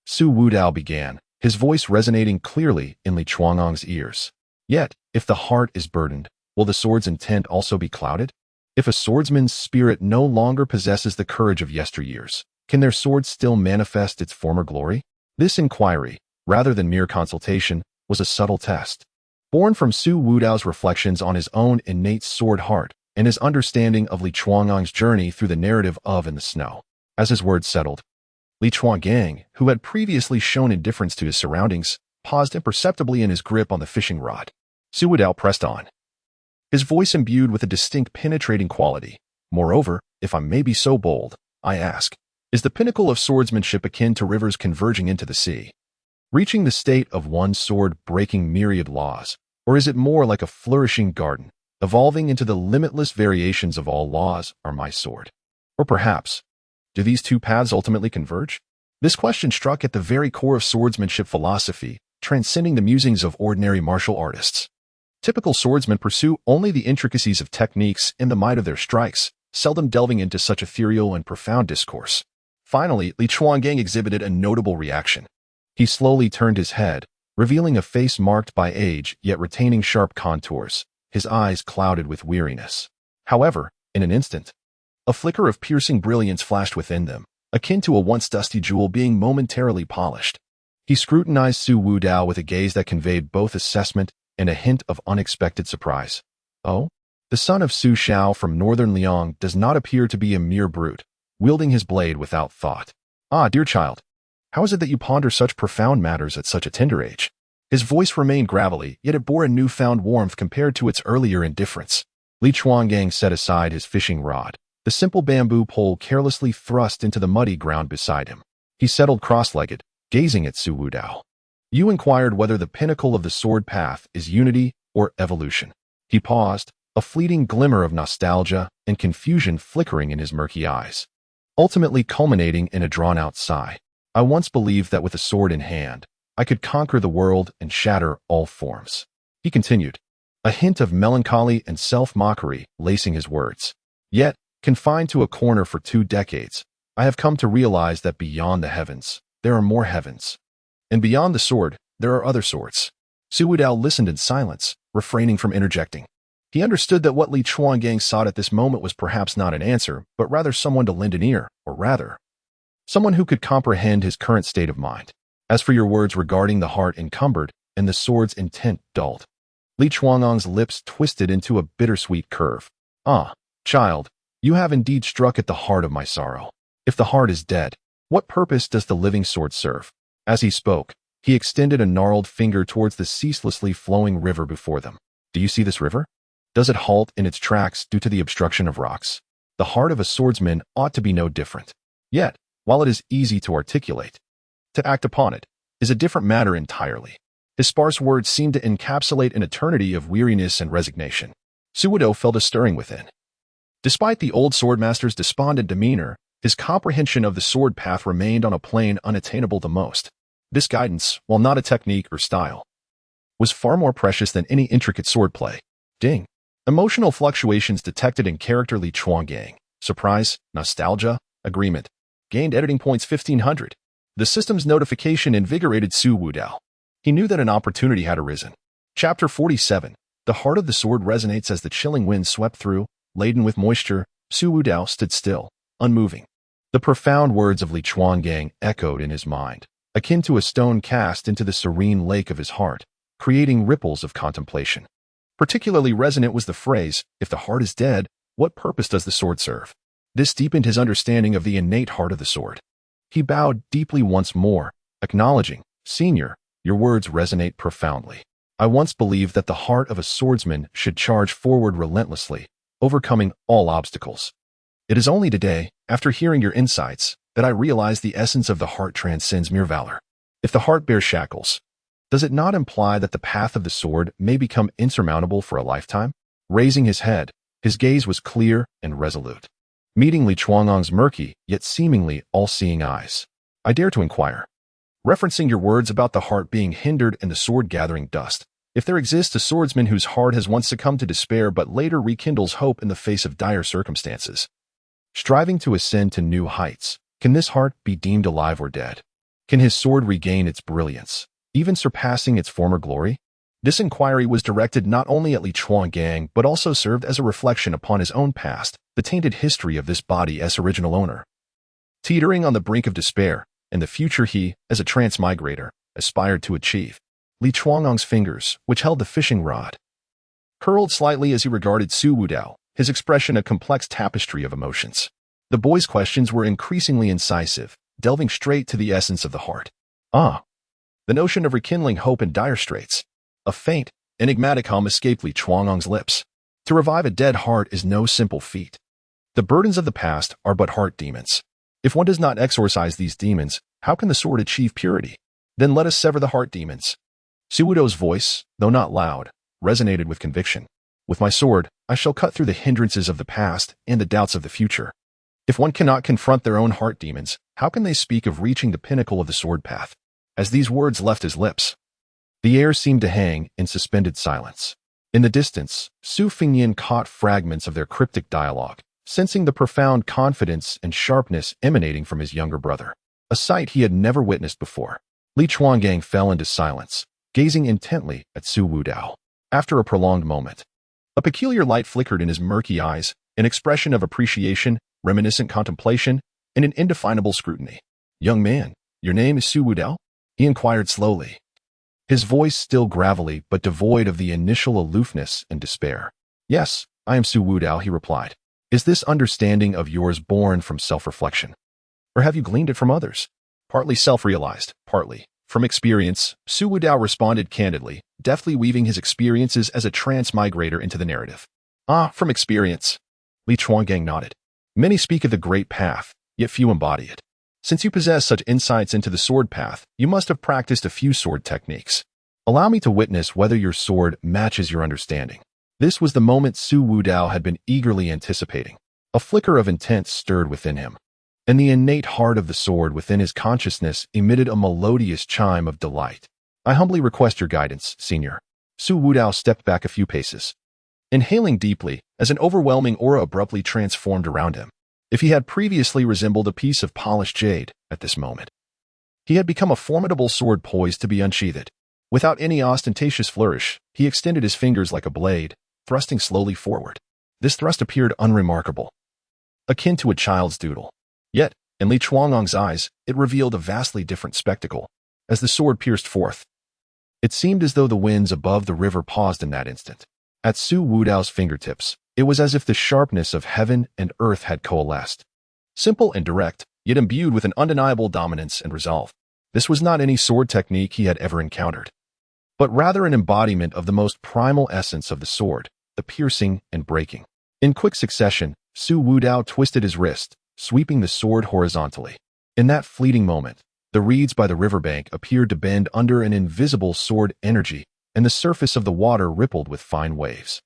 Su Wudao began, his voice resonating clearly in Li Chuanggang's ears. "Yet, if the heart is burdened, will the sword's intent also be clouded? If a swordsman's spirit no longer possesses the courage of yesteryears, can their sword still manifest its former glory?" This inquiry, rather than mere consultation, was a subtle test, born from Su Wudao's reflections on his own innate sword heart and his understanding of Li Chuanggang's journey through the narrative of In the Snow. As his words settled, Li Chuangang, who had previously shown indifference to his surroundings, paused imperceptibly in his grip on the fishing rod. Su Wudao pressed on, his voice imbued with a distinct penetrating quality. "Moreover, if I may be so bold, I ask, is the pinnacle of swordsmanship akin to rivers converging into the sea, reaching the state of one sword breaking myriad laws, or is it more like a flourishing garden, evolving into the limitless variations of all laws are my sword? Or perhaps, do these 2 paths ultimately converge?" This question struck at the very core of swordsmanship philosophy, transcending the musings of ordinary martial artists. Typical swordsmen pursue only the intricacies of techniques and the might of their strikes, seldom delving into such ethereal and profound discourse. Finally, Li Chuangang exhibited a notable reaction. He slowly turned his head, revealing a face marked by age yet retaining sharp contours, his eyes clouded with weariness. However, in an instant, a flicker of piercing brilliance flashed within them, akin to a once dusty jewel being momentarily polished. He scrutinized Su Wudao with a gaze that conveyed both assessment and a hint of unexpected surprise. "Oh? The son of Su Xiao from northern Liang does not appear to be a mere brute, wielding his blade without thought. Ah, dear child, how is it that you ponder such profound matters at such a tender age?" His voice remained gravelly, yet it bore a newfound warmth compared to its earlier indifference. Li Chuangang set aside his fishing rod, the simple bamboo pole carelessly thrust into the muddy ground beside him. He settled cross-legged, gazing at Su Wudao. "You inquired whether the pinnacle of the sword path is unity or evolution." He paused, a fleeting glimmer of nostalgia and confusion flickering in his murky eyes, ultimately culminating in a drawn-out sigh. "I once believed that with a sword in hand, I could conquer the world and shatter all forms." He continued, a hint of melancholy and self-mockery lacing his words. "Yet, confined to a corner for 2 decades, I have come to realize that beyond the heavens, there are more heavens. And beyond the sword, there are other swords." Su Wudao listened in silence, refraining from interjecting. He understood that what Li Chuangang sought at this moment was perhaps not an answer, but rather someone to lend an ear, or rather, someone who could comprehend his current state of mind. "As for your words regarding the heart encumbered, and the sword's intent dulled. Li Chuangong's lips twisted into a bittersweet curve. Ah, child, you have indeed struck at the heart of my sorrow. If the heart is dead, what purpose does the living sword serve? As he spoke, he extended a gnarled finger towards the ceaselessly flowing river before them. Do you see this river? Does it halt in its tracks due to the obstruction of rocks? The heart of a swordsman ought to be no different. Yet, while it is easy to articulate, to act upon it is a different matter entirely. His sparse words seemed to encapsulate an eternity of weariness and resignation. Su Wudao felt a stirring within. Despite the old swordmaster's despondent demeanor, his comprehension of the sword path remained on a plane unattainable to most. This guidance, while not a technique or style, was far more precious than any intricate swordplay. Ding. Emotional fluctuations detected in character Li Chuanggang. Surprise, nostalgia, agreement. Gained editing points 1500. The system's notification invigorated Su Wudao. He knew that an opportunity had arisen. Chapter 47. The heart of the sword resonates as the chilling wind swept through, laden with moisture. Su Wudao stood still, unmoving. The profound words of Li Chuanggang echoed in his mind, akin to a stone cast into the serene lake of his heart, creating ripples of contemplation. Particularly resonant was the phrase, "If the heart is dead, what purpose does the sword serve?" This deepened his understanding of the innate heart of the sword. He bowed deeply once more, acknowledging, "Senior, your words resonate profoundly. I once believed that the heart of a swordsman should charge forward relentlessly, overcoming all obstacles. It is only today, after hearing your insights, that I realize the essence of the heart transcends mere valor. If the heart bears shackles, does it not imply that the path of the sword may become insurmountable for a lifetime?" Raising his head, his gaze was clear and resolute, meeting Li Chuangong's murky, yet seemingly all-seeing eyes. "I dare to inquire, referencing your words about the heart being hindered and the sword gathering dust, if there exists a swordsman whose heart has once succumbed to despair but later rekindles hope in the face of dire circumstances, striving to ascend to new heights, can this heart be deemed alive or dead? Can his sword regain its brilliance, even surpassing its former glory?" This inquiry was directed not only at Li Chuanggang but also served as a reflection upon his own past, the tainted history of this body's original owner. Teetering on the brink of despair, and the future he, as a transmigrator, aspired to achieve. Li Chuangong's fingers, which held the fishing rod, curled slightly as he regarded Su Wudao, his expression a complex tapestry of emotions. The boy's questions were increasingly incisive, delving straight to the essence of the heart. Ah, the notion of rekindling hope in dire straits. A faint, enigmatic hum escaped Li Chuangong's lips. To revive a dead heart is no simple feat. The burdens of the past are but heart demons. If one does not exorcise these demons, how can the sword achieve purity? Then let us sever the heart demons. Su Wudao's voice, though not loud, resonated with conviction. With my sword, I shall cut through the hindrances of the past and the doubts of the future. If one cannot confront their own heart demons, how can they speak of reaching the pinnacle of the sword path? As these words left his lips, the air seemed to hang in suspended silence. In the distance, Su Fingyan caught fragments of their cryptic dialogue, sensing the profound confidence and sharpness emanating from his younger brother, a sight he had never witnessed before. Li Chuanggang fell into silence, gazing intently at Su Wudao. After a prolonged moment, a peculiar light flickered in his murky eyes, an expression of appreciation, reminiscent contemplation, and an indefinable scrutiny. "Young man, your name is Su Wudao?" he inquired slowly, his voice still gravelly but devoid of the initial aloofness and despair. "Yes, I am Su Wudao," he replied. "Is this understanding of yours born from self-reflection? Or have you gleaned it from others?" "Partly self-realized, partly from experience," Su Wudao responded candidly, deftly weaving his experiences as a transmigrator into the narrative. "Ah, from experience." Li Chuanggang nodded. "Many speak of the great path, yet few embody it. Since you possess such insights into the sword path, you must have practiced a few sword techniques. Allow me to witness whether your sword matches your understanding." This was the moment Su Wudao had been eagerly anticipating. A flicker of intent stirred within him, and the innate heart of the sword within his consciousness emitted a melodious chime of delight. "I humbly request your guidance, senior." Su Wudao stepped back a few paces, inhaling deeply as an overwhelming aura abruptly transformed around him. If he had previously resembled a piece of polished jade, at this moment, he had become a formidable sword poised to be unsheathed. Without any ostentatious flourish, he extended his fingers like a blade, thrusting slowly forward. This thrust appeared unremarkable, akin to a child's doodle. Yet, in Li Chuangong's eyes, it revealed a vastly different spectacle. As the sword pierced forth, It seemed as though the winds above the river paused in that instant. At Su Wudao's fingertips, it was as if the sharpness of heaven and earth had coalesced. Simple and direct, yet imbued with an undeniable dominance and resolve. This was not any sword technique he had ever encountered, but rather an embodiment of the most primal essence of the sword, the piercing and breaking. In quick succession, Su Wudao twisted his wrist, sweeping the sword horizontally. In that fleeting moment, the reeds by the riverbank appeared to bend under an invisible sword energy, and the surface of the water rippled with fine waves.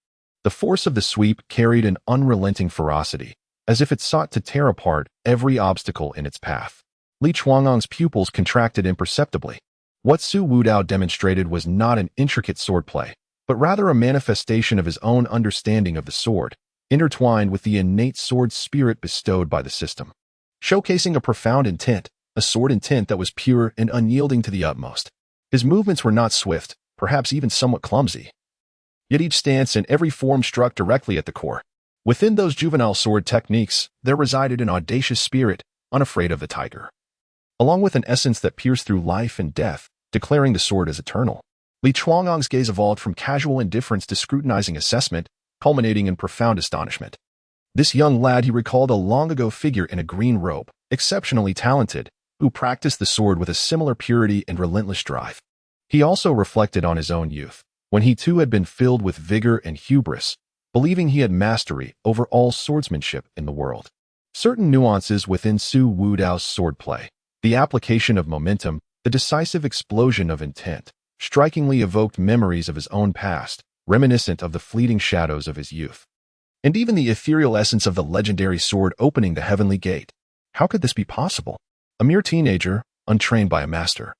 The force of the sweep carried an unrelenting ferocity, as if it sought to tear apart every obstacle in its path. Li Chuanglong's pupils contracted imperceptibly. What Su Wudao demonstrated was not an intricate swordplay, but rather a manifestation of his own understanding of the sword, intertwined with the innate sword spirit bestowed by the system. Showcasing a profound intent, a sword intent that was pure and unyielding to the utmost. His movements were not swift, perhaps even somewhat clumsy. Yet each stance and every form struck directly at the core. Within those juvenile sword techniques, there resided an audacious spirit, unafraid of the tiger, along with an essence that pierced through life and death, declaring the sword as eternal. Li Chuanglong's gaze evolved from casual indifference to scrutinizing assessment, culminating in profound astonishment. This young lad he recalled a long-ago figure in a green robe, exceptionally talented, who practiced the sword with a similar purity and relentless drive. He also reflected on his own youth, when he too had been filled with vigor and hubris, believing he had mastery over all swordsmanship in the world. Certain nuances within Su Wudao's swordplay, the application of momentum, the decisive explosion of intent, strikingly evoked memories of his own past, reminiscent of the fleeting shadows of his youth. And even the ethereal essence of the legendary sword opening the heavenly gate. How could this be possible? A mere teenager, untrained by a master.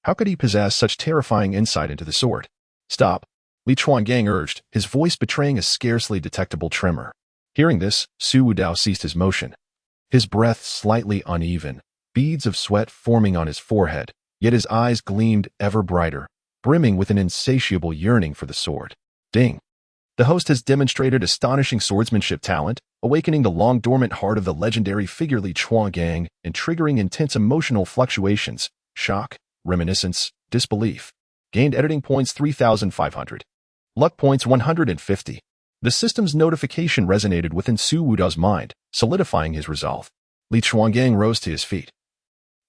How could he possess such terrifying insight into the sword? Stop, Li Chuangang urged, his voice betraying a scarcely detectable tremor. Hearing this, Su Wudao ceased his motion. His breath slightly uneven, beads of sweat forming on his forehead, yet his eyes gleamed ever brighter, brimming with an insatiable yearning for the sword. Ding! The host has demonstrated astonishing swordsmanship talent, awakening the long-dormant heart of the legendary figure Li Chuangang and triggering intense emotional fluctuations, shock, reminiscence, disbelief. Gained editing points 3,500. Luck points 150. The system's notification resonated within Su Wudao's mind, solidifying his resolve. Li Chuangang rose to his feet,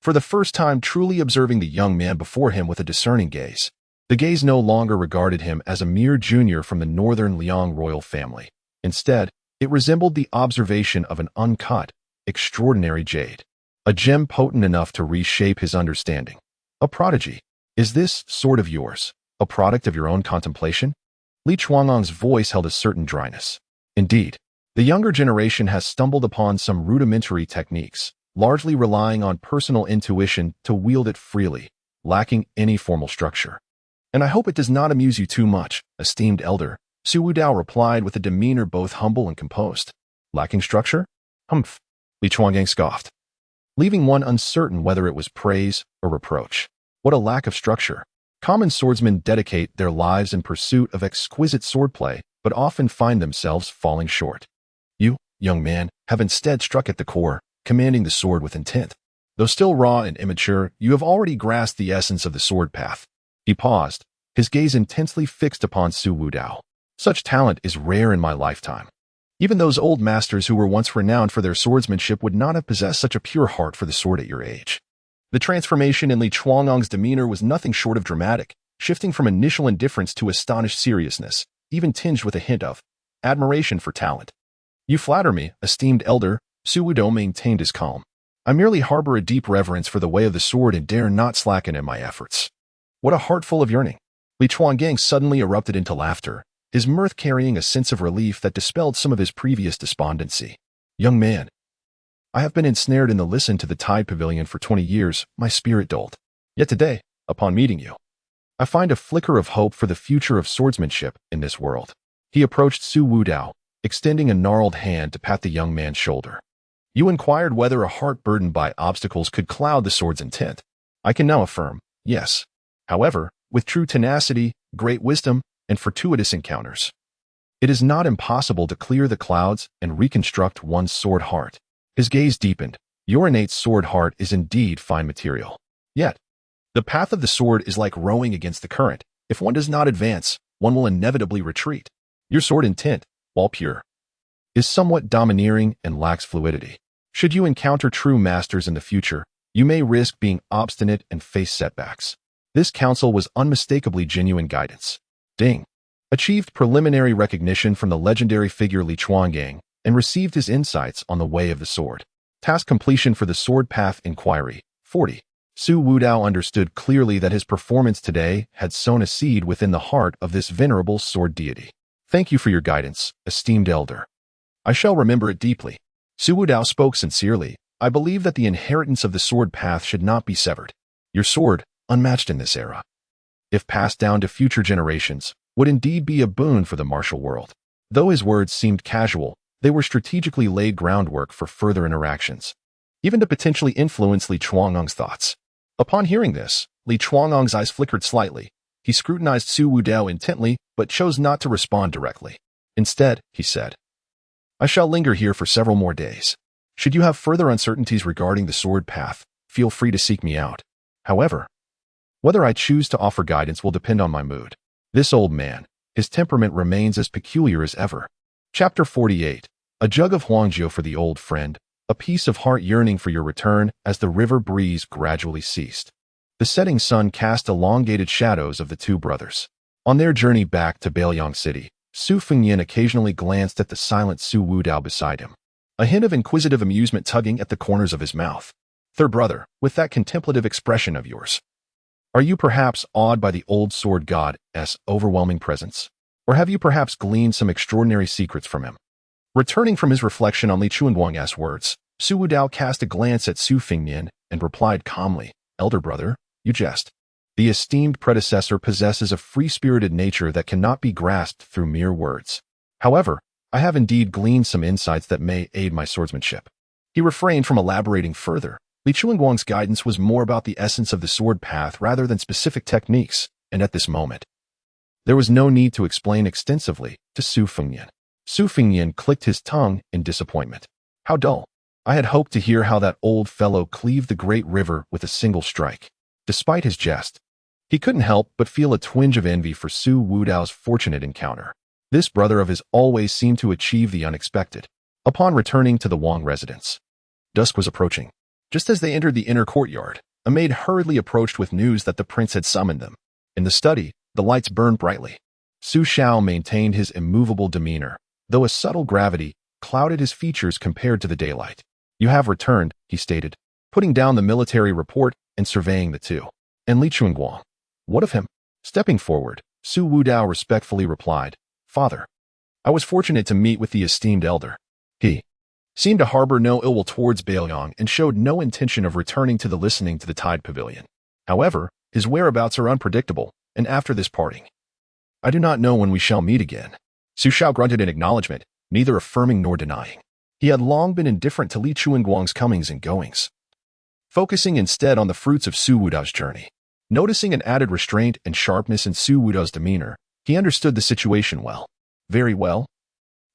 for the first time truly observing the young man before him with a discerning gaze. The gaze no longer regarded him as a mere junior from the northern Liang royal family. Instead, it resembled the observation of an uncut, extraordinary jade, a gem potent enough to reshape his understanding. A prodigy. Is this sword of yours a product of your own contemplation? Li Chuanglong's voice held a certain dryness. Indeed, the younger generation has stumbled upon some rudimentary techniques, largely relying on personal intuition to wield it freely, lacking any formal structure. And I hope it does not amuse you too much, esteemed elder, Su Wudao replied with a demeanor both humble and composed. Lacking structure? Humph, Li Chuangang scoffed, leaving one uncertain whether it was praise or reproach. What a lack of structure. Common swordsmen dedicate their lives in pursuit of exquisite swordplay, but often find themselves falling short. You, young man, have instead struck at the core, commanding the sword with intent. Though still raw and immature, you have already grasped the essence of the sword path. He paused, his gaze intensely fixed upon Su Wudao. Such talent is rare in my lifetime. Even those old masters who were once renowned for their swordsmanship would not have possessed such a pure heart for the sword at your age. The transformation in Li Chuanglong's demeanor was nothing short of dramatic, shifting from initial indifference to astonished seriousness, even tinged with a hint of admiration for talent. You flatter me, esteemed elder, Su Wudao maintained his calm. I merely harbor a deep reverence for the way of the sword and dare not slacken in my efforts. What a heart full of yearning. Li Chuangang suddenly erupted into laughter, his mirth carrying a sense of relief that dispelled some of his previous despondency. Young man, I have been ensnared in the listen to the Tide Pavilion for 20 years, my spirit dulled. Yet today, upon meeting you, I find a flicker of hope for the future of swordsmanship in this world. He approached Su Wudao, extending a gnarled hand to pat the young man's shoulder. You inquired whether a heart burdened by obstacles could cloud the sword's intent. I can now affirm, yes. However, with true tenacity, great wisdom, and fortuitous encounters, it is not impossible to clear the clouds and reconstruct one's sword heart. His gaze deepened. Your innate sword heart is indeed fine material. Yet, The path of the sword is like rowing against the current. If one does not advance, one will inevitably retreat. Your sword intent, while pure, is somewhat domineering and lacks fluidity. Should you encounter true masters in the future, you may risk being obstinate and face setbacks. This counsel was unmistakably genuine guidance. Ding achieved preliminary recognition from the legendary figure Li Chuangang and received his insights on the way of the sword. Task completion for the Sword Path Inquiry. 40. Su Wudao understood clearly that his performance today had sown a seed within the heart of this venerable sword deity. Thank you for your guidance, esteemed elder. I shall remember it deeply. Su Wudao spoke sincerely. I believe that the inheritance of the sword path should not be severed. Your sword, unmatched in this era, if passed down to future generations, would indeed be a boon for the martial world. Though his words seemed casual, they were strategically laid groundwork for further interactions, even to potentially influence Li Chuanong's thoughts. Upon hearing this, Li Chuanong's eyes flickered slightly. He scrutinized Su Wudao intently, but chose not to respond directly. Instead, he said, I shall linger here for several more days. Should you have further uncertainties regarding the sword path, feel free to seek me out. However, whether I choose to offer guidance will depend on my mood. This old man, his temperament remains as peculiar as ever. Chapter 48. A jug of Huangjiu for the old friend, a piece of heart yearning for your return as the river breeze gradually ceased. The setting sun cast elongated shadows of the two brothers. On their journey back to Beiliang City, Su Fengyan occasionally glanced at the silent Su Wudao beside him, a hint of inquisitive amusement tugging at the corners of his mouth. Third brother, with that contemplative expression of yours, are you perhaps awed by the old sword god's overwhelming presence? Or have you perhaps gleaned some extraordinary secrets from him? Returning from his reflection on Li Chuanguang's words, Su Wudao cast a glance at Su Fengyan and replied calmly, Elder brother, you jest. The esteemed predecessor possesses a free-spirited nature that cannot be grasped through mere words. However, I have indeed gleaned some insights that may aid my swordsmanship. He refrained from elaborating further. Li Chuanguang's guidance was more about the essence of the sword path rather than specific techniques, and at this moment, there was no need to explain extensively to Su Fengyan. Su Fengyan clicked his tongue in disappointment. How dull. I had hoped to hear how that old fellow cleaved the great river with a single strike. Despite his jest, he couldn't help but feel a twinge of envy for Su Wudao's fortunate encounter. This brother of his always seemed to achieve the unexpected. Upon returning to the Wang residence, dusk was approaching. Just as they entered the inner courtyard, a maid hurriedly approached with news that the prince had summoned them. In the study, the lights burned brightly. Su Shao maintained his immovable demeanor, though a subtle gravity clouded his features compared to the daylight. You have returned, he stated, putting down the military report and surveying the two. And Li Chuanguang, what of him? Stepping forward, Su Wudao respectfully replied, Father, I was fortunate to meet with the esteemed elder. He seemed to harbor no ill will towards Beiliang and showed no intention of returning to the listening to the Tide Pavilion. However, his whereabouts are unpredictable, and after this parting, I do not know when we shall meet again. Su Shao grunted in acknowledgement, neither affirming nor denying. He had long been indifferent to Li Chuanguang's comings and goings, focusing instead on the fruits of Su Wudao's journey. Noticing an added restraint and sharpness in Su Wudao's demeanor, he understood the situation well. Very well.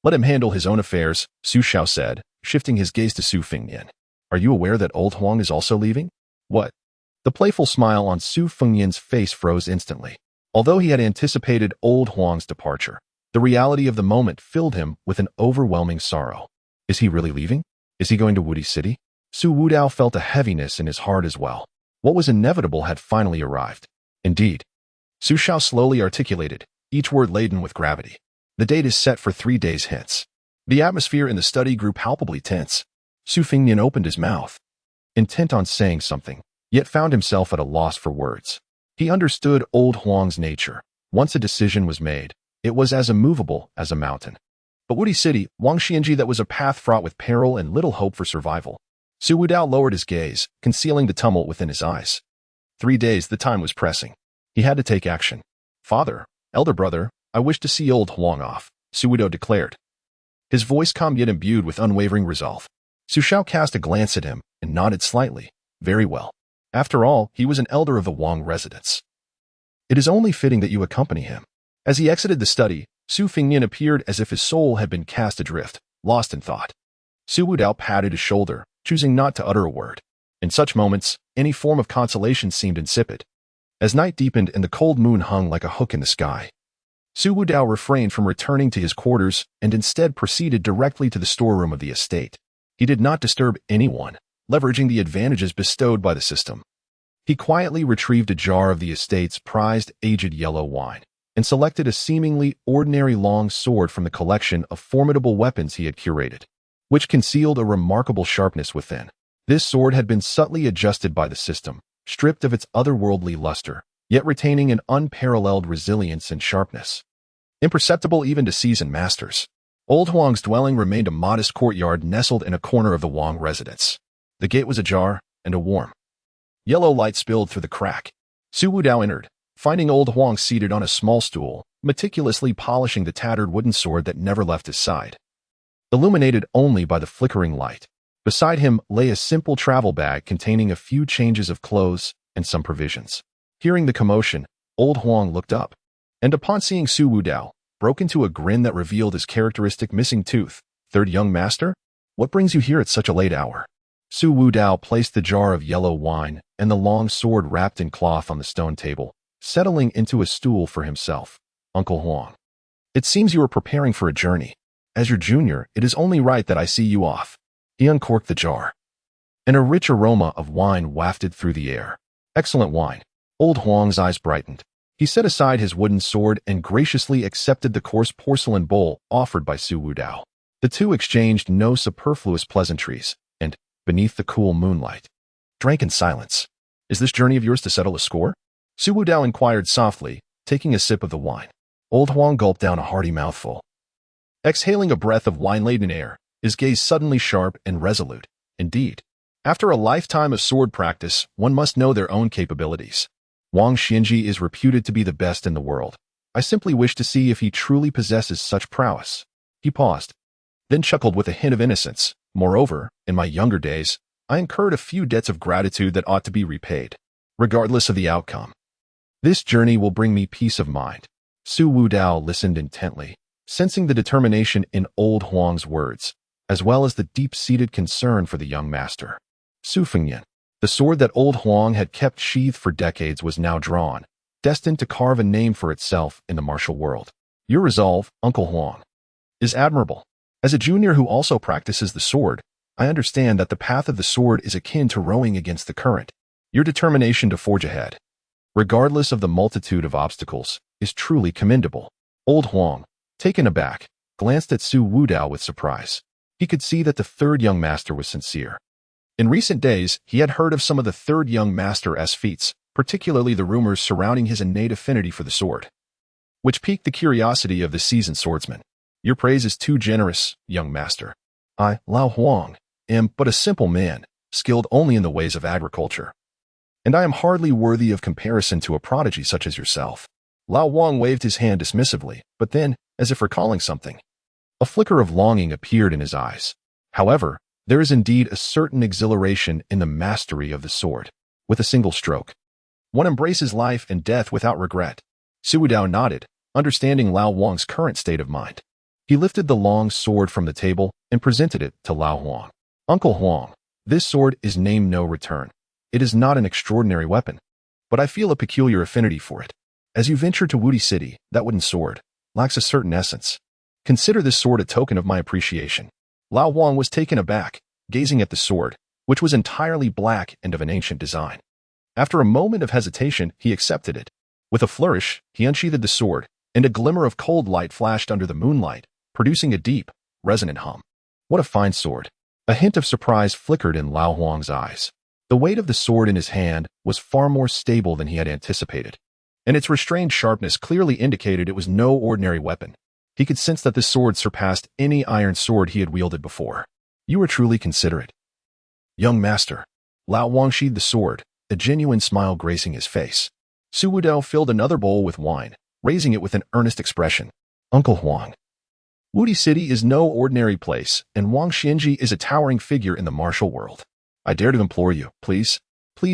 Let him handle his own affairs, Su Shao said, shifting his gaze to Su Fengyan. Are you aware that old Huang is also leaving? What? The playful smile on Su Fengyan's face froze instantly. Although he had anticipated old Huang's departure, the reality of the moment filled him with an overwhelming sorrow. Is he really leaving? Is he going to Wudi City? Su Wudao felt a heaviness in his heart as well. What was inevitable had finally arrived. Indeed. Su Shao slowly articulated, each word laden with gravity. The date is set for 3 days hence. The atmosphere in the study grew palpably tense. Su Fengyan opened his mouth, intent on saying something, yet found himself at a loss for words. He understood old Huang's nature. Once a decision was made, it was as immovable as a mountain. But Wudi City, Wang Xianji, that was a path fraught with peril and little hope for survival. Su Wudao lowered his gaze, concealing the tumult within his eyes. 3 days, the time was pressing. He had to take action. Father, elder brother, I wish to see old Huang off, Su Wudao declared. His voice calm yet imbued with unwavering resolve. Su Shao cast a glance at him and nodded slightly. Very well. After all, he was an elder of the Wang residence. It is only fitting that you accompany him. As he exited the study, Su Fengyan appeared as if his soul had been cast adrift, lost in thought. Su Wudao patted his shoulder, choosing not to utter a word. In such moments, any form of consolation seemed insipid. As night deepened and the cold moon hung like a hook in the sky, Su Wudao refrained from returning to his quarters and instead proceeded directly to the storeroom of the estate. He did not disturb anyone, leveraging the advantages bestowed by the system. He quietly retrieved a jar of the estate's prized aged yellow wine and selected a seemingly ordinary long sword from the collection of formidable weapons he had curated, which concealed a remarkable sharpness within. This sword had been subtly adjusted by the system, stripped of its otherworldly luster, yet retaining an unparalleled resilience and sharpness. Imperceptible even to seasoned masters, Old Huang's dwelling remained a modest courtyard nestled in a corner of the Huang residence. The gate was ajar, and a warm yellow light spilled through the crack. Su Wudao entered, finding Old Huang seated on a small stool, meticulously polishing the tattered wooden sword that never left his side. Illuminated only by the flickering light, beside him lay a simple travel bag containing a few changes of clothes and some provisions. Hearing the commotion, Old Huang looked up, and upon seeing Su Wudao, broke into a grin that revealed his characteristic missing tooth. "Third young master? What brings you here at such a late hour?" Su Wudao placed the jar of yellow wine and the long sword wrapped in cloth on the stone table, settling into a stool for himself. "Uncle Huang, it seems you are preparing for a journey. As your junior, it is only right that I see you off." He uncorked the jar, and a rich aroma of wine wafted through the air. "Excellent wine." Old Huang's eyes brightened. He set aside his wooden sword and graciously accepted the coarse porcelain bowl offered by Su Wudao. The two exchanged no superfluous pleasantries, and, beneath the cool moonlight, drank in silence. "Is this journey of yours to settle a score?" Su Wudao inquired softly, taking a sip of the wine. Old Huang gulped down a hearty mouthful. Exhaling a breath of wine-laden air, his gaze suddenly sharp and resolute. "Indeed, after a lifetime of sword practice, one must know their own capabilities. Wang Xianji is reputed to be the best in the world. I simply wish to see if he truly possesses such prowess." He paused, then chuckled with a hint of innocence. "Moreover, in my younger days, I incurred a few debts of gratitude that ought to be repaid, regardless of the outcome. This journey will bring me peace of mind." Su Wudao listened intently, sensing the determination in Old Huang's words, as well as the deep-seated concern for the young master. Su Fengyan, the sword that Old Huang had kept sheathed for decades, was now drawn, destined to carve a name for itself in the martial world. "Your resolve, Uncle Huang, is admirable. As a junior who also practices the sword, I understand that the path of the sword is akin to rowing against the current. Your determination to forge ahead, regardless of the multitude of obstacles, is truly commendable." Old Huang, taken aback, glanced at Su Wudao with surprise. He could see that the third young master was sincere. In recent days, he had heard of some of the third young master's feats, particularly the rumors surrounding his innate affinity for the sword, which piqued the curiosity of the seasoned swordsman. "Your praise is too generous, young master. I, Lao Huang, am but a simple man, skilled only in the ways of agriculture, and I am hardly worthy of comparison to a prodigy such as yourself." Lao Huang waved his hand dismissively, but then, as if recalling something, a flicker of longing appeared in his eyes. "However, there is indeed a certain exhilaration in the mastery of the sword. With a single stroke, one embraces life and death without regret." Su Wudao nodded, understanding Lao Huang's current state of mind. He lifted the long sword from the table and presented it to Lao Huang. "Uncle Huang, this sword is named No Return. It is not an extraordinary weapon, but I feel a peculiar affinity for it. As you venture to Wudi City, that wooden sword lacks a certain essence. Consider this sword a token of my appreciation." Lao Huang was taken aback, gazing at the sword, which was entirely black and of an ancient design. After a moment of hesitation, he accepted it. With a flourish, he unsheathed the sword, and a glimmer of cold light flashed under the moonlight, producing a deep, resonant hum. "What a fine sword." A hint of surprise flickered in Lao Huang's eyes. The weight of the sword in his hand was far more stable than he had anticipated, and its restrained sharpness clearly indicated it was no ordinary weapon. He could sense that this sword surpassed any iron sword he had wielded before. "You are truly considerate, young master." Lao Huang sheathed the sword, a genuine smile gracing his face. Su Wudao filled another bowl with wine, raising it with an earnest expression. "Uncle Huang, Wudi City is no ordinary place, and Wang Xianji is a towering figure in the martial world. I dare to implore you, please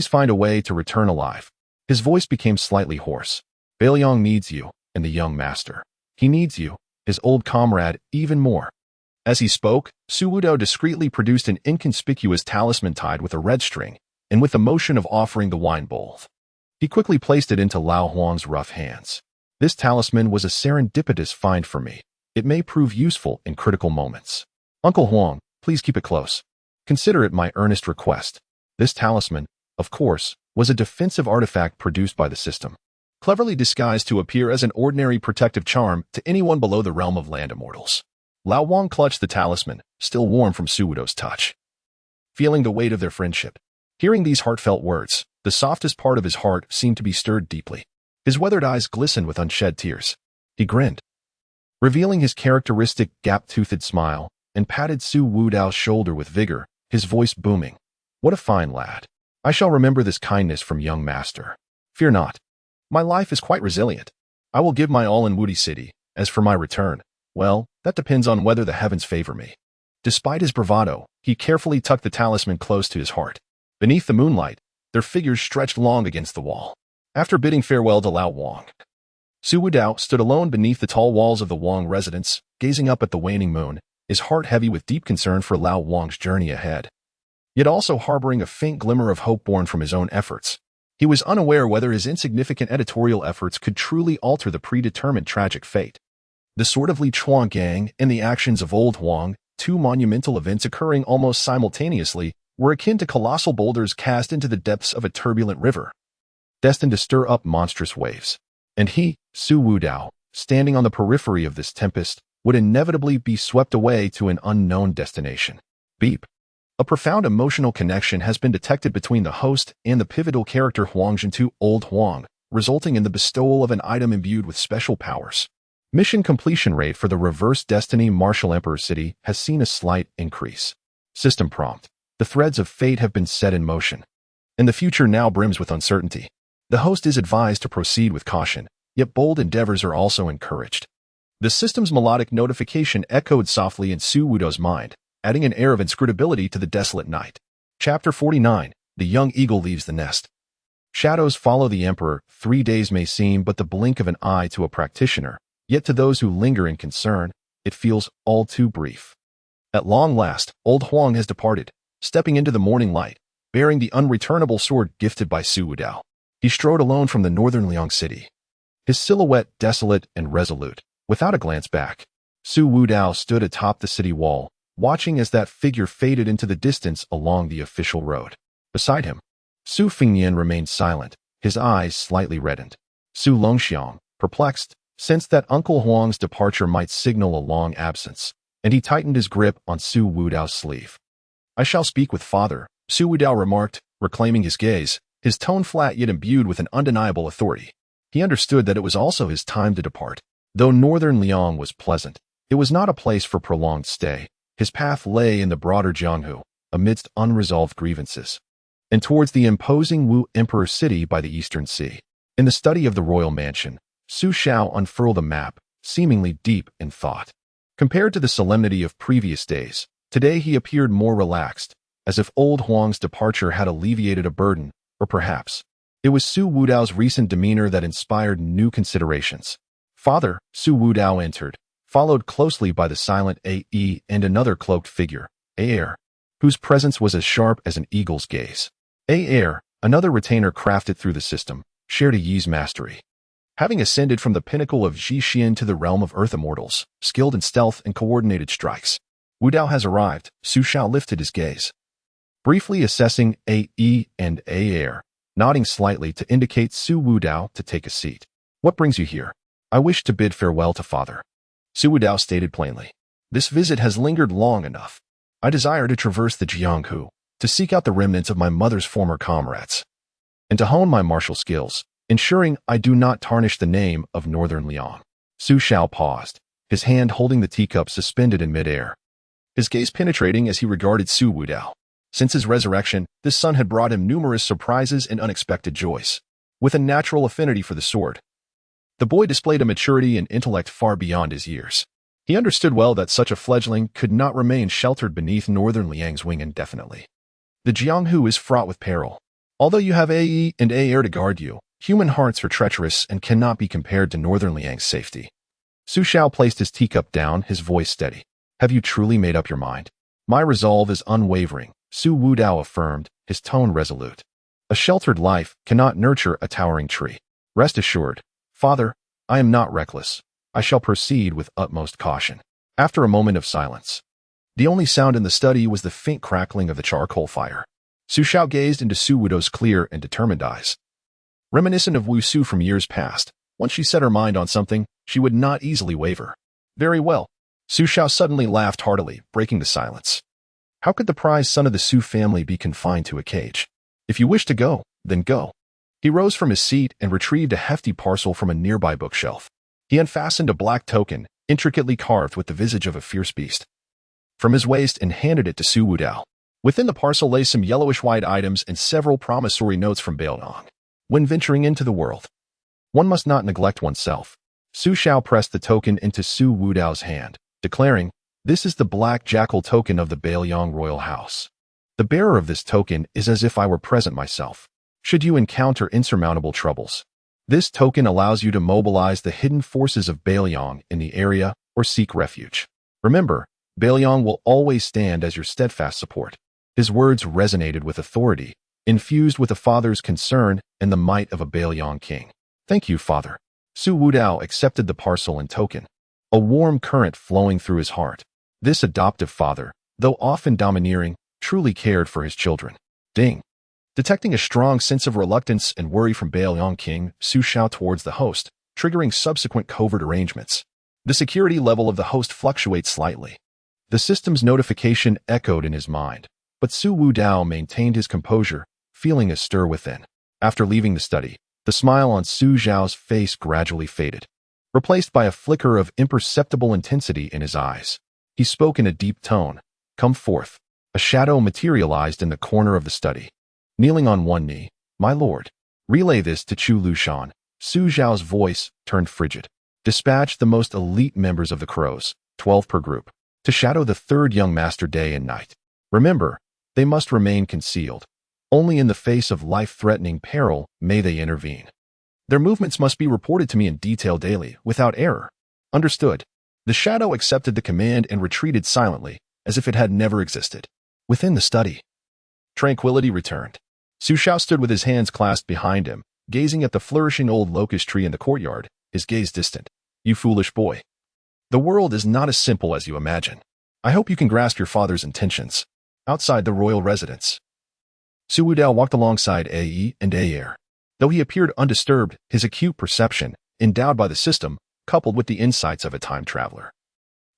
find a way to return alive." His voice became slightly hoarse. "Beiliang needs you, and the young master. He needs you, his old comrade, even more." As he spoke, Su Wudao discreetly produced an inconspicuous talisman tied with a red string, and with the motion of offering the wine bowl, he quickly placed it into Lao Huang's rough hands. This talisman was a serendipitous find for me. It may prove useful in critical moments. Uncle Huang, please keep it close. Consider it my earnest request. This talisman, of course, was a defensive artifact produced by the system, cleverly disguised to appear as an ordinary protective charm to anyone below the realm of land immortals. Lao Huang clutched the talisman, still warm from Su Wudao's touch, feeling the weight of their friendship. Hearing these heartfelt words, the softest part of his heart seemed to be stirred deeply. His weathered eyes glistened with unshed tears. He grinned, revealing his characteristic gap-toothed smile, and patted Su Wudao's shoulder with vigor, his voice booming. What a fine lad. I shall remember this kindness from young master. Fear not. My life is quite resilient. I will give my all in Wudi City. As for my return, well, that depends on whether the heavens favor me. Despite his bravado, he carefully tucked the talisman close to his heart. Beneath the moonlight, their figures stretched long against the wall. After bidding farewell to Lao Huang, Su Wudao stood alone beneath the tall walls of the Huang residence, gazing up at the waning moon, his heart heavy with deep concern for Lao Huang's journey ahead, yet also harboring a faint glimmer of hope born from his own efforts. He was unaware whether his insignificant editorial efforts could truly alter the predetermined tragic fate. The sword of Li Chuangang and the actions of Old Huang, two monumental events occurring almost simultaneously, were akin to colossal boulders cast into the depths of a turbulent river, destined to stir up monstrous waves. And he, Su Wudao, standing on the periphery of this tempest, would inevitably be swept away to an unknown destination. Beep. A profound emotional connection has been detected between the host and the pivotal character Huang Zhentu, Old Huang, resulting in the bestowal of an item imbued with special powers. Mission completion rate for the Reverse Destiny Martial Emperor City has seen a slight increase. System prompt. The threads of fate have been set in motion, and the future now brims with uncertainty. The host is advised to proceed with caution, yet bold endeavors are also encouraged. The system's melodic notification echoed softly in Su Wudao's mind, adding an air of inscrutability to the desolate night. Chapter 49. The Young Eagle Leaves the Nest. Shadows follow the Emperor. 3 days may seem but the blink of an eye to a practitioner, yet to those who linger in concern, it feels all too brief. At long last, Old Huang has departed, stepping into the morning light, bearing the unreturnable sword gifted by Su Wudao. He strode alone from the northern Liang city, his silhouette desolate and resolute. Without a glance back, Su Wudao stood atop the city wall, watching as that figure faded into the distance along the official road. Beside him, Su Fingyan remained silent, his eyes slightly reddened. Su Longxiang, perplexed, sensed that Uncle Huang's departure might signal a long absence, and he tightened his grip on Su Wudao's sleeve. I shall speak with father, Su Wudao remarked, reclaiming his gaze, his tone flat yet imbued with an undeniable authority. He understood that it was also his time to depart. Though northern Liang was pleasant, it was not a place for prolonged stay. His path lay in the broader Jianghu, amidst unresolved grievances, and towards the imposing Wu Emperor City by the Eastern Sea. In the study of the royal mansion, Su Shao unfurled a map, seemingly deep in thought. Compared to the solemnity of previous days, today he appeared more relaxed, as if Old Huang's departure had alleviated a burden, or perhaps it was Su Wudao's recent demeanor that inspired new considerations. Father, Su Wudao entered, followed closely by the silent A.E. and another cloaked figure, A.Er, whose presence was as sharp as an eagle's gaze. A.Er, another retainer crafted through the system, shared a Yi's mastery. Having ascended from the pinnacle of Zhixian to the realm of earth immortals, skilled in stealth and coordinated strikes, Wudao has arrived. Su Shao lifted his gaze, briefly assessing A.E. and A.Er, nodding slightly to indicate Su Wudao to take a seat. What brings you here? I wish to bid farewell to father. Su Wudao stated plainly. This visit has lingered long enough. I desire to traverse the Jianghu, to seek out the remnants of my mother's former comrades, and to hone my martial skills, ensuring I do not tarnish the name of Northern Liang. Su Shao paused, his hand holding the teacup suspended in midair, his gaze penetrating as he regarded Su Wudao. Since his resurrection, this son had brought him numerous surprises and unexpected joys. With a natural affinity for the sword, the boy displayed a maturity and intellect far beyond his years. He understood well that such a fledgling could not remain sheltered beneath Northern Liang's wing indefinitely. The Jianghu is fraught with peril. Although you have A.E. and A.Er to guard you, human hearts are treacherous and cannot be compared to Northern Liang's safety. Su Shao placed his teacup down, his voice steady. Have you truly made up your mind? My resolve is unwavering, Su Wudao affirmed, his tone resolute. A sheltered life cannot nurture a towering tree. Rest assured, father, I am not reckless. I shall proceed with utmost caution. After a moment of silence, the only sound in the study was the faint crackling of the charcoal fire. Su Xiao gazed into Su Wudao's clear and determined eyes. Reminiscent of Wu Su from years past, once she set her mind on something, she would not easily waver. Very well. Su Xiao suddenly laughed heartily, breaking the silence. How could the prized son of the Su family be confined to a cage? If you wish to go, then go. He rose from his seat and retrieved a hefty parcel from a nearby bookshelf. He unfastened a black token, intricately carved with the visage of a fierce beast, from his waist and handed it to Su Wudao. Within the parcel lay some yellowish-white items and several promissory notes from Beiliang. When venturing into the world, one must not neglect oneself. Su Xiao pressed the token into Su Wudao's hand, declaring, "This is the black jackal token of the Beiliang royal house. The bearer of this token is as if I were present myself. Should you encounter insurmountable troubles, this token allows you to mobilize the hidden forces of Beiliang in the area or seek refuge. Remember, Beiliang will always stand as your steadfast support." His words resonated with authority, infused with a father's concern and the might of a Beiliang king. Thank you, father. Su Wudao accepted the parcel and token, a warm current flowing through his heart. This adoptive father, though often domineering, truly cared for his children. Ding. Detecting a strong sense of reluctance and worry from Beiliang King, Su Xiao towards the host, triggering subsequent covert arrangements. The security level of the host fluctuates slightly. The system's notification echoed in his mind, but Su Wudao maintained his composure, feeling a stir within. After leaving the study, the smile on Su Xiao's face gradually faded, replaced by a flicker of imperceptible intensity in his eyes. He spoke in a deep tone. Come forth. A shadow materialized in the corner of the study. Kneeling on one knee, my lord. Relay this to Chu Lushan. Su Xiao's voice turned frigid. Dispatch the most elite members of the crows, 12 per group, to shadow the third young master day and night. Remember, they must remain concealed. Only in the face of life-threatening peril may they intervene. Their movements must be reported to me in detail daily, without error. Understood. The shadow accepted the command and retreated silently, as if it had never existed. Within the study, tranquility returned. Su Xiao stood with his hands clasped behind him, gazing at the flourishing old locust tree in the courtyard, his gaze distant. You foolish boy. The world is not as simple as you imagine. I hope you can grasp your father's intentions. Outside the royal residence, Su Wudao walked alongside Ae and Aer. Though he appeared undisturbed, his acute perception, endowed by the system, coupled with the insights of a time traveler,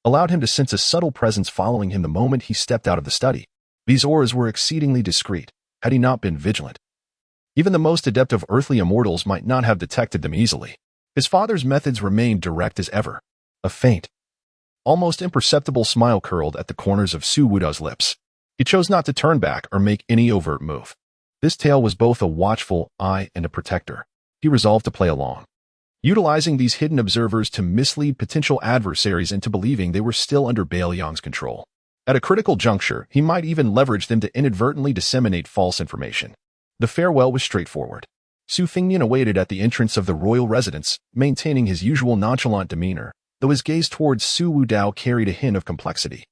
allowed him to sense a subtle presence following him the moment he stepped out of the study. These auras were exceedingly discreet, had he not been vigilant. Even the most adept of earthly immortals might not have detected them easily. His father's methods remained direct as ever. A faint, almost imperceptible smile curled at the corners of Su Wudao's lips. He chose not to turn back or make any overt move. This tale was both a watchful eye and a protector. He resolved to play along, utilizing these hidden observers to mislead potential adversaries into believing they were still under Beiliang's control. At a critical juncture, he might even leverage them to inadvertently disseminate false information. The farewell was straightforward. Su Fingnian awaited at the entrance of the royal residence, maintaining his usual nonchalant demeanor, though his gaze towards Su Wudao carried a hint of complexity.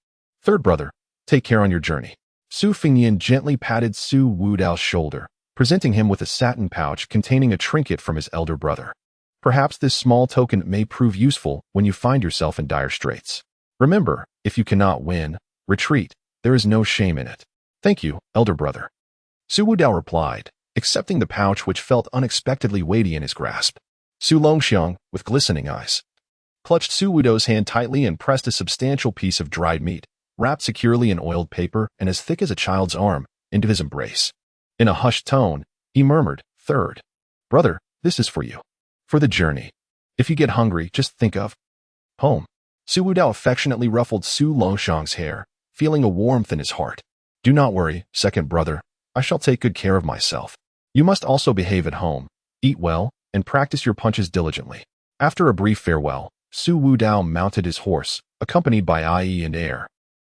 Third brother, take care on your journey. Su Fingnian gently patted Su Wudao's shoulder, presenting him with a satin pouch containing a trinket from his elder brother. Perhaps this small token may prove useful when you find yourself in dire straits. Remember, if you cannot win, retreat. There is no shame in it. Thank you, elder brother. Su Wudao replied, accepting the pouch which felt unexpectedly weighty in his grasp. Su Longxiang, with glistening eyes, clutched Su Wudao's hand tightly and pressed a substantial piece of dried meat, wrapped securely in oiled paper and as thick as a child's arm, into his embrace. In a hushed tone, he murmured, Third brother, this is for you. For the journey. If you get hungry, just think of home. Su Wudao affectionately ruffled Su Longxiang's hair, feeling a warmth in his heart. Do not worry, second brother. I shall take good care of myself. You must also behave at home, eat well, and practice your punches diligently. After a brief farewell, Su Wudao mounted his horse, accompanied by Ai and Air,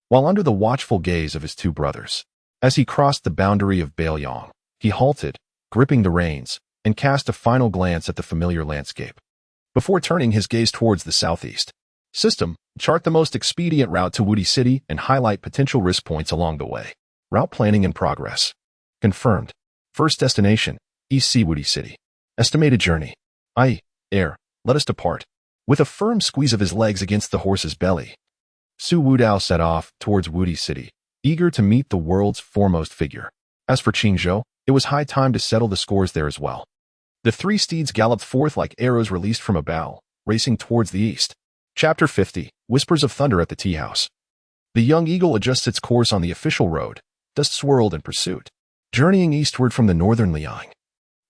while under the watchful gaze of his two brothers. As he crossed the boundary of Beiliang, he halted, gripping the reins, and cast a final glance at the familiar landscape. Before turning his gaze towards the southeast, system, chart the most expedient route to Wudi City and highlight potential risk points along the way. Route planning in progress. Confirmed. First destination, East Wudi City. Estimated journey. Air, let us depart. With a firm squeeze of his legs against the horse's belly, Su Wudao set off towards Wudi City, eager to meet the world's foremost figure. As for Qingzhou, it was high time to settle the scores there as well. The three steeds galloped forth like arrows released from a bow, racing towards the east. Chapter 50, Whispers of Thunder at the Tea House. The young eagle adjusts its course on the official road. Dust swirled in pursuit. Journeying eastward from the northern Liang,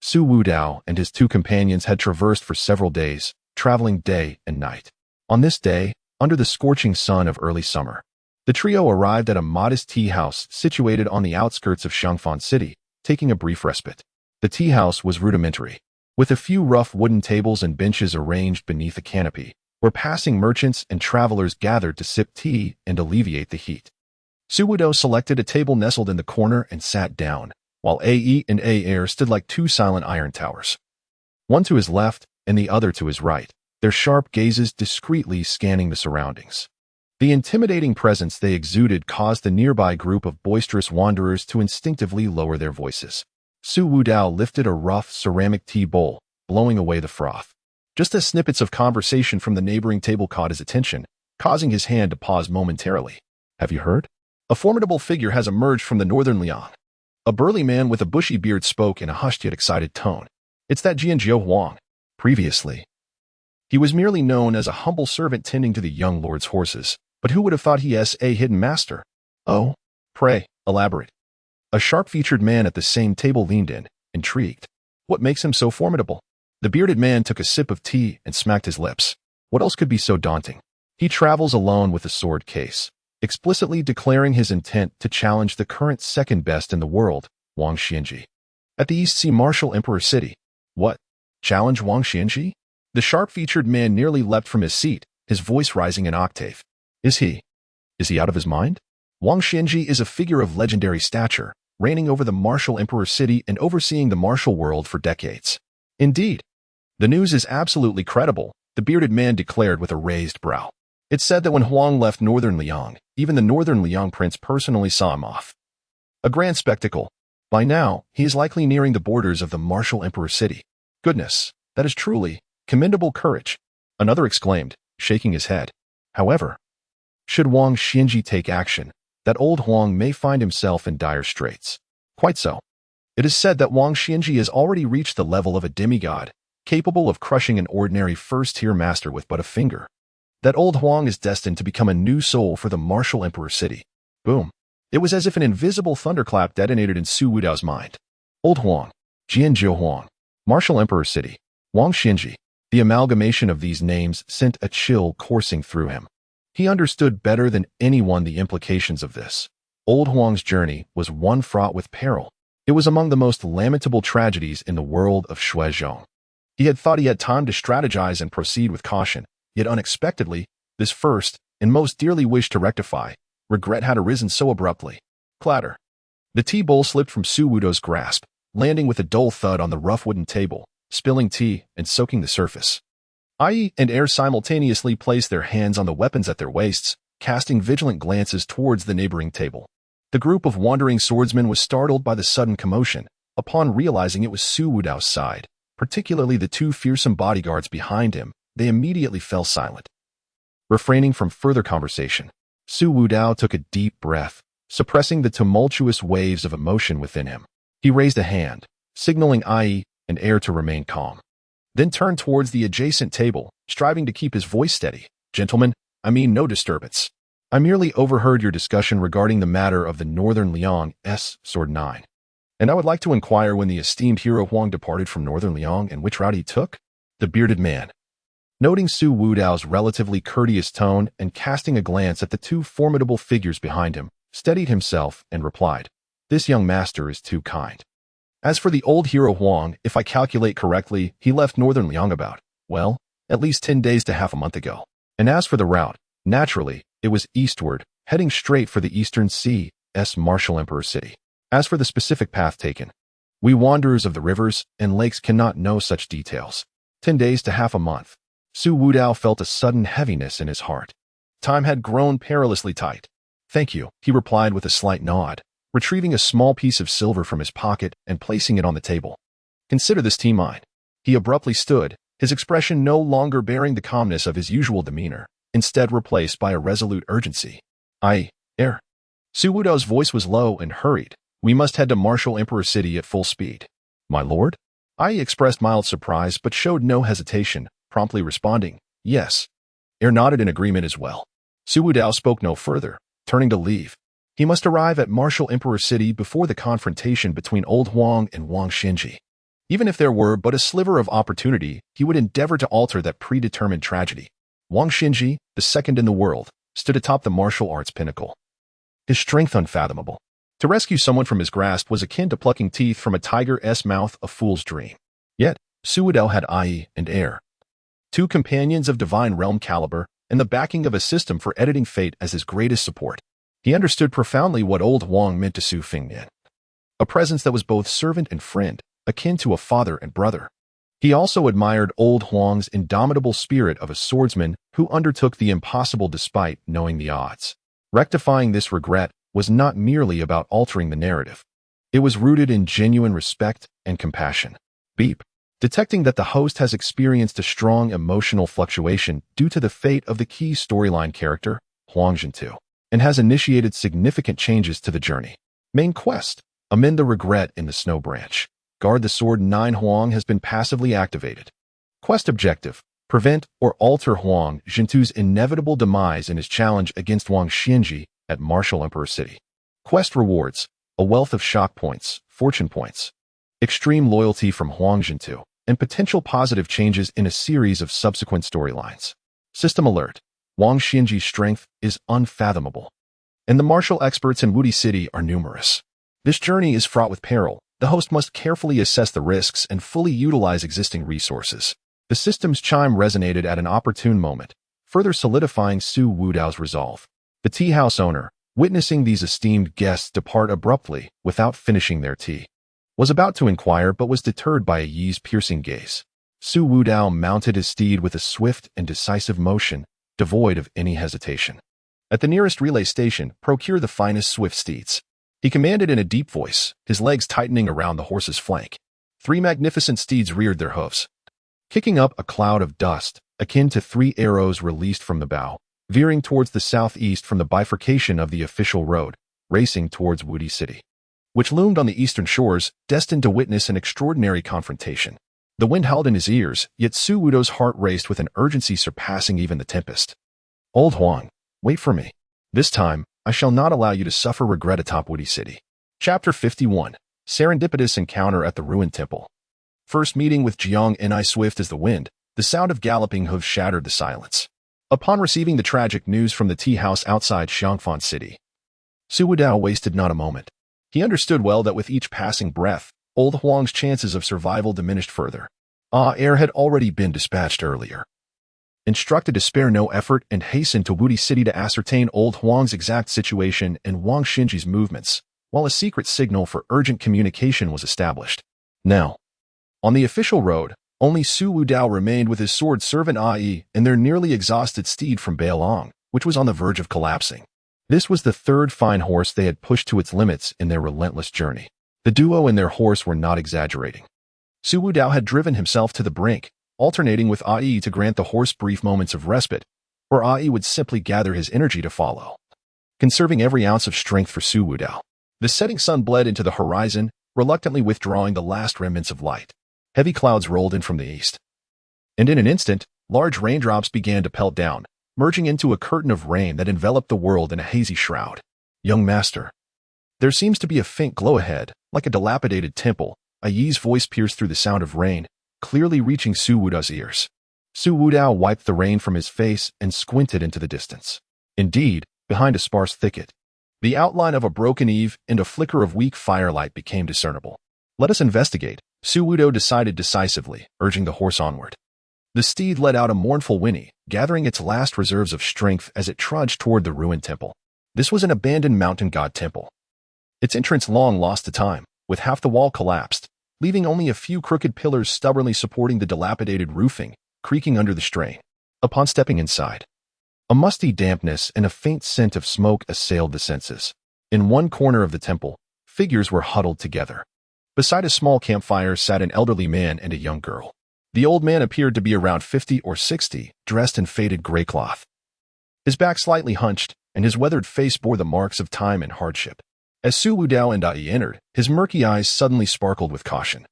Su Wudao and his two companions had traversed for several days, traveling day and night. On this day, under the scorching sun of early summer, the trio arrived at a modest tea house situated on the outskirts of Xiangfan City, taking a brief respite. The tea house was rudimentary, with a few rough wooden tables and benches arranged beneath a canopy, where passing merchants and travelers gathered to sip tea and alleviate the heat. Su Wudao selected a table nestled in the corner and sat down, while Ae and Air stood like two silent iron towers. One to his left and the other to his right, their sharp gazes discreetly scanning the surroundings. The intimidating presence they exuded caused the nearby group of boisterous wanderers to instinctively lower their voices. Su Wudao lifted a rough ceramic tea bowl, blowing away the froth. Just as snippets of conversation from the neighboring table caught his attention, causing his hand to pause momentarily. Have you heard? A formidable figure has emerged from the northern Liang. A burly man with a bushy beard spoke in a hushed yet excited tone. It's that Jianjiu Huang. Previously, he was merely known as a humble servant tending to the young lord's horses, but who would have thought he is a hidden master? Oh, pray, elaborate. A sharp-featured man at the same table leaned in, intrigued. What makes him so formidable? The bearded man took a sip of tea and smacked his lips. What else could be so daunting? He travels alone with a sword case, explicitly declaring his intent to challenge the current second best in the world, Wang Xianji. At the East Sea Martial Emperor City. What? Challenge Wang Xianji? The sharp-featured man nearly leapt from his seat, his voice rising an octave. Is he out of his mind? Wang Xianji is a figure of legendary stature, reigning over the Martial Emperor City and overseeing the martial world for decades. Indeed. The news is absolutely credible, the bearded man declared with a raised brow. It's said that when Huang left northern Liang, even the northern Liang prince personally saw him off. A grand spectacle. By now, he is likely nearing the borders of the Martial Emperor City. Goodness, that is truly commendable courage, another exclaimed, shaking his head. However, should Wang Xianji take action, that old Huang may find himself in dire straits. Quite so. It is said that Wang Xianji has already reached the level of a demigod, capable of crushing an ordinary first-tier master with but a finger. That old Huang is destined to become a new soul for the Martial Emperor City. Boom. It was as if an invisible thunderclap detonated in Su Wudao's mind. Old Huang, Jianjiu Huang, Martial Emperor City, Wang Xianji. The amalgamation of these names sent a chill coursing through him. He understood better than anyone the implications of this. Old Huang's journey was one fraught with peril. It was among the most lamentable tragedies in the world of Shuizhong. He had thought he had time to strategize and proceed with caution, yet unexpectedly, this first, and most dearly wished to rectify, regret had arisen so abruptly. Clatter. The tea bowl slipped from Su Wudao's grasp, landing with a dull thud on the rough wooden table, spilling tea and soaking the surface. Ai and Air simultaneously placed their hands on the weapons at their waists, casting vigilant glances towards the neighboring table. The group of wandering swordsmen was startled by the sudden commotion, upon realizing it was Su Wudao's side, particularly the two fearsome bodyguards behind him. They immediately fell silent. Refraining from further conversation, Su Wudao took a deep breath, suppressing the tumultuous waves of emotion within him. He raised a hand, signaling Ai and Air to remain calm, then turned towards the adjacent table, striving to keep his voice steady. Gentlemen, I mean no disturbance. I merely overheard your discussion regarding the matter of the Northern Liang's Sword 9, and I would like to inquire when the esteemed hero Huang departed from Northern Liang and which route he took? The bearded man, noting Su Wudao's relatively courteous tone and casting a glance at the two formidable figures behind him, steadied himself and replied, "This young master is too kind. As for the old hero Huang, if I calculate correctly, he left Northern Liang about, well, at least 10 days to half a month ago. And as for the route, naturally, it was eastward, heading straight for the Eastern Sea's Martial Emperor City. As for the specific path taken, we wanderers of the rivers and lakes cannot know such details. 10 days to half a month." Su Wudao felt a sudden heaviness in his heart. Time had grown perilously tight. "Thank you," he replied with a slight nod. retrieving a small piece of silver from his pocket and placing it on the table. Consider this tea mine. He abruptly stood, his expression no longer bearing the calmness of his usual demeanor, instead replaced by a resolute urgency. Heir. Su Wudao's voice was low and hurried. We must head to Martial Emperor City at full speed. My lord? Ai expressed mild surprise but showed no hesitation, promptly responding, yes. Heir nodded in agreement as well. Su Wudao spoke no further, turning to leave. He must arrive at Martial Emperor City before the confrontation between Old Huang and Wang Xinji. Even if there were but a sliver of opportunity, he would endeavor to alter that predetermined tragedy. Wang Xinji, the second in the world, stood atop the martial arts pinnacle. His strength unfathomable. To rescue someone from his grasp was akin to plucking teeth from a tiger's mouth, a fool's dream. Yet, Su Wudao had Ai and Heir, two companions of divine realm caliber, and the backing of a system for editing fate as his greatest support. He understood profoundly what Old Huang meant to Su Fengnian. A presence that was both servant and friend, akin to a father and brother. He also admired Old Huang's indomitable spirit of a swordsman who undertook the impossible despite knowing the odds. Rectifying this regret was not merely about altering the narrative. It was rooted in genuine respect and compassion. Beep. Detecting that the host has experienced a strong emotional fluctuation due to the fate of the key storyline character, Huang Zhentu, and has initiated significant changes to the journey. Main quest. Amend the regret in the snow branch. Guard the sword 9 Huang has been passively activated. Quest objective. Prevent or alter Huang Zhentu's inevitable demise in his challenge against Wang Xinji at Martial Emperor City. Quest rewards. A wealth of shock points, fortune points, extreme loyalty from Huang Zhentu, and potential positive changes in a series of subsequent storylines. System alert. Wang Xinji's strength is unfathomable, and the martial experts in Wudi City are numerous. This journey is fraught with peril. The host must carefully assess the risks and fully utilize existing resources. The system's chime resonated at an opportune moment, further solidifying Su Wudao's resolve. The tea house owner, witnessing these esteemed guests depart abruptly without finishing their tea, was about to inquire but was deterred by a Yi's piercing gaze. Su Wudao mounted his steed with a swift and decisive motion, devoid of any hesitation. At the nearest relay station, procure the finest swift steeds. He commanded in a deep voice, his legs tightening around the horse's flank. 3 magnificent steeds reared their hoofs, kicking up a cloud of dust, akin to 3 arrows released from the bow, veering towards the southeast from the bifurcation of the official road, racing towards Wudi City, which loomed on the eastern shores, destined to witness an extraordinary confrontation. The wind howled in his ears, yet Su Wudao's heart raced with an urgency surpassing even the tempest. Old Huang, wait for me. This time, I shall not allow you to suffer regret atop Wudi City. Chapter 51. Serendipitous Encounter at the Ruined Temple. First meeting with Jiang Ni swift as the wind, the sound of galloping hooves shattered the silence. Upon receiving the tragic news from the tea house outside Xiangfan City, Su Wudao wasted not a moment. He understood well that with each passing breath, Old Huang's chances of survival diminished further. Heir had already been dispatched earlier, instructed to spare no effort and hasten to Wudi City to ascertain Old Huang's exact situation and Wang Xinji's movements, while a secret signal for urgent communication was established. Now, on the official road, only Su Wudao remained with his sword servant Ai and their nearly exhausted steed from Beiliang, which was on the verge of collapsing. This was the 3rd fine horse they had pushed to its limits in their relentless journey. The duo and their horse were not exaggerating. Su Wudao had driven himself to the brink, alternating with Ai to grant the horse brief moments of respite, or Ai would simply gather his energy to follow, conserving every ounce of strength for Su Wudao. The setting sun bled into the horizon, reluctantly withdrawing the last remnants of light. Heavy clouds rolled in from the east, and in an instant, large raindrops began to pelt down, merging into a curtain of rain that enveloped the world in a hazy shroud. Young master, there seems to be a faint glow ahead, like a dilapidated temple. A Yi's voice pierced through the sound of rain, clearly reaching Su Wudao's ears. Su Wudao wiped the rain from his face and squinted into the distance. Indeed, behind a sparse thicket, the outline of a broken eave and a flicker of weak firelight became discernible. Let us investigate, Su Wudao decided decisively, urging the horse onward. The steed let out a mournful whinny, gathering its last reserves of strength as it trudged toward the ruined temple. This was an abandoned mountain god temple, its entrance long lost to time, with half the wall collapsed, leaving only a few crooked pillars stubbornly supporting the dilapidated roofing, creaking under the strain. Upon stepping inside, a musty dampness and a faint scent of smoke assailed the senses. In one corner of the temple, figures were huddled together. Beside a small campfire sat an elderly man and a young girl. The old man appeared to be around 50 or 60, dressed in faded gray cloth. His back slightly hunched, and his weathered face bore the marks of time and hardship. As Su Wudao and Dai entered, his murky eyes suddenly sparkled with caution,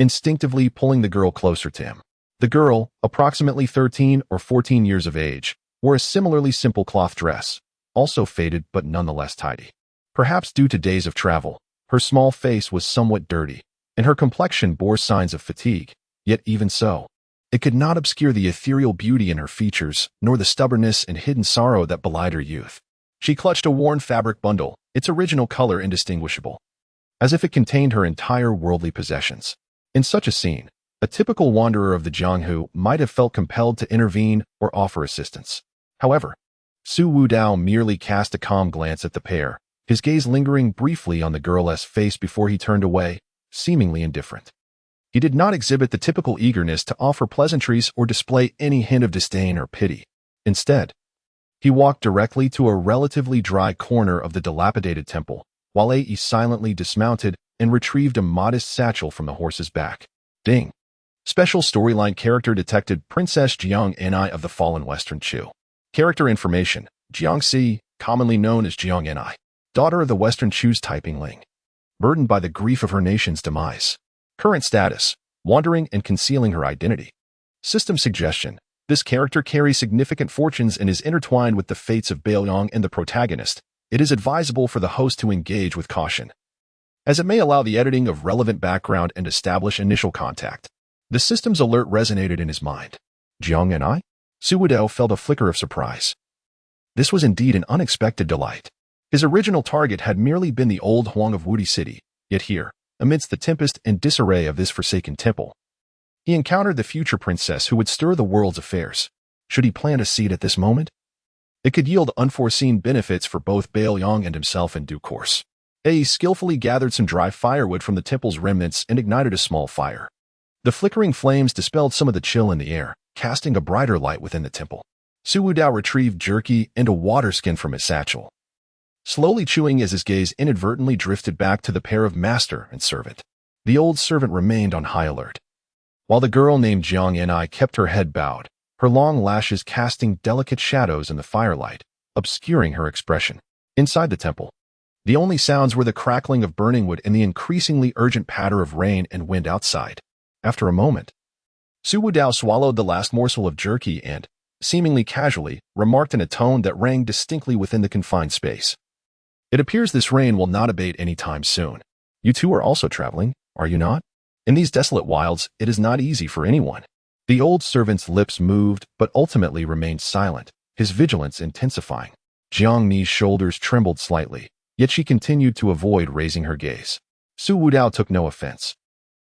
instinctively pulling the girl closer to him. The girl, approximately 13 or 14 years of age, wore a similarly simple cloth dress, also faded but nonetheless tidy. Perhaps due to days of travel, her small face was somewhat dirty, and her complexion bore signs of fatigue. Yet even so, it could not obscure the ethereal beauty in her features, nor the stubbornness and hidden sorrow that belied her youth. She clutched a worn fabric bundle, its original color indistinguishable, as if it contained her entire worldly possessions. In such a scene, a typical wanderer of the Jianghu might have felt compelled to intervene or offer assistance. However, Su Wudao merely cast a calm glance at the pair, his gaze lingering briefly on the girl's face before he turned away, seemingly indifferent. He did not exhibit the typical eagerness to offer pleasantries or display any hint of disdain or pity. Instead, he walked directly to a relatively dry corner of the dilapidated temple, while Ai silently dismounted and retrieved a modest satchel from the horse's back. Ding! Special storyline character detected Princess Jiang Ni of the Fallen Western Chu. Character information: Jiangxi, commonly known as Jiang Ni, daughter of the Western Chu's Taiping Ling, burdened by the grief of her nation's demise. Current status: wandering and concealing her identity. System suggestion: this character carries significant fortunes and is intertwined with the fates of Beiliang and the protagonist. It is advisable for the host to engage with caution, as it may allow the editing of relevant background and establish initial contact. The system's alert resonated in his mind. Jiang Ni? Su Wudao felt a flicker of surprise. This was indeed an unexpected delight. His original target had merely been the old Huang of Wudi City, yet here, amidst the tempest and disarray of this forsaken temple, he encountered the future princess who would stir the world's affairs. Should he plant a seed at this moment? It could yield unforeseen benefits for both Beiliang and himself in due course. Ai skillfully gathered some dry firewood from the temple's remnants and ignited a small fire. The flickering flames dispelled some of the chill in the air, casting a brighter light within the temple. Su Wudao retrieved jerky and a water skin from his satchel, slowly chewing as his gaze inadvertently drifted back to the pair of master and servant. The old servant remained on high alert, while the girl named Jiang Ni kept her head bowed, her long lashes casting delicate shadows in the firelight, obscuring her expression. Inside the temple, the only sounds were the crackling of burning wood and the increasingly urgent patter of rain and wind outside. After a moment, Su Wudao swallowed the last morsel of jerky and, seemingly casually, remarked in a tone that rang distinctly within the confined space. It appears this rain will not abate any time soon. You two are also traveling, are you not? In these desolate wilds, it is not easy for anyone. The old servant's lips moved, but ultimately remained silent, his vigilance intensifying. Jiang Ni's shoulders trembled slightly, yet she continued to avoid raising her gaze. Su Wudao took no offense,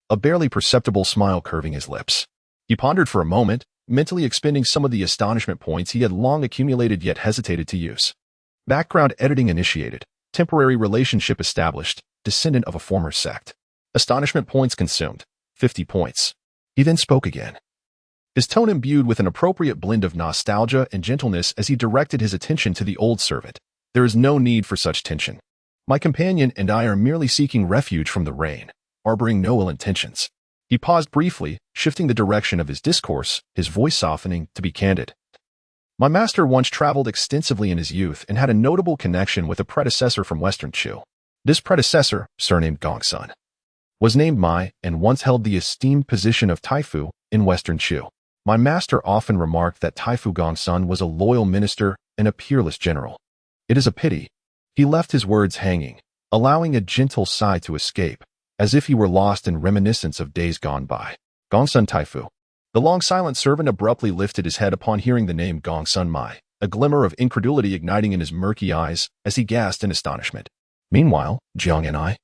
a barely perceptible smile curving his lips. He pondered for a moment, mentally expending some of the astonishment points he had long accumulated yet hesitated to use. Background editing initiated. Temporary relationship established, descendant of a former sect. Astonishment points consumed, 50 points. He then spoke again, his tone imbued with an appropriate blend of nostalgia and gentleness as he directed his attention to the old servant. There is no need for such tension. My companion and I are merely seeking refuge from the rain, harboring no ill intentions. He paused briefly, shifting the direction of his discourse, his voice softening, to be candid. My master once traveled extensively in his youth and had a notable connection with a predecessor from Western Chu. This predecessor, surnamed Gongsun, was named Mai and once held the esteemed position of Taifu in Western Chu. My master often remarked that Taifu Gongsun was a loyal minister and a peerless general. It is a pity. He left his words hanging, allowing a gentle sigh to escape, as if he were lost in reminiscence of days gone by. Gongsun Taifu. The long silent servant abruptly lifted his head upon hearing the name Gongsun Mai, a glimmer of incredulity igniting in his murky eyes as he gasped in astonishment. Meanwhile, Jiang Ni,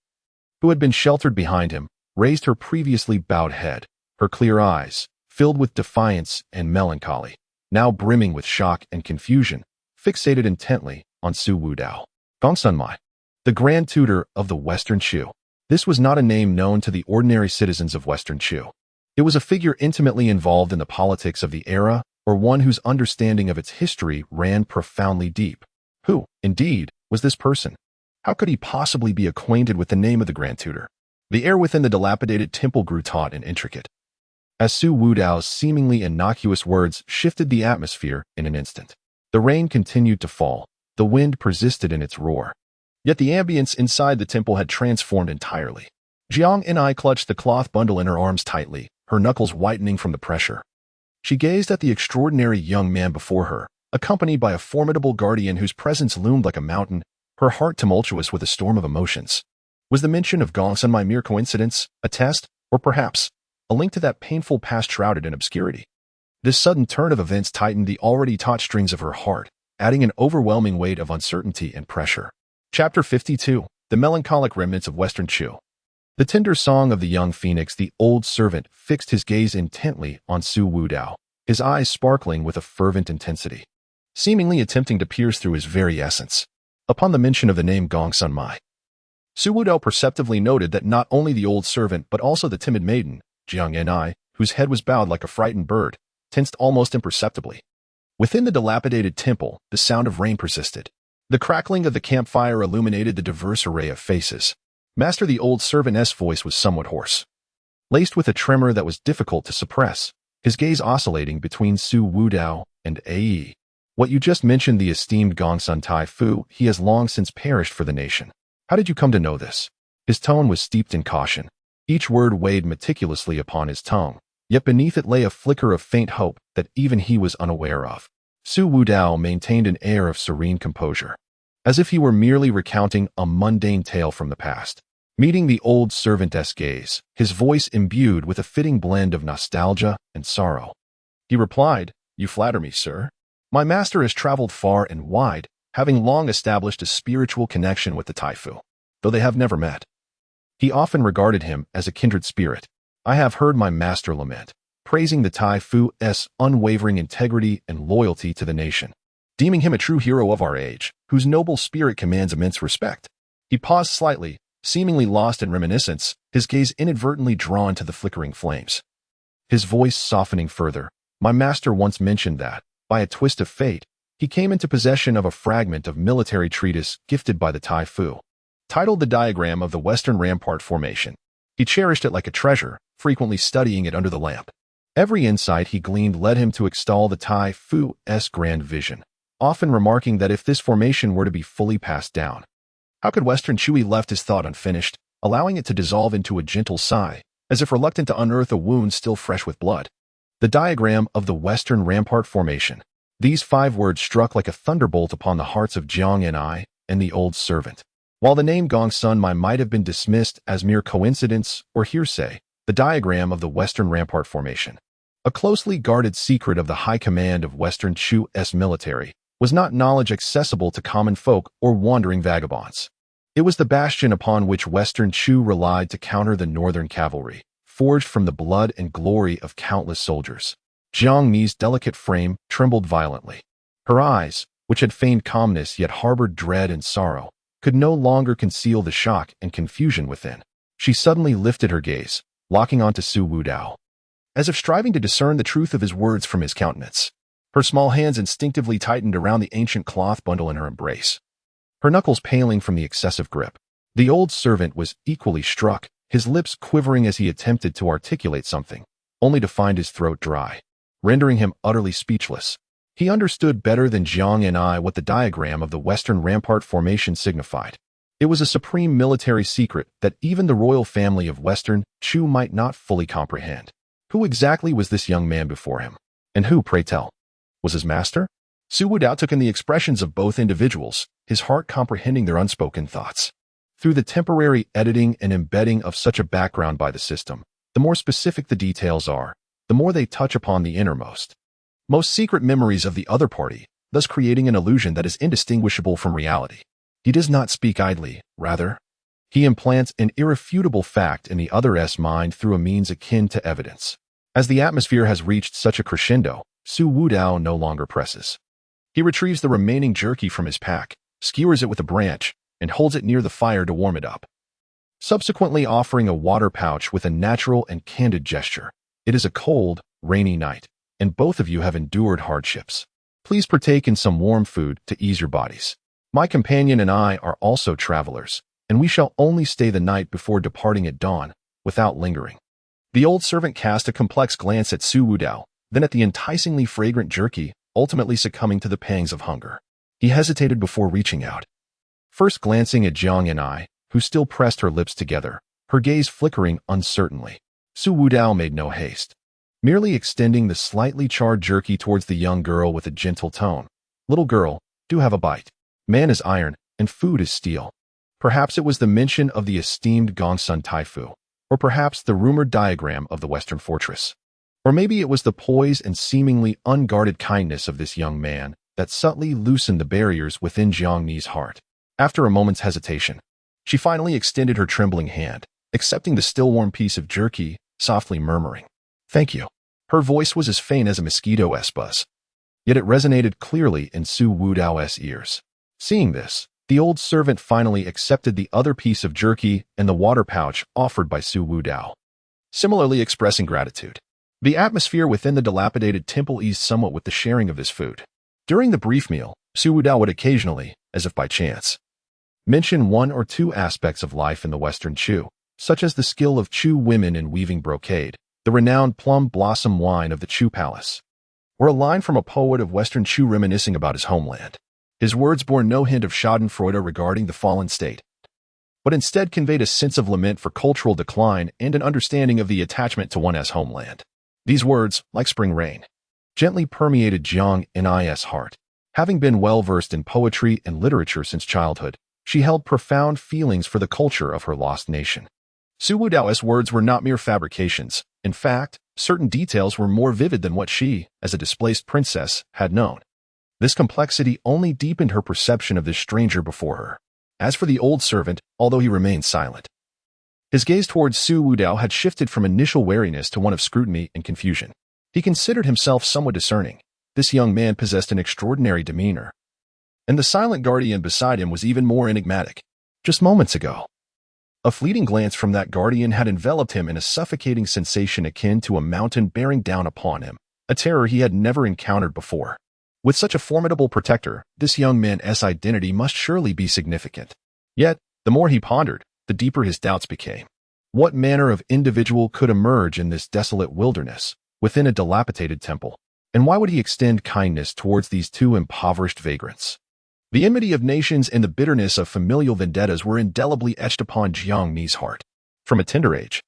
who had been sheltered behind him, raised her previously bowed head, her clear eyes, filled with defiance and melancholy, now brimming with shock and confusion, fixated intently on Su Wudao. Gongsun Mai, the Grand Tutor of the Western Chu. This was not a name known to the ordinary citizens of Western Chu. It was a figure intimately involved in the politics of the era, or one whose understanding of its history ran profoundly deep. Who, indeed, was this person? How could he possibly be acquainted with the name of the Grand Tutor? The air within the dilapidated temple grew taut and intricate, as Su Wudao's seemingly innocuous words shifted the atmosphere in an instant. The rain continued to fall. The wind persisted in its roar. Yet the ambience inside the temple had transformed entirely. Jiang and I clutched the cloth bundle in her arms tightly, her knuckles whitening from the pressure. She gazed at the extraordinary young man before her, accompanied by a formidable guardian whose presence loomed like a mountain, her heart tumultuous with a storm of emotions. Was the mention of Gongsun my mere coincidence, a test, or perhaps a link to that painful past shrouded in obscurity? This sudden turn of events tightened the already taut strings of her heart, adding an overwhelming weight of uncertainty and pressure. Chapter 52. The Melancholic Remnants of Western Chu. The tender song of the young phoenix, the old servant, fixed his gaze intently on Su Wudao, his eyes sparkling with a fervent intensity, seemingly attempting to pierce through his very essence. Upon the mention of the name Gongsun Mai, Su Wudao perceptively noted that not only the old servant but also the timid maiden, Jiang Yanai, whose head was bowed like a frightened bird, tensed almost imperceptibly. Within the dilapidated temple, the sound of rain persisted. The crackling of the campfire illuminated the diverse array of faces. Master, the old servant's voice was somewhat hoarse, laced with a tremor that was difficult to suppress, his gaze oscillating between Su Wudao and Ai. What you just mentioned, the esteemed Gongsun Tai Fu, he has long since perished for the nation. How did you come to know this? His tone was steeped in caution. Each word weighed meticulously upon his tongue, yet beneath it lay a flicker of faint hope that even he was unaware of. Su Wudao maintained an air of serene composure, as if he were merely recounting a mundane tale from the past. Meeting the old servant's gaze, his voice imbued with a fitting blend of nostalgia and sorrow, he replied, "You flatter me, sir. My master has traveled far and wide, having long established a spiritual connection with the Taifu, though they have never met. He often regarded him as a kindred spirit. I have heard my master lament, praising the Taifu's unwavering integrity and loyalty to the nation, deeming him a true hero of our age, whose noble spirit commands immense respect." He paused slightly, seemingly lost in reminiscence, his gaze inadvertently drawn to the flickering flames. His voice softening further, "My master once mentioned that, by a twist of fate, he came into possession of a fragment of military treatise gifted by the Taifu, titled The Diagram of the Western Rampart Formation. He cherished it like a treasure, frequently studying it under the lamp. Every insight he gleaned led him to extol the Taifu's grand vision, often remarking that if this formation were to be fully passed down, how could Western Chu? He left his thought unfinished, allowing it to dissolve into a gentle sigh, as if reluctant to unearth a wound still fresh with blood. The diagram of the Western Rampart Formation. These 5 words struck like a thunderbolt upon the hearts of Jiang and I and the old servant. While the name Gongsun Mai might have been dismissed as mere coincidence or hearsay, the diagram of the Western Rampart Formation, a closely guarded secret of the high command of Western Chu's military, was not knowledge accessible to common folk or wandering vagabonds. It was the bastion upon which Western Chu relied to counter the northern cavalry, forged from the blood and glory of countless soldiers. Jiang Mi's delicate frame trembled violently. Her eyes, which had feigned calmness yet harbored dread and sorrow, could no longer conceal the shock and confusion within. She suddenly lifted her gaze, locking onto Su Wudao, as if striving to discern the truth of his words from his countenance. Her small hands instinctively tightened around the ancient cloth bundle in her embrace, her knuckles paling from the excessive grip. The old servant was equally struck, his lips quivering as he attempted to articulate something, only to find his throat dry, rendering him utterly speechless. He understood better than Jiang and I what the diagram of the Western Rampart Formation signified. It was a supreme military secret that even the royal family of Western Chu might not fully comprehend. Who exactly was this young man before him? And who, pray tell, was his master? Su Wudao took in the expressions of both individuals, his heart comprehending their unspoken thoughts. Through the temporary editing and embedding of such a background by the system, the more specific the details are, the more they touch upon the innermost, most secret memories of the other party, thus creating an illusion that is indistinguishable from reality. He does not speak idly, rather, he implants an irrefutable fact in the other's mind through a means akin to evidence. As the atmosphere has reached such a crescendo, Su Wudao no longer presses. He retrieves the remaining jerky from his pack, skewers it with a branch, and holds it near the fire to warm it up, subsequently offering a water pouch with a natural and candid gesture. It is a cold, rainy night, and both of you have endured hardships. Please partake in some warm food to ease your bodies. My companion and I are also travelers, and we shall only stay the night before departing at dawn, without lingering." The old servant cast a complex glance at Su Wudao, then at the enticingly fragrant jerky, ultimately succumbing to the pangs of hunger. He hesitated before reaching out. First glancing at Jiang and I, who still pressed her lips together, her gaze flickering uncertainly. Su Wudao made no haste, merely extending the slightly charred jerky towards the young girl with a gentle tone. "Little girl, do have a bite. Man is iron, and food is steel." Perhaps it was the mention of the esteemed Gongsun Taifu, or perhaps the rumored diagram of the Western Fortress. Or maybe it was the poise and seemingly unguarded kindness of this young man that subtly loosened the barriers within Jiang Ni's heart. After a moment's hesitation, she finally extended her trembling hand, accepting the still warm piece of jerky, softly murmuring, "Thank you." Her voice was as faint as a mosquito's buzz, yet it resonated clearly in Su Wudao's ears. Seeing this, the old servant finally accepted the other piece of jerky and the water pouch offered by Su Wudao, similarly expressing gratitude. The atmosphere within the dilapidated temple eased somewhat with the sharing of this food. During the brief meal, Su Wudao would occasionally, as if by chance, mention one or two aspects of life in the Western Chu, such as the skill of Chu women in weaving brocade, the renowned plum blossom wine of the Chu Palace, or a line from a poet of Western Chu reminiscing about his homeland. His words bore no hint of schadenfreude regarding the fallen state, but instead conveyed a sense of lament for cultural decline and an understanding of the attachment to one's homeland. These words, like spring rain, gently permeated Jiang Ni's heart. Having been well-versed in poetry and literature since childhood, she held profound feelings for the culture of her lost nation. Su Wudao's words were not mere fabrications. In fact, certain details were more vivid than what she, as a displaced princess, had known. This complexity only deepened her perception of this stranger before her. As for the old servant, although he remained silent, his gaze towards Su Wudao had shifted from initial wariness to one of scrutiny and confusion. He considered himself somewhat discerning. This young man possessed an extraordinary demeanor, and the silent guardian beside him was even more enigmatic. Just moments ago, a fleeting glance from that guardian had enveloped him in a suffocating sensation akin to a mountain bearing down upon him, a terror he had never encountered before. With such a formidable protector, this young man's identity must surely be significant. Yet, the more he pondered, the deeper his doubts became. What manner of individual could emerge in this desolate wilderness, within a dilapidated temple? And why would he extend kindness towards these two impoverished vagrants? The enmity of nations and the bitterness of familial vendettas were indelibly etched upon Jiang Ni's heart. From a tender age,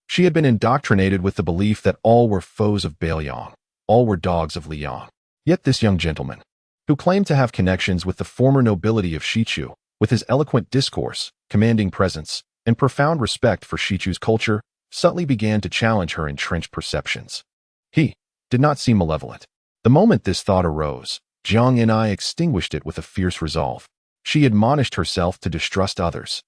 she had been indoctrinated with the belief that all were foes of Beiliang, all were dogs of Liang. Yet this young gentleman, who claimed to have connections with the former nobility of Shichu, with his eloquent discourse, commanding presence, and profound respect for Shichu's culture, subtly began to challenge her entrenched perceptions. He did not seem malevolent. The moment this thought arose, Jiang Ni extinguished it with a fierce resolve. She admonished herself to distrust others,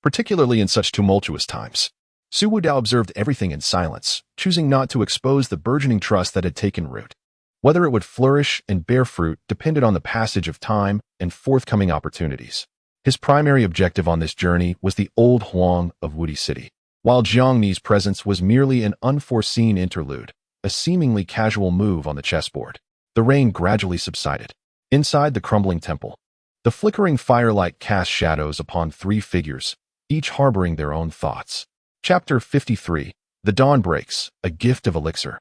particularly in such tumultuous times. Su Wudao observed everything in silence, choosing not to expose the burgeoning trust that had taken root. Whether it would flourish and bear fruit depended on the passage of time and forthcoming opportunities. His primary objective on this journey was the old Huang of Wudi City, while Jiang Ni's presence was merely an unforeseen interlude, a seemingly casual move on the chessboard. The rain gradually subsided. Inside the crumbling temple, the flickering firelight cast shadows upon three figures, each harboring their own thoughts. Chapter 53. The Dawn Breaks, a Gift of Elixir.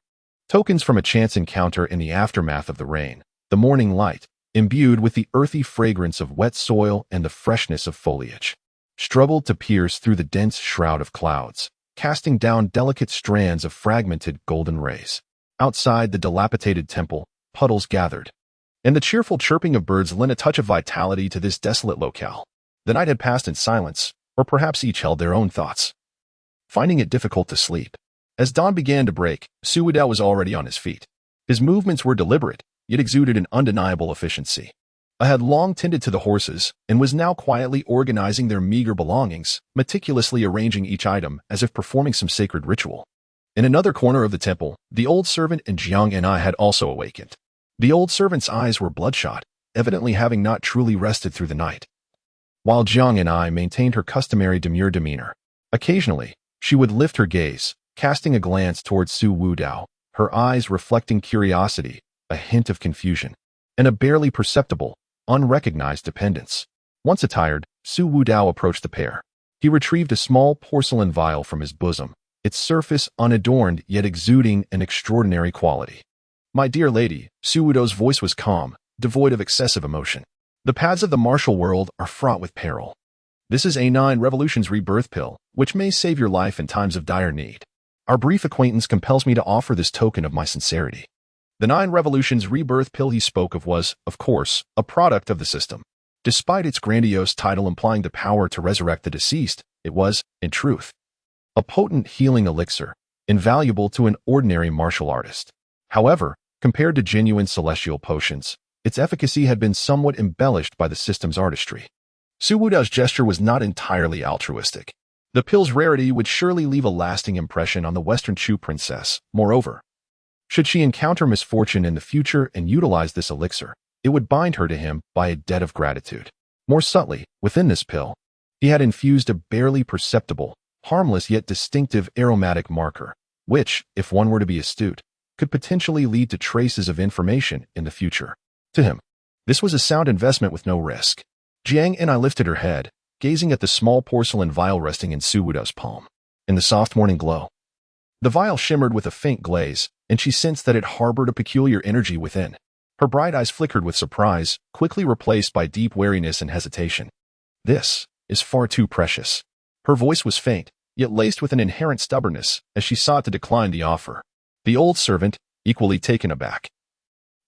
Tokens from a chance encounter in the aftermath of the rain, the morning light, imbued with the earthy fragrance of wet soil and the freshness of foliage, struggled to pierce through the dense shroud of clouds, casting down delicate strands of fragmented golden rays. Outside the dilapidated temple, puddles gathered, and the cheerful chirping of birds lent a touch of vitality to this desolate locale. The night had passed in silence, or perhaps each held their own thoughts, finding it difficult to sleep. As dawn began to break, Su Wudao was already on his feet. His movements were deliberate, yet exuded an undeniable efficiency. I had long tended to the horses, and was now quietly organizing their meager belongings, meticulously arranging each item as if performing some sacred ritual. In another corner of the temple, the old servant and Jiang Ni had also awakened. The old servant's eyes were bloodshot, evidently having not truly rested through the night, while Jiang Ni maintained her customary demure demeanor. Occasionally, she would lift her gaze, casting a glance towards Su Wudao, her eyes reflecting curiosity, a hint of confusion, and a barely perceptible, unrecognized dependence. Once attired, Su Wudao approached the pair. He retrieved a small porcelain vial from his bosom, its surface unadorned yet exuding an extraordinary quality. "My dear lady," Su Wudao's voice was calm, devoid of excessive emotion. "The paths of the martial world are fraught with peril. This is A9 Revolution's rebirth pill, which may save your life in times of dire need. Our brief acquaintance compels me to offer this token of my sincerity." The 9 Revolution's rebirth pill he spoke of was, of course, a product of the system. Despite its grandiose title implying the power to resurrect the deceased, it was, in truth, a potent healing elixir, invaluable to an ordinary martial artist. However, compared to genuine celestial potions, its efficacy had been somewhat embellished by the system's artistry. Su Wudao's gesture was not entirely altruistic. The pill's rarity would surely leave a lasting impression on the Western Chu princess. Moreover, should she encounter misfortune in the future and utilize this elixir, it would bind her to him by a debt of gratitude. More subtly, within this pill, he had infused a barely perceptible, harmless yet distinctive aromatic marker, which, if one were to be astute, could potentially lead to traces of information in the future. To him, this was a sound investment with no risk. Jiang and I lifted her head, gazing at the small porcelain vial resting in Su Wudao's palm. In the soft morning glow, the vial shimmered with a faint glaze, and she sensed that it harbored a peculiar energy within. Her bright eyes flickered with surprise, quickly replaced by deep wariness and hesitation. "This is far too precious." Her voice was faint, yet laced with an inherent stubbornness as she sought to decline the offer. The old servant, equally taken aback,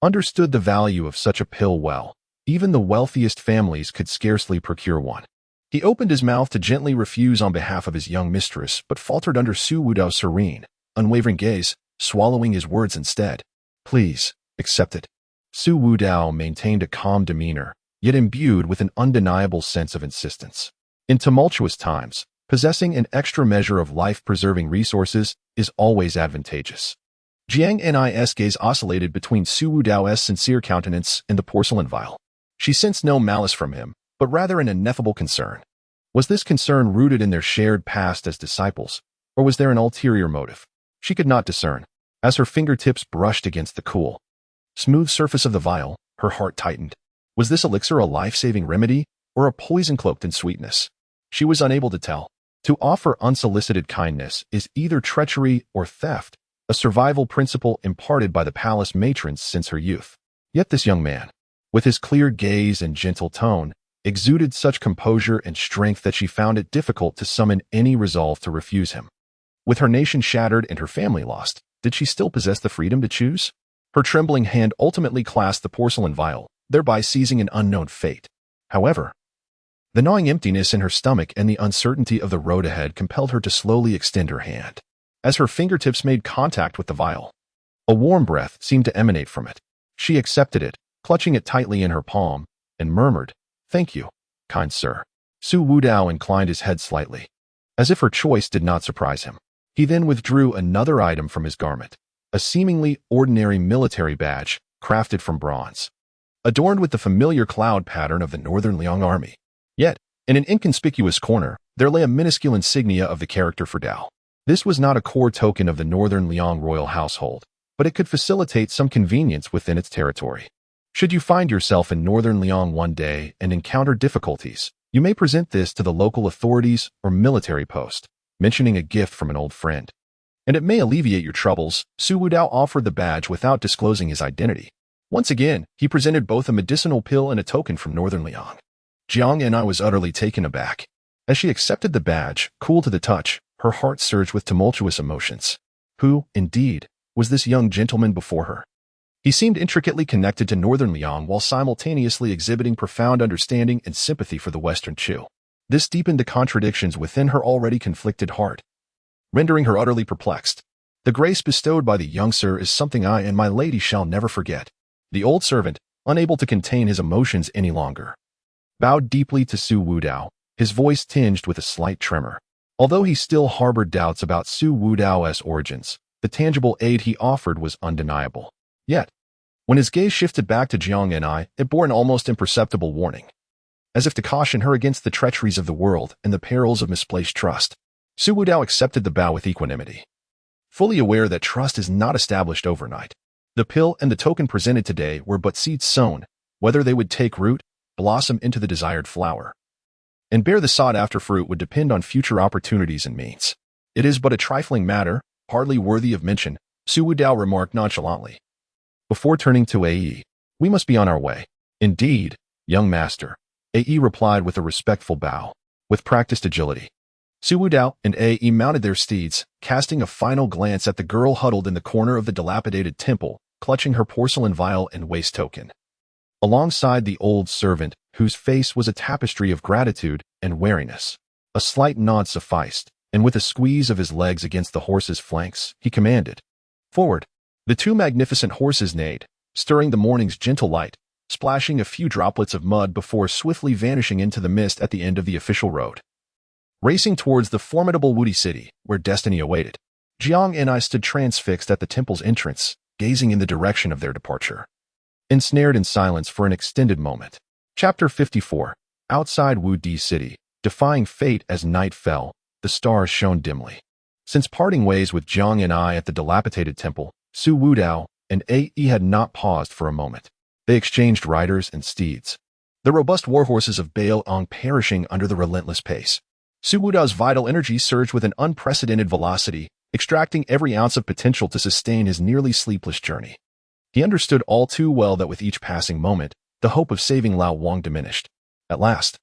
understood the value of such a pill well. Even the wealthiest families could scarcely procure one. He opened his mouth to gently refuse on behalf of his young mistress, but faltered under Su Wudao's serene, unwavering gaze, swallowing his words instead. "Please, accept it." Su Wudao maintained a calm demeanor, yet imbued with an undeniable sense of insistence. In tumultuous times, possessing an extra measure of life-preserving resources is always advantageous. Jiang and I's gaze oscillated between Su Wudao's sincere countenance and the porcelain vial. She sensed no malice from him, but rather an ineffable concern. Was this concern rooted in their shared past as disciples, or was there an ulterior motive? She could not discern. As her fingertips brushed against the cool, smooth surface of the vial, her heart tightened. Was this elixir a life-saving remedy, or a poison cloaked in sweetness? She was unable to tell. To offer unsolicited kindness is either treachery or theft, a survival principle imparted by the palace matrons since her youth. Yet this young man, with his clear gaze and gentle tone, exuded such composure and strength that she found it difficult to summon any resolve to refuse him. With her nation shattered and her family lost, did she still possess the freedom to choose? Her trembling hand ultimately clasped the porcelain vial, thereby seizing an unknown fate. However, the gnawing emptiness in her stomach and the uncertainty of the road ahead compelled her to slowly extend her hand. As her fingertips made contact with the vial, a warm breath seemed to emanate from it. She accepted it, clutching it tightly in her palm, and murmured, "Thank you, kind sir." Su Wudao inclined his head slightly, as if her choice did not surprise him. He then withdrew another item from his garment, a seemingly ordinary military badge, crafted from bronze, adorned with the familiar cloud pattern of the Northern Liang army. Yet, in an inconspicuous corner, there lay a minuscule insignia of the character for Dao. This was not a core token of the Northern Liang royal household, but it could facilitate some convenience within its territory. Should you find yourself in Northern Liang one day and encounter difficulties, you may present this to the local authorities or military post, mentioning a gift from an old friend. And it may alleviate your troubles. Su Wudao offered the badge without disclosing his identity. Once again, he presented both a medicinal pill and a token from Northern Liang. Jiang and I was utterly taken aback. As she accepted the badge, cool to the touch, her heart surged with tumultuous emotions. Who, indeed, was this young gentleman before her? He seemed intricately connected to Northern Liang while simultaneously exhibiting profound understanding and sympathy for the Western Chu. This deepened the contradictions within her already conflicted heart, rendering her utterly perplexed. "The grace bestowed by the young sir is something I and my lady shall never forget." The old servant, unable to contain his emotions any longer, bowed deeply to Su Wudao, his voice tinged with a slight tremor. Although he still harbored doubts about Su Wudao's origins, the tangible aid he offered was undeniable. Yet, when his gaze shifted back to Jiang and I, it bore an almost imperceptible warning, as if to caution her against the treacheries of the world and the perils of misplaced trust. Su Wudao accepted the bow with equanimity, fully aware that trust is not established overnight. The pill and the token presented today were but seeds sown. Whether they would take root, blossom into the desired flower, and bear the sought-after fruit would depend on future opportunities and means. It is but a trifling matter, hardly worthy of mention, Su Wudao remarked nonchalantly. Before turning to A.E., we must be on our way. Indeed, young master, A.E. replied with a respectful bow. With practiced agility, Su Wudao and A.E. mounted their steeds, casting a final glance at the girl huddled in the corner of the dilapidated temple, clutching her porcelain vial and waste token. Alongside the old servant, whose face was a tapestry of gratitude and wariness, a slight nod sufficed, and with a squeeze of his legs against the horse's flanks, he commanded, "Forward!" The two magnificent horses neighed, stirring the morning's gentle light, splashing a few droplets of mud before swiftly vanishing into the mist at the end of the official road. Racing towards the formidable Wudi city, where destiny awaited, Jiang and I stood transfixed at the temple's entrance, gazing in the direction of their departure. Ensnared in silence for an extended moment. Chapter 54. Outside Wudi city, defying fate as night fell, the stars shone dimly. Since parting ways with Jiang and I at the dilapidated temple, Su Wudao and A.E. had not paused for a moment. They exchanged riders and steeds, the robust warhorses of Beiliang perishing under the relentless pace. Su Wudao's vital energy surged with an unprecedented velocity, extracting every ounce of potential to sustain his nearly sleepless journey. He understood all too well that with each passing moment, the hope of saving Lao Wang diminished. At last,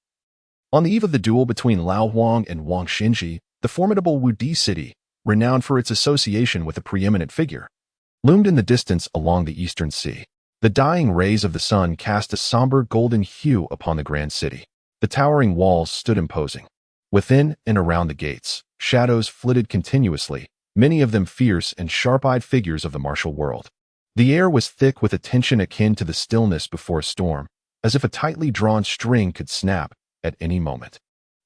on the eve of the duel between Lao Wang and Wang Xinji, the formidable Wudi city, renowned for its association with a preeminent figure, loomed in the distance along the eastern sea. The dying rays of the sun cast a somber golden hue upon the grand city. The towering walls stood imposing. Within and around the gates, shadows flitted continuously, many of them fierce and sharp-eyed figures of the martial world. The air was thick with a tension akin to the stillness before a storm, as if a tightly drawn string could snap at any moment.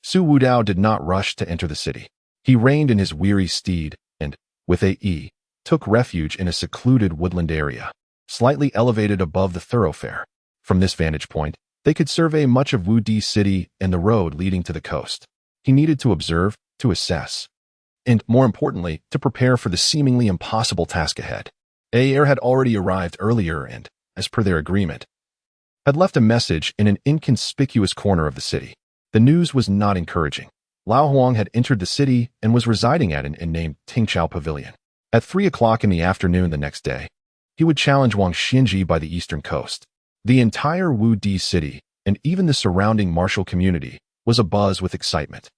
Su Wudao did not rush to enter the city. He reined in his weary steed and, with A.E., took refuge in a secluded woodland area, slightly elevated above the thoroughfare. From this vantage point, they could survey much of Wudi city and the road leading to the coast. He needed to observe, to assess, and, more importantly, to prepare for the seemingly impossible task ahead. A.E. had already arrived earlier and, as per their agreement, had left a message in an inconspicuous corner of the city. The news was not encouraging. Lao Huang had entered the city and was residing at an inn named Tingqiao Pavilion. At 3 o'clock in the afternoon the next day, he would challenge Wang Xinji by the eastern coast. The entire Wudi city, and even the surrounding martial community, was abuzz with excitement,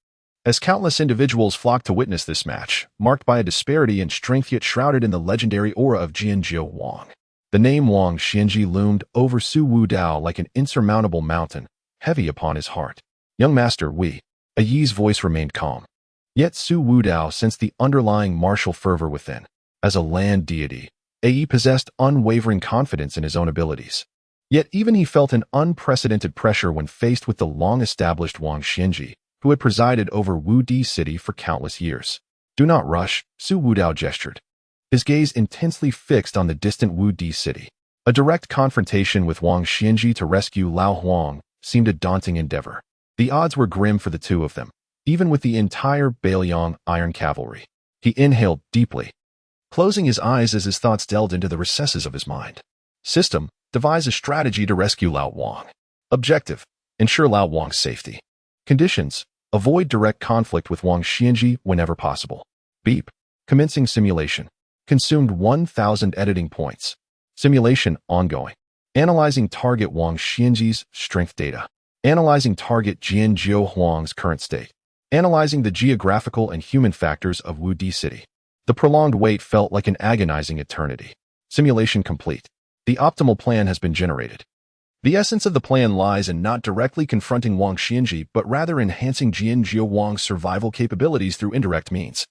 as countless individuals flocked to witness this match, marked by a disparity in strength yet shrouded in the legendary aura of Jianjiu Wang. The name Wang Xinji loomed over Su Wudao like an insurmountable mountain, heavy upon his heart. "Young master, Yi's voice remained calm. Yet Su Wudao sensed the underlying martial fervor within. As a land deity, Yi possessed unwavering confidence in his own abilities. Yet even he felt an unprecedented pressure when faced with the long-established Wang Xinji, who had presided over Wudi city for countless years. "Do not rush," Su Wudao gestured, his gaze intensely fixed on the distant Wudi city. A direct confrontation with Wang Xinji to rescue Lao Huang seemed a daunting endeavor. The odds were grim for the two of them, even with the entire Beiliang iron cavalry. He inhaled deeply, closing his eyes as his thoughts delved into the recesses of his mind. System: devise a strategy to rescue Lao Wang. Objective: ensure Lao Wang's safety. Conditions: avoid direct conflict with Wang Xinji whenever possible. Beep. Commencing simulation. Consumed 1,000 editing points. Simulation ongoing. Analyzing target Wang Xinji's strength data. Analyzing target Jianjiu Huang's current state. Analyzing the geographical and human factors of Wudi city. The prolonged wait felt like an agonizing eternity. Simulation complete. The optimal plan has been generated. The essence of the plan lies in not directly confronting Wang Xinji, but rather enhancing Jianjiu Wang's survival capabilities through indirect means,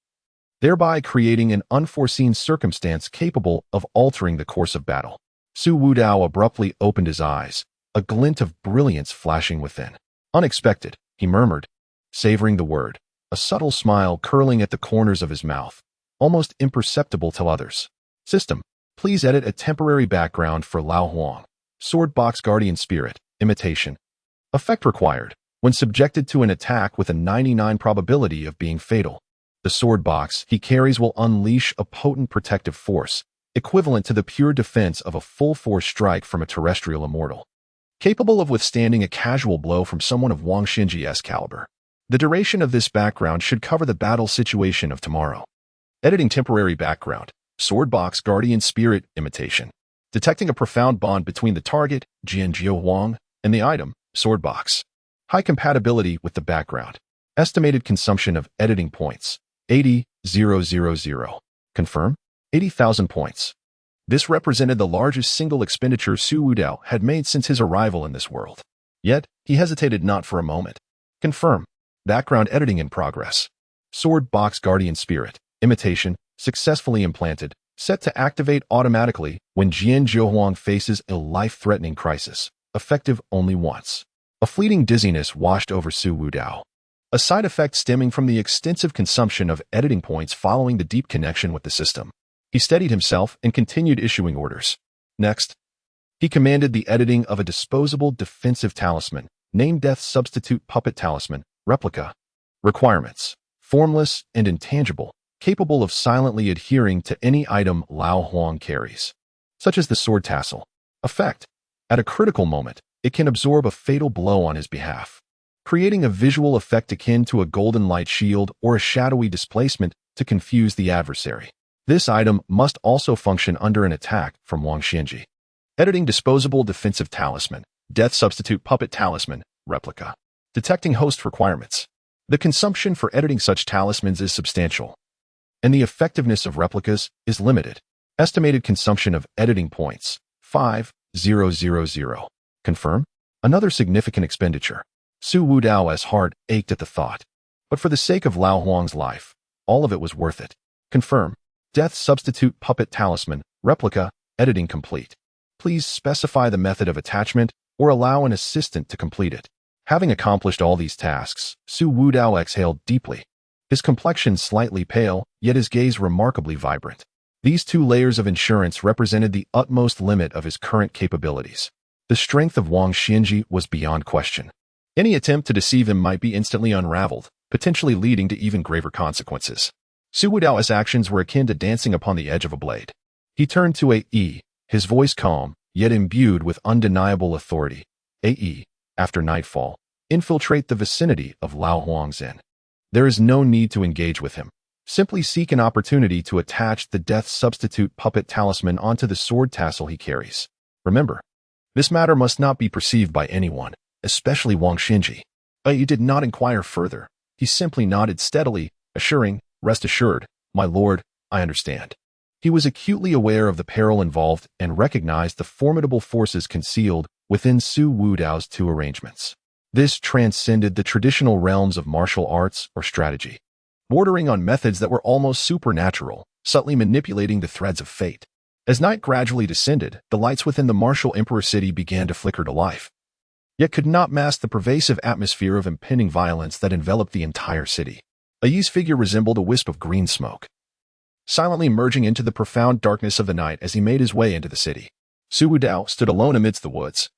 thereby creating an unforeseen circumstance capable of altering the course of battle. Su Wudao abruptly opened his eyes, a glint of brilliance flashing within. "Unexpected," he murmured, savoring the word, a subtle smile curling at the corners of his mouth, almost imperceptible to others. System: please edit a temporary background for Lao Huang. Sword box guardian spirit, imitation. Effect required when subjected to an attack with a 99 probability of being fatal. The sword box he carries will unleash a potent protective force, equivalent to the pure defense of a full-force strike from a terrestrial immortal. capable of withstanding a casual blow from someone of Wang Xinji's caliber. The duration of this background should cover the battle situation of tomorrow. Editing temporary background, sword box guardian spirit imitation. Detecting a profound bond between the target, Jianjiu Huang, and the item, sword box. High compatibility with the background. Estimated consumption of editing points, 80,000. Confirm? 80,000 points. This represented the largest single expenditure Su Wudao had made since his arrival in this world. Yet, he hesitated not for a moment. Confirm. Background editing in progress. Sword box guardian spirit, imitation, successfully implanted, set to activate automatically when Jianjiu Huang faces a life-threatening crisis, effective only once. A fleeting dizziness washed over Su Wudao. A side effect stemming from the extensive consumption of editing points following the deep connection with the system. He steadied himself and continued issuing orders. Next, he commanded the editing of a disposable defensive talisman, named Death Substitute Puppet Talisman, Replica. Requirements: formless and intangible, capable of silently adhering to any item Lao Huang carries, such as the sword tassel. Effect: at a critical moment, it can absorb a fatal blow on his behalf, creating a visual effect akin to a golden light shield or a shadowy displacement to confuse the adversary. This item must also function under an attack from Wang Xinji. Editing disposable defensive talisman, Death Substitute Puppet Talisman, Replica. Detecting host requirements. The consumption for editing such talismans is substantial, and the effectiveness of replicas is limited. Estimated consumption of editing points, 5,000. Confirm? Another significant expenditure. Su Wudao's heart ached at the thought. But for the sake of Lao Huang's life, all of it was worth it. Confirm. Death Substitute Puppet Talisman, Replica, editing complete. Please specify the method of attachment or allow an assistant to complete it. Having accomplished all these tasks, Su Wudao exhaled deeply. His complexion slightly pale, yet his gaze remarkably vibrant. These 2 layers of insurance represented the utmost limit of his current capabilities. The strength of Wang Xinji was beyond question. Any attempt to deceive him might be instantly unraveled, potentially leading to even graver consequences. Su Wudao's actions were akin to dancing upon the edge of a blade. He turned to A.E., his voice calm, yet imbued with undeniable authority. A.E., after nightfall, infiltrate the vicinity of Lao Huang's inn. There is no need to engage with him. Simply seek an opportunity to attach the Death Substitute Puppet Talisman onto the sword tassel he carries. Remember, this matter must not be perceived by anyone, especially Wang Xinji. A.E. did not inquire further. He simply nodded steadily, assuring, "Rest assured, my lord, I understand." He was acutely aware of the peril involved and recognized the formidable forces concealed within Su Wudao's 2 arrangements. This transcended the traditional realms of martial arts or strategy, bordering on methods that were almost supernatural, subtly manipulating the threads of fate. As night gradually descended, the lights within the martial emperor city began to flicker to life, yet could not mask the pervasive atmosphere of impending violence that enveloped the entire city. Ayi's figure resembled a wisp of green smoke, silently merging into the profound darkness of the night as he made his way into the city. Su Wudao stood alone amidst the woods,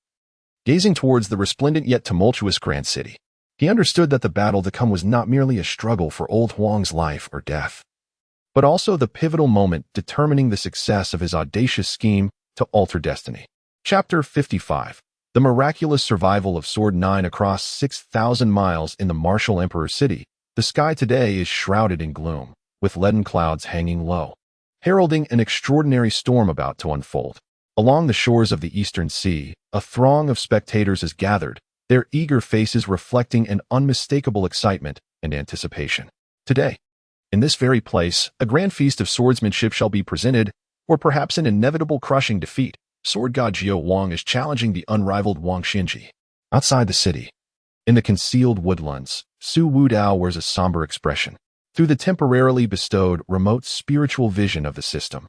gazing towards the resplendent yet tumultuous grand city. He understood that the battle to come was not merely a struggle for old Huang's life or death, but also the pivotal moment determining the success of his audacious scheme to alter destiny. Chapter 55. The miraculous survival of Sword 9 across 6,000 miles in the martial emperor city. The sky today is shrouded in gloom, with leaden clouds hanging low, heralding an extraordinary storm about to unfold. Along the shores of the eastern sea, a throng of spectators is gathered, their eager faces reflecting an unmistakable excitement and anticipation. Today, in this very place, a grand feast of swordsmanship shall be presented, or perhaps an inevitable crushing defeat. Sword god Jiao Wang is challenging the unrivaled Wang Xinji. Outside the city, in the concealed woodlands, Su Wudao wears a somber expression. Through the temporarily bestowed remote spiritual vision of the system,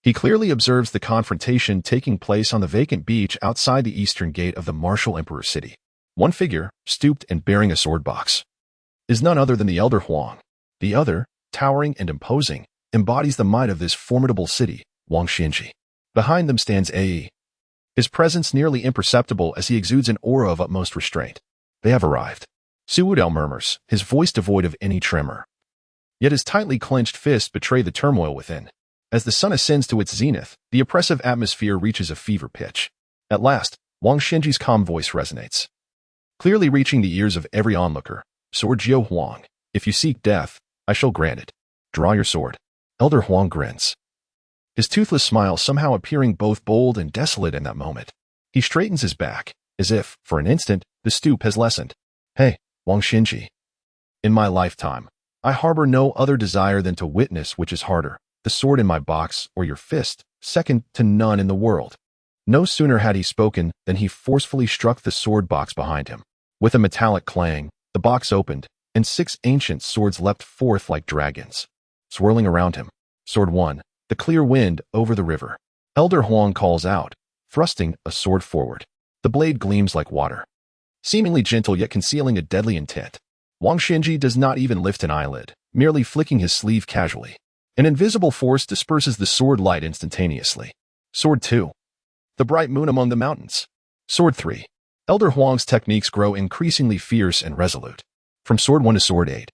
he clearly observes the confrontation taking place on the vacant beach outside the eastern gate of the martial emperor city. One figure, stooped and bearing a sword box, is none other than the elder Huang. The other, towering and imposing, embodies the might of this formidable city, Wang Xinji. Behind them stands A.E., his presence nearly imperceptible as he exudes an aura of utmost restraint. They have arrived. Su Wudao murmurs, his voice devoid of any tremor. Yet his tightly clenched fists betray the turmoil within. As the sun ascends to its zenith, the oppressive atmosphere reaches a fever pitch. At last, Wang Xinji's calm voice resonates, clearly reaching the ears of every onlooker. Sword Jiao Huang, if you seek death, I shall grant it. Draw your sword. Elder Huang grins, his toothless smile somehow appearing both bold and desolate in that moment. He straightens his back, as if, for an instant, the stoop has lessened. Hey, Wang Xinji. In my lifetime, I harbor no other desire than to witness which is harder, the sword in my box or your fist, second to none in the world. No sooner had he spoken than he forcefully struck the sword box behind him. With a metallic clang, the box opened, and 6 ancient swords leapt forth like dragons, swirling around him. Sword 1, the clear wind over the river. Elder Huang calls out, thrusting a sword forward. The blade gleams like water, seemingly gentle yet concealing a deadly intent. Wang Xinji does not even lift an eyelid, merely flicking his sleeve casually. An invisible force disperses the sword light instantaneously. Sword 2, the bright moon among the mountains. Sword 3, Elder Huang's techniques grow increasingly fierce and resolute. From Sword 1 to Sword 8,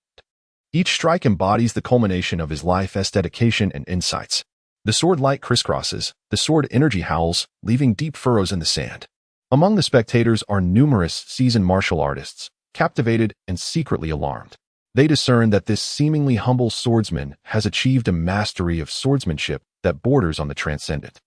each strike embodies the culmination of his life's dedication and insights. The sword light crisscrosses, the sword energy howls, leaving deep furrows in the sand. Among the spectators are numerous seasoned martial artists, captivated and secretly alarmed. They discern that this seemingly humble swordsman has achieved a mastery of swordsmanship that borders on the transcendent.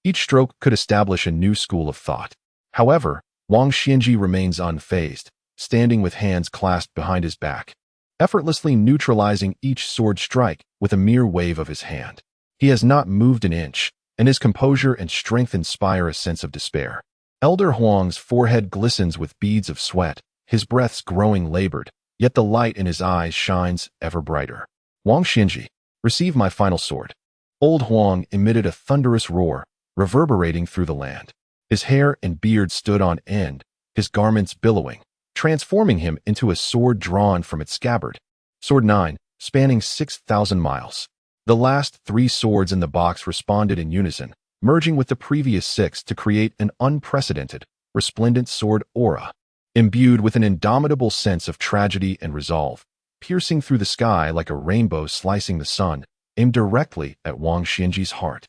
Each stroke could establish a new school of thought. However, Wang Xinji remains unfazed, standing with hands clasped behind his back, effortlessly neutralizing each sword strike with a mere wave of his hand. He has not moved an inch, and his composure and strength inspire a sense of despair. Elder Huang's forehead glistens with beads of sweat, his breaths growing labored, yet the light in his eyes shines ever brighter. Wang Xinji, receive my final sword. Old Huang emitted a thunderous roar, reverberating through the land. His hair and beard stood on end, his garments billowing, transforming him into a sword drawn from its scabbard. Sword 9, spanning 6,000 miles. The last 3 swords in the box responded in unison, merging with the previous 6 to create an unprecedented, resplendent sword aura. Imbued with an indomitable sense of tragedy and resolve, piercing through the sky like a rainbow slicing the sun, aimed directly at Wang Xinji's heart.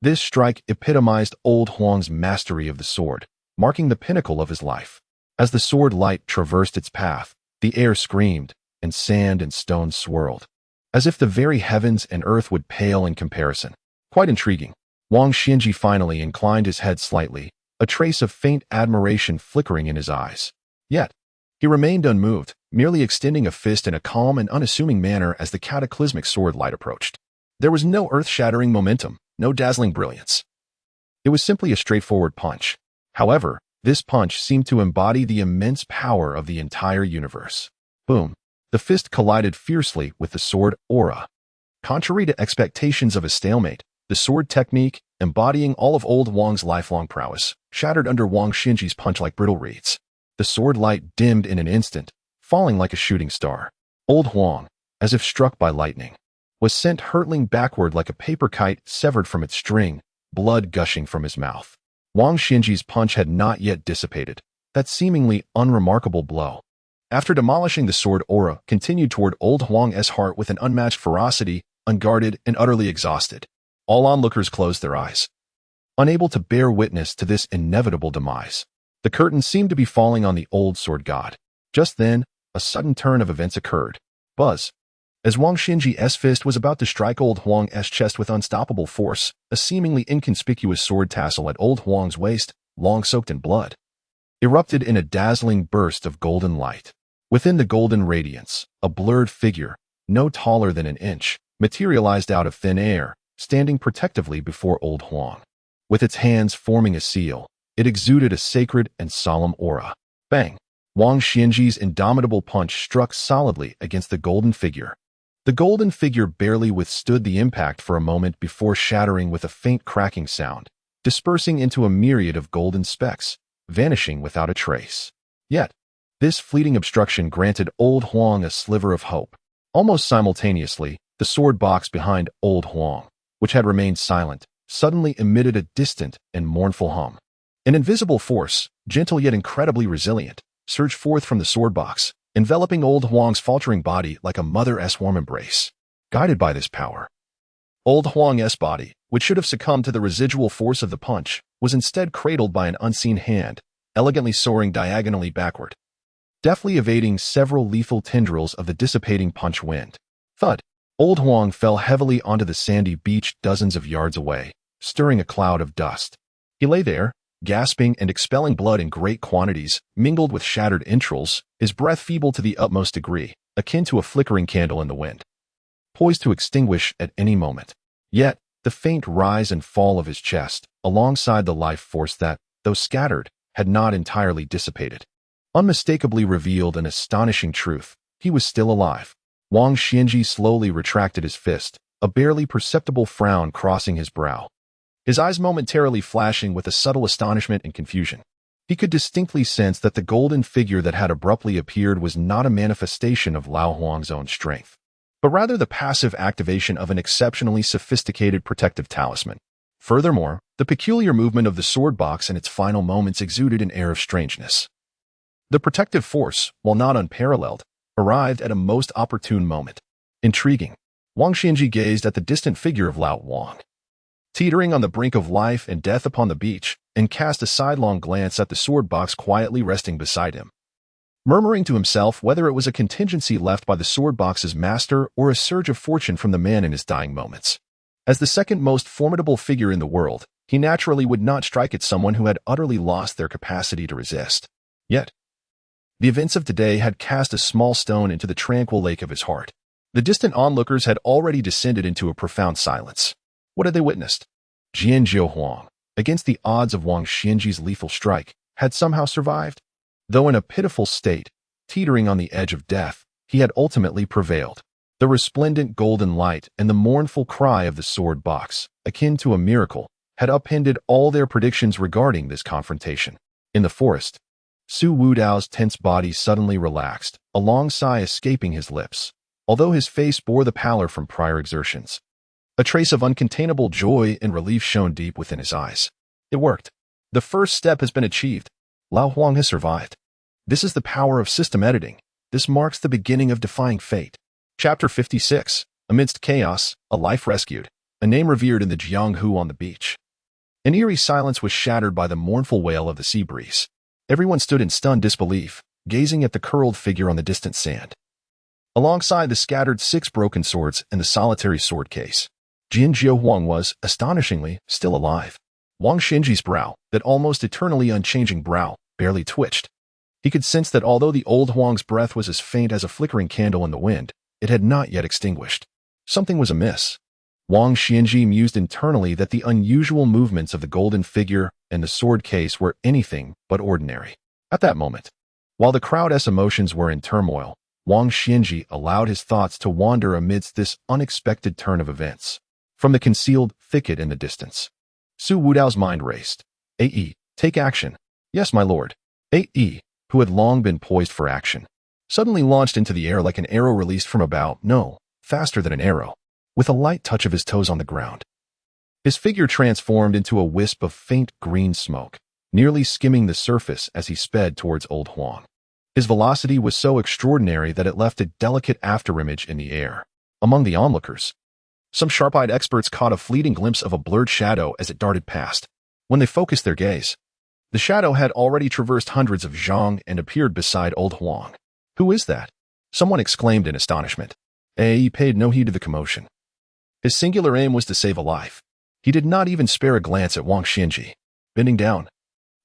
This strike epitomized Old Huang's mastery of the sword, marking the pinnacle of his life. As the sword light traversed its path, the air screamed, and sand and stone swirled, as if the very heavens and earth would pale in comparison. Quite intriguing. Wang Xinji finally inclined his head slightly, a trace of faint admiration flickering in his eyes. Yet, he remained unmoved, merely extending a fist in a calm and unassuming manner as the cataclysmic sword light approached. There was no earth-shattering momentum, no dazzling brilliance. It was simply a straightforward punch. However, this punch seemed to embody the immense power of the entire universe. Boom. The fist collided fiercely with the sword aura. Contrary to expectations of a stalemate, the sword technique, embodying all of Old Huang's lifelong prowess, shattered under Wang Xinji's punch like brittle reeds. The sword light dimmed in an instant, falling like a shooting star. Old Huang, as if struck by lightning, was sent hurtling backward like a paper kite severed from its string, blood gushing from his mouth. Wang Xinji's punch had not yet dissipated, that seemingly unremarkable blow, after demolishing the sword aura, continued toward Old Huang's heart with an unmatched ferocity, unguarded and utterly exhausted. All onlookers closed their eyes, unable to bear witness to this inevitable demise. The curtain seemed to be falling on the old sword god. Just then, a sudden turn of events occurred. Buzz. As Wang Xinji's fist was about to strike Old Huang's chest with unstoppable force, a seemingly inconspicuous sword tassel at Old Huang's waist, long soaked in blood, erupted in a dazzling burst of golden light. Within the golden radiance, a blurred figure, no taller than an inch, materialized out of thin air, standing protectively before Old Huang. With its hands forming a seal, it exuded a sacred and solemn aura. Bang! Wang Xinji's indomitable punch struck solidly against the golden figure. The golden figure barely withstood the impact for a moment before shattering with a faint cracking sound, dispersing into a myriad of golden specks, vanishing without a trace. Yet, this fleeting obstruction granted Old Huang a sliver of hope. Almost simultaneously, the sword box behind Old Huang, which had remained silent, suddenly emitted a distant and mournful hum. An invisible force, gentle yet incredibly resilient, surged forth from the sword box, enveloping Old Huang's faltering body like a mother's warm embrace. Guided by this power, Old Huang's body, which should have succumbed to the residual force of the punch, was instead cradled by an unseen hand, elegantly soaring diagonally backward, deftly evading several lethal tendrils of the dissipating punch wind. Thud! Old Huang fell heavily onto the sandy beach dozens of yards away, stirring a cloud of dust. He lay there, gasping and expelling blood in great quantities, mingled with shattered entrails, his breath feeble to the utmost degree, akin to a flickering candle in the wind, poised to extinguish at any moment. Yet, the faint rise and fall of his chest, alongside the life force that, though scattered, had not entirely dissipated, unmistakably revealed an astonishing truth. He was still alive. Wang Xianji slowly retracted his fist, a barely perceptible frown crossing his brow, his eyes momentarily flashing with a subtle astonishment and confusion. He could distinctly sense that the golden figure that had abruptly appeared was not a manifestation of Lao Huang's own strength, but rather the passive activation of an exceptionally sophisticated protective talisman. Furthermore, the peculiar movement of the sword box in its final moments exuded an air of strangeness. The protective force, while not unparalleled, arrived at a most opportune moment. Intriguing. Wang Xianji gazed at the distant figure of Lao Huang, teetering on the brink of life and death upon the beach, and cast a sidelong glance at the sword box quietly resting beside him, murmuring to himself whether it was a contingency left by the sword box's master or a surge of fortune from the man in his dying moments. As the second most formidable figure in the world, he naturally would not strike at someone who had utterly lost their capacity to resist. Yet, the events of today had cast a small stone into the tranquil lake of his heart. The distant onlookers had already descended into a profound silence. What had they witnessed? Jian Huang, against the odds of Wang Xianji's lethal strike, had somehow survived. Though in a pitiful state, teetering on the edge of death, he had ultimately prevailed. The resplendent golden light and the mournful cry of the sword box, akin to a miracle, had upended all their predictions regarding this confrontation. In the forest, Su Wudao's tense body suddenly relaxed, a long sigh escaping his lips, although his face bore the pallor from prior exertions. A trace of uncontainable joy and relief shone deep within his eyes. It worked. The first step has been achieved. Lao Huang has survived. This is the power of system editing. This marks the beginning of defying fate. Chapter 56. Amidst chaos, a life rescued. A name revered in the Jianghu on the beach. An eerie silence was shattered by the mournful wail of the sea breeze. Everyone stood in stunned disbelief, gazing at the curled figure on the distant sand, alongside the scattered 6 broken swords and the solitary sword case. Jian Huang was, astonishingly, still alive. Wang Xianji's brow, that almost eternally unchanging brow, barely twitched. He could sense that although the old Huang's breath was as faint as a flickering candle in the wind, it had not yet extinguished. Something was amiss. Wang Xianji mused internally that the unusual movements of the golden figure and the sword case were anything but ordinary. At that moment, while the crowd's emotions were in turmoil, Wang Xianji allowed his thoughts to wander amidst this unexpected turn of events. From the concealed thicket in the distance, Su Wudao's mind raced. Take action. Yes, my lord. Who had long been poised for action, suddenly launched into the air like an arrow released from a bow, no, faster than an arrow, with a light touch of his toes on the ground. His figure transformed into a wisp of faint green smoke, nearly skimming the surface as he sped towards Old Huang. His velocity was so extraordinary that it left a delicate afterimage in the air. Among the onlookers, some sharp-eyed experts caught a fleeting glimpse of a blurred shadow as it darted past. When they focused their gaze, the shadow had already traversed hundreds of zhang and appeared beside Old Huang. Who is that? Someone exclaimed in astonishment. He paid no heed to the commotion. His singular aim was to save a life. He did not even spare a glance at Wang Xianji. Bending down,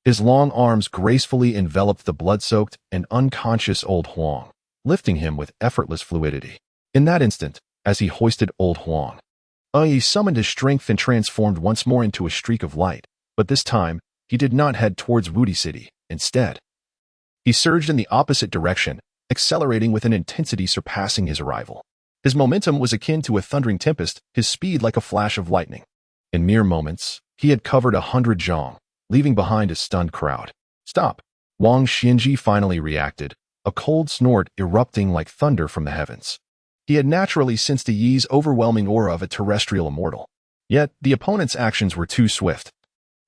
his long arms gracefully enveloped the blood-soaked and unconscious Old Huang, lifting him with effortless fluidity. In that instant, as he hoisted Old Huang, he summoned his strength and transformed once more into a streak of light, but this time, he did not head towards Wudi City. Instead, he surged in the opposite direction, accelerating with an intensity surpassing his arrival. His momentum was akin to a thundering tempest, his speed like a flash of lightning. In mere moments, he had covered 100 zhang, leaving behind a stunned crowd. Stop! Wang Xianji finally reacted, a cold snort erupting like thunder from the heavens. He had naturally sensed the Yi's overwhelming aura of a terrestrial immortal. Yet, the opponent's actions were too swift.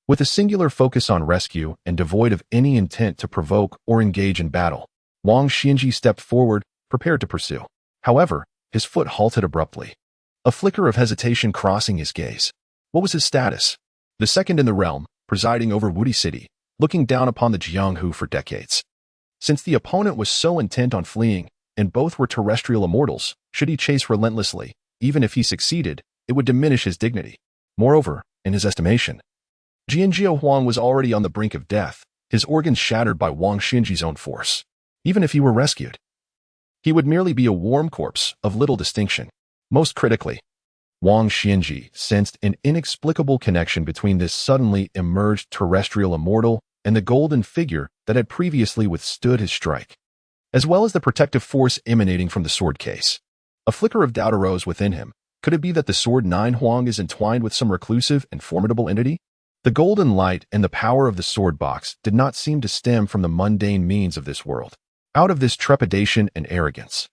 With a singular focus on rescue and devoid of any intent to provoke or engage in battle, Wang Xianji stepped forward, prepared to pursue. However, his foot halted abruptly, a flicker of hesitation crossing his gaze. What was his status? The second in the realm, presiding over Wudi City, looking down upon the Jianghu for decades. Since the opponent was so intent on fleeing, and both were terrestrial immortals, should he chase relentlessly, even if he succeeded, it would diminish his dignity. Moreover, in his estimation, Jianjiao Huang was already on the brink of death, his organs shattered by Wang Xinji's own force. Even if he were rescued, he would merely be a warm corpse of little distinction. Most critically, Wang Xinji sensed an inexplicable connection between this suddenly emerged terrestrial immortal and the golden figure that had previously withstood his strike, as well as the protective force emanating from the sword case. A flicker of doubt arose within him. Could it be that the sword 9 Huang is entwined with some reclusive and formidable entity? The golden light and the power of the sword box did not seem to stem from the mundane means of this world. Out of this trepidation and arrogance,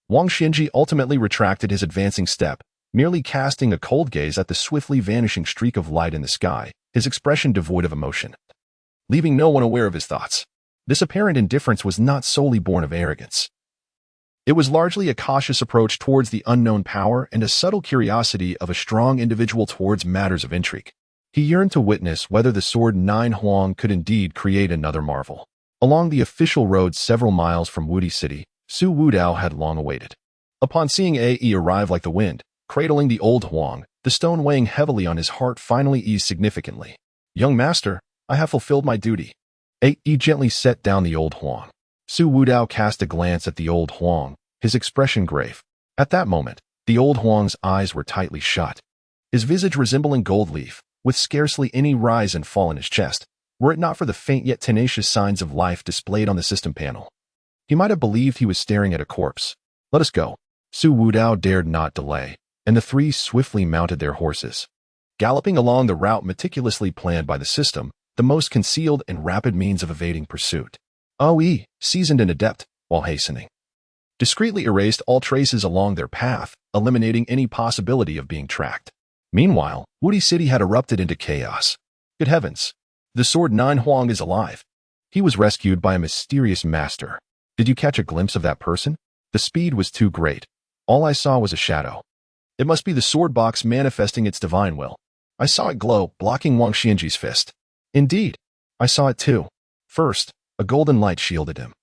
Wang Xinji ultimately retracted his advancing step, merely casting a cold gaze at the swiftly vanishing streak of light in the sky, his expression devoid of emotion, leaving no one aware of his thoughts. This apparent indifference was not solely born of arrogance. It was largely a cautious approach towards the unknown power and a subtle curiosity of a strong individual towards matters of intrigue. He yearned to witness whether the sword 9 Huang could indeed create another marvel. Along the official road several miles from Wudi City, Su Wudao had long awaited. Upon seeing A.E. arrive like the wind, cradling the old Huang, the stone weighing heavily on his heart finally eased significantly. "Young master, I have fulfilled my duty." A.E. gently set down the old Huang. Su Wudao cast a glance at the old Huang, his expression grave. At that moment, the old Huang's eyes were tightly shut, his visage resembling gold leaf, with scarcely any rise and fall in his chest, were it not for the faint yet tenacious signs of life displayed on the system panel. He might have believed he was staring at a corpse. "Let us go." Su Wudao dared not delay, and the three swiftly mounted their horses. Galloping along the route meticulously planned by the system, the most concealed and rapid means of evading pursuit. OE, seasoned and adept, while hastening, discreetly erased all traces along their path, eliminating any possibility of being tracked. Meanwhile, Wudi City had erupted into chaos. Good heavens! The sword 9 Huang is alive. He was rescued by a mysterious master. Did you catch a glimpse of that person? The speed was too great. All I saw was a shadow. It must be the sword box manifesting its divine will. I saw it glow, blocking Wang Xinji's fist. Indeed, I saw it too. First, a golden light shielded him.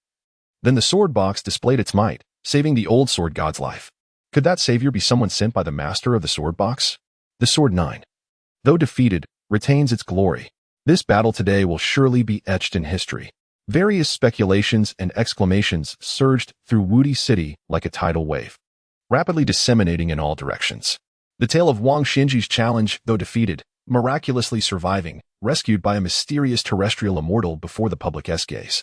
Then the sword box displayed its might, saving the old sword god's life. Could that savior be someone sent by the master of the sword box? The sword 9, though defeated, retains its glory. This battle today will surely be etched in history. Various speculations and exclamations surged through Wudi City like a tidal wave, rapidly disseminating in all directions. The tale of Wang Xinji's challenge, though defeated, miraculously surviving, rescued by a mysterious terrestrial immortal before the public's gaze,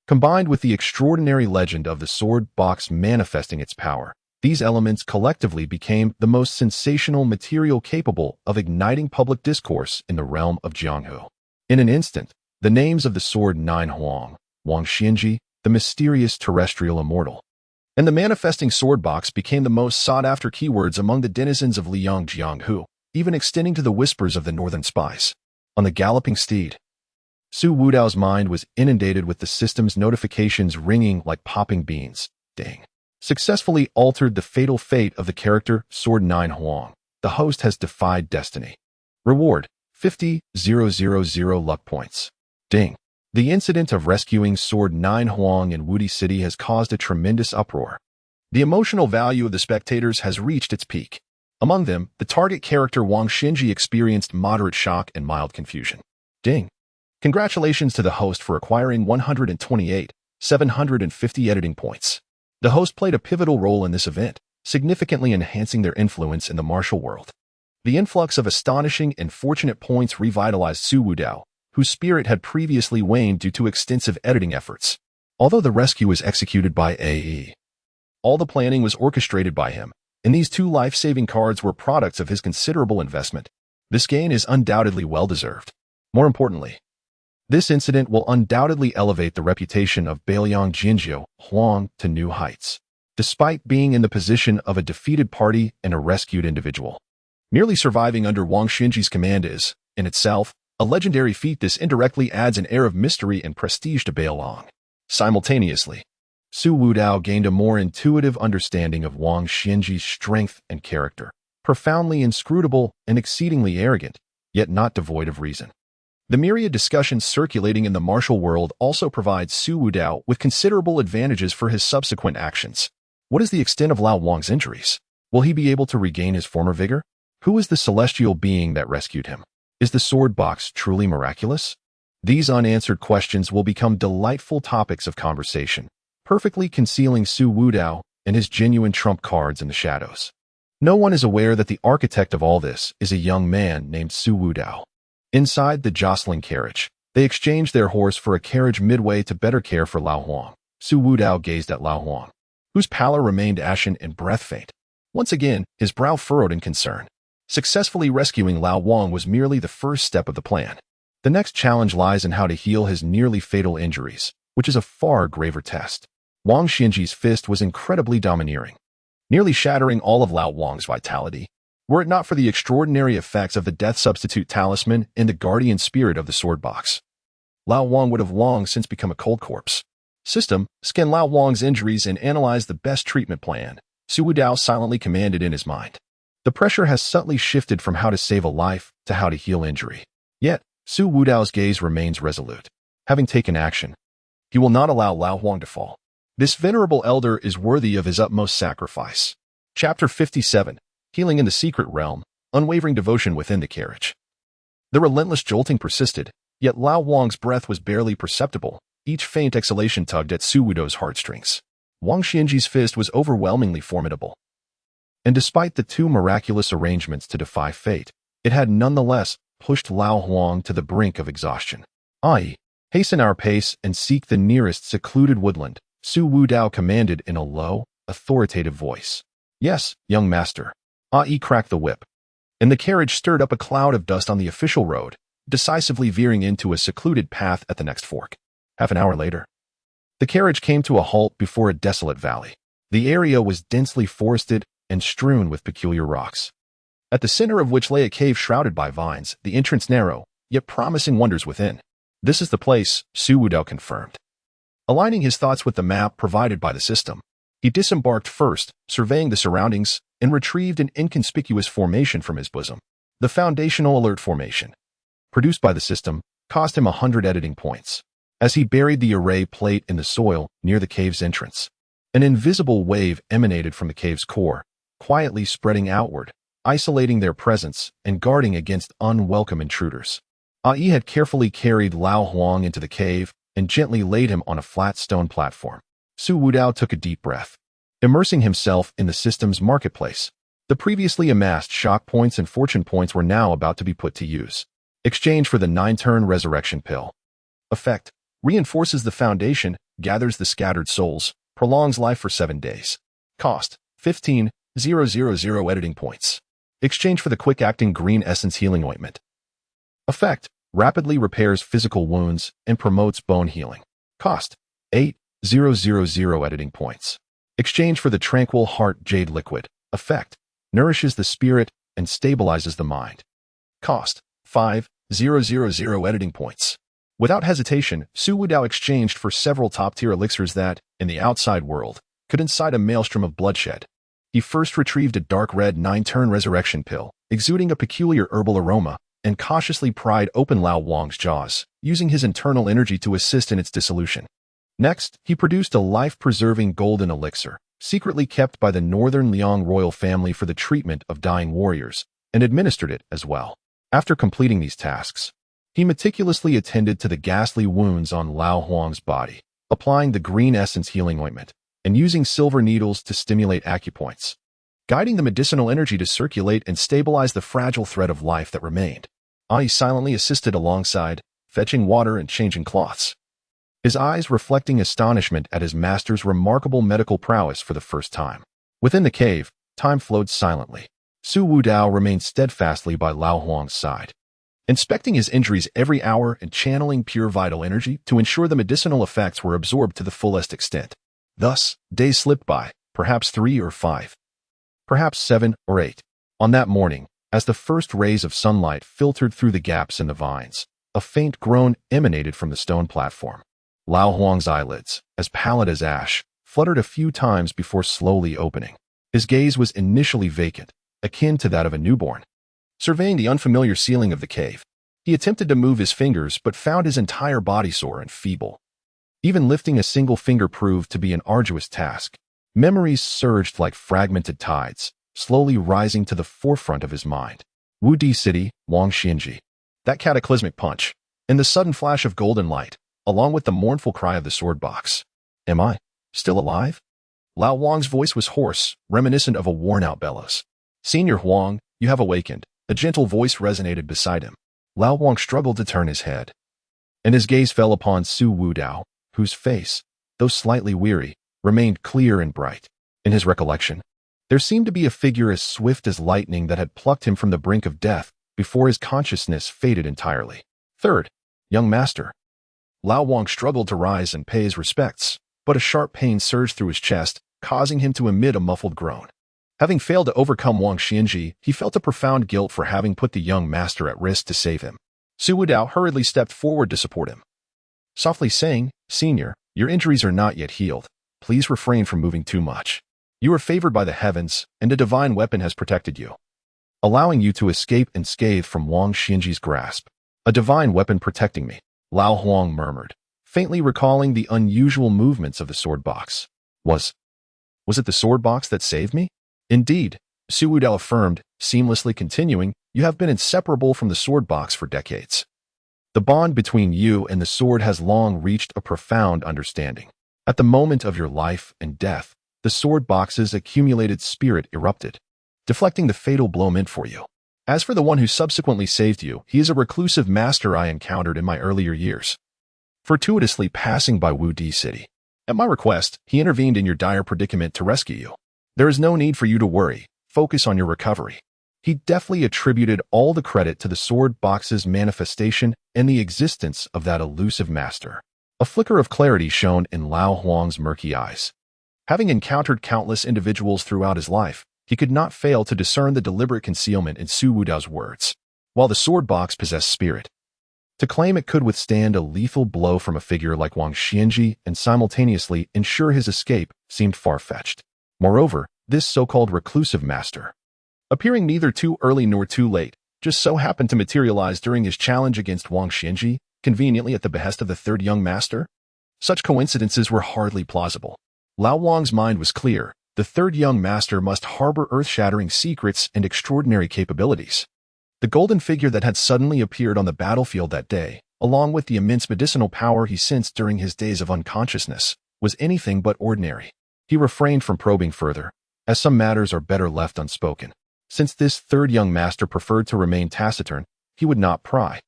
combined with the extraordinary legend of the sword box manifesting its power, these elements collectively became the most sensational material capable of igniting public discourse in the realm of Jianghu. In an instant, the names of the sword 9 Huang, Wang Xinji, the mysterious terrestrial immortal, and the manifesting sword box became the most sought-after keywords among the denizens of Liang Jianghu, even extending to the whispers of the northern spies. On the galloping steed, Su Wudao's mind was inundated with the system's notifications ringing like popping beans. Ding. Successfully altered the fatal fate of the character Sword 9 Huang. The host has defied destiny. Reward, 50,000 luck points. Ding. The incident of rescuing Sword 9 Huang in Wudi City has caused a tremendous uproar. The emotional value of the spectators has reached its peak. Among them, the target character Wang Xinji experienced moderate shock and mild confusion. Ding. Congratulations to the host for acquiring 128,750 editing points. The host played a pivotal role in this event, significantly enhancing their influence in the martial world. The influx of astonishing and fortunate points revitalized Su Wudao, whose spirit had previously waned due to extensive editing efforts. Although the rescue was executed by A.E., all the planning was orchestrated by him, and these two life-saving cards were products of his considerable investment. This gain is undoubtedly well-deserved. More importantly, this incident will undoubtedly elevate the reputation of Beiliang Jianjiao Huang to new heights, despite being in the position of a defeated party and a rescued individual. Merely surviving under Wang Xinji's command is, in itself, a legendary feat. This indirectly adds an air of mystery and prestige to Beiliang. Simultaneously, Su Wudao gained a more intuitive understanding of Wang Xinji's strength and character, profoundly inscrutable and exceedingly arrogant, yet not devoid of reason. The myriad discussions circulating in the martial world also provide Su Wudao with considerable advantages for his subsequent actions. What is the extent of Lao Wang's injuries? Will he be able to regain his former vigor? Who is the celestial being that rescued him? Is the sword box truly miraculous? These unanswered questions will become delightful topics of conversation, perfectly concealing Su Wudao and his genuine trump cards in the shadows. No one is aware that the architect of all this is a young man named Su Wudao. Inside the jostling carriage, they exchanged their horse for a carriage midway to better care for Lao Huang. Su Wudao gazed at Lao Huang, whose pallor remained ashen and breath-faint. Once again, his brow furrowed in concern. Successfully rescuing Lao Wang was merely the first step of the plan. The next challenge lies in how to heal his nearly fatal injuries, which is a far graver test. Wang Xinji's fist was incredibly domineering, nearly shattering all of Lao Wang's vitality. Were it not for the extraordinary effects of the Death Substitute Talisman and the guardian spirit of the sword box, Lao Wang would have long since become a cold corpse. System, scan Lao Wang's injuries and analyze the best treatment plan, Su Wudao silently commanded in his mind. The pressure has subtly shifted from how to save a life to how to heal injury. Yet, Su Wudao's gaze remains resolute. Having taken action, he will not allow Lao Huang to fall. This venerable elder is worthy of his utmost sacrifice. Chapter 57. Healing in the Secret Realm, Unwavering Devotion Within the Carriage. The relentless jolting persisted, yet Lao Wang's breath was barely perceptible. Each faint exhalation tugged at Su Wudao's heartstrings. Wang Xinji's fist was overwhelmingly formidable. And despite the two miraculous arrangements to defy fate, it had nonetheless pushed Lao Huang to the brink of exhaustion. "Ai, hasten our pace and seek the nearest secluded woodland," Su Wudao commanded in a low, authoritative voice. "Yes, young master." Ai cracked the whip, and the carriage stirred up a cloud of dust on the official road, decisively veering into a secluded path at the next fork. Half an hour later, the carriage came to a halt before a desolate valley. The area was densely forested and strewn with peculiar rocks, at the center of which lay a cave shrouded by vines, the entrance narrow, yet promising wonders within. "This is the place," Su Wudao confirmed. Aligning his thoughts with the map provided by the system, he disembarked first, surveying the surroundings, and retrieved an inconspicuous formation from his bosom. The foundational alert formation, produced by the system, cost him 100 editing points. As he buried the array plate in the soil near the cave's entrance, an invisible wave emanated from the cave's core, quietly spreading outward, isolating their presence and guarding against unwelcome intruders. Ai had carefully carried Lao Huang into the cave and gently laid him on a flat stone platform. Su Wudao took a deep breath, immersing himself in the system's marketplace. The previously amassed shock points and fortune points were now about to be put to use. Exchange for the 9-turn resurrection pill. Effect: reinforces the foundation, gathers the scattered souls, prolongs life for 7 days. Cost: 15,000 editing points. Exchange for the quick-acting green essence healing ointment. Effect: rapidly repairs physical wounds and promotes bone healing. Cost: 8,000 editing points. Exchange for the tranquil heart jade liquid. Effect: nourishes the spirit and stabilizes the mind. Cost: 5,000 editing points. Without hesitation, Su Wudao exchanged for several top-tier elixirs that, in the outside world, could incite a maelstrom of bloodshed. He first retrieved a dark red 9-turn resurrection pill, exuding a peculiar herbal aroma, and cautiously pried open Lao Wang's jaws, using his internal energy to assist in its dissolution. Next, he produced a life-preserving golden elixir, secretly kept by the Northern Liang royal family for the treatment of dying warriors, and administered it as well. After completing these tasks, he meticulously attended to the ghastly wounds on Lao Huang's body, applying the green essence healing ointment, and using silver needles to stimulate acupoints, guiding the medicinal energy to circulate and stabilize the fragile thread of life that remained. Ai silently assisted alongside, fetching water and changing cloths, his eyes reflecting astonishment at his master's remarkable medical prowess for the first time. Within the cave, time flowed silently. Su Wudao remained steadfastly by Lao Huang's side, inspecting his injuries every hour and channeling pure vital energy to ensure the medicinal effects were absorbed to the fullest extent. Thus, days slipped by, perhaps 3 or 5, perhaps 7 or 8. On that morning, as the first rays of sunlight filtered through the gaps in the vines, a faint groan emanated from the stone platform. Lao Huang's eyelids, as pallid as ash, fluttered a few times before slowly opening. His gaze was initially vacant, akin to that of a newborn, surveying the unfamiliar ceiling of the cave. He attempted to move his fingers but found his entire body sore and feeble. Even lifting a single finger proved to be an arduous task. Memories surged like fragmented tides, slowly rising to the forefront of his mind. Wudi City, Wang Xianji. That cataclysmic punch, and the sudden flash of golden light, along with the mournful cry of the sword box. Am I still alive? Lao Wang's voice was hoarse, reminiscent of a worn-out bellows. Senior Huang, you have awakened. A gentle voice resonated beside him. Lao Wang struggled to turn his head, and his gaze fell upon Su Wudao, whose face, though slightly weary, remained clear and bright. In his recollection, there seemed to be a figure as swift as lightning that had plucked him from the brink of death before his consciousness faded entirely. Third, young master. Lao Wang struggled to rise and pay his respects, but a sharp pain surged through his chest, causing him to emit a muffled groan. Having failed to overcome Wang Xianji, he felt a profound guilt for having put the young master at risk to save him. Su Wudao hurriedly stepped forward to support him, softly saying, Senior, your injuries are not yet healed. Please refrain from moving too much. You are favored by the heavens, and a divine weapon has protected you, allowing you to escape unscathed from Wang Xianji's grasp. A divine weapon protecting me, Lao Huang murmured, faintly recalling the unusual movements of the sword box. Was it the sword box that saved me? Indeed, Su Wudao affirmed, seamlessly continuing, you have been inseparable from the sword box for decades. The bond between you and the sword has long reached a profound understanding. At the moment of your life and death, the sword box's accumulated spirit erupted, deflecting the fatal blow meant for you. As for the one who subsequently saved you, he is a reclusive master I encountered in my earlier years, fortuitously passing by Wudi City. At my request, he intervened in your dire predicament to rescue you. There is no need for you to worry. Focus on your recovery. He deftly attributed all the credit to the sword box's manifestation and the existence of that elusive master. A flicker of clarity shone in Lao Huang's murky eyes. Having encountered countless individuals throughout his life, he could not fail to discern the deliberate concealment in Su Wudao's words. While the sword box possessed spirit, to claim it could withstand a lethal blow from a figure like Wang Xianji and simultaneously ensure his escape seemed far-fetched. Moreover, this so-called reclusive master, appearing neither too early nor too late, just so happened to materialize during his challenge against Wang Xianji, conveniently at the behest of the third young master. Such coincidences were hardly plausible. Lao Wang's mind was clear. The third young master must harbor earth-shattering secrets and extraordinary capabilities. The golden figure that had suddenly appeared on the battlefield that day, along with the immense medicinal power he sensed during his days of unconsciousness, was anything but ordinary. He refrained from probing further, as some matters are better left unspoken. Since this third young master preferred to remain taciturn, he would not pry.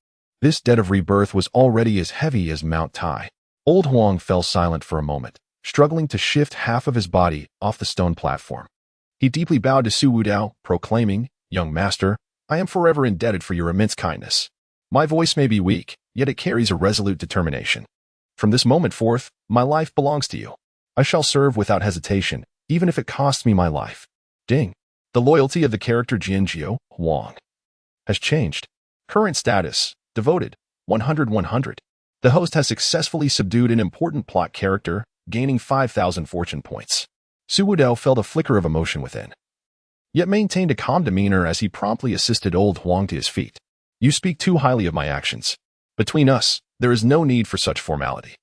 This debt of rebirth was already as heavy as Mount Tai. Old Huang fell silent for a moment, struggling to shift half of his body off the stone platform. He deeply bowed to Su Wudao, proclaiming, Young master, I am forever indebted for your immense kindness. My voice may be weak, yet it carries a resolute determination. From this moment forth, my life belongs to you. I shall serve without hesitation, even if it costs me my life. Ding. The loyalty of the character Jianjiu, Huang, has changed. Current status, devoted, 100-100. The host has successfully subdued an important plot character, gaining 5,000 fortune points. Su Wudao felt a flicker of emotion within, yet maintained a calm demeanor as he promptly assisted old Huang to his feet. You speak too highly of my actions. Between us, there is no need for such formality.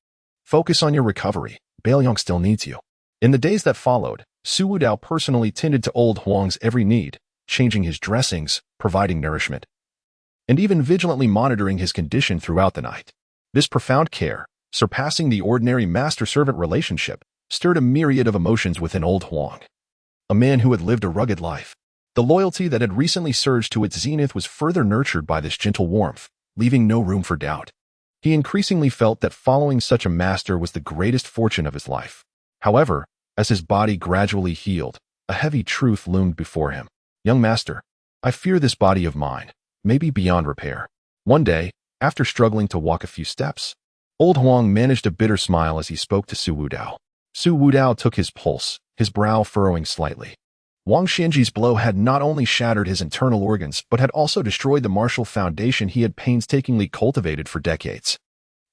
Focus on your recovery. Beiliang still needs you. In the days that followed, Su Wudao personally tended to old Huang's every need, changing his dressings, providing nourishment, and even vigilantly monitoring his condition throughout the night. This profound care, surpassing the ordinary master-servant relationship, stirred a myriad of emotions within old Huang. A man who had lived a rugged life. The loyalty that had recently surged to its zenith was further nurtured by this gentle warmth, leaving no room for doubt. He increasingly felt that following such a master was the greatest fortune of his life. However, as his body gradually healed, a heavy truth loomed before him. Young master, I fear this body of mine may be beyond repair. One day, after struggling to walk a few steps, old Huang managed a bitter smile as he spoke to Su Wudao. Su Wudao took his pulse, his brow furrowing slightly. Wang Xianji's blow had not only shattered his internal organs, but had also destroyed the martial foundation he had painstakingly cultivated for decades.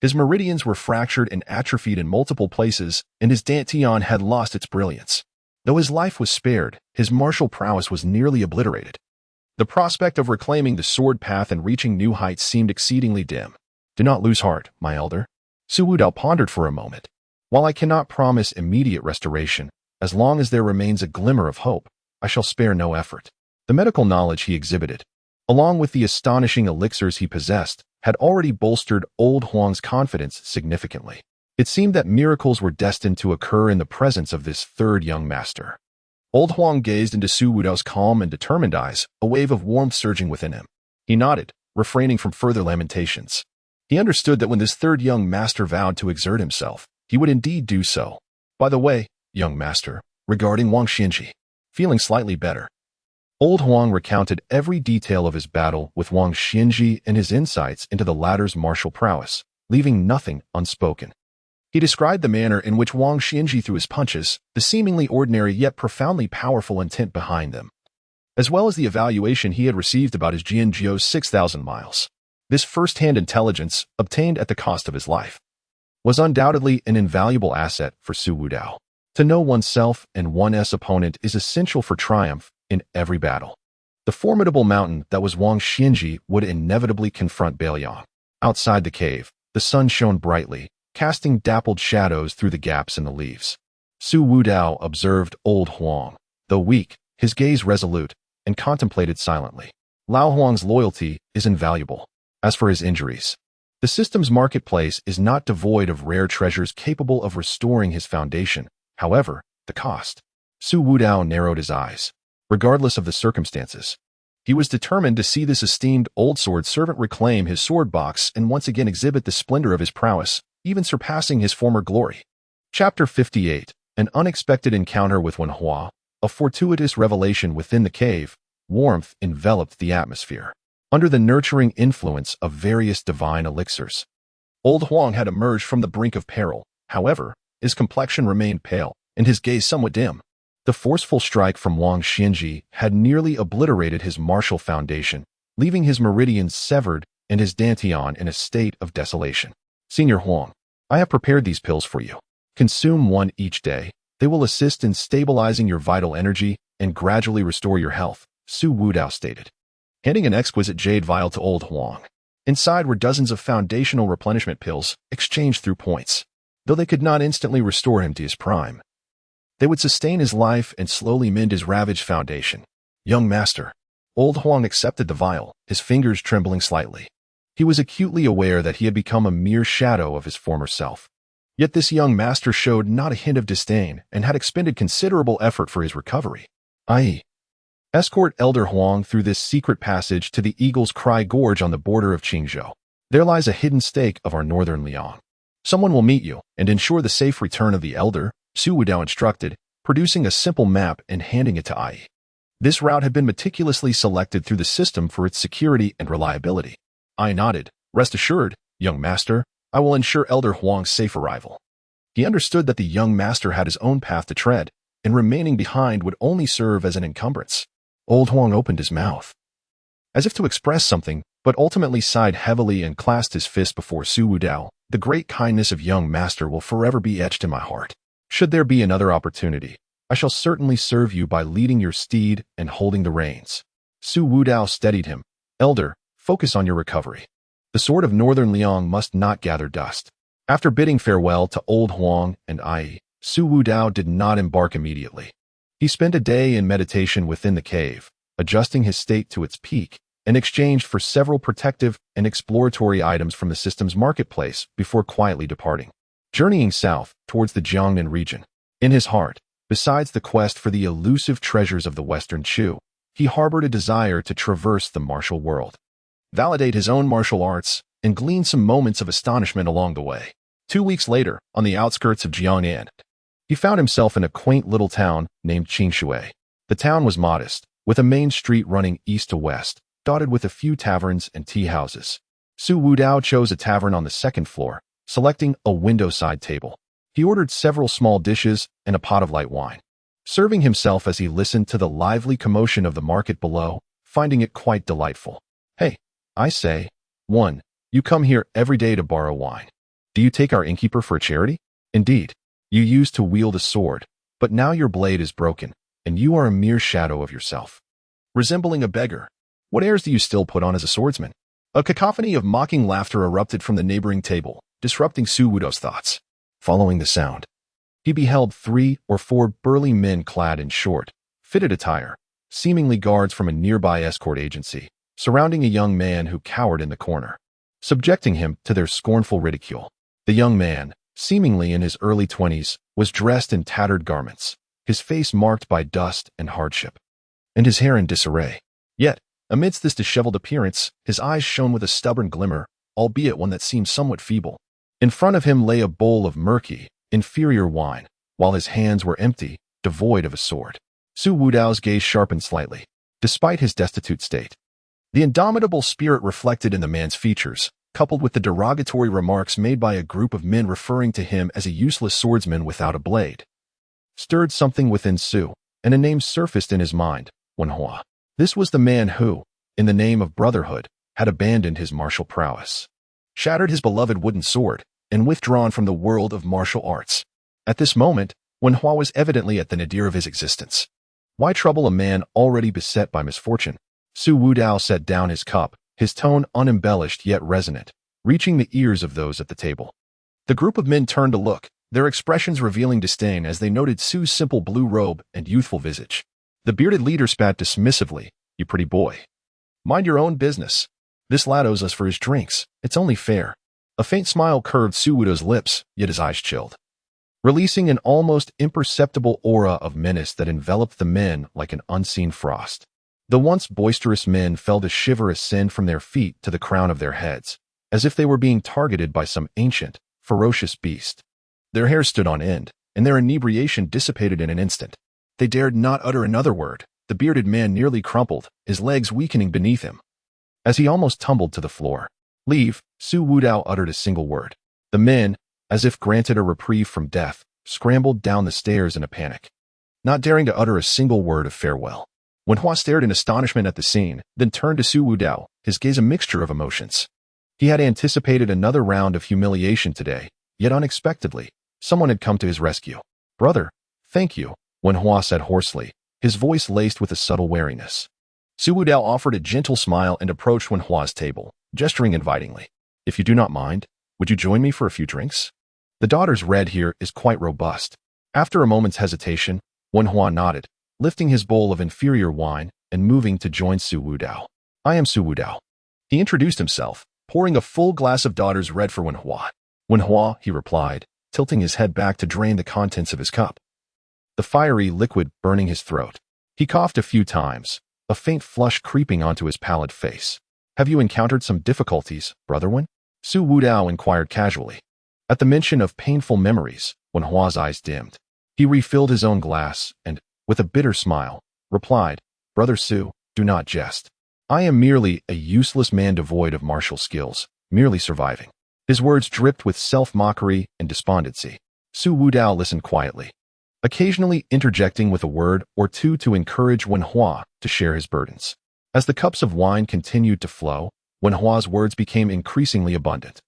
His meridians were fractured and atrophied in multiple places, and his dantian had lost its brilliance. Though his life was spared, his martial prowess was nearly obliterated. The prospect of reclaiming the sword path and reaching new heights seemed exceedingly dim. Do not lose heart, my elder. Su Wudao pondered for a moment. While I cannot promise immediate restoration, as long as there remains a glimmer of hope, I shall spare no effort. The medical knowledge he exhibited, along with the astonishing elixirs he possessed, had already bolstered old Huang's confidence significantly. It seemed that miracles were destined to occur in the presence of this third young master. Old Huang gazed into Su Wudao's calm and determined eyes, a wave of warmth surging within him. He nodded, refraining from further lamentations. He understood that when this third young master vowed to exert himself, he would indeed do so. By the way, young master, regarding Wang Xinji, feeling slightly better. Old Huang recounted every detail of his battle with Wang Xinji and his insights into the latter's martial prowess, leaving nothing unspoken. He described the manner in which Wang Xinji threw his punches, the seemingly ordinary yet profoundly powerful intent behind them, as well as the evaluation he had received about his Jianjiu's 6,000 miles. This first-hand intelligence, obtained at the cost of his life, was undoubtedly an invaluable asset for Su Wudao. To know oneself and one's opponent is essential for triumph in every battle. The formidable mountain that was Wang Xinji would inevitably confront Beiliang. Outside the cave, the sun shone brightly, casting dappled shadows through the gaps in the leaves. Su Wudao observed old Huang, though weak, his gaze resolute, and contemplated silently. Lao Huang's loyalty is invaluable. As for his injuries, the system's marketplace is not devoid of rare treasures capable of restoring his foundation. However, the cost. Su Wudao narrowed his eyes. Regardless of the circumstances, he was determined to see this esteemed old sword servant reclaim his sword box and once again exhibit the splendor of his prowess, even surpassing his former glory. Chapter 58. An unexpected encounter with Wenhua, a fortuitous revelation within the cave. Warmth enveloped the atmosphere. Under the nurturing influence of various divine elixirs, old Huang had emerged from the brink of peril. However, his complexion remained pale, and his gaze somewhat dim. The forceful strike from Wang Xinji had nearly obliterated his martial foundation, leaving his meridians severed and his dantian in a state of desolation. Senior Huang, I have prepared these pills for you. Consume one each day. They will assist in stabilizing your vital energy and gradually restore your health, Su Wudao stated, handing an exquisite jade vial to old Huang. Inside were dozens of foundational replenishment pills, exchanged through points. Though they could not instantly restore him to his prime, they would sustain his life and slowly mend his ravaged foundation. Young master. Old Huang accepted the vial, his fingers trembling slightly. He was acutely aware that he had become a mere shadow of his former self. Yet this young master showed not a hint of disdain and had expended considerable effort for his recovery. I.e., escort Elder Huang through this secret passage to the Eagle's Cry Gorge on the border of Qingzhou. There lies a hidden stake of our northern Liang. Someone will meet you and ensure the safe return of the Elder, Su Wudao instructed, producing a simple map and handing it to Ai. This route had been meticulously selected through the system for its security and reliability. Ai nodded. Rest assured, young master, I will ensure Elder Huang's safe arrival. He understood that the young master had his own path to tread, and remaining behind would only serve as an encumbrance. Old Huang opened his mouth, as if to express something, but ultimately sighed heavily and clasped his fist before Su Wudao. The great kindness of young master will forever be etched in my heart. Should there be another opportunity, I shall certainly serve you by leading your steed and holding the reins. Su Wudao steadied him. Elder, focus on your recovery. The sword of Northern Liang must not gather dust. After bidding farewell to old Huang and Ai, Su Wudao did not embark immediately. He spent a day in meditation within the cave, adjusting his state to its peak, and exchanged for several protective and exploratory items from the system's marketplace before quietly departing. Journeying south towards the Jiangnan region. In his heart, besides the quest for the elusive treasures of the Western Chu, he harbored a desire to traverse the martial world, validate his own martial arts, and glean some moments of astonishment along the way. 2 weeks later, on the outskirts of Jiangnan, he found himself in a quaint little town named Qingshui. The town was modest, with a main street running east to west, dotted with a few taverns and tea houses. Su Wudao chose a tavern on the second floor, selecting a window-side table. He ordered several small dishes and a pot of light wine, serving himself as he listened to the lively commotion of the market below, finding it quite delightful. Hey, I say, one, you come here every day to borrow wine. Do you take our innkeeper for a charity? Indeed, you used to wield a sword, but now your blade is broken, and you are a mere shadow of yourself, resembling a beggar. What airs do you still put on as a swordsman? A cacophony of mocking laughter erupted from the neighboring table, disrupting Su Wudao's thoughts. Following the sound, he beheld 3 or 4 burly men clad in short, fitted attire, seemingly guards from a nearby escort agency, surrounding a young man who cowered in the corner, subjecting him to their scornful ridicule. The young man, seemingly in his early 20s, was dressed in tattered garments, his face marked by dust and hardship, and his hair in disarray. Yet, amidst this disheveled appearance, his eyes shone with a stubborn glimmer, albeit one that seemed somewhat feeble. In front of him lay a bowl of murky, inferior wine, while his hands were empty, devoid of a sword. Su Wudao's gaze sharpened slightly, despite his destitute state. The indomitable spirit reflected in the man's features, coupled with the derogatory remarks made by a group of men referring to him as a useless swordsman without a blade, stirred something within Su, and a name surfaced in his mind, Wenhua. This was the man who, in the name of brotherhood, had abandoned his martial prowess, shattered his beloved wooden sword, and withdrawn from the world of martial arts. At this moment, Wenhua was evidently at the nadir of his existence. Why trouble a man already beset by misfortune? Su Wudao set down his cup, his tone unembellished yet resonant, reaching the ears of those at the table. The group of men turned to look, their expressions revealing disdain as they noted Su's simple blue robe and youthful visage. The bearded leader spat dismissively, "You pretty boy. Mind your own business. This lad owes us for his drinks. It's only fair." A faint smile curved Su Wudao's lips, yet his eyes chilled, releasing an almost imperceptible aura of menace that enveloped the men like an unseen frost. The once boisterous men felt a shiver ascend from their feet to the crown of their heads, as if they were being targeted by some ancient, ferocious beast. Their hair stood on end, and their inebriation dissipated in an instant. They dared not utter another word. The bearded man nearly crumpled, his legs weakening beneath him, as he almost tumbled to the floor. "Leave," Su Wudao uttered a single word. The men, as if granted a reprieve from death, scrambled down the stairs in a panic, not daring to utter a single word of farewell. Wenhua stared in astonishment at the scene, then turned to Su Wudao, his gaze a mixture of emotions. He had anticipated another round of humiliation today, yet unexpectedly, someone had come to his rescue. "Brother, thank you," Wenhua said hoarsely, his voice laced with a subtle wariness. Su Wudao offered a gentle smile and approached Wenhua's table, gesturing invitingly. "If you do not mind, would you join me for a few drinks? The daughter's red here is quite robust." After a moment's hesitation, Wenhua nodded, lifting his bowl of inferior wine and moving to join Su Wudao. "I am Su Wudao." He introduced himself, pouring a full glass of daughter's red for Wenhua. "Wenhua," he replied, tilting his head back to drain the contents of his cup, the fiery liquid burning his throat. He coughed a few times, a faint flush creeping onto his pallid face. "Have you encountered some difficulties, brother Wen?" Su Wudao inquired casually. At the mention of painful memories, Wenhua's eyes dimmed. He refilled his own glass and, with a bitter smile, replied, "Brother Su, do not jest. I am merely a useless man devoid of martial skills, merely surviving." His words dripped with self-mockery and despondency. Su Wudao listened quietly, occasionally interjecting with a word or two to encourage Wenhua to share his burdens. As the cups of wine continued to flow, Wenhua's words became increasingly abundant.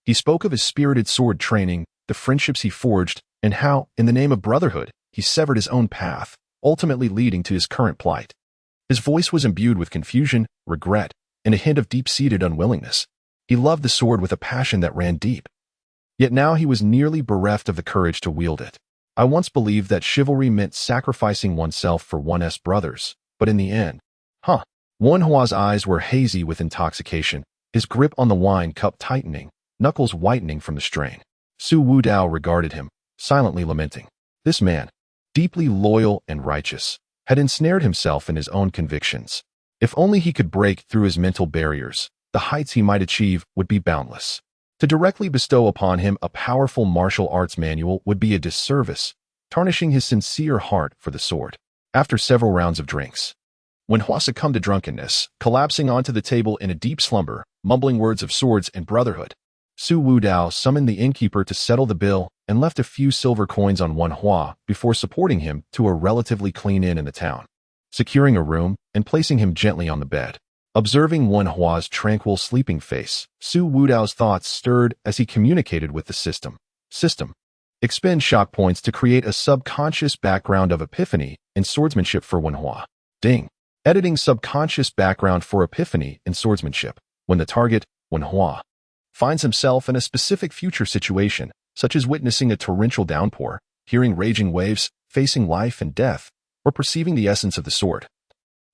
He spoke of his spirited sword training, the friendships he forged, and how, in the name of brotherhood, he severed his own path, ultimately leading to his current plight. His voice was imbued with confusion, regret, and a hint of deep-seated unwillingness. He loved the sword with a passion that ran deep. Yet now he was nearly bereft of the courage to wield it. "I once believed that chivalry meant sacrificing oneself for one's brothers, but in the end, Wenhua's eyes were hazy with intoxication, his grip on the wine cup tightening, knuckles whitening from the strain. Su Wudao regarded him, silently lamenting. This man, deeply loyal and righteous, had ensnared himself in his own convictions. If only he could break through his mental barriers, the heights he might achieve would be boundless. To directly bestow upon him a powerful martial arts manual would be a disservice, tarnishing his sincere heart for the sword. After several rounds of drinks, Wenhua succumbed to drunkenness, collapsing onto the table in a deep slumber, mumbling words of swords and brotherhood. Su Wudao summoned the innkeeper to settle the bill and left a few silver coins on Wenhua before supporting him to a relatively clean inn in the town, securing a room and placing him gently on the bed. Observing Wenhua's tranquil sleeping face, Su Wudao's thoughts stirred as he communicated with the system. Expend shock points to create a subconscious background of epiphany and swordsmanship for Wenhua. Ding. Editing subconscious background for epiphany in swordsmanship. When the target, Wen Hua, finds himself in a specific future situation, such as witnessing a torrential downpour, hearing raging waves, facing life and death, or perceiving the essence of the sword,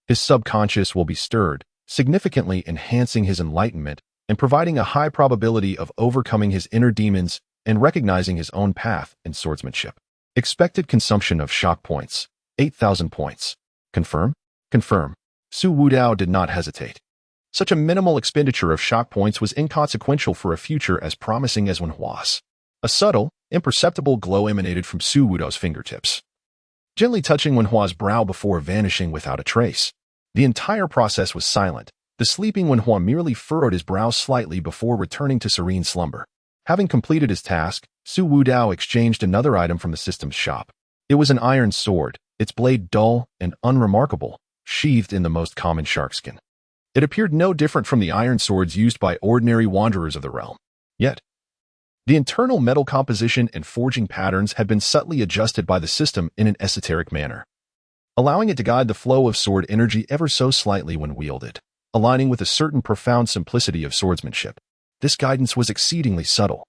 his subconscious will be stirred, significantly enhancing his enlightenment and providing a high probability of overcoming his inner demons and recognizing his own path in swordsmanship. Expected consumption of shock points, 8,000 points. Confirm? Confirm. Su Wudao did not hesitate. Such a minimal expenditure of shock points was inconsequential for a future as promising as Wen Hua's. A subtle, imperceptible glow emanated from Su Wudao's fingertips, gently touching Wen Hua's brow before vanishing without a trace. The entire process was silent. The sleeping Wen Hua merely furrowed his brow slightly before returning to serene slumber. Having completed his task, Su Wudao exchanged another item from the system's shop. It was an iron sword, its blade dull and unremarkable, sheathed in the most common sharkskin. It appeared no different from the iron swords used by ordinary wanderers of the realm. Yet, the internal metal composition and forging patterns had been subtly adjusted by the system in an esoteric manner, allowing it to guide the flow of sword energy ever so slightly when wielded, aligning with a certain profound simplicity of swordsmanship. This guidance was exceedingly subtle.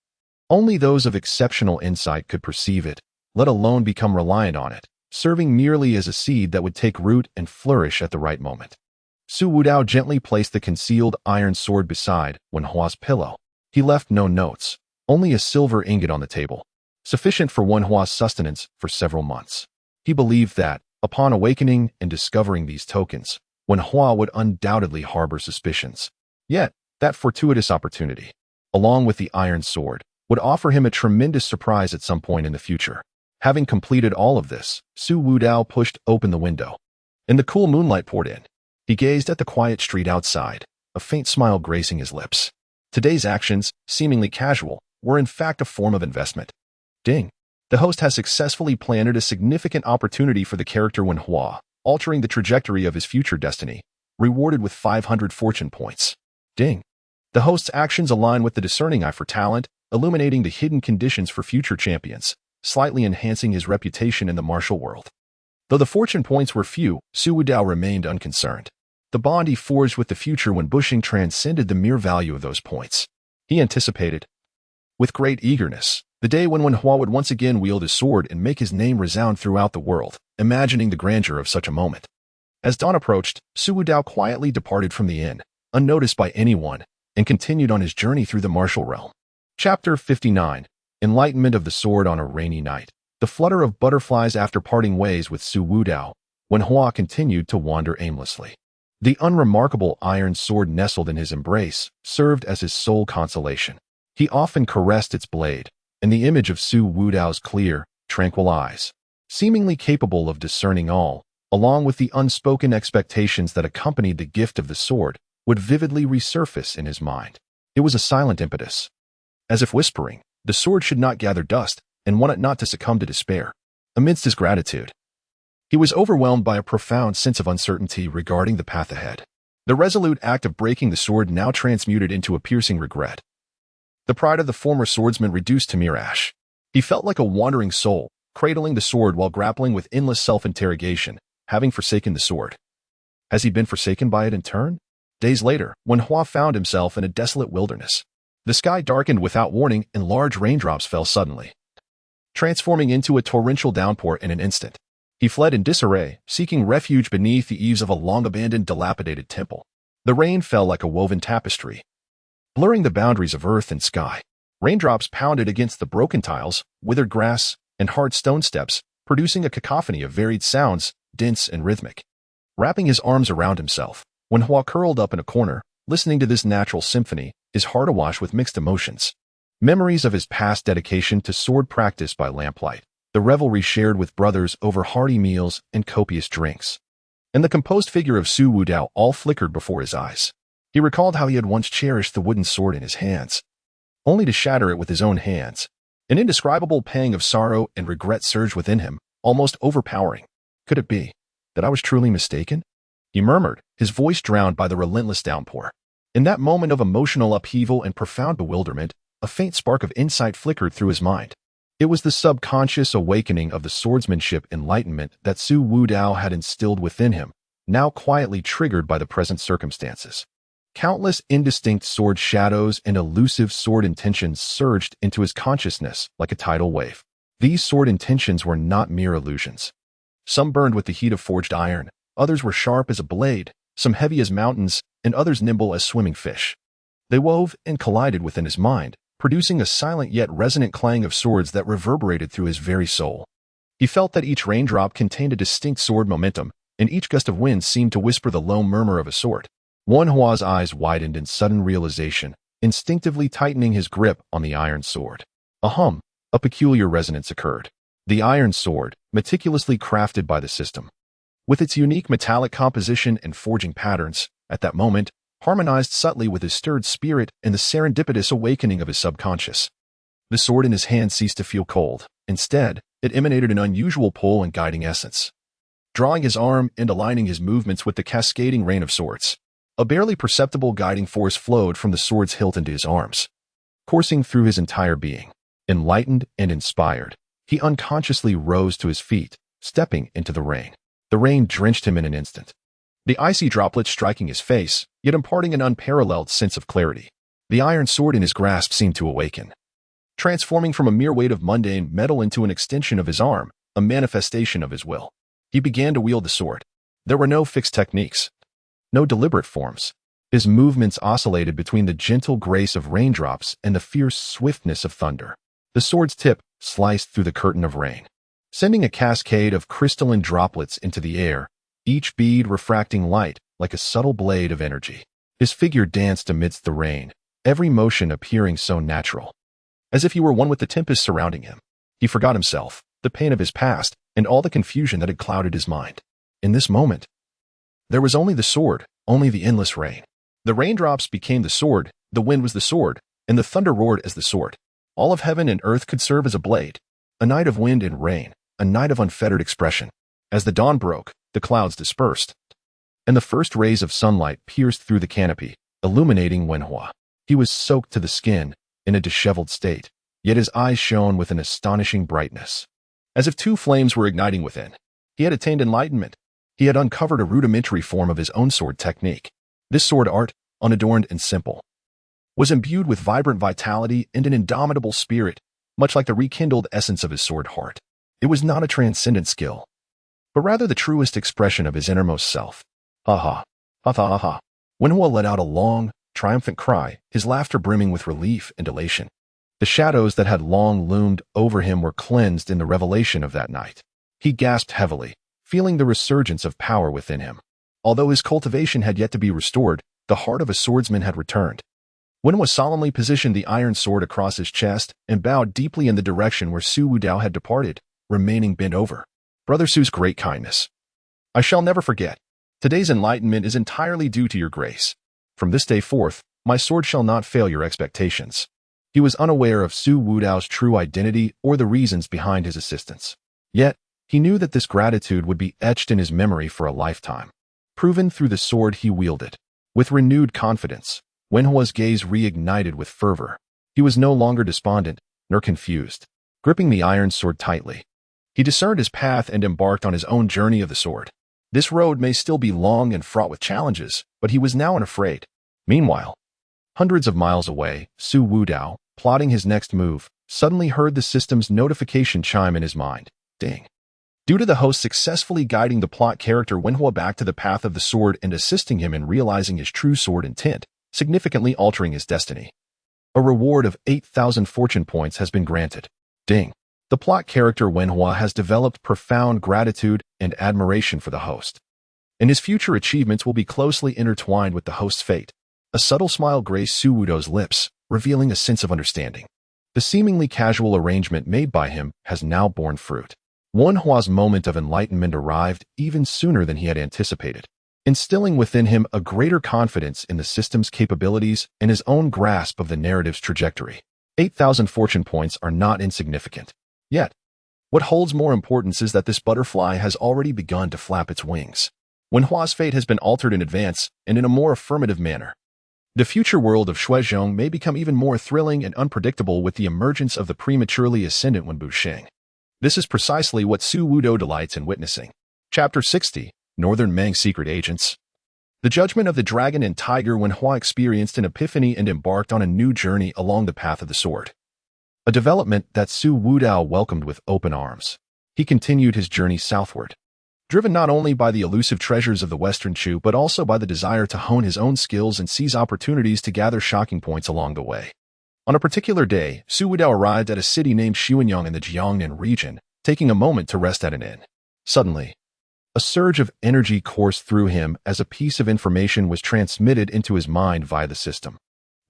Only those of exceptional insight could perceive it, let alone become reliant on it, serving merely as a seed that would take root and flourish at the right moment. Su Wudao gently placed the concealed iron sword beside Wen Hua's pillow. He left no notes, only a silver ingot on the table, sufficient for Wen Hua's sustenance for several months. He believed that, upon awakening and discovering these tokens, Wen Hua would undoubtedly harbor suspicions. Yet, that fortuitous opportunity, along with the iron sword, would offer him a tremendous surprise at some point in the future. Having completed all of this, Su Wudao pushed open the window, and the cool moonlight poured in. He gazed at the quiet street outside, a faint smile gracing his lips. Today's actions, seemingly casual, were in fact a form of investment. Ding! The host has successfully planted a significant opportunity for the character Wen Hua, altering the trajectory of his future destiny, rewarded with 500 fortune points. Ding! The host's actions align with the discerning eye for talent, illuminating the hidden conditions for future champions, slightly enhancing his reputation in the martial world. Though the fortune points were few, Su Wudao remained unconcerned. The bond he forged with the future when bushing transcended the mere value of those points. He anticipated, with great eagerness, the day when Wen Hua would once again wield his sword and make his name resound throughout the world, imagining the grandeur of such a moment. As dawn approached, Su Wudao quietly departed from the inn, unnoticed by anyone, and continued on his journey through the martial realm. Chapter 59. Enlightenment of the Sword on a Rainy Night. The flutter of butterflies after parting ways with Su Wudao, Wen Hua continued to wander aimlessly. The unremarkable iron sword nestled in his embrace served as his sole consolation. He often caressed its blade, and the image of Su Wudao's clear, tranquil eyes, seemingly capable of discerning all, along with the unspoken expectations that accompanied the gift of the sword, would vividly resurface in his mind. It was a silent impetus, as if whispering, the sword should not gather dust, and want it not to succumb to despair. Amidst his gratitude, he was overwhelmed by a profound sense of uncertainty regarding the path ahead. The resolute act of breaking the sword now transmuted into a piercing regret. The pride of the former swordsman reduced to mere ash. He felt like a wandering soul, cradling the sword while grappling with endless self-interrogation, having forsaken the sword. Has he been forsaken by it in turn? Days later, Wen Hua found himself in a desolate wilderness. The sky darkened without warning and large raindrops fell suddenly, transforming into a torrential downpour in an instant. He fled in disarray, seeking refuge beneath the eaves of a long-abandoned, dilapidated temple. The rain fell like a woven tapestry, blurring the boundaries of earth and sky. Raindrops pounded against the broken tiles, withered grass, and hard stone steps, producing a cacophony of varied sounds, dense and rhythmic. Wrapping his arms around himself, Wen Hua curled up in a corner, listening to this natural symphony, his heart awash with mixed emotions. Memories of his past dedication to sword practice by lamplight, the revelry shared with brothers over hearty meals and copious drinks, and the composed figure of Su Wudao all flickered before his eyes. He recalled how he had once cherished the wooden sword in his hands, only to shatter it with his own hands. An indescribable pang of sorrow and regret surged within him, almost overpowering. Could it be that I was truly mistaken? He murmured, his voice drowned by the relentless downpour. In that moment of emotional upheaval and profound bewilderment, a faint spark of insight flickered through his mind. It was the subconscious awakening of the swordsmanship enlightenment that Su Wudao had instilled within him, now quietly triggered by the present circumstances. Countless indistinct sword shadows and elusive sword intentions surged into his consciousness like a tidal wave. These sword intentions were not mere illusions. Some burned with the heat of forged iron, others were sharp as a blade, some heavy as mountains, and others nimble as swimming fish. They wove and collided within his mind, producing a silent yet resonant clang of swords that reverberated through his very soul. He felt that each raindrop contained a distinct sword momentum, and each gust of wind seemed to whisper the low murmur of a sword. Wenhua's eyes widened in sudden realization, instinctively tightening his grip on the iron sword. A peculiar resonance occurred. The iron sword, meticulously crafted by the system, with its unique metallic composition and forging patterns, at that moment, harmonized subtly with his stirred spirit and the serendipitous awakening of his subconscious. The sword in his hand ceased to feel cold. Instead, it emanated an unusual pull and guiding essence, drawing his arm and aligning his movements with the cascading rain of swords. A barely perceptible guiding force flowed from the sword's hilt into his arms, coursing through his entire being. Enlightened and inspired, he unconsciously rose to his feet, stepping into the rain. The rain drenched him in an instant, the icy droplets striking his face, yet imparting an unparalleled sense of clarity. The iron sword in his grasp seemed to awaken, transforming from a mere weight of mundane metal into an extension of his arm, a manifestation of his will. He began to wield the sword. There were no fixed techniques, no deliberate forms. His movements oscillated between the gentle grace of raindrops and the fierce swiftness of thunder. The sword's tip sliced through the curtain of rain, sending a cascade of crystalline droplets into the air, each bead refracting light like a subtle blade of energy. His figure danced amidst the rain, every motion appearing so natural, as if he were one with the tempest surrounding him. He forgot himself, the pain of his past, and all the confusion that had clouded his mind. In this moment, there was only the sword, only the endless rain. The raindrops became the sword, the wind was the sword, and the thunder roared as the sword. All of heaven and earth could serve as a blade, a night of wind and rain, a night of unfettered expression. As the dawn broke, the clouds dispersed, and the first rays of sunlight pierced through the canopy, illuminating Wenhua. He was soaked to the skin, in a disheveled state, yet his eyes shone with an astonishing brightness, as if two flames were igniting within. He had attained enlightenment. He had uncovered a rudimentary form of his own sword technique. This sword art, unadorned and simple, was imbued with vibrant vitality and an indomitable spirit, much like the rekindled essence of his sword heart. It was not a transcendent skill, but rather the truest expression of his innermost self. Ha ha, ha ha ha ha. Wenhua let out a long, triumphant cry, his laughter brimming with relief and elation. The shadows that had long loomed over him were cleansed in the revelation of that night. He gasped heavily, feeling the resurgence of power within him. Although his cultivation had yet to be restored, the heart of a swordsman had returned. Wenhua solemnly positioned the iron sword across his chest and bowed deeply in the direction where Su Wudao had departed, remaining bent over. Brother Su's great kindness, I shall never forget. Today's enlightenment is entirely due to your grace. From this day forth, my sword shall not fail your expectations. He was unaware of Su Wudao's true identity or the reasons behind his assistance. Yet, he knew that this gratitude would be etched in his memory for a lifetime, proven through the sword he wielded. With renewed confidence, Wenhua's gaze reignited with fervor. He was no longer despondent, nor confused. Gripping the iron sword tightly, he discerned his path and embarked on his own journey of the sword. This road may still be long and fraught with challenges, but he was now unafraid. Meanwhile, hundreds of miles away, Su Wudao, plotting his next move, suddenly heard the system's notification chime in his mind. Ding. Due to the host successfully guiding the plot character Wenhua back to the path of the sword and assisting him in realizing his true sword intent, significantly altering his destiny. A reward of 8,000 fortune points has been granted. Ding. The plot character Wenhua has developed profound gratitude and admiration for the host, and his future achievements will be closely intertwined with the host's fate. A subtle smile graced Su Wudao's lips, revealing a sense of understanding. The seemingly casual arrangement made by him has now borne fruit. Wenhua's moment of enlightenment arrived even sooner than he had anticipated, instilling within him a greater confidence in the system's capabilities and his own grasp of the narrative's trajectory. 8,000 fortune points are not insignificant. Yet, what holds more importance is that this butterfly has already begun to flap its wings. Wenhua's fate has been altered in advance and in a more affirmative manner. The future world of Shuizhong may become even more thrilling and unpredictable with the emergence of the prematurely ascendant Wenbu Sheng. This is precisely what Su Wudao delights in witnessing. Chapter 60. Northern Mang's secret agents. The judgment of the dragon and tiger when Hua experienced an epiphany and embarked on a new journey along the path of the sword. A development that Su Wudao welcomed with open arms. He continued his journey southward, driven not only by the elusive treasures of the Western Chu but also by the desire to hone his own skills and seize opportunities to gather shocking points along the way. On a particular day, Su Wudao arrived at a city named Xuanyang in the Jiangnan region, taking a moment to rest at an inn. Suddenly, a surge of energy coursed through him as a piece of information was transmitted into his mind via the system.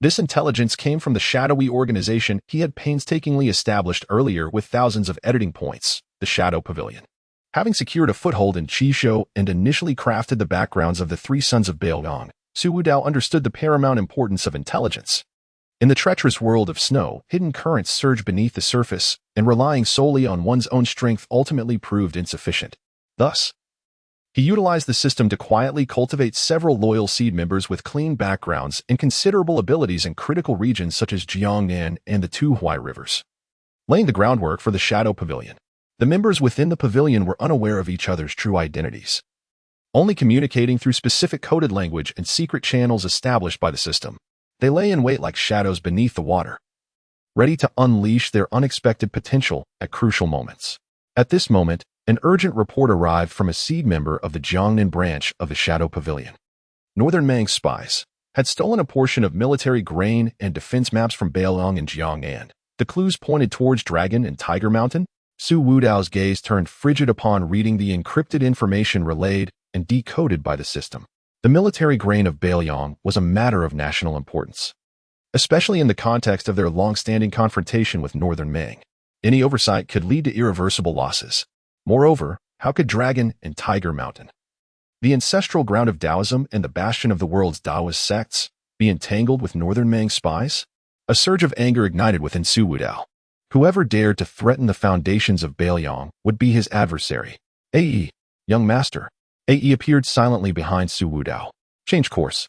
This intelligence came from the shadowy organization he had painstakingly established earlier with thousands of editing points, the Shadow Pavilion. Having secured a foothold in Qishou and initially crafted the backgrounds of the three sons of Beiliang, Su Wudao understood the paramount importance of intelligence. In the treacherous world of snow, hidden currents surge beneath the surface, and relying solely on one's own strength ultimately proved insufficient. Thus, he utilized the system to quietly cultivate several loyal seed members with clean backgrounds and considerable abilities in critical regions such as Jiangnan and the two Huai rivers. Laying the groundwork for the Shadow Pavilion, the members within the pavilion were unaware of each other's true identities, only communicating through specific coded language and secret channels established by the system. They lay in wait like shadows beneath the water, ready to unleash their unexpected potential at crucial moments. At this moment, an urgent report arrived from a seed member of the Jiangnan branch of the Shadow Pavilion. Northern Mang's spies had stolen a portion of military grain and defense maps from Beiliang and Jiangnan. The clues pointed towards Dragon and Tiger Mountain. Su Wudao's gaze turned frigid upon reading the encrypted information relayed and decoded by the system. The military grain of Beiliang was a matter of national importance, especially in the context of their long-standing confrontation with Northern Mang. Any oversight could lead to irreversible losses. Moreover, how could Dragon and Tiger Mountain, the ancestral ground of Taoism and the bastion of the world's Taoist sects, be entangled with Northern Mang spies? A surge of anger ignited within Su Wudao. Whoever dared to threaten the foundations of Beiliang would be his adversary. Ae, young master. Ae appeared silently behind Su Wudao. Change course.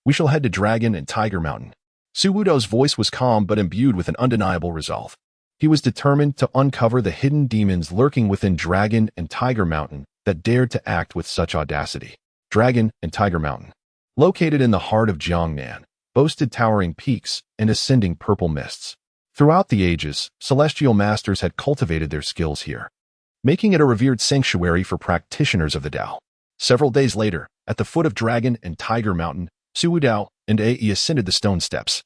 We shall head to Dragon and Tiger Mountain. Su Wudao's voice was calm but imbued with an undeniable resolve. He was determined to uncover the hidden demons lurking within Dragon and Tiger Mountain that dared to act with such audacity. Dragon and Tiger Mountain, located in the heart of Jiangnan, boasted towering peaks and ascending purple mists. Throughout the ages, celestial masters had cultivated their skills here, making it a revered sanctuary for practitioners of the Tao. Several days later, at the foot of Dragon and Tiger Mountain, Su Wudao and Ae ascended the stone steps.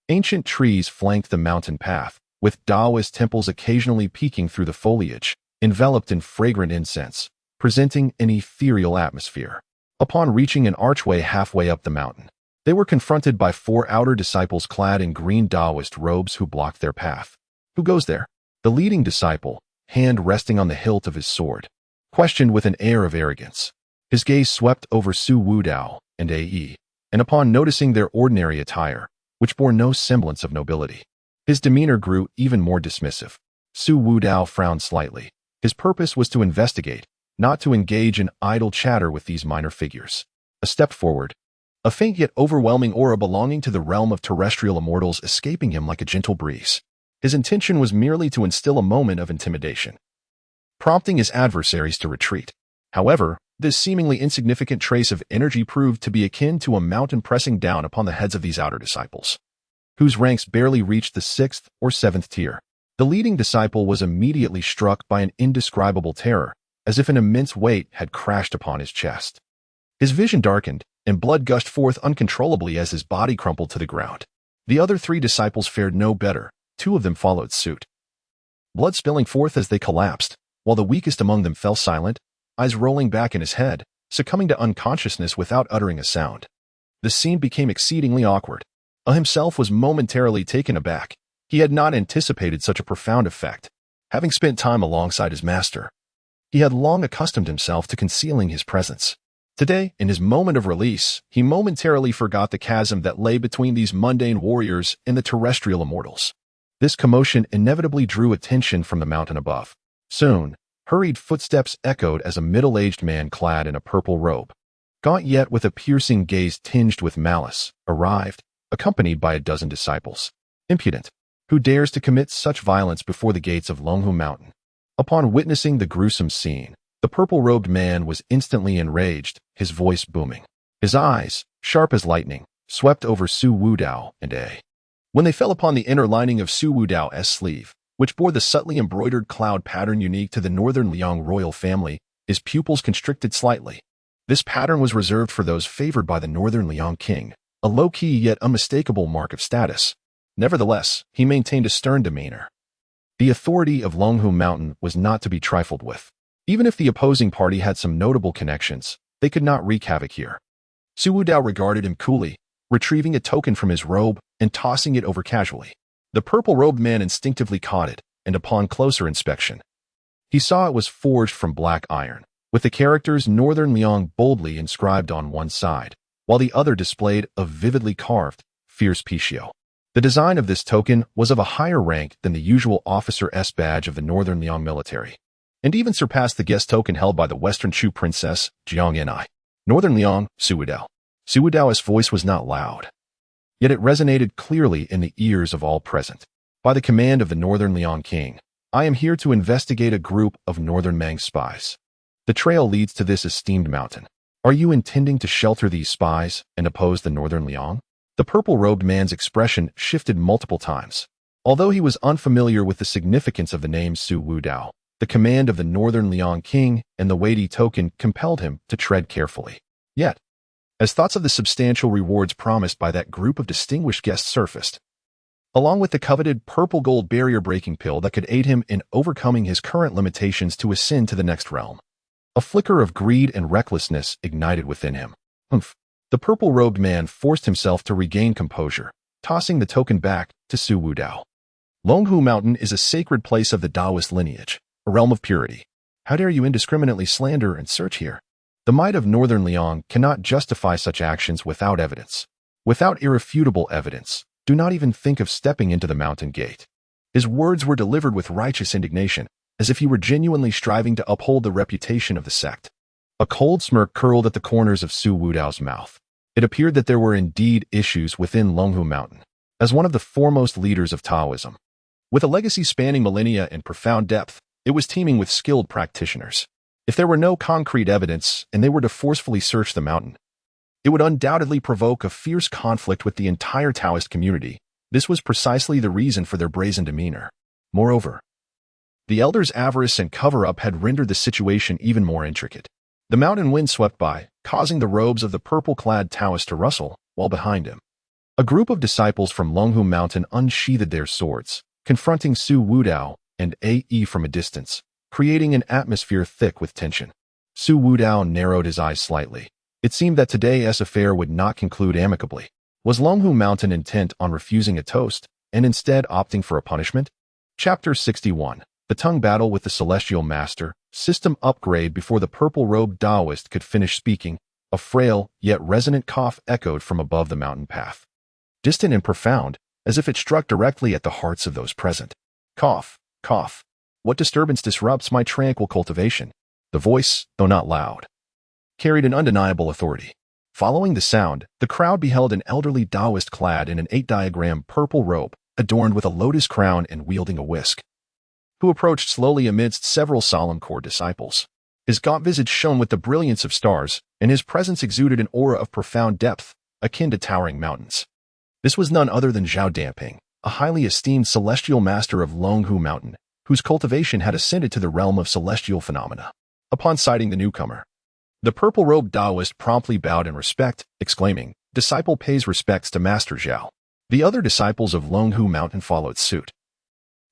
Ancient trees flanked the mountain path, with Taoist temples occasionally peeking through the foliage, enveloped in fragrant incense, presenting an ethereal atmosphere. Upon reaching an archway halfway up the mountain, they were confronted by four outer disciples clad in green Taoist robes who blocked their path. Who goes there? The leading disciple, hand resting on the hilt of his sword, questioned with an air of arrogance. His gaze swept over Su Wudao and Ae, and upon noticing their ordinary attire, which bore no semblance of nobility, his demeanor grew even more dismissive. Su Wudao frowned slightly. His purpose was to investigate, not to engage in idle chatter with these minor figures. A step forward, a faint yet overwhelming aura belonging to the realm of terrestrial immortals escaping him like a gentle breeze. His intention was merely to instill a moment of intimidation, prompting his adversaries to retreat. However, this seemingly insignificant trace of energy proved to be akin to a mountain pressing down upon the heads of these outer disciples, whose ranks barely reached the 6th or 7th tier. The leading disciple was immediately struck by an indescribable terror, as if an immense weight had crashed upon his chest. His vision darkened, and blood gushed forth uncontrollably as his body crumpled to the ground. The other 3 disciples fared no better. 2 of them followed suit, blood spilling forth as they collapsed, while the weakest among them fell silent, eyes rolling back in his head, succumbing to unconsciousness without uttering a sound. The scene became exceedingly awkward. A himself was momentarily taken aback. He had not anticipated such a profound effect. Having spent time alongside his master, he had long accustomed himself to concealing his presence. Today, in his moment of release, he momentarily forgot the chasm that lay between these mundane warriors and the terrestrial immortals. This commotion inevitably drew attention from the mountain above. Soon, hurried footsteps echoed as a middle-aged man clad in a purple robe, gaunt yet with a piercing gaze tinged with malice, arrived, accompanied by a dozen disciples. Impudent! Who dares to commit such violence before the gates of Longhu Mountain? Upon witnessing the gruesome scene, The purple-robed man was instantly enraged, his voice booming. His eyes, sharp as lightning, swept over Su Wudao and A. When they fell upon the inner lining of Su Wudao's sleeve, which bore the subtly embroidered cloud pattern unique to the Northern Liang royal family, his pupils constricted slightly. This pattern was reserved for those favored by the Northern Liang king, a low-key yet unmistakable mark of status. Nevertheless, he maintained a stern demeanor. The authority of Longhu Mountain was not to be trifled with. Even if the opposing party had some notable connections, they could not wreak havoc here. Su Wudao regarded him coolly, retrieving a token from his robe and tossing it over casually. The purple-robed man instinctively caught it, and upon closer inspection, he saw it was forged from black iron, with the characters Northern Liang boldly inscribed on one side, while the other displayed a vividly carved, fierce Pishio. The design of this token was of a higher rank than the usual Officer S badge of the Northern Liang military, and even surpassed the guest token held by the Western Chu princess, Jiang Ni. Northern Liang, Su Wudao. Su Wudao's voice was not loud, yet it resonated clearly in the ears of all present. By the command of the Northern Liang king, I am here to investigate a group of Northern Mang spies. The trail leads to this esteemed mountain. Are you intending to shelter these spies and oppose the Northern Liang? The purple-robed man's expression shifted multiple times. Although he was unfamiliar with the significance of the name Su Wudao, the command of the Northern Liang king and the weighty token compelled him to tread carefully. Yet, as thoughts of the substantial rewards promised by that group of distinguished guests surfaced, along with the coveted purple-gold barrier-breaking pill that could aid him in overcoming his current limitations to ascend to the next realm, a flicker of greed and recklessness ignited within him. The purple-robed man forced himself to regain composure, tossing the token back to Su Wudao. Longhu Mountain is a sacred place of the Taoist lineage, a realm of purity. How dare you indiscriminately slander and search here? The might of Northern Liang cannot justify such actions without evidence. Without irrefutable evidence, do not even think of stepping into the mountain gate. His words were delivered with righteous indignation, as if he were genuinely striving to uphold the reputation of the sect. A cold smirk curled at the corners of Su Wudao's mouth. It appeared that there were indeed issues within Longhu Mountain. As one of the foremost leaders of Taoism, with a legacy spanning millennia and profound depth, it was teeming with skilled practitioners. If there were no concrete evidence and they were to forcefully search the mountain, it would undoubtedly provoke a fierce conflict with the entire Taoist community. This was precisely the reason for their brazen demeanor. Moreover, the elders' avarice and cover-up had rendered the situation even more intricate. The mountain wind swept by, causing the robes of the purple-clad Taoist to rustle, while behind him, a group of disciples from Longhu Mountain unsheathed their swords, confronting Su Wudao and A.E. from a distance, creating an atmosphere thick with tension. Su Wudao narrowed his eyes slightly. It seemed that today's affair would not conclude amicably. Was Longhu Mountain intent on refusing a toast, and instead opting for a punishment? Chapter 61. The tongue battle with the Celestial Master, system upgrade. Before the purple-robed Taoist could finish speaking, a frail, yet resonant cough echoed from above the mountain path. Distant and profound, as if it struck directly at the hearts of those present. Cough, cough. What disturbance disrupts my tranquil cultivation? The voice, though not loud, carried an undeniable authority. Following the sound, the crowd beheld an elderly Taoist clad in an 8-diagram purple robe, adorned with a lotus crown and wielding a whisk, who approached slowly amidst several solemn court disciples. His gaunt visage shone with the brilliance of stars, and his presence exuded an aura of profound depth, akin to towering mountains. This was none other than Zhao Damping, a highly esteemed celestial master of Longhu Mountain, whose cultivation had ascended to the realm of celestial phenomena. Upon sighting the newcomer, the purple-robed Taoist promptly bowed in respect, exclaiming, "Disciple pays respects to Master Zhao." The other disciples of Longhu Mountain followed suit.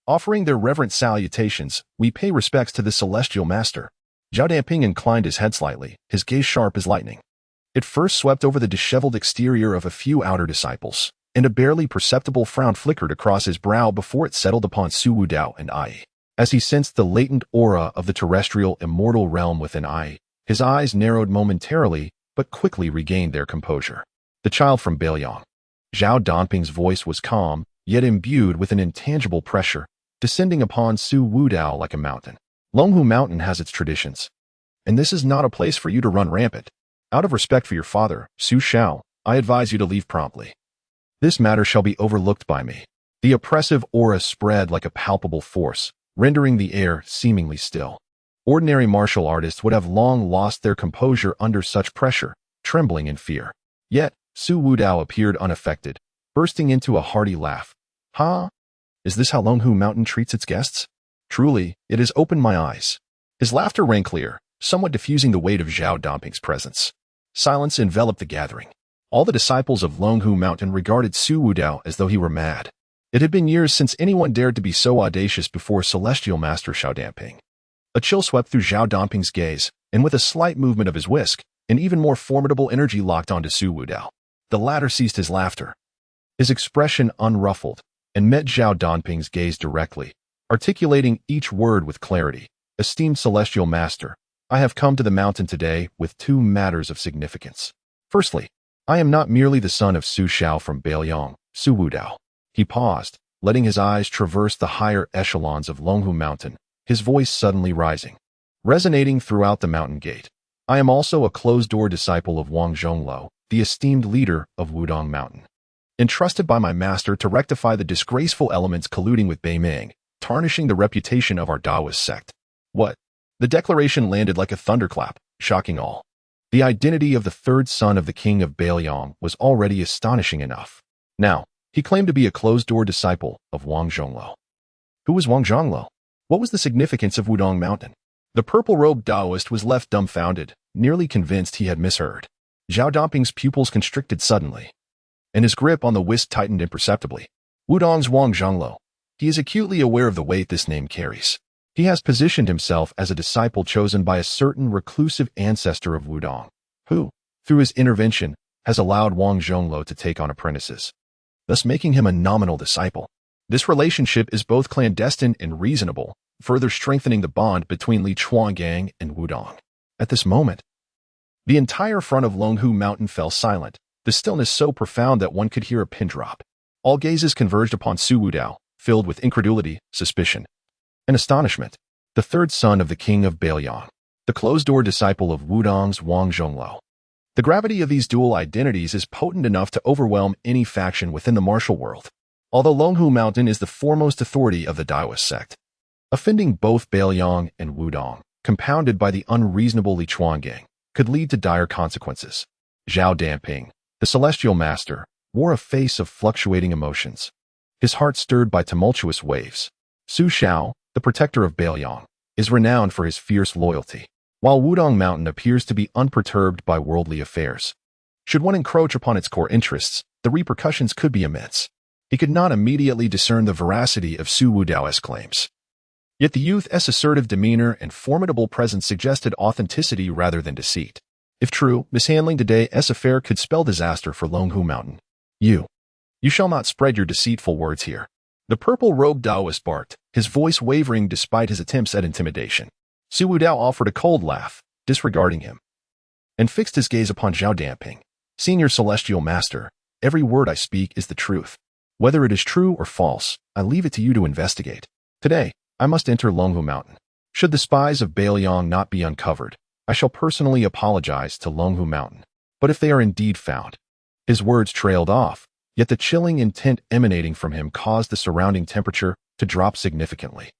Offering their reverent salutations, "We pay respects to the celestial master." Zhao Damping inclined his head slightly, his gaze sharp as lightning. It first swept over the disheveled exterior of a few outer disciples, and a barely perceptible frown flickered across his brow before it settled upon Su Wudao and Ai. As he sensed the latent aura of the terrestrial immortal realm within Ai, his eyes narrowed momentarily, but quickly regained their composure. The child from Beiliang. Zhao Damping's voice was calm, yet imbued with an intangible pressure, descending upon Su Wudao like a mountain. Longhu Mountain has its traditions, and this is not a place for you to run rampant. Out of respect for your father, Su Shao, I advise you to leave promptly. This matter shall be overlooked by me. The oppressive aura spread like a palpable force, rendering the air seemingly still. Ordinary martial artists would have long lost their composure under such pressure, trembling in fear. Yet, Su Wudao appeared unaffected, bursting into a hearty laugh. "Huh? Is this how Longhu Mountain treats its guests? Truly, it has opened my eyes." His laughter rang clear, somewhat diffusing the weight of Zhao Dongping's presence. Silence enveloped the gathering. All the disciples of Longhu Mountain regarded Su Wudao as though he were mad. It had been years since anyone dared to be so audacious before Celestial Master Zhao Dongping. A chill swept through Zhao Dongping's gaze, and with a slight movement of his whisk, an even more formidable energy locked onto Su Wudao. The latter ceased his laughter. His expression unruffled, and met Zhao Dongping's gaze directly, articulating each word with clarity. "Esteemed Celestial Master, I have come to the mountain today with two matters of significance. Firstly, I am not merely the son of Su Xiao from Beiliang, Su Wudao." He paused, letting his eyes traverse the higher echelons of Longhu Mountain, his voice suddenly rising, resonating throughout the mountain gate. "I am also a closed-door disciple of Wang Zhongluo, the esteemed leader of Wudong Mountain, entrusted by my master to rectify the disgraceful elements colluding with Beiming, tarnishing the reputation of our Taoist sect." What? The declaration landed like a thunderclap, shocking all. The identity of the third son of the King of Beiliang was already astonishing enough. Now, he claimed to be a closed-door disciple of Wang Zhongluo. Who was Wang Zhongluo? What was the significance of Wudong Mountain? The purple-robed Taoist was left dumbfounded, nearly convinced he had misheard. Zhao Dongping's pupils constricted suddenly, and his grip on the whisk tightened imperceptibly. Wudong's Wang Zhongluo. He is acutely aware of the weight this name carries. He has positioned himself as a disciple chosen by a certain reclusive ancestor of Wudong, who, through his intervention, has allowed Wang Zhongluo to take on apprentices, thus making him a nominal disciple. This relationship is both clandestine and reasonable, further strengthening the bond between Li Chuangang and Wudong. At this moment, the entire front of Longhu Mountain fell silent, the stillness so profound that one could hear a pin drop. All gazes converged upon Su Wudao, filled with incredulity, suspicion, and astonishment. The third son of the King of Beiliang, the closed-door disciple of Wudong's Wang Zhongluo. The gravity of these dual identities is potent enough to overwhelm any faction within the martial world. Although Longhu Mountain is the foremost authority of the Taoist sect, offending both Beiliang and Wudong, compounded by the unreasonable Li Chuangang, could lead to dire consequences. Zhao Dongping, the Celestial Master, wore a face of fluctuating emotions, his heart stirred by tumultuous waves. Su Xiao, the protector of Beiliang, is renowned for his fierce loyalty, while Wudong Mountain appears to be unperturbed by worldly affairs. Should one encroach upon its core interests, the repercussions could be immense. He could not immediately discern the veracity of Su Wudao's claims. Yet the youth's assertive demeanor and formidable presence suggested authenticity rather than deceit. If true, mishandling today's affair could spell disaster for Longhu Mountain. You shall not spread your deceitful words here." The purple-robed Taoist barked, his voice wavering despite his attempts at intimidation. Su Wudao offered a cold laugh, disregarding him, and fixed his gaze upon Zhao Dongping. "Senior Celestial Master, every word I speak is the truth. Whether it is true or false, I leave it to you to investigate. Today, I must enter Longhu Mountain. Should the spies of Beiliang not be uncovered, I shall personally apologize to Longhu Mountain. But if they are indeed found..." His words trailed off, yet the chilling intent emanating from him caused the surrounding temperature to drop significantly.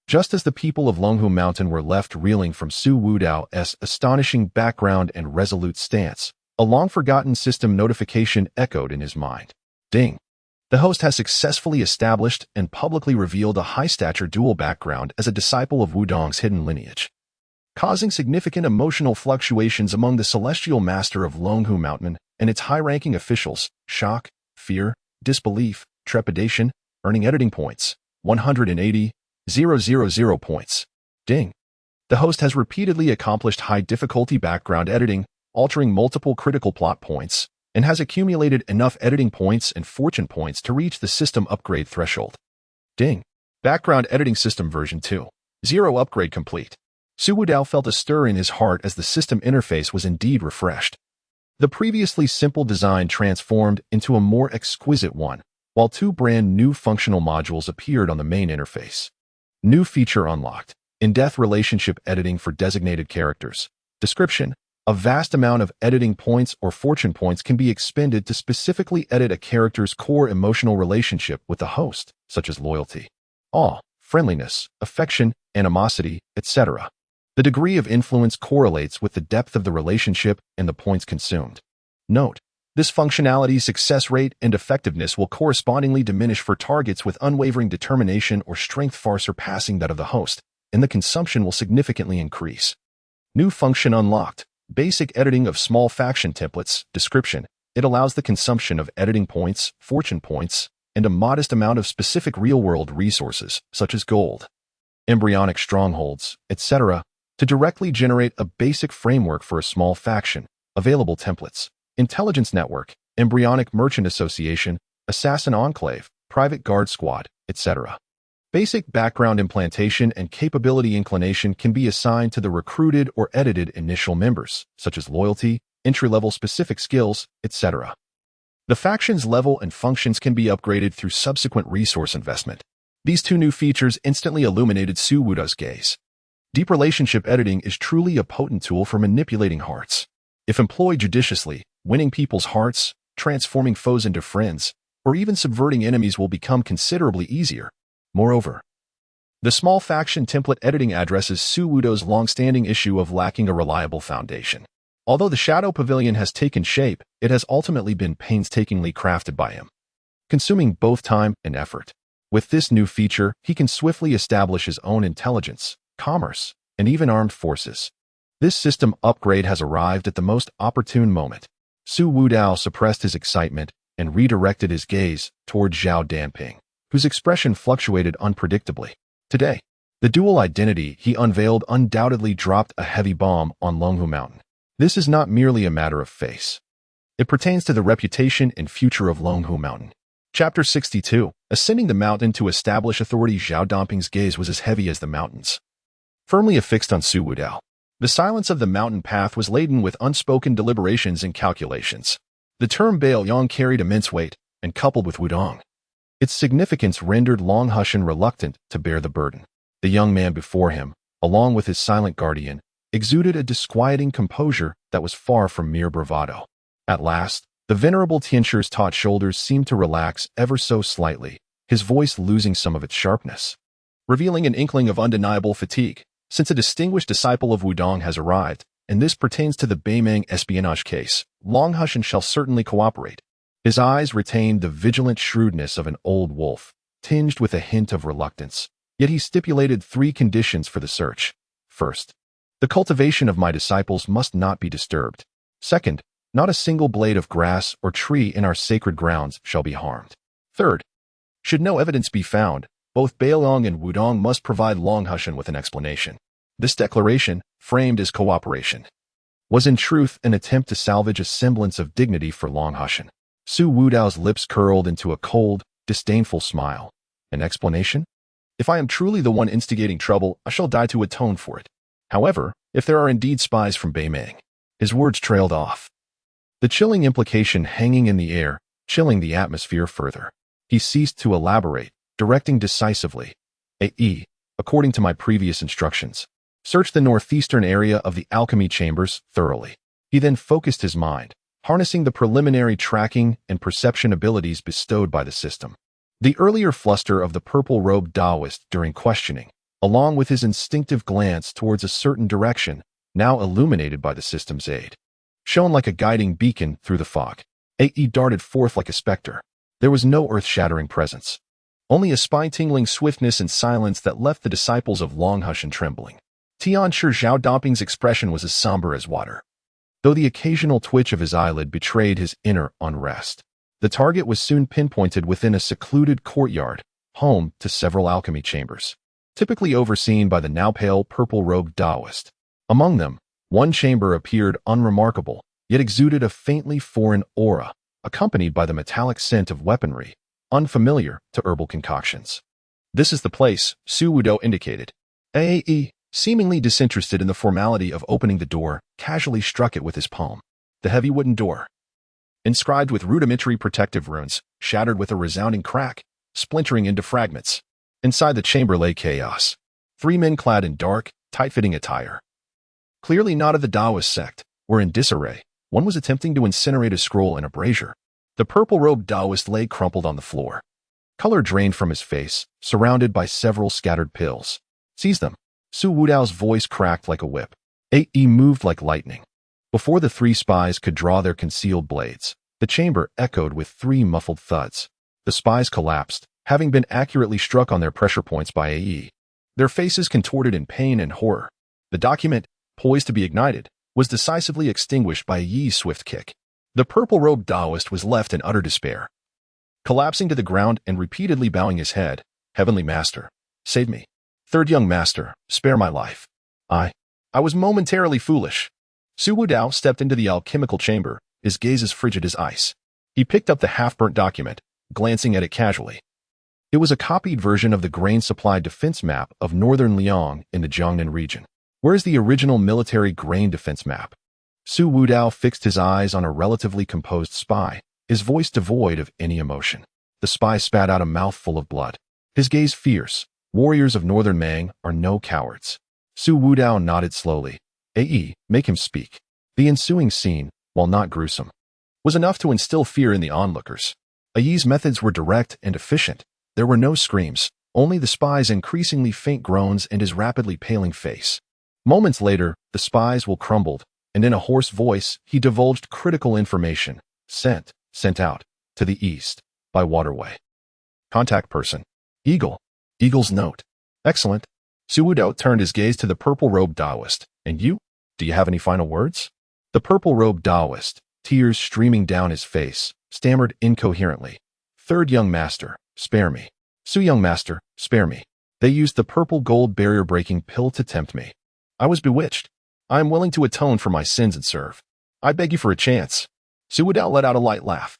Just as the people of Longhu Mountain were left reeling from Su Wudao's astonishing background and resolute stance, a long-forgotten system notification echoed in his mind. Ding! The host has successfully established and publicly revealed a high-stature dual background as a disciple of Wudong's hidden lineage, causing significant emotional fluctuations among the Celestial Master of Longhu Mountain and its high-ranking officials. Shock, fear, disbelief, trepidation, earning editing points, 180,000 points. Ding! The host has repeatedly accomplished high-difficulty background editing, altering multiple critical plot points, and has accumulated enough editing points and fortune points to reach the system upgrade threshold. Ding! Background editing system version 2.0 upgrade complete. Su Wudao felt a stir in his heart as the system interface was indeed refreshed. The previously simple design transformed into a more exquisite one, while two brand new functional modules appeared on the main interface. New feature unlocked. In-depth relationship editing for designated characters. Description: a vast amount of editing points or fortune points can be expended to specifically edit a character's core emotional relationship with the host, such as loyalty, awe, friendliness, affection, animosity, etc. The degree of influence correlates with the depth of the relationship and the points consumed. Note: this functionality's success rate and effectiveness will correspondingly diminish for targets with unwavering determination or strength far surpassing that of the host, and the consumption will significantly increase. New function unlocked. Basic editing of small faction templates. Description: it allows the consumption of editing points, fortune points, and a modest amount of specific real-world resources, such as gold, embryonic strongholds, etc., to directly generate a basic framework for a small faction. Available templates: Intelligence Network, Embryonic Merchant Association, Assassin Enclave, Private Guard Squad, etc. Basic background implantation and capability inclination can be assigned to the recruited or edited initial members, such as loyalty, entry-level specific skills, etc. The faction's level and functions can be upgraded through subsequent resource investment. These two new features instantly illuminated Su Wudao's gaze. Deep relationship editing is truly a potent tool for manipulating hearts. If employed judiciously, winning people's hearts, transforming foes into friends, or even subverting enemies will become considerably easier. Moreover, the small faction template editing addresses Su Wudao's long-standing issue of lacking a reliable foundation. Although the Shadow Pavilion has taken shape, it has ultimately been painstakingly crafted by him, consuming both time and effort. With this new feature, he can swiftly establish his own intelligence, commerce, and even armed forces. This system upgrade has arrived at the most opportune moment. Su Wudao suppressed his excitement and redirected his gaze toward Zhao Danping, whose expression fluctuated unpredictably. Today, the dual identity he unveiled undoubtedly dropped a heavy bomb on Longhu Mountain. This is not merely a matter of face. It pertains to the reputation and future of Longhu Mountain. Chapter 62. Ascending the mountain to establish authority. Zhao Danping's gaze was as heavy as the mountains, firmly affixed on Su Wudao. The silence of the mountain path was laden with unspoken deliberations and calculations. The term Beiliang carried immense weight, and coupled with Wudong, its significance rendered Longhushan reluctant to bear the burden. The young man before him, along with his silent guardian, exuded a disquieting composure that was far from mere bravado. At last, the venerable Tianshir's taut shoulders seemed to relax ever so slightly, his voice losing some of its sharpness, revealing an inkling of undeniable fatigue. Since a distinguished disciple of Wudong has arrived, and this pertains to the Beimeng espionage case, Longhushan shall certainly cooperate. His eyes retained the vigilant shrewdness of an old wolf, tinged with a hint of reluctance. Yet he stipulated 3 conditions for the search. First, the cultivation of my disciples must not be disturbed. Second, not a single blade of grass or tree in our sacred grounds shall be harmed. Third, should no evidence be found, both Beiliang and Wudong must provide Longhushan with an explanation. This declaration, framed as cooperation, was in truth an attempt to salvage a semblance of dignity for Longhushan. Su Wudao's lips curled into a cold, disdainful smile. An explanation? If I am truly the one instigating trouble, I shall die to atone for it. However, if there are indeed spies from Beimeng, his words trailed off, the chilling implication hanging in the air, chilling the atmosphere further. He ceased to elaborate, directing decisively. According to my previous instructions, search the northeastern area of the alchemy chambers thoroughly. He then focused his mind, harnessing the preliminary tracking and perception abilities bestowed by the system. The earlier fluster of the purple-robed Taoist during questioning, along with his instinctive glance towards a certain direction, now illuminated by the system's aid, shone like a guiding beacon through the fog. He darted forth like a specter. There was no earth-shattering presence, only a spine-tingling swiftness and silence that left the disciples of Longhushan trembling. Tianshi Zhao Danping's expression was as somber as water, though the occasional twitch of his eyelid betrayed his inner unrest. The target was soon pinpointed within a secluded courtyard, home to several alchemy chambers, typically overseen by the now pale purple-robed Taoist. Among them, one chamber appeared unremarkable, yet exuded a faintly foreign aura, accompanied by the metallic scent of weaponry, unfamiliar to herbal concoctions. This is the place, Su Wudao indicated. Seemingly disinterested in the formality of opening the door, casually struck it with his palm. The heavy wooden door, inscribed with rudimentary protective runes, shattered with a resounding crack, splintering into fragments. Inside the chamber lay chaos. 3 men clad in dark, tight-fitting attire, clearly not of the Taoist sect, were in disarray. One was attempting to incinerate a scroll in a brazier. The purple-robed Taoist lay crumpled on the floor. Color drained from his face, surrounded by several scattered pills. Seize them, Su Wudao's voice cracked like a whip. A.E. moved like lightning. Before the three spies could draw their concealed blades, the chamber echoed with three muffled thuds. The spies collapsed, having been accurately struck on their pressure points by A.E. Their faces contorted in pain and horror. The document, poised to be ignited, was decisively extinguished by Yi's swift kick. The purple-robed Taoist was left in utter despair. Collapsing to the ground and repeatedly bowing his head, "Heavenly Master, save me. Third young master, spare my life. I was momentarily foolish." Su Wudao stepped into the alchemical chamber, his gaze as frigid as ice. He picked up the half-burnt document, glancing at it casually. It was a copied version of the grain supply defense map of northern Liang in the Jiangnan region. Where's the original military grain defense map? Su Wudao fixed his eyes on a relatively composed spy, his voice devoid of any emotion. The spy spat out a mouthful of blood. His gaze fierce. Warriors of northern Mang are no cowards. Su Wudao nodded slowly. A.E., make him speak. The ensuing scene, while not gruesome, was enough to instill fear in the onlookers. A.E.'s methods were direct and efficient. There were no screams, only the spy's increasingly faint groans and his rapidly paling face. Moments later, the spy's will crumbled, and in a hoarse voice, he divulged critical information. Sent out, to the east, by waterway. Contact person. Eagle. Eagle's note. Excellent. Su Wudao turned his gaze to the purple-robed Taoist. And you? Do you have any final words? The purple-robed Taoist, tears streaming down his face, stammered incoherently. Third young master, spare me. Su young master, spare me. They used the purple-gold barrier-breaking pill to tempt me. I was bewitched. I am willing to atone for my sins and serve. I beg you for a chance. Su Wudao let out a light laugh.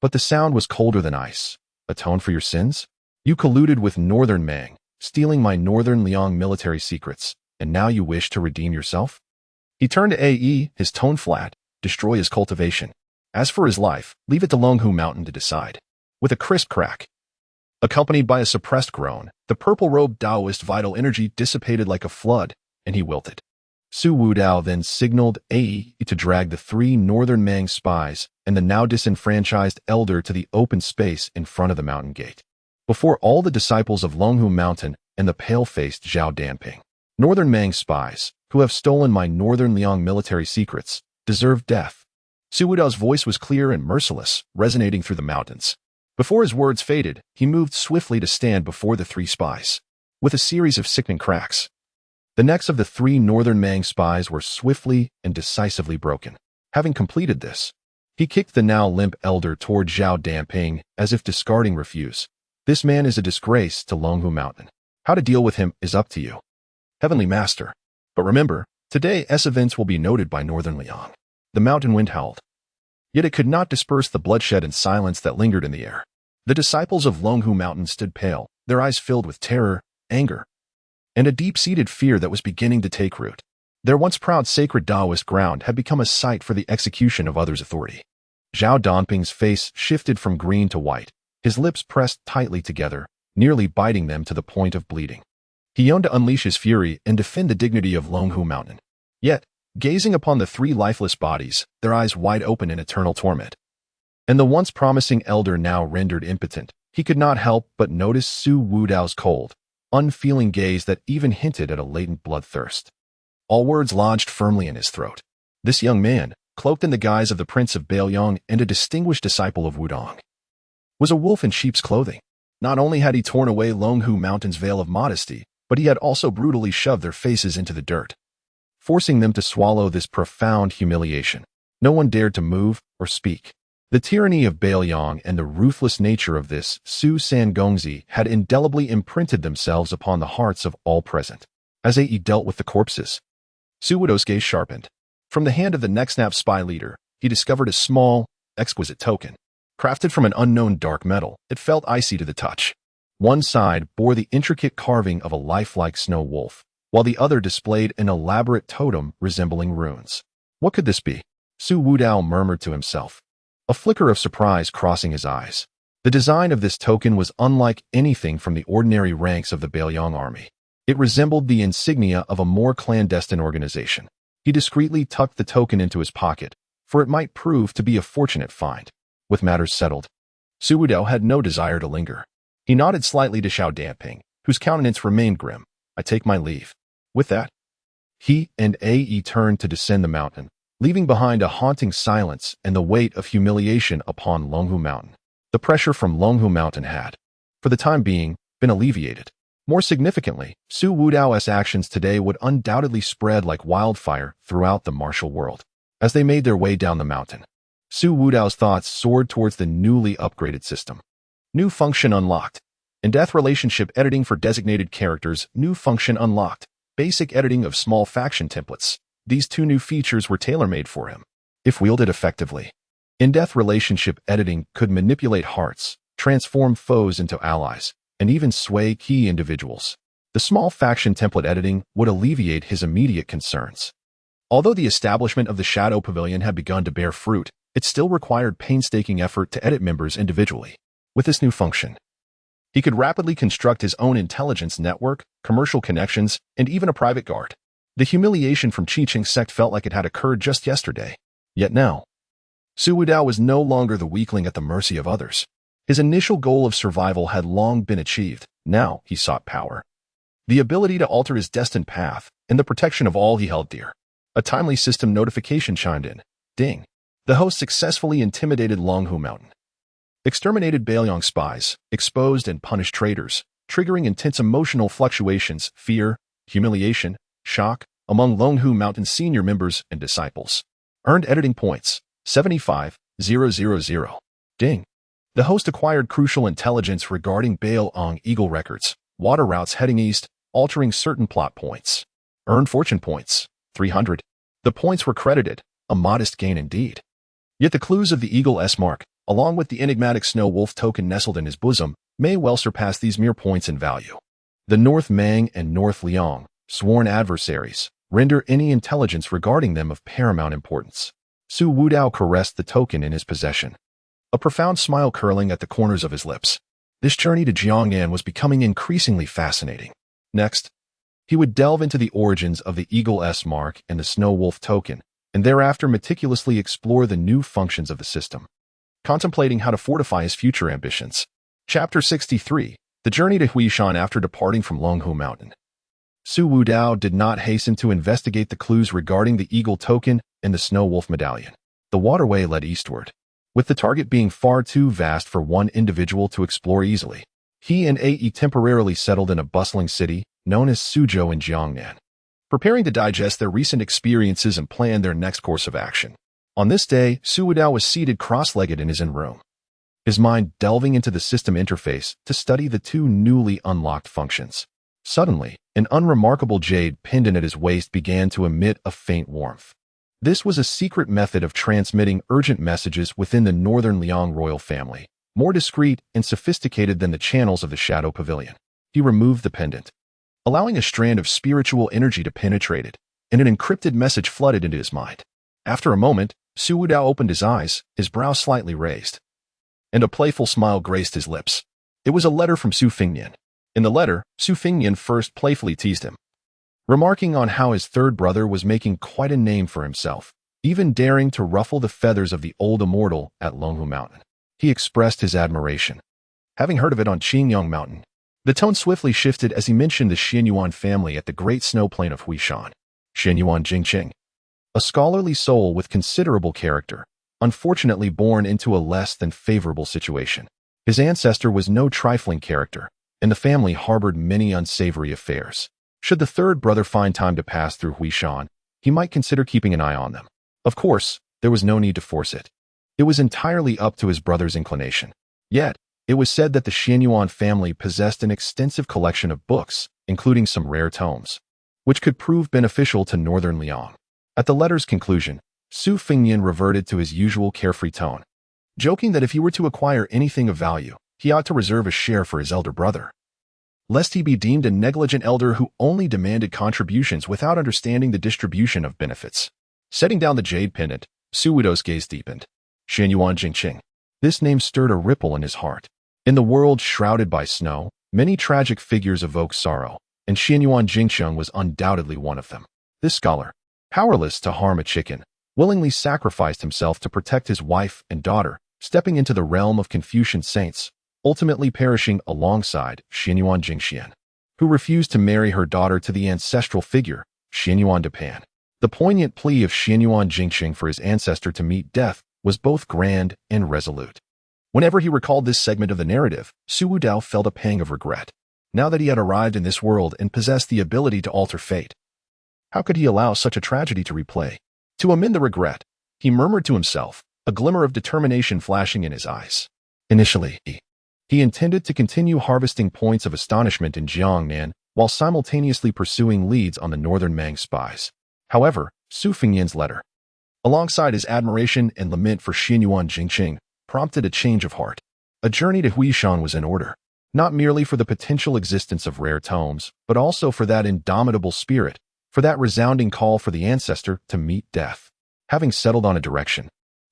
But the sound was colder than ice. Atone for your sins? You colluded with northern Mang, stealing my northern Liang military secrets, and now you wish to redeem yourself? He turned to A.E., his tone flat, destroy his cultivation. As for his life, leave it to Longhu Mountain to decide. With a crisp crack, accompanied by a suppressed groan, the purple-robed Taoist vital energy dissipated like a flood, and he wilted. Su Wudao then signaled A.E. to drag the three northern Mang spies and the now disenfranchised elder to the open space in front of the mountain gate. Before all the disciples of Longhu Mountain and the pale-faced Zhao Danping, northern Mang spies, who have stolen my northern Liang military secrets, deserve death. Su Wudao's voice was clear and merciless, resonating through the mountains. Before his words faded, he moved swiftly to stand before the three spies. With a series of sickening cracks, the necks of the three northern Mang spies were swiftly and decisively broken. Having completed this, he kicked the now limp elder toward Zhao Danping as if discarding refuse. This man is a disgrace to Longhu Mountain. How to deal with him is up to you, Heavenly Master. But remember, today's events will be noted by northern Liang. The mountain wind howled. Yet it could not disperse the bloodshed and silence that lingered in the air. The disciples of Longhu Mountain stood pale, their eyes filled with terror, anger, and a deep-seated fear that was beginning to take root. Their once proud sacred Taoist ground had become a site for the execution of others' authority. Zhao Danping's face shifted from green to white, his lips pressed tightly together, nearly biting them to the point of bleeding. He yearned to unleash his fury and defend the dignity of Longhu Mountain. Yet, gazing upon the three lifeless bodies, their eyes wide open in eternal torment, and the once promising elder now rendered impotent, he could not help but notice Su Wudao's cold, unfeeling gaze that even hinted at a latent bloodthirst. All words lodged firmly in his throat. This young man, cloaked in the guise of the Prince of Beiliang and a distinguished disciple of Wudong, was a wolf in sheep's clothing. Not only had he torn away Longhu Mountain's veil of modesty, but he had also brutally shoved their faces into the dirt, forcing them to swallow this profound humiliation. No one dared to move or speak. The tyranny of Beiliang and the ruthless nature of this Su Sangongzi had indelibly imprinted themselves upon the hearts of all present. As A.E. dealt with the corpses, Su Wudao's gaze sharpened. From the hand of the Nexnap spy leader, he discovered a small, exquisite token. Crafted from an unknown dark metal, it felt icy to the touch. One side bore the intricate carving of a lifelike snow wolf, while the other displayed an elaborate totem resembling runes. What could this be? Su Wudao murmured to himself, a flicker of surprise crossing his eyes. The design of this token was unlike anything from the ordinary ranks of the Beiliang army. It resembled the insignia of a more clandestine organization. He discreetly tucked the token into his pocket, for it might prove to be a fortunate find. With matters settled, Su Wudao had no desire to linger. He nodded slightly to Zhao Danping, whose countenance remained grim. I take my leave. With that, he and Ae turned to descend the mountain, leaving behind a haunting silence and the weight of humiliation upon Longhu Mountain. The pressure from Longhu Mountain had, for the time being, been alleviated. More significantly, Su Wudao's actions today would undoubtedly spread like wildfire throughout the martial world. As they made their way down the mountain, Su Wudao's thoughts soared towards the newly upgraded system. New function unlocked. In-depth relationship editing for designated characters, new function unlocked. Basic editing of small faction templates. These two new features were tailor-made for him. If wielded effectively, in-depth relationship editing could manipulate hearts, transform foes into allies, and even sway key individuals. The small faction template editing would alleviate his immediate concerns. Although the establishment of the Shadow Pavilion had begun to bear fruit, it still required painstaking effort to edit members individually. With this new function, he could rapidly construct his own intelligence network, commercial connections, and even a private guard. The humiliation from Qiqing's sect felt like it had occurred just yesterday. Yet now, Su Wudao was no longer the weakling at the mercy of others. His initial goal of survival had long been achieved. Now he sought power, the ability to alter his destined path, and the protection of all he held dear. A timely system notification chimed in. Ding. The host successfully intimidated Longhu Mountain, exterminated Beiliang spies, exposed and punished traitors, triggering intense emotional fluctuations, fear, humiliation, shock, among Longhu Mountain senior members and disciples. Earned editing points, 75,000. Ding. The host acquired crucial intelligence regarding Beiliang Eagle records, water routes heading east, altering certain plot points. Earned fortune points, 300. The points were credited, a modest gain indeed. Yet the clues of the Eagle S mark, along with the enigmatic Snow Wolf token nestled in his bosom, may well surpass these mere points in value. The North Mang and North Liang, sworn adversaries, render any intelligence regarding them of paramount importance. Su Wudao caressed the token in his possession, a profound smile curling at the corners of his lips. This journey to Jiangnan was becoming increasingly fascinating. Next, he would delve into the origins of the Eagle S mark and the Snow Wolf token, and thereafter meticulously explore the new functions of the system, contemplating how to fortify his future ambitions. Chapter 63. The Journey to Huishan after departing from Longhu Mountain. Su Wudao did not hasten to investigate the clues regarding the Eagle token and the Snow Wolf medallion. The waterway led eastward, with the target being far too vast for one individual to explore easily. He and Ae temporarily settled in a bustling city known as Suzhou in Jiangnan, preparing to digest their recent experiences and plan their next course of action. On this day, Su Wudao was seated cross-legged in his inn room, his mind delving into the system interface to study the two newly unlocked functions. Suddenly, an unremarkable jade pendant at his waist began to emit a faint warmth. This was a secret method of transmitting urgent messages within the Northern Liang royal family, more discreet and sophisticated than the channels of the Shadow Pavilion. He removed the pendant, allowing a strand of spiritual energy to penetrate it, and an encrypted message flooded into his mind. After a moment, Su Wudao opened his eyes, his brow slightly raised, and a playful smile graced his lips. It was a letter from Su Fingnian. In the letter, Su Fingnian first playfully teased him, remarking on how his third brother was making quite a name for himself, even daring to ruffle the feathers of the old immortal at Longhu Mountain. He expressed his admiration, having heard of it on Qingyang Mountain. The tone swiftly shifted as he mentioned the Xianyuan family at the great snow plain of Huishan. Xianyuan Jingqing, a scholarly soul with considerable character, unfortunately born into a less than favorable situation. His ancestor was no trifling character, and the family harbored many unsavory affairs. Should the third brother find time to pass through Huishan, he might consider keeping an eye on them. Of course, there was no need to force it. It was entirely up to his brother's inclination. Yet, it was said that the Xianyuan family possessed an extensive collection of books, including some rare tomes, which could prove beneficial to Northern Liang. At the letter's conclusion, Su Fingnian reverted to his usual carefree tone, joking that if he were to acquire anything of value, he ought to reserve a share for his elder brother, lest he be deemed a negligent elder who only demanded contributions without understanding the distribution of benefits. Setting down the jade pendant, Su Wudao's gaze deepened. Xianyuan Jingqing. This name stirred a ripple in his heart. In the world shrouded by snow, many tragic figures evoke sorrow, and Xianyuan Jingqing was undoubtedly one of them. This scholar, powerless to harm a chicken, willingly sacrificed himself to protect his wife and daughter, stepping into the realm of Confucian saints, ultimately perishing alongside Xianyuan Jingxian. who refused to marry her daughter to the ancestral figure, Xianyuan de Pan. The poignant plea of Xianyuan Jingqing for his ancestor to meet death was both grand and resolute. Whenever he recalled this segment of the narrative, Su Wudao felt a pang of regret. Now that he had arrived in this world and possessed the ability to alter fate, how could he allow such a tragedy to replay? To amend the regret, he murmured to himself, a glimmer of determination flashing in his eyes. Initially, he intended to continue harvesting points of astonishment in Jiangnan while simultaneously pursuing leads on the northern Mang spies. However, Su Fengyan's letter, alongside his admiration and lament for Xianyuan Jingqing, prompted a change of heart. A journey to Huishan was in order, not merely for the potential existence of rare tomes, but also for that indomitable spirit, for that resounding call for the ancestor to meet death. Having settled on a direction,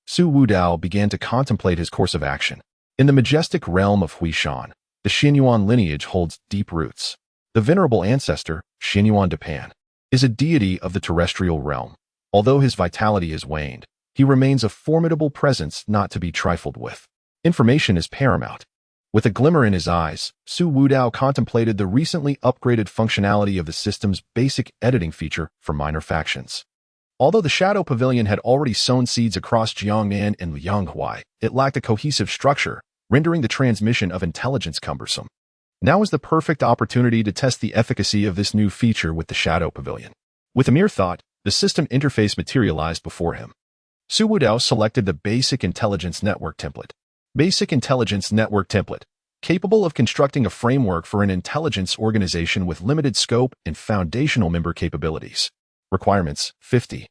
Su Wudao began to contemplate his course of action. In the majestic realm of Huishan, the Xianyuan lineage holds deep roots. The venerable ancestor, Xianyuan de Pan, is a deity of the terrestrial realm. Although his vitality has waned, he remains a formidable presence not to be trifled with. Information is paramount. With a glimmer in his eyes, Su Wudao contemplated the recently upgraded functionality of the system's basic editing feature for minor factions. Although the Shadow Pavilion had already sown seeds across Jiangnan and Lianghuai, it lacked a cohesive structure, rendering the transmission of intelligence cumbersome. Now was the perfect opportunity to test the efficacy of this new feature with the Shadow Pavilion. With a mere thought, the system interface materialized before him. Su Wudao selected the Basic Intelligence Network template. Basic Intelligence Network template, capable of constructing a framework for an intelligence organization with limited scope and foundational member capabilities. Requirements: 50.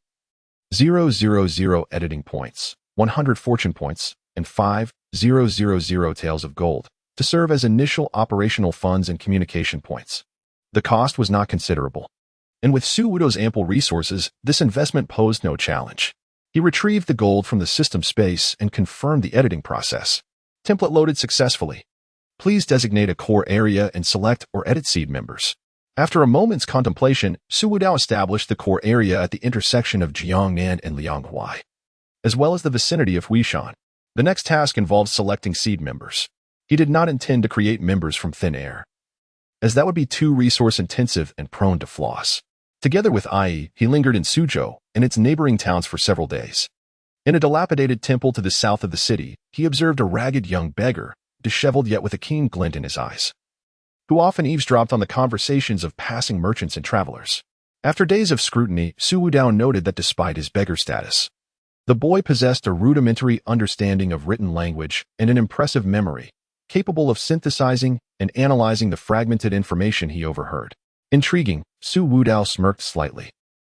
000 editing points, 100 fortune points, and 5,000 taels of gold to serve as initial operational funds and communication points. The cost was not considerable, and with Su Wudao's ample resources, this investment posed no challenge. He retrieved the gold from the system space and confirmed the editing process. Template loaded successfully. Please designate a core area and select or edit seed members. After a moment's contemplation, Su Wudao established the core area at the intersection of Jiangnan and Lianghuai, as well as the vicinity of Huishan. The next task involved selecting seed members. He did not intend to create members from thin air, as that would be too resource-intensive and prone to flaws. Together with Ai, he lingered in Suzhou and its neighboring towns for several days. In a dilapidated temple to the south of the city, he observed a ragged young beggar, disheveled yet with a keen glint in his eyes, who often eavesdropped on the conversations of passing merchants and travelers. After days of scrutiny, Su Wudao noted that despite his beggar status, the boy possessed a rudimentary understanding of written language and an impressive memory, capable of synthesizing and analyzing the fragmented information he overheard. Intriguing, Su Wudao smirked slightly.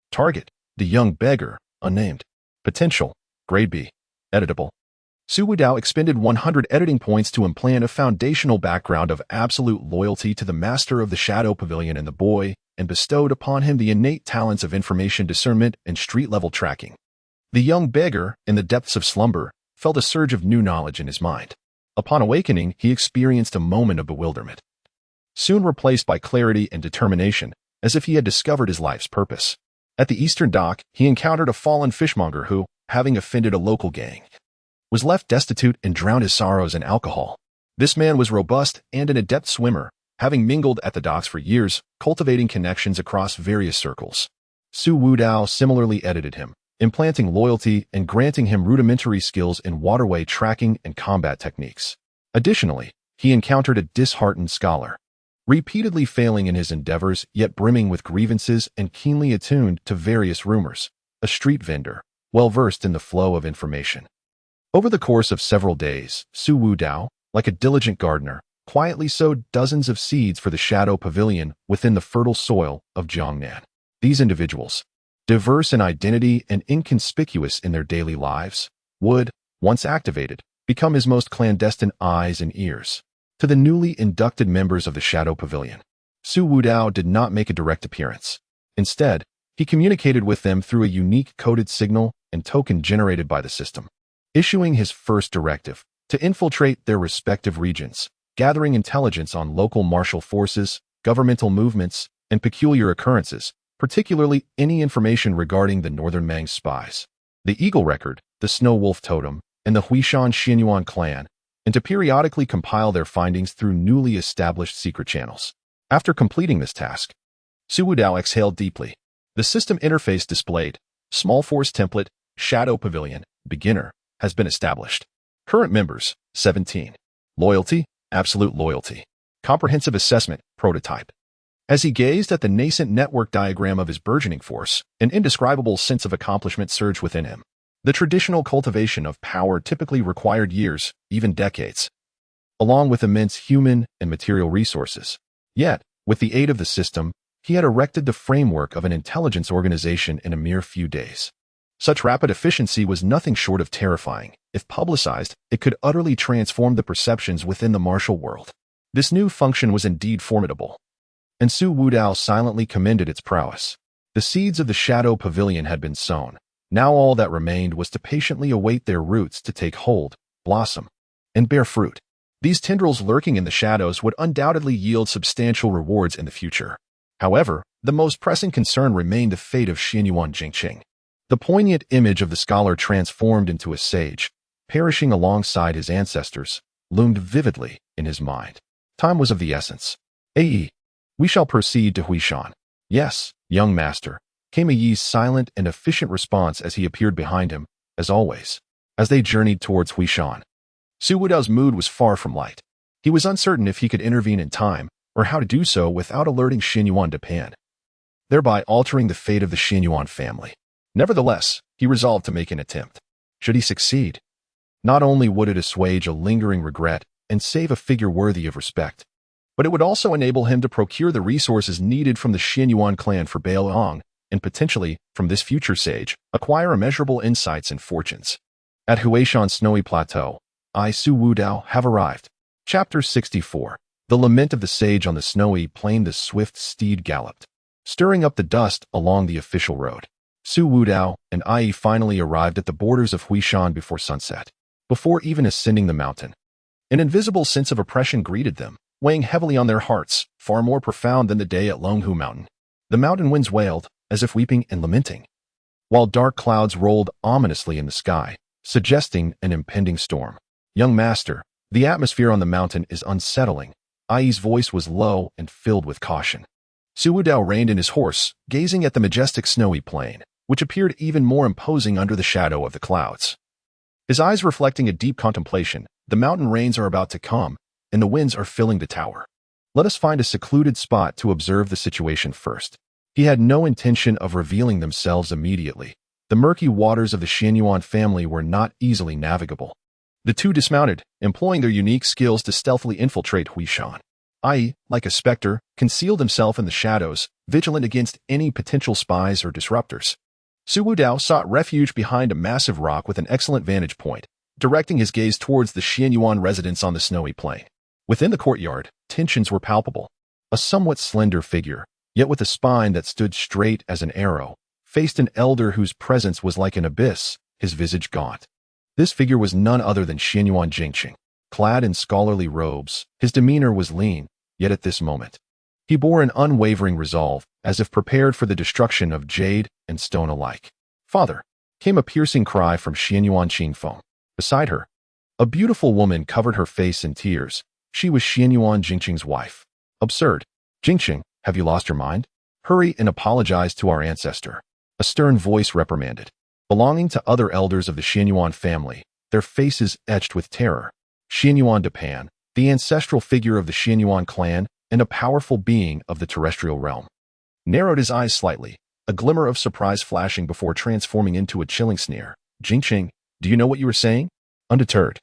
Target: the young beggar, unnamed. Potential: grade B. Editable. Su Wudao expended 100 editing points to implant a foundational background of absolute loyalty to the master of the Shadow Pavilion and the boy, and bestowed upon him the innate talents of information discernment and street-level tracking. The young beggar, in the depths of slumber, felt a surge of new knowledge in his mind. Upon awakening, he experienced a moment of bewilderment, soon replaced by clarity and determination, as if he had discovered his life's purpose. At the eastern dock, he encountered a fallen fishmonger who, having offended a local gang, was left destitute and drowned his sorrows in alcohol. This man was robust and an adept swimmer, having mingled at the docks for years, cultivating connections across various circles. Su Wudao similarly edited him, implanting loyalty and granting him rudimentary skills in waterway tracking and combat techniques. Additionally, he encountered a disheartened scholar, repeatedly failing in his endeavors yet brimming with grievances and keenly attuned to various rumors, a street vendor, well-versed in the flow of information. Over the course of several days, Su Wudao, like a diligent gardener, quietly sowed dozens of seeds for the Shadow Pavilion within the fertile soil of Jiangnan. These individuals, diverse in identity and inconspicuous in their daily lives, would, once activated, become his most clandestine eyes and ears. To the newly inducted members of the Shadow Pavilion, Su Wudao did not make a direct appearance. Instead, he communicated with them through a unique coded signal and token generated by the system, issuing his first directive to infiltrate their respective regions, gathering intelligence on local martial forces, governmental movements, and peculiar occurrences, particularly any information regarding the Northern Mang spies, the Eagle Record, the Snow Wolf Totem, and the Huishan Xianyuan clan, and to periodically compile their findings through newly established secret channels. After completing this task, Su Wudao exhaled deeply. The system interface displayed, Small Force Template, Shadow Pavilion, Beginner, has been established. Current members, 17. Loyalty, Absolute Loyalty. Comprehensive Assessment, Prototype. As he gazed at the nascent network diagram of his burgeoning force, an indescribable sense of accomplishment surged within him. The traditional cultivation of power typically required years, even decades, along with immense human and material resources. Yet, with the aid of the system, he had erected the framework of an intelligence organization in a mere few days. Such rapid efficiency was nothing short of terrifying. If publicized, it could utterly transform the perceptions within the martial world. This new function was indeed formidable, and Su Wudao silently commended its prowess. The seeds of the Shadow Pavilion had been sown. Now all that remained was to patiently await their roots to take hold, blossom, and bear fruit. These tendrils lurking in the shadows would undoubtedly yield substantial rewards in the future. However, the most pressing concern remained the fate of Xianyuan Jingqing. The poignant image of the scholar transformed into a sage, perishing alongside his ancestors, loomed vividly in his mind. Time was of the essence. "Aye, we shall proceed to Huishan." "Yes, young master," came a Yi's silent and efficient response as he appeared behind him, as always. As they journeyed towards Huishan, Su Wudao's mood was far from light. He was uncertain if he could intervene in time, or how to do so without alerting Xianyuan Depan, thereby altering the fate of the Xianyuan family. Nevertheless, he resolved to make an attempt. Should he succeed, not only would it assuage a lingering regret and save a figure worthy of respect, but it would also enable him to procure the resources needed from the Xianyuan clan for Beiliang, and potentially, from this future sage, acquire immeasurable insights and fortunes. At Huishan's snowy plateau, I, Su Wudao, have arrived. Chapter 64. The Lament of the Sage on the Snowy Plain. The swift steed galloped, stirring up the dust along the official road. Su Wudao and I finally arrived at the borders of Huishan before sunset. Before even ascending the mountain, an invisible sense of oppression greeted them, weighing heavily on their hearts, far more profound than the day at Longhu Mountain. The mountain winds wailed, as if weeping and lamenting, while dark clouds rolled ominously in the sky, suggesting an impending storm. "Young master, the atmosphere on the mountain is unsettling." Ai's voice was low and filled with caution. Su Wudao reined in his horse, gazing at the majestic snowy plain, which appeared even more imposing under the shadow of the clouds. His eyes reflecting a deep contemplation. The mountain rains are about to come, and the winds are filling the tower. Let us find a secluded spot to observe the situation first. He had no intention of revealing themselves immediately. The murky waters of the Xianyuan family were not easily navigable. The two dismounted, employing their unique skills to stealthily infiltrate Huishan. Ai, like a specter, concealed himself in the shadows, vigilant against any potential spies or disruptors. Su Wudao sought refuge behind a massive rock with an excellent vantage point, directing his gaze towards the Xianyuan residence on the snowy plain. Within the courtyard, tensions were palpable. A somewhat slender figure, yet with a spine that stood straight as an arrow, faced an elder whose presence was like an abyss, his visage gaunt. This figure was none other than Xianyuan Jingqing. Clad in scholarly robes, his demeanor was lean, yet at this moment, he bore an unwavering resolve, as if prepared for the destruction of jade and stone alike. "Father!" came a piercing cry from Xianyuan Qingfeng. Beside her, a beautiful woman covered her face in tears. She was Xianyuan Jingqing's wife. "Absurd! Jingqing, have you lost your mind? Hurry and apologize to our ancestor," a stern voice reprimanded. Belonging to other elders of the Xianyuan family, their faces etched with terror. Xianyuan Depan, the ancestral figure of the Xianyuan clan and a powerful being of the terrestrial realm, narrowed his eyes slightly, a glimmer of surprise flashing before transforming into a chilling sneer. "Jingqing, do you know what you were saying?" Undeterred,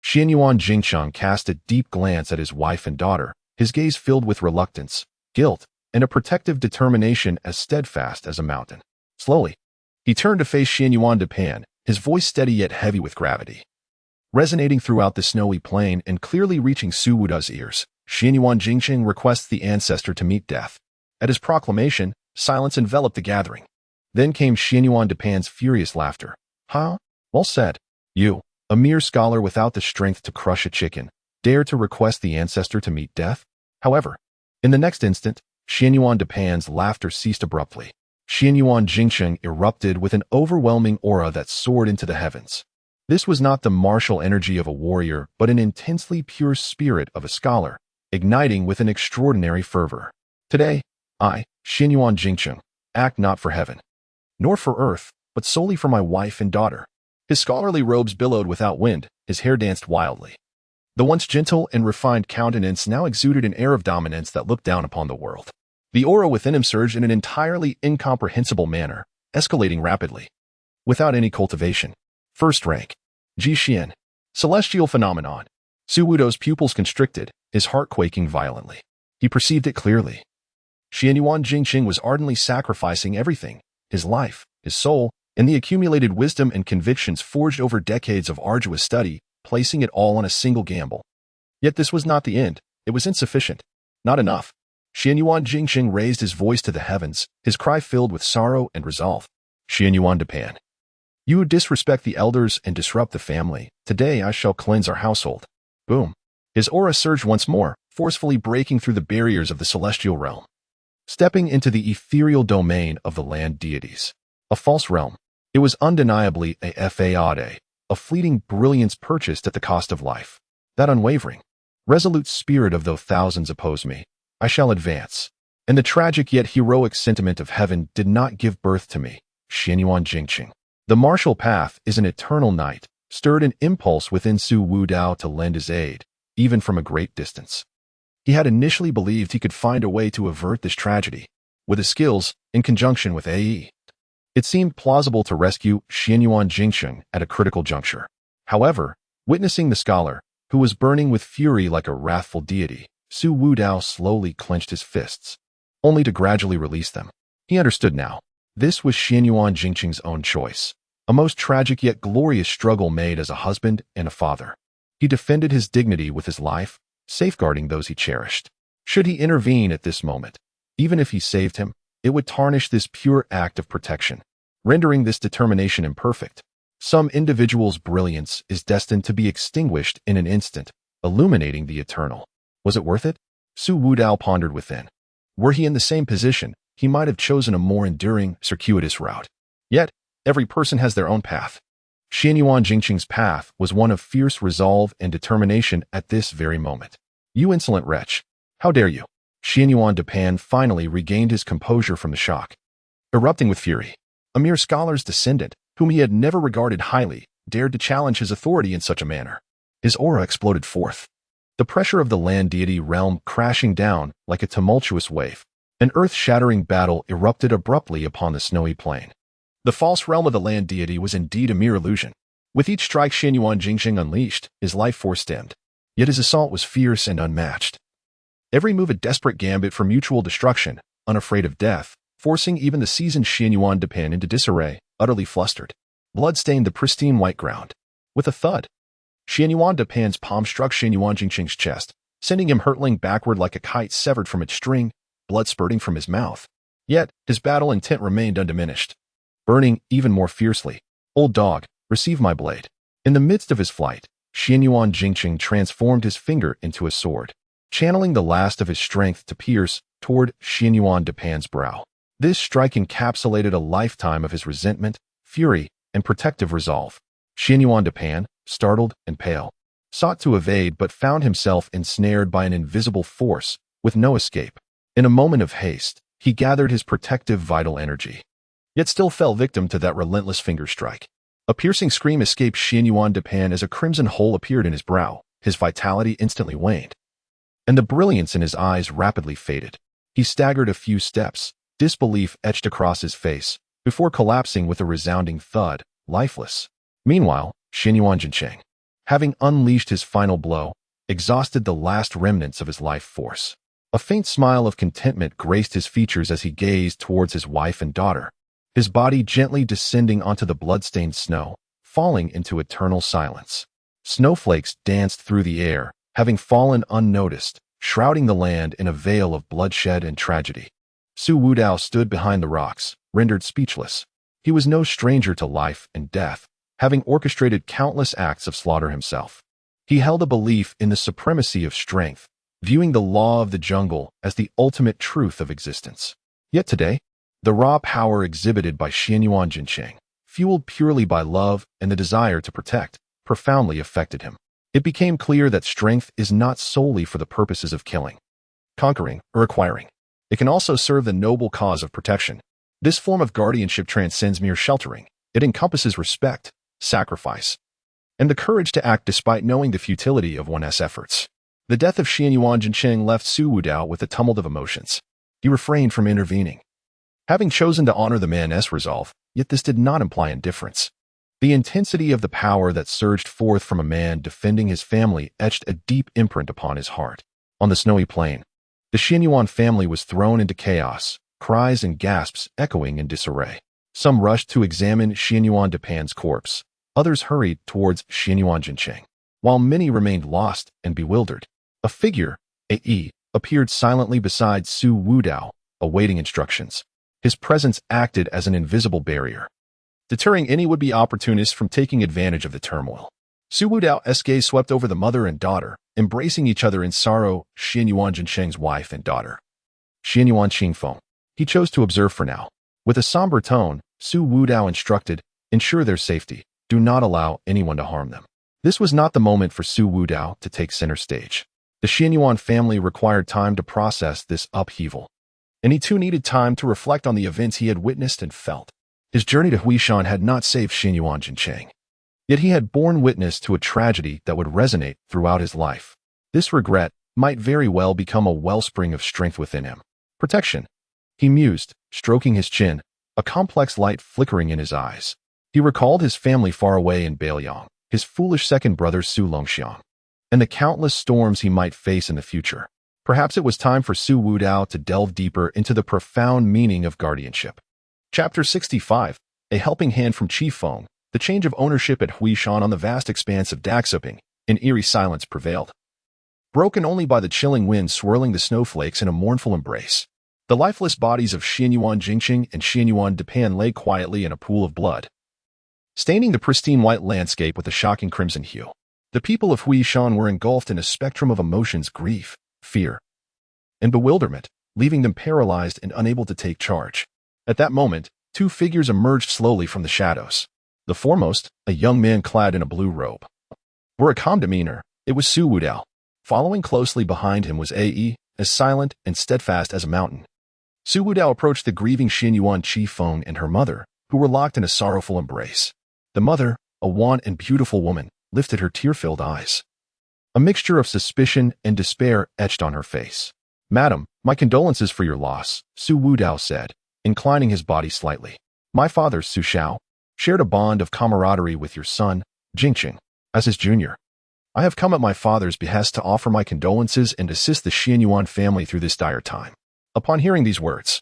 Xianyuan Jingqing cast a deep glance at his wife and daughter, his gaze filled with reluctance, guilt, and a protective determination as steadfast as a mountain. Slowly, he turned to face Xianyuan Depan, his voice steady yet heavy with gravity, resonating throughout the snowy plain and clearly reaching Su Wudao's ears. Xianyuan Jingqing requests the ancestor to meet death. At his proclamation, silence enveloped the gathering. Then came Xianyuan Depan's furious laughter. "Huh? Well said. You, a mere scholar without the strength to crush a chicken, dare to request the ancestor to meet death?" However, in the next instant, Xianyuan Depan's laughter ceased abruptly. Xianyuan Jingqing erupted with an overwhelming aura that soared into the heavens. This was not the martial energy of a warrior, but an intensely pure spirit of a scholar, igniting with an extraordinary fervor. Today, I, Xianyuan Jingcheng, act not for heaven, nor for earth, but solely for my wife and daughter. His scholarly robes billowed without wind, his hair danced wildly. The once gentle and refined countenance now exuded an air of dominance that looked down upon the world. The aura within him surged in an entirely incomprehensible manner, escalating rapidly. Without any cultivation. First rank. Ji Xian. Celestial phenomenon. Su Wudo's pupils constricted, his heart quaking violently. He perceived it clearly. Xianyuan Jingqing was ardently sacrificing everything, his life, his soul, and the accumulated wisdom and convictions forged over decades of arduous study, placing it all on a single gamble. Yet this was not the end. It was insufficient. Not enough. Xianyuan Jingqing raised his voice to the heavens, his cry filled with sorrow and resolve. Xianyuan Depan. You who disrespect the elders and disrupt the family, today I shall cleanse our household. Boom. His aura surged once more, forcefully breaking through the barriers of the celestial realm. Stepping into the ethereal domain of the land deities. A false realm. It was undeniably a fade, a fleeting brilliance purchased at the cost of life. That unwavering, resolute spirit of though thousands oppose me, I shall advance. And the tragic yet heroic sentiment of heaven did not give birth to me, Xianyuan Jingqing. The martial path is an eternal night, stirred an impulse within Su Wudao to lend his aid, even from a great distance. He had initially believed he could find a way to avert this tragedy, with his skills, in conjunction with AE. It seemed plausible to rescue Xianyuan Jingqing at a critical juncture. However, witnessing the scholar, who was burning with fury like a wrathful deity, Su Wudao slowly clenched his fists, only to gradually release them. He understood now. This was Xianyuan Jingqing's own choice, a most tragic yet glorious struggle made as a husband and a father. He defended his dignity with his life, safeguarding those he cherished. Should he intervene at this moment, even if he saved him, it would tarnish this pure act of protection, rendering this determination imperfect. Some individual's brilliance is destined to be extinguished in an instant, illuminating the eternal. Was it worth it? Su Wudao pondered within. Were he in the same position, he might have chosen a more enduring, circuitous route. Yet, every person has their own path. Xianyuan Jingqing's path was one of fierce resolve and determination at this very moment. You insolent wretch! How dare you? Xianyuan Depan finally regained his composure from the shock. Erupting with fury, a mere scholar's descendant, whom he had never regarded highly, dared to challenge his authority in such a manner. His aura exploded forth. The pressure of the land deity realm crashing down like a tumultuous wave. An earth-shattering battle erupted abruptly upon the snowy plain. The false realm of the land deity was indeed a mere illusion. With each strike Xianyuan Jingqing unleashed, his life force dimmed. Yet his assault was fierce and unmatched. Every move a desperate gambit for mutual destruction, unafraid of death, forcing even the seasoned Xianyuan Depan into disarray, utterly flustered. Blood stained the pristine white ground. With a thud, Xianyuan Depan's palm struck Xianyuan Jingqing's chest, sending him hurtling backward like a kite severed from its string, blood spurting from his mouth. Yet, his battle intent remained undiminished. Burning even more fiercely, "Old dog, receive my blade." In the midst of his flight, Xianyuan Jingqing transformed his finger into a sword, channeling the last of his strength to pierce toward Xianyuan Depan's brow. This strike encapsulated a lifetime of his resentment, fury, and protective resolve. Xianyuan Depan, startled and pale, sought to evade but found himself ensnared by an invisible force, with no escape. In a moment of haste, he gathered his protective vital energy, yet still fell victim to that relentless finger strike. A piercing scream escaped Xianyuan Depan as a crimson hole appeared in his brow. His vitality instantly waned, and the brilliance in his eyes rapidly faded. He staggered a few steps, disbelief etched across his face, before collapsing with a resounding thud, lifeless. Meanwhile, Xianyuan Jingqing, having unleashed his final blow, exhausted the last remnants of his life force. A faint smile of contentment graced his features as he gazed towards his wife and daughter, his body gently descending onto the blood-stained snow, falling into eternal silence. Snowflakes danced through the air, having fallen unnoticed, shrouding the land in a veil of bloodshed and tragedy. Su Wudao stood behind the rocks, rendered speechless. He was no stranger to life and death, having orchestrated countless acts of slaughter himself. He held a belief in the supremacy of strength, viewing the law of the jungle as the ultimate truth of existence. Yet today, the raw power exhibited by Xianyuan Jingqing, fueled purely by love and the desire to protect, profoundly affected him. It became clear that strength is not solely for the purposes of killing, conquering, or acquiring. It can also serve the noble cause of protection. This form of guardianship transcends mere sheltering. It encompasses respect, sacrifice, and the courage to act despite knowing the futility of one's efforts. The death of Xianyuan Jincheng left Su Wudao with a tumult of emotions. He refrained from intervening, having chosen to honor the man's resolve, yet this did not imply indifference. The intensity of the power that surged forth from a man defending his family etched a deep imprint upon his heart. On the snowy plain, the Xianyuan family was thrown into chaos, cries and gasps echoing in disarray. Some rushed to examine Xianyuan Dipan's corpse. Others hurried towards Xianyuan Jincheng. While many remained lost and bewildered, a figure, A.E., appeared silently beside Su Wudao, awaiting instructions. His presence acted as an invisible barrier, deterring any would-be opportunists from taking advantage of the turmoil. Su Wudao's gaze swept over the mother and daughter, embracing each other in sorrow, Xianyuan Jincheng's wife and daughter. Xianyuan Qingfeng. He chose to observe for now. With a somber tone, Su Wudao instructed, ensure their safety. Do not allow anyone to harm them. This was not the moment for Su Wudao to take center stage. The Xianyuan family required time to process this upheaval, and he too needed time to reflect on the events he had witnessed and felt. His journey to Huishan had not saved Xianyuan Jincheng, yet he had borne witness to a tragedy that would resonate throughout his life. This regret might very well become a wellspring of strength within him. Protection, he mused, stroking his chin, a complex light flickering in his eyes. He recalled his family far away in Beiliang, his foolish second brother Su Longxiang, and the countless storms he might face in the future. Perhaps it was time for Su Wudao to delve deeper into the profound meaning of guardianship. Chapter 65, A Helping Hand from Qifeng. The change of ownership at Huishan on the vast expanse of Daxuping, an eerie silence prevailed, broken only by the chilling wind swirling the snowflakes in a mournful embrace. The lifeless bodies of Xianyuan Jincheng and Xianyuan Dipan lay quietly in a pool of blood, staining the pristine white landscape with a shocking crimson hue. The people of Huishan were engulfed in a spectrum of emotions: grief, fear, and bewilderment, leaving them paralyzed and unable to take charge. At that moment, two figures emerged slowly from the shadows. The foremost, a young man clad in a blue robe, wore a calm demeanor. It was Su Wudao. Following closely behind him was A.E., as silent and steadfast as a mountain. Su Wudao approached the grieving Xianyuan Qifeng and her mother, who were locked in a sorrowful embrace. The mother, a wan and beautiful woman, lifted her tear-filled eyes. A mixture of suspicion and despair etched on her face. "Madam, my condolences for your loss," Su Wudao said, inclining his body slightly. "My father, Su Xiao, shared a bond of camaraderie with your son, Jincheng, as his junior. I have come at my father's behest to offer my condolences and assist the Xianyuan family through this dire time." Upon hearing these words,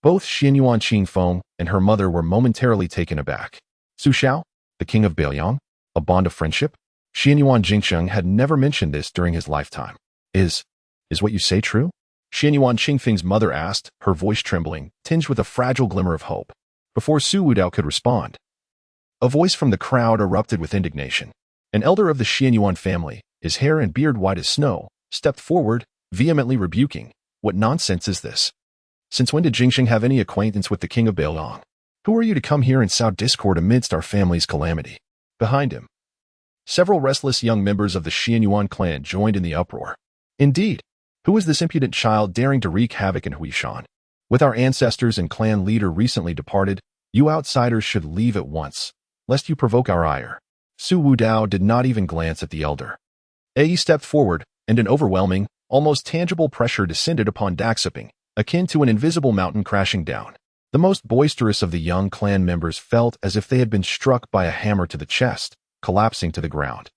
both Xianyuan Qingfeng and her mother were momentarily taken aback. Su Xiao, the King of Beiliang, a bond of friendship? Xianyuan Jincheng had never mentioned this during his lifetime. Is what you say true?" Xianyuan Qingfeng's mother asked, her voice trembling, tinged with a fragile glimmer of hope. Before Su Wudao could respond, a voice from the crowd erupted with indignation. An elder of the Xianyuan family, his hair and beard white as snow, stepped forward, vehemently rebuking, "What nonsense is this? Since when did Jincheng have any acquaintance with the King of Beiliang? Who are you to come here and sow discord amidst our family's calamity?" Behind him, several restless young members of the Xianyuan clan joined in the uproar. "Indeed, who is this impudent child daring to wreak havoc in Huishan? With our ancestors and clan leader recently departed, you outsiders should leave at once, lest you provoke our ire." Su Wudao did not even glance at the elder. A.E. stepped forward, and an overwhelming, almost tangible pressure descended upon Daxuping, akin to an invisible mountain crashing down. The most boisterous of the young clan members felt as if they had been struck by a hammer to the chest, collapsing to the ground,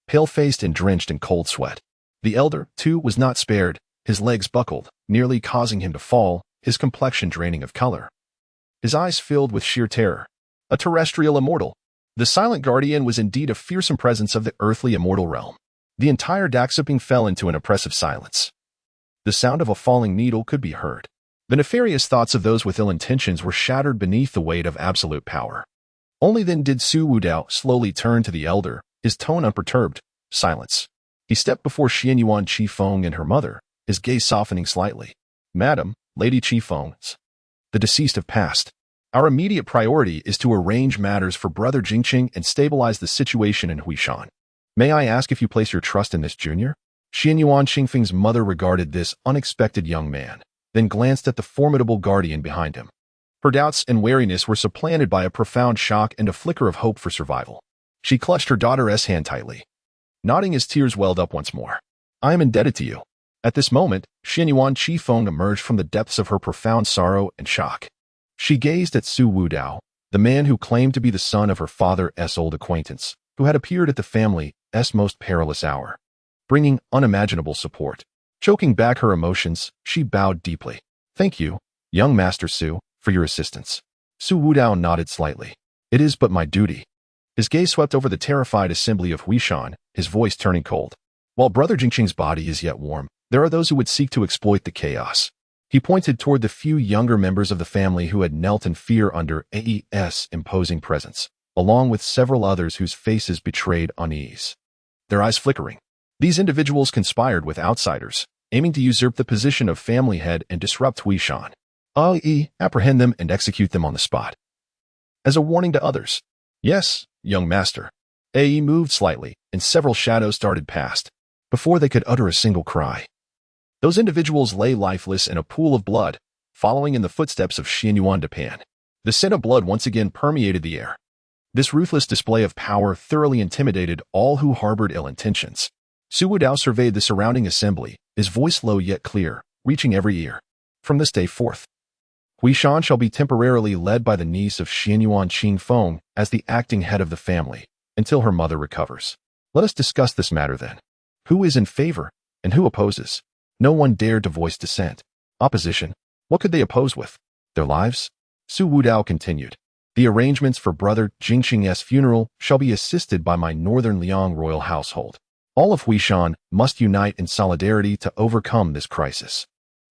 pale-faced and drenched in cold sweat. The elder, too, was not spared. His legs buckled, nearly causing him to fall, his complexion draining of color. His eyes filled with sheer terror. A terrestrial immortal. The silent guardian was indeed a fearsome presence of the earthly immortal realm. The entire Daxuping fell into an oppressive silence. The sound of a falling needle could be heard. The nefarious thoughts of those with ill intentions were shattered beneath the weight of absolute power. Only then did Su Wudao slowly turn to the elder, his tone unperturbed. Silence. He stepped before Xianyuan Qifeng and her mother, his gaze softening slightly. "Madam, Lady Qifeng, the deceased have passed. Our immediate priority is to arrange matters for Brother Jincheng and stabilize the situation in Huishan. May I ask if you place your trust in this junior? Xian Yuan Qingfeng's mother regarded this unexpected young man, then glanced at the formidable guardian behind him. Her doubts and wariness were supplanted by a profound shock and a flicker of hope for survival. She clutched her daughter's hand tightly, nodding as tears welled up once more. I am indebted to you. At this moment, Xian Yuan Qifeng emerged from the depths of her profound sorrow and shock. She gazed at Su Wudao, the man who claimed to be the son of her father's old acquaintance, who had appeared at the family's most perilous hour, bringing unimaginable support. Choking back her emotions, she bowed deeply. Thank you, young Master Su, for your assistance. Su Wudao nodded slightly. It is but my duty. His gaze swept over the terrified assembly of Huishan, his voice turning cold. While Brother Jingqing's body is yet warm, there are those who would seek to exploit the chaos. He pointed toward the few younger members of the family who had knelt in fear under AE's imposing presence, along with several others whose faces betrayed unease. Their eyes flickering. These individuals conspired with outsiders, aiming to usurp the position of family head and disrupt Huishan. Apprehend them and execute them on the spot. As a warning to others. Yes, young master. Ae moved slightly, and several shadows started past, before they could utter a single cry. Those individuals lay lifeless in a pool of blood, following in the footsteps of Xian Yuan Depan. The scent of blood once again permeated the air. This ruthless display of power thoroughly intimidated all who harbored ill intentions. Su Wudao surveyed the surrounding assembly, his voice low yet clear, reaching every ear. From this day forth, Huishan shall be temporarily led by the niece of Xian Yuan Qingfeng as the acting head of the family, until her mother recovers. Let us discuss this matter then. Who is in favor, and who opposes? No one dared to voice dissent. Opposition? What could they oppose with? Their lives? Su Wudao continued. The arrangements for Brother Jingqing's funeral shall be assisted by my Northern Liang royal household. All of Huishan must unite in solidarity to overcome this crisis.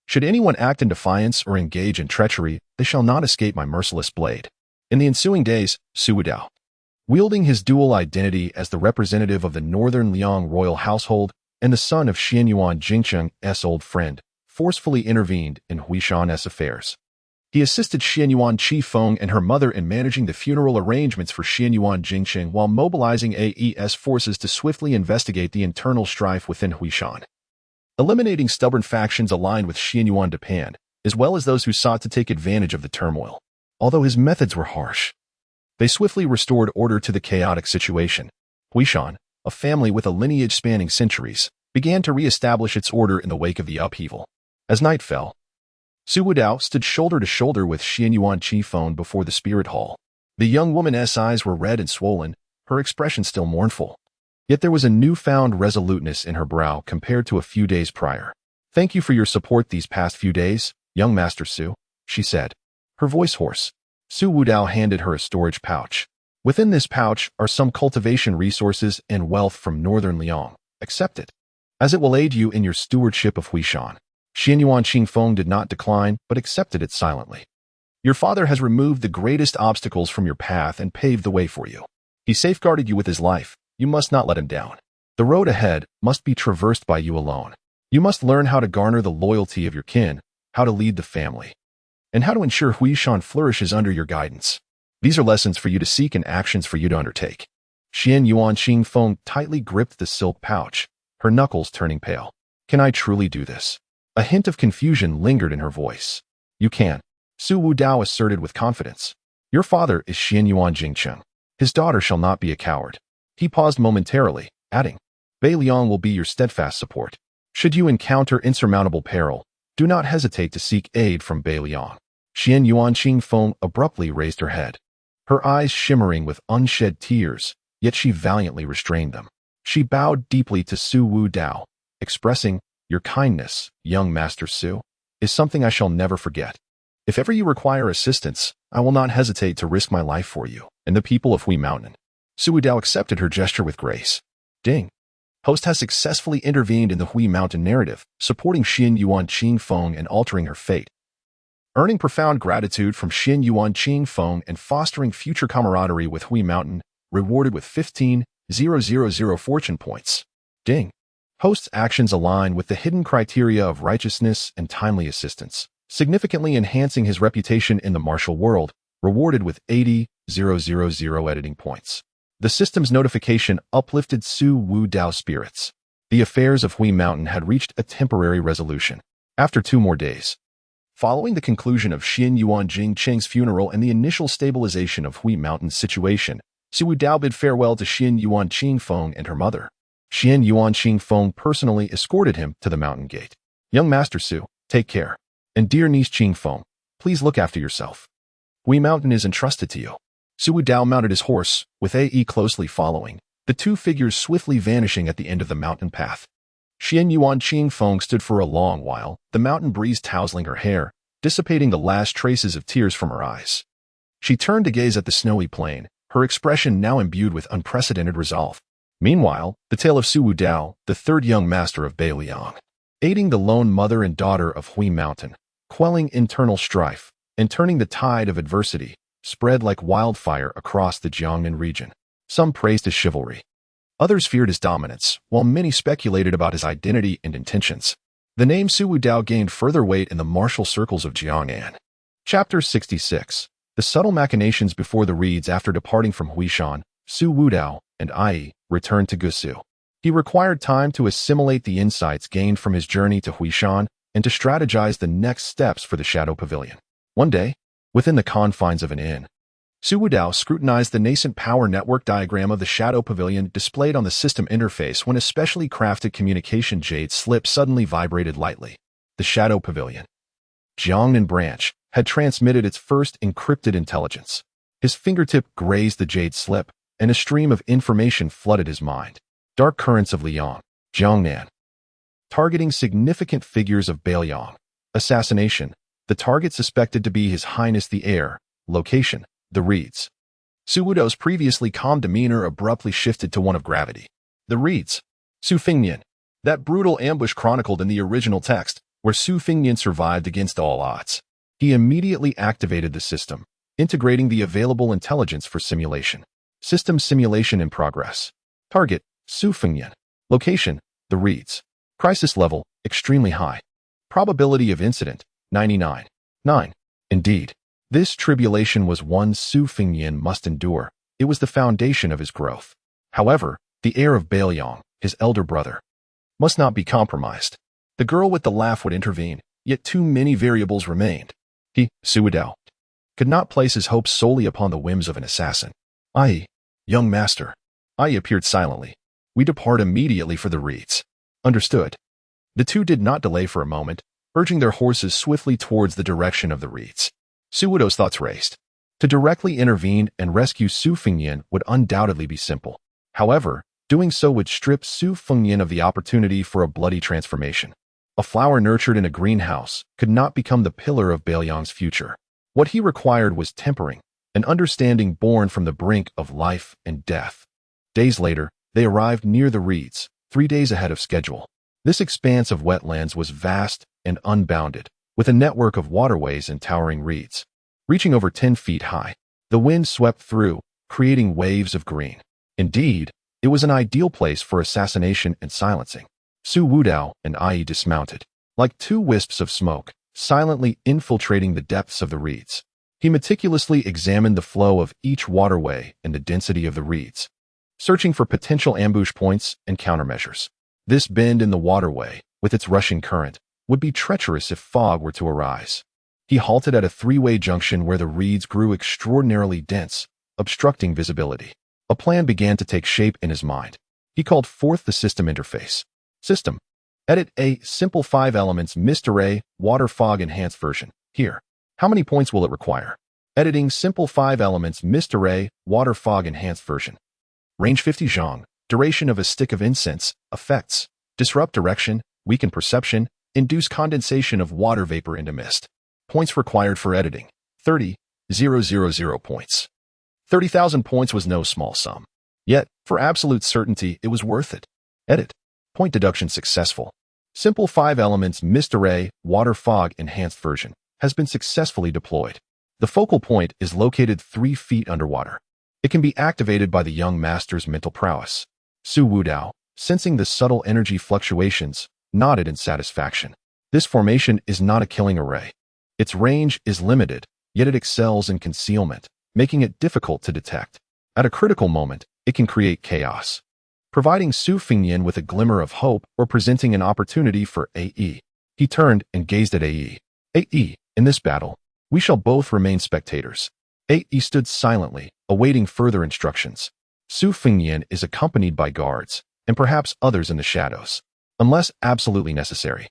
Should anyone act in defiance or engage in treachery, they shall not escape my merciless blade. In the ensuing days, Su Wudao, wielding his dual identity as the representative of the Northern Liang royal household and the son of Xian Yuan Jingqing's old friend, forcefully intervened in Huishan's affairs. He assisted Xian Yuan Qifeng and her mother in managing the funeral arrangements for Xian Yuan Jingqing while mobilizing AE's forces to swiftly investigate the internal strife within Huishan, eliminating stubborn factions aligned with Xian Yuan Depan, as well as those who sought to take advantage of the turmoil. Although his methods were harsh, they swiftly restored order to the chaotic situation. Huishan, a family with a lineage spanning centuries, began to re-establish its order in the wake of the upheaval. As night fell, Su Wudao stood shoulder to shoulder with Xian Yuan Qifeng before the spirit hall. The young woman's eyes were red and swollen, her expression still mournful. Yet there was a newfound resoluteness in her brow compared to a few days prior. Thank you for your support these past few days, young Master Su, she said, her voice hoarse. Su Wudao handed her a storage pouch. Within this pouch are some cultivation resources and wealth from Northern Liang. Accept it, as it will aid you in your stewardship of Huishan. Xian Yuan Qingfeng did not decline, but accepted it silently. Your father has removed the greatest obstacles from your path and paved the way for you. He safeguarded you with his life. You must not let him down. The road ahead must be traversed by you alone. You must learn how to garner the loyalty of your kin, how to lead the family, and how to ensure Huishan flourishes under your guidance. These are lessons for you to seek and actions for you to undertake. Xian Yuan Qingfeng tightly gripped the silk pouch, her knuckles turning pale. Can I truly do this? A hint of confusion lingered in her voice. You can, Su Wudao asserted with confidence. Your father is Xian Yuan Jingqing. His daughter shall not be a coward. He paused momentarily, adding, Beiliang will be your steadfast support. Should you encounter insurmountable peril, do not hesitate to seek aid from Beiliang. Xian Yuan Qingfeng abruptly raised her head, her eyes shimmering with unshed tears, yet she valiantly restrained them. She bowed deeply to Su Wudao, expressing, Your kindness, young Master Su, is something I shall never forget. If ever you require assistance, I will not hesitate to risk my life for you and the people of Hui Mountain. Su Wudao accepted her gesture with grace. Ding. Host has successfully intervened in the Hui Mountain narrative, supporting Xian Yuan Qingfeng and altering her fate, earning profound gratitude from Xian Yuan Qingfeng and fostering future camaraderie with Hui Mountain, rewarded with 15,000 fortune points. Ding. Host's actions align with the hidden criteria of righteousness and timely assistance, significantly enhancing his reputation in the martial world, rewarded with 80,000 editing points. The system's notification uplifted Su Wudao's spirits. The affairs of Hui Mountain had reached a temporary resolution. After 2 more days. Following the conclusion of Xin Yuan Jing Cheng's funeral and the initial stabilization of Hui Mountain's situation, Su Wudao bid farewell to Xin Yuan Qingfeng and her mother. Xin Yuan Qingfeng personally escorted him to the mountain gate. Young Master Su, take care. And dear niece Qingfeng, please look after yourself. Hui Mountain is entrusted to you. Su Wudao mounted his horse, with A.E. closely following, the 2 figures swiftly vanishing at the end of the mountain path. Xin Yuan Qingfeng stood for a long while, the mountain breeze tousling her hair, dissipating the last traces of tears from her eyes. She turned to gaze at the snowy plain, her expression now imbued with unprecedented resolve. Meanwhile, the tale of Su Wudao, the 3rd young master of Beiliang, aiding the lone mother and daughter of Hui Mountain, quelling internal strife, and turning the tide of adversity, spread like wildfire across the Jiangnan region. Some praised his chivalry. Others feared his dominance, while many speculated about his identity and intentions. The name Su Wudao gained further weight in the martial circles of Jiangnan. Chapter 66. The subtle machinations before the reeds. After departing from Huishan, Su Wudao and Ai returned to Gusu. He required time to assimilate the insights gained from his journey to Huishan and to strategize the next steps for the Shadow Pavilion. One day, within the confines of an inn, Su Wudao scrutinized the nascent power network diagram of the Shadow Pavilion displayed on the system interface when a specially crafted communication jade slip suddenly vibrated lightly. The Shadow Pavilion, Jiangnan branch, had transmitted its first encrypted intelligence. His fingertip grazed the jade slip, and a stream of information flooded his mind. Dark currents of Liang, Jiangnan. Targeting significant figures of Beiliang. Assassination. The target suspected to be His Highness the Heir. Location. The reeds. Su Wudao's previously calm demeanor abruptly shifted to one of gravity. The reeds. Su Fingnian. That brutal ambush chronicled in the original text, where Su Fingnian survived against all odds. He immediately activated the system, integrating the available intelligence for simulation. System simulation in progress. Target, Su Fingnian. Location, the reeds. Crisis level, extremely high. Probability of incident, 99.9. Indeed. This tribulation was one Su Fingnian must endure. It was the foundation of his growth. However, the heir of Beiliang, his elder brother, must not be compromised. The girl with the laugh would intervene, yet too many variables remained. He, Su Wudao, could not place his hopes solely upon the whims of an assassin. Ai, young master. Ai appeared silently. We depart immediately for the reeds. Understood. The 2 did not delay for a moment, urging their horses swiftly towards the direction of the reeds. Su Wudao's thoughts raced. To directly intervene and rescue Su Fingnian would undoubtedly be simple. However, doing so would strip Su Fingnian of the opportunity for a bloody transformation. A flower nurtured in a greenhouse could not become the pillar of Beiliang's future. What he required was tempering, an understanding born from the brink of life and death. Days later, they arrived near the reeds, 3 days ahead of schedule. This expanse of wetlands was vast and unbounded, with a network of waterways and towering reeds. Reaching over 10 feet high, the wind swept through, creating waves of green. Indeed, it was an ideal place for assassination and silencing. Su Wudao and Ai dismounted, like 2 wisps of smoke, silently infiltrating the depths of the reeds. He meticulously examined the flow of each waterway and the density of the reeds, searching for potential ambush points and countermeasures. This bend in the waterway, with its rushing current, would be treacherous if fog were to arise. He halted at a 3-way junction where the reeds grew extraordinarily dense, obstructing visibility. A plan began to take shape in his mind. He called forth the system interface. System. Edit a simple 5 elements mist array, water fog enhanced version. Here. How many points will it require? Editing simple 5 elements mist array, water fog enhanced version. Range 50 zhang. Duration of a stick of incense. Effects. Disrupt direction, weaken perception, induce condensation of water vapor into mist. Points required for editing. 30,000 points. 30,000 points was no small sum. Yet, for absolute certainty, it was worth it. Edit. Point deduction successful. Simple 5 elements mist array, water fog enhanced version has been successfully deployed. The focal point is located 3 feet underwater. It can be activated by the young master's mental prowess. Su Wudao, sensing the subtle energy fluctuations, nodded in satisfaction. This formation is not a killing array. Its range is limited, yet it excels in concealment, making it difficult to detect. At a critical moment, it can create chaos, providing Su Fengnian with a glimmer of hope or presenting an opportunity for AE. He turned and gazed at AE. AE, in this battle, we shall both remain spectators. AE stood silently, awaiting further instructions. Su Fengnian is accompanied by guards, and perhaps others in the shadows. Unless absolutely necessary,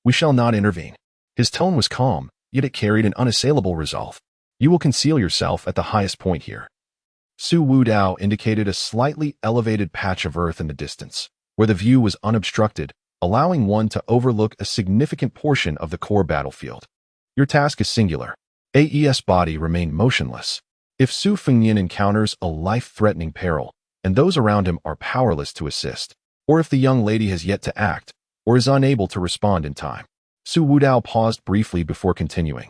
we shall not intervene. His tone was calm, yet it carried an unassailable resolve. You will conceal yourself at the highest point here. Su Wudao indicated a slightly elevated patch of earth in the distance, where the view was unobstructed, allowing one to overlook a significant portion of the core battlefield. Your task is singular. AE's body remained motionless. If Su Fengnian encounters a life-threatening peril, and those around him are powerless to assist, or if the young lady has yet to act, or is unable to respond in time. Su Wudao paused briefly before continuing.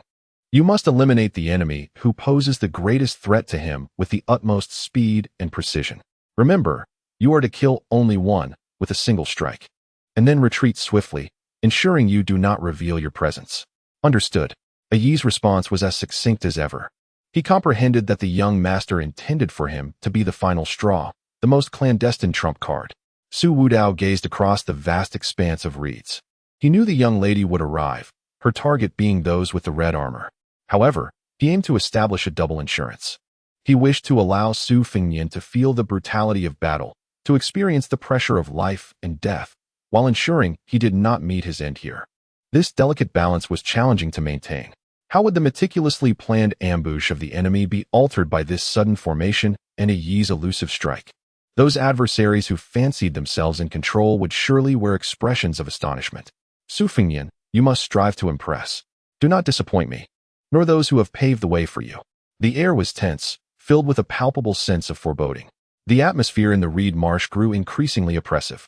You must eliminate the enemy who poses the greatest threat to him with the utmost speed and precision. Remember, you are to kill only one with a single strike, and then retreat swiftly, ensuring you do not reveal your presence. Understood. Yi's response was as succinct as ever. He comprehended that the young master intended for him to be the final straw, the most clandestine trump card. Su Wudao gazed across the vast expanse of reeds. He knew the young lady would arrive, her target being those with the red armor. However, he aimed to establish a double insurance. He wished to allow Su Fengnian to feel the brutality of battle, to experience the pressure of life and death, while ensuring he did not meet his end here. This delicate balance was challenging to maintain. How would the meticulously planned ambush of the enemy be altered by this sudden formation and Yi's elusive strike? Those adversaries who fancied themselves in control would surely wear expressions of astonishment. Su Fengnian, you must strive to impress. Do not disappoint me, nor those who have paved the way for you. The air was tense, filled with a palpable sense of foreboding. The atmosphere in the reed marsh grew increasingly oppressive.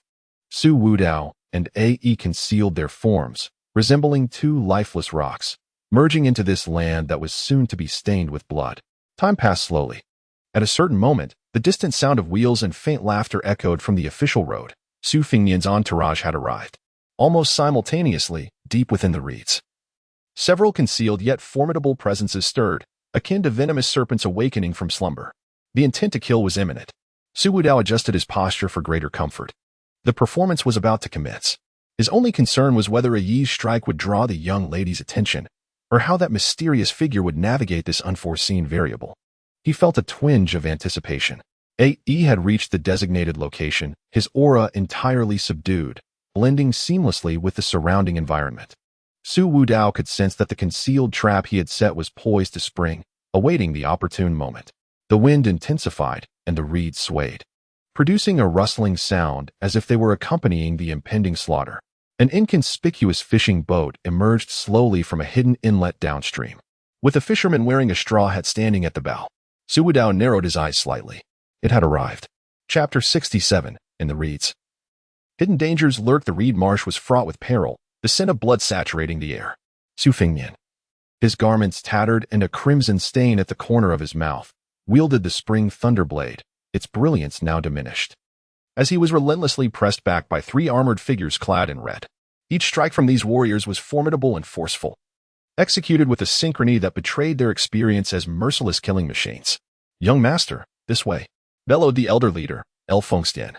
Su Wudao and AE concealed their forms, resembling two lifeless rocks, merging into this land that was soon to be stained with blood. Time passed slowly. At a certain moment, the distant sound of wheels and faint laughter echoed from the official road. Su Fengnian's entourage had arrived. Almost simultaneously, deep within the reeds, several concealed yet formidable presences stirred, akin to venomous serpents awakening from slumber. The intent to kill was imminent. Su Wudao adjusted his posture for greater comfort. The performance was about to commence. His only concern was whether Yi's strike would draw the young lady's attention, or how that mysterious figure would navigate this unforeseen variable. He felt a twinge of anticipation. AE had reached the designated location, his aura entirely subdued, blending seamlessly with the surrounding environment. Su Wudao could sense that the concealed trap he had set was poised to spring, awaiting the opportune moment. The wind intensified, and the reeds swayed, producing a rustling sound as if they were accompanying the impending slaughter. An inconspicuous fishing boat emerged slowly from a hidden inlet downstream, with a fisherman wearing a straw hat standing at the bow. Su Wudao narrowed his eyes slightly. It had arrived. Chapter 67, in the reeds. Hidden dangers lurked. The reed marsh was fraught with peril, the scent of blood saturating the air. Su Fengnian, his garments tattered and a crimson stain at the corner of his mouth, wielded the spring thunderblade, its brilliance now diminished, as he was relentlessly pressed back by three armored figures clad in red. Each strike from these warriors was formidable and forceful, executed with a synchrony that betrayed their experience as merciless killing machines. Young master, this way, bellowed the elder leader, El Fengstian,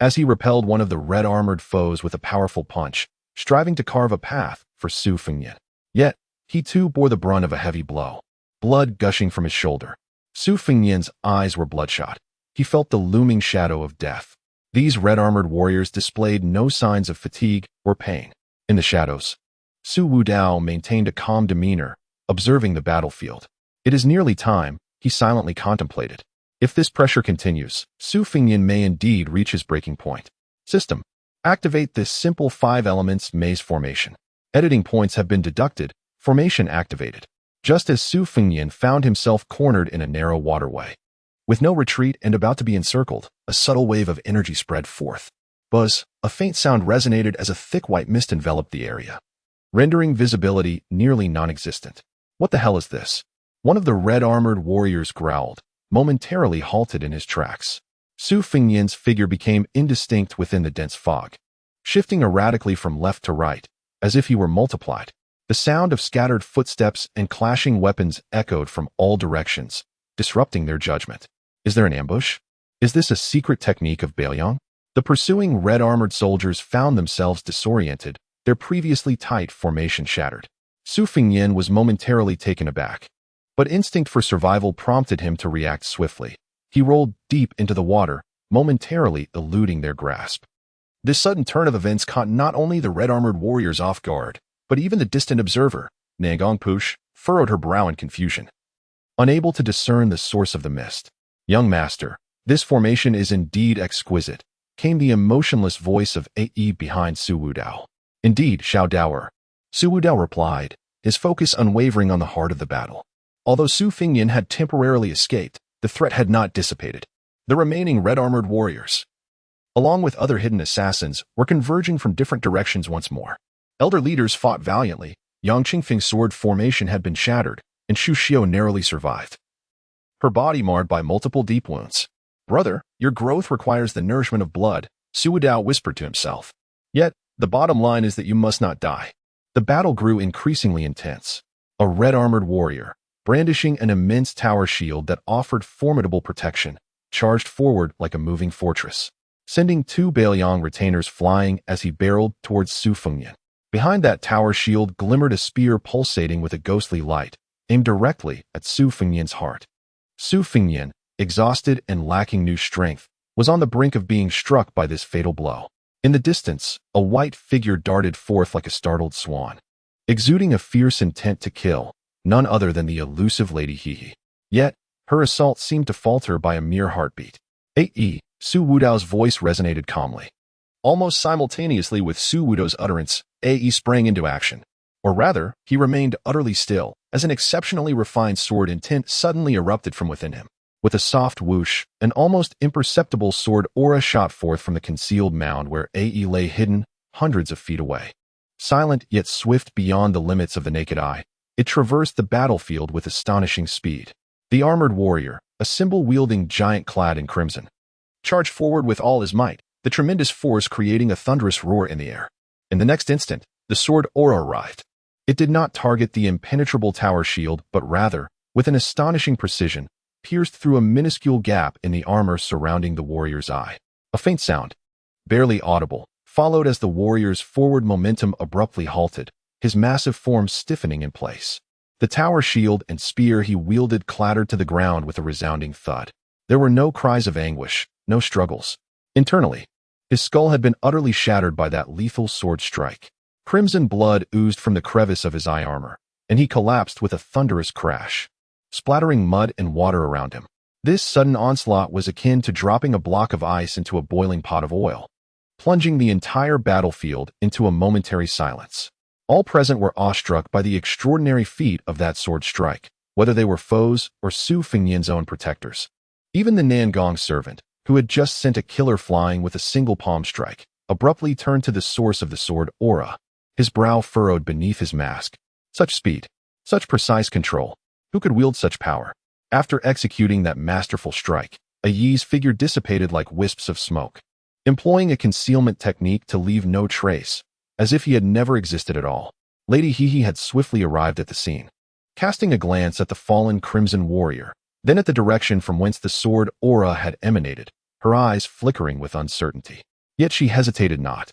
as he repelled one of the red-armored foes with a powerful punch, striving to carve a path for Su Fengnian. Yet, he too bore the brunt of a heavy blow, blood gushing from his shoulder. Su Fengnian's eyes were bloodshot. He felt the looming shadow of death. These red-armored warriors displayed no signs of fatigue or pain. In the shadows, Su Wudao maintained a calm demeanor, observing the battlefield. It is nearly time, he silently contemplated. If this pressure continues, Su Fengnian may indeed reach his breaking point. System. Activate this simple 5-elements maze formation. Editing points have been deducted, formation activated. Just as Su Fengnian found himself cornered in a narrow waterway, with no retreat and about to be encircled, a subtle wave of energy spread forth. Buzz, a faint sound resonated as a thick white mist enveloped the area, rendering visibility nearly non-existent. What the hell is this? One of the red-armored warriors growled, momentarily halted in his tracks. Su Fengnian's figure became indistinct within the dense fog, shifting erratically from left to right, as if he were multiplied. The sound of scattered footsteps and clashing weapons echoed from all directions, disrupting their judgment. Is there an ambush? Is this a secret technique of Beiliang? The pursuing red-armored soldiers found themselves disoriented, their previously tight formation shattered. Su Fengyan was momentarily taken aback, but instinct for survival prompted him to react swiftly. He rolled deep into the water, momentarily eluding their grasp. This sudden turn of events caught not only the red-armored warriors off guard, but even the distant observer, Nangong Push, furrowed her brow in confusion. Unable to discern the source of the mist. "Young master, this formation is indeed exquisite," came the emotionless voice of Ae behind Su Wudao. "Indeed, Xiao Daoer," Su Wudao replied, his focus unwavering on the heart of the battle. Although Su Fengyan had temporarily escaped, the threat had not dissipated. The remaining red-armored warriors, along with other hidden assassins, were converging from different directions once more. Elder leaders fought valiantly. Yang Qingfeng's sword formation had been shattered, and Xu Xiao narrowly survived, her body marred by multiple deep wounds. "Brother, your growth requires the nourishment of blood," Su Wudao whispered to himself. "Yet, the bottom line is that you must not die." The battle grew increasingly intense. A red-armored warrior, brandishing an immense tower shield that offered formidable protection, charged forward like a moving fortress, sending two Beiliang retainers flying as he barreled towards Su Fengyan. Behind that tower shield glimmered a spear pulsating with a ghostly light, aimed directly at Su Fengyan's heart. Su Fengyan, exhausted and lacking new strength, was on the brink of being struck by this fatal blow. In the distance, a white figure darted forth like a startled swan, exuding a fierce intent to kill, none other than the elusive Lady Hehe. Yet, her assault seemed to falter by a mere heartbeat. "Ae," Su Wudao's voice resonated calmly. Almost simultaneously with Su Wudao's utterance, Ae sprang into action. Or rather, he remained utterly still, as an exceptionally refined sword intent suddenly erupted from within him. With a soft whoosh, an almost imperceptible sword aura shot forth from the concealed mound where Ae lay hidden, hundreds of feet away. Silent yet swift beyond the limits of the naked eye, it traversed the battlefield with astonishing speed. The armored warrior, a symbol-wielding giant clad in crimson, charged forward with all his might, the tremendous force creating a thunderous roar in the air. In the next instant, the sword aura arrived. It did not target the impenetrable tower shield, but rather, with an astonishing precision, pierced through a minuscule gap in the armor surrounding the warrior's eye. A faint sound, barely audible, followed as the warrior's forward momentum abruptly halted, his massive form stiffening in place. The tower shield and spear he wielded clattered to the ground with a resounding thud. There were no cries of anguish, no struggles. Internally, his skull had been utterly shattered by that lethal sword strike. Crimson blood oozed from the crevice of his eye armor, and he collapsed with a thunderous crash, splattering mud and water around him. This sudden onslaught was akin to dropping a block of ice into a boiling pot of oil, plunging the entire battlefield into a momentary silence. All present were awestruck by the extraordinary feat of that sword strike, whether they were foes or Su Fengyan's own protectors. Even the Nangong servant, who had just sent a killer flying with a single palm strike, abruptly turned to the source of the sword aura, his brow furrowed beneath his mask. Such speed, such precise control. Who could wield such power? After executing that masterful strike, Aye's figure dissipated like wisps of smoke, employing a concealment technique to leave no trace, as if he had never existed at all. Lady Hehe had swiftly arrived at the scene, casting a glance at the fallen crimson warrior, then at the direction from whence the sword aura had emanated, her eyes flickering with uncertainty. Yet she hesitated not.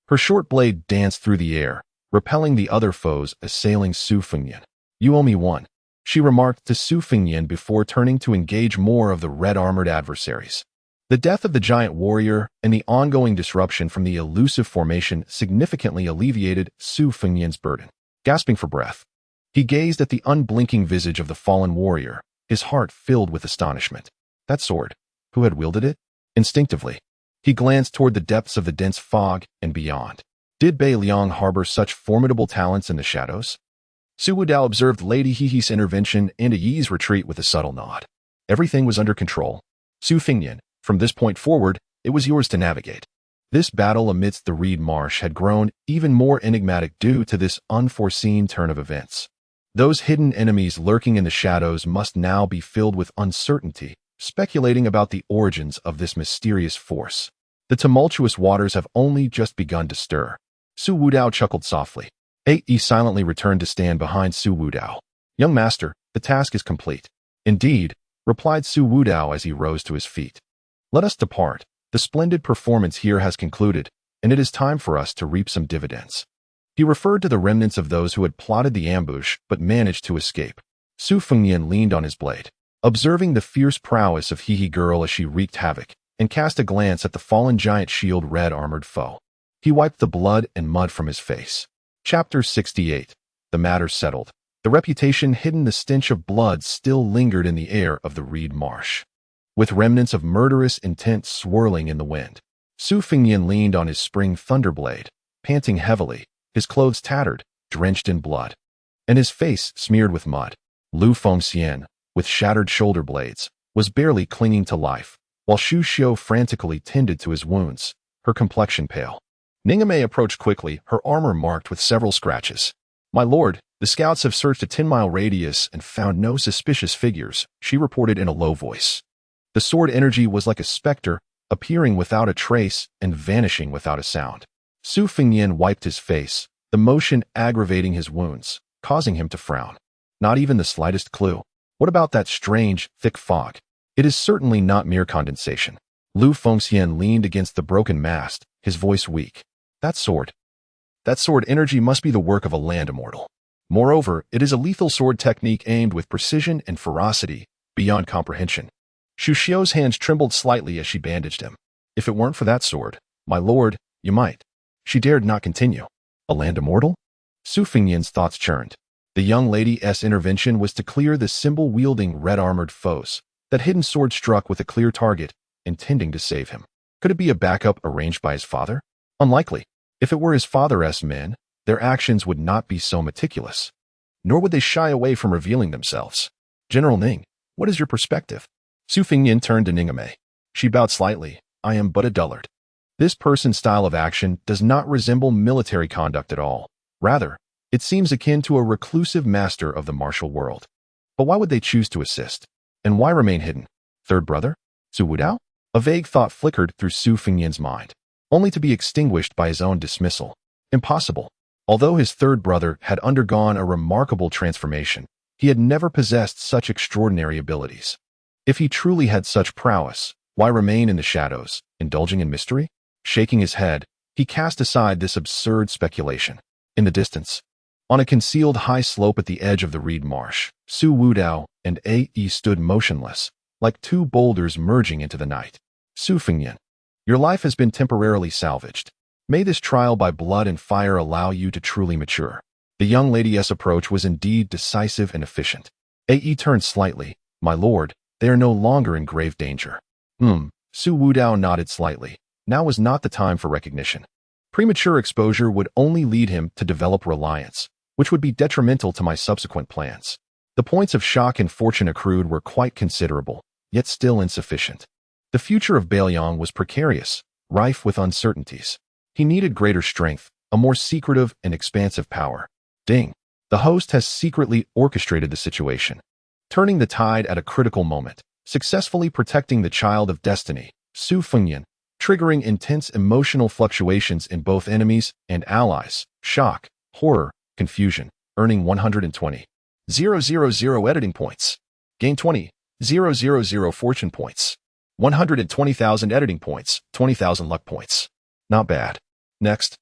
Her short blade danced through the air, repelling the other foes assailing Su Fengyan. "You owe me one," she remarked to Su Fengyan before turning to engage more of the red-armored adversaries. The death of the giant warrior and the ongoing disruption from the elusive formation significantly alleviated Su Fengyan's burden. Gasping for breath, he gazed at the unblinking visage of the fallen warrior, his heart filled with astonishment. That sword, who had wielded it? Instinctively, he glanced toward the depths of the dense fog and beyond. Did Beiliang harbor such formidable talents in the shadows? Su Wudao observed Lady Hehe's intervention and Aye's retreat with a subtle nod. Everything was under control. Su Fengyan, from this point forward, it was yours to navigate. This battle amidst the reed marsh had grown even more enigmatic due to this unforeseen turn of events. Those hidden enemies lurking in the shadows must now be filled with uncertainty, speculating about the origins of this mysterious force. The tumultuous waters have only just begun to stir. Su Wudao chuckled softly. Ae silently returned to stand behind Su Wudao. "Young master, the task is complete." "Indeed," replied Su Wudao as he rose to his feet. Let us depart. The splendid performance here has concluded, and it is time for us to reap some dividends." He referred to the remnants of those who had plotted the ambush but managed to escape. Su Fengnian leaned on his blade, observing the fierce prowess of Hehe Girl as she wreaked havoc, and cast a glance at the fallen giant shield red armored foe. He wiped the blood and mud from his face. Chapter 68. The matter settled. The reputation hidden, the stench of blood still lingered in the air of the reed marsh, with remnants of murderous intent swirling in the wind. Su Fengnian leaned on his spring thunderblade, panting heavily, his clothes tattered, drenched in blood, and his face smeared with mud. Lu Fengxian, with shattered shoulder blades, was barely clinging to life, while Xu Xiu frantically tended to his wounds, her complexion pale. Ningame approached quickly, her armor marked with several scratches. "My lord, the scouts have searched a 10-mile radius and found no suspicious figures," she reported in a low voice. The sword energy was like a specter, appearing without a trace and vanishing without a sound. Su Fengnian wiped his face, the motion aggravating his wounds, causing him to frown. "Not even the slightest clue. What about that strange, thick fog? It is certainly not mere condensation." Lu Fengxian leaned against the broken mast, his voice weak. That sword energy must be the work of a land immortal. Moreover, it is a lethal sword technique aimed with precision and ferocity beyond comprehension." Xu Xiu's hands trembled slightly as she bandaged him. "If it weren't for that sword, my lord, you might." She dared not continue. A land immortal? Su Fengnian's thoughts churned. The young lady's intervention was to clear the symbol-wielding red-armored foes. That hidden sword struck with a clear target, intending to save him. Could it be a backup arranged by his father? Unlikely. If it were his father's men, their actions would not be so meticulous. Nor would they shy away from revealing themselves. "General Ning, what is your perspective?" Su Fengnian turned to Ningame. She bowed slightly. "I am but a dullard. This person's style of action does not resemble military conduct at all. Rather, it seems akin to a reclusive master of the martial world. But why would they choose to assist? And why remain hidden? Third brother? Su Wudao?" A vague thought flickered through Su Fengnian's mind, only to be extinguished by his own dismissal. Impossible. Although his third brother had undergone a remarkable transformation, he had never possessed such extraordinary abilities. If he truly had such prowess, why remain in the shadows, indulging in mystery? Shaking his head, he cast aside this absurd speculation. In the distance, on a concealed high slope at the edge of the reed marsh, Su Wudao and A.E. stood motionless, like two boulders merging into the night. "Su Fengnian, your life has been temporarily salvaged. May this trial by blood and fire allow you to truly mature." The young lady's approach was indeed decisive and efficient. A.E. turned slightly. "My lord, they are no longer in grave danger." Su Wudao nodded slightly. Now was not the time for recognition. Premature exposure would only lead him to develop reliance, which would be detrimental to my subsequent plans. The points of shock and fortune accrued were quite considerable, yet still insufficient. The future of Beiliang was precarious, rife with uncertainties. He needed greater strength, a more secretive and expansive power. Ding! The host has secretly orchestrated the situation, turning the tide at a critical moment, successfully protecting the child of destiny, Su Fengnian, triggering intense emotional fluctuations in both enemies and allies, shock, horror, confusion, earning 120,000 editing points. Gain 20,000 fortune points. 120,000 editing points, 20,000 luck points. Not bad. Next,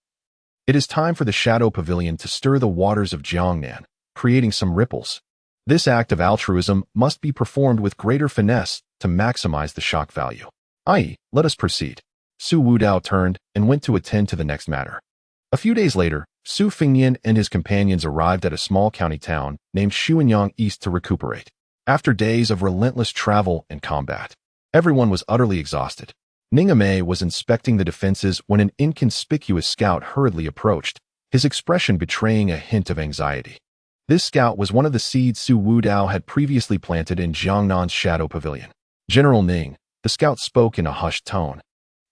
it is time for the Shadow Pavilion to stir the waters of Jiangnan, creating some ripples. This act of altruism must be performed with greater finesse to maximize the shock value. Let us proceed. Su Wudao turned and went to attend to the next matter. A few days later, Su Fengnian and his companions arrived at a small county town named Xuanyang East to recuperate. After days of relentless travel and combat, everyone was utterly exhausted. Ningame was inspecting the defenses when an inconspicuous scout hurriedly approached, his expression betraying a hint of anxiety. This scout was one of the seeds Su Wudao had previously planted in Jiangnan's Shadow Pavilion. "General Ning," the scout spoke in a hushed tone,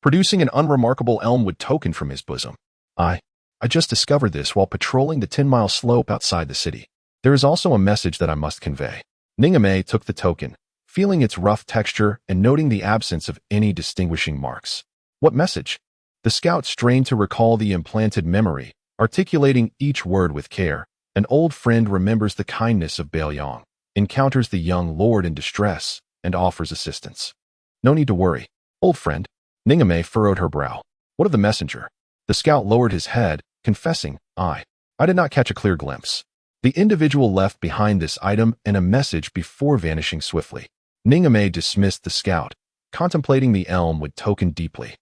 producing an unremarkable elmwood token from his bosom. I just discovered this while patrolling the 10-mile slope outside the city. There is also a message that I must convey." Ningame took the token, feeling its rough texture and noting the absence of any distinguishing marks. "What message?" The scout strained to recall the implanted memory, articulating each word with care. "An old friend remembers the kindness of Beiliang, encounters the young lord in distress, and offers assistance. No need to worry. Old friend. Ningame furrowed her brow. What of the messenger? The scout lowered his head, confessing, I did not catch a clear glimpse. The individual left behind this item and a message before vanishing swiftly. Ningame dismissed the scout, contemplating the elm with token deeply.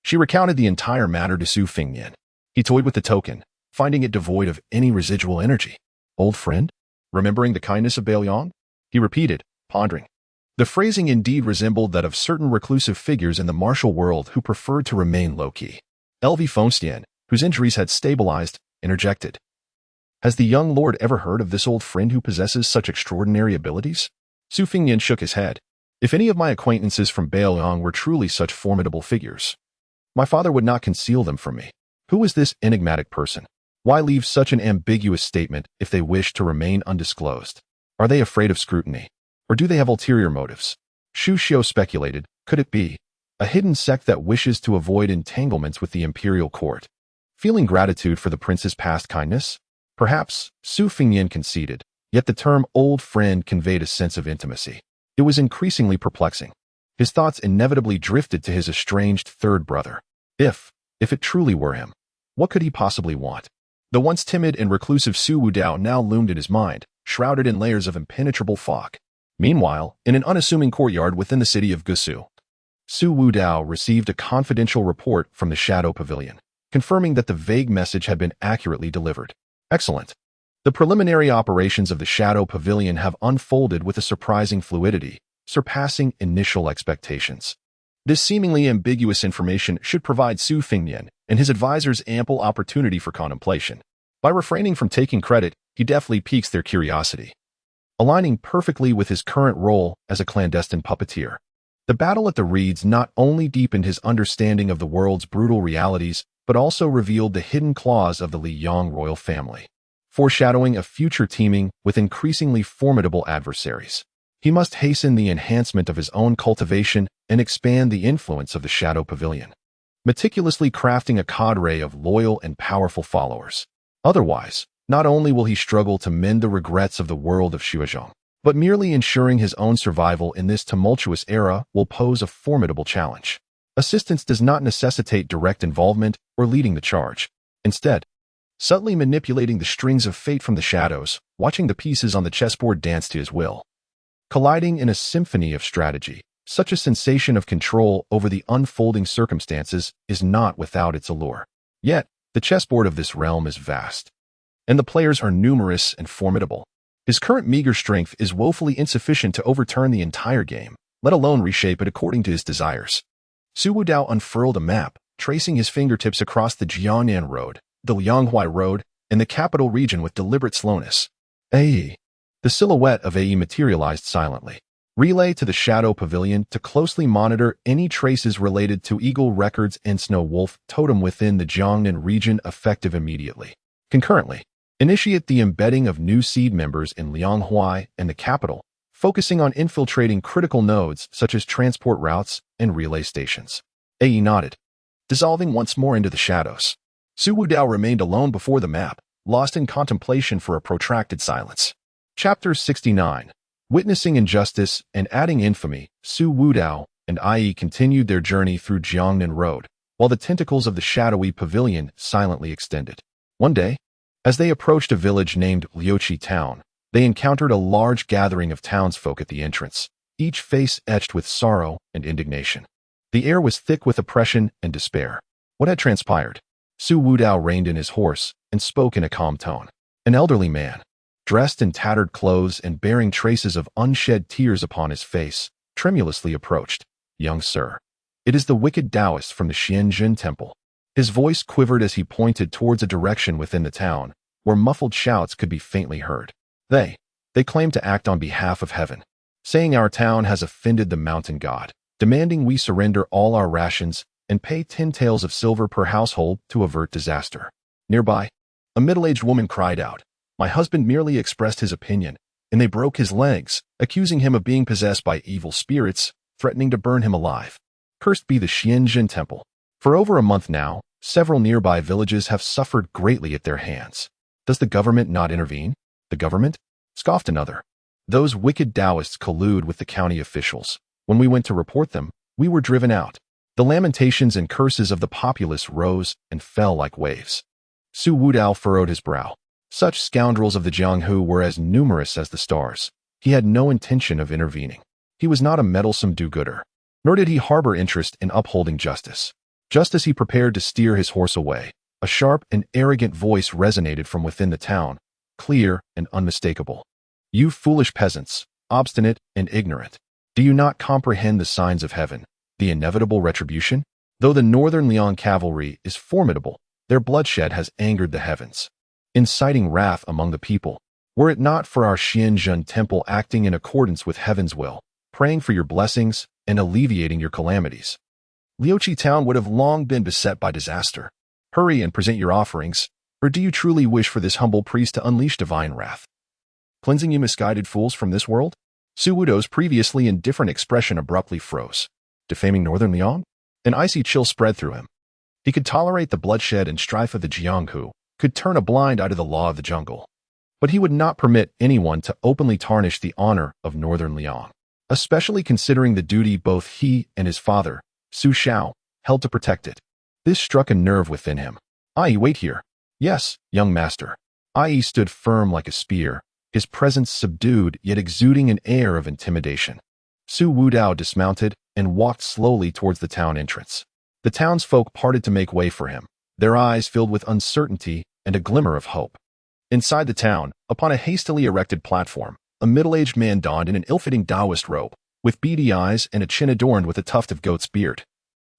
She recounted the entire matter to Su Fingyan. He toyed with the token, finding it devoid of any residual energy. Old friend? Remembering the kindness of Beiliang? He repeated, pondering. The phrasing indeed resembled that of certain reclusive figures in the martial world who preferred to remain low-key. Elvi Fonstian, whose injuries had stabilized, interjected. Has the young lord ever heard of this old friend who possesses such extraordinary abilities? Su Fingyan shook his head. If any of my acquaintances from Beiliang were truly such formidable figures, my father would not conceal them from me. Who is this enigmatic person? Why leave such an ambiguous statement if they wish to remain undisclosed? Are they afraid of scrutiny? Or do they have ulterior motives? Shu Xiu speculated, could it be a hidden sect that wishes to avoid entanglements with the imperial court? Feeling gratitude for the prince's past kindness? Perhaps, Su Fingyan conceded, yet the term old friend conveyed a sense of intimacy. It was increasingly perplexing. His thoughts inevitably drifted to his estranged third brother. If it truly were him, what could he possibly want? The once timid and reclusive Su Wudao now loomed in his mind, shrouded in layers of impenetrable fog. Meanwhile, in an unassuming courtyard within the city of Gusu, Su Wudao received a confidential report from the Shadow Pavilion, confirming that the vague message had been accurately delivered. Excellent. The preliminary operations of the Shadow Pavilion have unfolded with a surprising fluidity, surpassing initial expectations. This seemingly ambiguous information should provide Su Fingyan and his advisors ample opportunity for contemplation. By refraining from taking credit, he deftly piques their curiosity, aligning perfectly with his current role as a clandestine puppeteer. The battle at the Reeds not only deepened his understanding of the world's brutal realities, but also revealed the hidden claws of the Liang royal family, foreshadowing a future teeming with increasingly formidable adversaries. He must hasten the enhancement of his own cultivation and expand the influence of the Shadow Pavilion, meticulously crafting a cadre of loyal and powerful followers. Otherwise, not only will he struggle to mend the regrets of the world of Shuozhong, but merely ensuring his own survival in this tumultuous era will pose a formidable challenge. Assistance does not necessitate direct involvement or leading the charge. Instead, subtly manipulating the strings of fate from the shadows, watching the pieces on the chessboard dance to his will. Colliding in a symphony of strategy, such a sensation of control over the unfolding circumstances is not without its allure. Yet, the chessboard of this realm is vast, and the players are numerous and formidable. His current meager strength is woefully insufficient to overturn the entire game, let alone reshape it according to his desires. Su Wudao unfurled a map, tracing his fingertips across the Jiangnan Road, the Lianghuai Road, and the capital region with deliberate slowness. Aye. The silhouette of Ae materialized silently. Relay to the Shadow Pavilion to closely monitor any traces related to Eagle Records and Snow Wolf Totem within the Jiangnan region effective immediately. Concurrently, initiate the embedding of new seed members in Lianghuai and the capital, focusing on infiltrating critical nodes such as transport routes and relay stations. Ae nodded, dissolving once more into the shadows. Su Wudao remained alone before the map, lost in contemplation for a protracted silence. Chapter 69. Witnessing injustice and adding infamy, Su Wudao and Ai continued their journey through Jiangnan Road, while the tentacles of the shadowy pavilion silently extended. One day, as they approached a village named Liuqi Town, they encountered a large gathering of townsfolk at the entrance, each face etched with sorrow and indignation. The air was thick with oppression and despair. What had transpired? Su Wudao reined in his horse and spoke in a calm tone. An elderly man, dressed in tattered clothes and bearing traces of unshed tears upon his face, tremulously approached. Young sir, it is the wicked Taoist from the Xianjun Temple. His voice quivered as he pointed towards a direction within the town, where muffled shouts could be faintly heard. They claim to act on behalf of heaven, saying our town has offended the mountain god, demanding we surrender all our rations and pay 10 taels of silver per household to avert disaster. Nearby, a middle-aged woman cried out, my husband merely expressed his opinion, and they broke his legs, accusing him of being possessed by evil spirits, threatening to burn him alive. Cursed be the Xianjun Temple. For over a month now, several nearby villages have suffered greatly at their hands. Does the government not intervene? The government? Scoffed another. Those wicked Taoists collude with the county officials. When we went to report them, we were driven out. The lamentations and curses of the populace rose and fell like waves. Su Wudao furrowed his brow. Such scoundrels of the Jianghu were as numerous as the stars. He had no intention of intervening. He was not a meddlesome do-gooder, nor did he harbor interest in upholding justice. Just as he prepared to steer his horse away, a sharp and arrogant voice resonated from within the town, clear and unmistakable. "You foolish peasants, obstinate and ignorant. Do you not comprehend the signs of heaven, the inevitable retribution? Though the northern Liang cavalry is formidable, their bloodshed has angered the heavens, inciting wrath among the people. Were it not for our Xianzhen temple acting in accordance with heaven's will, praying for your blessings and alleviating your calamities, Liuqi town would have long been beset by disaster. Hurry and present your offerings, or do you truly wish for this humble priest to unleash divine wrath, cleansing you misguided fools from this world?" Su Wudao's previously indifferent expression abruptly froze. Defaming northern Liang? An icy chill spread through him. He could tolerate the bloodshed and strife of the Jianghu, could turn a blind eye to the law of the jungle. But he would not permit anyone to openly tarnish the honor of northern Liang, especially considering the duty both he and his father, Su Shao, held to protect it. This struck a nerve within him. "Ai, wait here." "Yes, young master." Ai stood firm like a spear, his presence subdued yet exuding an air of intimidation. Su Wudao dismounted and walked slowly towards the town entrance. The townsfolk parted to make way for him, their eyes filled with uncertainty and a glimmer of hope. Inside the town, upon a hastily erected platform, a middle-aged man donned in an ill-fitting Taoist robe, with beady eyes and a chin adorned with a tuft of goat's beard,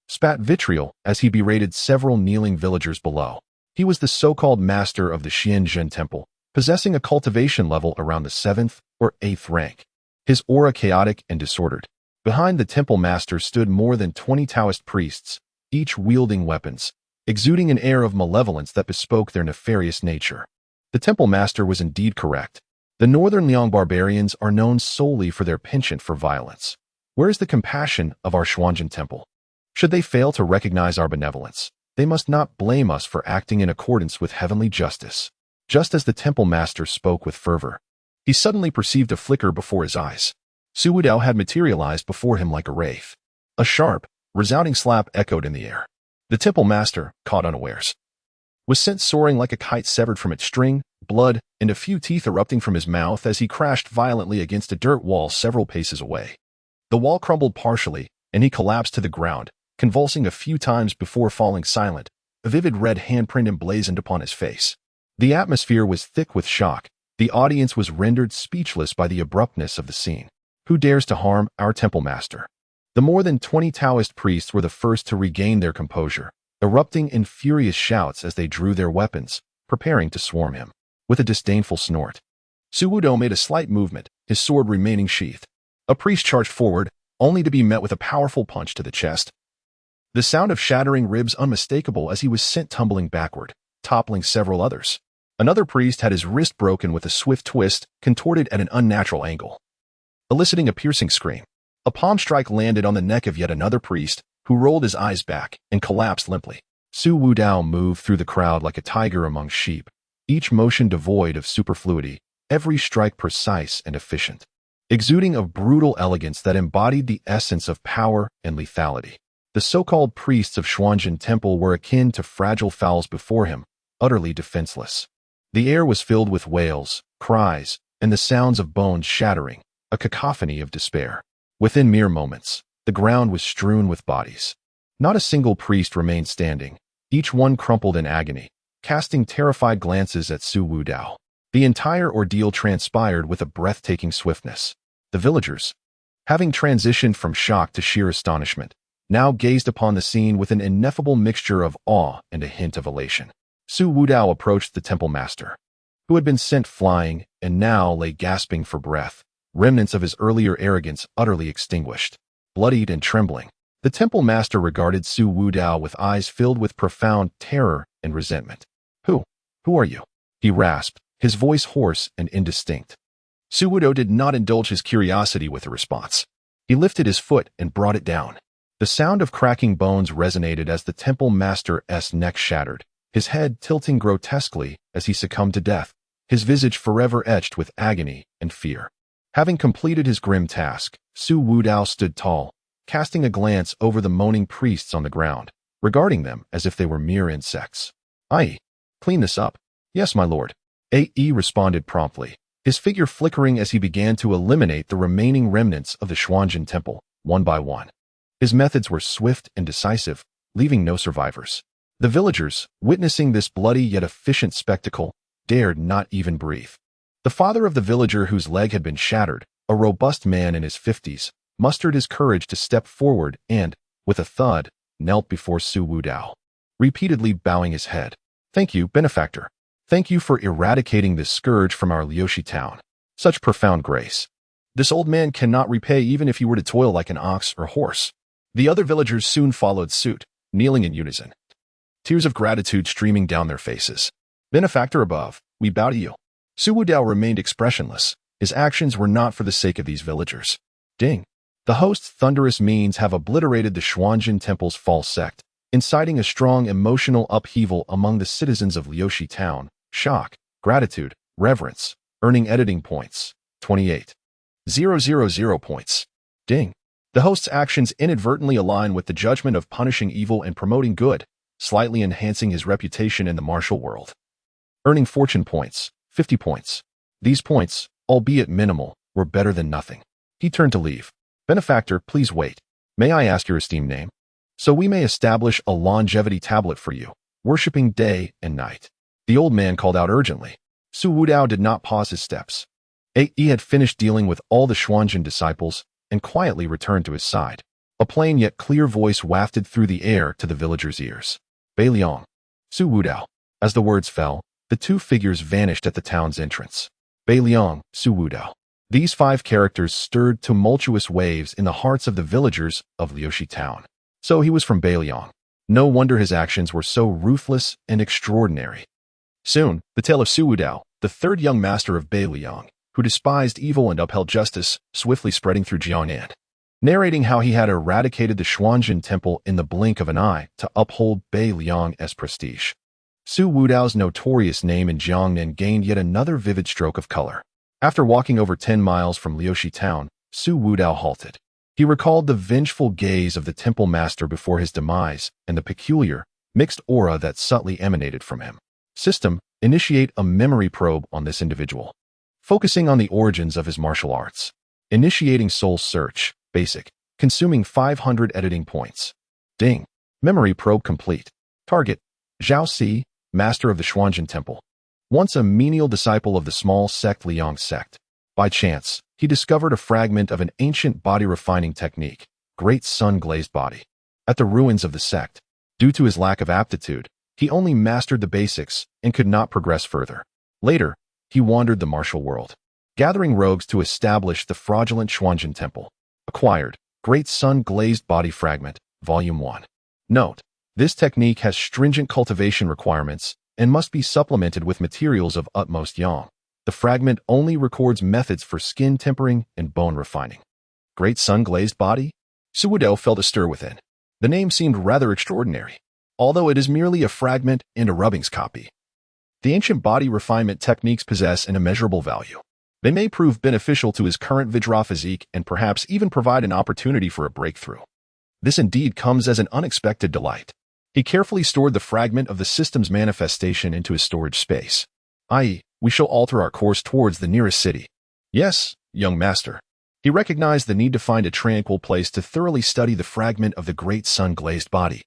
spat vitriol as he berated several kneeling villagers below. He was the so-called master of the Xianzhen temple, possessing a cultivation level around the 7th or 8th rank. His aura chaotic and disordered. Behind the temple master stood more than 20 Taoist priests, each wielding weapons, exuding an air of malevolence that bespoke their nefarious nature. The temple master was indeed correct. The northern Liang barbarians are known solely for their penchant for violence. Where is the compassion of our Xuanzhen temple? Should they fail to recognize our benevolence, they must not blame us for acting in accordance with heavenly justice. Just as the temple master spoke with fervor, he suddenly perceived a flicker before his eyes. Su Wudao had materialized before him like a wraith. A sharp, resounding slap echoed in the air. The temple master, caught unawares, was sent soaring like a kite severed from its string, blood and a few teeth erupting from his mouth as he crashed violently against a dirt wall several paces away. The wall crumbled partially, and he collapsed to the ground, convulsing a few times before falling silent, a vivid red handprint emblazoned upon his face. The atmosphere was thick with shock. The audience was rendered speechless by the abruptness of the scene. Who dares to harm our temple master? The more than 20 Taoist priests were the first to regain their composure, erupting in furious shouts as they drew their weapons, preparing to swarm him. With a disdainful snort, Su Wudao made a slight movement, his sword remaining sheathed. A priest charged forward, only to be met with a powerful punch to the chest. The sound of shattering ribs unmistakable as he was sent tumbling backward, toppling several others. Another priest had his wrist broken with a swift twist, contorted at an unnatural angle, eliciting a piercing scream. A palm strike landed on the neck of yet another priest, who rolled his eyes back and collapsed limply. Su Wudao moved through the crowd like a tiger among sheep, each motion devoid of superfluity, every strike precise and efficient, exuding a brutal elegance that embodied the essence of power and lethality. The so-called priests of Xuanzhen Temple were akin to fragile fowls before him, utterly defenseless. The air was filled with wails, cries, and the sounds of bones shattering, a cacophony of despair. Within mere moments, the ground was strewn with bodies. Not a single priest remained standing, each one crumpled in agony, casting terrified glances at Su Wudao. The entire ordeal transpired with a breathtaking swiftness. The villagers, having transitioned from shock to sheer astonishment, now gazed upon the scene with an ineffable mixture of awe and a hint of elation. Su Wudao approached the temple master, who had been sent flying and now lay gasping for breath, remnants of his earlier arrogance utterly extinguished. Bloodied and trembling, the temple master regarded Su Wudao with eyes filled with profound terror and resentment. Who are you?" he rasped, his voice hoarse and indistinct. Su Wudao did not indulge his curiosity with a response. He lifted his foot and brought it down. The sound of cracking bones resonated as the temple master's neck shattered, his head tilting grotesquely as he succumbed to death, his visage forever etched with agony and fear. Having completed his grim task, Su Wudao stood tall, casting a glance over the moaning priests on the ground, regarding them as if they were mere insects. "Aye, clean this up." "Yes, my lord." A.E. responded promptly, his figure flickering as he began to eliminate the remaining remnants of the Xuanzhen temple, one by one. His methods were swift and decisive, leaving no survivors. The villagers, witnessing this bloody yet efficient spectacle, dared not even breathe. The father of the villager whose leg had been shattered, a robust man in his 50s, mustered his courage to step forward and, with a thud, knelt before Su Wudao, repeatedly bowing his head. "Thank you, benefactor. Thank you for eradicating this scourge from our Liuxi town. Such profound grace. This old man cannot repay even if he were to toil like an ox or horse." The other villagers soon followed suit, kneeling in unison, tears of gratitude streaming down their faces. "Benefactor above, we bow to you." Su Wudao remained expressionless. His actions were not for the sake of these villagers. Ding. The host's thunderous means have obliterated the Xuanzhen Temple's false sect, inciting a strong emotional upheaval among the citizens of Liuxi town. Shock, gratitude, reverence, earning editing points, 28,000 points. Ding. The host's actions inadvertently align with the judgment of punishing evil and promoting good, slightly enhancing his reputation in the martial world. Earning fortune points, 50 points. These points, albeit minimal, were better than nothing. He turned to leave. "Benefactor, please wait. May I ask your esteemed name? So we may establish a longevity tablet for you, worshipping day and night." The old man called out urgently. Su Wudao did not pause his steps. He had finished dealing with all the Xuanzhen disciples and quietly returned to his side. A plain yet clear voice wafted through the air to the villagers' ears. "Beiliang." Su Wudao. As the words fell, the two figures vanished at the town's entrance. Beiliang, Su Wudao. These 5 characters stirred tumultuous waves in the hearts of the villagers of Liuxi town. So he was from Beiliang. No wonder his actions were so ruthless and extraordinary. Soon, the tale of Su Wudao, the third young master of Beiliang, who despised evil and upheld justice, swiftly spreading through Jiangnan, narrating how he had eradicated the Xuanzhen temple in the blink of an eye to uphold Beiliang's prestige. Su Wudao's notorious name in Jiangnan gained yet another vivid stroke of color. After walking over 10 miles from Liuxi town, Su Wudao halted. He recalled the vengeful gaze of the temple master before his demise and the peculiar, mixed aura that subtly emanated from him. System, initiate a memory probe on this individual, focusing on the origins of his martial arts. Initiating soul search, basic, consuming 500 editing points. Ding. Memory probe complete. Target, Zhao Si, master of the Xuanzhen temple. Once a menial disciple of the small sect Liang sect. By chance, he discovered a fragment of an ancient body refining technique, Great Sun Glazed Body, at the ruins of the sect. Due to his lack of aptitude, he only mastered the basics and could not progress further. Later, he wandered the martial world, gathering rogues to establish the fraudulent Xuanzhen temple. Acquired, Great Sun Glazed Body Fragment, Volume 1. Note, this technique has stringent cultivation requirements and must be supplemented with materials of utmost yang. The fragment only records methods for skin tempering and bone refining. Great Sun Glazed Body? Su Wudao felt a stir within. The name seemed rather extraordinary, although it is merely a fragment and a rubbings copy. The ancient body refinement techniques possess an immeasurable value. They may prove beneficial to his current Vajra physique and perhaps even provide an opportunity for a breakthrough. This indeed comes as an unexpected delight. He carefully stored the fragment of the system's manifestation into his storage space. I.e., we shall alter our course towards the nearest city. Yes, young master. He recognized the need to find a tranquil place to thoroughly study the fragment of the Great Sun Glazed Body.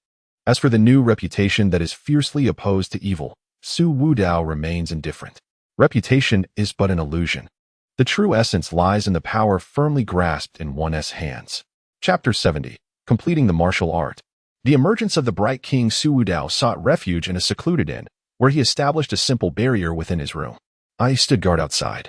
As for the new reputation that is fiercely opposed to evil, Su Wudao remains indifferent. Reputation is but an illusion. The true essence lies in the power firmly grasped in one's hands. Chapter 70. Completing the martial art. The emergence of the bright king Su Wudao sought refuge in a secluded inn, where he established a simple barrier within his room. I stood guard outside,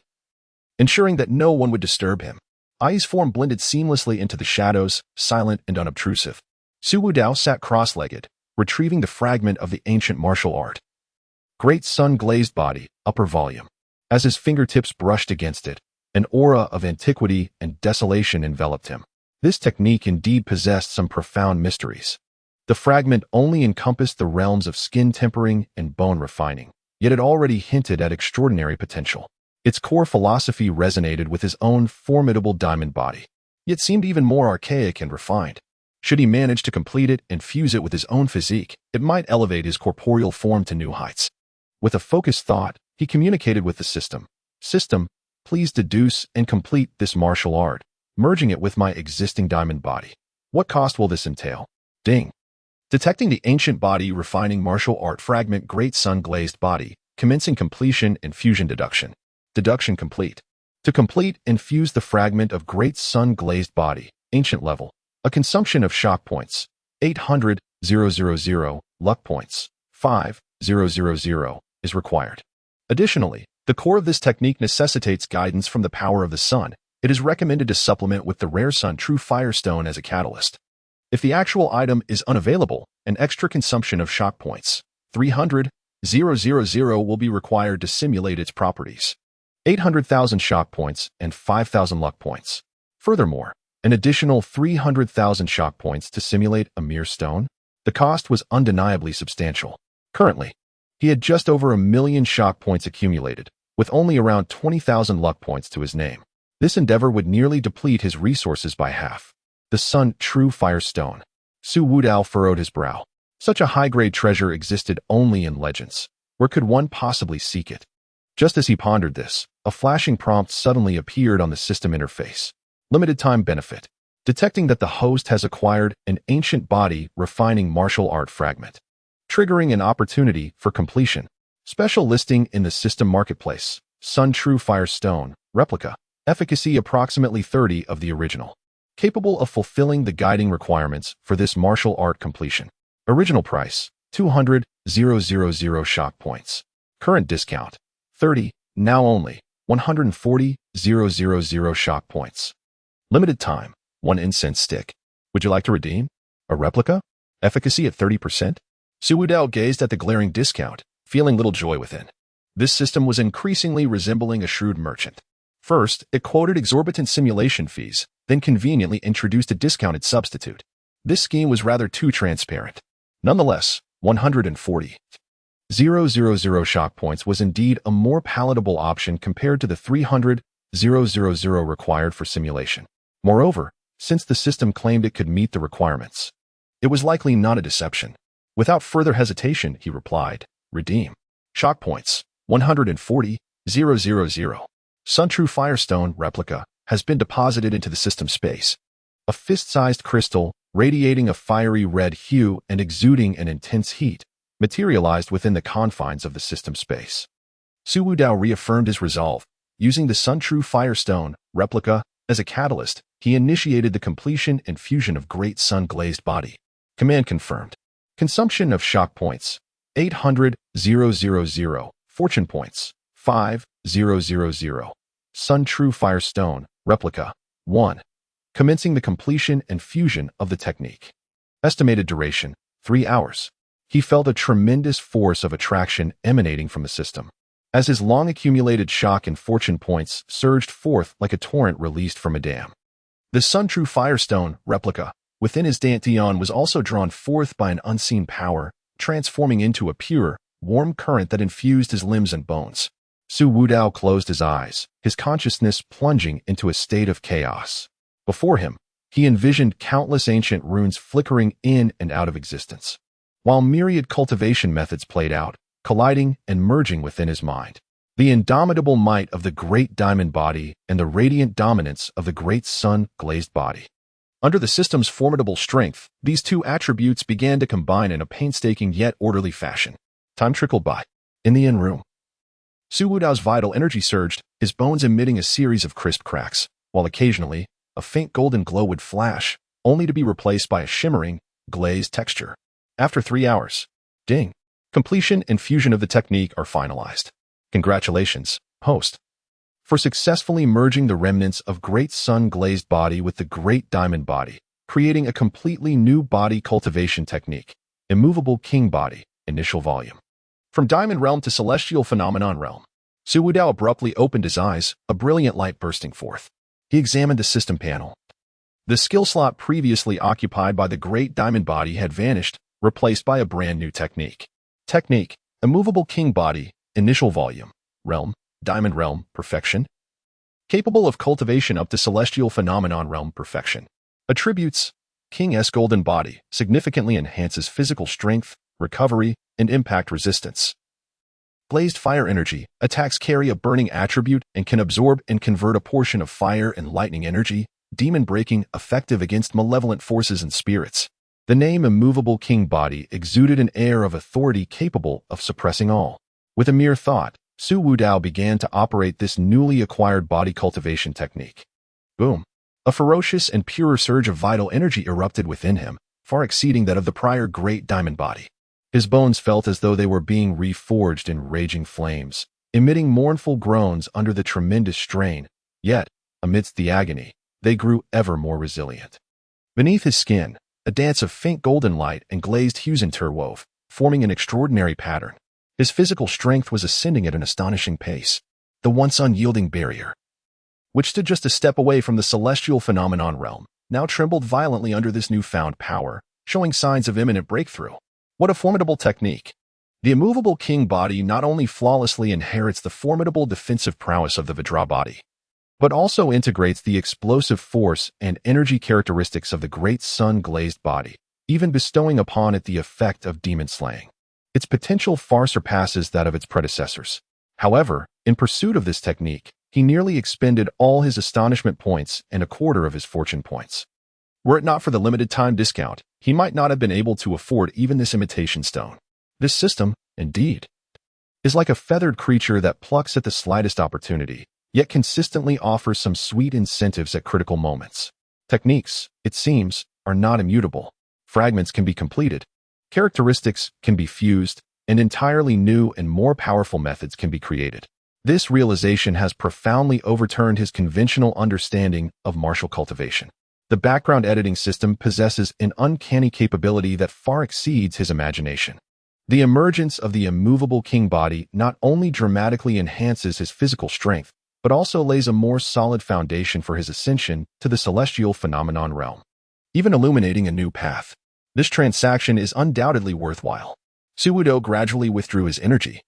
ensuring that no one would disturb him. Ai's form blended seamlessly into the shadows, silent and unobtrusive. Su Wudao sat cross-legged, retrieving the fragment of the ancient martial art. Great Sun Glazed Body, upper volume. As his fingertips brushed against it, an aura of antiquity and desolation enveloped him. This technique indeed possessed some profound mysteries. The fragment only encompassed the realms of skin tempering and bone refining, yet it already hinted at extraordinary potential. Its core philosophy resonated with his own formidable diamond body. yet seemed even more archaic and refined. Should he manage to complete it and fuse it with his own physique, it might elevate his corporeal form to new heights. With a focused thought, he communicated with the system. System, please deduce and complete this martial art, merging it with my existing diamond body. What cost will this entail? Ding. Detecting the ancient body refining martial art fragment Great Sun Glazed Body, commencing completion and fusion deduction. Deduction complete. To complete and fuse the fragment of Great Sun Glazed Body, ancient level, a consumption of shock points, 800,000, luck points, 5,000, is required. Additionally, the core of this technique necessitates guidance from the power of the sun. It is recommended to supplement with the rare Sun True Firestone as a catalyst. If the actual item is unavailable, an extra consumption of shock points, 300,000, will be required to simulate its properties. 800,000 shock points and 5,000 luck points. Furthermore, an additional 300,000 shock points to simulate a mere stone. The cost was undeniably substantial. Currently, he had just over 1 million shock points accumulated, with only around 20,000 luck points to his name. This endeavor would nearly deplete his resources by half. The Sun True Firestone. Su Wudao furrowed his brow. Such a high-grade treasure existed only in legends. Where could one possibly seek it? Just as he pondered this, a flashing prompt suddenly appeared on the system interface. Limited time benefit. Detecting that the host has acquired an ancient body refining martial art fragment. Triggering an opportunity for completion. Special listing in the system marketplace. Sun True Firestone. Replica. Efficacy approximately 30 of the original. Capable of fulfilling the guiding requirements for this martial art completion. Original price, 200,000 shock points. Current discount, 30, now only, 140,000 shock points. Limited time, 1 incense stick. Would you like to redeem? A replica? Efficacy at 30%? Su Wudao gazed at the glaring discount, feeling little joy within. This system was increasingly resembling a shrewd merchant. First, it quoted exorbitant simulation fees, then conveniently introduced a discounted substitute. This scheme was rather too transparent. Nonetheless, 140,000 shock points was indeed a more palatable option compared to the 300,000 required for simulation. Moreover, since the system claimed it could meet the requirements, it was likely not a deception. Without further hesitation, he replied, redeem. Shock points, 140,000. Sun True Firestone replica has been deposited into the system space. A fist-sized crystal, radiating a fiery red hue and exuding an intense heat, materialized within the confines of the system space. Su Wudao reaffirmed his resolve. Using the Sun True Firestone replica as a catalyst, he initiated the completion and fusion of Great Sun Glazed Body. Command confirmed. Consumption of shock points, 800,000. Fortune points, 5,000. Sun True Firestone replica, 1. Commencing the completion and fusion of the technique. Estimated duration, 3 hours. He felt a tremendous force of attraction emanating from the system, as his long-accumulated shock and fortune points surged forth like a torrent released from a dam. The Sun True Firestone replica within his dantian was also drawn forth by an unseen power, transforming into a pure, warm current that infused his limbs and bones. Su Wudao closed his eyes, his consciousness plunging into a state of chaos. Before him, he envisioned countless ancient runes flickering in and out of existence, while myriad cultivation methods played out, colliding and merging within his mind. The indomitable might of the Great Diamond Body and the radiant dominance of the Great Sun Glazed Body. Under the system's formidable strength, these two attributes began to combine in a painstaking yet orderly fashion. Time trickled by. In the in-room, Su Wudao's vital energy surged, his bones emitting a series of crisp cracks, while occasionally, a faint golden glow would flash, only to be replaced by a shimmering, glazed texture. After 3 hours, ding, completion and fusion of the technique are finalized. Congratulations, host, for successfully merging the remnants of Great Sun Glazed Body with the Great Diamond Body, creating a completely new body cultivation technique. Immovable King Body, initial volume. From Diamond Realm to Celestial Phenomenon Realm, Su Wudao abruptly opened his eyes, a brilliant light bursting forth. He examined the system panel. The skill slot previously occupied by the Great Diamond Body had vanished, replaced by a brand new technique. Technique, Immovable King Body, initial volume, realm, Diamond Realm, perfection. capable of cultivation up to celestial phenomenon realm perfection. Attributes: King's golden body significantly enhances physical strength, recovery, and impact resistance. Blazed fire energy, attacks carry a burning attribute and can absorb and convert a portion of fire and lightning energy, demon breaking, effective against malevolent forces and spirits. The name Immovable King Body exuded an air of authority capable of suppressing all. With a mere thought, Su Wudao began to operate this newly acquired body cultivation technique. Boom! A ferocious and pure surge of vital energy erupted within him, far exceeding that of the prior great diamond body. His bones felt as though they were being reforged in raging flames, emitting mournful groans under the tremendous strain, yet, amidst the agony, they grew ever more resilient. Beneath his skin, a dance of faint golden light and glazed hues interwove, forming an extraordinary pattern. His physical strength was ascending at an astonishing pace. The once unyielding barrier, which stood just a step away from the celestial phenomenon realm, now trembled violently under this newfound power, showing signs of imminent breakthrough. What a formidable technique! The Immovable King Body not only flawlessly inherits the formidable defensive prowess of the Vajra body, but also integrates the explosive force and energy characteristics of the great sun-glazed body, even bestowing upon it the effect of demon slaying. Its potential far surpasses that of its predecessors. However, in pursuit of this technique, he nearly expended all his astonishment points and a quarter of his fortune points. Were it not for the limited time discount, he might not have been able to afford even this imitation stone. This system, indeed, is like a feathered creature that plucks at the slightest opportunity, yet consistently offers some sweet incentives at critical moments. Techniques, it seems, are not immutable. Fragments can be completed, characteristics can be fused, and entirely new and more powerful methods can be created. This realization has profoundly overturned his conventional understanding of martial cultivation. The background editing system possesses an uncanny capability that far exceeds his imagination. The emergence of the Immovable King Body not only dramatically enhances his physical strength, but also lays a more solid foundation for his ascension to the celestial phenomenon realm, even illuminating a new path. This transaction is undoubtedly worthwhile. Su Wudao gradually withdrew his energy,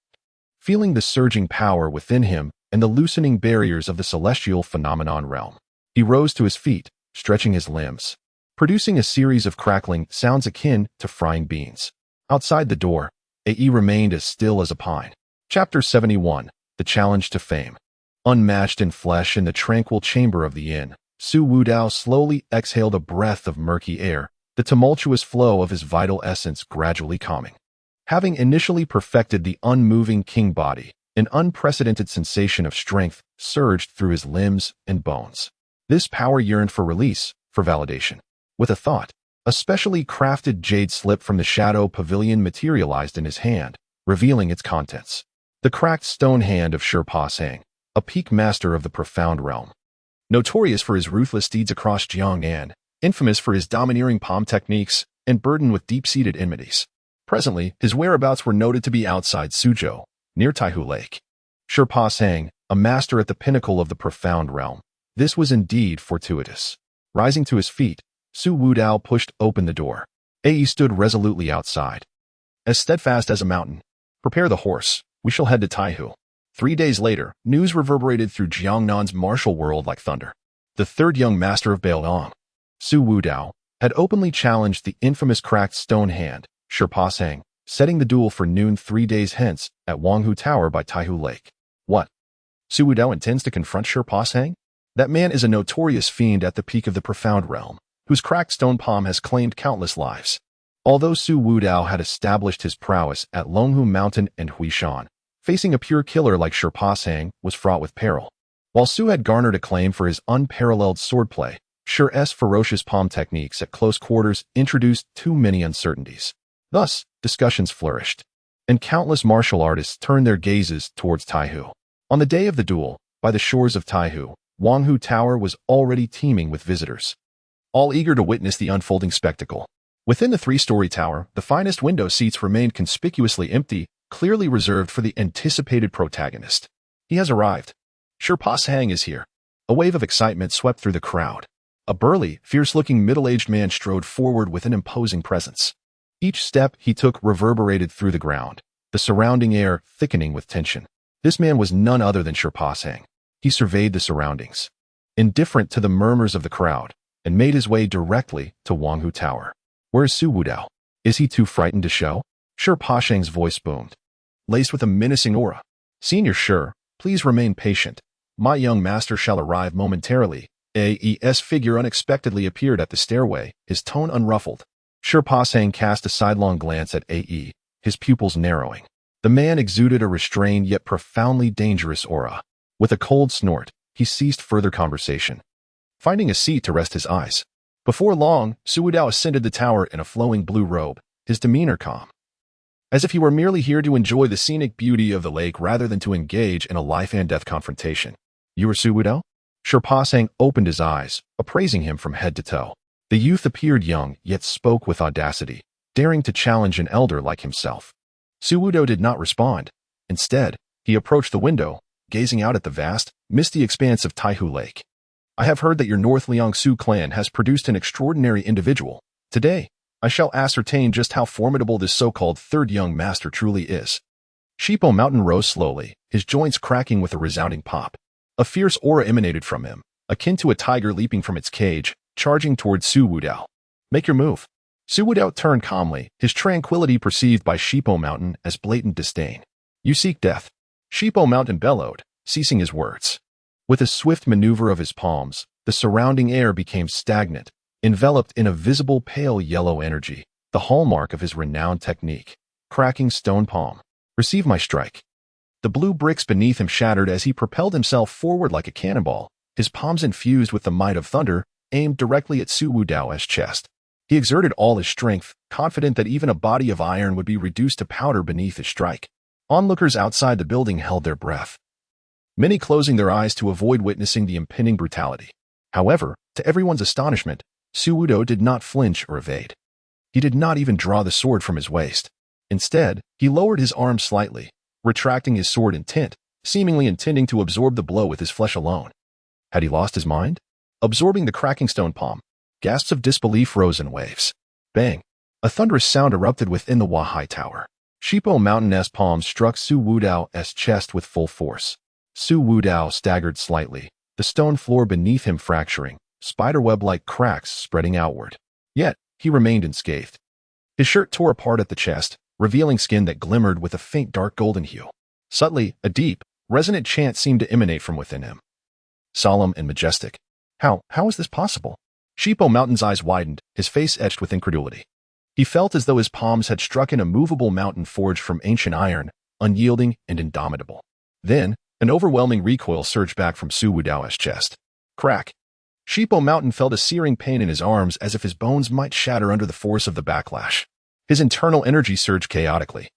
feeling the surging power within him and the loosening barriers of the celestial phenomenon realm. He rose to his feet, stretching his limbs, producing a series of crackling sounds akin to frying beans. Outside the door, Ae remained as still as a pine. Chapter 71, The Challenge to Fame. Unmatched in flesh in the tranquil chamber of the inn, Su Wudao slowly exhaled a breath of murky air, the tumultuous flow of his vital essence gradually calming. Having initially perfected the unmoving king body, an unprecedented sensation of strength surged through his limbs and bones. This power yearned for release, for validation. With a thought, a specially crafted jade slip from the shadow pavilion materialized in his hand, revealing its contents. The cracked stone hand of Sherpa Sang, a peak master of the profound realm. Notorious for his ruthless deeds across Jiangnan, infamous for his domineering palm techniques, and burdened with deep-seated enmities. Presently, his whereabouts were noted to be outside Suzhou, near Taihu Lake. Sherpa Sang, a master at the pinnacle of the profound realm. This was indeed fortuitous. Rising to his feet, Su Wudao pushed open the door. Ae stood resolutely outside, as steadfast as a mountain. Prepare the horse. We shall head to Taihu. 3 days later, news reverberated through Jiangnan's martial world like thunder. The third young master of Beiliang, Su Wudao, had openly challenged the infamous cracked stone hand, Sherpa Sang, setting the duel for noon 3 days hence at Wanghu Tower by Taihu Lake. What? Su Wudao intends to confront Sherpa Sang? That man is a notorious fiend at the peak of the profound realm, whose cracked stone palm has claimed countless lives. Although Su Wudao had established his prowess at Longhu Mountain and Huishan, facing a pure killer like Sherpa Sang was fraught with peril. While Su had garnered acclaim for his unparalleled swordplay, Sher's ferocious palm techniques at close quarters introduced too many uncertainties. Thus, discussions flourished, and countless martial artists turned their gazes towards Taihu. On the day of the duel, by the shores of Taihu, Wanghu Tower was already teeming with visitors, all eager to witness the unfolding spectacle. Within the 3-story tower, the finest window seats remained conspicuously empty, clearly reserved for the anticipated protagonist. He has arrived. Sherpa Sang is here. A wave of excitement swept through the crowd. A burly, fierce-looking middle-aged man strode forward with an imposing presence. Each step he took reverberated through the ground, the surrounding air thickening with tension. This man was none other than Sherpa Sang. He surveyed the surroundings, indifferent to the murmurs of the crowd, and made his way directly to Wanghu Tower. Where is Su Wudao? Is he too frightened to show? Shi Pashang's voice boomed, laced with a menacing aura. Senior Shi, please remain patient. My young master shall arrive momentarily. AE's figure unexpectedly appeared at the stairway, his tone unruffled. Shi Pashang cast a sidelong glance at AE, his pupils narrowing. The man exuded a restrained yet profoundly dangerous aura. With a cold snort, he ceased further conversation, finding a seat to rest his eyes. Before long, Su Wudao ascended the tower in a flowing blue robe, his demeanor calm, as if he were merely here to enjoy the scenic beauty of the lake rather than to engage in a life-and-death confrontation. You are Su Wudao? Shi Pashang opened his eyes, appraising him from head to toe. The youth appeared young, yet spoke with audacity, daring to challenge an elder like himself. Su Wudao did not respond. Instead, he approached the window, gazing out at the vast, misty expanse of Taihu Lake. I have heard that your North Liangsu clan has produced an extraordinary individual. Today, I shall ascertain just how formidable this so-called third young master truly is. Shipo Mountain rose slowly, his joints cracking with a resounding pop. A fierce aura emanated from him, akin to a tiger leaping from its cage, charging toward Su Wudao. Make your move. Su Wudao turned calmly, his tranquility perceived by Shipo Mountain as blatant disdain. You seek death. Shipo Mountain bellowed, ceasing his words. With a swift maneuver of his palms, the surrounding air became stagnant, enveloped in a visible pale yellow energy, the hallmark of his renowned technique. Cracking stone palm. Receive my strike. The blue bricks beneath him shattered as he propelled himself forward like a cannonball, his palms infused with the might of thunder, aimed directly at Su Wudao's chest. He exerted all his strength, confident that even a body of iron would be reduced to powder beneath his strike. Onlookers outside the building held their breath, many closing their eyes to avoid witnessing the impending brutality. However, to everyone's astonishment, Su Wudao did not flinch or evade. He did not even draw the sword from his waist. Instead, he lowered his arm slightly, retracting his sword intent, seemingly intending to absorb the blow with his flesh alone. Had he lost his mind? Absorbing the cracking stone palm, gasps of disbelief rose in waves. Bang! A thunderous sound erupted within the Wahai Tower. Shipo Mountain's palm struck Su Wudao's chest with full force. Su Wudao staggered slightly, the stone floor beneath him fracturing, spiderweb-like cracks spreading outward. Yet, he remained unscathed. His shirt tore apart at the chest, revealing skin that glimmered with a faint dark golden hue. Subtly, a deep, resonant chant seemed to emanate from within him. Solemn and majestic. How is this possible? Shipo Mountain's eyes widened, his face etched with incredulity. He felt as though his palms had struck an immovable mountain forged from ancient iron, unyielding and indomitable. Then, an overwhelming recoil surged back from Su Wudao's chest. Crack! Shipo Mountain felt a searing pain in his arms as if his bones might shatter under the force of the backlash. His internal energy surged chaotically,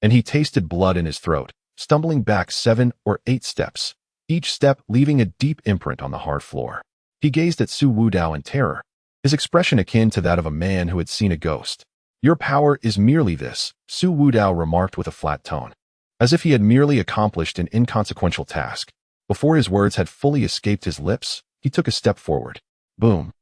and he tasted blood in his throat, stumbling back 7 or 8 steps, each step leaving a deep imprint on the hard floor. He gazed at Su Wudao in terror, his expression akin to that of a man who had seen a ghost. Your power is merely this, Su Wudao remarked with a flat tone, as if he had merely accomplished an inconsequential task. Before his words had fully escaped his lips, he took a step forward. Boom!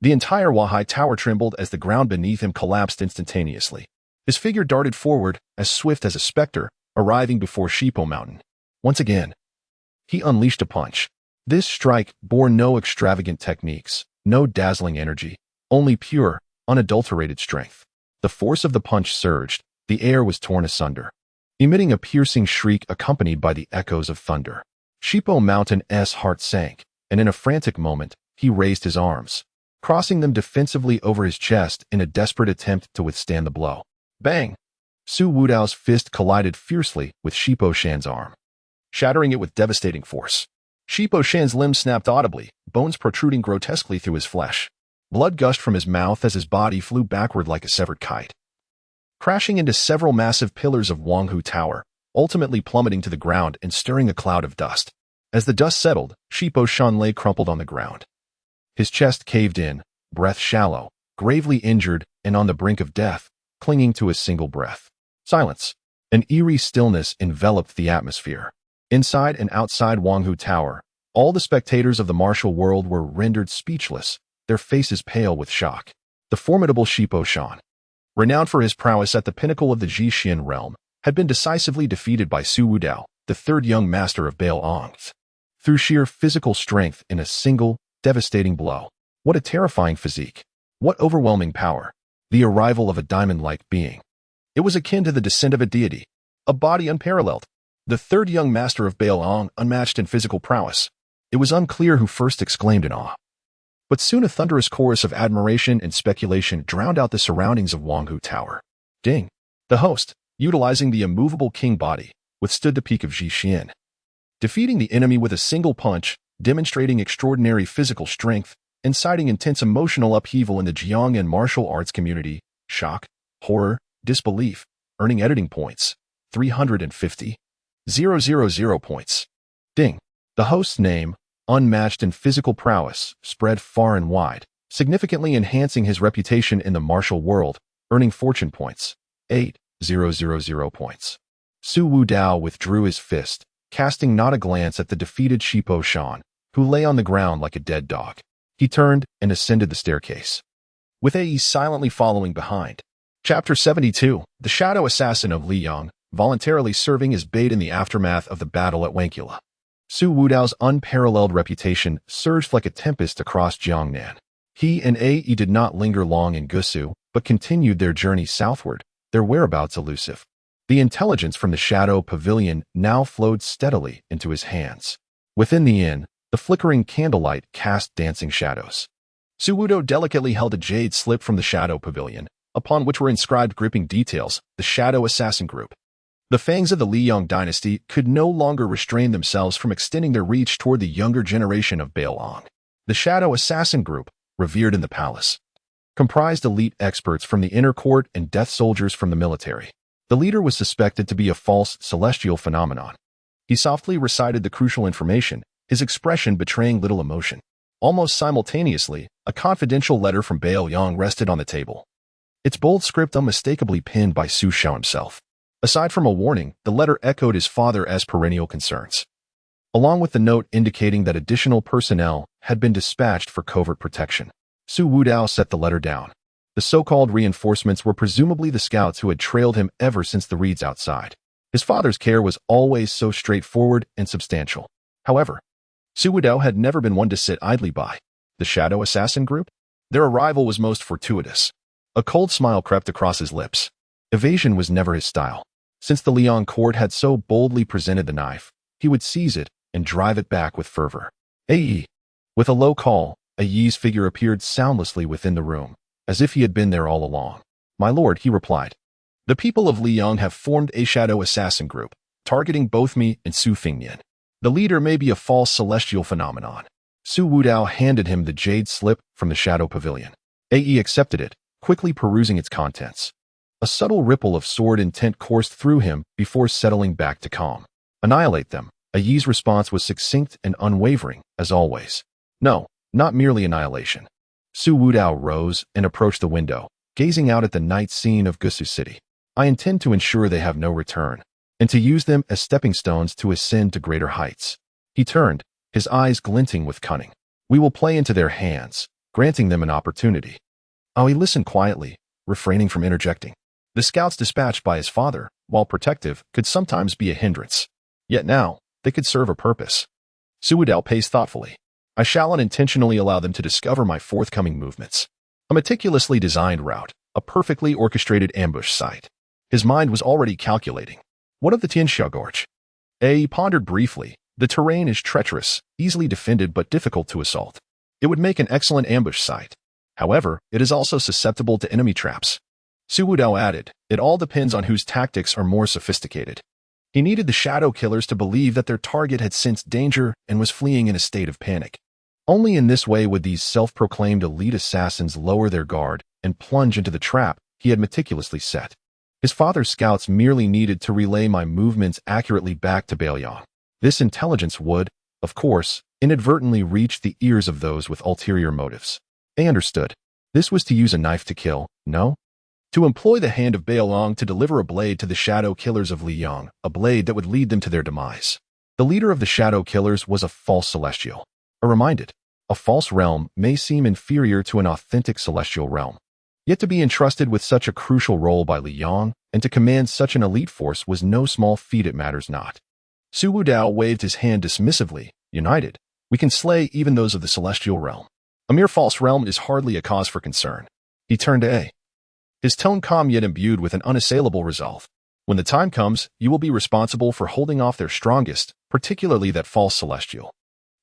The entire Wahai Tower trembled as the ground beneath him collapsed instantaneously. His figure darted forward, as swift as a specter, arriving before Shipo Mountain. Once again, he unleashed a punch. This strike bore no extravagant techniques, no dazzling energy, only pure, unadulterated strength. The force of the punch surged, the air was torn asunder, emitting a piercing shriek accompanied by the echoes of thunder. Shipo Mountain's heart sank, and in a frantic moment, he raised his arms, crossing them defensively over his chest in a desperate attempt to withstand the blow. Bang! Su Wudao's fist collided fiercely with Shipo Shan's arm, shattering it with devastating force. Shipo Shan's limb snapped audibly, bones protruding grotesquely through his flesh. Blood gushed from his mouth as his body flew backward like a severed kite, crashing into several massive pillars of Wanghu Tower, ultimately plummeting to the ground and stirring a cloud of dust. As the dust settled, Shipo Shan lay crumpled on the ground. His chest caved in, breath shallow, gravely injured and on the brink of death, clinging to a single breath. Silence. An eerie stillness enveloped the atmosphere. Inside and outside Wanghu Tower, all the spectators of the martial world were rendered speechless, their faces pale with shock. The formidable Shipo Shan, renowned for his prowess at the pinnacle of the Jixin realm, had been decisively defeated by Su Wudao, the third young master of Beiliang. through sheer physical strength in a single, devastating blow. What a terrifying physique. What overwhelming power. The arrival of a diamond-like being. It was akin to the descent of a deity, a body unparalleled. The third young master of Beiliang, unmatched in physical prowess. It was unclear who first exclaimed in awe. But soon a thunderous chorus of admiration and speculation drowned out the surroundings of Wanghu Tower. Ding. The host, utilizing the immovable king body, withstood the peak of Jixin, defeating the enemy with a single punch, demonstrating extraordinary physical strength, inciting intense emotional upheaval in the Jiang and martial arts community, shock, horror, disbelief, earning editing points, 350,000 points. Ding. The host's name, unmatched in physical prowess, spread far and wide, significantly enhancing his reputation in the martial world, earning fortune points, 8,000 points. Su Wudao withdrew his fist, casting not a glance at the defeated Shipo Shan, who lay on the ground like a dead dog. He turned and ascended the staircase, with Ae silently following behind. Chapter 72, The Shadow Assassin of Liang, voluntarily serving as bait in the aftermath of the battle at Wangkula. Su Wudao's unparalleled reputation surged like a tempest across Jiangnan. He and Ae did not linger long in Gusu, but continued their journey southward, their whereabouts elusive. The intelligence from the Shadow Pavilion now flowed steadily into his hands. Within the inn, the flickering candlelight cast dancing shadows. Su Wudao delicately held a jade slip from the Shadow Pavilion, upon which were inscribed gripping details, the Shadow Assassin Group. The fangs of the Liang dynasty could no longer restrain themselves from extending their reach toward the younger generation of Beiliang. The Shadow Assassin Group, revered in the palace, comprised elite experts from the inner court and death soldiers from the military. The leader was suspected to be a false celestial phenomenon. He softly recited the crucial information, his expression betraying little emotion. Almost simultaneously, a confidential letter from Beiliang rested on the table, its bold script unmistakably penned by Su Xiao himself. Aside from a warning, the letter echoed his father's perennial concerns, along with the note indicating that additional personnel had been dispatched for covert protection. Su Wudao set the letter down. The so-called reinforcements were presumably the scouts who had trailed him ever since the reeds outside. His father's care was always so straightforward and substantial. However, Su Wudao had never been one to sit idly by. The Shadow Assassin Group? Their arrival was most fortuitous. A cold smile crept across his lips. Evasion was never his style. Since the Liang court had so boldly presented the knife, he would seize it and drive it back with fervor. Ae. With a low call, Ae's figure appeared soundlessly within the room, as if he had been there all along. My lord, he replied. The people of Liang have formed a Shadow Assassin Group, targeting both me and Su Fingnian. The leader may be a false celestial phenomenon. Su Wudao handed him the jade slip from the Shadow Pavilion. Ae accepted it, quickly perusing its contents. A subtle ripple of sword intent coursed through him before settling back to calm. Annihilate them. Ae's response was succinct and unwavering, as always. No, not merely annihilation. Su Wudao rose and approached the window, gazing out at the night scene of Gusu City. I intend to ensure they have no return, and to use them as stepping stones to ascend to greater heights. He turned, his eyes glinting with cunning. We will play into their hands, granting them an opportunity. Aoi listened quietly, refraining from interjecting. The scouts dispatched by his father, while protective, could sometimes be a hindrance. Yet now, they could serve a purpose. Su Wudao paced thoughtfully. I shall unintentionally allow them to discover my forthcoming movements. A meticulously designed route, a perfectly orchestrated ambush site. His mind was already calculating. What of the Tianxia Gorge? Ae pondered briefly. The terrain is treacherous, easily defended but difficult to assault. It would make an excellent ambush site. However, it is also susceptible to enemy traps. Su Wudao added, it all depends on whose tactics are more sophisticated. He needed the shadow killers to believe that their target had sensed danger and was fleeing in a state of panic. Only in this way would these self-proclaimed elite assassins lower their guard and plunge into the trap he had meticulously set. His father's scouts merely needed to relay my movements accurately back to Beiliang. This intelligence would, of course, inadvertently reach the ears of those with ulterior motives. They understood. This was to use a knife to kill, no? To employ the hand of Beiliang to deliver a blade to the shadow killers of Liang, a blade that would lead them to their demise. The leader of the shadow killers was a false celestial. Reminded, a false realm may seem inferior to an authentic celestial realm. Yet to be entrusted with such a crucial role by Liang and to command such an elite force was no small feat, it matters not. Su Wudao waved his hand dismissively, United, we can slay even those of the celestial realm. A mere false realm is hardly a cause for concern. He turned to A, his tone calm yet imbued with an unassailable resolve. When the time comes, you will be responsible for holding off their strongest, particularly that false celestial.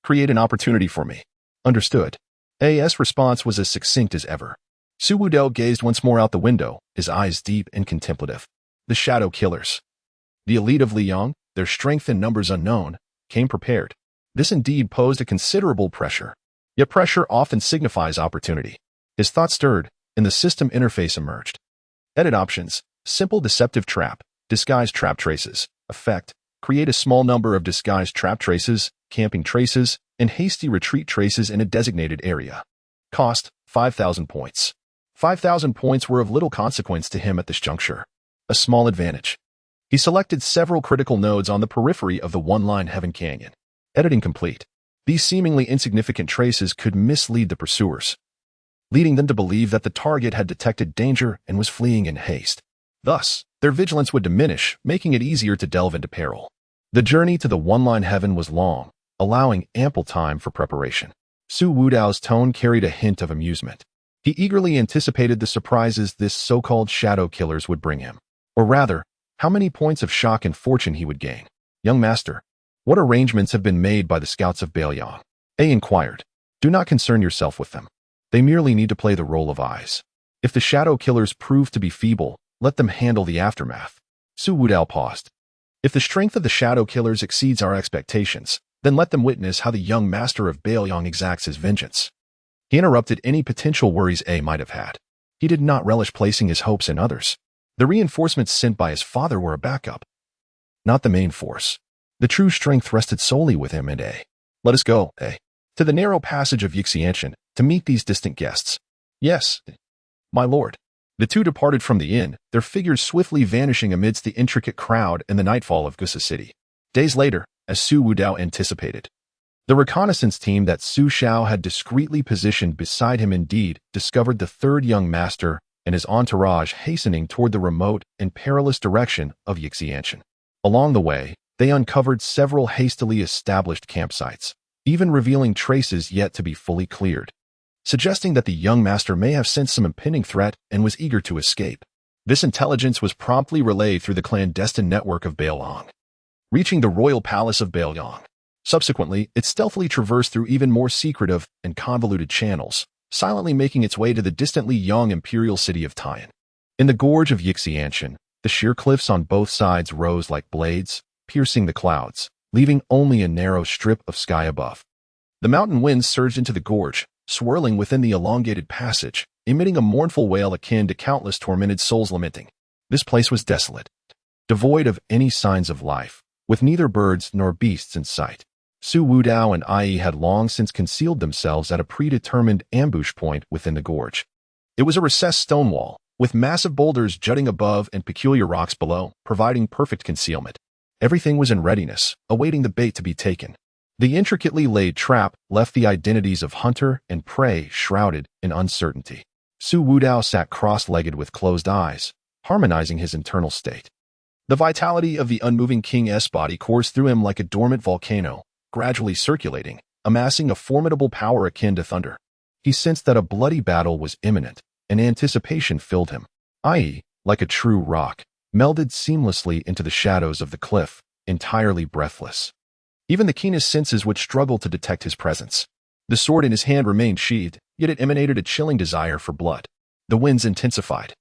Create an opportunity for me. Understood. A's response was as succinct as ever. Su Wudao gazed once more out the window, his eyes deep and contemplative. The Shadow Killers. The elite of Liang, their strength and numbers unknown, came prepared. This indeed posed a considerable pressure. Yet pressure often signifies opportunity. His thought stirred, and the system interface emerged. Edit options: simple deceptive trap, disguise trap traces, effect, create a small number of disguised trap traces, camping traces, and hasty retreat traces in a designated area. Cost: 5,000 points. 5,000 points were of little consequence to him at this juncture. A small advantage. He selected several critical nodes on the periphery of the one-line Heaven Canyon. Editing complete. These seemingly insignificant traces could mislead the pursuers, leading them to believe that the target had detected danger and was fleeing in haste. Thus, their vigilance would diminish, making it easier to delve into peril. The journey to the one-line heaven was long, allowing ample time for preparation. Su Wudao's tone carried a hint of amusement. He eagerly anticipated the surprises this so-called shadow killers would bring him. Or rather, how many points of shock and fortune he would gain. Young master, what arrangements have been made by the scouts of Beiliang? A inquired. Do not concern yourself with them. They merely need to play the role of eyes. If the shadow killers prove to be feeble, let them handle the aftermath. Su Wudao paused. If the strength of the shadow killers exceeds our expectations, then let them witness how the young master of Beiliang exacts his vengeance. He interrupted any potential worries A might have had. He did not relish placing his hopes in others. The reinforcements sent by his father were a backup, not the main force. The true strength rested solely with him and A. Let us go, A, to the narrow passage of Yixianshan to meet these distant guests. Yes, my lord. The two departed from the inn, their figures swiftly vanishing amidst the intricate crowd in the nightfall of Gusa City. Days later, as Su Wudao anticipated, the reconnaissance team that Su Xiao had discreetly positioned beside him indeed discovered the third young master and his entourage hastening toward the remote and perilous direction of Yixianshan. Along the way, they uncovered several hastily established campsites, even revealing traces yet to be fully cleared, suggesting that the young master may have sensed some impending threat and was eager to escape. This intelligence was promptly relayed through the clandestine network of Beiliang, reaching the royal palace of Beiliang. Subsequently, it stealthily traversed through even more secretive and convoluted channels, silently making its way to the distantly young imperial city of Taiyan. In the gorge of Yixianshan, the sheer cliffs on both sides rose like blades, piercing the clouds, leaving only a narrow strip of sky above. The mountain winds surged into the gorge, swirling within the elongated passage, emitting a mournful wail akin to countless tormented souls lamenting. This place was desolate, devoid of any signs of life, with neither birds nor beasts in sight. Su Wudao and Ai had long since concealed themselves at a predetermined ambush point within the gorge. It was a recessed stone wall, with massive boulders jutting above and peculiar rocks below, providing perfect concealment. Everything was in readiness, awaiting the bait to be taken. The intricately laid trap left the identities of hunter and prey shrouded in uncertainty. Su Wudao sat cross-legged with closed eyes, harmonizing his internal state. The vitality of the unmoving King's body coursed through him like a dormant volcano, gradually circulating, amassing a formidable power akin to thunder. He sensed that a bloody battle was imminent, and anticipation filled him. Ai, like a true rock, melded seamlessly into the shadows of the cliff, entirely breathless. Even the keenest senses would struggle to detect his presence. The sword in his hand remained sheathed, yet it emanated a chilling desire for blood. The winds intensified,